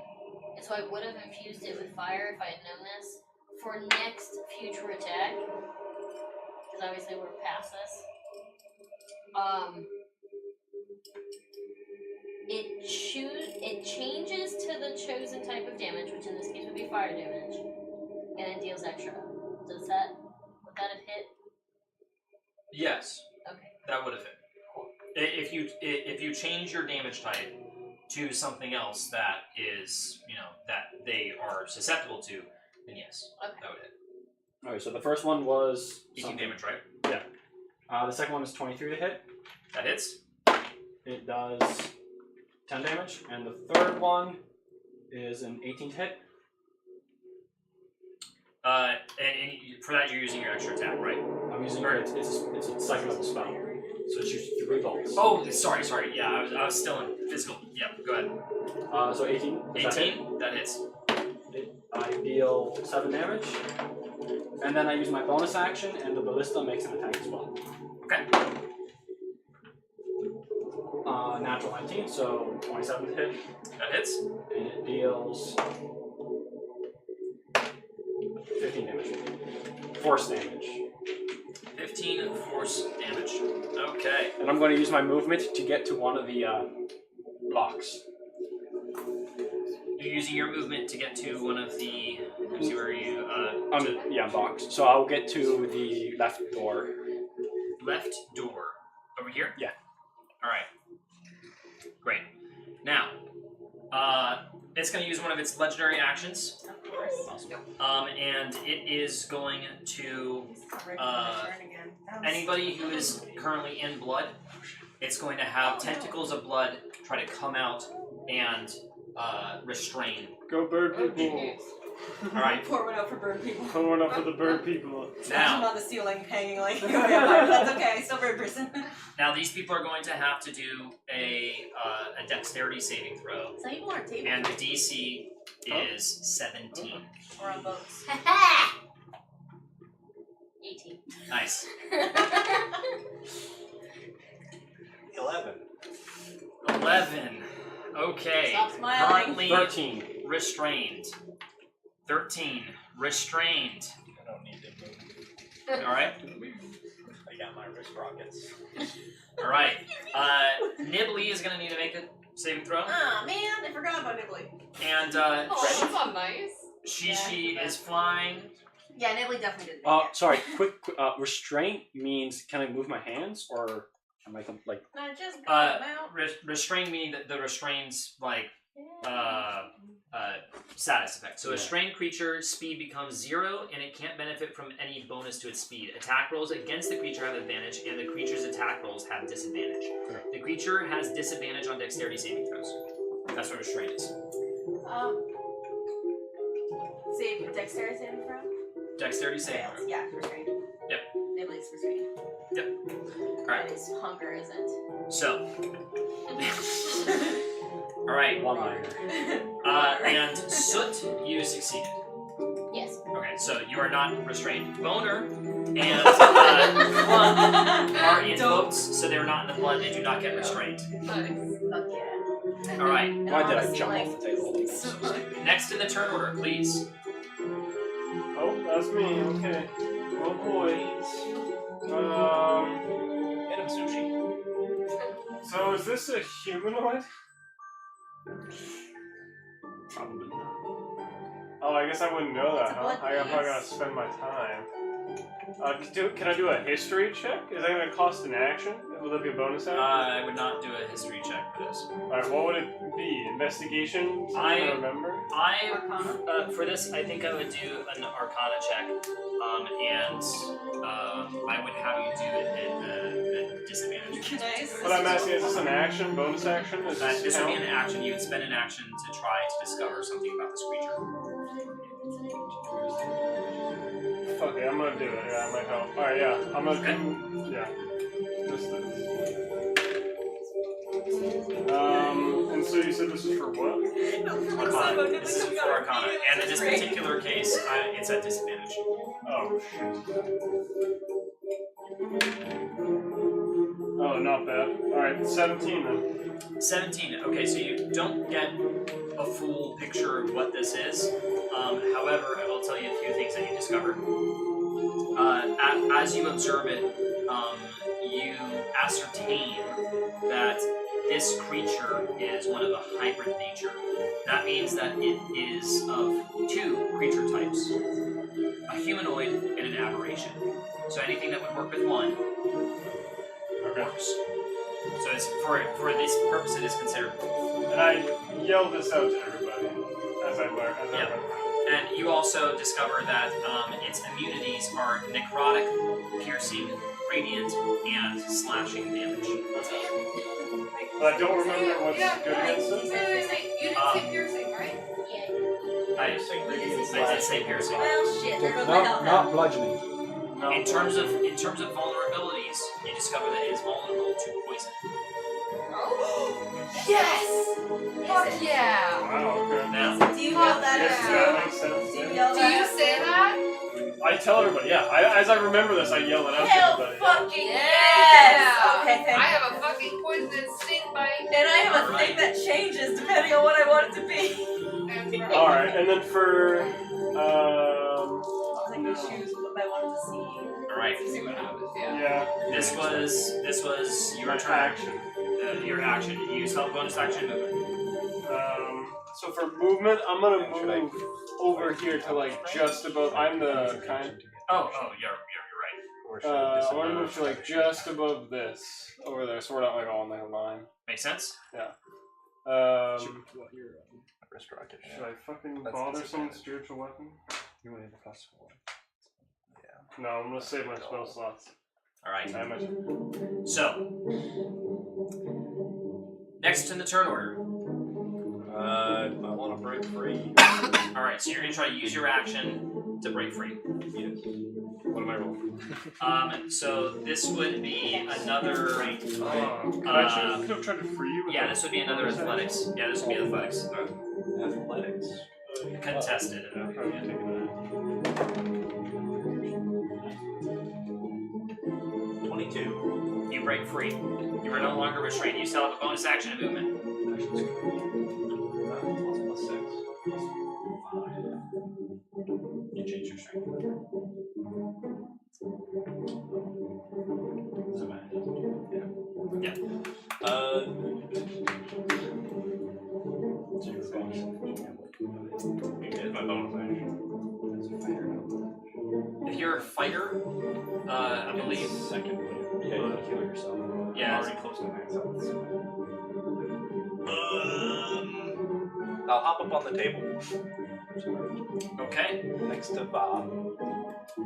S7: and so I would have infused it with fire if I had known this for next future attack, because obviously we're past this. It changes to the chosen type of damage, which in this case would be fire damage, and it deals extra. Would that have hit?
S6: Yes.
S7: Okay.
S6: That would have hit. If you change your damage type to something else that is, that they are susceptible to, then yes,
S7: Okay.
S6: that would hit.
S3: Alright, so the first one was...
S6: 18 damage, right?
S3: Yeah. The second one is 23 to hit.
S6: That hits.
S3: It does 10 damage. And the third one is an 18 to hit.
S6: And for that, you're using your extra attack, right?
S3: I'm using it's a second level spell, so it's usually 3 bolts.
S6: Oh, sorry. Yeah, I was still in physical. Yeah, go ahead.
S3: So 18.
S6: 18. That hits.
S3: I deal 7 damage, and then I use my bonus action, and the ballista makes an attack as well.
S6: Okay.
S3: Natural 19, so 27 to hit.
S6: That hits.
S3: And it deals 15 damage. Force damage.
S6: 15 force damage. Okay.
S3: And I'm going to use my movement to get to one of the blocks.
S6: You're using your movement to get to one of the. Let me see where you.
S3: Yeah, box. So I'll get to the left door.
S6: Left door. Over here?
S3: Yeah.
S6: Alright. Great. Now, it's going to use one of its legendary actions.
S2: Of course.
S6: Awesome. And it is going to. Anybody who is currently in blood, it's going to have tentacles of blood try to come out and restrain.
S5: Go bird people.
S6: Alright.
S2: Pour one out for bird people.
S5: Pour one up for the bird people.
S2: Smash them
S6: Now,
S2: on the ceiling, hanging like a vampire. That's okay, still bird person.
S6: now these people are going to have to do a dexterity saving throw,
S2: Some people aren't table.
S6: and the DC is 17.
S2: Or on boats.
S7: 18.
S6: Nice.
S4: 11.
S6: 11. Okay.
S2: Stop smiling.
S6: Currently
S3: 13.
S6: restrained. 13. Restrained.
S4: I don't need to move.
S6: Alright.
S4: I got my wrist rockets.
S6: Alright. Nibbly is going to need to make a saving throw.
S2: Ah, man, I forgot about Nibbly.
S6: And
S1: Oh, that's not nice.
S6: Shishi is flying.
S2: Yeah, Nibbly definitely did.
S3: Sorry, quick restraint means can I move my hands, or am I like...
S2: No, just got them out.
S6: Restrain meaning that the restrains, like, status effect. So a restrained creature speed becomes 0 and it can't benefit from any bonus to its speed. Attack rolls against the creature have advantage and the creature's attack rolls have disadvantage.
S3: Okay.
S6: The creature has disadvantage on dexterity saving throws. That's what restraint is.
S2: Save dexterity saving throw?
S6: Dexterity saving
S2: Fails.
S6: throw.
S2: Yeah, restrained.
S6: Yep.
S2: Nibbly's restrained.
S6: Yep. Alright.
S2: And his hunger isn't.
S6: So. Alright.
S3: One liner.
S6: And Soot, you succeeded.
S7: Yes.
S6: Okay, so you are not restrained. Boner and Clump are invoked, so they're not in the blood. They do not get restrained.
S1: Nice.
S2: Fuck yeah.
S6: All right.
S3: Why did I jump off the table?
S6: Next in the turn order, please.
S5: Oh, that's me. Okay. Oh boys.
S4: Hit him, Sushi.
S5: So is this a humanoid?
S3: Probably not.
S5: Oh, I guess I wouldn't know that,
S2: It's a
S5: huh?
S2: blood
S5: I probably
S2: piece.
S5: gotta spend my time. Can I do a history check? Is that gonna cost an action? Will there be a bonus action?
S6: I would not do a history check for this.
S5: Alright, what would it be? Investigation? So I remember?
S6: For this, I think I would do an Arcana check, and I would have you do it at disadvantage.
S2: Nice.
S5: But I'm asking, is this an action? Bonus action? Is
S6: This would be
S5: count?
S6: an action. You would spend an action to try to discover something about this creature.
S5: Fuck it, I'm gonna do it. Yeah, it might help. Alright, yeah. I'm gonna do... Yeah. Just this. And so you said this is for what?
S6: Arcana. This is for Arcana. And in this particular case, it's at disadvantage.
S5: Oh, shit. Oh, not bad. Alright, 17 then.
S6: 17. Okay, so you don't get a full picture of what this is. However, I will tell you a few things that you discover. As you observe it, you ascertain that this creature is one of a hybrid nature. That means that it is of 2 creature types, a humanoid and an aberration. So anything that would work with one works. So it's, for this purpose, it is considered.
S5: And I yell this out to everybody as I learn.
S6: And you also discover that its immunity vulnerabilities are necrotic, piercing, radiant, and slashing damage.
S5: But I don't remember what's
S1: Yeah,
S5: good against it.
S1: You didn't say piercing, right?
S6: I did say piercing.
S2: Well, shit. There goes my health.
S3: Not bludgeoning.
S5: No.
S6: In terms of vulnerabilities, you discover that it is vulnerable to poison.
S1: Yes! Fuck yeah!
S5: Wow, okay.
S6: Now,
S2: Do you yell that
S5: Yes,
S2: at
S5: that
S2: too?
S5: makes sense.
S2: Do you yell
S1: Do
S2: that?
S1: you say that?
S5: I tell everybody, yeah. As I remember this, I yell it out to
S2: Hell
S5: everybody.
S2: fucking yes!
S1: Yeah.
S2: Okay, thank
S1: I
S2: you.
S1: have a fucking poisonous stink bite.
S2: And I have a thing that changes depending on what I want it to be.
S5: Alright, and then for...
S2: I think we choose what I wanted to see.
S6: alright.
S1: See what happens, yeah.
S5: Yeah.
S6: This was your
S5: My
S6: turn.
S5: action.
S6: Your action. You use help bonus action movement.
S5: So for movement, I'm gonna move over here to like just above. I'm the kind.
S6: Oh, you're right.
S5: I'm gonna move to like just above this over there, so we're not like all in like a line.
S6: Makes sense?
S5: Should I fucking bother someone's spiritual weapon?
S9: You want to plus 1.
S5: No, I'm gonna save my spell slots.
S6: Alright.
S5: Damn it.
S6: So, next in the turn order.
S4: I want to break free.
S6: Alright, so you're going to try to use your action to break free.
S4: Yes.
S3: What am I rolling?
S6: So this would be another...
S5: I could have tried to free you.
S6: Yeah, this would be another athletics. Yeah, this would be athletics.
S4: Athletics.
S6: Contested.
S5: Okay, take it.
S4: 22.
S6: You break free. You are no longer restrained. You still have a bonus action and movement.
S4: Plus 6. You change your strength.
S6: Yeah.
S4: It's my bonus action.
S6: If you're a fighter, I believe...
S4: Second wave. Yeah, you can heal yourself.
S6: Yeah.
S4: I'm already close to max health. I'll hop up on the table.
S6: Okay.
S4: Next to Bob.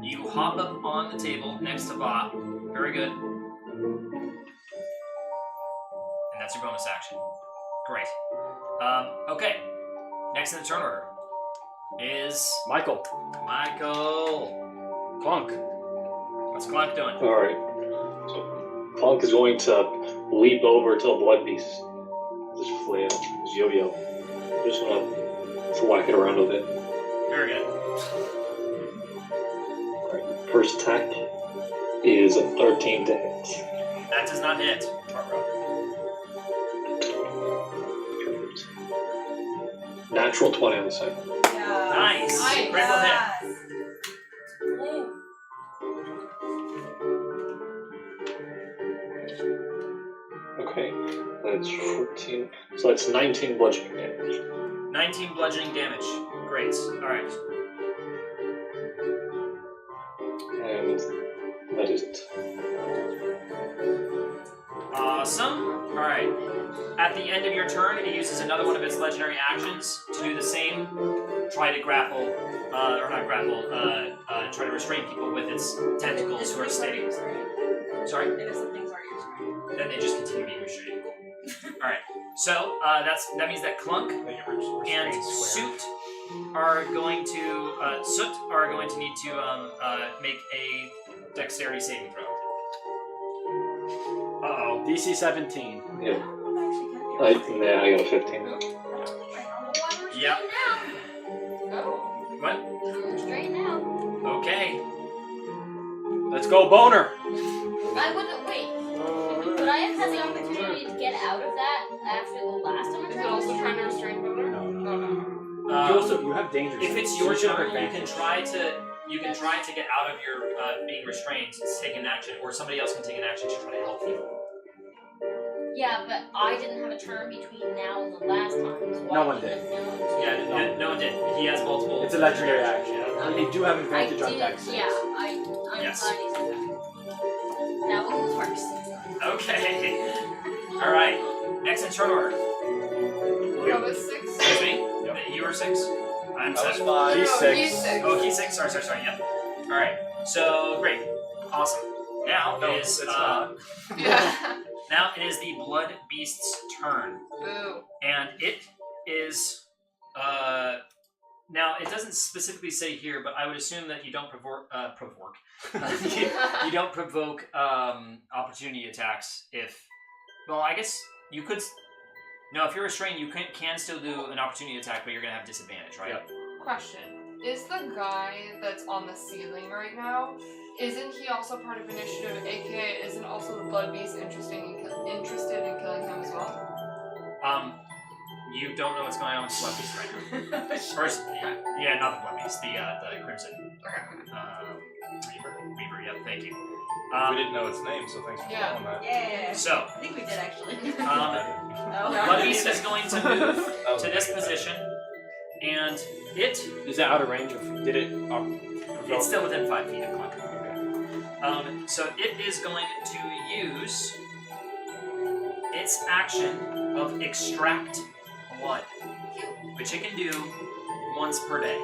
S6: You hop up on the table next to Bob. Very good. And that's your bonus action. Great. Okay. Next in the turn order is
S3: Michael. Clunk.
S6: What's Clunk doing?
S8: Alright. So Clunk is going to leap over to a blood piece. Just flail, his yo-yo. Just gonna whack it around with it.
S6: Very good.
S8: Alright. First attack is a 13 to hit.
S6: That does not hit.
S8: Natural 20 on the second.
S6: Nice. Critical hit.
S8: Okay, that's 14. So that's 19 bludgeoning damage.
S6: 19 bludgeoning damage. Great. Alright.
S8: And that is it.
S6: Awesome. Alright. At the end of your turn, it uses another one of its legendary actions to do the same. Try to grapple, or not grapple, try to restrain people with its tentacles who are staying. Sorry? Then they just continue being restrained. Alright. So, that means that Clunk and Soot are going to need to make a dexterity saving throw.
S3: Uh-oh. DC 17.
S8: Yeah. I got a 15.
S6: Yep.
S1: Oh.
S6: What?
S7: Straight now.
S6: Okay.
S3: Let's go, Boner.
S7: I wouldn't wait. Would I have had the opportunity to get out of that after the last time I
S1: Is it
S7: tried?
S1: also trying to restrain Boner? No.
S3: You have danger.
S6: If it's your
S3: So you have
S6: turn, you
S3: advantage.
S6: can try to get out of your being restrained, take an action, or somebody else can take an action to try to help you.
S7: Yeah, but I didn't have a turn between now and the last time. So
S3: No
S7: I
S3: one
S7: wouldn't
S3: did.
S7: have known.
S6: Yeah, no one did. He has multiple.
S3: It's a legendary action.
S6: Yeah.
S3: And you do have
S7: I
S3: advantage on
S7: did.
S3: dex.
S7: Yeah, I'm
S6: Yes.
S7: glad you said that. That one was worse.
S6: Okay. All right. Next in turn order.
S1: That was 6.
S6: Excuse me. You were 6. I'm
S4: That was
S6: 7.
S4: 5.
S3: He's
S1: No,
S3: 6.
S1: he's 6.
S6: Oh, he's 6. Sorry. Yep. All right. So great, awesome. Now
S4: No,
S6: it is.
S4: it's not.
S1: Yeah.
S6: Now it is the Blood Beast's turn,
S1: Boo.
S6: and it is. Now it doesn't specifically say here, but I would assume that you don't you don't provoke opportunity attacks if. Well, I guess you could. No, if you're restrained, you can still do an opportunity attack, but you're gonna have disadvantage, right?
S3: Yep.
S1: Question. Is the guy that's on the ceiling right now, isn't he also part of initiative, aka isn't also the Blood Beast interested in killing him as well?
S6: You don't know what's going on with the Blood Beast right now. First, yeah, not the Blood Beast, the Crimson. Reaver, yep, thank you.
S4: We didn't know its name, so thanks for telling that.
S2: Yeah.
S6: So,
S2: I think we did actually.
S6: Blood Beast is going to move to this position, and it...
S3: Is that out of range of? Did it?
S6: It's still within 5 feet of Clunk. So it is going to use its action of extract blood, which it can do once per day.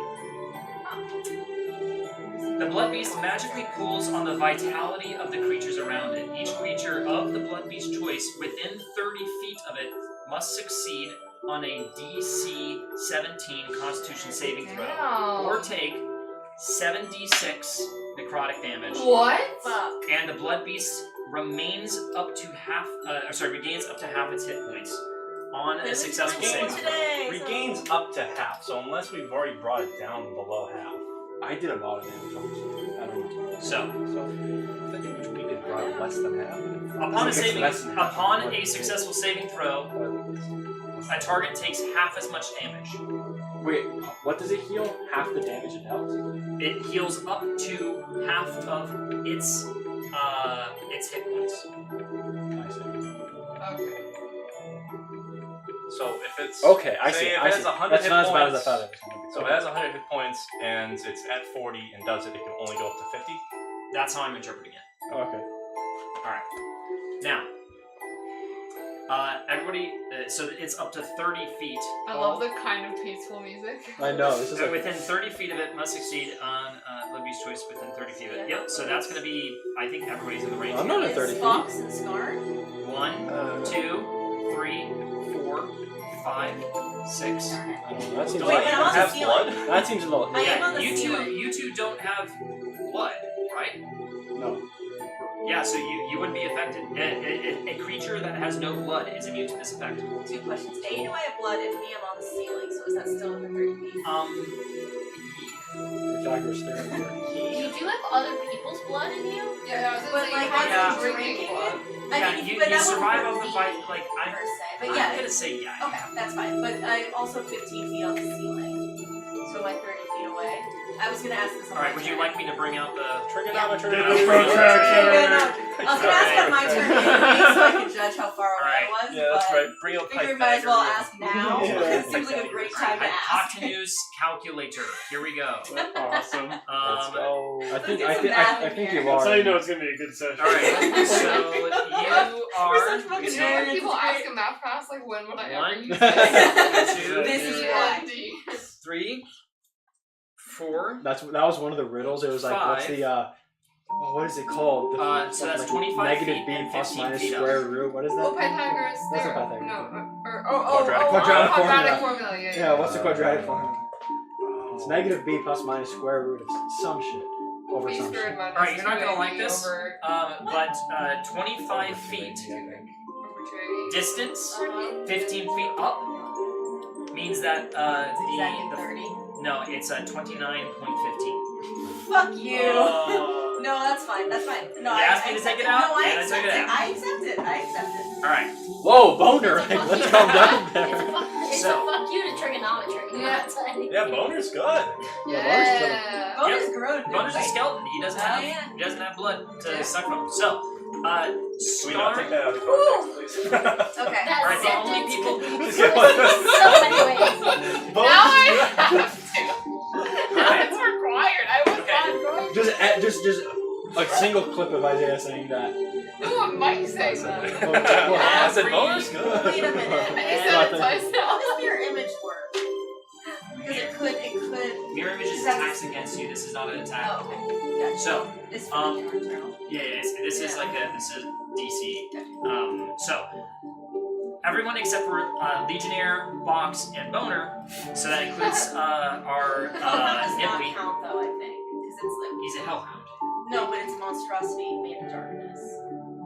S6: The Blood Beast magically pulls on the vitality of the creatures around it. Each creature of the Blood Beast choice within 30 feet of it must succeed on a DC 17 Constitution saving throw, or take 7d6 necrotic damage.
S1: What?
S2: Fuck.
S6: And the Blood Beast remains up to half. Regains up to half its hit points on a successful saving throw.
S4: Regains up to half, so unless we've already brought it down below half.
S3: I did a lot of damage on this. I don't know.
S6: So,
S4: I think we did brought it less than half.
S6: upon a successful saving throw, a target takes half as much damage.
S3: Wait, what does it heal? Half the damage it dealt?
S6: It heals up to half of its hit points.
S3: I see.
S1: Okay.
S4: So if it's
S3: Okay, I
S4: say
S3: see.
S4: if
S3: I
S4: it
S3: see.
S4: has 100
S3: That's
S4: hit
S3: not as bad as I
S4: points,
S3: thought it was going to be.
S4: so if it has 100 hit points and it's at 40 and does it, it can only go up to 50.
S6: That's how I'm interpreting it.
S3: Okay.
S6: Alright. Now, everybody, so it's up to 30 feet.
S1: I love the kind of peaceful music.
S3: I know. This is like,
S6: Within 30 feet of it must succeed on Blood Beast choice within 30 feet of it. Yep, so that's going to be, I think everybody's in the range.
S3: I'm not at 30 feet.
S2: Fox and Scar?
S6: 1, 2, 3, 4, 5, 6.
S3: I don't know. That seems
S2: Wait,
S3: like,
S2: but I'm on the
S4: have
S2: ceiling.
S4: blood?
S3: that seems a little.
S2: I am on
S6: Yeah,
S2: the ceiling.
S6: you two don't have blood, right?
S3: No.
S6: Yeah, so you wouldn't be affected. A creature that has no blood is immune to this effect.
S2: 2 questions. A, do I have blood? And B, I'm on the ceiling, so is that still within 30 feet?
S3: Pythagoras staring here.
S7: Do you have other people's blood in you?
S1: Yeah, I was
S2: But,
S1: gonna say,
S2: like,
S1: you
S6: yeah.
S1: have drinking blood.
S6: Yeah,
S2: if-
S6: you
S2: but that
S6: survive
S2: wouldn't
S6: off the
S2: hurt
S6: fight.
S2: me
S6: Like,
S2: per se. But
S6: I'm
S2: yeah.
S6: gonna say yeah.
S2: Okay, that's fine. But I'm also 15 feet on the ceiling. So am I 30 feet away? I was gonna ask this on
S6: Alright,
S2: my
S6: would you
S2: turn.
S6: like me to bring out the
S4: Trigonometry.
S5: The protractor.
S2: Yeah, no, I was gonna ask on my turn anyway, so I can judge how far away I was.
S4: Yeah, that's
S2: but
S4: right. Bring out
S2: I figured might as well ask now.
S3: Yeah.
S2: It seems like a great time to ask.
S6: hypotenuse calculator. Here we go.
S5: Awesome.
S4: Let's go.
S3: I think
S2: Let's do some math
S3: I
S2: in
S3: think
S2: here.
S3: you are.
S5: That's how you know it's gonna be a good session.
S6: Alright, so you are.
S2: We're such fucking
S1: You know when
S2: nerds,
S1: people
S2: it's
S1: ask
S2: great.
S1: a math class, like, when would I ever
S6: One,
S1: use it?
S6: two,
S2: This is
S1: Yeah,
S2: why.
S1: indeed.
S6: 3, 4.
S3: That was one of the riddles. It was like, what's
S6: 5.
S3: the what is it called? The,
S6: So that's
S3: like
S6: 25
S3: negative
S6: feet
S3: b
S6: and
S3: plus
S6: 15
S3: minus
S6: feet up.
S3: square root. What is
S1: Oh,
S3: that?
S1: Pythagoras.
S3: That's
S1: there.
S3: not Pythagoras.
S1: No,
S4: Quadratic
S1: quadratic
S3: formula.
S1: formula. Yeah,
S3: Yeah, what's the quadratic formula? It's negative b plus minus square root of some shit over
S1: B
S3: some
S1: squared
S3: shit.
S1: minus
S6: Alright, you're not gonna
S1: 2AB
S6: like this.
S1: over
S6: 25 feet
S1: 2A.
S6: distance, 15 feet up, means that
S2: Exactly
S6: the
S2: 30.
S6: no, it's 29.15.
S2: Fuck you.
S6: Oh.
S2: No, that's fine. That's fine. No,
S6: You
S2: I
S6: asked me to
S2: accept
S6: take it out,
S2: No, I
S6: and I took
S2: accept
S6: it
S2: it.
S6: out.
S2: I accept it. I accept it.
S6: All right.
S3: Whoa, boner!
S7: It's a fuck
S3: Let's
S7: you.
S3: calm down
S7: It's a
S3: there.
S7: fuck,
S6: So-
S7: fuck you to trigonometry.
S1: Yeah.
S7: Not to anything.
S4: Yeah, boner's good.
S1: Yeah.
S2: Bonus grown.
S6: Bonus is skeleton. He doesn't have
S2: Oh, yeah.
S6: he doesn't have blood to
S1: Yeah.
S6: suck from. So,
S4: Can we not take
S6: Scar.
S4: that out of context, please?
S2: Okay.
S7: That
S6: Alright, the only
S7: sentence
S6: people-
S7: could be twisted so many ways.
S1: Now I have to. It's required. I was
S6: Okay.
S1: not going.
S3: Just a single clip of Isaiah saying that.
S1: Ooh, a mic saying that.
S4: I said boner's good.
S2: Wait a minute.
S1: I said it to
S2: How
S1: myself.
S2: does your image work? Because it could.
S6: Mirror images attacks against you. This is not an attack.
S2: Oh, okay. Gotcha.
S6: So,
S2: It's for the internal.
S6: this is DC. So everyone except for Legionnaire, Box, and Boner. So that includes our
S2: Hellhound does not
S6: Nippy.
S2: count though, I think, because it's like
S6: He's a Hellhound.
S2: no, but it's a monstrosity made of darkness.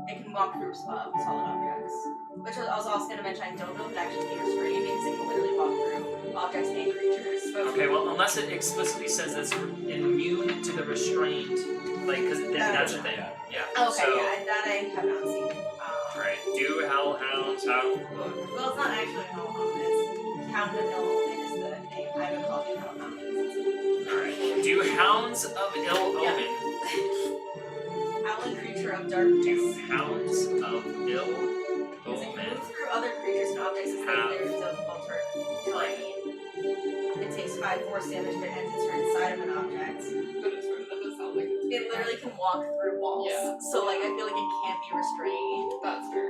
S2: It can walk through solid objects. Which I was also going to mention. I don't know if it actually be restrained because it can literally walk through objects and creatures.
S6: Okay, well, unless it explicitly says it's immune to the restraint, like, because that's the thing. Yeah.
S2: Okay,
S6: So,
S2: that I have not seen.
S6: right. Do Hellhounds have blood?
S2: Well, it's not actually a hellhound. It's Hound of Ill Omen is the name. I would call it hellhound.
S6: Alright. Do Hounds of Ill Omen?
S2: Howling creature of darkness.
S6: Do Hounds of Ill
S2: It can
S6: Omen?
S2: move through other creatures and objects as they clear difficult terrain. It takes 5 force damage if it ends its turn inside of an object.
S1: But it's weird. That does sound like it's
S2: It literally can walk through walls.
S1: Yeah.
S2: So, like, I feel like it can't be restrained.
S1: That's fair.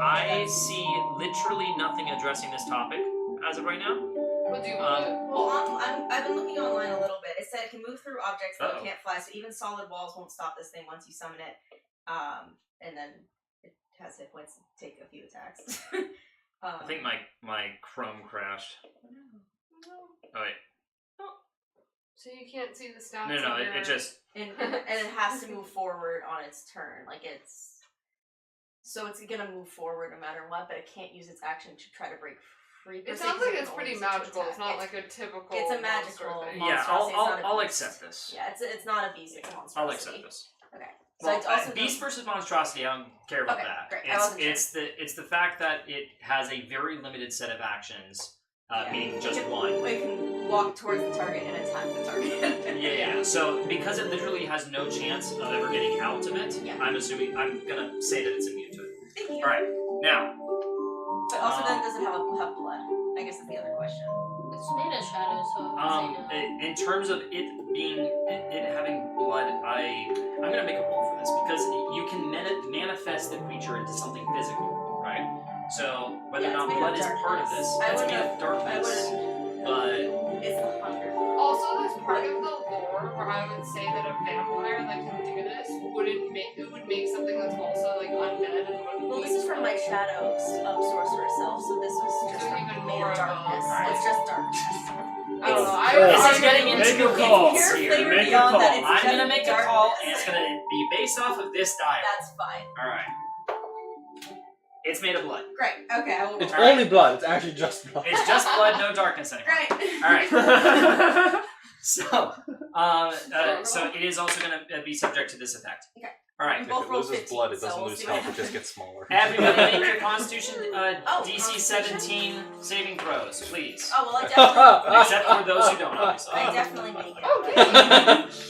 S6: I see literally nothing addressing this topic as of right now.
S1: What do you want?
S2: Well, I've been looking online a little bit. It said it can move through objects that
S6: Uh-oh.
S2: it can't fly, so even solid walls won't stop this thing once you summon it. And then it has hit points to take a few attacks.
S6: I think my Chrome crashed. Oh wait.
S1: So you can't see the stats.
S6: No,
S1: of your...
S6: it just.
S2: and it has to move forward on its turn. Like so it's gonna move forward no matter what, but it can't use its action to try to break free.
S1: It sounds like it's pretty magical. It's not like a typical.
S2: It's a
S1: monster
S2: magical
S1: thing.
S6: Yeah,
S2: monstrosity, it's not a
S6: I'll
S2: beast.
S6: accept this.
S2: Yeah, it's not a beast. It's a monstrosity.
S6: I'll accept this.
S2: Okay. So
S6: Well,
S2: it's also
S6: beast versus monstrosity, I don't care about
S2: Okay,
S6: that.
S2: great. I wasn't
S6: It's the fact that it has a very limited set of actions,
S2: Yeah.
S6: meaning just
S2: it
S6: one.
S2: can walk towards the target and attack the target.
S6: Yeah. So because it literally has no chance of ever getting out of it,
S2: Yeah.
S6: I'm gonna say that it's immune to it.
S2: Thank you.
S6: All right. Now,
S2: But also, then does it have blood? I guess is the other question.
S7: It's made of shadow, so I would say no.
S6: in terms of it having blood, I'm gonna make a roll for this because you can manifest the creature into something physical, right? So whether
S2: Yeah,
S6: or
S2: it's
S6: not
S2: made
S6: blood
S2: of
S6: is part of
S2: darkness.
S6: this,
S2: I
S6: it's
S2: would've-
S6: made of darkness, but
S2: It's the hunger.
S1: Also, there's part of the lore where I would say that a vampire that can do this would make something that's also like undead and wouldn't.
S2: Well, this is from my shadows sorcerer self, so this was just
S1: So
S2: from
S1: even
S2: made
S1: more
S2: of
S1: of a-
S2: darkness.
S6: Alright.
S2: It's just darkness.
S1: I don't know.
S6: this is getting into
S5: Make a
S6: the
S5: call.
S6: weeds
S2: Pure
S6: here.
S2: flavor
S5: Make a
S2: beyond
S5: call.
S2: that. It's
S6: I'm
S2: just
S6: gonna make a
S2: darkness.
S6: call, and it's gonna be based off of this die.
S2: That's fine.
S6: All right. It's made of blood.
S2: Great. Okay, I will.
S3: It's
S6: Alright.
S3: only blood. It's actually just blood.
S6: It's just blood, no darkness anymore.
S2: Great.
S6: All right. So, so it is also going to be subject to this effect.
S2: Okay.
S6: All right.
S2: We
S11: If
S2: both
S11: it
S2: rolled
S11: loses
S2: 15,
S11: blood, it
S2: so
S11: doesn't
S2: we'll
S11: lose
S2: see what
S11: health, it just
S2: happens.
S11: gets smaller.
S6: Everybody make your Constitution
S2: Oh,
S6: DC
S2: Constitution?
S6: 17 saving throws, please.
S2: Oh well, I definitely,
S6: Except for those who don't, obviously.
S2: I definitely make it.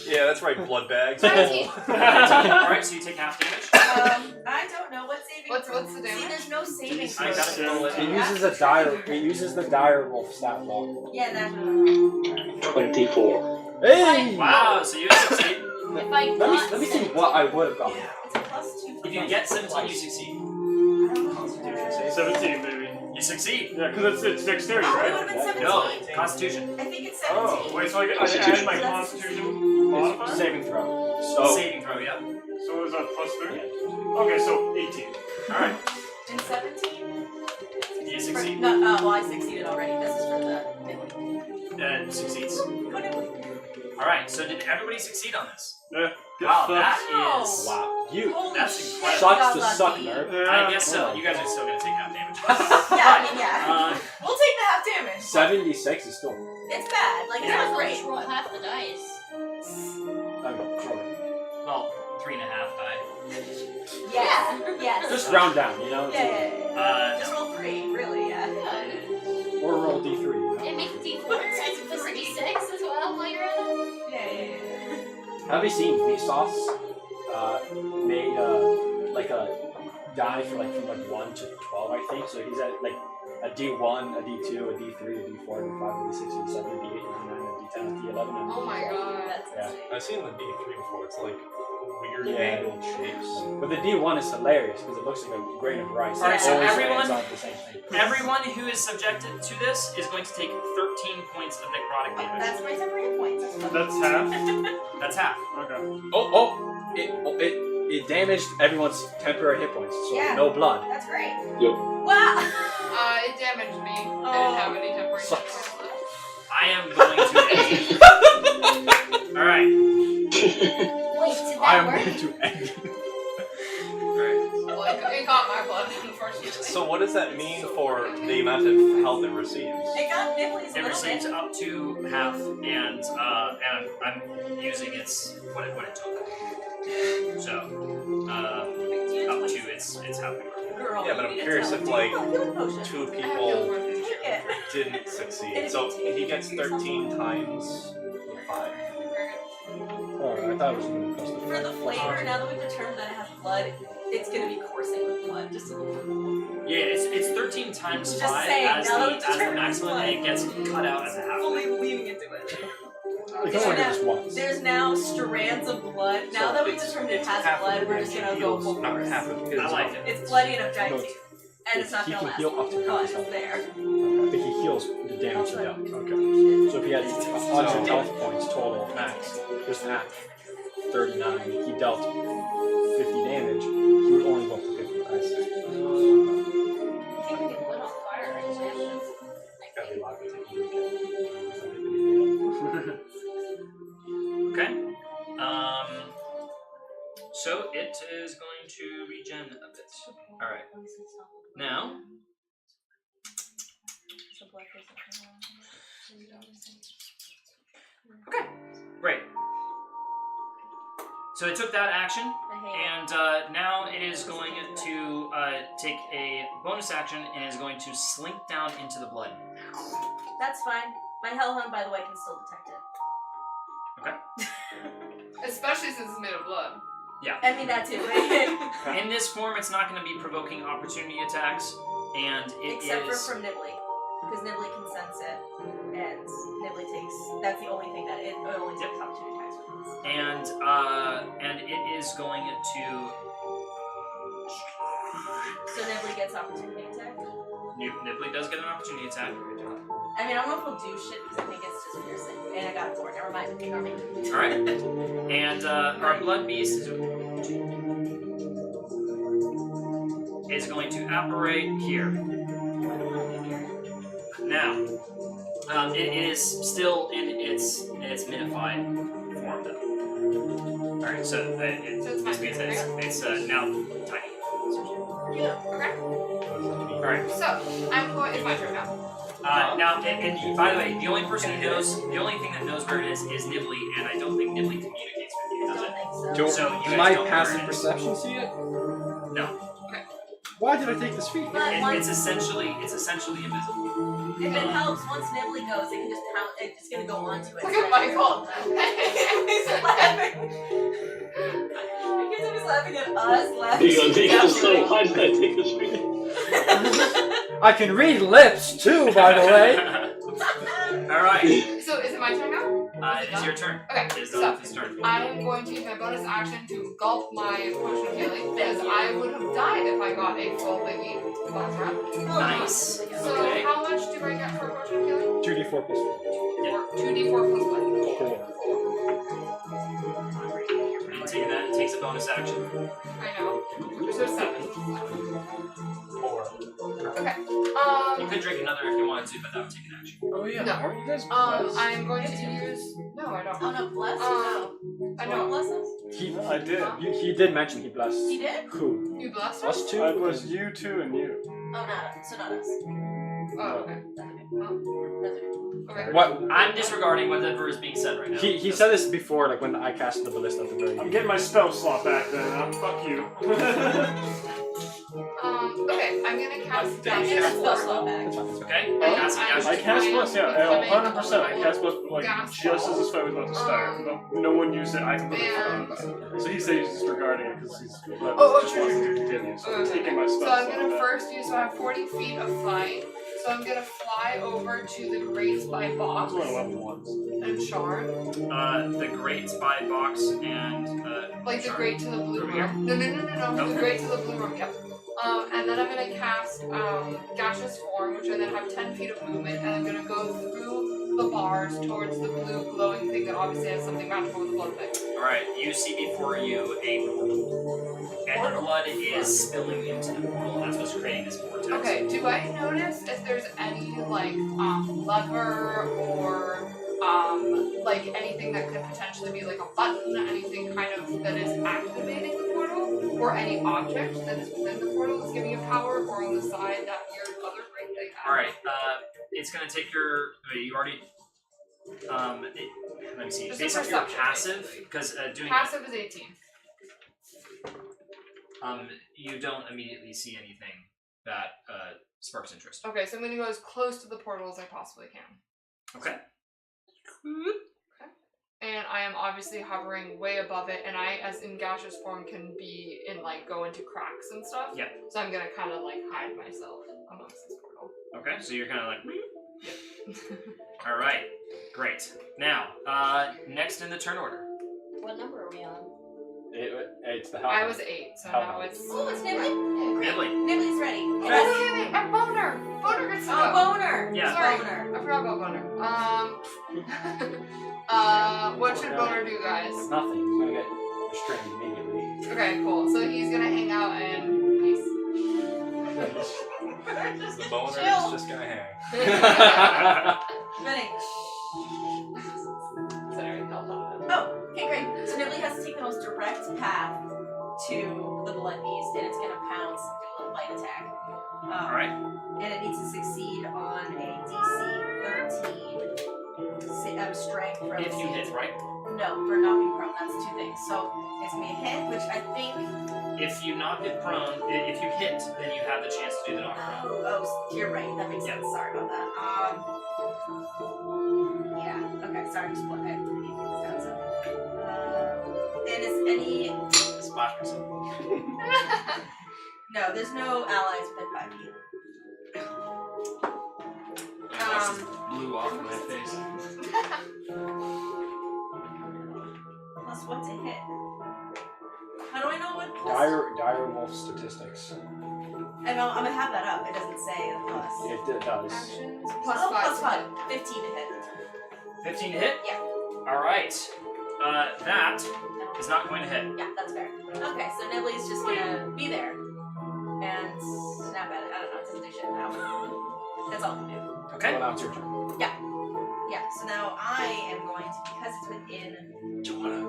S11: Yeah, that's right, blood bags.
S1: 19.
S6: All right, so you take half damage.
S2: I don't know what saving.
S1: What's the
S2: See,
S1: damage?
S2: there's no saving.
S6: I gotta
S2: throws.
S6: roll it.
S3: It uses a dire. It uses the dire wolf stat block.
S2: Yeah, that's.
S8: 24.
S3: Hey!
S6: Wow, so you succeed.
S7: If I
S3: Let me see what I would have gotten.
S2: It's a +2.
S6: If you get 17, you succeed.
S2: Constitution save.
S5: 17, baby.
S6: You succeed.
S5: Yeah, because it's dexterity,
S2: Oh, it
S5: right?
S2: would have been 17.
S6: No, Constitution.
S2: I think it's 17.
S5: Oh, wait, so I add
S8: Constitution.
S5: my Constitution modifier?
S3: Saving throw. So
S6: Saving throw, yeah.
S5: So is that +3?
S3: Yeah.
S5: Okay, so 18.
S6: All right.
S2: And 17?
S6: You succeed.
S2: No, well, I succeeded already. This is for the.
S6: Succeeds.
S2: Put it with.
S6: All right. So did everybody succeed on this?
S5: Yeah. Get
S6: Wow,
S5: fucked.
S6: that is.
S3: wow, you
S2: Holy
S6: That's
S2: shit,
S6: incredible.
S2: we
S3: sucks
S2: got
S3: to
S2: lucky.
S3: suck, nerd.
S5: Yeah.
S6: I guess so.
S3: Oh
S6: You guys are still gonna take half damage.
S2: Yeah, I mean, yeah.
S6: Uh,
S2: We'll take the half damage.
S3: 76 is still.
S2: It's bad. Like, it's
S6: Yeah.
S2: not great.
S7: just roll half the dice.
S3: I'm not
S6: well, 3.5 die.
S2: Yeah. Yes.
S3: Just round down, you know.
S2: Yeah. Just roll 3, really, yeah.
S3: Or roll d3. You know?
S7: And make a d4 as opposed to d6 as well while you're at it.
S2: Yeah.
S3: Have you seen Vsauce made like a die for from 1 to 12, I think. So he's at like a D1, a D2, a D3, a D4, a D5, a D6, a D7, a D8, a D9, a D10, a D11, and
S1: Oh my god.
S2: That's
S3: Yeah.
S2: insane.
S11: I've seen the D3 before. It's like
S4: weird
S3: Yeah.
S4: angled shapes.
S3: But the D1 is hilarious because it looks like a grain of rice.
S6: Alright,
S3: It
S6: so
S3: always
S6: everyone-
S3: lands on the same thing.
S6: Everyone who is subjected to this is going to take 13 points of necrotic damage.
S2: That's my temporary points.
S5: That's half.
S6: That's half.
S5: Okay.
S3: It damaged everyone's temporary hit points, so
S2: Yeah.
S3: no blood.
S2: That's great.
S8: Yep.
S2: Wow.
S1: It damaged me. I
S2: Oh.
S1: didn't have any temporary hit
S3: Sucks.
S1: points left.
S6: I am going to end it. Alright.
S2: Wait, did
S3: I
S2: that
S3: am
S2: work?
S3: going to end it.
S6: Alright.
S1: Well, it got my blood, unfortunately.
S11: So what does that mean for the amount of health it receives?
S2: It got Nibblies a
S6: It
S2: little
S6: receives
S2: bit.
S6: up to half, and I'm using its what it took. So up to its half.
S2: Girl,
S11: Yeah, but
S2: you
S11: I'm
S2: need to
S11: curious
S2: tell
S11: if,
S2: him.
S11: like,
S2: Do you have a healing potion?
S11: 2
S1: I have
S11: people
S1: healed worth
S2: Drink it.
S11: didn't succeed. So he gets 13 times 5.
S3: Oh, I thought it was going to cost the
S2: For the flavor, now that we've determined that it has blood, it's gonna be coursing with blood. Just a little.
S6: Yeah, it's 13 times
S2: Just
S6: 5
S2: saying,
S6: as
S2: now that we've
S6: the
S2: determined
S6: maximum,
S2: it's
S6: and it gets cut out as a half.
S2: Fully leaning into it.
S3: You can only do this once.
S2: There's now strands of blood. Now that we've determined it has
S11: half
S2: blood,
S11: of
S2: we're
S11: the
S2: just
S11: damage
S2: gonna
S11: he
S2: go
S11: deals,
S2: full
S11: not
S2: force.
S11: half of his.
S6: I like it.
S2: It's bloody enough giant
S3: No,
S2: teeth. And it's not
S3: he
S2: gonna
S3: can
S2: last.
S3: heal up to half
S2: But
S3: his
S2: it's
S3: health.
S2: there.
S3: I think he heals the damage he dealt. Okay. So if he had 100 health points total max, just half, 39, he dealt 50 damage, he would only go up to 50. I see.
S7: I think we can put on fire and jam
S3: Gotta be locked into you.
S6: Okay. So it is going to regen a bit. Alright. Now, okay, great. So it took that action, and now it is going to take a bonus action and is going to slink down into the blood.
S2: That's fine. My hellhound, by the way, can still detect it.
S1: Especially since it's made of blood.
S2: I mean that too.
S6: In this form, it's not going to be provoking opportunity attacks, and it
S2: Except
S6: is...
S2: for from Nibbly. Because Nibbly can sense it. And Nibbly takes... That's the only thing that it only takes opportunity attacks with this.
S6: And it is going to...
S2: So Nibbly gets opportunity attack.
S6: Nibley does get an opportunity attack.
S2: I mean, I don't know if we'll do shit because I think it's just piercing. And I got 4. Never mind. Ignore me.
S6: Alright. And our blood beast is going to apparate here. Now, it is still in its minified form though. Alright, so it's now tiny.
S1: Okay.
S6: Alright.
S1: So, I'm going. It's my turn now.
S6: Now, and by the way, the only person who knows, the only thing that knows where it is Nibley, and I don't think Nibley communicates with you, does it?
S3: Do
S6: So you guys
S3: my
S6: don't know
S3: passive
S6: where it is.
S3: perception see it?
S6: No.
S3: Why did I take this feat?
S6: It's essentially invisible.
S2: If it helps, once Nibbly goes, it can just pound. It's just gonna go onto it.
S1: Look at Michael.
S2: He's laughing. I guess he's laughing at us. Laughing.
S8: So why did I take this feat?
S3: I can read lips too, by the way.
S6: Alright.
S1: So, is it my turn now?
S6: It is your turn.
S1: Okay,
S6: It is
S1: so
S6: Donovan's turn.
S1: I am going to use my bonus action to gulp my potion of healing because I would have died if I got a full biggie last round.
S6: Nice.
S1: So
S6: Okay.
S1: how much do I get for a potion of healing?
S3: 2d4 plus
S1: 2d4 plus what?
S6: You take that, it takes a bonus action.
S1: I know. So 7.
S3: 4.
S1: Okay.
S6: You could drink another if you wanted to, but that would take an action.
S3: Oh yeah.
S1: No.
S3: Aren't you guys
S1: I'm going to use. No, I don't.
S2: Oh no, bless?
S1: I
S2: No.
S1: know.
S2: Bless us?
S5: I did.
S3: He did mention he blessed.
S2: He did?
S3: Who?
S1: You blessed us?
S3: Us two?
S5: I blessed you two and you.
S2: Oh, not us. So not us.
S1: Oh, okay. Okay.
S3: What?
S6: I'm disregarding whatever is being said right now.
S3: He said this before, like when I cast the ballista at the very
S5: I'm
S3: beginning.
S5: getting my spell slot back then. Fuck you.
S1: Okay, I'm gonna cast
S2: I get a spell slot back.
S3: That's fine.
S6: Okay?
S1: I
S5: I cast bless, yeah,
S1: becoming
S5: 100%. I cast bless like
S1: gas
S5: just as this fight was about to start. But no one used it. I completely
S1: and-
S5: forgot about it. So he says he's disregarding it because he's
S1: true.
S5: continue. So I'm
S1: Okay.
S5: taking my
S1: So
S5: spell
S1: I'm
S5: slot
S1: gonna
S5: back.
S1: first use. So I have 40 feet of flying. So I'm gonna fly over to the Great Spy Box
S5: That's one of the level ones.
S1: and Charm.
S6: The Great Spy Box and
S1: Like like the grate to the blue
S6: Over
S1: room.
S6: here?
S1: No. The grate to the blue room. Yep. And then I'm gonna cast gaseous form, which I then have 10 feet of movement, and I'm gonna go through the bars towards the blue glowing thing that obviously has something magical with the blood thing.
S6: Alright, you see before you a portal. And the blood is spilling into the portal. That's what's creating this vortex.
S1: Okay, do I notice if there's any, like, lever or, like, anything that could potentially be, like, a button, anything kind of that is activating the portal, or any object that is within the portal that's giving you power, or on the side that your other great thing has?
S6: Alright, it's gonna take your... Wait, you already... let me see.
S1: Just
S6: Based
S1: a
S6: off your
S1: perception,
S6: passive, because doing...
S1: Passive is 18.
S6: You don't immediately see anything that sparks interest.
S1: Okay, so I'm gonna go as close to the portal as I possibly can.
S6: Okay.
S1: And I am obviously hovering way above it, and I, as in gaseous form, can be in, like, go into cracks and stuff.
S6: Yeah.
S1: So I'm gonna kind of, like, hide myself amongst this portal.
S6: Okay, so you're kind of like... Alright, great. Now, next in the turn order.
S7: What number are we on?
S3: It's the
S1: I was 8, so now it's...
S2: Oh, it's Nibbly.
S6: Nibbly.
S2: Nibbly's ready.
S1: Oh, wait, and Boner! Boner gets to go.
S2: Boner.
S6: Yeah.
S1: Sorry,
S2: Boner.
S1: I forgot about Boner. What should Boner do, guys?
S3: Nothing. He's gonna get restrained immediately.
S1: Okay, cool. So he's gonna hang out and peace.
S11: The boner
S2: Chill.
S11: is just gonna hang.
S2: Ready.
S1: Sorry, hold on.
S2: Oh, okay, great. So Nibbly has to take the most direct path to the blood beast, and it's gonna pounce and do a little bite attack.
S6: Alright.
S2: And it needs to succeed on a DC 13 strength from
S6: If you hit, right?
S2: No, for knocking prone, that's 2 things. So it's gonna be a hit, which I think.
S6: If you knock it prone, if you hit, then you have the chance to do the knock prone.
S2: Oh, you're right. That makes sense. Sorry about that. Yeah. Okay. Sorry. Just I didn't need this down. So, and is any?
S6: Splash myself.
S2: No, there's no allies within 5 feet.
S6: I watched this blew off in my face.
S2: Plus, what's a hit? How do I know what?
S3: Dire wolf statistics.
S2: I'm gonna have that up. It doesn't say the plus.
S3: It does.
S1: Actions
S2: Plus
S1: plus 5.
S2: plus 5. 15 to hit.
S6: 15 to hit?
S2: Yeah.
S6: Alright. That is not going to hit.
S2: Yeah, that's fair. Okay, so Nibbly's just gonna be there and snap at it. I don't know. It doesn't do shit now. That's all it can do.
S6: Okay.
S3: Well, now it's your turn.
S2: Yeah. Yeah. So now I am going to, because it's within.
S6: Do you wanna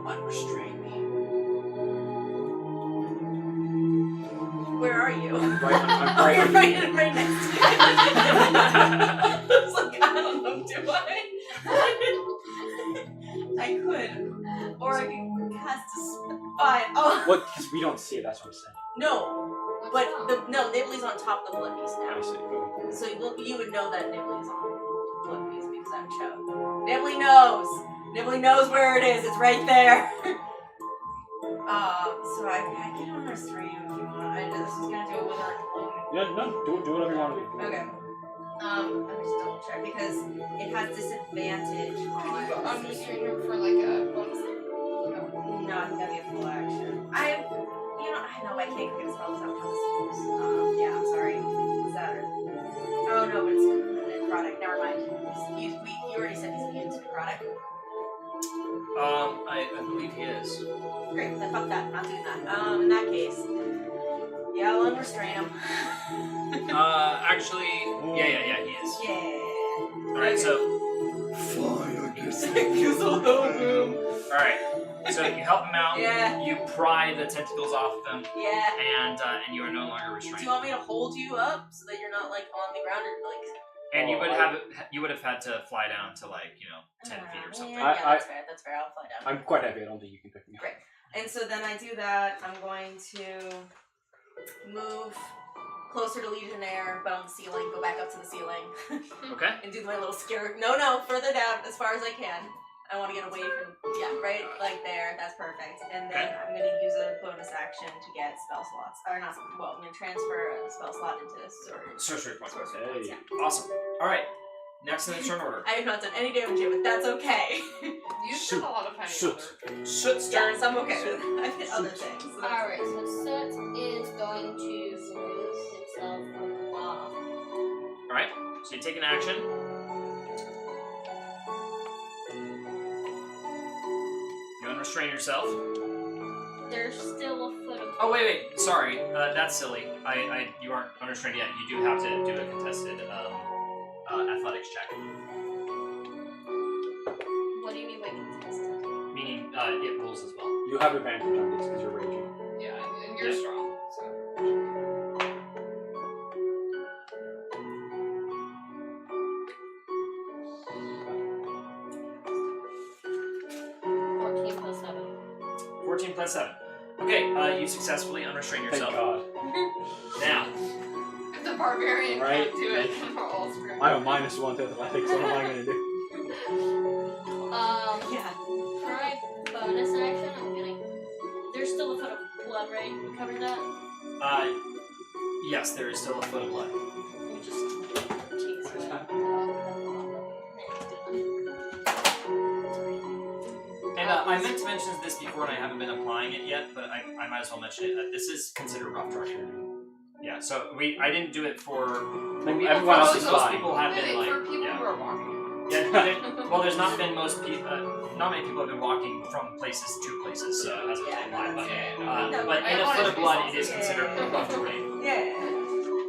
S6: unrestrain me?
S2: Where are you?
S3: I'm right.
S2: You're right next to me. I was like, I don't know, do I could. Or I could cast a spy. Oh.
S3: What? Because we don't see it. That's what I'm saying.
S2: No. But Nibbly's on top of the blood beast now.
S3: I see. Okay.
S2: So you would know that Nibbly's on the blood beast because I would show. Nibbly knows. Nibbly knows where it is. It's right there. So I can unrestrain you if you want. I know this is gonna do it with our.
S3: Yeah, no, do whatever you want to do.
S2: Okay. Let me just double check because it has disadvantage
S1: Could
S2: on.
S1: you unrestrain him for like a bonus?
S2: No, I think that'd be a full action. I know I can't get spells out how this moves. Yeah, I'm sorry. Is that? Oh no, but it's necrotic. Never mind. You already said he's immune to necrotic.
S6: I believe he is.
S2: Great, then fuck that. I'm not doing that. In that case, yeah, I'll unrestrain him.
S6: Actually, yeah, he is.
S2: Yeah.
S6: Alright, so. Alright, so you help him out.
S2: Yeah.
S6: You pry the tentacles off them,
S2: Yeah.
S6: and you are no longer
S2: Do
S6: restrained.
S2: you want me to hold you up so that you're not like on the ground or like?
S6: And you would have had to fly down to 10 feet or something.
S2: Yeah, that's fair. That's fair. I'll fly down.
S3: I'm quite happy. I don't think you can pick me up.
S2: Great. And so then I do that. I'm going to move closer to Legionnaire, but on the ceiling. Go back up to the ceiling.
S6: Okay.
S2: And do my little scare. No, further down as far as I can. I want to get away from. Yeah, right, like there. That's perfect. And then I'm going to use a bonus action to get spell slots. Or not. Well, I'm going to transfer a spell slot into sorcery.
S6: Sorcery points.
S2: Sorcery points.
S3: Hey.
S2: Yeah.
S6: Awesome. Alright. Next in the turn order.
S2: I have not done any damage yet, but that's okay.
S1: You've done a lot of tiny
S6: Soot's turn.
S2: Yes, I'm okay with it. I've hit other things. So that's
S7: Alright, so Soot is going to remove himself from the law.
S6: Alright, so you take an action. You unrestrain yourself.
S7: There's still a foot of.
S6: Oh wait, sorry, that's silly. You aren't unrestrained yet. You do have to do a contested athletics check.
S7: What do you mean by contested?
S6: Meaning it rolls as well.
S3: You have advantage on these because you're raging.
S1: Yeah, and you're strong. So.
S7: 14 plus 7.
S6: 14 plus 7. Okay, you successfully unrestrain
S3: Thank
S6: yourself.
S3: God.
S6: Now,
S1: If the barbarian
S3: Right,
S1: can't do it, then we're all screwed.
S3: I have a -1 to athletics. What am I going to do?
S2: yeah.
S7: For my bonus action, I'm gonna. There's still a foot of blood, right? We covered that?
S6: yes, there is still a foot of blood.
S7: Let me just. Jeez,
S6: And I meant to mention this before and I haven't been applying it yet, but I might as well mention it. This is considered rough terrain. Yeah, so I didn't do it for...
S3: Everyone else is
S6: most
S3: fine.
S6: people have been like...
S1: For people
S6: yeah.
S1: who are walking.
S6: Yeah, well, there's not been not many people have been walking from places to places, so it hasn't been applied, but but in a foot of blood, it is considered rough terrain.
S2: Yeah.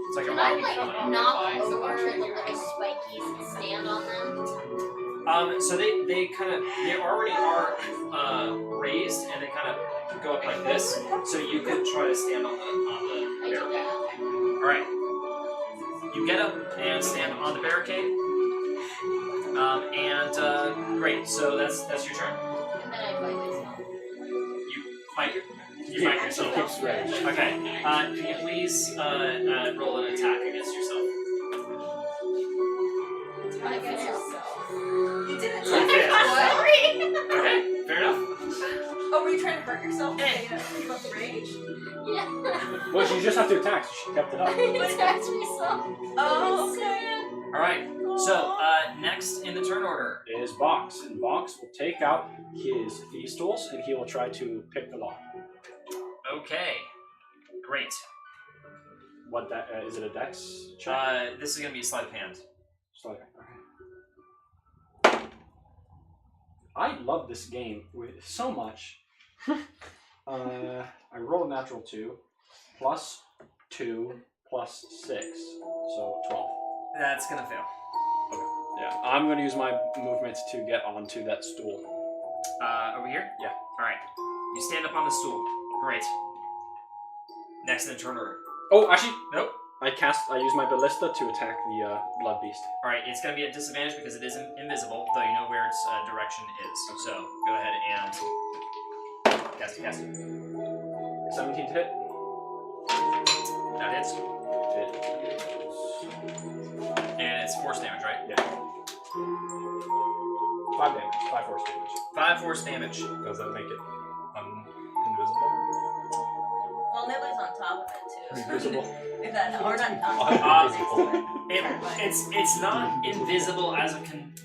S6: It's like a
S7: Can I,
S6: walking
S7: like,
S6: terrain.
S7: knock
S1: Fine, so
S7: over
S1: watch
S7: the
S1: it, you're
S7: little spikies and stand on them?
S6: So they kind of, they already are raised, and they kind of go up like this, so you could try to stand on the
S7: I do
S6: barricade.
S7: that.
S6: Alright. You get up and stand on the barricade. Great, so that's your turn.
S7: And then I bite myself.
S6: You fight yourself.
S3: Keeps rage.
S6: Okay. Can you please roll an attack against yourself?
S7: I finish.
S2: You didn't
S6: You failed.
S2: Sorry.
S6: Okay, fair enough.
S2: Oh, were you trying to hurt yourself? Keep up the rage?
S7: Yeah.
S3: Well, you just have to attack, so she kept it up.
S7: I attacked myself.
S2: Oh, okay.
S6: Alright, so next in the turn order.
S3: Is Box, and Box will take out his thieves' tools and he will try to pick the lock.
S6: Okay. Great.
S3: What that is it a dex check?
S6: This is gonna be a sleight of hand.
S3: Okay. I love this game with so much. I rolled a natural 2, plus 2, plus 6, so 12.
S6: That's gonna fail.
S3: Yeah, I'm going to use my movement to get onto that stool.
S6: Over here?
S3: Yeah.
S6: Alright. You stand up on the stool. Great. Next in the turn order.
S3: Oh, actually,
S6: Nope.
S3: I use my ballista to attack the blood beast.
S6: Alright, it's going to be at disadvantage because it is invisible, though you know where its direction is. So, go ahead and cast it.
S3: 17 to hit.
S6: That hits.
S3: Hit.
S6: And it's force damage, right?
S3: Yeah. 5 damage. 5 force damage.
S6: 5 force damage.
S11: Does that make it invisible?
S2: Well, Nibbly's on top of it, too.
S3: Invisible.
S2: If that, or not.
S6: It's not invisible as a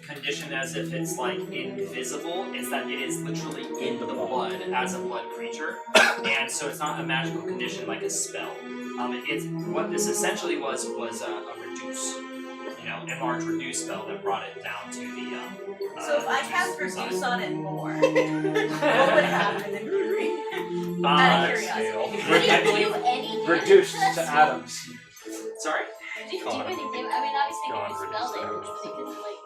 S6: condition as if it's like invisible. It's that it is literally in the blood as a blood creature, and so it's not a magical condition like a spell. It's what this essentially was a reduce, enlarge reduce spell that brought it down to the.
S2: So if I cast reduce on it more, what would happen in theory? Out of curiosity.
S7: Did you do any damage
S3: Reduced
S7: to that
S3: to
S7: spell?
S3: atoms.
S6: Sorry.
S7: Did you do any damage? I mean, obviously,
S11: Gone,
S7: you spell
S11: reduced
S7: damage,
S11: damage.
S7: but it could, like.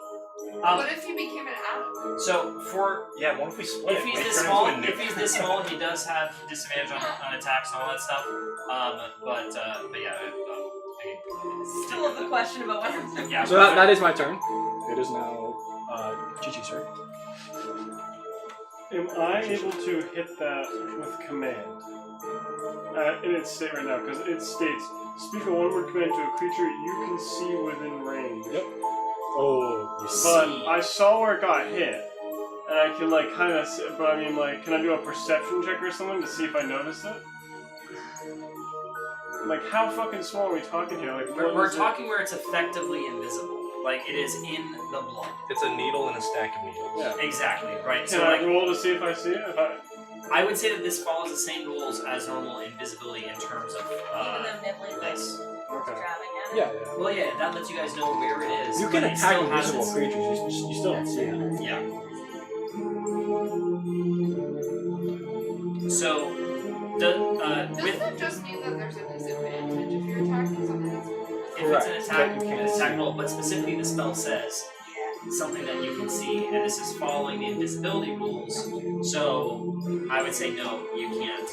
S1: What if he became an atom?
S6: So for
S11: Yeah, what if we split
S6: if
S11: it?
S6: he's
S11: We
S6: this
S11: turn
S6: small,
S11: into a
S6: if he's this small, he does have disadvantage on attacks and all that stuff. But yeah.
S2: Still have the question about what happens.
S6: Yeah.
S3: So that is my turn. It is now Chi-Chi's turn.
S5: Am I able to hit that with command? In its state right now, because it states, speak a one-word command to a creature you can see within range.
S3: Yep. Oh, you
S5: But
S3: see.
S5: I saw where it got hit, and I can kind of, but I mean can I do a perception check or something to see if I notice it? How fucking small are we talking here?
S6: We're talking where it's effectively invisible. Like it is in the blood.
S4: It's a needle and a stack of needles.
S5: Yeah.
S6: Exactly. Right.
S5: Can
S6: So
S5: I
S6: like,
S5: roll to see if I see it?
S6: I would say that this follows the same rules as normal invisibility in terms of
S2: Even though Nibley's like
S6: this.
S5: Okay.
S2: driving at it.
S3: Yeah, yeah.
S6: Well, yeah, that lets you guys know where it is.
S3: You can
S6: but it
S3: attack
S6: still has
S3: invisible
S6: its-
S3: creatures. You still don't see them.
S6: Yeah. So,
S1: Doesn't
S6: with
S1: it just mean that there's a disadvantage if you're attacking something that's
S6: if it's an attack,
S3: But you can't
S6: an attack
S3: see.
S6: roll, but specifically the spell says something that you can see, and this is following the invisibility rules. So, I would say no, you can't.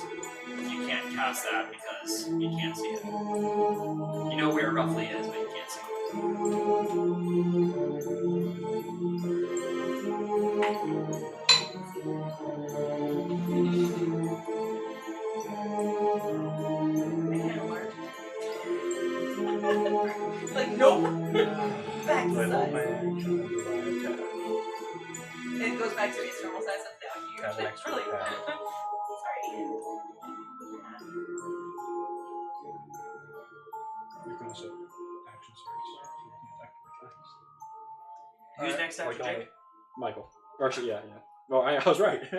S6: You can't cast that because you can't see it. You know where it roughly is, but you can't see it.
S2: Like, nope. Back
S4: I
S2: to
S4: roll
S2: size.
S4: my action and do my attack.
S2: It goes back to its normal size. That's now huge.
S4: Have an
S2: It's
S4: extra
S2: really
S4: attack.
S2: Sorry.
S3: You can also action surge. So you can attack 4 times.
S6: Who's next after
S4: Like
S6: Jake?
S3: Michael. Or actually, yeah. Well, I was right.
S1: you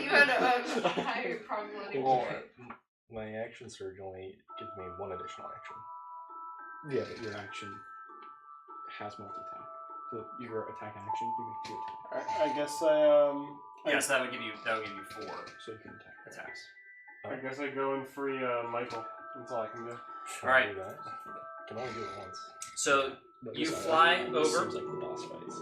S1: had a higher probability.
S4: Well, my action surge only gives me 1 additional action.
S3: Yeah, but your action has multi-attack. So your attack action, you make 2 attacks.
S5: I guess
S6: Yes, that would give you 4
S3: So you can attack.
S6: attacks.
S5: I guess I go and free Michael. That's all I can do.
S4: Can
S6: Alright.
S4: I do that? I can only do it once.
S6: So
S3: But
S6: you
S3: this-
S6: fly
S3: this
S6: over
S3: seems like the boss fights.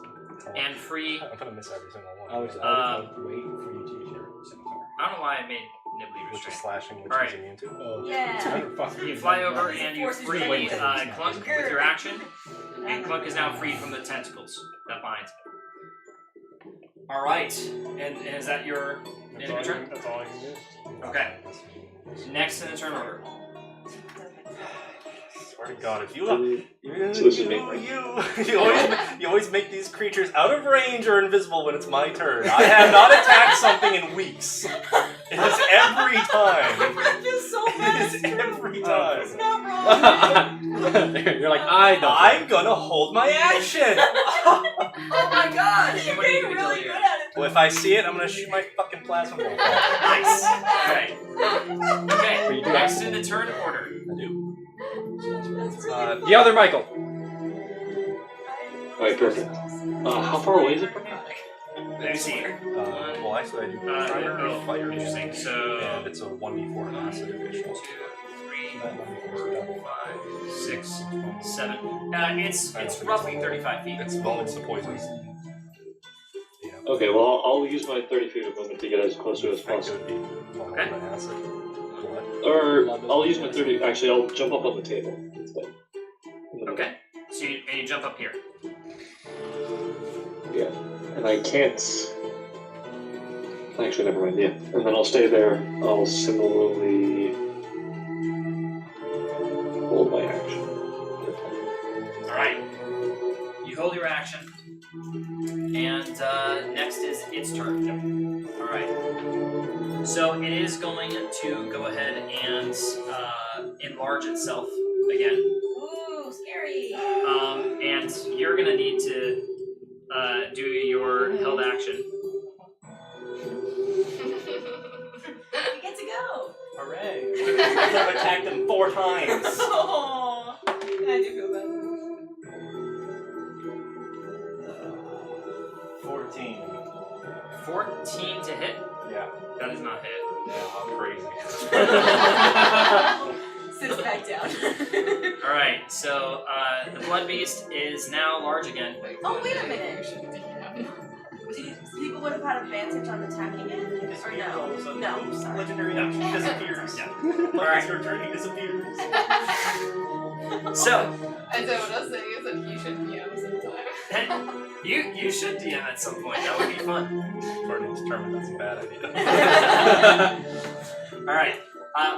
S6: and free.
S4: I'm gonna miss every single one.
S3: I was wait for you to use your scimitar.
S6: I don't know why I made Nibley
S4: Which is
S6: restrained.
S4: slashing, which
S6: Alright.
S4: he's immune to.
S3: Oh,
S2: Yeah.
S6: You fly over
S2: These
S6: and you
S2: forces
S6: free
S2: are like-
S6: Clunk with your action, and Clunk is now freed from the tentacles that bind. All right, and is that your
S5: That's
S6: end of your turn?
S5: that's all I can do.
S6: Okay. Next in the turn order.
S4: Swear to God, if you
S8: So this is me, right?
S4: you always make these creatures out of range or invisible when it's my turn. I have not attacked something in weeks. It is every time.
S2: I feel so bad.
S4: It is every time.
S2: It's not wrong.
S3: You're like, I don't.
S4: I'm gonna hold my action.
S2: Oh my god. You're
S6: What do you
S2: getting
S6: do,
S2: really
S6: Delia?
S2: good at it.
S4: Well, if I see it, I'm gonna shoot my fucking plasma bolt.
S6: Nice. Okay. Okay.
S3: But you do
S6: Next
S3: have-
S6: in the turn order.
S4: I do.
S2: That's really
S3: The other Michael.
S8: Alright, perfect. How far away is it from me?
S6: Let me see.
S4: Well, actually, I do fire
S6: interesting.
S4: damage,
S6: So
S4: and it's a 1d4 acid additional.
S6: 2, 3,
S4: That 1d4 is double.
S6: 5, 6, 7. It's roughly 35 feet.
S4: It's the poison. Yeah.
S8: Okay, well, I'll use my 30 feet of movement to get as close to it as
S4: I think it
S8: possible.
S4: would be
S6: Okay.
S4: by acid. Blood.
S8: Or I'll use my 30. Actually, I'll jump up on the table instead.
S6: Okay. So you jump up here.
S8: Yeah. And I can't. Actually, never mind. Yeah. And then I'll stay there. I'll similarly hold my action.
S6: All right. You hold your action, and next is its turn. All right. So it is going to go ahead and enlarge itself again.
S2: Ooh, scary.
S6: And you're gonna need to do your held action.
S2: You get to go.
S4: Hooray! I've attacked him 4 times.
S2: Oh, I do feel bad.
S4: 14.
S6: 14 to hit.
S4: Yeah.
S6: That is not hit.
S4: Yeah, I'm crazy.
S2: Sits back down.
S6: All right. So the blood beast is now large again.
S2: Oh, wait a minute. People would have had advantage on attacking it? Or no? No, sorry.
S4: Legendary
S6: No.
S4: action disappears.
S6: Yeah.
S4: All
S6: Alright.
S4: your turn, he disappears.
S6: So
S1: And so what I was saying is that you should PM sometime.
S6: you should DM at some point. That would be fun.
S4: I've already determined that's a bad idea.
S6: All right.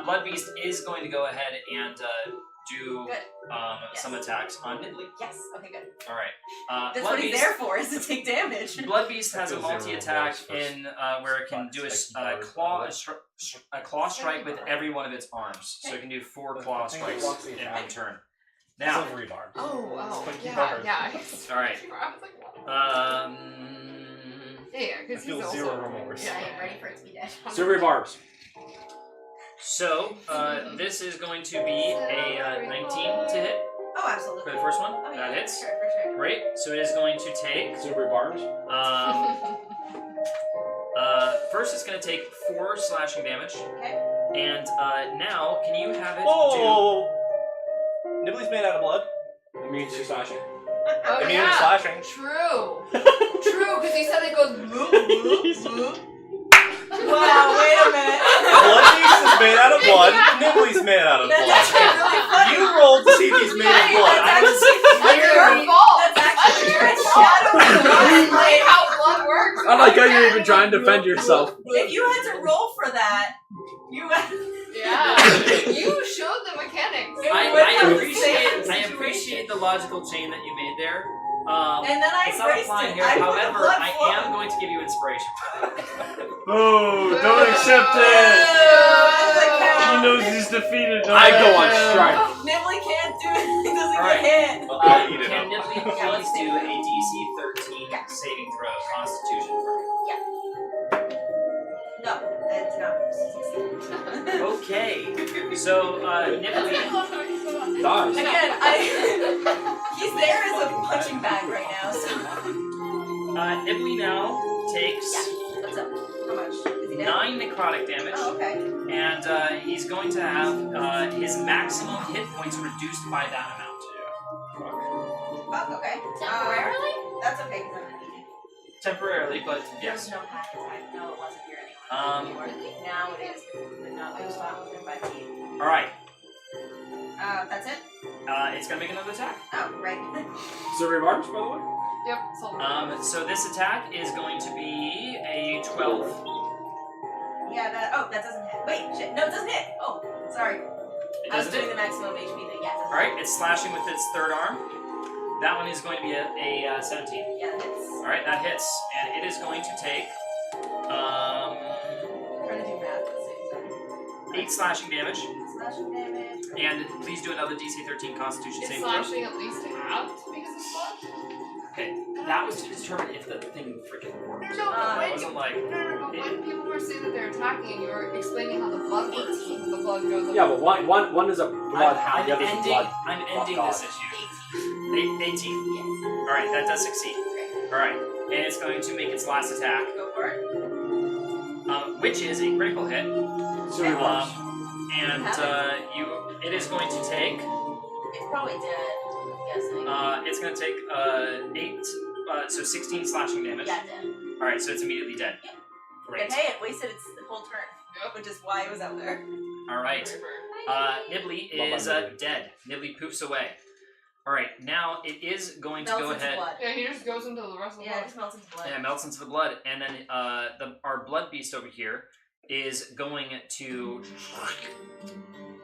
S6: Blood beast is going to go ahead and do
S2: Good.
S6: some attacks on Nibley.
S2: Yes, okay, good.
S6: All right.
S2: That's
S6: Blood
S2: what he's
S6: Beast-
S2: there for, is to take damage.
S6: Blood Beast has a
S4: Feels zero
S6: multi-attack
S4: rolls for
S6: in where it can do a claw strike with every one of its arms. So it can do 4 claw strikes in one turn. Now.
S4: Silvery barbs.
S1: Oh,
S4: Spiky
S1: yeah,
S4: barbs.
S1: yeah.
S6: All right.
S1: I was like, what? Yeah,
S4: I
S1: because he's
S4: feel
S1: also...
S4: zero remorse.
S2: I am ready for it to be dead.
S3: Silvery barbs.
S6: So, this is going to be a 19 to hit
S2: Oh, absolutely.
S6: for the first one.
S2: Oh, yeah,
S6: That hits.
S2: For sure.
S6: Great. So it is going to take.
S3: Silvery barbs.
S6: First, it's going to take 4 slashing damage.
S2: Okay.
S6: And now, can you have it
S4: Whoa! Nibbly's made out of blood.
S3: Immune to slashing.
S1: Oh,
S4: Immune
S1: yeah.
S4: to slashing.
S1: True. True, because he said it goes boop, boop, boop.
S2: Wow, wait a minute.
S4: Blood Beast is made out of blood. Nibbly's made out of
S2: That's
S4: blood.
S2: actually really funny.
S4: You rolled to see if he's made of blood. I was
S1: That's your fault.
S2: That's actually your shadow blood.
S1: Like how blood works.
S3: I like how you're even trying to defend yourself.
S2: If you had to roll for that, you had...
S1: Yeah. You showed the mechanics.
S6: I appreciate the logical chain that you made there.
S2: And then I
S6: It's not
S2: embraced
S6: applying
S2: it.
S6: here.
S2: I put the
S6: However,
S2: blood
S6: I
S2: flow.
S6: am going to give you inspiration.
S5: Oh, don't accept it. He knows he's defeated. Don't
S3: I go on
S5: let him.
S3: strike.
S2: Nibbly can't do it. He doesn't
S6: Alright.
S2: get hit.
S4: I'll eat it
S6: Can
S4: up.
S6: Nibbly
S2: Yeah, let's
S6: please do
S2: do it.
S6: a DC 13 saving throw, Constitution for me?
S2: No, that's not.
S6: Okay. So, Nibbly,
S3: Dies.
S2: Again, he's there as a punching bag right now, so.
S6: Nibbly now takes
S2: What's up? How much? Is he dead?
S6: 9 necrotic damage,
S2: Oh, okay.
S6: and he's going to have his maximum hit points reduced by that amount.
S2: Fuck, okay.
S7: Temporarily?
S2: That's okay, because I'm gonna need it.
S6: Temporarily, but
S2: There's
S6: yes.
S2: no pack attack. No, it wasn't here anymore. Now it is, but not it was not within 5 feet.
S6: Alright,
S2: That's it?
S6: it's going to make another attack.
S2: Oh, right.
S3: Silvery barbs, by the way.
S1: Yep, silver.
S6: So this attack is going to be a 12.
S2: Yeah, that doesn't hit. Wait, shit. No, it doesn't hit. Oh, sorry.
S6: It
S2: I was
S6: doesn't
S2: doing
S6: hit?
S2: the maximum HP thing. Yeah, it doesn't
S6: Alright, it's slashing with its third arm. That one is going to be a 17.
S2: hit. Yeah, that hits.
S6: Alright, that hits. And it is going to take
S2: I'm trying to do math at the same time.
S6: 8 slashing damage.
S2: Slashing damage.
S6: And please do another DC 13 Constitution
S1: It's
S6: saving throw.
S1: slashing at least halved because of blood?
S6: Okay, that was to determine if the thing freaking worked.
S1: No, but
S6: It wasn't like.
S1: but when people were saying that they're attacking and you were explaining how the blood works, the blood goes up.
S3: Yeah, but one is a bloodhound, the other is a blood.
S6: I'm ending this issue. 18.
S2: Yes.
S6: Alright, that does succeed. Alright, and it's going to make its last attack,
S2: Go for it.
S6: which is a critical hit.
S3: Silvery barbs.
S6: And it is going to take.
S2: It's probably dead, I'm guessing.
S6: It's going to take 8, so 16 slashing damage.
S2: Yeah, dead.
S6: Alright, so it's immediately dead. Great.
S2: But hey, it wasted its whole turn. Which is why it was out there.
S6: Alright. Nibbly is dead. Nibbly poofs away. Alright, now it is going to
S2: Melts
S6: go
S2: into
S6: ahead.
S2: blood.
S1: Yeah, he just goes into the rest of the
S2: Yeah,
S1: blood.
S2: it just melts into blood.
S6: Yeah, it melts into the blood, and then our blood beast over here is going to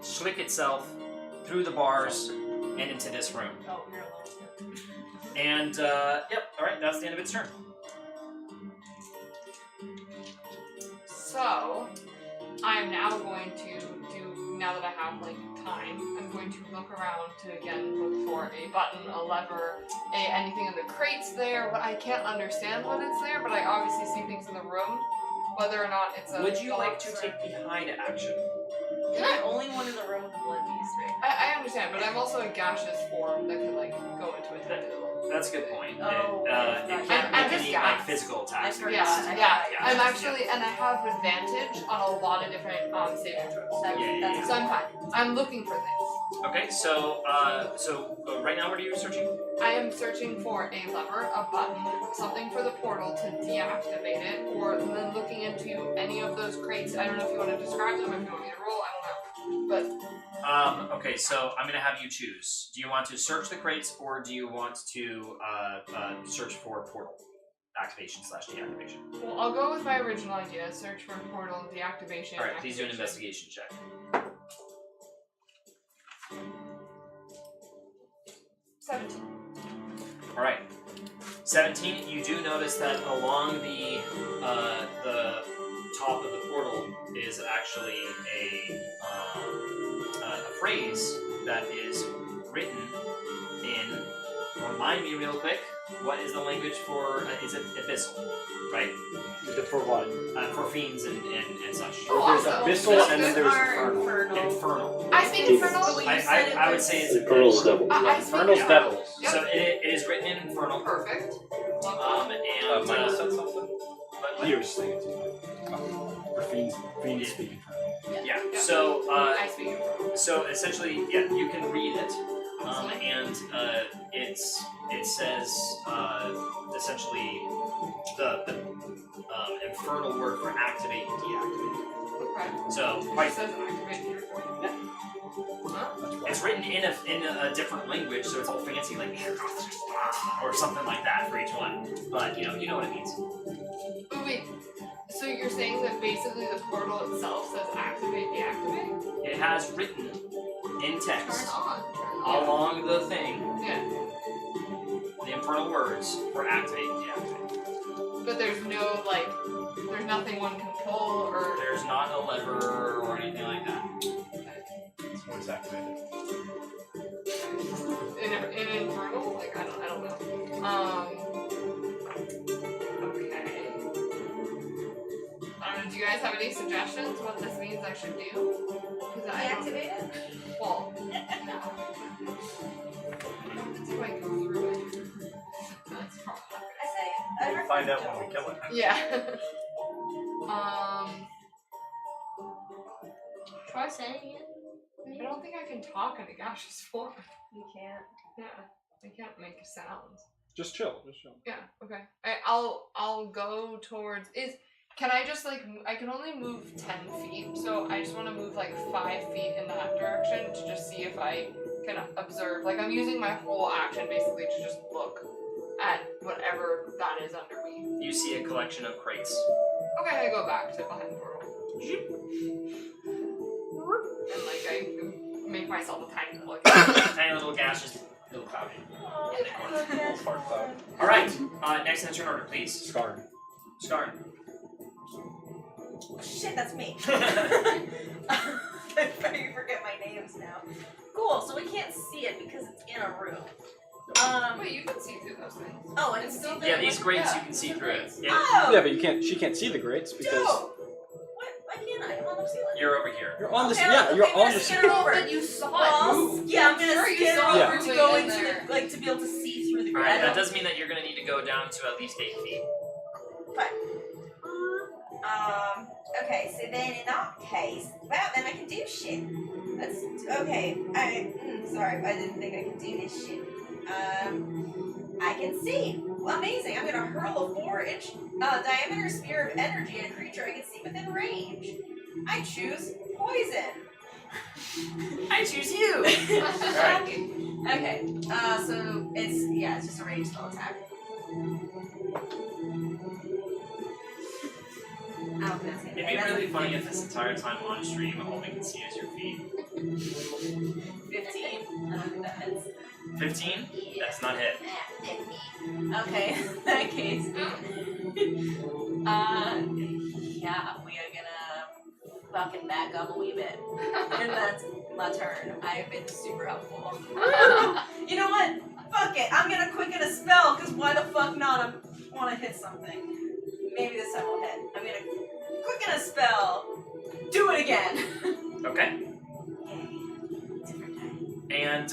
S6: slick itself through the bars and into this room.
S2: Oh, you're alone.
S6: And yep, all right, that's the end of its turn.
S1: So, I am now going to do, now that I have, like, time, I'm going to look around to, again, look for a button, a lever, anything in the crates there. What I can't understand what it's there, but I obviously see things in the room, whether or not it's a
S6: Would you like
S1: box
S6: to
S1: or-
S6: take the hide action?
S2: You're the only one in the room with the blood beast, right?
S1: I understand, but I'm also a gaseous form that can, like, go into a dead.
S6: That's a good point.
S2: Oh,
S6: It can't
S1: I'm
S6: make
S1: just
S6: any
S1: gas.
S6: like physical attacks.
S2: I forgot.
S1: Yeah,
S6: Yeah.
S1: I'm actually, and I have advantage on a lot of different saving throws.
S6: Yeah.
S1: So I'm fine. I'm looking for things.
S6: Okay, so right now, what are you searching?
S1: I am searching for a lever, a button, something for the portal to deactivate it, or then looking into any of those crates. I don't know if you want to describe them, if you want me to roll, I don't know. But
S6: Okay, so I'm gonna have you choose. Do you want to search the crates, or do you want to search for portal activation / deactivation?
S1: well, I'll go with my original idea: search for portal deactivation.
S6: All right, please do an
S1: activation.
S6: investigation check.
S1: 17.
S6: All right, 17. You do notice that along the top of the portal is actually a phrase that is written in. Remind me real quick. What is the language for? Is it abyssal, right?
S3: For what?
S6: For fiends and such.
S1: Oh,
S3: There's
S1: awesome.
S3: abyssal and then there's
S2: Are
S3: infernal.
S6: Infernal.
S1: I speak infernal.
S6: I would say it's
S8: Infernal's devil.
S1: I speak
S3: Infernal's devils.
S1: Yep.
S6: So it is written in infernal.
S1: Perfect.
S6: And
S4: Michael said something.
S3: He was saying it too. For fiends speaking.
S6: Yeah.
S1: Yep.
S6: So
S1: I speak infernal.
S6: so essentially, yeah, you can read it, and it says essentially the infernal word for activate and deactivate.
S1: Okay.
S6: So
S1: It says activate here.
S6: it's written in a different language, so it's all fancy, like or something like that for each one. But you know what it means.
S1: Oh, wait. So you're saying that basically the portal itself says activate, deactivate?
S6: It has written in
S1: Turn
S6: text
S1: on.
S6: along the thing
S1: Yeah.
S6: the infernal words for activate and deactivate.
S1: But there's no, like, there's nothing one can pull or...
S6: There's not a lever or anything like that.
S4: It's voice activated.
S1: In infernal? Like, I don't know. Okay. I don't know, do you guys have any suggestions what this means I should do? Because I don't...
S2: Deactivate it?
S1: Well, do I go through it? That's probably not
S2: I say,
S4: We'll find out when we kill it.
S1: Yeah.
S7: Try saying it.
S1: I don't think I can talk in a gaseous form.
S2: You can't.
S1: Yeah, I can't make sounds.
S3: Just chill.
S1: Yeah. Okay. I'll go towards. Can I just like? I can only move 10 feet, so I just want to move like 5 feet in that direction to just see if I can observe. Like I'm using my whole action basically to just look at whatever that is under me.
S6: You see a collection of crates.
S1: Okay, I go back to behind the portal. And like I make myself a tiny little
S6: Tiny little gaseous little cloud.
S4: Little fart cloud.
S6: All right. Next in the turn order, please.
S3: Scarred.
S6: Scarred.
S2: Oh, shit, that's me. I forget my names now. Cool, so we can't see it because it's in a room.
S1: Wait, you can see through those things.
S2: Oh, and it's still there?
S6: Yeah, these grates
S1: Yeah.
S6: you can see through it. Yeah.
S2: Oh!
S3: Yeah, but she can't see the grates because
S2: Dope! What? Why can't I? I'm on the ceiling.
S6: You're over here.
S3: you're on the
S2: Okay,
S3: yeah,
S2: okay,
S3: you're
S2: I'm
S3: on
S2: gonna
S3: the
S2: skin it over.
S1: But you saw
S2: Well,
S1: it move.
S2: yeah, I'm gonna
S1: Sure you
S2: skin it
S1: saw
S2: over
S1: it
S2: to
S1: moving
S2: go
S1: in
S2: into
S1: there.
S2: the, like, to be able to see through the
S6: All right. That
S2: grate.
S6: does mean that you're gonna need to go down to at least 8 feet.
S2: Fine. Okay, so then in that case, wow, then I can do shit. That's, okay, sorry, I didn't think I could do this shit. I can see. Well, amazing, I'm gonna hurl a 4-inch diameter sphere of energy at a creature I can see within range. I choose poison.
S6: I choose you.
S2: Okay, so it's just a ranged spell attack.
S6: It'd be really funny if this entire time on stream all we can see is your feet.
S2: 15. That hits.
S6: 15? That's not hit.
S2: Okay, in that case. Yeah, we are gonna fucking back up a wee bit. And that's my turn. I have been super helpful. You know what? Fuck it. I'm gonna quicken a spell, because why the fuck not? I want to hit something. Maybe this time will hit. I'm gonna quicken a spell. Do it again.
S6: Okay.
S2: Yay.
S6: And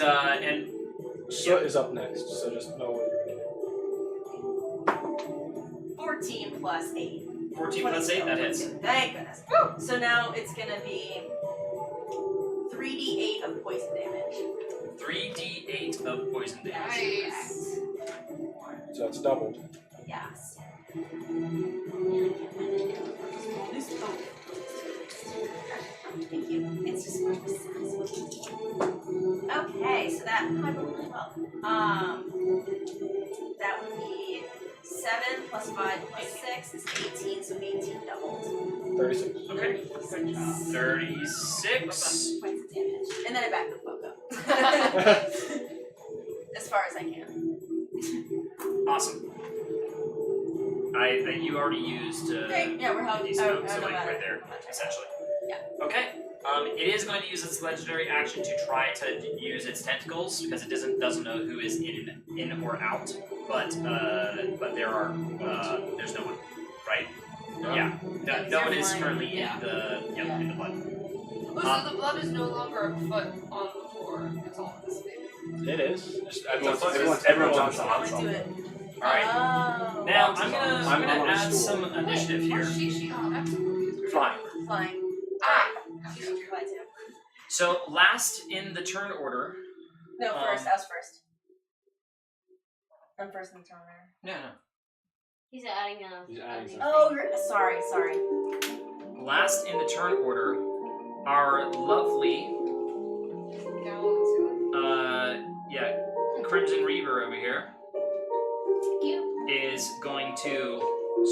S3: Soot is up next, so just know what you're gonna do.
S2: 14 plus 8.
S6: 14 plus 8, that hits.
S2: Thank goodness. Woo! So now it's gonna be 3d8 of poison damage.
S6: 3d8 of poison damage.
S1: Nice.
S3: So it's doubled.
S2: Yes. Thank you. It's just more satisfying. Okay, so that I rolled really well. That would be 7 plus 5 plus 6 is 18, so 18 doubled.
S3: 36.
S6: Okay. 36.
S2: Points of damage. And then I back the fuck up. As far as I can.
S6: Awesome. You already used
S2: Great. Yeah, we're helping.
S6: these notes, so like right there, essentially.
S2: Yeah.
S6: Okay. It is going to use its legendary action to try to use its tentacles because it doesn't know who is in or out. But there are there's no one, right? Yeah, no one is currently in the blood.
S1: Oh, so the blood is no longer a foot on the floor. It's all in the space.
S3: It is.
S4: Just
S3: Everyone jumps on
S2: Let's do
S3: something.
S2: it.
S6: Alright.
S2: Oh.
S6: Now I'm
S3: I'm
S6: gonna
S3: on a
S6: add
S3: stool.
S6: some initiative here.
S1: She on absolutely.
S3: Fine.
S2: Fine.
S1: Ah!
S2: Goodbye, Tim.
S6: So last in the turn order.
S2: No, first. I was first. I'm first in the turn order.
S6: No.
S7: He's adding a.
S3: He's adding
S7: new
S3: something.
S2: Oh,
S7: thing.
S2: sorry.
S6: Last in the turn order, our lovely Crimson Reaver over here is going to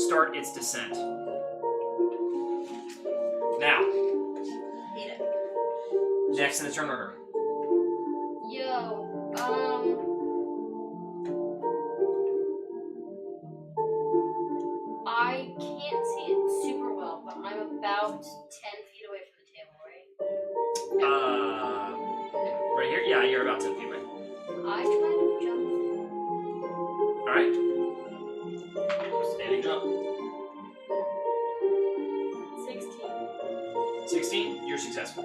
S6: start its descent. Now,
S2: Hate it.
S6: next in the turn order.
S7: Yo, I can't see it super well, but I'm about 10 feet away from the table, right?
S6: Right here? Yeah, you're about 10 feet away.
S7: I try to jump.
S6: Alright. Standing jump.
S7: 16.
S6: 16, you're successful.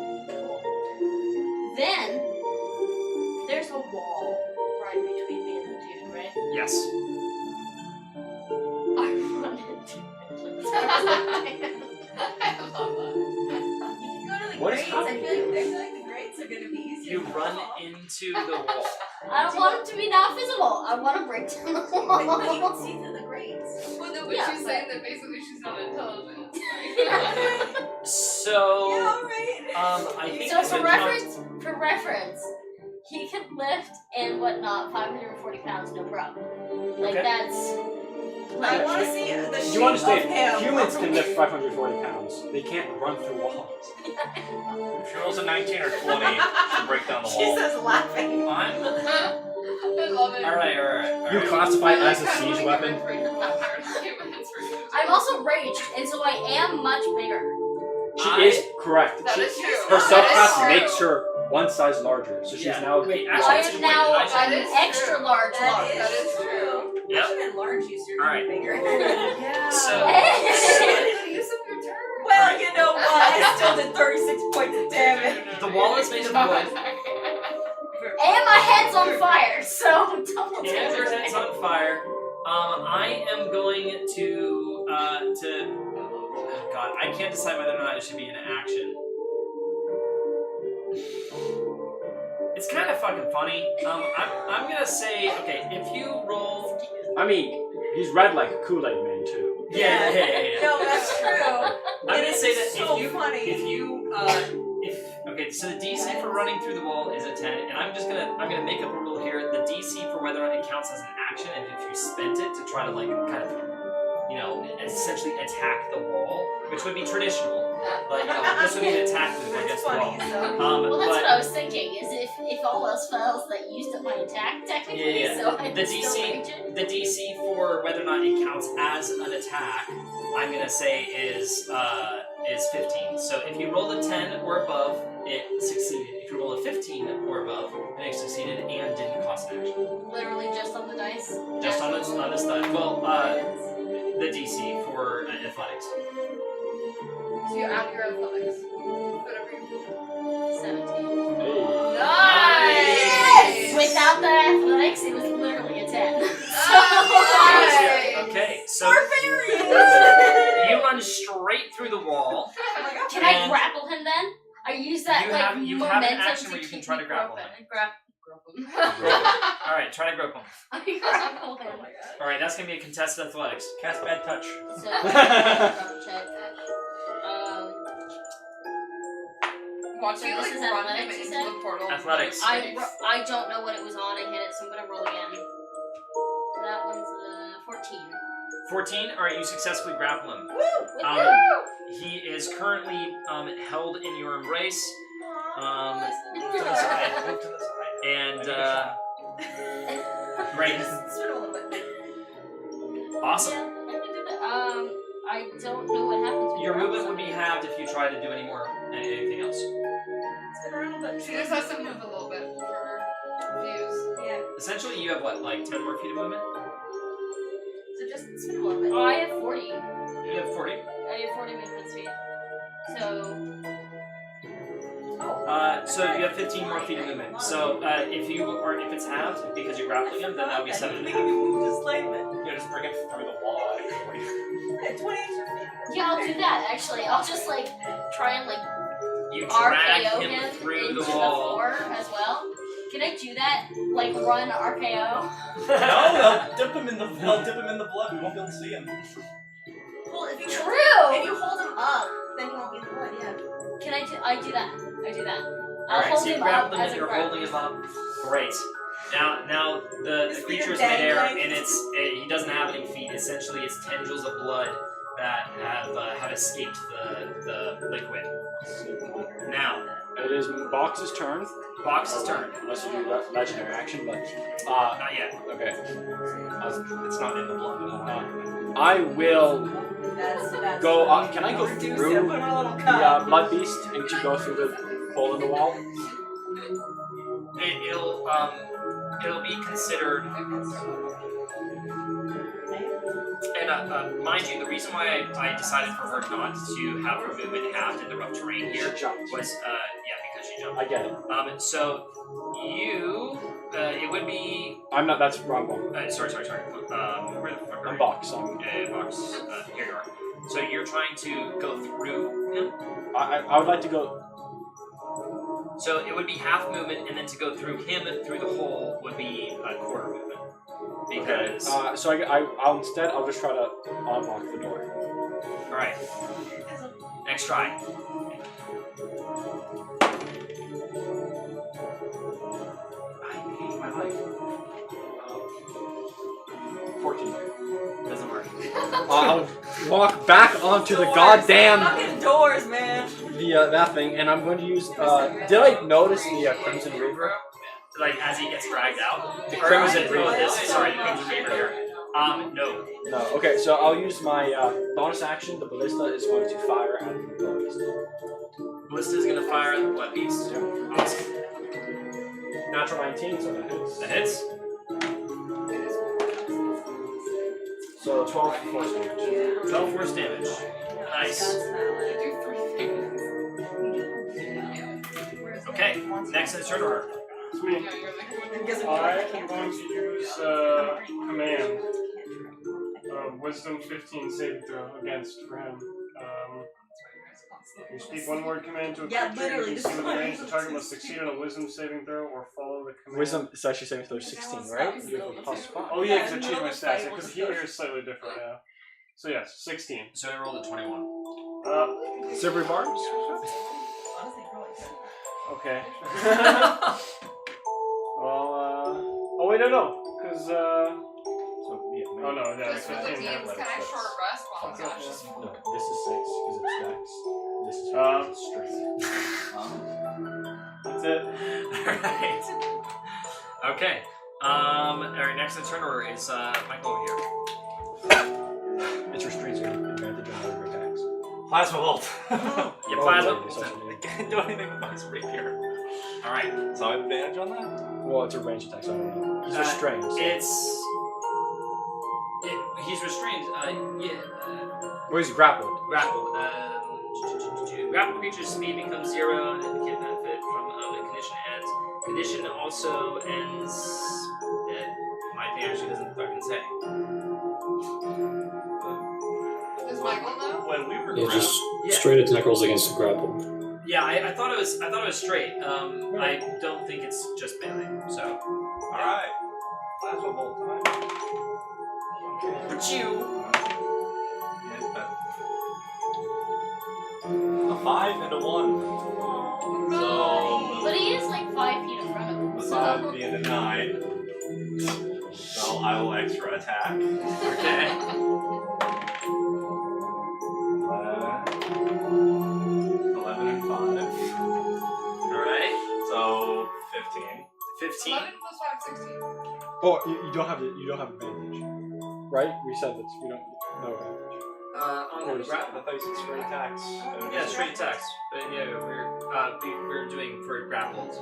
S7: Then, there's a wall right between me and the dude, right?
S6: Yes.
S7: I run into it.
S1: I love that.
S2: You can go to the
S3: What is
S2: grades. I
S3: happening?
S2: feel like the grades are gonna be easier.
S6: You
S2: to
S6: run
S2: fall.
S6: into the wall.
S7: I don't want him to be not visible. I want to break down the
S2: But you
S7: wall.
S2: can see through the grades.
S1: Well, no, but
S7: Yeah,
S1: she's saying that basically she's not intelligent.
S6: So,
S2: Yeah, right.
S6: I think
S7: So
S6: it's
S7: for
S6: gonna count-
S7: reference, he can lift and whatnot 540 pounds, no problem. Like
S6: Okay.
S7: that's
S2: I
S7: like
S2: want to see the shape
S3: You understand?
S2: of him.
S3: Humans can lift 540 pounds. They can't run through walls.
S4: If she rolls a 19 or 20, she'll break down the
S2: She
S4: wall.
S2: says laughing.
S1: I love it.
S6: Alright.
S3: You classify it as a siege weapon.
S7: I'm also raged, and so I am much bigger.
S3: She is correct.
S1: That
S3: She,
S1: is true.
S3: her
S1: That
S3: subclass
S1: is true.
S3: makes her one size larger, so she's
S6: Yeah.
S3: now.
S6: Wait,
S7: I
S6: actually, it's a
S7: am
S6: good point.
S7: now
S6: I should-
S1: That
S7: an
S1: is
S7: extra
S1: true.
S7: large.
S2: That
S7: large.
S1: That is true.
S2: I
S6: Yep.
S2: should enlarge you so you're
S6: Alright.
S2: bigger.
S1: Yeah.
S6: So-
S1: Use up your turn.
S2: Well, you know what? I still did 36 points of damage.
S6: The wall is made of wood,
S7: And my head's on fire, so double
S6: and your head's on fire. I am going to oh God, I can't decide whether or not it should be an action. It's kind of fucking funny. I'm gonna say, okay, if you roll,
S3: I mean, he's red like a Kool-Aid man too.
S6: yeah.
S2: No, that's true.
S6: I'm gonna
S2: It
S6: say
S2: is
S6: that
S2: so
S6: if
S2: funny.
S6: okay, so the DC for running through the wall is a 10, and I'm gonna make up a rule here. The DC for whether or not it counts as an action, and if you spent it to try to like kind of, essentially attack the wall, which would be traditional. Like this would be an attack move
S2: It's
S6: against the wall.
S2: funny, so.
S7: Well, that's
S6: but
S7: what I was thinking. Is if all else fails, that used up my attack technically.
S6: Yeah.
S7: So I'm
S6: The
S7: still
S6: DC
S7: raging.
S6: the DC for whether or not it counts as an attack, I'm gonna say is 15. So if you roll a 10 or above, it succeeded. If you roll a 15 or above, then it succeeded and didn't cost an action.
S7: Literally just on the dice.
S6: Just on this die. Well, the DC for athletics.
S1: So you add your athletics. Whatever you
S7: 17.
S3: Hey.
S1: Nice!
S7: Without the athletics, it was literally a 10.
S1: Nice!
S6: Okay, so
S2: Barbarian!
S6: you run straight through the wall.
S7: Can I
S6: And-
S7: grapple him then? I use that
S6: You
S7: like
S6: have- you have an
S7: momentum
S6: action where you can
S7: keep
S6: try to
S7: me
S6: grapple
S7: open.
S6: him.
S7: Grapple him.
S6: All right, try to grapple him.
S7: I grapple him.
S6: All right, that's gonna be a contested athletics.
S4: Cast bad touch.
S7: So, double check.
S1: Watching
S7: This
S1: like
S7: is
S1: run him
S7: athletics, you
S1: into
S7: said?
S1: the portal.
S6: Athletics.
S7: I don't know what it was on. I hit it, so I'm gonna roll again. That one's 14.
S6: 14. All right, you successfully grapple him. He is currently held in your embrace.
S4: Move to the side. Move to the side.
S6: And great,
S2: Just spin a little bit.
S6: awesome.
S7: Yeah, I can do that. I don't know what happens. When
S6: Your
S7: you
S6: movement
S7: roll
S6: would be halved if you tried to do anything else.
S2: Spin around a little bit.
S1: She just has to move a little bit for her views.
S2: Yeah.
S6: Essentially, you have what, like 10 more feet of movement?
S2: So just spin a little bit.
S7: Oh, I have 40.
S6: You have 40.
S7: I have 40 movement speed. So.
S6: So you have 15 more feet of movement. So if it's halved because you're grappling him, then that would be 7.5.
S2: Just like it.
S4: Yeah, just bring it through the wall, actually.
S2: 20 extra feet.
S7: Yeah, I'll do that actually. I'll just like try and like
S6: You drag
S7: RKO
S6: him through
S7: into
S6: the wall.
S7: floor as well. Can I do that? Like run RKO?
S4: No, they'll dip him in the blood. We won't be able to see him.
S2: Well, if you
S7: True!
S2: If you hold him up, then he won't be in the blood, yeah.
S7: Can I do I do that. I'll
S6: Alright,
S7: hold
S6: so you
S7: him
S6: grapple
S7: up
S6: him
S7: as
S6: and
S7: a
S6: you're
S7: grab.
S6: holding him up. Great. Now the
S2: Is
S6: creature's
S2: your
S6: midair
S2: dangling?
S6: and he doesn't have any feet. Essentially, it's tendrils of blood that have escaped the liquid. Now,
S3: It is Box's turn.
S6: Box's turn.
S3: Unless you do legendary action, but
S6: Not yet.
S3: okay.
S4: It's not in the blood.
S3: I will
S2: That's
S3: go. Can I go
S2: Reduce
S3: through
S2: it, put a little
S3: the
S2: cut.
S3: blood beast and to go through the hole in the wall?
S6: It'll be considered. And mind you, the reason why I decided for her not to have her movement halved in the rough terrain here
S3: She jumped.
S6: was because she jumped.
S3: I get it.
S6: So you it would be
S3: I'm not. That's wrong one.
S6: sorry. Where the fuck are
S3: I'm
S6: you?
S3: Box.
S6: Box. Here you are. So you're trying to go through him.
S3: I would like to go.
S6: So it would be half movement, and then to go through him through the hole would be a quarter movement. Because
S3: So I'll instead I'll just try to unlock the door.
S6: all right, next try.
S3: I hate my life. 14.
S6: Doesn't work.
S3: I'll walk back onto the goddamn
S2: Fucking doors, man.
S3: that thing, and I'm going to use. Did I notice the Crimson Reaver?
S6: Like as he gets dragged out.
S3: The Crimson Reaver.
S6: The Crimson Reaver here. No.
S3: No. Okay, so I'll use my bonus action. The ballista is going to fire at the blood beast.
S6: Ballista's gonna fire at the blood beast.
S3: Yeah.
S6: Awesome.
S3: Natural 19, so that hits.
S6: That hits.
S3: So 12 force damage.
S6: 12 force damage. Nice.
S1: You do 3 things.
S6: Okay. Next is turn order.
S5: It's me.
S1: Yeah, you're like,
S5: I am going to use command. Wisdom 15 saving throw against for him. You speak one word command to a
S2: Yeah,
S5: creature.
S2: literally,
S5: You
S2: this
S5: can
S2: is
S5: see
S2: what
S5: the
S2: I
S5: range the
S2: was
S5: target
S2: to
S5: must succeed on a wisdom saving throw or follow the command.
S3: Wisdom is actually saving throw 16, right? You have a plus 5.
S5: Oh yeah, because I
S2: Yeah,
S5: changed my
S2: no,
S5: stats.
S2: fight
S5: Because
S2: was
S5: healer
S2: good.
S5: is slightly different now. So yes, 16.
S6: So I rolled a 21.
S3: Silvery barbs?
S2: Honestly, probably good.
S5: Okay. Well, oh wait, no, because
S3: So, yeah,
S5: oh no, yeah,
S1: Just for the
S5: 15
S1: teams,
S5: now.
S1: can I short rest while it's not just
S3: No, this is 6 because it's dex. This is strength.
S5: That's it.
S6: Alright. Okay. Alright, next in turn order is Michael over here.
S3: It's restrained, so you have advantage on other attacks.
S4: Plasma Bolt.
S6: Yeah,
S3: Oh,
S6: plasma.
S3: right, it's also
S4: I can't do anything with my rapier.
S6: Alright.
S4: So I have advantage on that?
S3: Well, it's a range attack, so I don't know. He's restrained. So.
S6: He's restrained.
S3: Well, he's grappled.
S6: Grapple. Grapple creature's speed becomes 0 and can benefit from the condition ends. Condition also ends. My thing actually doesn't fucking say.
S1: Does Michael know?
S4: When we were
S8: Yeah, just
S6: Yeah.
S8: straight attack rolls against the grapple.
S6: Yeah, I thought it was straight. I don't think it's just melee. So.
S4: Alright. Plasma Bolt time.
S6: But you.
S4: A 5 and a 1. So
S7: But he is like 5 feet in front of him.
S4: the
S7: So
S4: 5 being a 9. So I will extra attack.
S6: Okay.
S4: 11 and 5.
S6: Alright.
S4: So 15.
S6: 15.
S1: 11 plus 5, 16.
S3: Oh, you don't have advantage, right? We said that we don't no advantage.
S1: Oh,
S6: On the grab.
S4: I thought you said straight attacks.
S6: Yeah, straight attacks. But yeah, we're doing for grappled.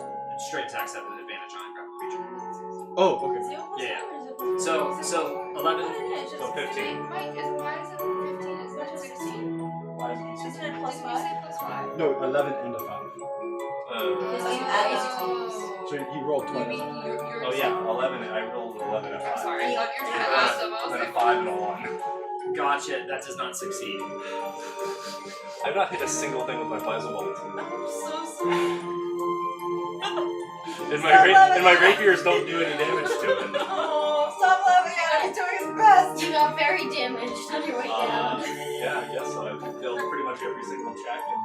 S6: Straight attacks have an advantage on a grappled creature.
S9: Oh, okay.
S6: Yeah. So 11.
S4: So 15.
S1: Why is it 15 instead of 16?
S4: Why is
S2: Isn't it plus
S1: Didn't you
S2: 5?
S1: say plus 5?
S3: No, 11 and a 5. So he rolled
S2: You
S3: 12.
S2: mean you're
S4: Oh yeah, 11. I rolled 11 and 5.
S1: I'm sorry, I thought you were trying to ask them. I was
S4: And a
S1: like,
S4: 5 and a 1.
S6: Gotcha. That does not succeed.
S4: I've not hit a single thing with my plasma bolt.
S2: I'm so sorry.
S4: And
S2: Stop
S4: my rapiers don't do any damage to it.
S2: Oh, stop laughing at him. He's doing his best.
S7: You got very damaged on your way down.
S4: Yeah, I guess so. I've failed pretty much every single check and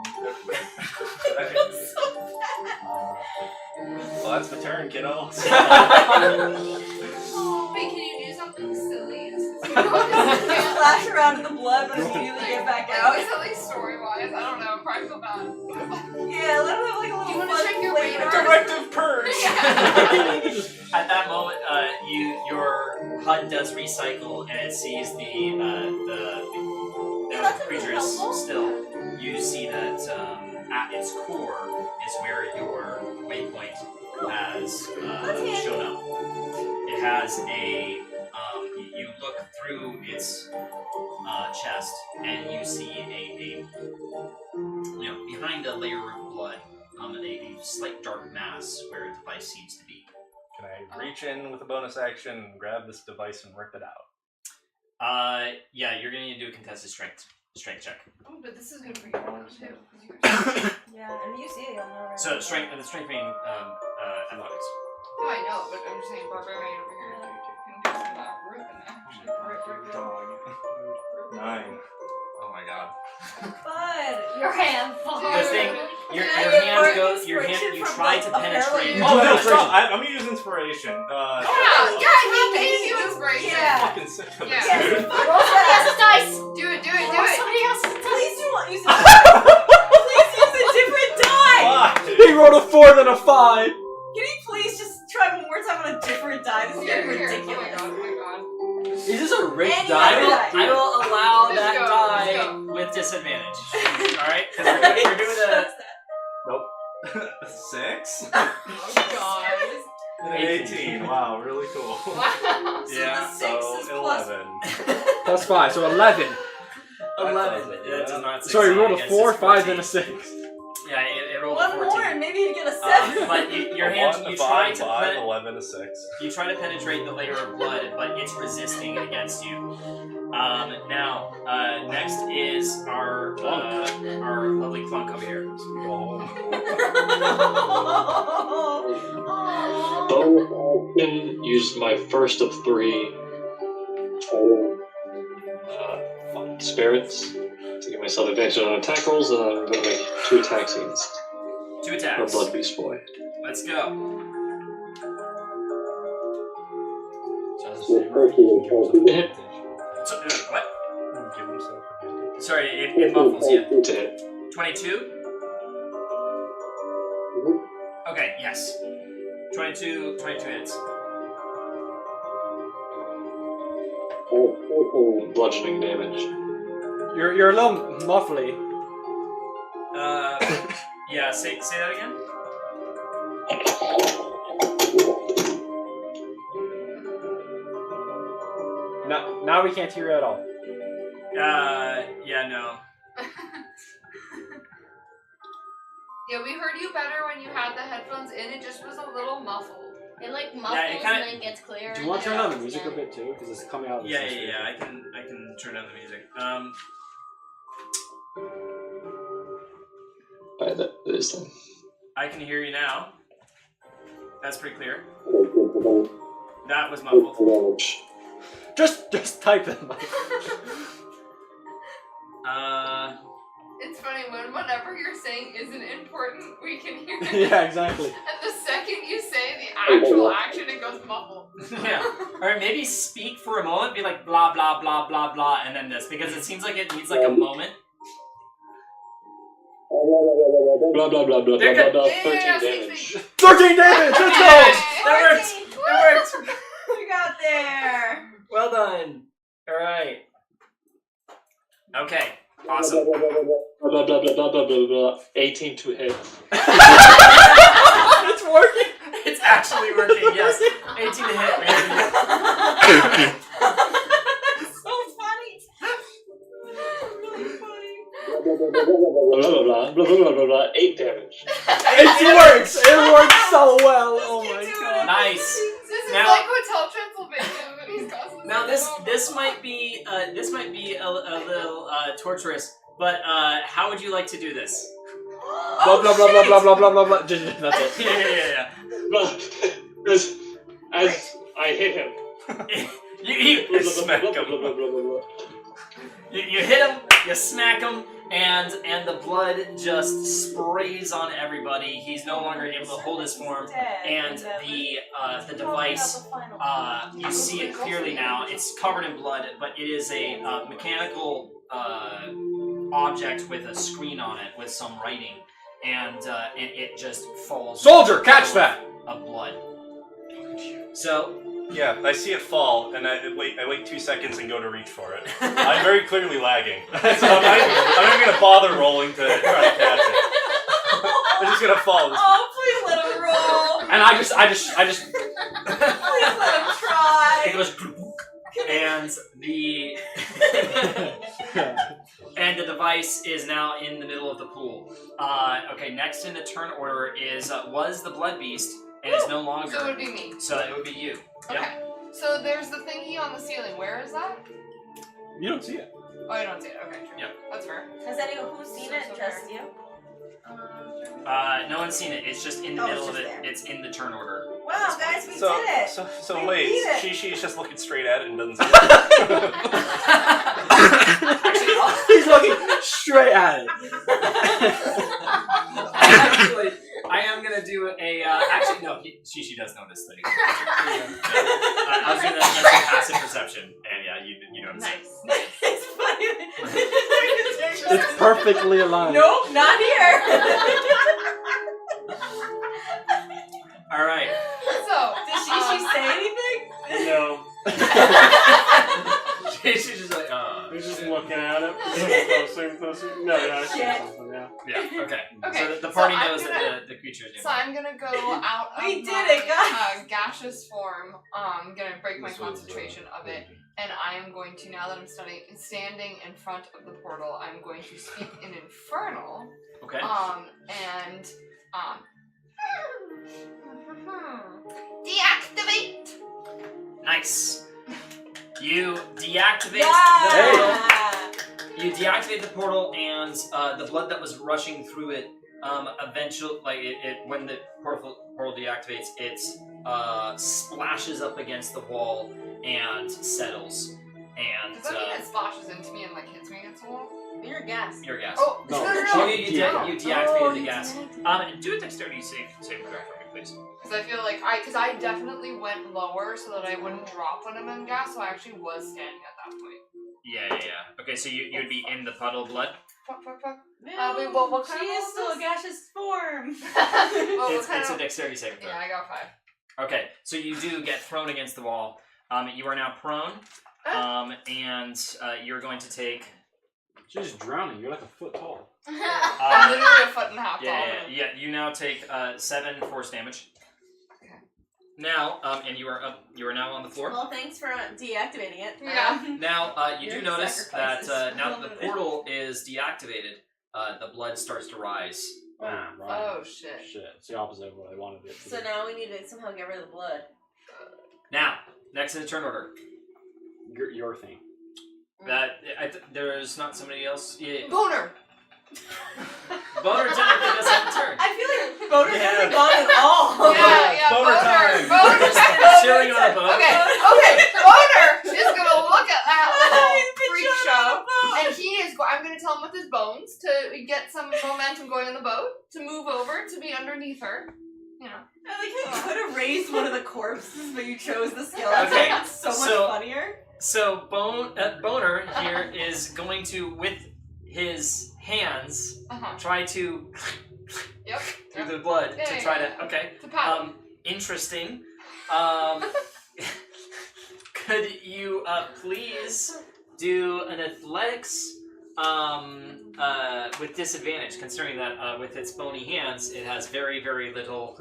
S4: everything. Well, that's my turn, kiddo.
S1: wait, can you do something silly?
S2: Splash around in the blood, but immediately get back out.
S1: Like, silly story-wise, I don't know, practical bad.
S2: Yeah, let him have like a little
S1: You wanna
S2: fun
S1: check your
S2: flavor.
S1: radar?
S4: Directive purge!
S6: At that moment, your HUD does recycle, and it sees the creature is still. You see that at its core is where your waypoint has shown up. It has a. You look through its chest, and you see behind a layer of blood, a slight dark mass where a device seems to be.
S4: Can I reach in with a bonus action and grab this device and rip it out?
S6: Yeah, you're gonna need to do a contested strength check.
S1: Oh, but this is good for your one too.
S2: Yeah, and you see it, you'll know.
S6: So strength being athletics.
S1: No, I know, but I'm just saying barbarian over here. You can do some root and actually rip.
S4: Dog. 9. Oh my god.
S2: Bud.
S7: Your hand falls.
S6: This thing, your
S2: Can I
S6: hands
S2: get
S6: go.
S2: more
S6: Your
S2: inspiration
S6: you
S2: from,
S6: try
S2: like,
S6: to
S2: a
S6: penetrate.
S2: parallel-
S4: Oh no,
S3: inspiration.
S4: stop! I'm gonna use inspiration.
S1: Yeah, he gave you inspiration.
S2: Yeah.
S4: Fucking sick of
S1: Yeah.
S4: this.
S2: Yes,
S4: dude.
S7: Roll somebody else's dice.
S1: Do it.
S7: Roll somebody else's dice.
S2: Please do not use it. Please use a different die.
S4: Fuck,
S3: He
S4: dude.
S3: rolled a 4 then a 5.
S2: Can you please just try one more time on a different die? This is getting
S1: Here.
S2: ridiculous.
S1: Oh my god.
S9: Is this a rigged
S2: Any
S9: die?
S2: other die.
S6: I will allow
S1: Let's
S6: that
S1: go,
S6: die
S1: let's go.
S6: with disadvantage. All right, because we're doing a.
S4: 6?
S1: Oh god.
S4: And an 18. Wow, really cool.
S1: Wow.
S6: Yeah.
S2: So the 6 is plus
S4: 11.
S3: Plus 5, so 11.
S6: 11. It does not succeed.
S3: Sorry, he rolled a
S6: against
S3: 4,
S6: its
S3: 5, then
S6: 14.
S3: a 6.
S6: Yeah, it rolled
S2: One
S6: a 14.
S2: more and maybe he'd get a 7.
S6: But your
S4: A
S6: hands,
S4: 1,
S6: you
S4: a
S6: try
S4: 5,
S6: to
S4: 5, 11, a 6.
S6: you try to penetrate the layer of blood, but it's resisting against you. Now, next is our lovely clunk over here.
S8: Bonus action, use my first of 3 spirits to give myself advantage on attack rolls, and I'm going to make 2 attack scenes.
S6: 2
S8: For
S6: attacks.
S8: Blood Beast Boy.
S6: Let's go.
S8: Hit.
S6: So, what?
S4: Give himself advantage.
S6: Sorry, it muffles you.
S8: To hit.
S6: 22? Okay, yes. 22 hits.
S8: Bludgeoning damage.
S3: You're a little muffly.
S6: Yeah, say that again?
S3: Now we can't hear you at all.
S6: Yeah, no.
S1: Yeah, we heard you better when you had the headphones in. It just was a little muffled.
S7: It like muffles
S6: Yeah, it kinda-
S7: and then gets clear.
S3: Do you want to turn on the music a bit too? Because it's coming out of the
S6: Yeah,
S3: system.
S6: I can turn down the music.
S8: Alright, that is then.
S6: I can hear you now. That's pretty clear. That was muffled.
S8: Damage.
S3: Just type it.
S1: It's funny whenever you're saying isn't important, we can hear it.
S3: Yeah, exactly.
S1: And the second you say the actual action, it goes muffled.
S6: Yeah. Or maybe speak for a moment, be like blah blah blah blah blah, and then this, because it seems like it needs like a moment.
S8: Blah blah blah blah
S6: They're
S8: blah
S6: good.
S8: blah.
S1: Yeah,
S8: 13
S1: speak,
S8: damage.
S1: speak.
S3: 13 damage! Let's go!
S6: That worked! That worked!
S2: We got there.
S6: Well done. Alright. Okay, awesome.
S8: Blah, blah, blah, blah, blah, blah, blah, blah. 18 to hit.
S6: It's working. It's actually working. Yes, 18 to hit.
S2: So funny. Really funny.
S8: Blah, blah, blah, blah, blah, blah, blah, blah, 8 damage.
S3: It works! It works so well! Oh my god.
S6: Nice.
S1: This is
S6: Now-
S1: like Hotel Transylvania when he's got some.
S6: Now this might be a little torturous, but how would you like to do this?
S3: Blah blah blah blah blah blah blah blah blah. Just that's it.
S6: Yeah.
S8: Blah. As I hit him.
S6: You
S4: Smack him.
S6: You hit him, you smack him, and the blood just sprays on everybody. He's no longer able to hold his form, and the device, you see it clearly now. It's covered in blood, but it is a mechanical object with a screen on it with some writing, and it just falls.
S3: Soldier, catch that!
S6: Of blood. So.
S4: Yeah, I see it fall, and I wait 2 seconds and go to reach for it. I'm very clearly lagging, so I'm not gonna bother rolling to try to catch it. I'm just gonna fall.
S2: Oh, please let him roll.
S3: And I just
S2: Please let him try.
S6: It goes, and the device is now in the middle of the pool. Okay, next in the turn order is was the blood beast. And it's no longer.
S1: So it would be me.
S6: So it would be you.
S1: Okay.
S6: Yep.
S1: So there's the thingy on the ceiling. Where is that?
S3: You don't see it.
S1: Oh, I don't see it. Okay, true.
S6: Yep.
S1: That's fair.
S2: Has anyone who's seen it? Just you?
S6: No one's seen it. It's just in the
S2: Oh,
S6: middle
S2: it's
S6: of it.
S2: just there.
S6: It's in the turn order.
S2: Wow, guys, we
S4: So
S2: did it.
S4: so
S2: We
S4: wait,
S2: beat it.
S4: Shishi is just looking straight at it and doesn't see it.
S3: He's looking straight at it.
S6: Actually, I am gonna do a. Actually, no. She does notice things. I was gonna that's a passive perception, and yeah, you notice it.
S1: Nice.
S2: It's funny.
S3: It's perfectly aligned.
S2: Nope, not here.
S6: All right.
S1: So,
S2: Did she say anything?
S5: No.
S6: She's just like,
S5: He's just looking at it. Closer and closer. No, yeah, I see
S2: Shit.
S5: something, yeah.
S6: Yeah. Okay.
S1: Okay,
S6: So the party
S1: so I'm
S6: knows
S1: gonna-
S6: that the creature is
S1: so I'm gonna go out of
S2: We did
S1: my
S2: it, guys.
S1: gaseous form. Gonna break my concentration of it, and I am going to, now that I'm standing in front of the portal, I'm going to speak in Infernal.
S6: Okay.
S1: And deactivate.
S6: Nice. You deactivate
S2: Yeah.
S6: the portal. You deactivate the portal, and the blood that was rushing through it, eventually, like when the portal deactivates, it splashes up against the wall and settles. And
S1: Does that mean it splashes into me and like hits me against the wall?
S2: You're a gas.
S6: your gas.
S1: Oh,
S3: No.
S1: no.
S6: Oh, you deactivated
S2: Oh,
S6: the
S2: you
S6: gas.
S2: deactivated.
S6: Do a dexterity save throw for me, please.
S1: Because I feel like I definitely went lower so that I wouldn't drop when I'm in gas, so I actually was standing at that point.
S6: Yeah. Okay, so you'd be in the puddle of blood.
S1: Fuck.
S2: No,
S1: wait, well, what kind
S2: she
S1: of
S2: is
S1: roll
S2: still
S1: is
S2: a gaseous form.
S1: Well, what
S6: It's
S1: kind
S6: a
S1: of...
S6: dexterity saving throw.
S1: Yeah, I got 5.
S6: Okay, so you do get thrown against the wall. You are now prone, and you're going to take.
S3: You're just drowning. You're like a foot tall.
S1: I'm literally a foot and a half tall.
S6: Yeah. You now take 7 force damage.
S1: Okay.
S6: Now, and you are up. You are now on the floor.
S2: Well, thanks for deactivating it.
S1: Yeah.
S6: Now, you do
S2: Your
S6: notice that
S2: sacrifices.
S6: now that the portal is deactivated, the blood starts to rise.
S3: Oh, right.
S1: Oh, shit.
S3: Shit. It's the opposite of what I wanted it to
S2: So
S3: be.
S2: now we need to somehow get rid of the blood.
S6: Now, next in the turn order.
S3: Your thing.
S6: There's not somebody else. Yeah.
S1: Boner!
S6: Boner technically does have a turn.
S2: I feel like Boner
S4: Yeah.
S2: hasn't gone at all.
S1: Yeah,
S4: Boner time.
S1: Boner!
S6: Chilling on a boat.
S1: Okay, Boner is gonna look at that
S2: He's
S1: little
S2: been
S1: freak
S2: chilling
S1: show,
S2: on the boat.
S1: and he is. I'm gonna tell him with his bones to get some momentum going on the boat, to move over, to be underneath her. You know.
S2: I like how you could have raised one of the corpses, but you chose the skeleton.
S6: Okay,
S2: It's so much
S6: so-
S2: funnier.
S6: So Boner here is going to, with his hands, try to
S1: Yep.
S6: through the blood
S1: Yeah,
S6: to
S1: yeah,
S6: try
S1: yeah.
S6: to. Okay.
S1: To paddle.
S6: Interesting. Could you please do an athletics with disadvantage, considering that with its bony hands, it has very, very little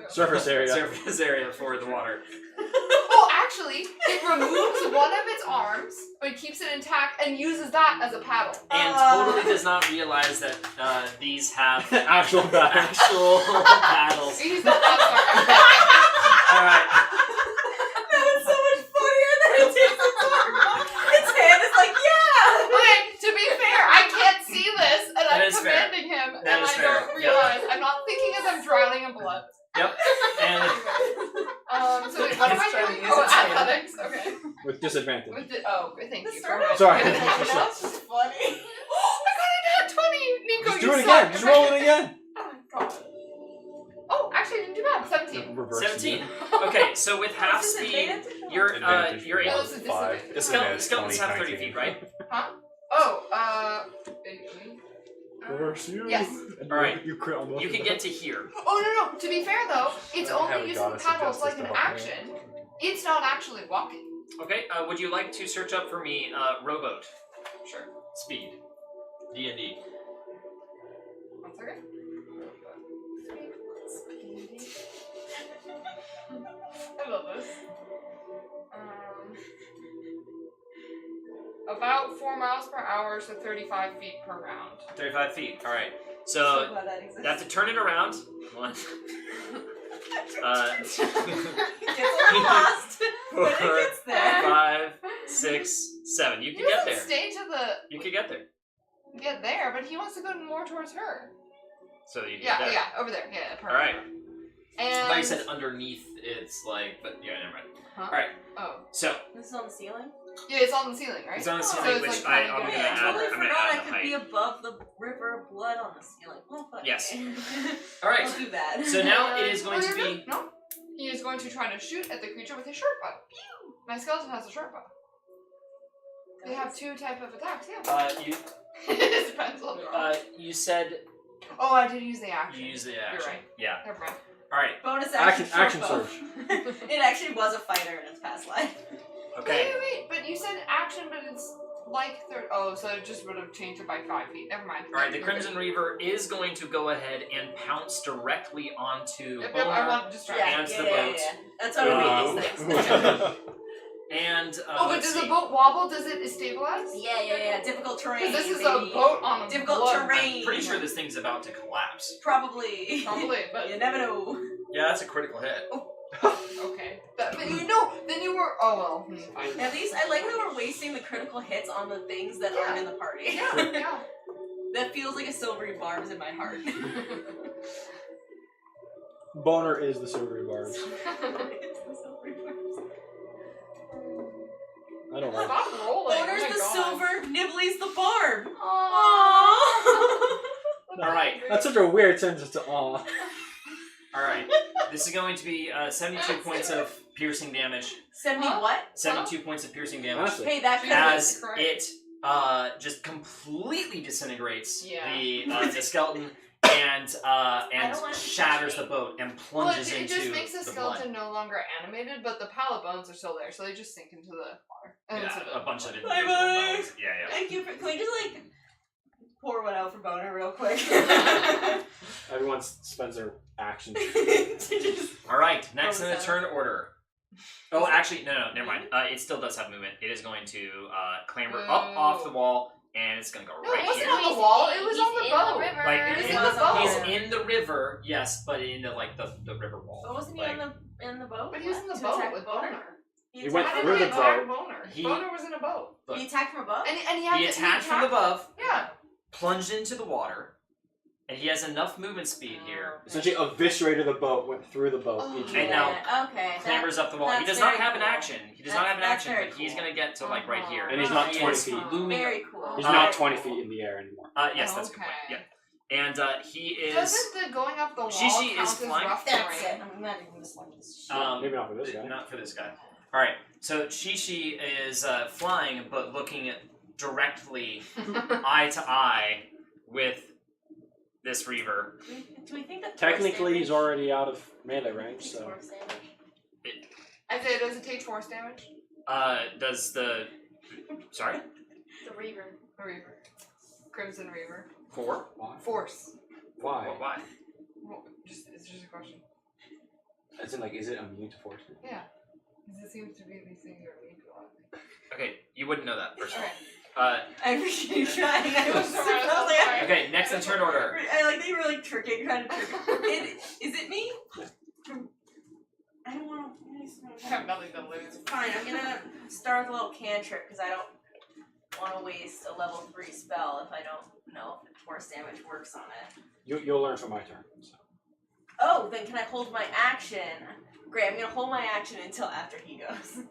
S3: Surface area.
S6: surface area for the water.
S1: Oh, actually, it removes one of its arms, but keeps it intact and uses that as a paddle.
S6: And totally does not realize that these have
S3: Actual battles.
S6: actual paddles.
S1: He's not
S6: Alright.
S2: That was so much funnier than it takes its arm off. Its hand is like, yeah!
S1: Okay, to be fair, I can't see this, and
S6: That
S1: I'm
S6: is fair.
S1: commanding him,
S6: That
S1: and
S6: is
S1: I
S6: fair.
S1: don't realize. I'm not thinking as I'm drowning in blood.
S6: Yep. And
S1: So wait, what am I
S2: trying to
S1: doing?
S2: use
S1: Oh,
S2: its hand.
S1: athletics. Okay.
S3: With disadvantage.
S1: Thank you.
S2: Sorry.
S1: For
S3: Sorry.
S2: That's just funny.
S1: Oh, I got a nat 20! Nico,
S3: Just
S1: you
S3: do it
S1: suck.
S3: again. Just roll it again.
S1: Oh my god. Oh, actually, I didn't do bad. 17.
S3: Reverse
S6: 17. Okay, so with half speed, you're
S11: Advantage
S6: you're
S11: for
S6: able.
S1: this is
S11: 5.
S6: Skeleton,
S11: Disadvantage
S6: skeletons
S11: 20,
S6: have 30
S11: 19.
S6: feet, right?
S1: Oh,
S3: Reverse you.
S1: yes.
S3: And
S6: Alright.
S3: You crit on both
S6: You
S3: of
S6: can
S3: them.
S6: get to here.
S1: Oh, no. To be fair, though, it's
S11: I have
S1: only
S11: a
S1: using the
S11: goddess of
S1: paddles like
S11: justice
S1: an
S11: to help me.
S1: action. It's not actually walking.
S6: Okay, would you like to search up for me rowboat
S1: Sure.
S6: speed? D&D.
S1: 1 second. I love this. About 4 miles per hour, so 35 feet per round.
S6: 35 feet. All right. So
S2: glad that exists.
S6: you have to turn it around. One.
S2: Gets a little lost, but it
S6: Four,
S2: gets there.
S6: 5, 6, 7. You
S1: He
S6: can get
S1: doesn't
S6: there.
S1: stay to
S6: You can get there.
S1: get there, but he wants to go more towards her.
S6: So you can
S1: Yeah,
S6: get there.
S1: yeah, over there. Yeah, perfect.
S6: All right.
S1: And
S6: I thought you said underneath. It's like, but yeah, never mind.
S1: Huh?
S6: All right.
S1: Oh,
S6: So
S2: This is on the ceiling?
S1: yeah, it's on the ceiling, right?
S6: it's on the
S1: So
S6: ceiling,
S1: it's
S6: which
S1: like
S6: I'm
S1: kinda
S6: gonna
S2: Wait, I
S6: add.
S2: totally
S6: I'm gonna
S2: forgot I
S6: add the
S2: could be
S6: height.
S2: above the river of blood on the ceiling. Oh, fuck.
S6: Yes.
S2: Okay.
S6: All right.
S2: I'll do that.
S6: So now it is going to
S1: you're
S6: be.
S1: good. No. He is going to try to shoot at the creature with his short bow. Pew! My skeleton has a short bow. They have 2 type of attacks, yeah.
S6: You
S1: It depends on the roll.
S6: you said
S1: Oh, I did use the action.
S6: you use the
S1: You're
S6: action.
S1: right.
S6: Yeah.
S1: Never mind.
S6: All right.
S2: Bonus
S3: Action
S2: action
S3: surge.
S2: It actually was a fighter in its past life.
S6: Okay.
S1: Wait, but you said action, but it's like third. Oh, so it just would have changed it by 5 feet. Never mind.
S6: All right. The
S1: You're
S6: Crimson
S1: good.
S6: Reaver is going to go ahead and pounce directly onto
S1: Yep,
S6: Boner
S1: I want distraction.
S2: Yeah,
S6: and
S2: yeah,
S6: the
S2: yeah,
S6: boat.
S2: yeah. That's how we made these things.
S6: And
S1: Oh, but
S6: let's
S1: does
S6: see.
S1: the boat wobble? Does it stabilize?
S2: Yeah. Difficult terrain.
S1: Because this is
S2: baby.
S1: a boat on a
S2: Difficult
S1: blood.
S2: terrain.
S6: I'm pretty sure this thing's about to collapse.
S2: Probably.
S1: Probably, but
S2: You never know.
S6: Yeah, that's a critical hit.
S1: okay. Then you were. Oh well. Fine.
S2: At least I like how we're wasting the critical hits on the things that aren't in the party.
S1: Yeah.
S2: That feels like a silvery barbs in my heart.
S3: Boner is the silvery barbs. I don't like.
S1: Stop rolling.
S2: Boner's
S1: oh my
S2: the
S1: God.
S2: silver, Nibley's the barb.
S6: All right.
S3: That's such a weird sentence to aw.
S6: All right. This is going to be 72 points of piercing damage.
S2: 70 what?
S6: 72 points of piercing damage.
S3: Honestly.
S2: Hey, that could
S6: As
S1: correct.
S6: it just completely disintegrates
S1: Yeah.
S6: the skeleton and
S2: don't want to
S6: shatters
S2: touch
S6: the boat and
S1: Well,
S6: plunges
S1: it
S6: into
S1: just makes the
S6: the
S1: skeleton
S6: blood.
S1: no longer animated, but the pallet bones are still there, so they just sink into the water. And
S6: Yeah,
S1: into the
S6: a bunch of
S1: blood.
S6: individual
S2: Bye-bye.
S6: bones. Yeah.
S2: Thank you for. Can we just like pour one out for Boner real quick?
S3: Everyone spends their action.
S6: All right. Next in the
S2: Bonus
S6: turn order. Oh, actually, no, never mind. It still does have movement. It is going to clamber up off the wall, and it's going to go
S1: No,
S6: right
S1: it wasn't
S6: here.
S1: on the wall. It was on the boat.
S7: river.
S6: Like,
S1: It was
S6: it-
S1: in the boat.
S6: He's in the river, yes, but in the river wall.
S2: But wasn't he
S6: Like,
S2: in the boat?
S1: But he was in the
S2: To
S1: boat
S2: attack
S1: with
S2: Boner?
S1: Boner.
S3: He went
S1: How
S3: through
S1: did he
S3: the
S1: attack
S3: boat.
S1: Boner?
S6: He-
S1: Boner was in a boat.
S6: Look.
S2: He attacked from above?
S1: And he
S6: He attacked from above,
S1: Yeah.
S6: plunged into the water, and he has enough movement speed here.
S3: Essentially, eviscerated the boat, went through the boat.
S1: Oh.
S3: each
S6: And
S3: one.
S6: now
S2: okay.
S6: clambers up the wall. He
S2: that's
S6: does not
S2: very
S6: have an
S2: cool.
S6: action. He does not have an
S2: That's
S6: action,
S2: very
S6: but he's
S2: cool.
S6: going to get to like right here.
S3: And he's not
S6: He
S3: 20
S6: is
S3: feet.
S6: looming.
S2: Very cool.
S3: He's
S6: Uh,
S3: not 20 feet in the air anymore.
S6: Yes, that's a good point.
S1: Okay.
S6: Yeah. And he is.
S1: Doesn't the going up the wall
S6: Shishi is
S1: count as
S6: flying.
S1: rough
S2: That's
S1: terrain?
S2: it. I'm not even gonna select this shit.
S3: Maybe not for this guy.
S6: Not for this guy. All right. So Shishi is flying, but looking directly eye to eye with this Reaver.
S2: Do we think that
S3: Technically, he's already out of melee range, so.
S1: I say, does it take force damage?
S6: Does the. Sorry?
S7: The Reaver.
S1: The Reaver. Crimson Reaver.
S6: 4.
S3: Why?
S1: Force.
S3: Why?
S6: Well, why?
S1: Well, it's just a question.
S3: As in, like, is it immune to force?
S1: Yeah. Because it seems to be these things are immune to a lot of things.
S6: Okay, you wouldn't know that, first of all.
S1: Okay.
S2: I appreciate you trying. I was
S1: Sorry,
S2: like,
S6: Okay, next in turn order.
S2: I like that you were like tricking, trying to trick. Is it me? I don't want to.
S1: I have nothing to lose.
S2: Fine, I'm gonna start with a little cantrip because I don't want to waste a level 3 spell if I don't know if force damage works on it.
S3: You'll learn from my turn. So.
S2: Oh, then can I hold my action? Great, I'm gonna hold my action until after he goes.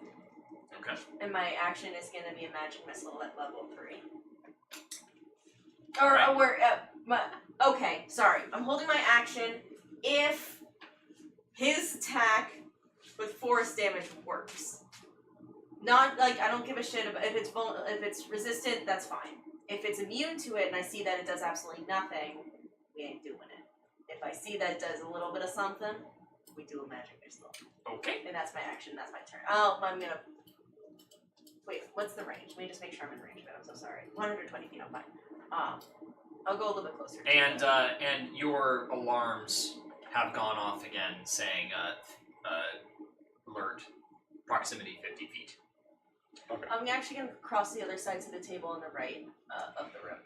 S6: Okay.
S2: And my action is gonna be a magic missile at level 3. Okay, sorry. I'm holding my action if his attack with force damage works. Not like I don't give a shit about if it's resistant, that's fine. If it's immune to it and I see that it does absolutely nothing, we ain't doing it. If I see that it does a little bit of something, we do a magic missile.
S6: Okay.
S2: And that's my action, that's my turn. Oh, I'm gonna wait, what's the range? Let me just make sure I'm in range of it. I'm so sorry. 120 feet, I'm fine. I'll go a little bit closer.
S6: And your alarms have gone off again, saying alert, proximity 50 feet.
S3: Okay.
S2: I'm actually going to cross the other side to the table on the right of the room.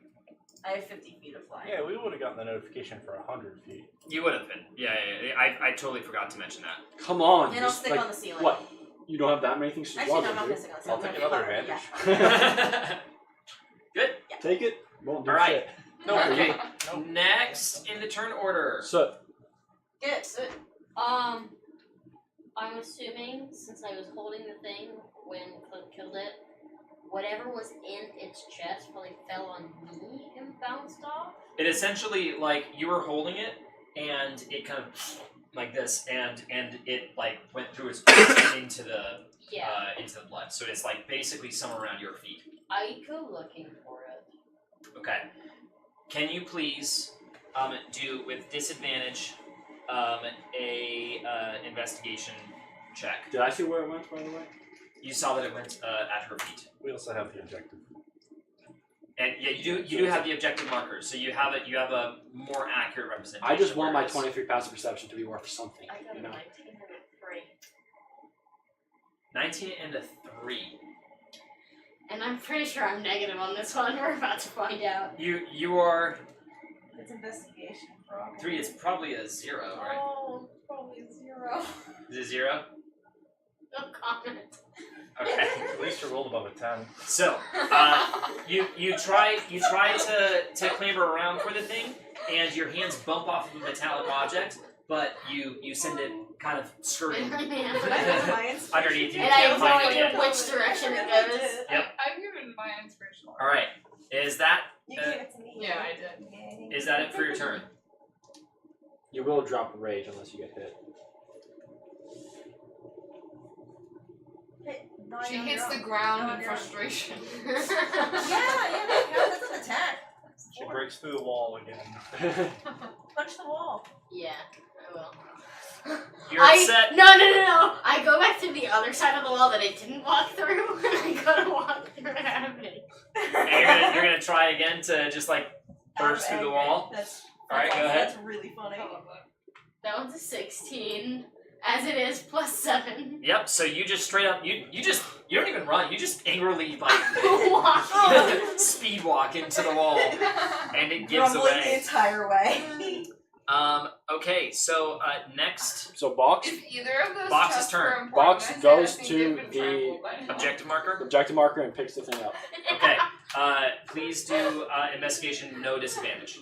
S2: I have 50 feet of flying.
S4: Yeah, we would have gotten the notification for 100 feet.
S6: You would have been. Yeah. I totally forgot to mention that.
S3: Come on.
S2: And I'll
S3: just,
S2: stick
S3: like,
S2: on the ceiling.
S3: What? You don't have that many things to
S2: Actually, no,
S3: log
S2: I'm not
S3: into.
S2: going to stick on the ceiling.
S4: I'll take
S2: I'm gonna
S4: another
S2: be
S4: advantage.
S2: Yeah.
S6: Good.
S2: Yeah.
S3: Take it. Won't do
S6: All right.
S3: shit.
S6: No. Okay.
S4: Nope.
S6: Next in the turn order.
S3: So,
S2: Good. So,
S7: I'm assuming, since I was holding the thing when Cliff killed it, whatever was in its chest probably fell on me and bounced off.
S6: It essentially, like, you were holding it, and it kind of like this, and it like went through its into the into the blood. So it's like basically somewhere around your feet.
S7: I go looking for it.
S6: Okay. Can you please do with disadvantage a investigation check?
S3: did I see where it went, by the way?
S6: You saw that it went at her feet.
S4: We also have the objective.
S6: And yeah, you do have the objective markers, so you have it. You have a more accurate representation.
S3: I just
S6: of
S3: want
S6: where
S3: my
S6: it is.
S3: 23 passive perception to be worth something.
S7: I got
S3: You
S7: a
S3: know?
S7: 19 and a 3.
S6: 19 and a 3.
S7: And I'm pretty sure I'm negative on this one. We're about to find out.
S6: You are
S2: it's investigation. Probably.
S6: 3 is probably a 0, right?
S7: Oh, probably 0.
S6: Is it 0?
S7: No comment.
S6: Okay.
S4: At least you rolled above a 10.
S6: So you try to clamber around for the thing, and your hands bump off of a metallic object, but you send it kind of skirting underneath you.
S7: And I have
S6: can't
S7: no
S6: find
S7: idea
S6: it.
S7: which direction it goes.
S6: Yep.
S1: I've given my inspirational.
S6: All right. Is that
S2: You gave it to me.
S1: Yeah, I did.
S6: is that it for your turn?
S3: You will drop a rage unless you get hit.
S1: She hits the ground in frustration.
S2: Yeah, that's an attack.
S4: She breaks through the wall again.
S2: Punch the wall.
S7: Yeah, I will.
S6: You're upset.
S7: No. I go back to the other side of the wall that I didn't walk through, and I gotta walk through it happening.
S6: And you're gonna try again to just like burst through the wall. All right, go ahead.
S2: That's really funny.
S7: That one's a 16, as it is, plus 7.
S6: Yep. So you just straight up you don't even run. You just angrily like
S7: Walk.
S6: speed walk into the wall, and it gives
S2: Grumbling the
S6: away.
S2: entire way.
S6: Okay. So next
S3: So box
S1: If either of those
S6: Box's
S1: tests
S6: turn.
S1: were important,
S3: Box
S1: I'd say
S3: goes
S1: I think
S3: to
S1: they've been
S3: the
S1: trampled by now.
S6: objective marker.
S3: objective marker and picks the thing up.
S6: Okay. Please do investigation, no disadvantage.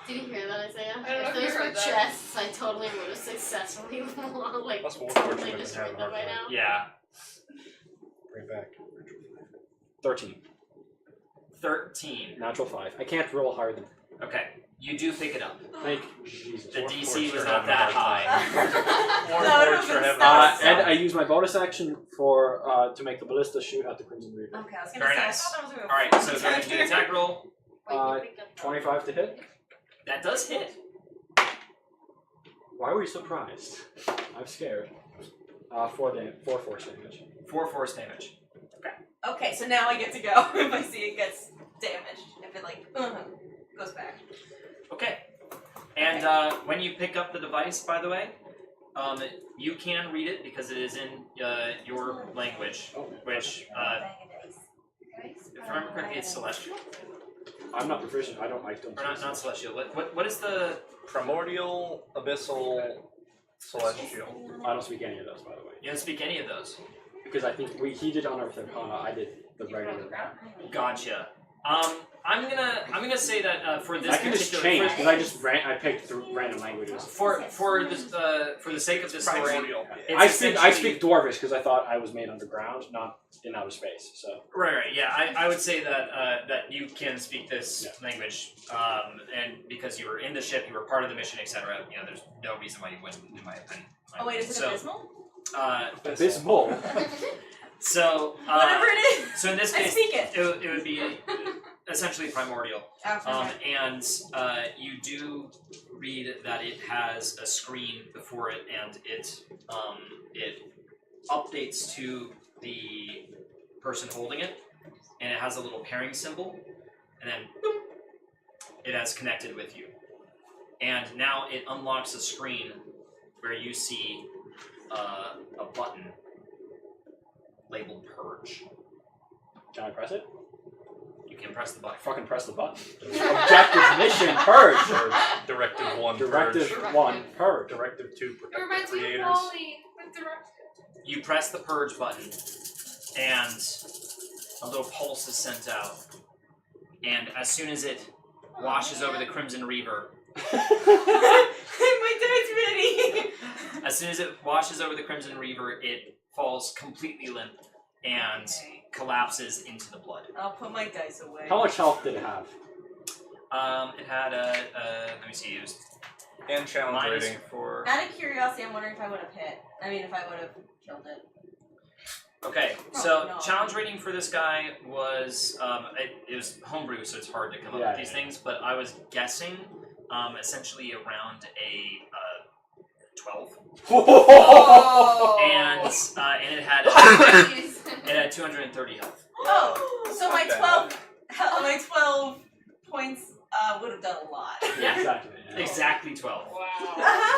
S7: Did you hear that, Isaiah?
S1: I don't know
S7: If
S1: if you
S7: those were
S1: heard that.
S7: chests, I totally would have successfully like
S4: That's what
S7: totally
S4: we're
S7: destroyed
S4: having a
S7: them
S4: hard
S7: by
S4: time.
S7: now.
S6: Yeah.
S3: Bring back. 13.
S6: 13.
S3: Natural 5. I can't roll higher than.
S6: Okay. You do pick it up.
S3: Thank Jesus.
S6: The
S4: Fourth
S6: DC
S4: force
S6: was
S4: for
S6: not
S4: having a
S6: that
S4: hard
S6: high.
S4: Or
S2: No,
S4: forge
S2: no,
S4: for having a
S2: stop.
S4: hard time.
S3: And I use my bonus action for to make the ballista shoot at the Crimson Reaper.
S2: Okay, I was gonna
S6: Very
S2: say,
S6: nice.
S2: I thought that was gonna
S6: All right. So go ahead and do the attack roll.
S7: Wait,
S3: Uh,
S7: you picked up
S3: 25 to hit.
S6: That does hit.
S3: Why were you surprised? I'm scared. 4 force damage.
S6: 4 force damage.
S2: Okay, so now I get to go if I see it gets damaged if it like goes back.
S6: Okay. And when you pick up the device, by the way, you can read it because it is in your language, which, if I remember correctly, it's Celestial.
S3: I'm not proficient. I don't
S6: Or not Celestial. What is the...
S4: Primordial, Abyssal, Celestial.
S3: I don't speak any of those, by the way.
S6: You don't speak any of those.
S3: Because I think he did Unearthed Arcana, I did the regular.
S6: Gotcha. I'm gonna say that for this
S3: I can just
S6: particular
S3: change because I picked random languages.
S6: for the sake of this story,
S4: Primordial.
S3: I speak Dwarvish because I thought I was made underground, not in outer space. So
S6: Right, yeah. I would say that that you can speak this language, and because you were in the ship, you were part of the mission, etc. You know, there's no reason why you wouldn't, in my opinion.
S2: Oh wait, is it abysmal?
S3: Abysmal.
S6: So
S2: Whatever it is.
S6: So in this
S2: I
S6: case,
S2: speak it.
S6: it would be essentially primordial.
S2: Okay.
S6: And you do read that it has a screen before it, and it updates to the person holding it, and it has a little pairing symbol, and then boop, it has connected with you. And now it unlocks a screen where you see a button labeled Purge.
S3: Can I press it?
S6: You can press the button.
S3: Fucking press the button. Objective mission Purge.
S4: Directive 1.
S3: Directive
S4: Purge.
S3: 1 Purge.
S4: Directive 2.
S1: It
S4: Protect the
S1: reminds me of
S4: creators.
S1: Wally with Directive.
S6: You press the Purge button, and a little pulse is sent out. And as soon as it washes over the Crimson Reaver,
S2: My dad's ready.
S6: as soon as it washes over the Crimson Reaver, it falls completely limp and collapses into the blood.
S2: I'll put my dice away.
S3: How much health did it have?
S6: It had let me see, it was
S4: And challenge
S6: minus
S4: rating.
S6: for...
S2: Out of curiosity, I'm wondering if I would have hit. I mean, if I would have killed it.
S6: Okay,
S2: Probably
S6: so
S2: not.
S6: challenge rating for this guy was, it was homebrew, so it's hard to come up with these things, but I was guessing essentially around a 12. And it had it had 230 health.
S2: Oh, so my
S4: Not bad.
S2: 12 points would have done a lot.
S6: Yeah,
S3: Exactly.
S6: exactly 12.
S1: Wow.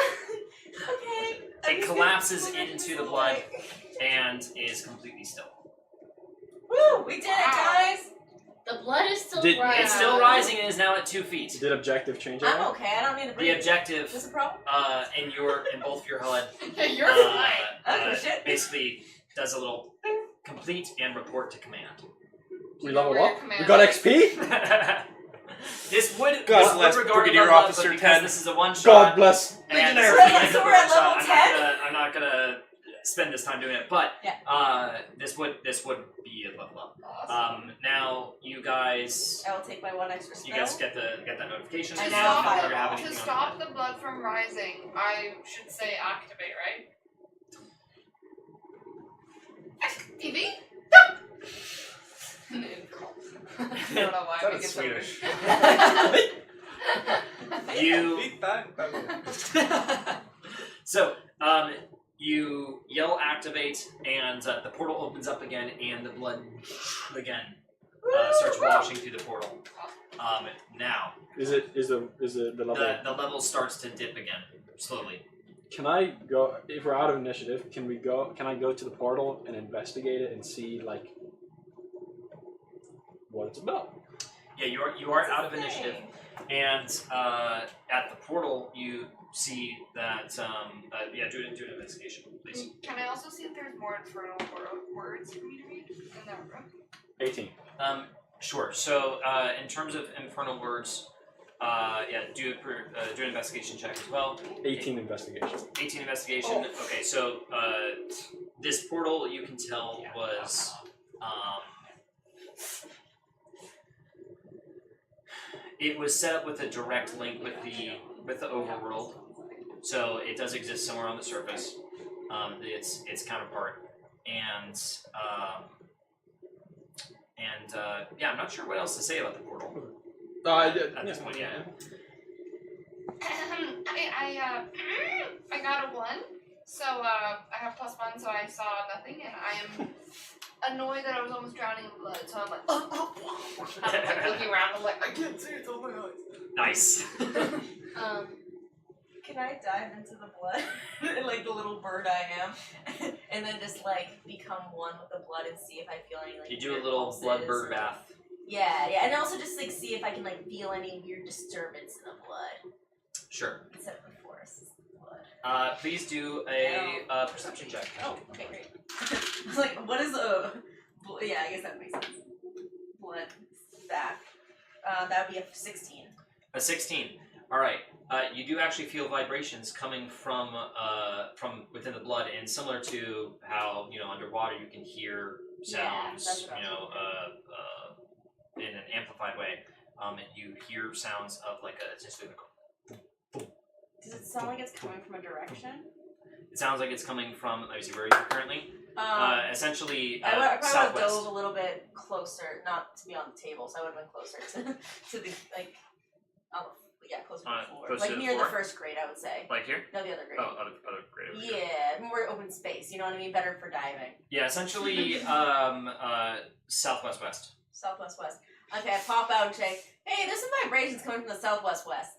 S2: Okay.
S6: It collapses into the blood and is completely still.
S2: Woo! We did it, guys.
S7: The blood is still
S3: Did-
S7: rising.
S6: It's still rising and is now at 2 feet.
S3: Did objective change it?
S2: I'm okay. I don't need to
S6: The
S2: breathe.
S6: objective,
S2: Is this a problem?
S6: in both your HUD,
S1: Yeah, you're fine.
S2: Oh, shit.
S6: basically does a little complete and report to command.
S3: We
S1: You know
S3: leveled
S1: where your
S3: up.
S1: command
S3: We got
S1: is.
S3: XP.
S6: This would
S4: God bless
S6: regard
S4: Brigadier
S6: level up,
S4: Officer
S6: but because
S4: 10.
S6: this is a one shot.
S3: God bless.
S6: And
S2: Legionnaire.
S6: at the end of
S2: So
S6: the
S2: we're at
S6: one shot,
S2: level
S6: I'm not gonna spend this time doing it, but
S2: Yeah.
S6: this would be a level up.
S1: Awesome.
S6: Now you guys
S2: I will take my one extra spell.
S6: you guys get that notification.
S2: I
S6: and
S2: know.
S6: you don't
S2: Stop
S6: ever have
S1: To
S6: anything on
S1: stop
S6: your
S1: the blood from rising, I should say activate, right? TV? I don't know why
S4: That
S1: I
S4: is
S1: make it
S4: Swedish.
S6: You
S4: Beat that.
S6: so you yell activate, and the portal opens up again, and the blood again starts washing through the portal. Now
S3: Is the level?
S6: the level starts to dip again slowly.
S3: Can I go if we're out of initiative? Can I go to the portal and investigate it and see like what it's about?
S6: Yeah, you are out of initiative, and at the portal you see that do an investigation, please.
S1: Can I also see if there's more infernal words for me to read in that room?
S3: 18.
S6: Sure. So in terms of infernal words, do an investigation check as well.
S3: 18 investigation.
S6: 18 investigation. Okay, so this portal you can tell was it was set up with a direct link with the overworld, so it does exist somewhere on the surface. Its counterpart, and I'm not sure what else to say about the portal at this point. Yeah.
S1: I got a 1, so I have +1, so I saw nothing, and I am annoyed that I was almost drowning in blood, so I'm like, I'm like looking around. I'm like, I can't see it. It's over my eyes.
S6: Nice.
S2: Can I dive into the blood, like the little bird I am, and then just like become one with the blood and see if I feel any like
S6: You do a
S2: weird
S6: little
S2: pulses
S6: blood bird
S2: or-
S6: bath.
S2: Yeah, and also just like see if I can like feel any weird disturbance in the blood.
S6: Sure.
S2: Except for Forrest's blood.
S6: Please do a perception check.
S2: Oh, okay, great. I was like, what is a? Yeah, I guess that makes sense. Blood bath. That would be a 16.
S6: A 16. All right. You do actually feel vibrations coming from within the blood, and similar to how underwater you can hear sounds,
S2: that's what I was
S6: in an amplified way. And you hear sounds of like just like
S2: Does it sound like it's coming from a direction?
S6: it sounds like it's coming from. Let me see, where are you currently? Essentially,
S2: I probably would have
S6: southwest.
S2: dove a little bit closer, not to be on the table, so I would have been closer to the like, closer to the floor,
S6: close
S2: like
S6: to the
S2: near
S6: floor?
S2: the first grade, I would say.
S6: Like here?
S2: No, the other grade.
S6: Oh, other grade over here.
S2: Yeah, more open space. You know what I mean? Better for diving.
S6: Yeah, essentially, southwest west.
S2: Southwest west. Okay, I pop out and say, "Hey, there's some vibrations coming from the southwest west."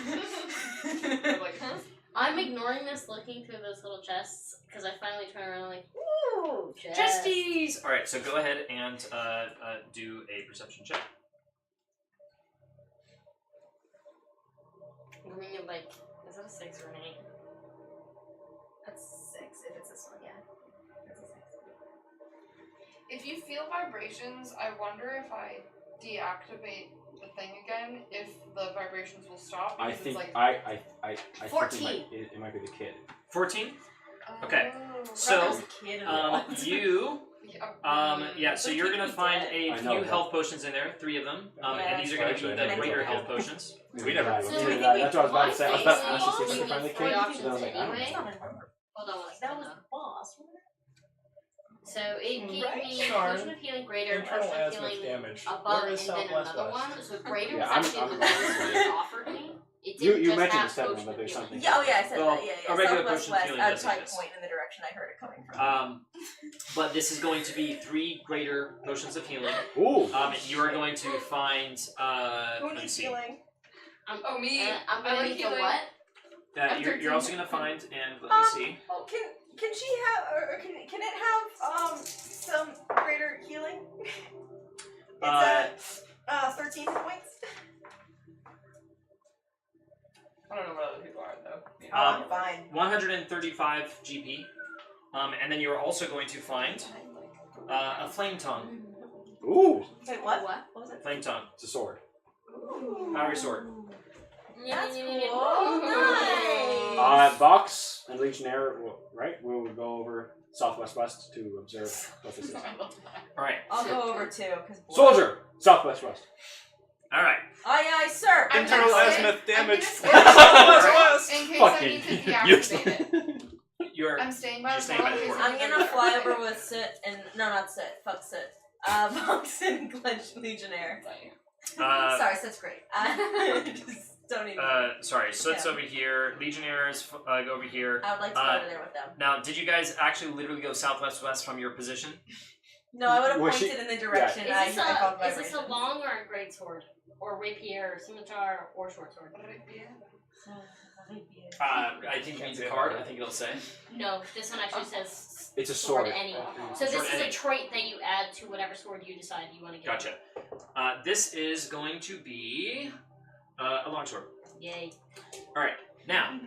S1: I'm like, huh?
S7: I'm ignoring this, looking through those little chests, because I finally turn around like, ooh, chest.
S6: Chesties! Alright, so go ahead and do a perception check.
S7: I mean, like, is that a 6 or an 8?
S2: That's 6 if it's this one, yeah. That's a 6.
S1: If you feel vibrations, I wonder if I deactivate the thing again, if the vibrations will stop.
S3: I
S1: because
S3: think
S1: it's like,
S3: I
S7: 14.
S3: think it might be the kid.
S6: 14? Okay.
S1: Oh.
S6: So,
S2: There's a kid in the
S6: you...
S1: Yeah.
S6: so you're gonna find a
S3: I
S6: few
S3: know,
S6: health potions in there, 3 of them, and these are gonna be
S3: Actually,
S6: the
S3: I
S6: greater
S3: think
S6: health
S3: so.
S6: potions.
S3: We never
S1: So
S3: did
S1: I
S3: that.
S2: think
S3: That's what I was about to say. I was about to ask
S7: Basically,
S3: you to find the
S7: you
S3: kid.
S7: need
S3: So I was
S7: three
S3: like, I don't
S7: options
S3: know.
S7: anyway. Hold on one
S2: That
S7: second.
S2: was the boss.
S7: So it gave
S11: Right.
S7: me
S11: Darn.
S7: potion of healing greater,
S11: Internal
S7: potion of
S11: azimuth
S7: healing
S11: damage.
S7: above,
S11: Where
S7: and
S11: is
S7: then
S11: Southwest
S7: another
S11: West?
S7: one. So greater
S3: Yeah,
S7: was actually
S3: I'm-
S7: the lowest one it offered me. It
S3: You
S7: didn't just
S3: mentioned
S7: have
S3: the second
S7: potion
S3: one, but
S7: of
S3: there's
S7: healing.
S3: something.
S2: Yeah, oh yeah, I said
S6: Well,
S2: that. Yeah,
S6: a regular
S2: Southwest
S6: potion
S2: west.
S6: feeling
S2: I
S6: does
S2: was trying to
S6: exist.
S2: point in the direction I heard it coming from.
S6: But this is going to be 3 greater potions of healing.
S3: Ooh.
S6: You are going to find,
S2: Who
S6: let me
S2: needs
S6: see.
S2: healing?
S1: Oh, me.
S7: I'm
S1: I
S7: gonna
S1: like
S7: need the
S1: healing.
S7: what?
S6: You're also going to find, and let me see.
S2: Oh, can she have, or can it have some greater healing? It's 13 points.
S1: I don't know what other people are though. Yeah.
S2: I'm fine.
S6: 135 GP. And then you're also going to find a flame tongue.
S3: Ooh.
S2: Wait, what?
S7: What?
S2: What was it?
S6: Flame tongue.
S3: It's a sword.
S6: Power sword.
S2: That's cool.
S7: Oh,
S2: Nice.
S3: Box and Legionnaire, right? We will go over southwest west to observe what this is.
S6: Alright.
S2: I'll go over too, because
S3: Soldier, southwest west.
S6: Alright.
S2: Aye, aye, sir.
S1: I'm
S11: Internal
S1: gonna say-
S11: azimuth
S1: I'm
S11: damage.
S1: gonna
S11: Southwest
S1: say-
S11: West.
S1: In case
S3: Fucking
S1: I need to deactivate it.
S6: You're
S1: I'm staying by
S6: You're
S1: the
S6: staying by
S1: portal.
S6: the
S1: in case
S6: portal.
S1: I
S2: I'm
S1: need
S2: gonna
S1: to
S2: fly over with Soot and not Soot. Fuck Soot. Box and Clench Legionnaire. Sorry, Soot's great. Just don't even.
S6: sorry, Soot's
S2: Yeah.
S6: over here. Legionnaires go over here.
S2: I would like to go over there with them.
S6: Now, did you guys actually literally go southwest west from your position?
S2: No, I would have
S3: Was she-
S2: pointed in the direction.
S7: Is
S2: I
S7: this,
S2: felt
S7: is this a
S2: vibrations.
S7: long or a great sword? Or rapier, or scimitar, or short sword?
S6: I think it means a card. I think it'll say.
S7: No, this one actually says
S3: It's a
S7: sword
S3: sword.
S7: any.
S3: Uh,
S7: So this
S6: Sword
S7: is
S6: any.
S7: a trait that you add to whatever sword you decide you want to get.
S6: Gotcha. This is going to be a longsword.
S7: Yay.
S6: All right. Now,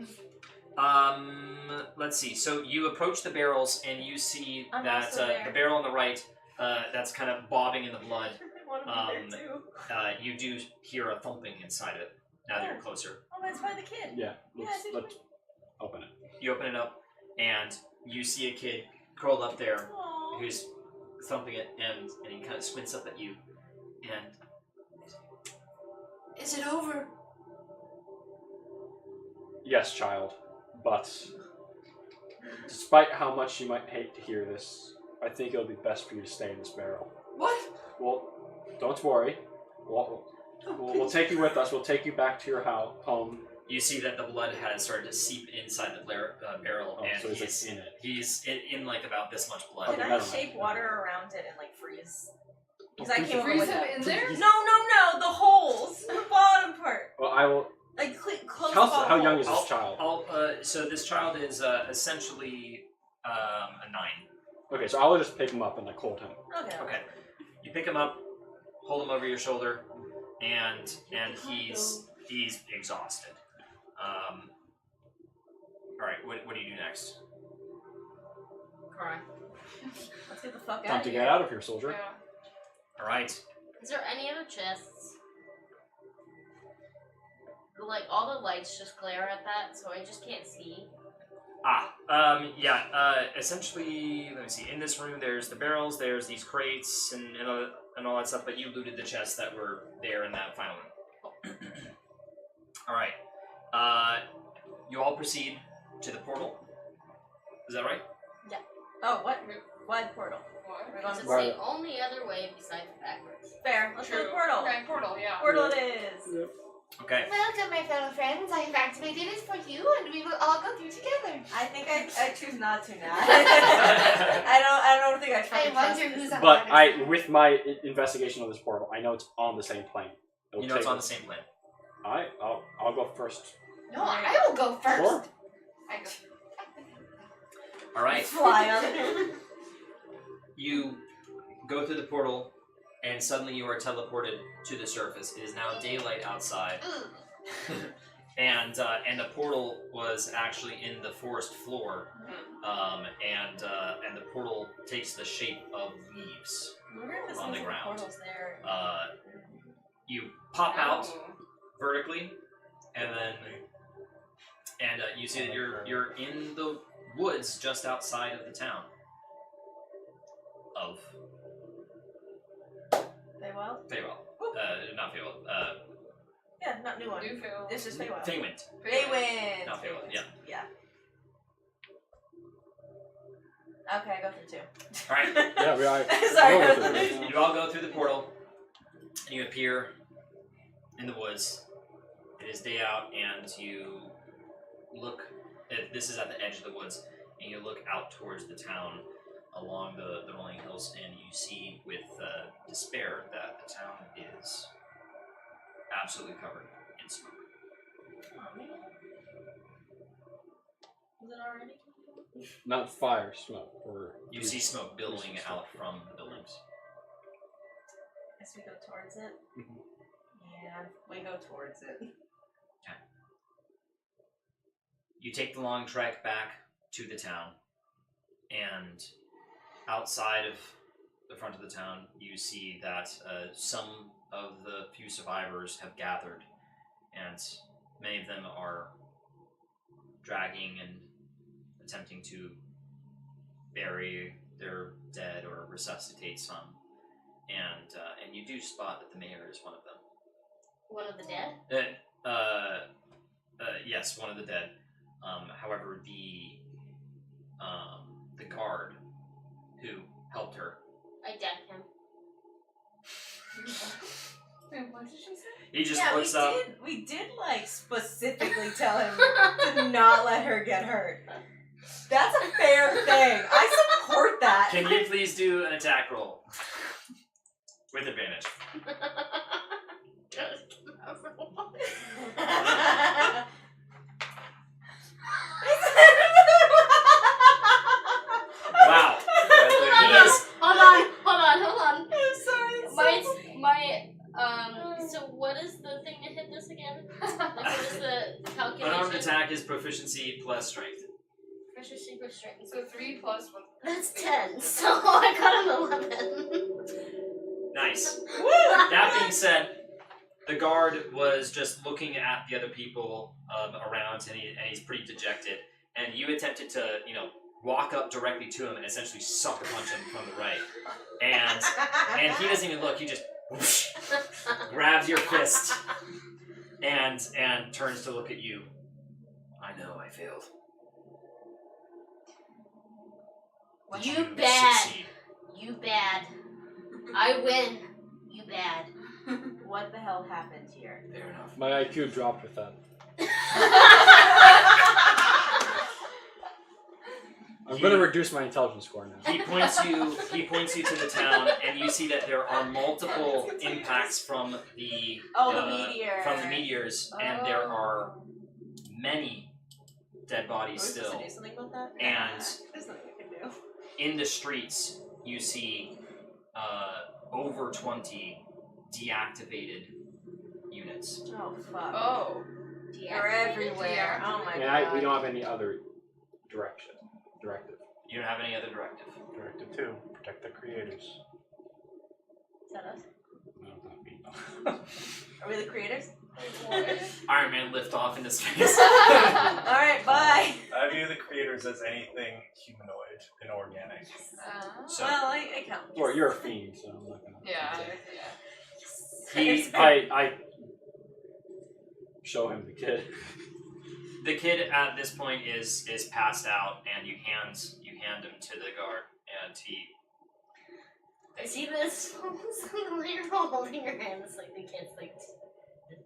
S6: let's see. So you approach the barrels and you see
S2: I'm
S6: that
S2: also there.
S6: the barrel on the right, that's kind of bobbing in the blood.
S2: I want to be there too.
S6: You do hear a thumping inside of it. Now that you're closer,
S2: Oh, that's probably the kid.
S3: Yeah,
S2: Yeah,
S3: let's open it.
S6: you open it up and you see a kid curled up there
S2: Aww.
S6: who's thumping it, and he kind of squints up at you. And is it over?
S3: Yes, child, but despite how much you might hate to hear this, I think it'll be best for you to stay in this barrel.
S1: What?
S3: Well, don't worry. We'll take you with us. We'll take you back to your home,
S6: You see that the blood has started to seep inside the barrel, and
S3: so
S6: he's
S3: in it.
S6: He's in like about this much blood.
S2: Can I shape water around it and like freeze? Because I came up
S1: Freeze
S2: with
S1: him
S2: that.
S1: in there?
S2: No, the holes, the bottom part.
S3: Well, I will.
S2: Like close
S3: How young is
S2: holes.
S3: this child?
S6: So this child is essentially a 9.
S3: Okay, so I will just pick him up and like hold him.
S6: Okay. You pick him up, hold him over your shoulder, and he's exhausted. All right. What do you do next?
S1: Cry.
S2: Let's get the fuck
S3: Time
S2: out
S3: to
S2: of
S3: get
S2: here.
S3: out of here, soldier.
S1: Yeah.
S6: All right.
S7: Is there any other chests? Like, all the lights just glare at that, so I just can't see.
S6: Essentially, let me see. In this room, there's the barrels, there's these crates, and all that stuff. But you looted the chests that were there in that final room. All right. You all proceed to the portal. Is that right?
S2: Yeah. Oh, what? What portal? We're going
S7: It's
S2: to
S7: the only other way besides backwards.
S2: Fair. Let's go to the portal.
S1: Okay, portal, yeah.
S2: Portal it is.
S6: Okay.
S12: Welcome, my fellow friends. I have activated it for you, and we will all go through together.
S2: I think I choose not to now. I don't think I trust.
S12: I wonder who's on
S3: But
S12: the
S3: with my investigation of this portal, I know it's on the same plane.
S6: You know it's on the same plane.
S3: Alright, I'll go first.
S12: No, I will go first.
S3: Sure.
S12: I go.
S6: All right.
S2: Fly on it.
S6: You go through the portal, and suddenly you are teleported to the surface. It is now daylight outside, and the portal was actually in the forest floor, and the portal takes the shape of leaves on the ground. You pop out vertically, and you see that you're in the woods just outside of the town of
S2: Feywild?
S6: Feywild. Not Feywild.
S2: Yeah, not new one.
S1: New Feywild.
S2: It's just Feywild.
S6: Feywind.
S2: Feywind.
S6: Not Feywild, yeah.
S2: Yeah. Okay, I go through 2.
S6: Alright.
S3: Yeah, we are.
S2: Sorry.
S6: You all go through the portal, and you appear in the woods. It is day out, and you look. This is at the edge of the woods, and you look out towards the town along the rolling hills, and you see with despair that the town is absolutely covered in smoke.
S7: Oh, man. Is it already?
S3: Not fire, smoke.
S6: You see smoke billowing out from the buildings.
S2: As we go towards it?
S3: Mhm.
S2: Yeah, we go towards it.
S6: Okay. You take the long trek back to the town, and outside of the front of the town, you see that some of the few survivors have gathered, and many of them are dragging and attempting to bury their dead or resuscitate some. And you do spot that the mayor is one of them.
S7: One of the dead?
S6: Yes, one of the dead. However, the guard who helped her.
S7: I decked him.
S12: Wait, what did she say?
S6: He just looks up.
S2: We did like specifically tell him to not let her get hurt. That's a fair thing. I support that.
S6: Can you please do an attack roll with advantage? Wow.
S7: Hold on.
S2: I'm sorry.
S7: So what is the thing to hit this again? Like, what is the calculation?
S6: Unarmed attack is proficiency plus strength.
S7: Proficiency plus strength.
S1: So 3 plus 1.
S7: That's 10, so I got an 11.
S6: Nice. That being said, the guard was just looking at the other people around, and he's pretty dejected. And you attempted to, walk up directly to him and essentially sucker punch him from the right. And he doesn't even look. He just whoosh, grabs your fist and turns to look at you. I know I failed. Did
S7: You bad.
S6: succeed?
S7: You bad. I win. You bad.
S2: What the hell happened here?
S6: Fair enough.
S3: My IQ dropped with that. I'm going to reduce my intelligence score now.
S6: He points you to the town, and you see that there are multiple impacts from the
S2: meteor.
S6: from the meteors, and there are many dead bodies
S2: Are we supposed
S6: still.
S2: to do something about that?
S6: And
S2: There's nothing we can do.
S6: in the streets, you see over 20 deactivated units.
S2: Oh fuck.
S1: Oh.
S2: They're everywhere. Oh my
S3: And
S2: god.
S3: we don't have any other directive.
S6: You don't have any other directive.
S11: Directive 2, protect the creators.
S2: Is that us?
S3: No, not me.
S2: Are we the creators?
S6: Iron Man lift off into space.
S2: Alright, bye.
S11: I view the creators as anything humanoid and organic.
S6: So,
S2: Well, I count.
S3: Well, you're a fiend, so I'm not going to...
S1: Yeah.
S3: I show him the kid.
S6: The kid at this point is passed out, and you hand him to the guard, and he.
S7: Is he this? You're holding your hand. It's like the kid's like this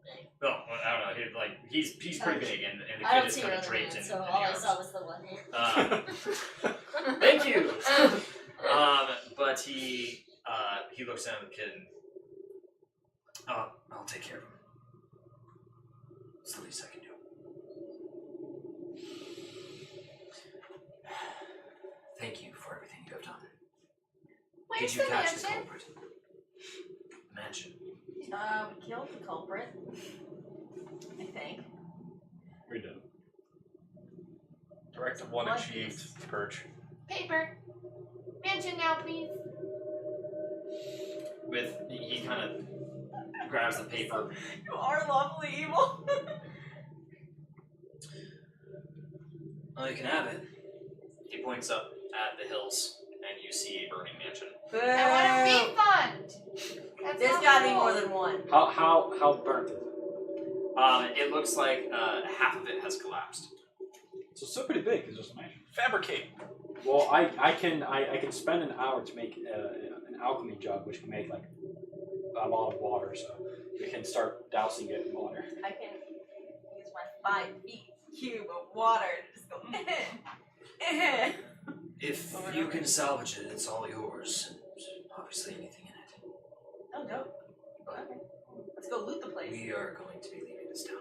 S7: thing.
S6: Well, I don't know. He's pretty big, and the
S7: I
S6: kid
S7: don't
S6: is
S7: see
S6: kind
S7: your
S6: of
S7: other
S6: draped
S7: hand,
S6: in
S7: so
S6: the
S7: all I
S6: arms.
S7: saw was the one hand.
S6: Thank you. But he looks down at the kid and I'll take care of him. It's the least I can do. Thank you for everything you have done.
S12: Where's
S6: Did you
S12: the
S6: catch the
S12: mansion?
S6: culprit? Mansion.
S2: We killed the culprit. I think.
S3: We did.
S11: Directive 1 achieved. Purge.
S12: Paper. Mansion now, please.
S6: He kind of grabs the paper.
S2: You are lawfully evil.
S6: Oh, you can have it. He points up at the hills, and you see a burning mansion.
S2: Boo.
S12: I want a refund. That's
S2: There's
S12: not
S2: gotta be
S12: cool.
S2: more than one.
S3: How burnt is it?
S6: It looks like half of it has collapsed.
S3: So it's still pretty big. It's just a mansion.
S11: Fabricate.
S3: Well, I can spend an hour to make an alchemy jug, which can make like a lot of water. So we can start dousing it in water.
S2: I can use my 5 feet cube of water to just go.
S6: If you can salvage it, it's all yours. Obviously, anything in it.
S2: Oh, dope. Okay. Let's go loot the place.
S6: We are going to be leaving this town.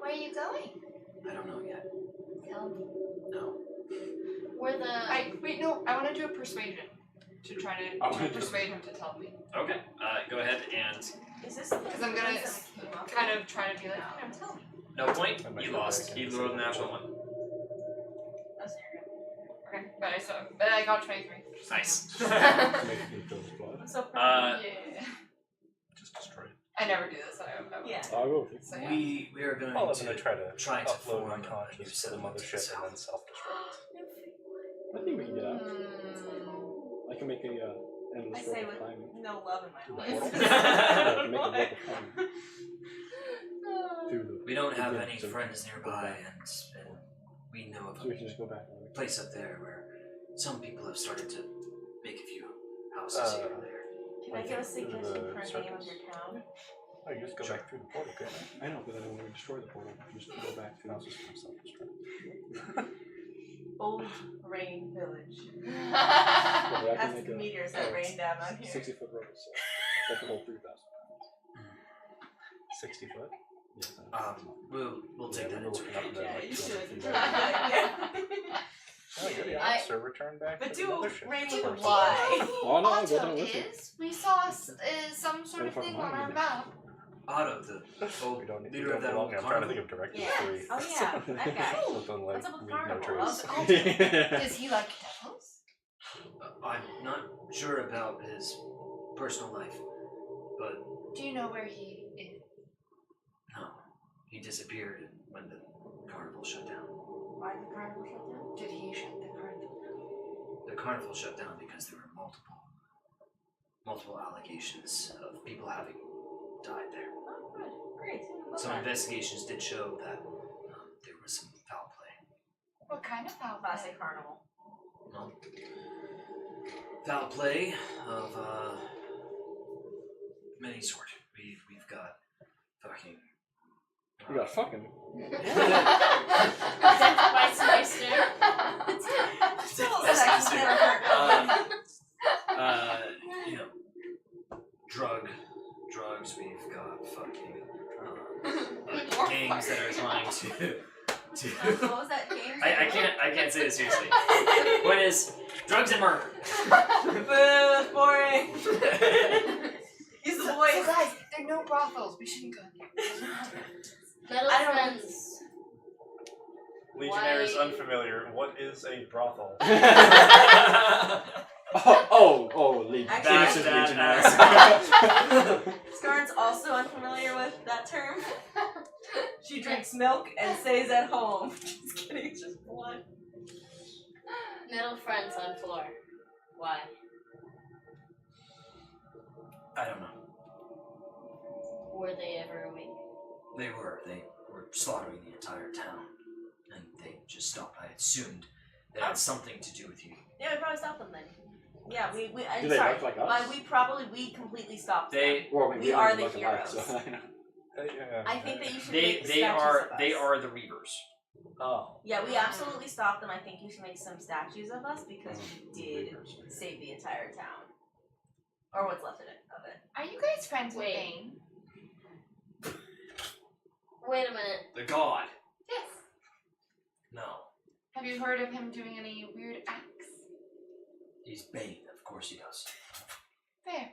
S12: Where are you going?
S6: I don't know yet.
S7: Tell me.
S6: No.
S7: Where the
S1: Wait, no, I want to do a persuasion to try to persuade him to tell me.
S6: Okay. Go ahead and
S2: Is this
S1: Because I'm gonna kind of try to be like, tell me.
S6: no point. You lost. You rolled a natural one.
S1: Okay, but I got 23.
S6: Nice.
S3: Make me feel his blood.
S2: I'm so proud.
S1: Yeah.
S11: Just destroy it.
S1: I never do this. I
S2: Yeah.
S3: I'll go with you.
S1: So, yeah.
S6: We are going
S11: Well, I'm
S6: to
S11: gonna try to
S6: try to
S11: upload my
S6: form a new
S11: conscious to the
S6: settlement
S11: mothership and
S6: south.
S11: then self-destruct.
S3: I think we can get out.
S1: Mm,
S3: I can make a
S2: I
S3: endless
S2: say
S3: rope of
S2: with
S3: climbing.
S2: no love in my
S3: To the
S2: voice.
S3: portal. Yeah, I can make a rope of climbing. Through the
S6: We don't have
S3: beginning,
S6: any
S3: so
S6: friends
S3: go
S6: nearby,
S3: back.
S6: and we know of
S3: So we can just go back.
S6: a place up there where some people have started to make a few houses here and there.
S2: Can I give a suggestion for a name of
S11: circus.
S2: your town?
S11: Oh, you just go back through the portal, couldn't you?
S3: I know, but then when we destroy the portal, we just go back to
S11: Houses from self-destruct.
S2: Old Rain Village.
S3: Yeah, I can
S2: That's
S3: make
S2: the
S3: a
S2: meteors that rain down on here.
S3: 60-foot rope, so that can hold 3,000.
S11: 60 foot?
S3: Yes.
S6: We'll take
S11: Yeah,
S6: that
S11: we were
S6: into
S11: looking up
S6: account.
S11: there
S2: Yeah,
S11: like
S2: you
S11: 200
S2: should.
S11: feet
S2: Yeah.
S11: Oh, you're the
S7: I-
S11: officer. Return back
S2: But
S11: to the
S2: do
S11: mothership.
S2: rain
S11: First.
S2: with why?
S3: Oh no, I'll go
S12: Otto
S3: down with you.
S12: is. We saw some sort of
S3: What the fuck
S12: thing
S3: am I
S12: on our
S3: doing?
S12: map.
S6: Otto, the old
S11: We don't need
S6: leader
S11: to
S6: of that
S11: belong.
S6: old
S11: I'm trying to think
S6: carnival.
S11: of Directive
S2: Yeah.
S11: 3.
S2: Oh yeah, that guy.
S11: Something like
S2: What's up with
S11: leave no
S2: carnival?
S11: trace.
S12: Does he like devils?
S6: I'm not sure about his personal life, but
S12: Do you know where he is?
S6: no, he disappeared when the carnival shut down.
S12: Why did the carnival shut down? Did he shut the carnival down?
S6: The carnival shut down because there were multiple allegations of people having died there.
S2: Oh, good. Great. Love
S6: Some
S2: that.
S6: investigations did show that there was some foul play.
S12: What kind of foul
S2: Classic carnival.
S6: Well, foul play of many sort. We've got fucking
S3: You got fucking.
S7: Death by Slicer.
S6: You know, drugs. We've got fucking games that are trying to.
S2: What was that game?
S6: I can't say this seriously. What is drugs and murder?
S2: Boo, that's boring. He's the
S12: So
S2: voice.
S12: guys, there are no brothels. We shouldn't go there.
S7: Metal
S2: I don't-
S7: friends.
S4: Legionnaires
S7: Why-
S4: unfamiliar. What is a brothel?
S3: Legion.
S2: Actually,
S3: Innocent
S6: that
S3: legionnaire.
S2: Scarn's also unfamiliar with that term. She drinks milk and stays at home. Just kidding, it's just blood.
S7: Metal friends on floor. Why?
S6: I don't know.
S7: Were they ever awake?
S6: They were slaughtering the entire town, and they just stopped. I assumed that had something to do with you.
S2: Yeah, we probably stopped them then. Yeah, I'm
S3: Do they
S2: sorry.
S3: look like us?
S2: But we completely stopped them.
S3: Well, I mean,
S2: We
S3: don't
S2: are
S3: even
S2: the
S3: look alike,
S2: heroes.
S3: so I know.
S2: I think that you should
S6: They
S2: make statues
S6: are
S2: of us.
S6: they are the Reavers.
S4: Oh.
S2: Yeah, we absolutely stopped them. I think you should make some statues of us because we did save the entire town. Or what's left of it.
S12: Are you guys friends with
S7: Wait.
S12: Bane?
S7: Wait a minute.
S6: The god.
S12: Yes.
S6: No,
S12: Have you heard of him doing any weird acts?
S6: he's Bane. Of course he does.
S12: Fair.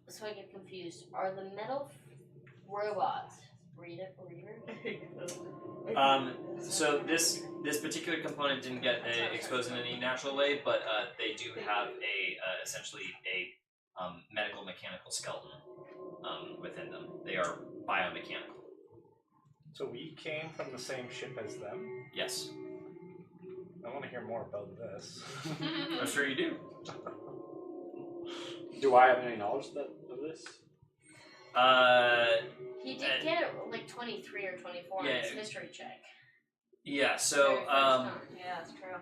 S7: So I get confused. Are the metal robots readers?
S6: So this particular component didn't get exposed in any natural way, but they do have essentially a medical mechanical skeleton within them. They are biomechanical.
S4: So we came from the same ship as them?
S6: Yes.
S4: I want to hear more about this.
S6: I'm sure you do.
S3: Do I have any knowledge of this?
S7: He did get it like 23 or 24
S6: Yeah.
S7: in his history check.
S6: Yeah, so
S7: Very first time.
S2: Yeah, that's true.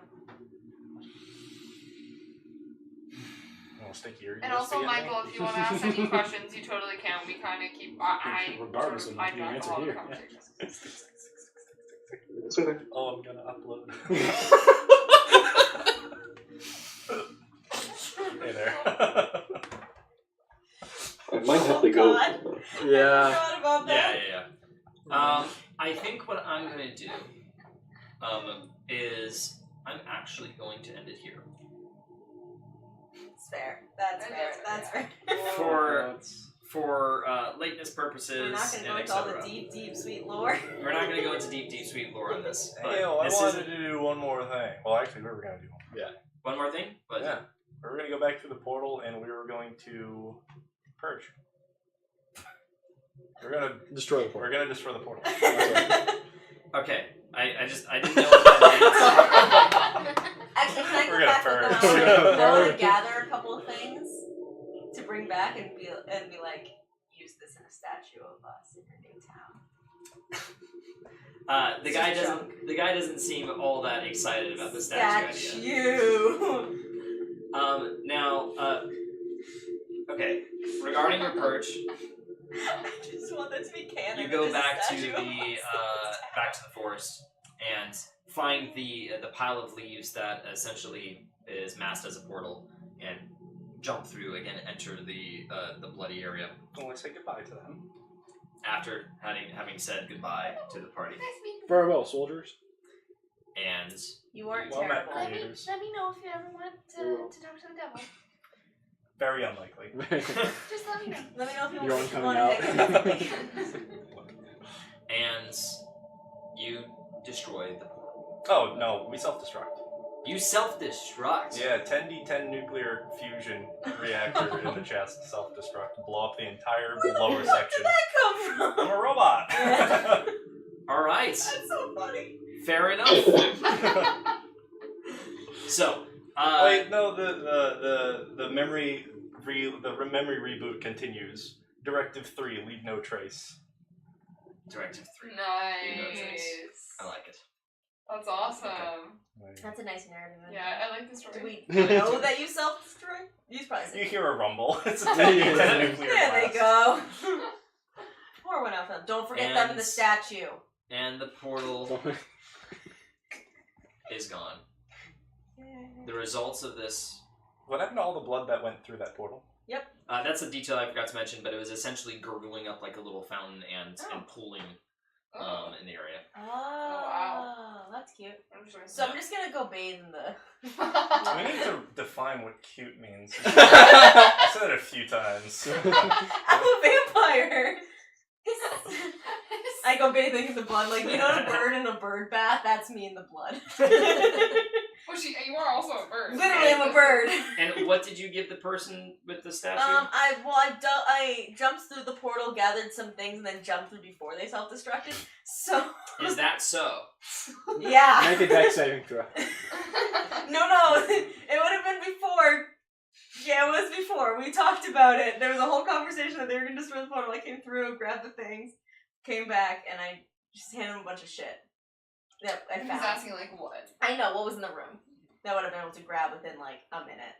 S4: Want to stick your
S12: And
S4: USB
S12: also,
S4: in
S12: Michael,
S4: there?
S12: if you want to ask any questions, you totally can. We kind of keep. I
S3: Regardless
S12: sort
S3: of
S12: of
S3: not being
S12: hijack
S3: answered
S12: all the
S3: here.
S12: conversations.
S4: Oh, I'm gonna upload. Hey there.
S8: I might have to go.
S2: God.
S3: Yeah.
S2: I forgot about that.
S6: Yeah. I think what I'm gonna do is I'm actually going to end it here.
S2: It's fair. That's fair. That's fair.
S6: For lateness purposes
S2: We're not going to go
S6: and
S2: into all
S6: etc.
S2: the deep, deep, sweet lore.
S6: We're not going to go into deep, sweet lore on this. But
S4: Hey, I
S6: this
S4: wanted
S6: isn't-
S4: to do one more thing. Well, actually, we were going to do one.
S3: Yeah.
S6: One more thing? But
S4: Yeah. We were going to go back through the portal and we were going to purge. We're going to
S3: Destroy the portal.
S4: We're going to destroy the portal.
S6: Okay. I didn't know what that
S2: Actually, can I go
S4: We're gonna
S2: back with
S4: purge.
S2: them? I want to gather a couple of things to bring back and be like, use this in a statue of us in your new town.
S6: The guy doesn't seem all that excited about the statue idea. Now, okay. Regarding your perch,
S2: I just want that to be canon.
S6: you go
S2: This
S6: back to
S2: statue of
S6: the
S2: us.
S6: forest and find the pile of leaves that essentially is masked as a portal, and jump through again, enter the bloody area.
S4: I want to say goodbye to them.
S6: After having said goodbye to the party,
S3: Farewell, soldiers.
S6: and
S2: You weren't
S4: Well met,
S2: terrible.
S4: creators.
S12: Let me know if you ever want to talk to the devil.
S4: Very unlikely.
S12: Just let me know.
S2: Let me know if you
S3: You're
S2: want
S3: on
S2: to
S3: coming out.
S6: and you destroy the portal.
S4: Oh, no, we self-destruct.
S6: You self-destruct.
S4: Yeah, 10d10 nuclear fusion reactor in the chest, self-destruct. Blow up the entire lower section.
S2: Where did that come from?
S4: I'm a robot!
S6: All right.
S2: That's so funny.
S6: Fair enough. So,
S4: Wait, no, the memory memory reboot continues. Directive 3, leave no trace.
S6: Directive 3.
S12: Nice.
S6: I like it.
S1: That's awesome.
S2: That's a nice narrative.
S1: Yeah, I like the story.
S2: Do we know that you self-destruct? You probably said
S4: You hear a rumble. It's a
S3: Yeah.
S4: nuclear
S2: There they
S4: blast.
S2: go. Pour one out for them. Don't forget
S6: And-
S2: them in the statue.
S6: And the portal is gone. The results of this.
S4: What happened to all the blood that went through that portal?
S6: That's a detail I forgot to mention, but it was essentially gurgling up like a little fountain and pooling in the area.
S2: Oh, that's cute. So I'm just gonna go bathe in the.
S4: We need to define what cute means. I said it a few times.
S2: I'm a vampire. I go bathing in the blood, like you know, a bird in a bird bath. That's me in the blood.
S1: Well, you are also a bird.
S2: Literally, I'm a bird.
S6: And what did you give the person with the statue?
S2: I jumped through the portal, gathered some things, and then jumped through before they self-destructed. So.
S6: Is that so?
S2: Yeah.
S3: Make a dex saving throw.
S2: No, it would have been before. Yeah, it was before. We talked about it. There was a whole conversation that they were going to destroy the portal. I came through, grabbed the things, came back, and I just handed him a bunch of shit. Yep, I
S1: He's
S2: found.
S1: asking, like, what?
S2: I know, what was in the room. That would have been able to grab within, like, a minute.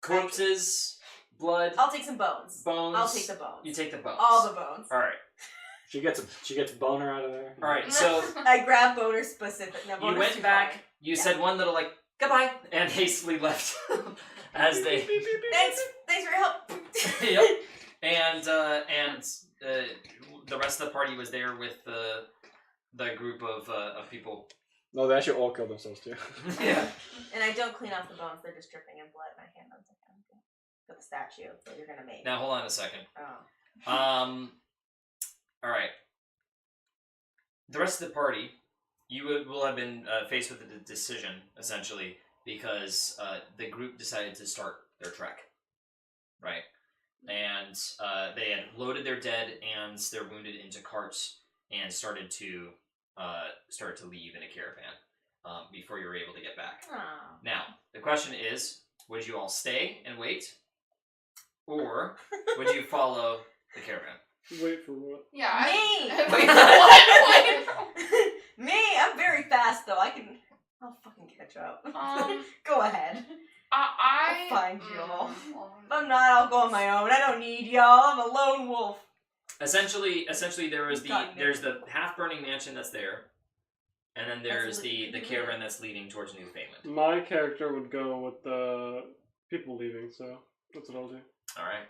S6: Corpses, blood,
S2: I'll take some bones.
S6: bones.
S2: I'll take the bones.
S6: You take the bones.
S2: All the bones.
S6: All right.
S3: She gets a boner out of there.
S6: All right. So
S2: I grabbed boner specific. No,
S6: you
S2: boner's
S6: went
S2: too
S6: back.
S2: far.
S6: You said one little like goodbye and hastily left as they.
S2: Thanks for your help.
S6: Yep. And the rest of the party was there with the group of people.
S3: No, they actually all killed themselves too.
S6: Yeah.
S2: And I don't clean off the bones. They're just dripping in blood. And I hand them to him for the statue that you're gonna make.
S6: Now hold on a second.
S2: Oh.
S6: All right. The rest of the party, you will have been faced with a decision essentially because the group decided to start their trek, right? And they had loaded their dead and their wounded into carts and started to leave in a caravan before you were able to get back.
S2: Aw.
S6: Now the question is, would you all stay and wait, or would you follow the caravan?
S5: Wait for what?
S1: Yeah.
S2: Me!
S1: Wait, what?
S2: Me! I'm very fast though. I'll fucking catch up. Go ahead. I'll find y'all. If I'm not, I'll go on my own. I don't need y'all. I'm a lone wolf.
S6: Essentially, there's the half burning mansion that's there, and then there's the caravan that's leading towards Newfoundland.
S5: My character would go with the people leaving, so that's what I'll do.
S6: All right.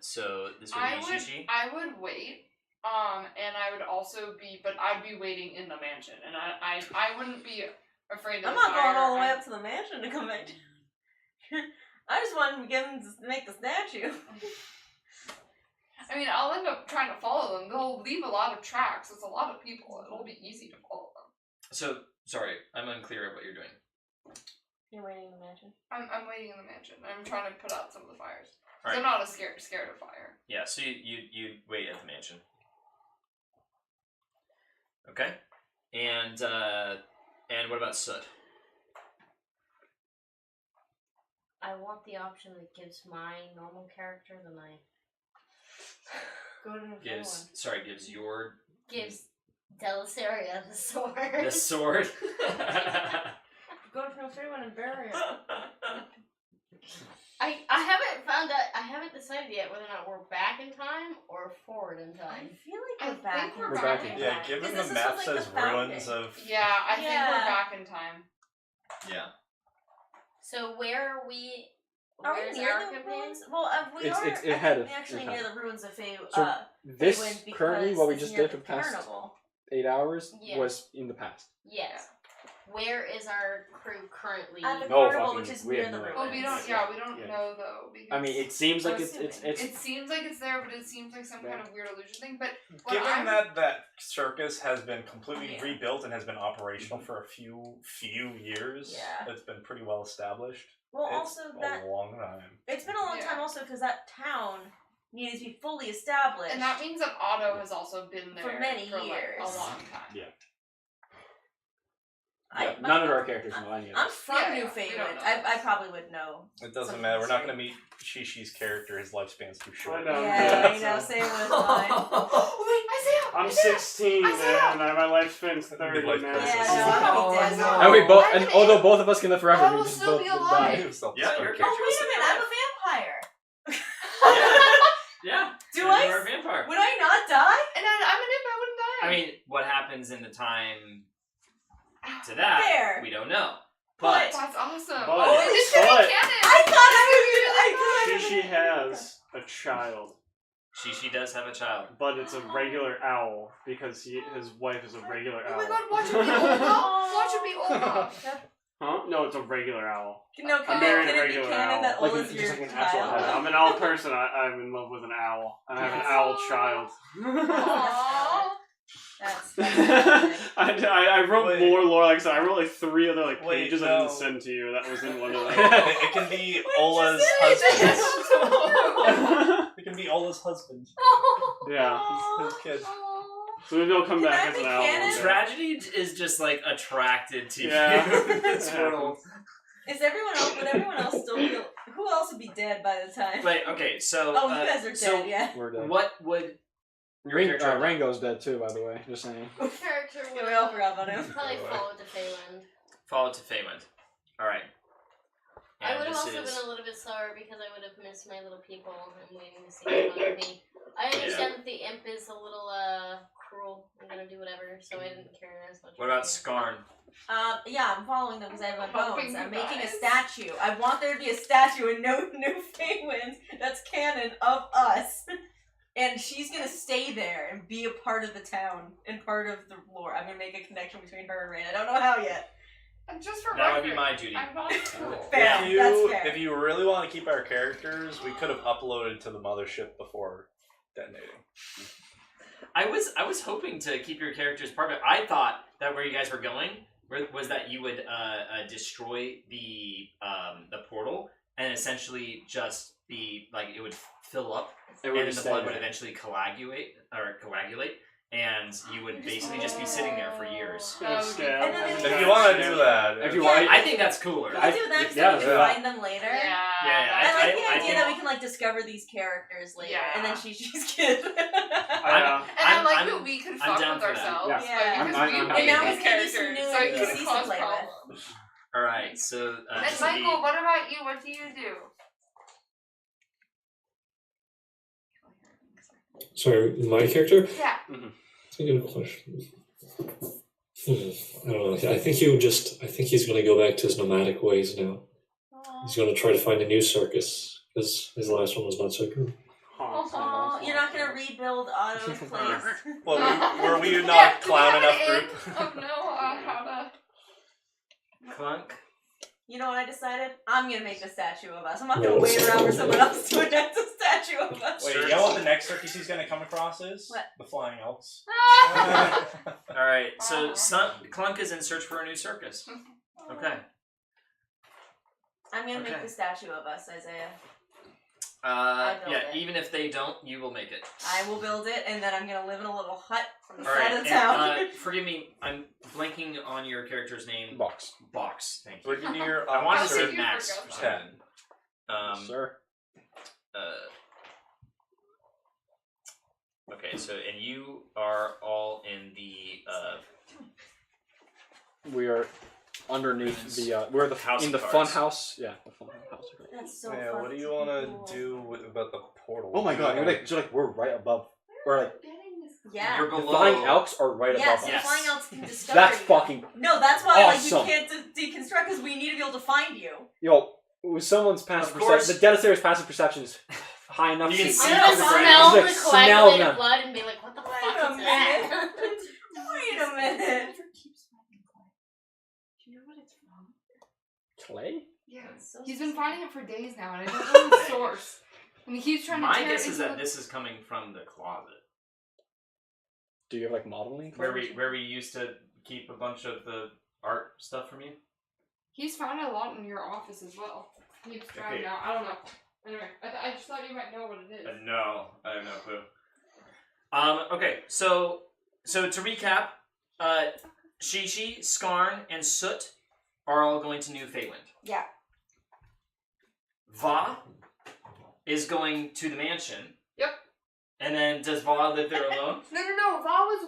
S6: So this would be Shishi.
S1: I would wait. And I would also but I'd be waiting in the mansion, and I wouldn't be afraid of
S2: I'm
S1: the
S2: not
S1: fire.
S2: going all the way up to the mansion to come back. I just wanted to get him to make the statue.
S1: I mean, I'll end up trying to follow them. They'll leave a lot of tracks. It's a lot of people. It'll be easy to follow them.
S6: So sorry, I'm unclear of what you're doing.
S2: You're waiting in the mansion.
S1: I'm waiting in the mansion. I'm trying to put out some of the fires.
S6: All right.
S1: I'm not as scared of fire.
S6: Yeah. So you wait at the mansion. Okay. And what about Soot?
S7: I want the option that gives my normal character the knife.
S2: Go to the
S6: Gives your
S7: Delisaria the sword.
S6: the sword.
S2: Go to Philfreyman and bury it.
S7: I haven't decided yet whether or not we're back in time or forward in
S2: I
S7: time.
S2: feel like we're back.
S1: we're
S3: back in
S4: Yeah, given the map says ruins of.
S1: Yeah, I think we're back in time.
S6: Yeah.
S7: So where are we?
S2: Are we
S7: where's
S2: near
S7: our
S2: the
S7: campaign?
S2: ruins? Well, we
S3: It's-
S2: are
S3: it's ahead of-
S2: actually
S3: it's
S2: near
S3: ahead.
S2: the ruins of Fey.
S3: So this
S2: Feywind
S3: currently,
S2: because
S3: what we
S2: it's
S3: just
S2: near
S3: did for
S2: the
S3: the past
S2: carnival.
S3: 8 hours
S7: Yeah.
S3: was in the past.
S7: Yes. Where is our crew currently?
S2: At the
S3: No
S2: carnival,
S3: fucking-
S2: which is
S3: we
S2: near
S3: have
S2: the
S3: no
S2: ruins.
S1: Well, we don't. Yeah, we don't know though. Because
S3: I mean, it seems like
S2: I'm
S3: it's
S1: it seems like it's there, but it seems like some kind of weird illusion thing. But what
S4: Given that circus has been completely
S1: Yeah.
S4: rebuilt and has been operational for a few years,
S2: Yeah.
S4: it's been pretty well established.
S2: Well,
S4: It's
S2: also
S4: a
S2: that
S4: long time.
S2: it's been a long time also because that town needed to be fully established.
S1: And that means that Otto has also been there
S2: For many
S1: like,
S2: years.
S1: a long time.
S3: Yeah.
S2: I-
S3: None of our characters know any of
S2: I'm
S3: this.
S2: from
S1: Yeah,
S2: New
S1: we don't
S2: Feywind.
S1: know
S2: I probably would know.
S4: It doesn't
S2: Some
S4: matter. We're not
S2: history.
S4: going to meet Shishi's character. His lifespan's too short.
S5: I know.
S2: Yeah, I know. Same with mine.
S1: Isaiah!
S5: I'm I'm 16,
S12: I saw-
S5: and my lifespan's 30
S4: Midlife
S5: now.
S4: crisis.
S2: Yeah, no, I'm gonna be dead.
S3: And we both,
S12: I'm
S3: and
S12: an
S3: although both of us can live forever,
S12: I
S3: we
S12: will
S3: just
S12: still
S3: both
S12: be
S3: die.
S6: Yeah,
S12: alive.
S6: your
S2: Oh,
S6: character
S2: wait a
S6: was
S2: minute, I'm a vampire.
S6: Yeah.
S2: Do
S6: and
S2: I
S6: You're a vampire.
S2: Would I not die?
S12: And I'm an imp, I wouldn't die.
S6: I mean, what happens in the time to that,
S2: Fair.
S6: we don't know.
S2: But-
S6: But
S12: That's awesome.
S5: But-
S12: Oh, this should be
S5: but-
S12: canon.
S2: I thought I was.
S5: She has a child,
S6: she does have a child.
S5: but it's a regular owl because his wife is a regular
S12: Oh
S5: owl.
S12: my god, watch it be Olga. Watch it be Olga.
S5: Huh? No, it's a regular owl.
S2: No,
S5: I
S2: can
S5: married a
S2: it be
S5: regular
S2: canon
S5: owl.
S2: that
S3: Like,
S2: Ola's
S3: just
S2: your
S3: like an actual
S2: child?
S3: owl.
S5: I'm an owl person. I'm in love with an owl. And I have an
S2: Yes.
S5: owl child.
S12: Aww.
S2: That's
S5: I wrote
S4: Wait.
S5: more lore. Like I said, I wrote like 3 other like
S4: Wait,
S5: pages I
S4: no.
S5: didn't send to you. That was in one of them.
S4: It can be Ola's husband. It can be Ola's husband.
S5: Yeah.
S4: His kid.
S5: So maybe I'll come
S2: Can
S5: back
S2: that
S5: as an
S2: be
S5: owl.
S2: canon?
S5: one day.
S6: Tragedy is just like attracted to
S5: Yeah.
S6: you in this
S5: Yeah.
S6: world.
S2: Is everyone else? Would everyone else still be? Who else would be dead by the time?
S6: Wait, okay, so
S2: Oh, you guys are dead.
S6: so
S2: Yeah.
S3: We're dead.
S6: what would your character
S3: Rango's dead too, by the way. Just saying.
S7: Character
S2: Yeah,
S7: would
S2: we all forgot about him.
S7: probably follow to Phelan.
S6: follow to Feywind? Alright.
S7: I
S6: And
S7: would have
S6: this
S7: also
S6: is
S7: been a little bit slower because I would have missed my little people and waiting to see them on me. I understand that the imp is a little cruel and gonna do whatever, so I didn't care as much.
S6: What about Skarn?
S2: Yeah, I'm following them because I have my
S12: Hoping
S2: bones. I'm
S12: you
S2: making a
S12: guys.
S2: statue. I want there to be a statue and no new Feywinds that's canon of us. And she's gonna stay there and be a part of the town and part of the lore. I'm gonna make a connection between her and Rain. I don't know how yet.
S12: And just for
S6: That would be
S12: record,
S6: my duty.
S12: I'm not cruel.
S2: Fair. That's fair.
S4: If you really want to keep our characters, we could have uploaded to the mothership before detonating.
S6: I was hoping to keep your characters part of it. I thought that where you guys were going was that you would destroy the portal and essentially just be like it would fill up
S3: It
S6: and
S3: would
S6: then the
S3: stay
S6: blood would
S3: there.
S6: eventually coagulate, and you would basically just be sitting there for years.
S5: Yeah, stab.
S2: And then
S4: If you want to do that,
S3: If you
S2: Yeah.
S3: want,
S6: I think that's cooler.
S2: We can do that so
S3: yeah,
S2: we can
S3: yeah.
S2: find them later.
S12: Yeah.
S2: I like the
S6: I
S2: idea
S6: think-
S2: that we can like discover these characters later,
S12: Yeah.
S2: and then she's kid.
S12: And I like
S6: I'm-
S12: that we can
S6: I'm
S12: fuck
S6: down
S12: with
S6: for that.
S12: ourselves.
S3: Yeah.
S12: Like,
S2: Yeah.
S12: because
S3: I'm
S12: we
S3: happy
S12: made
S3: with
S2: now
S12: these
S2: it's gonna be some
S12: characters,
S2: new
S12: so it
S2: NPCs
S12: could
S2: to
S12: cause
S2: play with.
S12: problems.
S6: All right, so
S12: And
S6: this
S12: Michael, what about you? What do you do?
S8: Sorry, my character?
S12: Yeah.
S8: That's a good question. I don't know. I think he's going to go back to his nomadic ways now. He's going to try to find a new circus because his last one was not so good.
S2: Oh, you're not gonna rebuild Otto's place.
S4: well, were we
S12: Yeah,
S4: not
S12: do we
S4: clown
S12: have
S4: enough
S12: an
S4: group?
S12: Oh no, how to...
S6: Clunk.
S2: You know what I decided? I'm gonna make a statue of us. I'm not gonna wait around for someone else to enact a statue of us.
S4: Wait, you know what the next circus he's going to come across is?
S2: What?
S4: The Flying Elks.
S6: All right, so Clunk is in search for a new circus. Okay.
S2: I'm gonna
S6: Okay.
S2: make the statue of us, Isaiah. I built
S6: Yeah,
S2: it.
S6: even if they don't, you will make it.
S2: I will build it, and then I'm gonna live in a little hut on the
S6: All
S2: side
S6: right,
S2: of the
S6: and,
S2: town.
S6: forgive me, I'm blanking on your character's name.
S3: Box.
S6: Box, thank you.
S4: Brigadier
S6: I wanted to
S4: Officer
S6: say Max for some
S4: 10.
S6: reason.
S3: Sir.
S6: Okay, so and you are all in the
S3: We are underneath the we're the
S6: House
S3: in the
S6: cards.
S3: fun house. Yeah, the fun house.
S2: That's so
S4: Yeah,
S2: fun.
S4: what do you want to do about the portal?
S3: Oh my god, we're right above. We're like
S2: Yeah.
S6: You're
S3: the
S6: below.
S3: flying elks are right
S2: Yeah,
S3: above
S2: so
S3: us.
S2: the flying elves can discover
S3: That's
S2: you.
S3: fucking
S2: No, that's why
S3: awesome.
S2: like you can't deconstruct because we need to be able to find you.
S3: yo. With someone's passive
S6: Of course.
S3: perception, the Denisayer's passive perception is high enough.
S6: You can
S3: to
S6: see
S7: I'm
S6: it
S7: gonna
S6: through the
S7: smell
S3: ground.
S7: the
S3: Just like, smell
S7: coagulated
S3: them.
S7: blood and be like, what the
S2: Wait
S7: fuck
S2: a
S7: is that?
S2: Wait a minute.
S12: Do you know what it's from?
S3: Clay?
S12: Yeah.
S2: So
S12: He's been finding it for days now, and I don't know the source. And he keeps trying to
S6: My
S12: tear
S6: guess
S12: it
S6: is
S12: into
S6: that
S12: the-
S6: this is coming from the closet,
S3: Do you have like modeling?
S6: where
S3: clays?
S6: we used to keep a bunch of the art stuff from you.
S12: He's found a lot in your office as well. He keeps trying
S6: Okay.
S12: out. I don't know. Anyway, I just thought you might know what it is.
S6: No, I have no clue. Okay, so to recap, Shishi, Skarn, and Soot are all going to New Feywind.
S2: Yeah.
S6: Va is going to the mansion.
S12: Yep.
S6: And then does Va live there alone?
S12: No. Va was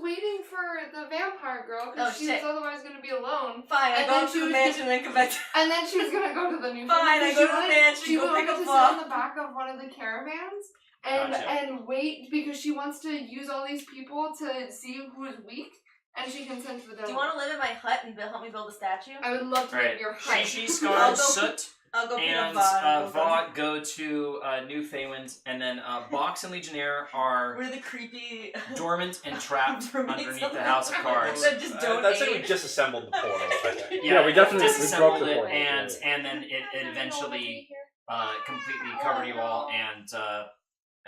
S1: for the vampire girl
S2: Oh,
S1: because she was
S2: shit.
S1: otherwise going to be alone.
S2: Fine, I
S1: And
S2: go
S1: then
S2: up
S1: she
S2: to the
S1: was
S2: mansion and then come back.
S1: And then she was going to go to the new
S2: Fine, I go to the mansion,
S1: She
S2: go
S1: wanted
S2: pick
S1: to
S2: up
S1: sit
S2: Bob.
S1: on the back of one of the caravans and wait because she wants to use all these people to see who's weak and she can send for them.
S2: Do you want to live in my hut and help me build a statue?
S1: I would love to live in your hut.
S6: Shishi, Scar, Soot,
S2: I'll go pick
S6: and
S2: up
S6: Vought go to New Feywind, and then Box and Legionnaire are
S2: We're the creepy
S6: dormant and trapped
S2: roommates
S6: underneath the House of Cards.
S2: that just don't
S11: That's like
S2: age.
S11: we disassembled the portal, I think.
S3: Yeah, we definitely
S6: disassembled
S3: broke the
S6: it,
S3: portal,
S6: and then it eventually completely covered you all, and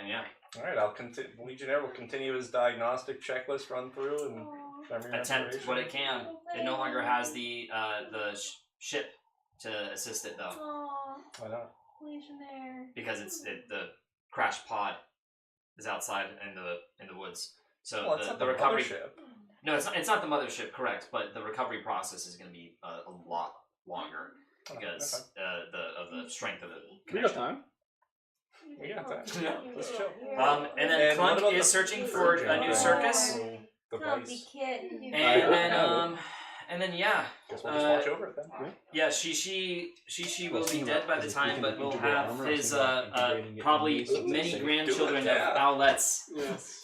S6: yeah.
S11: Alright, I'll continue. Legionnaire will continue his diagnostic checklist run through and memory
S6: Attempt
S11: restoration.
S6: what it can. It no longer has the ship to assist it though,
S2: Aww,
S11: Why not?
S2: Legionnaire.
S6: because the crash pod is outside in the woods. So
S11: Well, it's not
S6: the
S11: the
S6: recovery.
S11: mothership.
S6: No, it's not the mothership, correct? But the recovery process is going to be a lot longer because of the strength of the
S3: We got
S6: connection.
S3: time.
S11: We got that.
S6: Yeah.
S11: Let's chill.
S6: And then
S11: And what
S6: Clunk
S11: about
S6: is
S11: the
S6: searching for a new
S11: virgin?
S6: circus,
S11: Device.
S2: kitten.
S6: and then yeah,
S11: Guess we'll just watch over it then.
S6: yeah, Shishi will be
S3: thinking
S6: dead
S3: about-
S6: by the
S3: because if we
S6: time,
S3: can
S6: but we'll
S3: integrate
S6: have
S3: armor, I was
S6: his
S3: thinking about integrating it
S6: probably
S3: in these
S6: many
S3: things.
S6: grandchildren of
S11: Do it, yeah.
S6: Owlets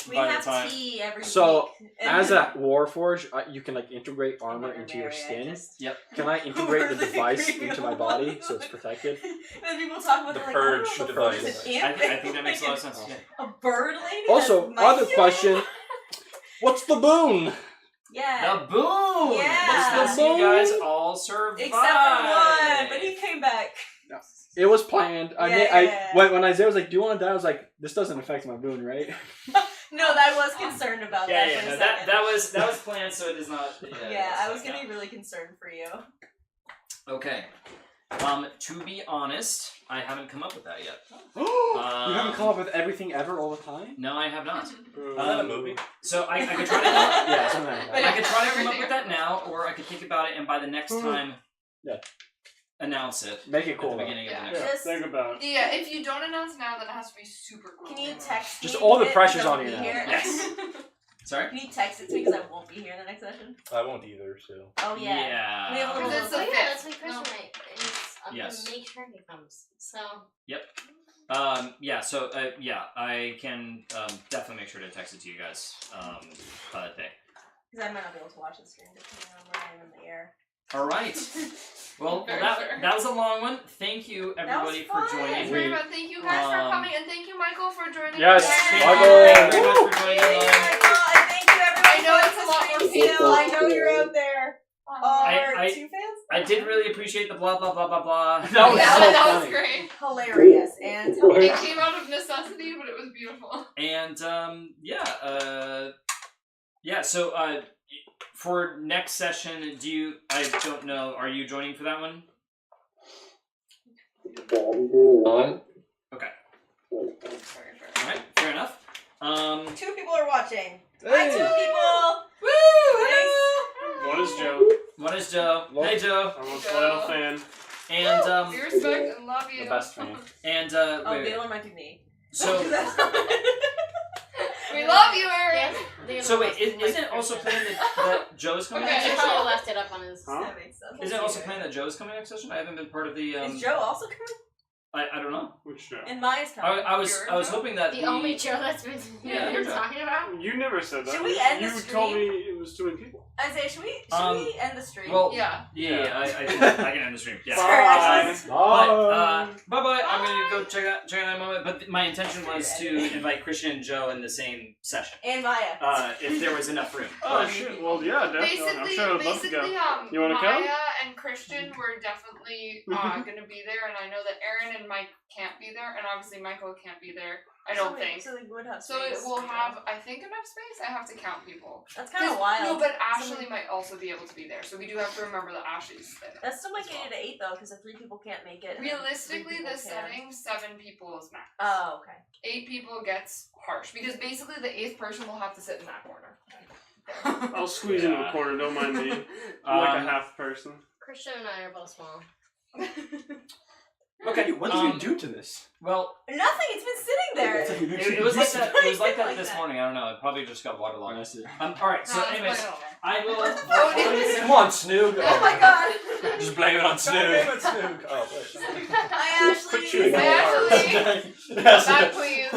S2: We
S6: by the
S2: have
S6: time.
S2: tea every
S3: So,
S2: week.
S3: as a Warforge, you can like integrate armor into your skin.
S6: Yep.
S3: Can I integrate the
S2: Really
S3: device
S2: creepy.
S3: into my body so it's protected?
S2: Then people talk about
S11: The
S2: it like,
S11: purge
S2: I don't know, the
S11: device.
S2: purge is an
S6: I
S2: imp.
S6: think that makes a lot of sense. Yeah.
S2: A bird lady?
S3: Also,
S2: That's my
S3: other question: what's the boon?
S2: Yeah.
S6: The boon!
S2: Yeah.
S6: Which lets you guys all survive.
S2: Except for one, but he came back.
S3: It was planned.
S2: Yeah.
S3: When Isaiah was like, "Do you want to die?" I was like, "This doesn't affect my boon, right?"
S2: No, I was concerned about that for a
S6: no,
S2: second.
S6: that was planned, so it is not.
S2: Yeah, I was getting really concerned for you.
S6: Okay. To be honest, I haven't come up with that yet.
S3: You haven't come up with everything ever all the time.
S6: No, I have not.
S11: Is that a movie?
S6: So I could try to.
S3: Yeah, something like that.
S6: I could try to come up with that now, or I could think about it, and by the next time, announce it.
S3: Make it cool.
S6: At the beginning of the next.
S5: Yeah,
S2: Just-
S5: think about it.
S1: Yeah, if you don't announce now, then it has to be super cool.
S2: Can you text
S3: Just
S2: me?
S3: all the
S2: because
S3: pressure's
S2: I
S3: on
S2: won't
S3: you
S2: be
S3: now.
S2: here?
S6: Yes. Sorry.
S2: Can you text it to me because I won't be here in the next session?
S11: I won't either, so.
S2: Oh yeah. We have a little.
S1: It's the
S7: Oh, yeah,
S1: fifth.
S7: that's my question.
S1: No.
S7: Right? It's I'm
S6: Yes.
S7: gonna make sure he comes. So
S6: Yeah. So yeah, I can definitely make sure to text it to you guys that day.
S2: Because I might not be able to watch the stream depending on where I am in the air.
S6: All right. Well,
S1: Very
S6: that,
S1: sure.
S6: that was a long one. Thank you, everybody, for
S2: fun.
S6: joining.
S1: Very much. Thank you guys for
S6: Um,
S1: coming, and thank you, Michael, for joining.
S3: Yes,
S1: us.
S6: Thank
S3: Michael.
S6: you very much for joining.
S2: Yay, Michael, and thank you everyone.
S1: I know
S2: for
S1: it's a lot more
S2: listening
S1: people.
S2: still. I know you're out there.
S6: I-
S2: Two fans?
S6: I did really appreciate the blah blah blah blah blah.
S3: That was
S1: Yeah,
S3: so
S1: that was
S3: funny.
S1: great.
S2: Hilarious and
S1: It came out of necessity, but it was beautiful.
S6: And yeah. So for next session, do you? I don't know. Are you joining for that one? Okay. All right. Fair enough.
S2: 2 people are watching.
S3: Hey.
S2: Hi, 2 people.
S1: Woo!
S2: Nice.
S5: What is Joe?
S6: What is Joe? Hey, Joe.
S5: I'm a loyal fan.
S6: And
S1: We respect and love you.
S3: The best fan.
S6: and
S2: Oh,
S6: wait.
S2: Galen might be me.
S6: So
S1: We love you, Aaron.
S6: so wait, isn't it also planned that Joe's coming
S1: Okay.
S6: next
S7: He
S6: session?
S7: probably left it up on his.
S5: Huh?
S2: That makes sense.
S6: Isn't it also planned that Joe's coming next session? I haven't been part of the.
S2: Is Joe also coming?
S6: I don't know.
S5: Which Joe?
S2: And Maya's coming.
S6: I was hoping that
S7: The only Joe that's been
S6: Yeah,
S7: you're
S6: Joe.
S7: talking about.
S5: You never said that.
S2: Should we end the
S5: You
S2: stream?
S5: told me it was 2 many people.
S2: Isaiah, should we end the stream?
S6: Well,
S1: Yeah.
S6: yeah, I can end the stream. Yeah.
S2: Sorry, actually-
S6: But bye. I'm gonna go check out that in a moment. But my intention was to invite Christian and Joe in the same session.
S2: And Maya.
S6: If there was enough room.
S5: Oh
S6: But-
S5: shit! Well, yeah, definitely. I'm
S1: Basically,
S5: sure I'd love to go. You wanna
S1: Maya
S5: come?
S1: and Christian were definitely going to be there, and I know that Aaron and Mike can't be there, and obviously Michael can't be there. I don't think.
S2: So they would have
S1: So it
S2: space.
S1: will have, I think, enough space. I have to count people.
S2: That's kind of
S1: 'Cause-
S2: wild.
S1: No, but Ashley might also be able to be there, so we do have to remember that Ashley's there.
S2: That still might get you to 8 though, because if 3 people can't make it. then
S1: Realistically,
S2: 3
S1: the
S2: people can.
S1: setting, 7 people is max.
S2: Oh, okay.
S1: 8 people gets harsh, because basically the 8th person will have to sit in that corner.
S5: I'll squeeze into a corner. Don't mind me. I'm like a half person.
S7: Christian and I are both small.
S6: Okay. Okay.
S9: What did you do to this?
S6: Well,
S2: Nothing. It's been sitting there.
S6: it was like that. It was like that
S2: Like
S6: this
S2: that.
S6: morning. I don't know. It probably just got waterlogged.
S9: I see.
S6: All right. So,
S1: No,
S6: anyways,
S1: it's fine.
S6: I will.
S9: Come on, Snoog.
S2: Oh my god.
S11: Just blame it on
S4: God
S11: Snoog.
S4: damn it, Snoog. Oh,
S2: I actually.
S1: I actually.
S3: Yes.
S1: That please.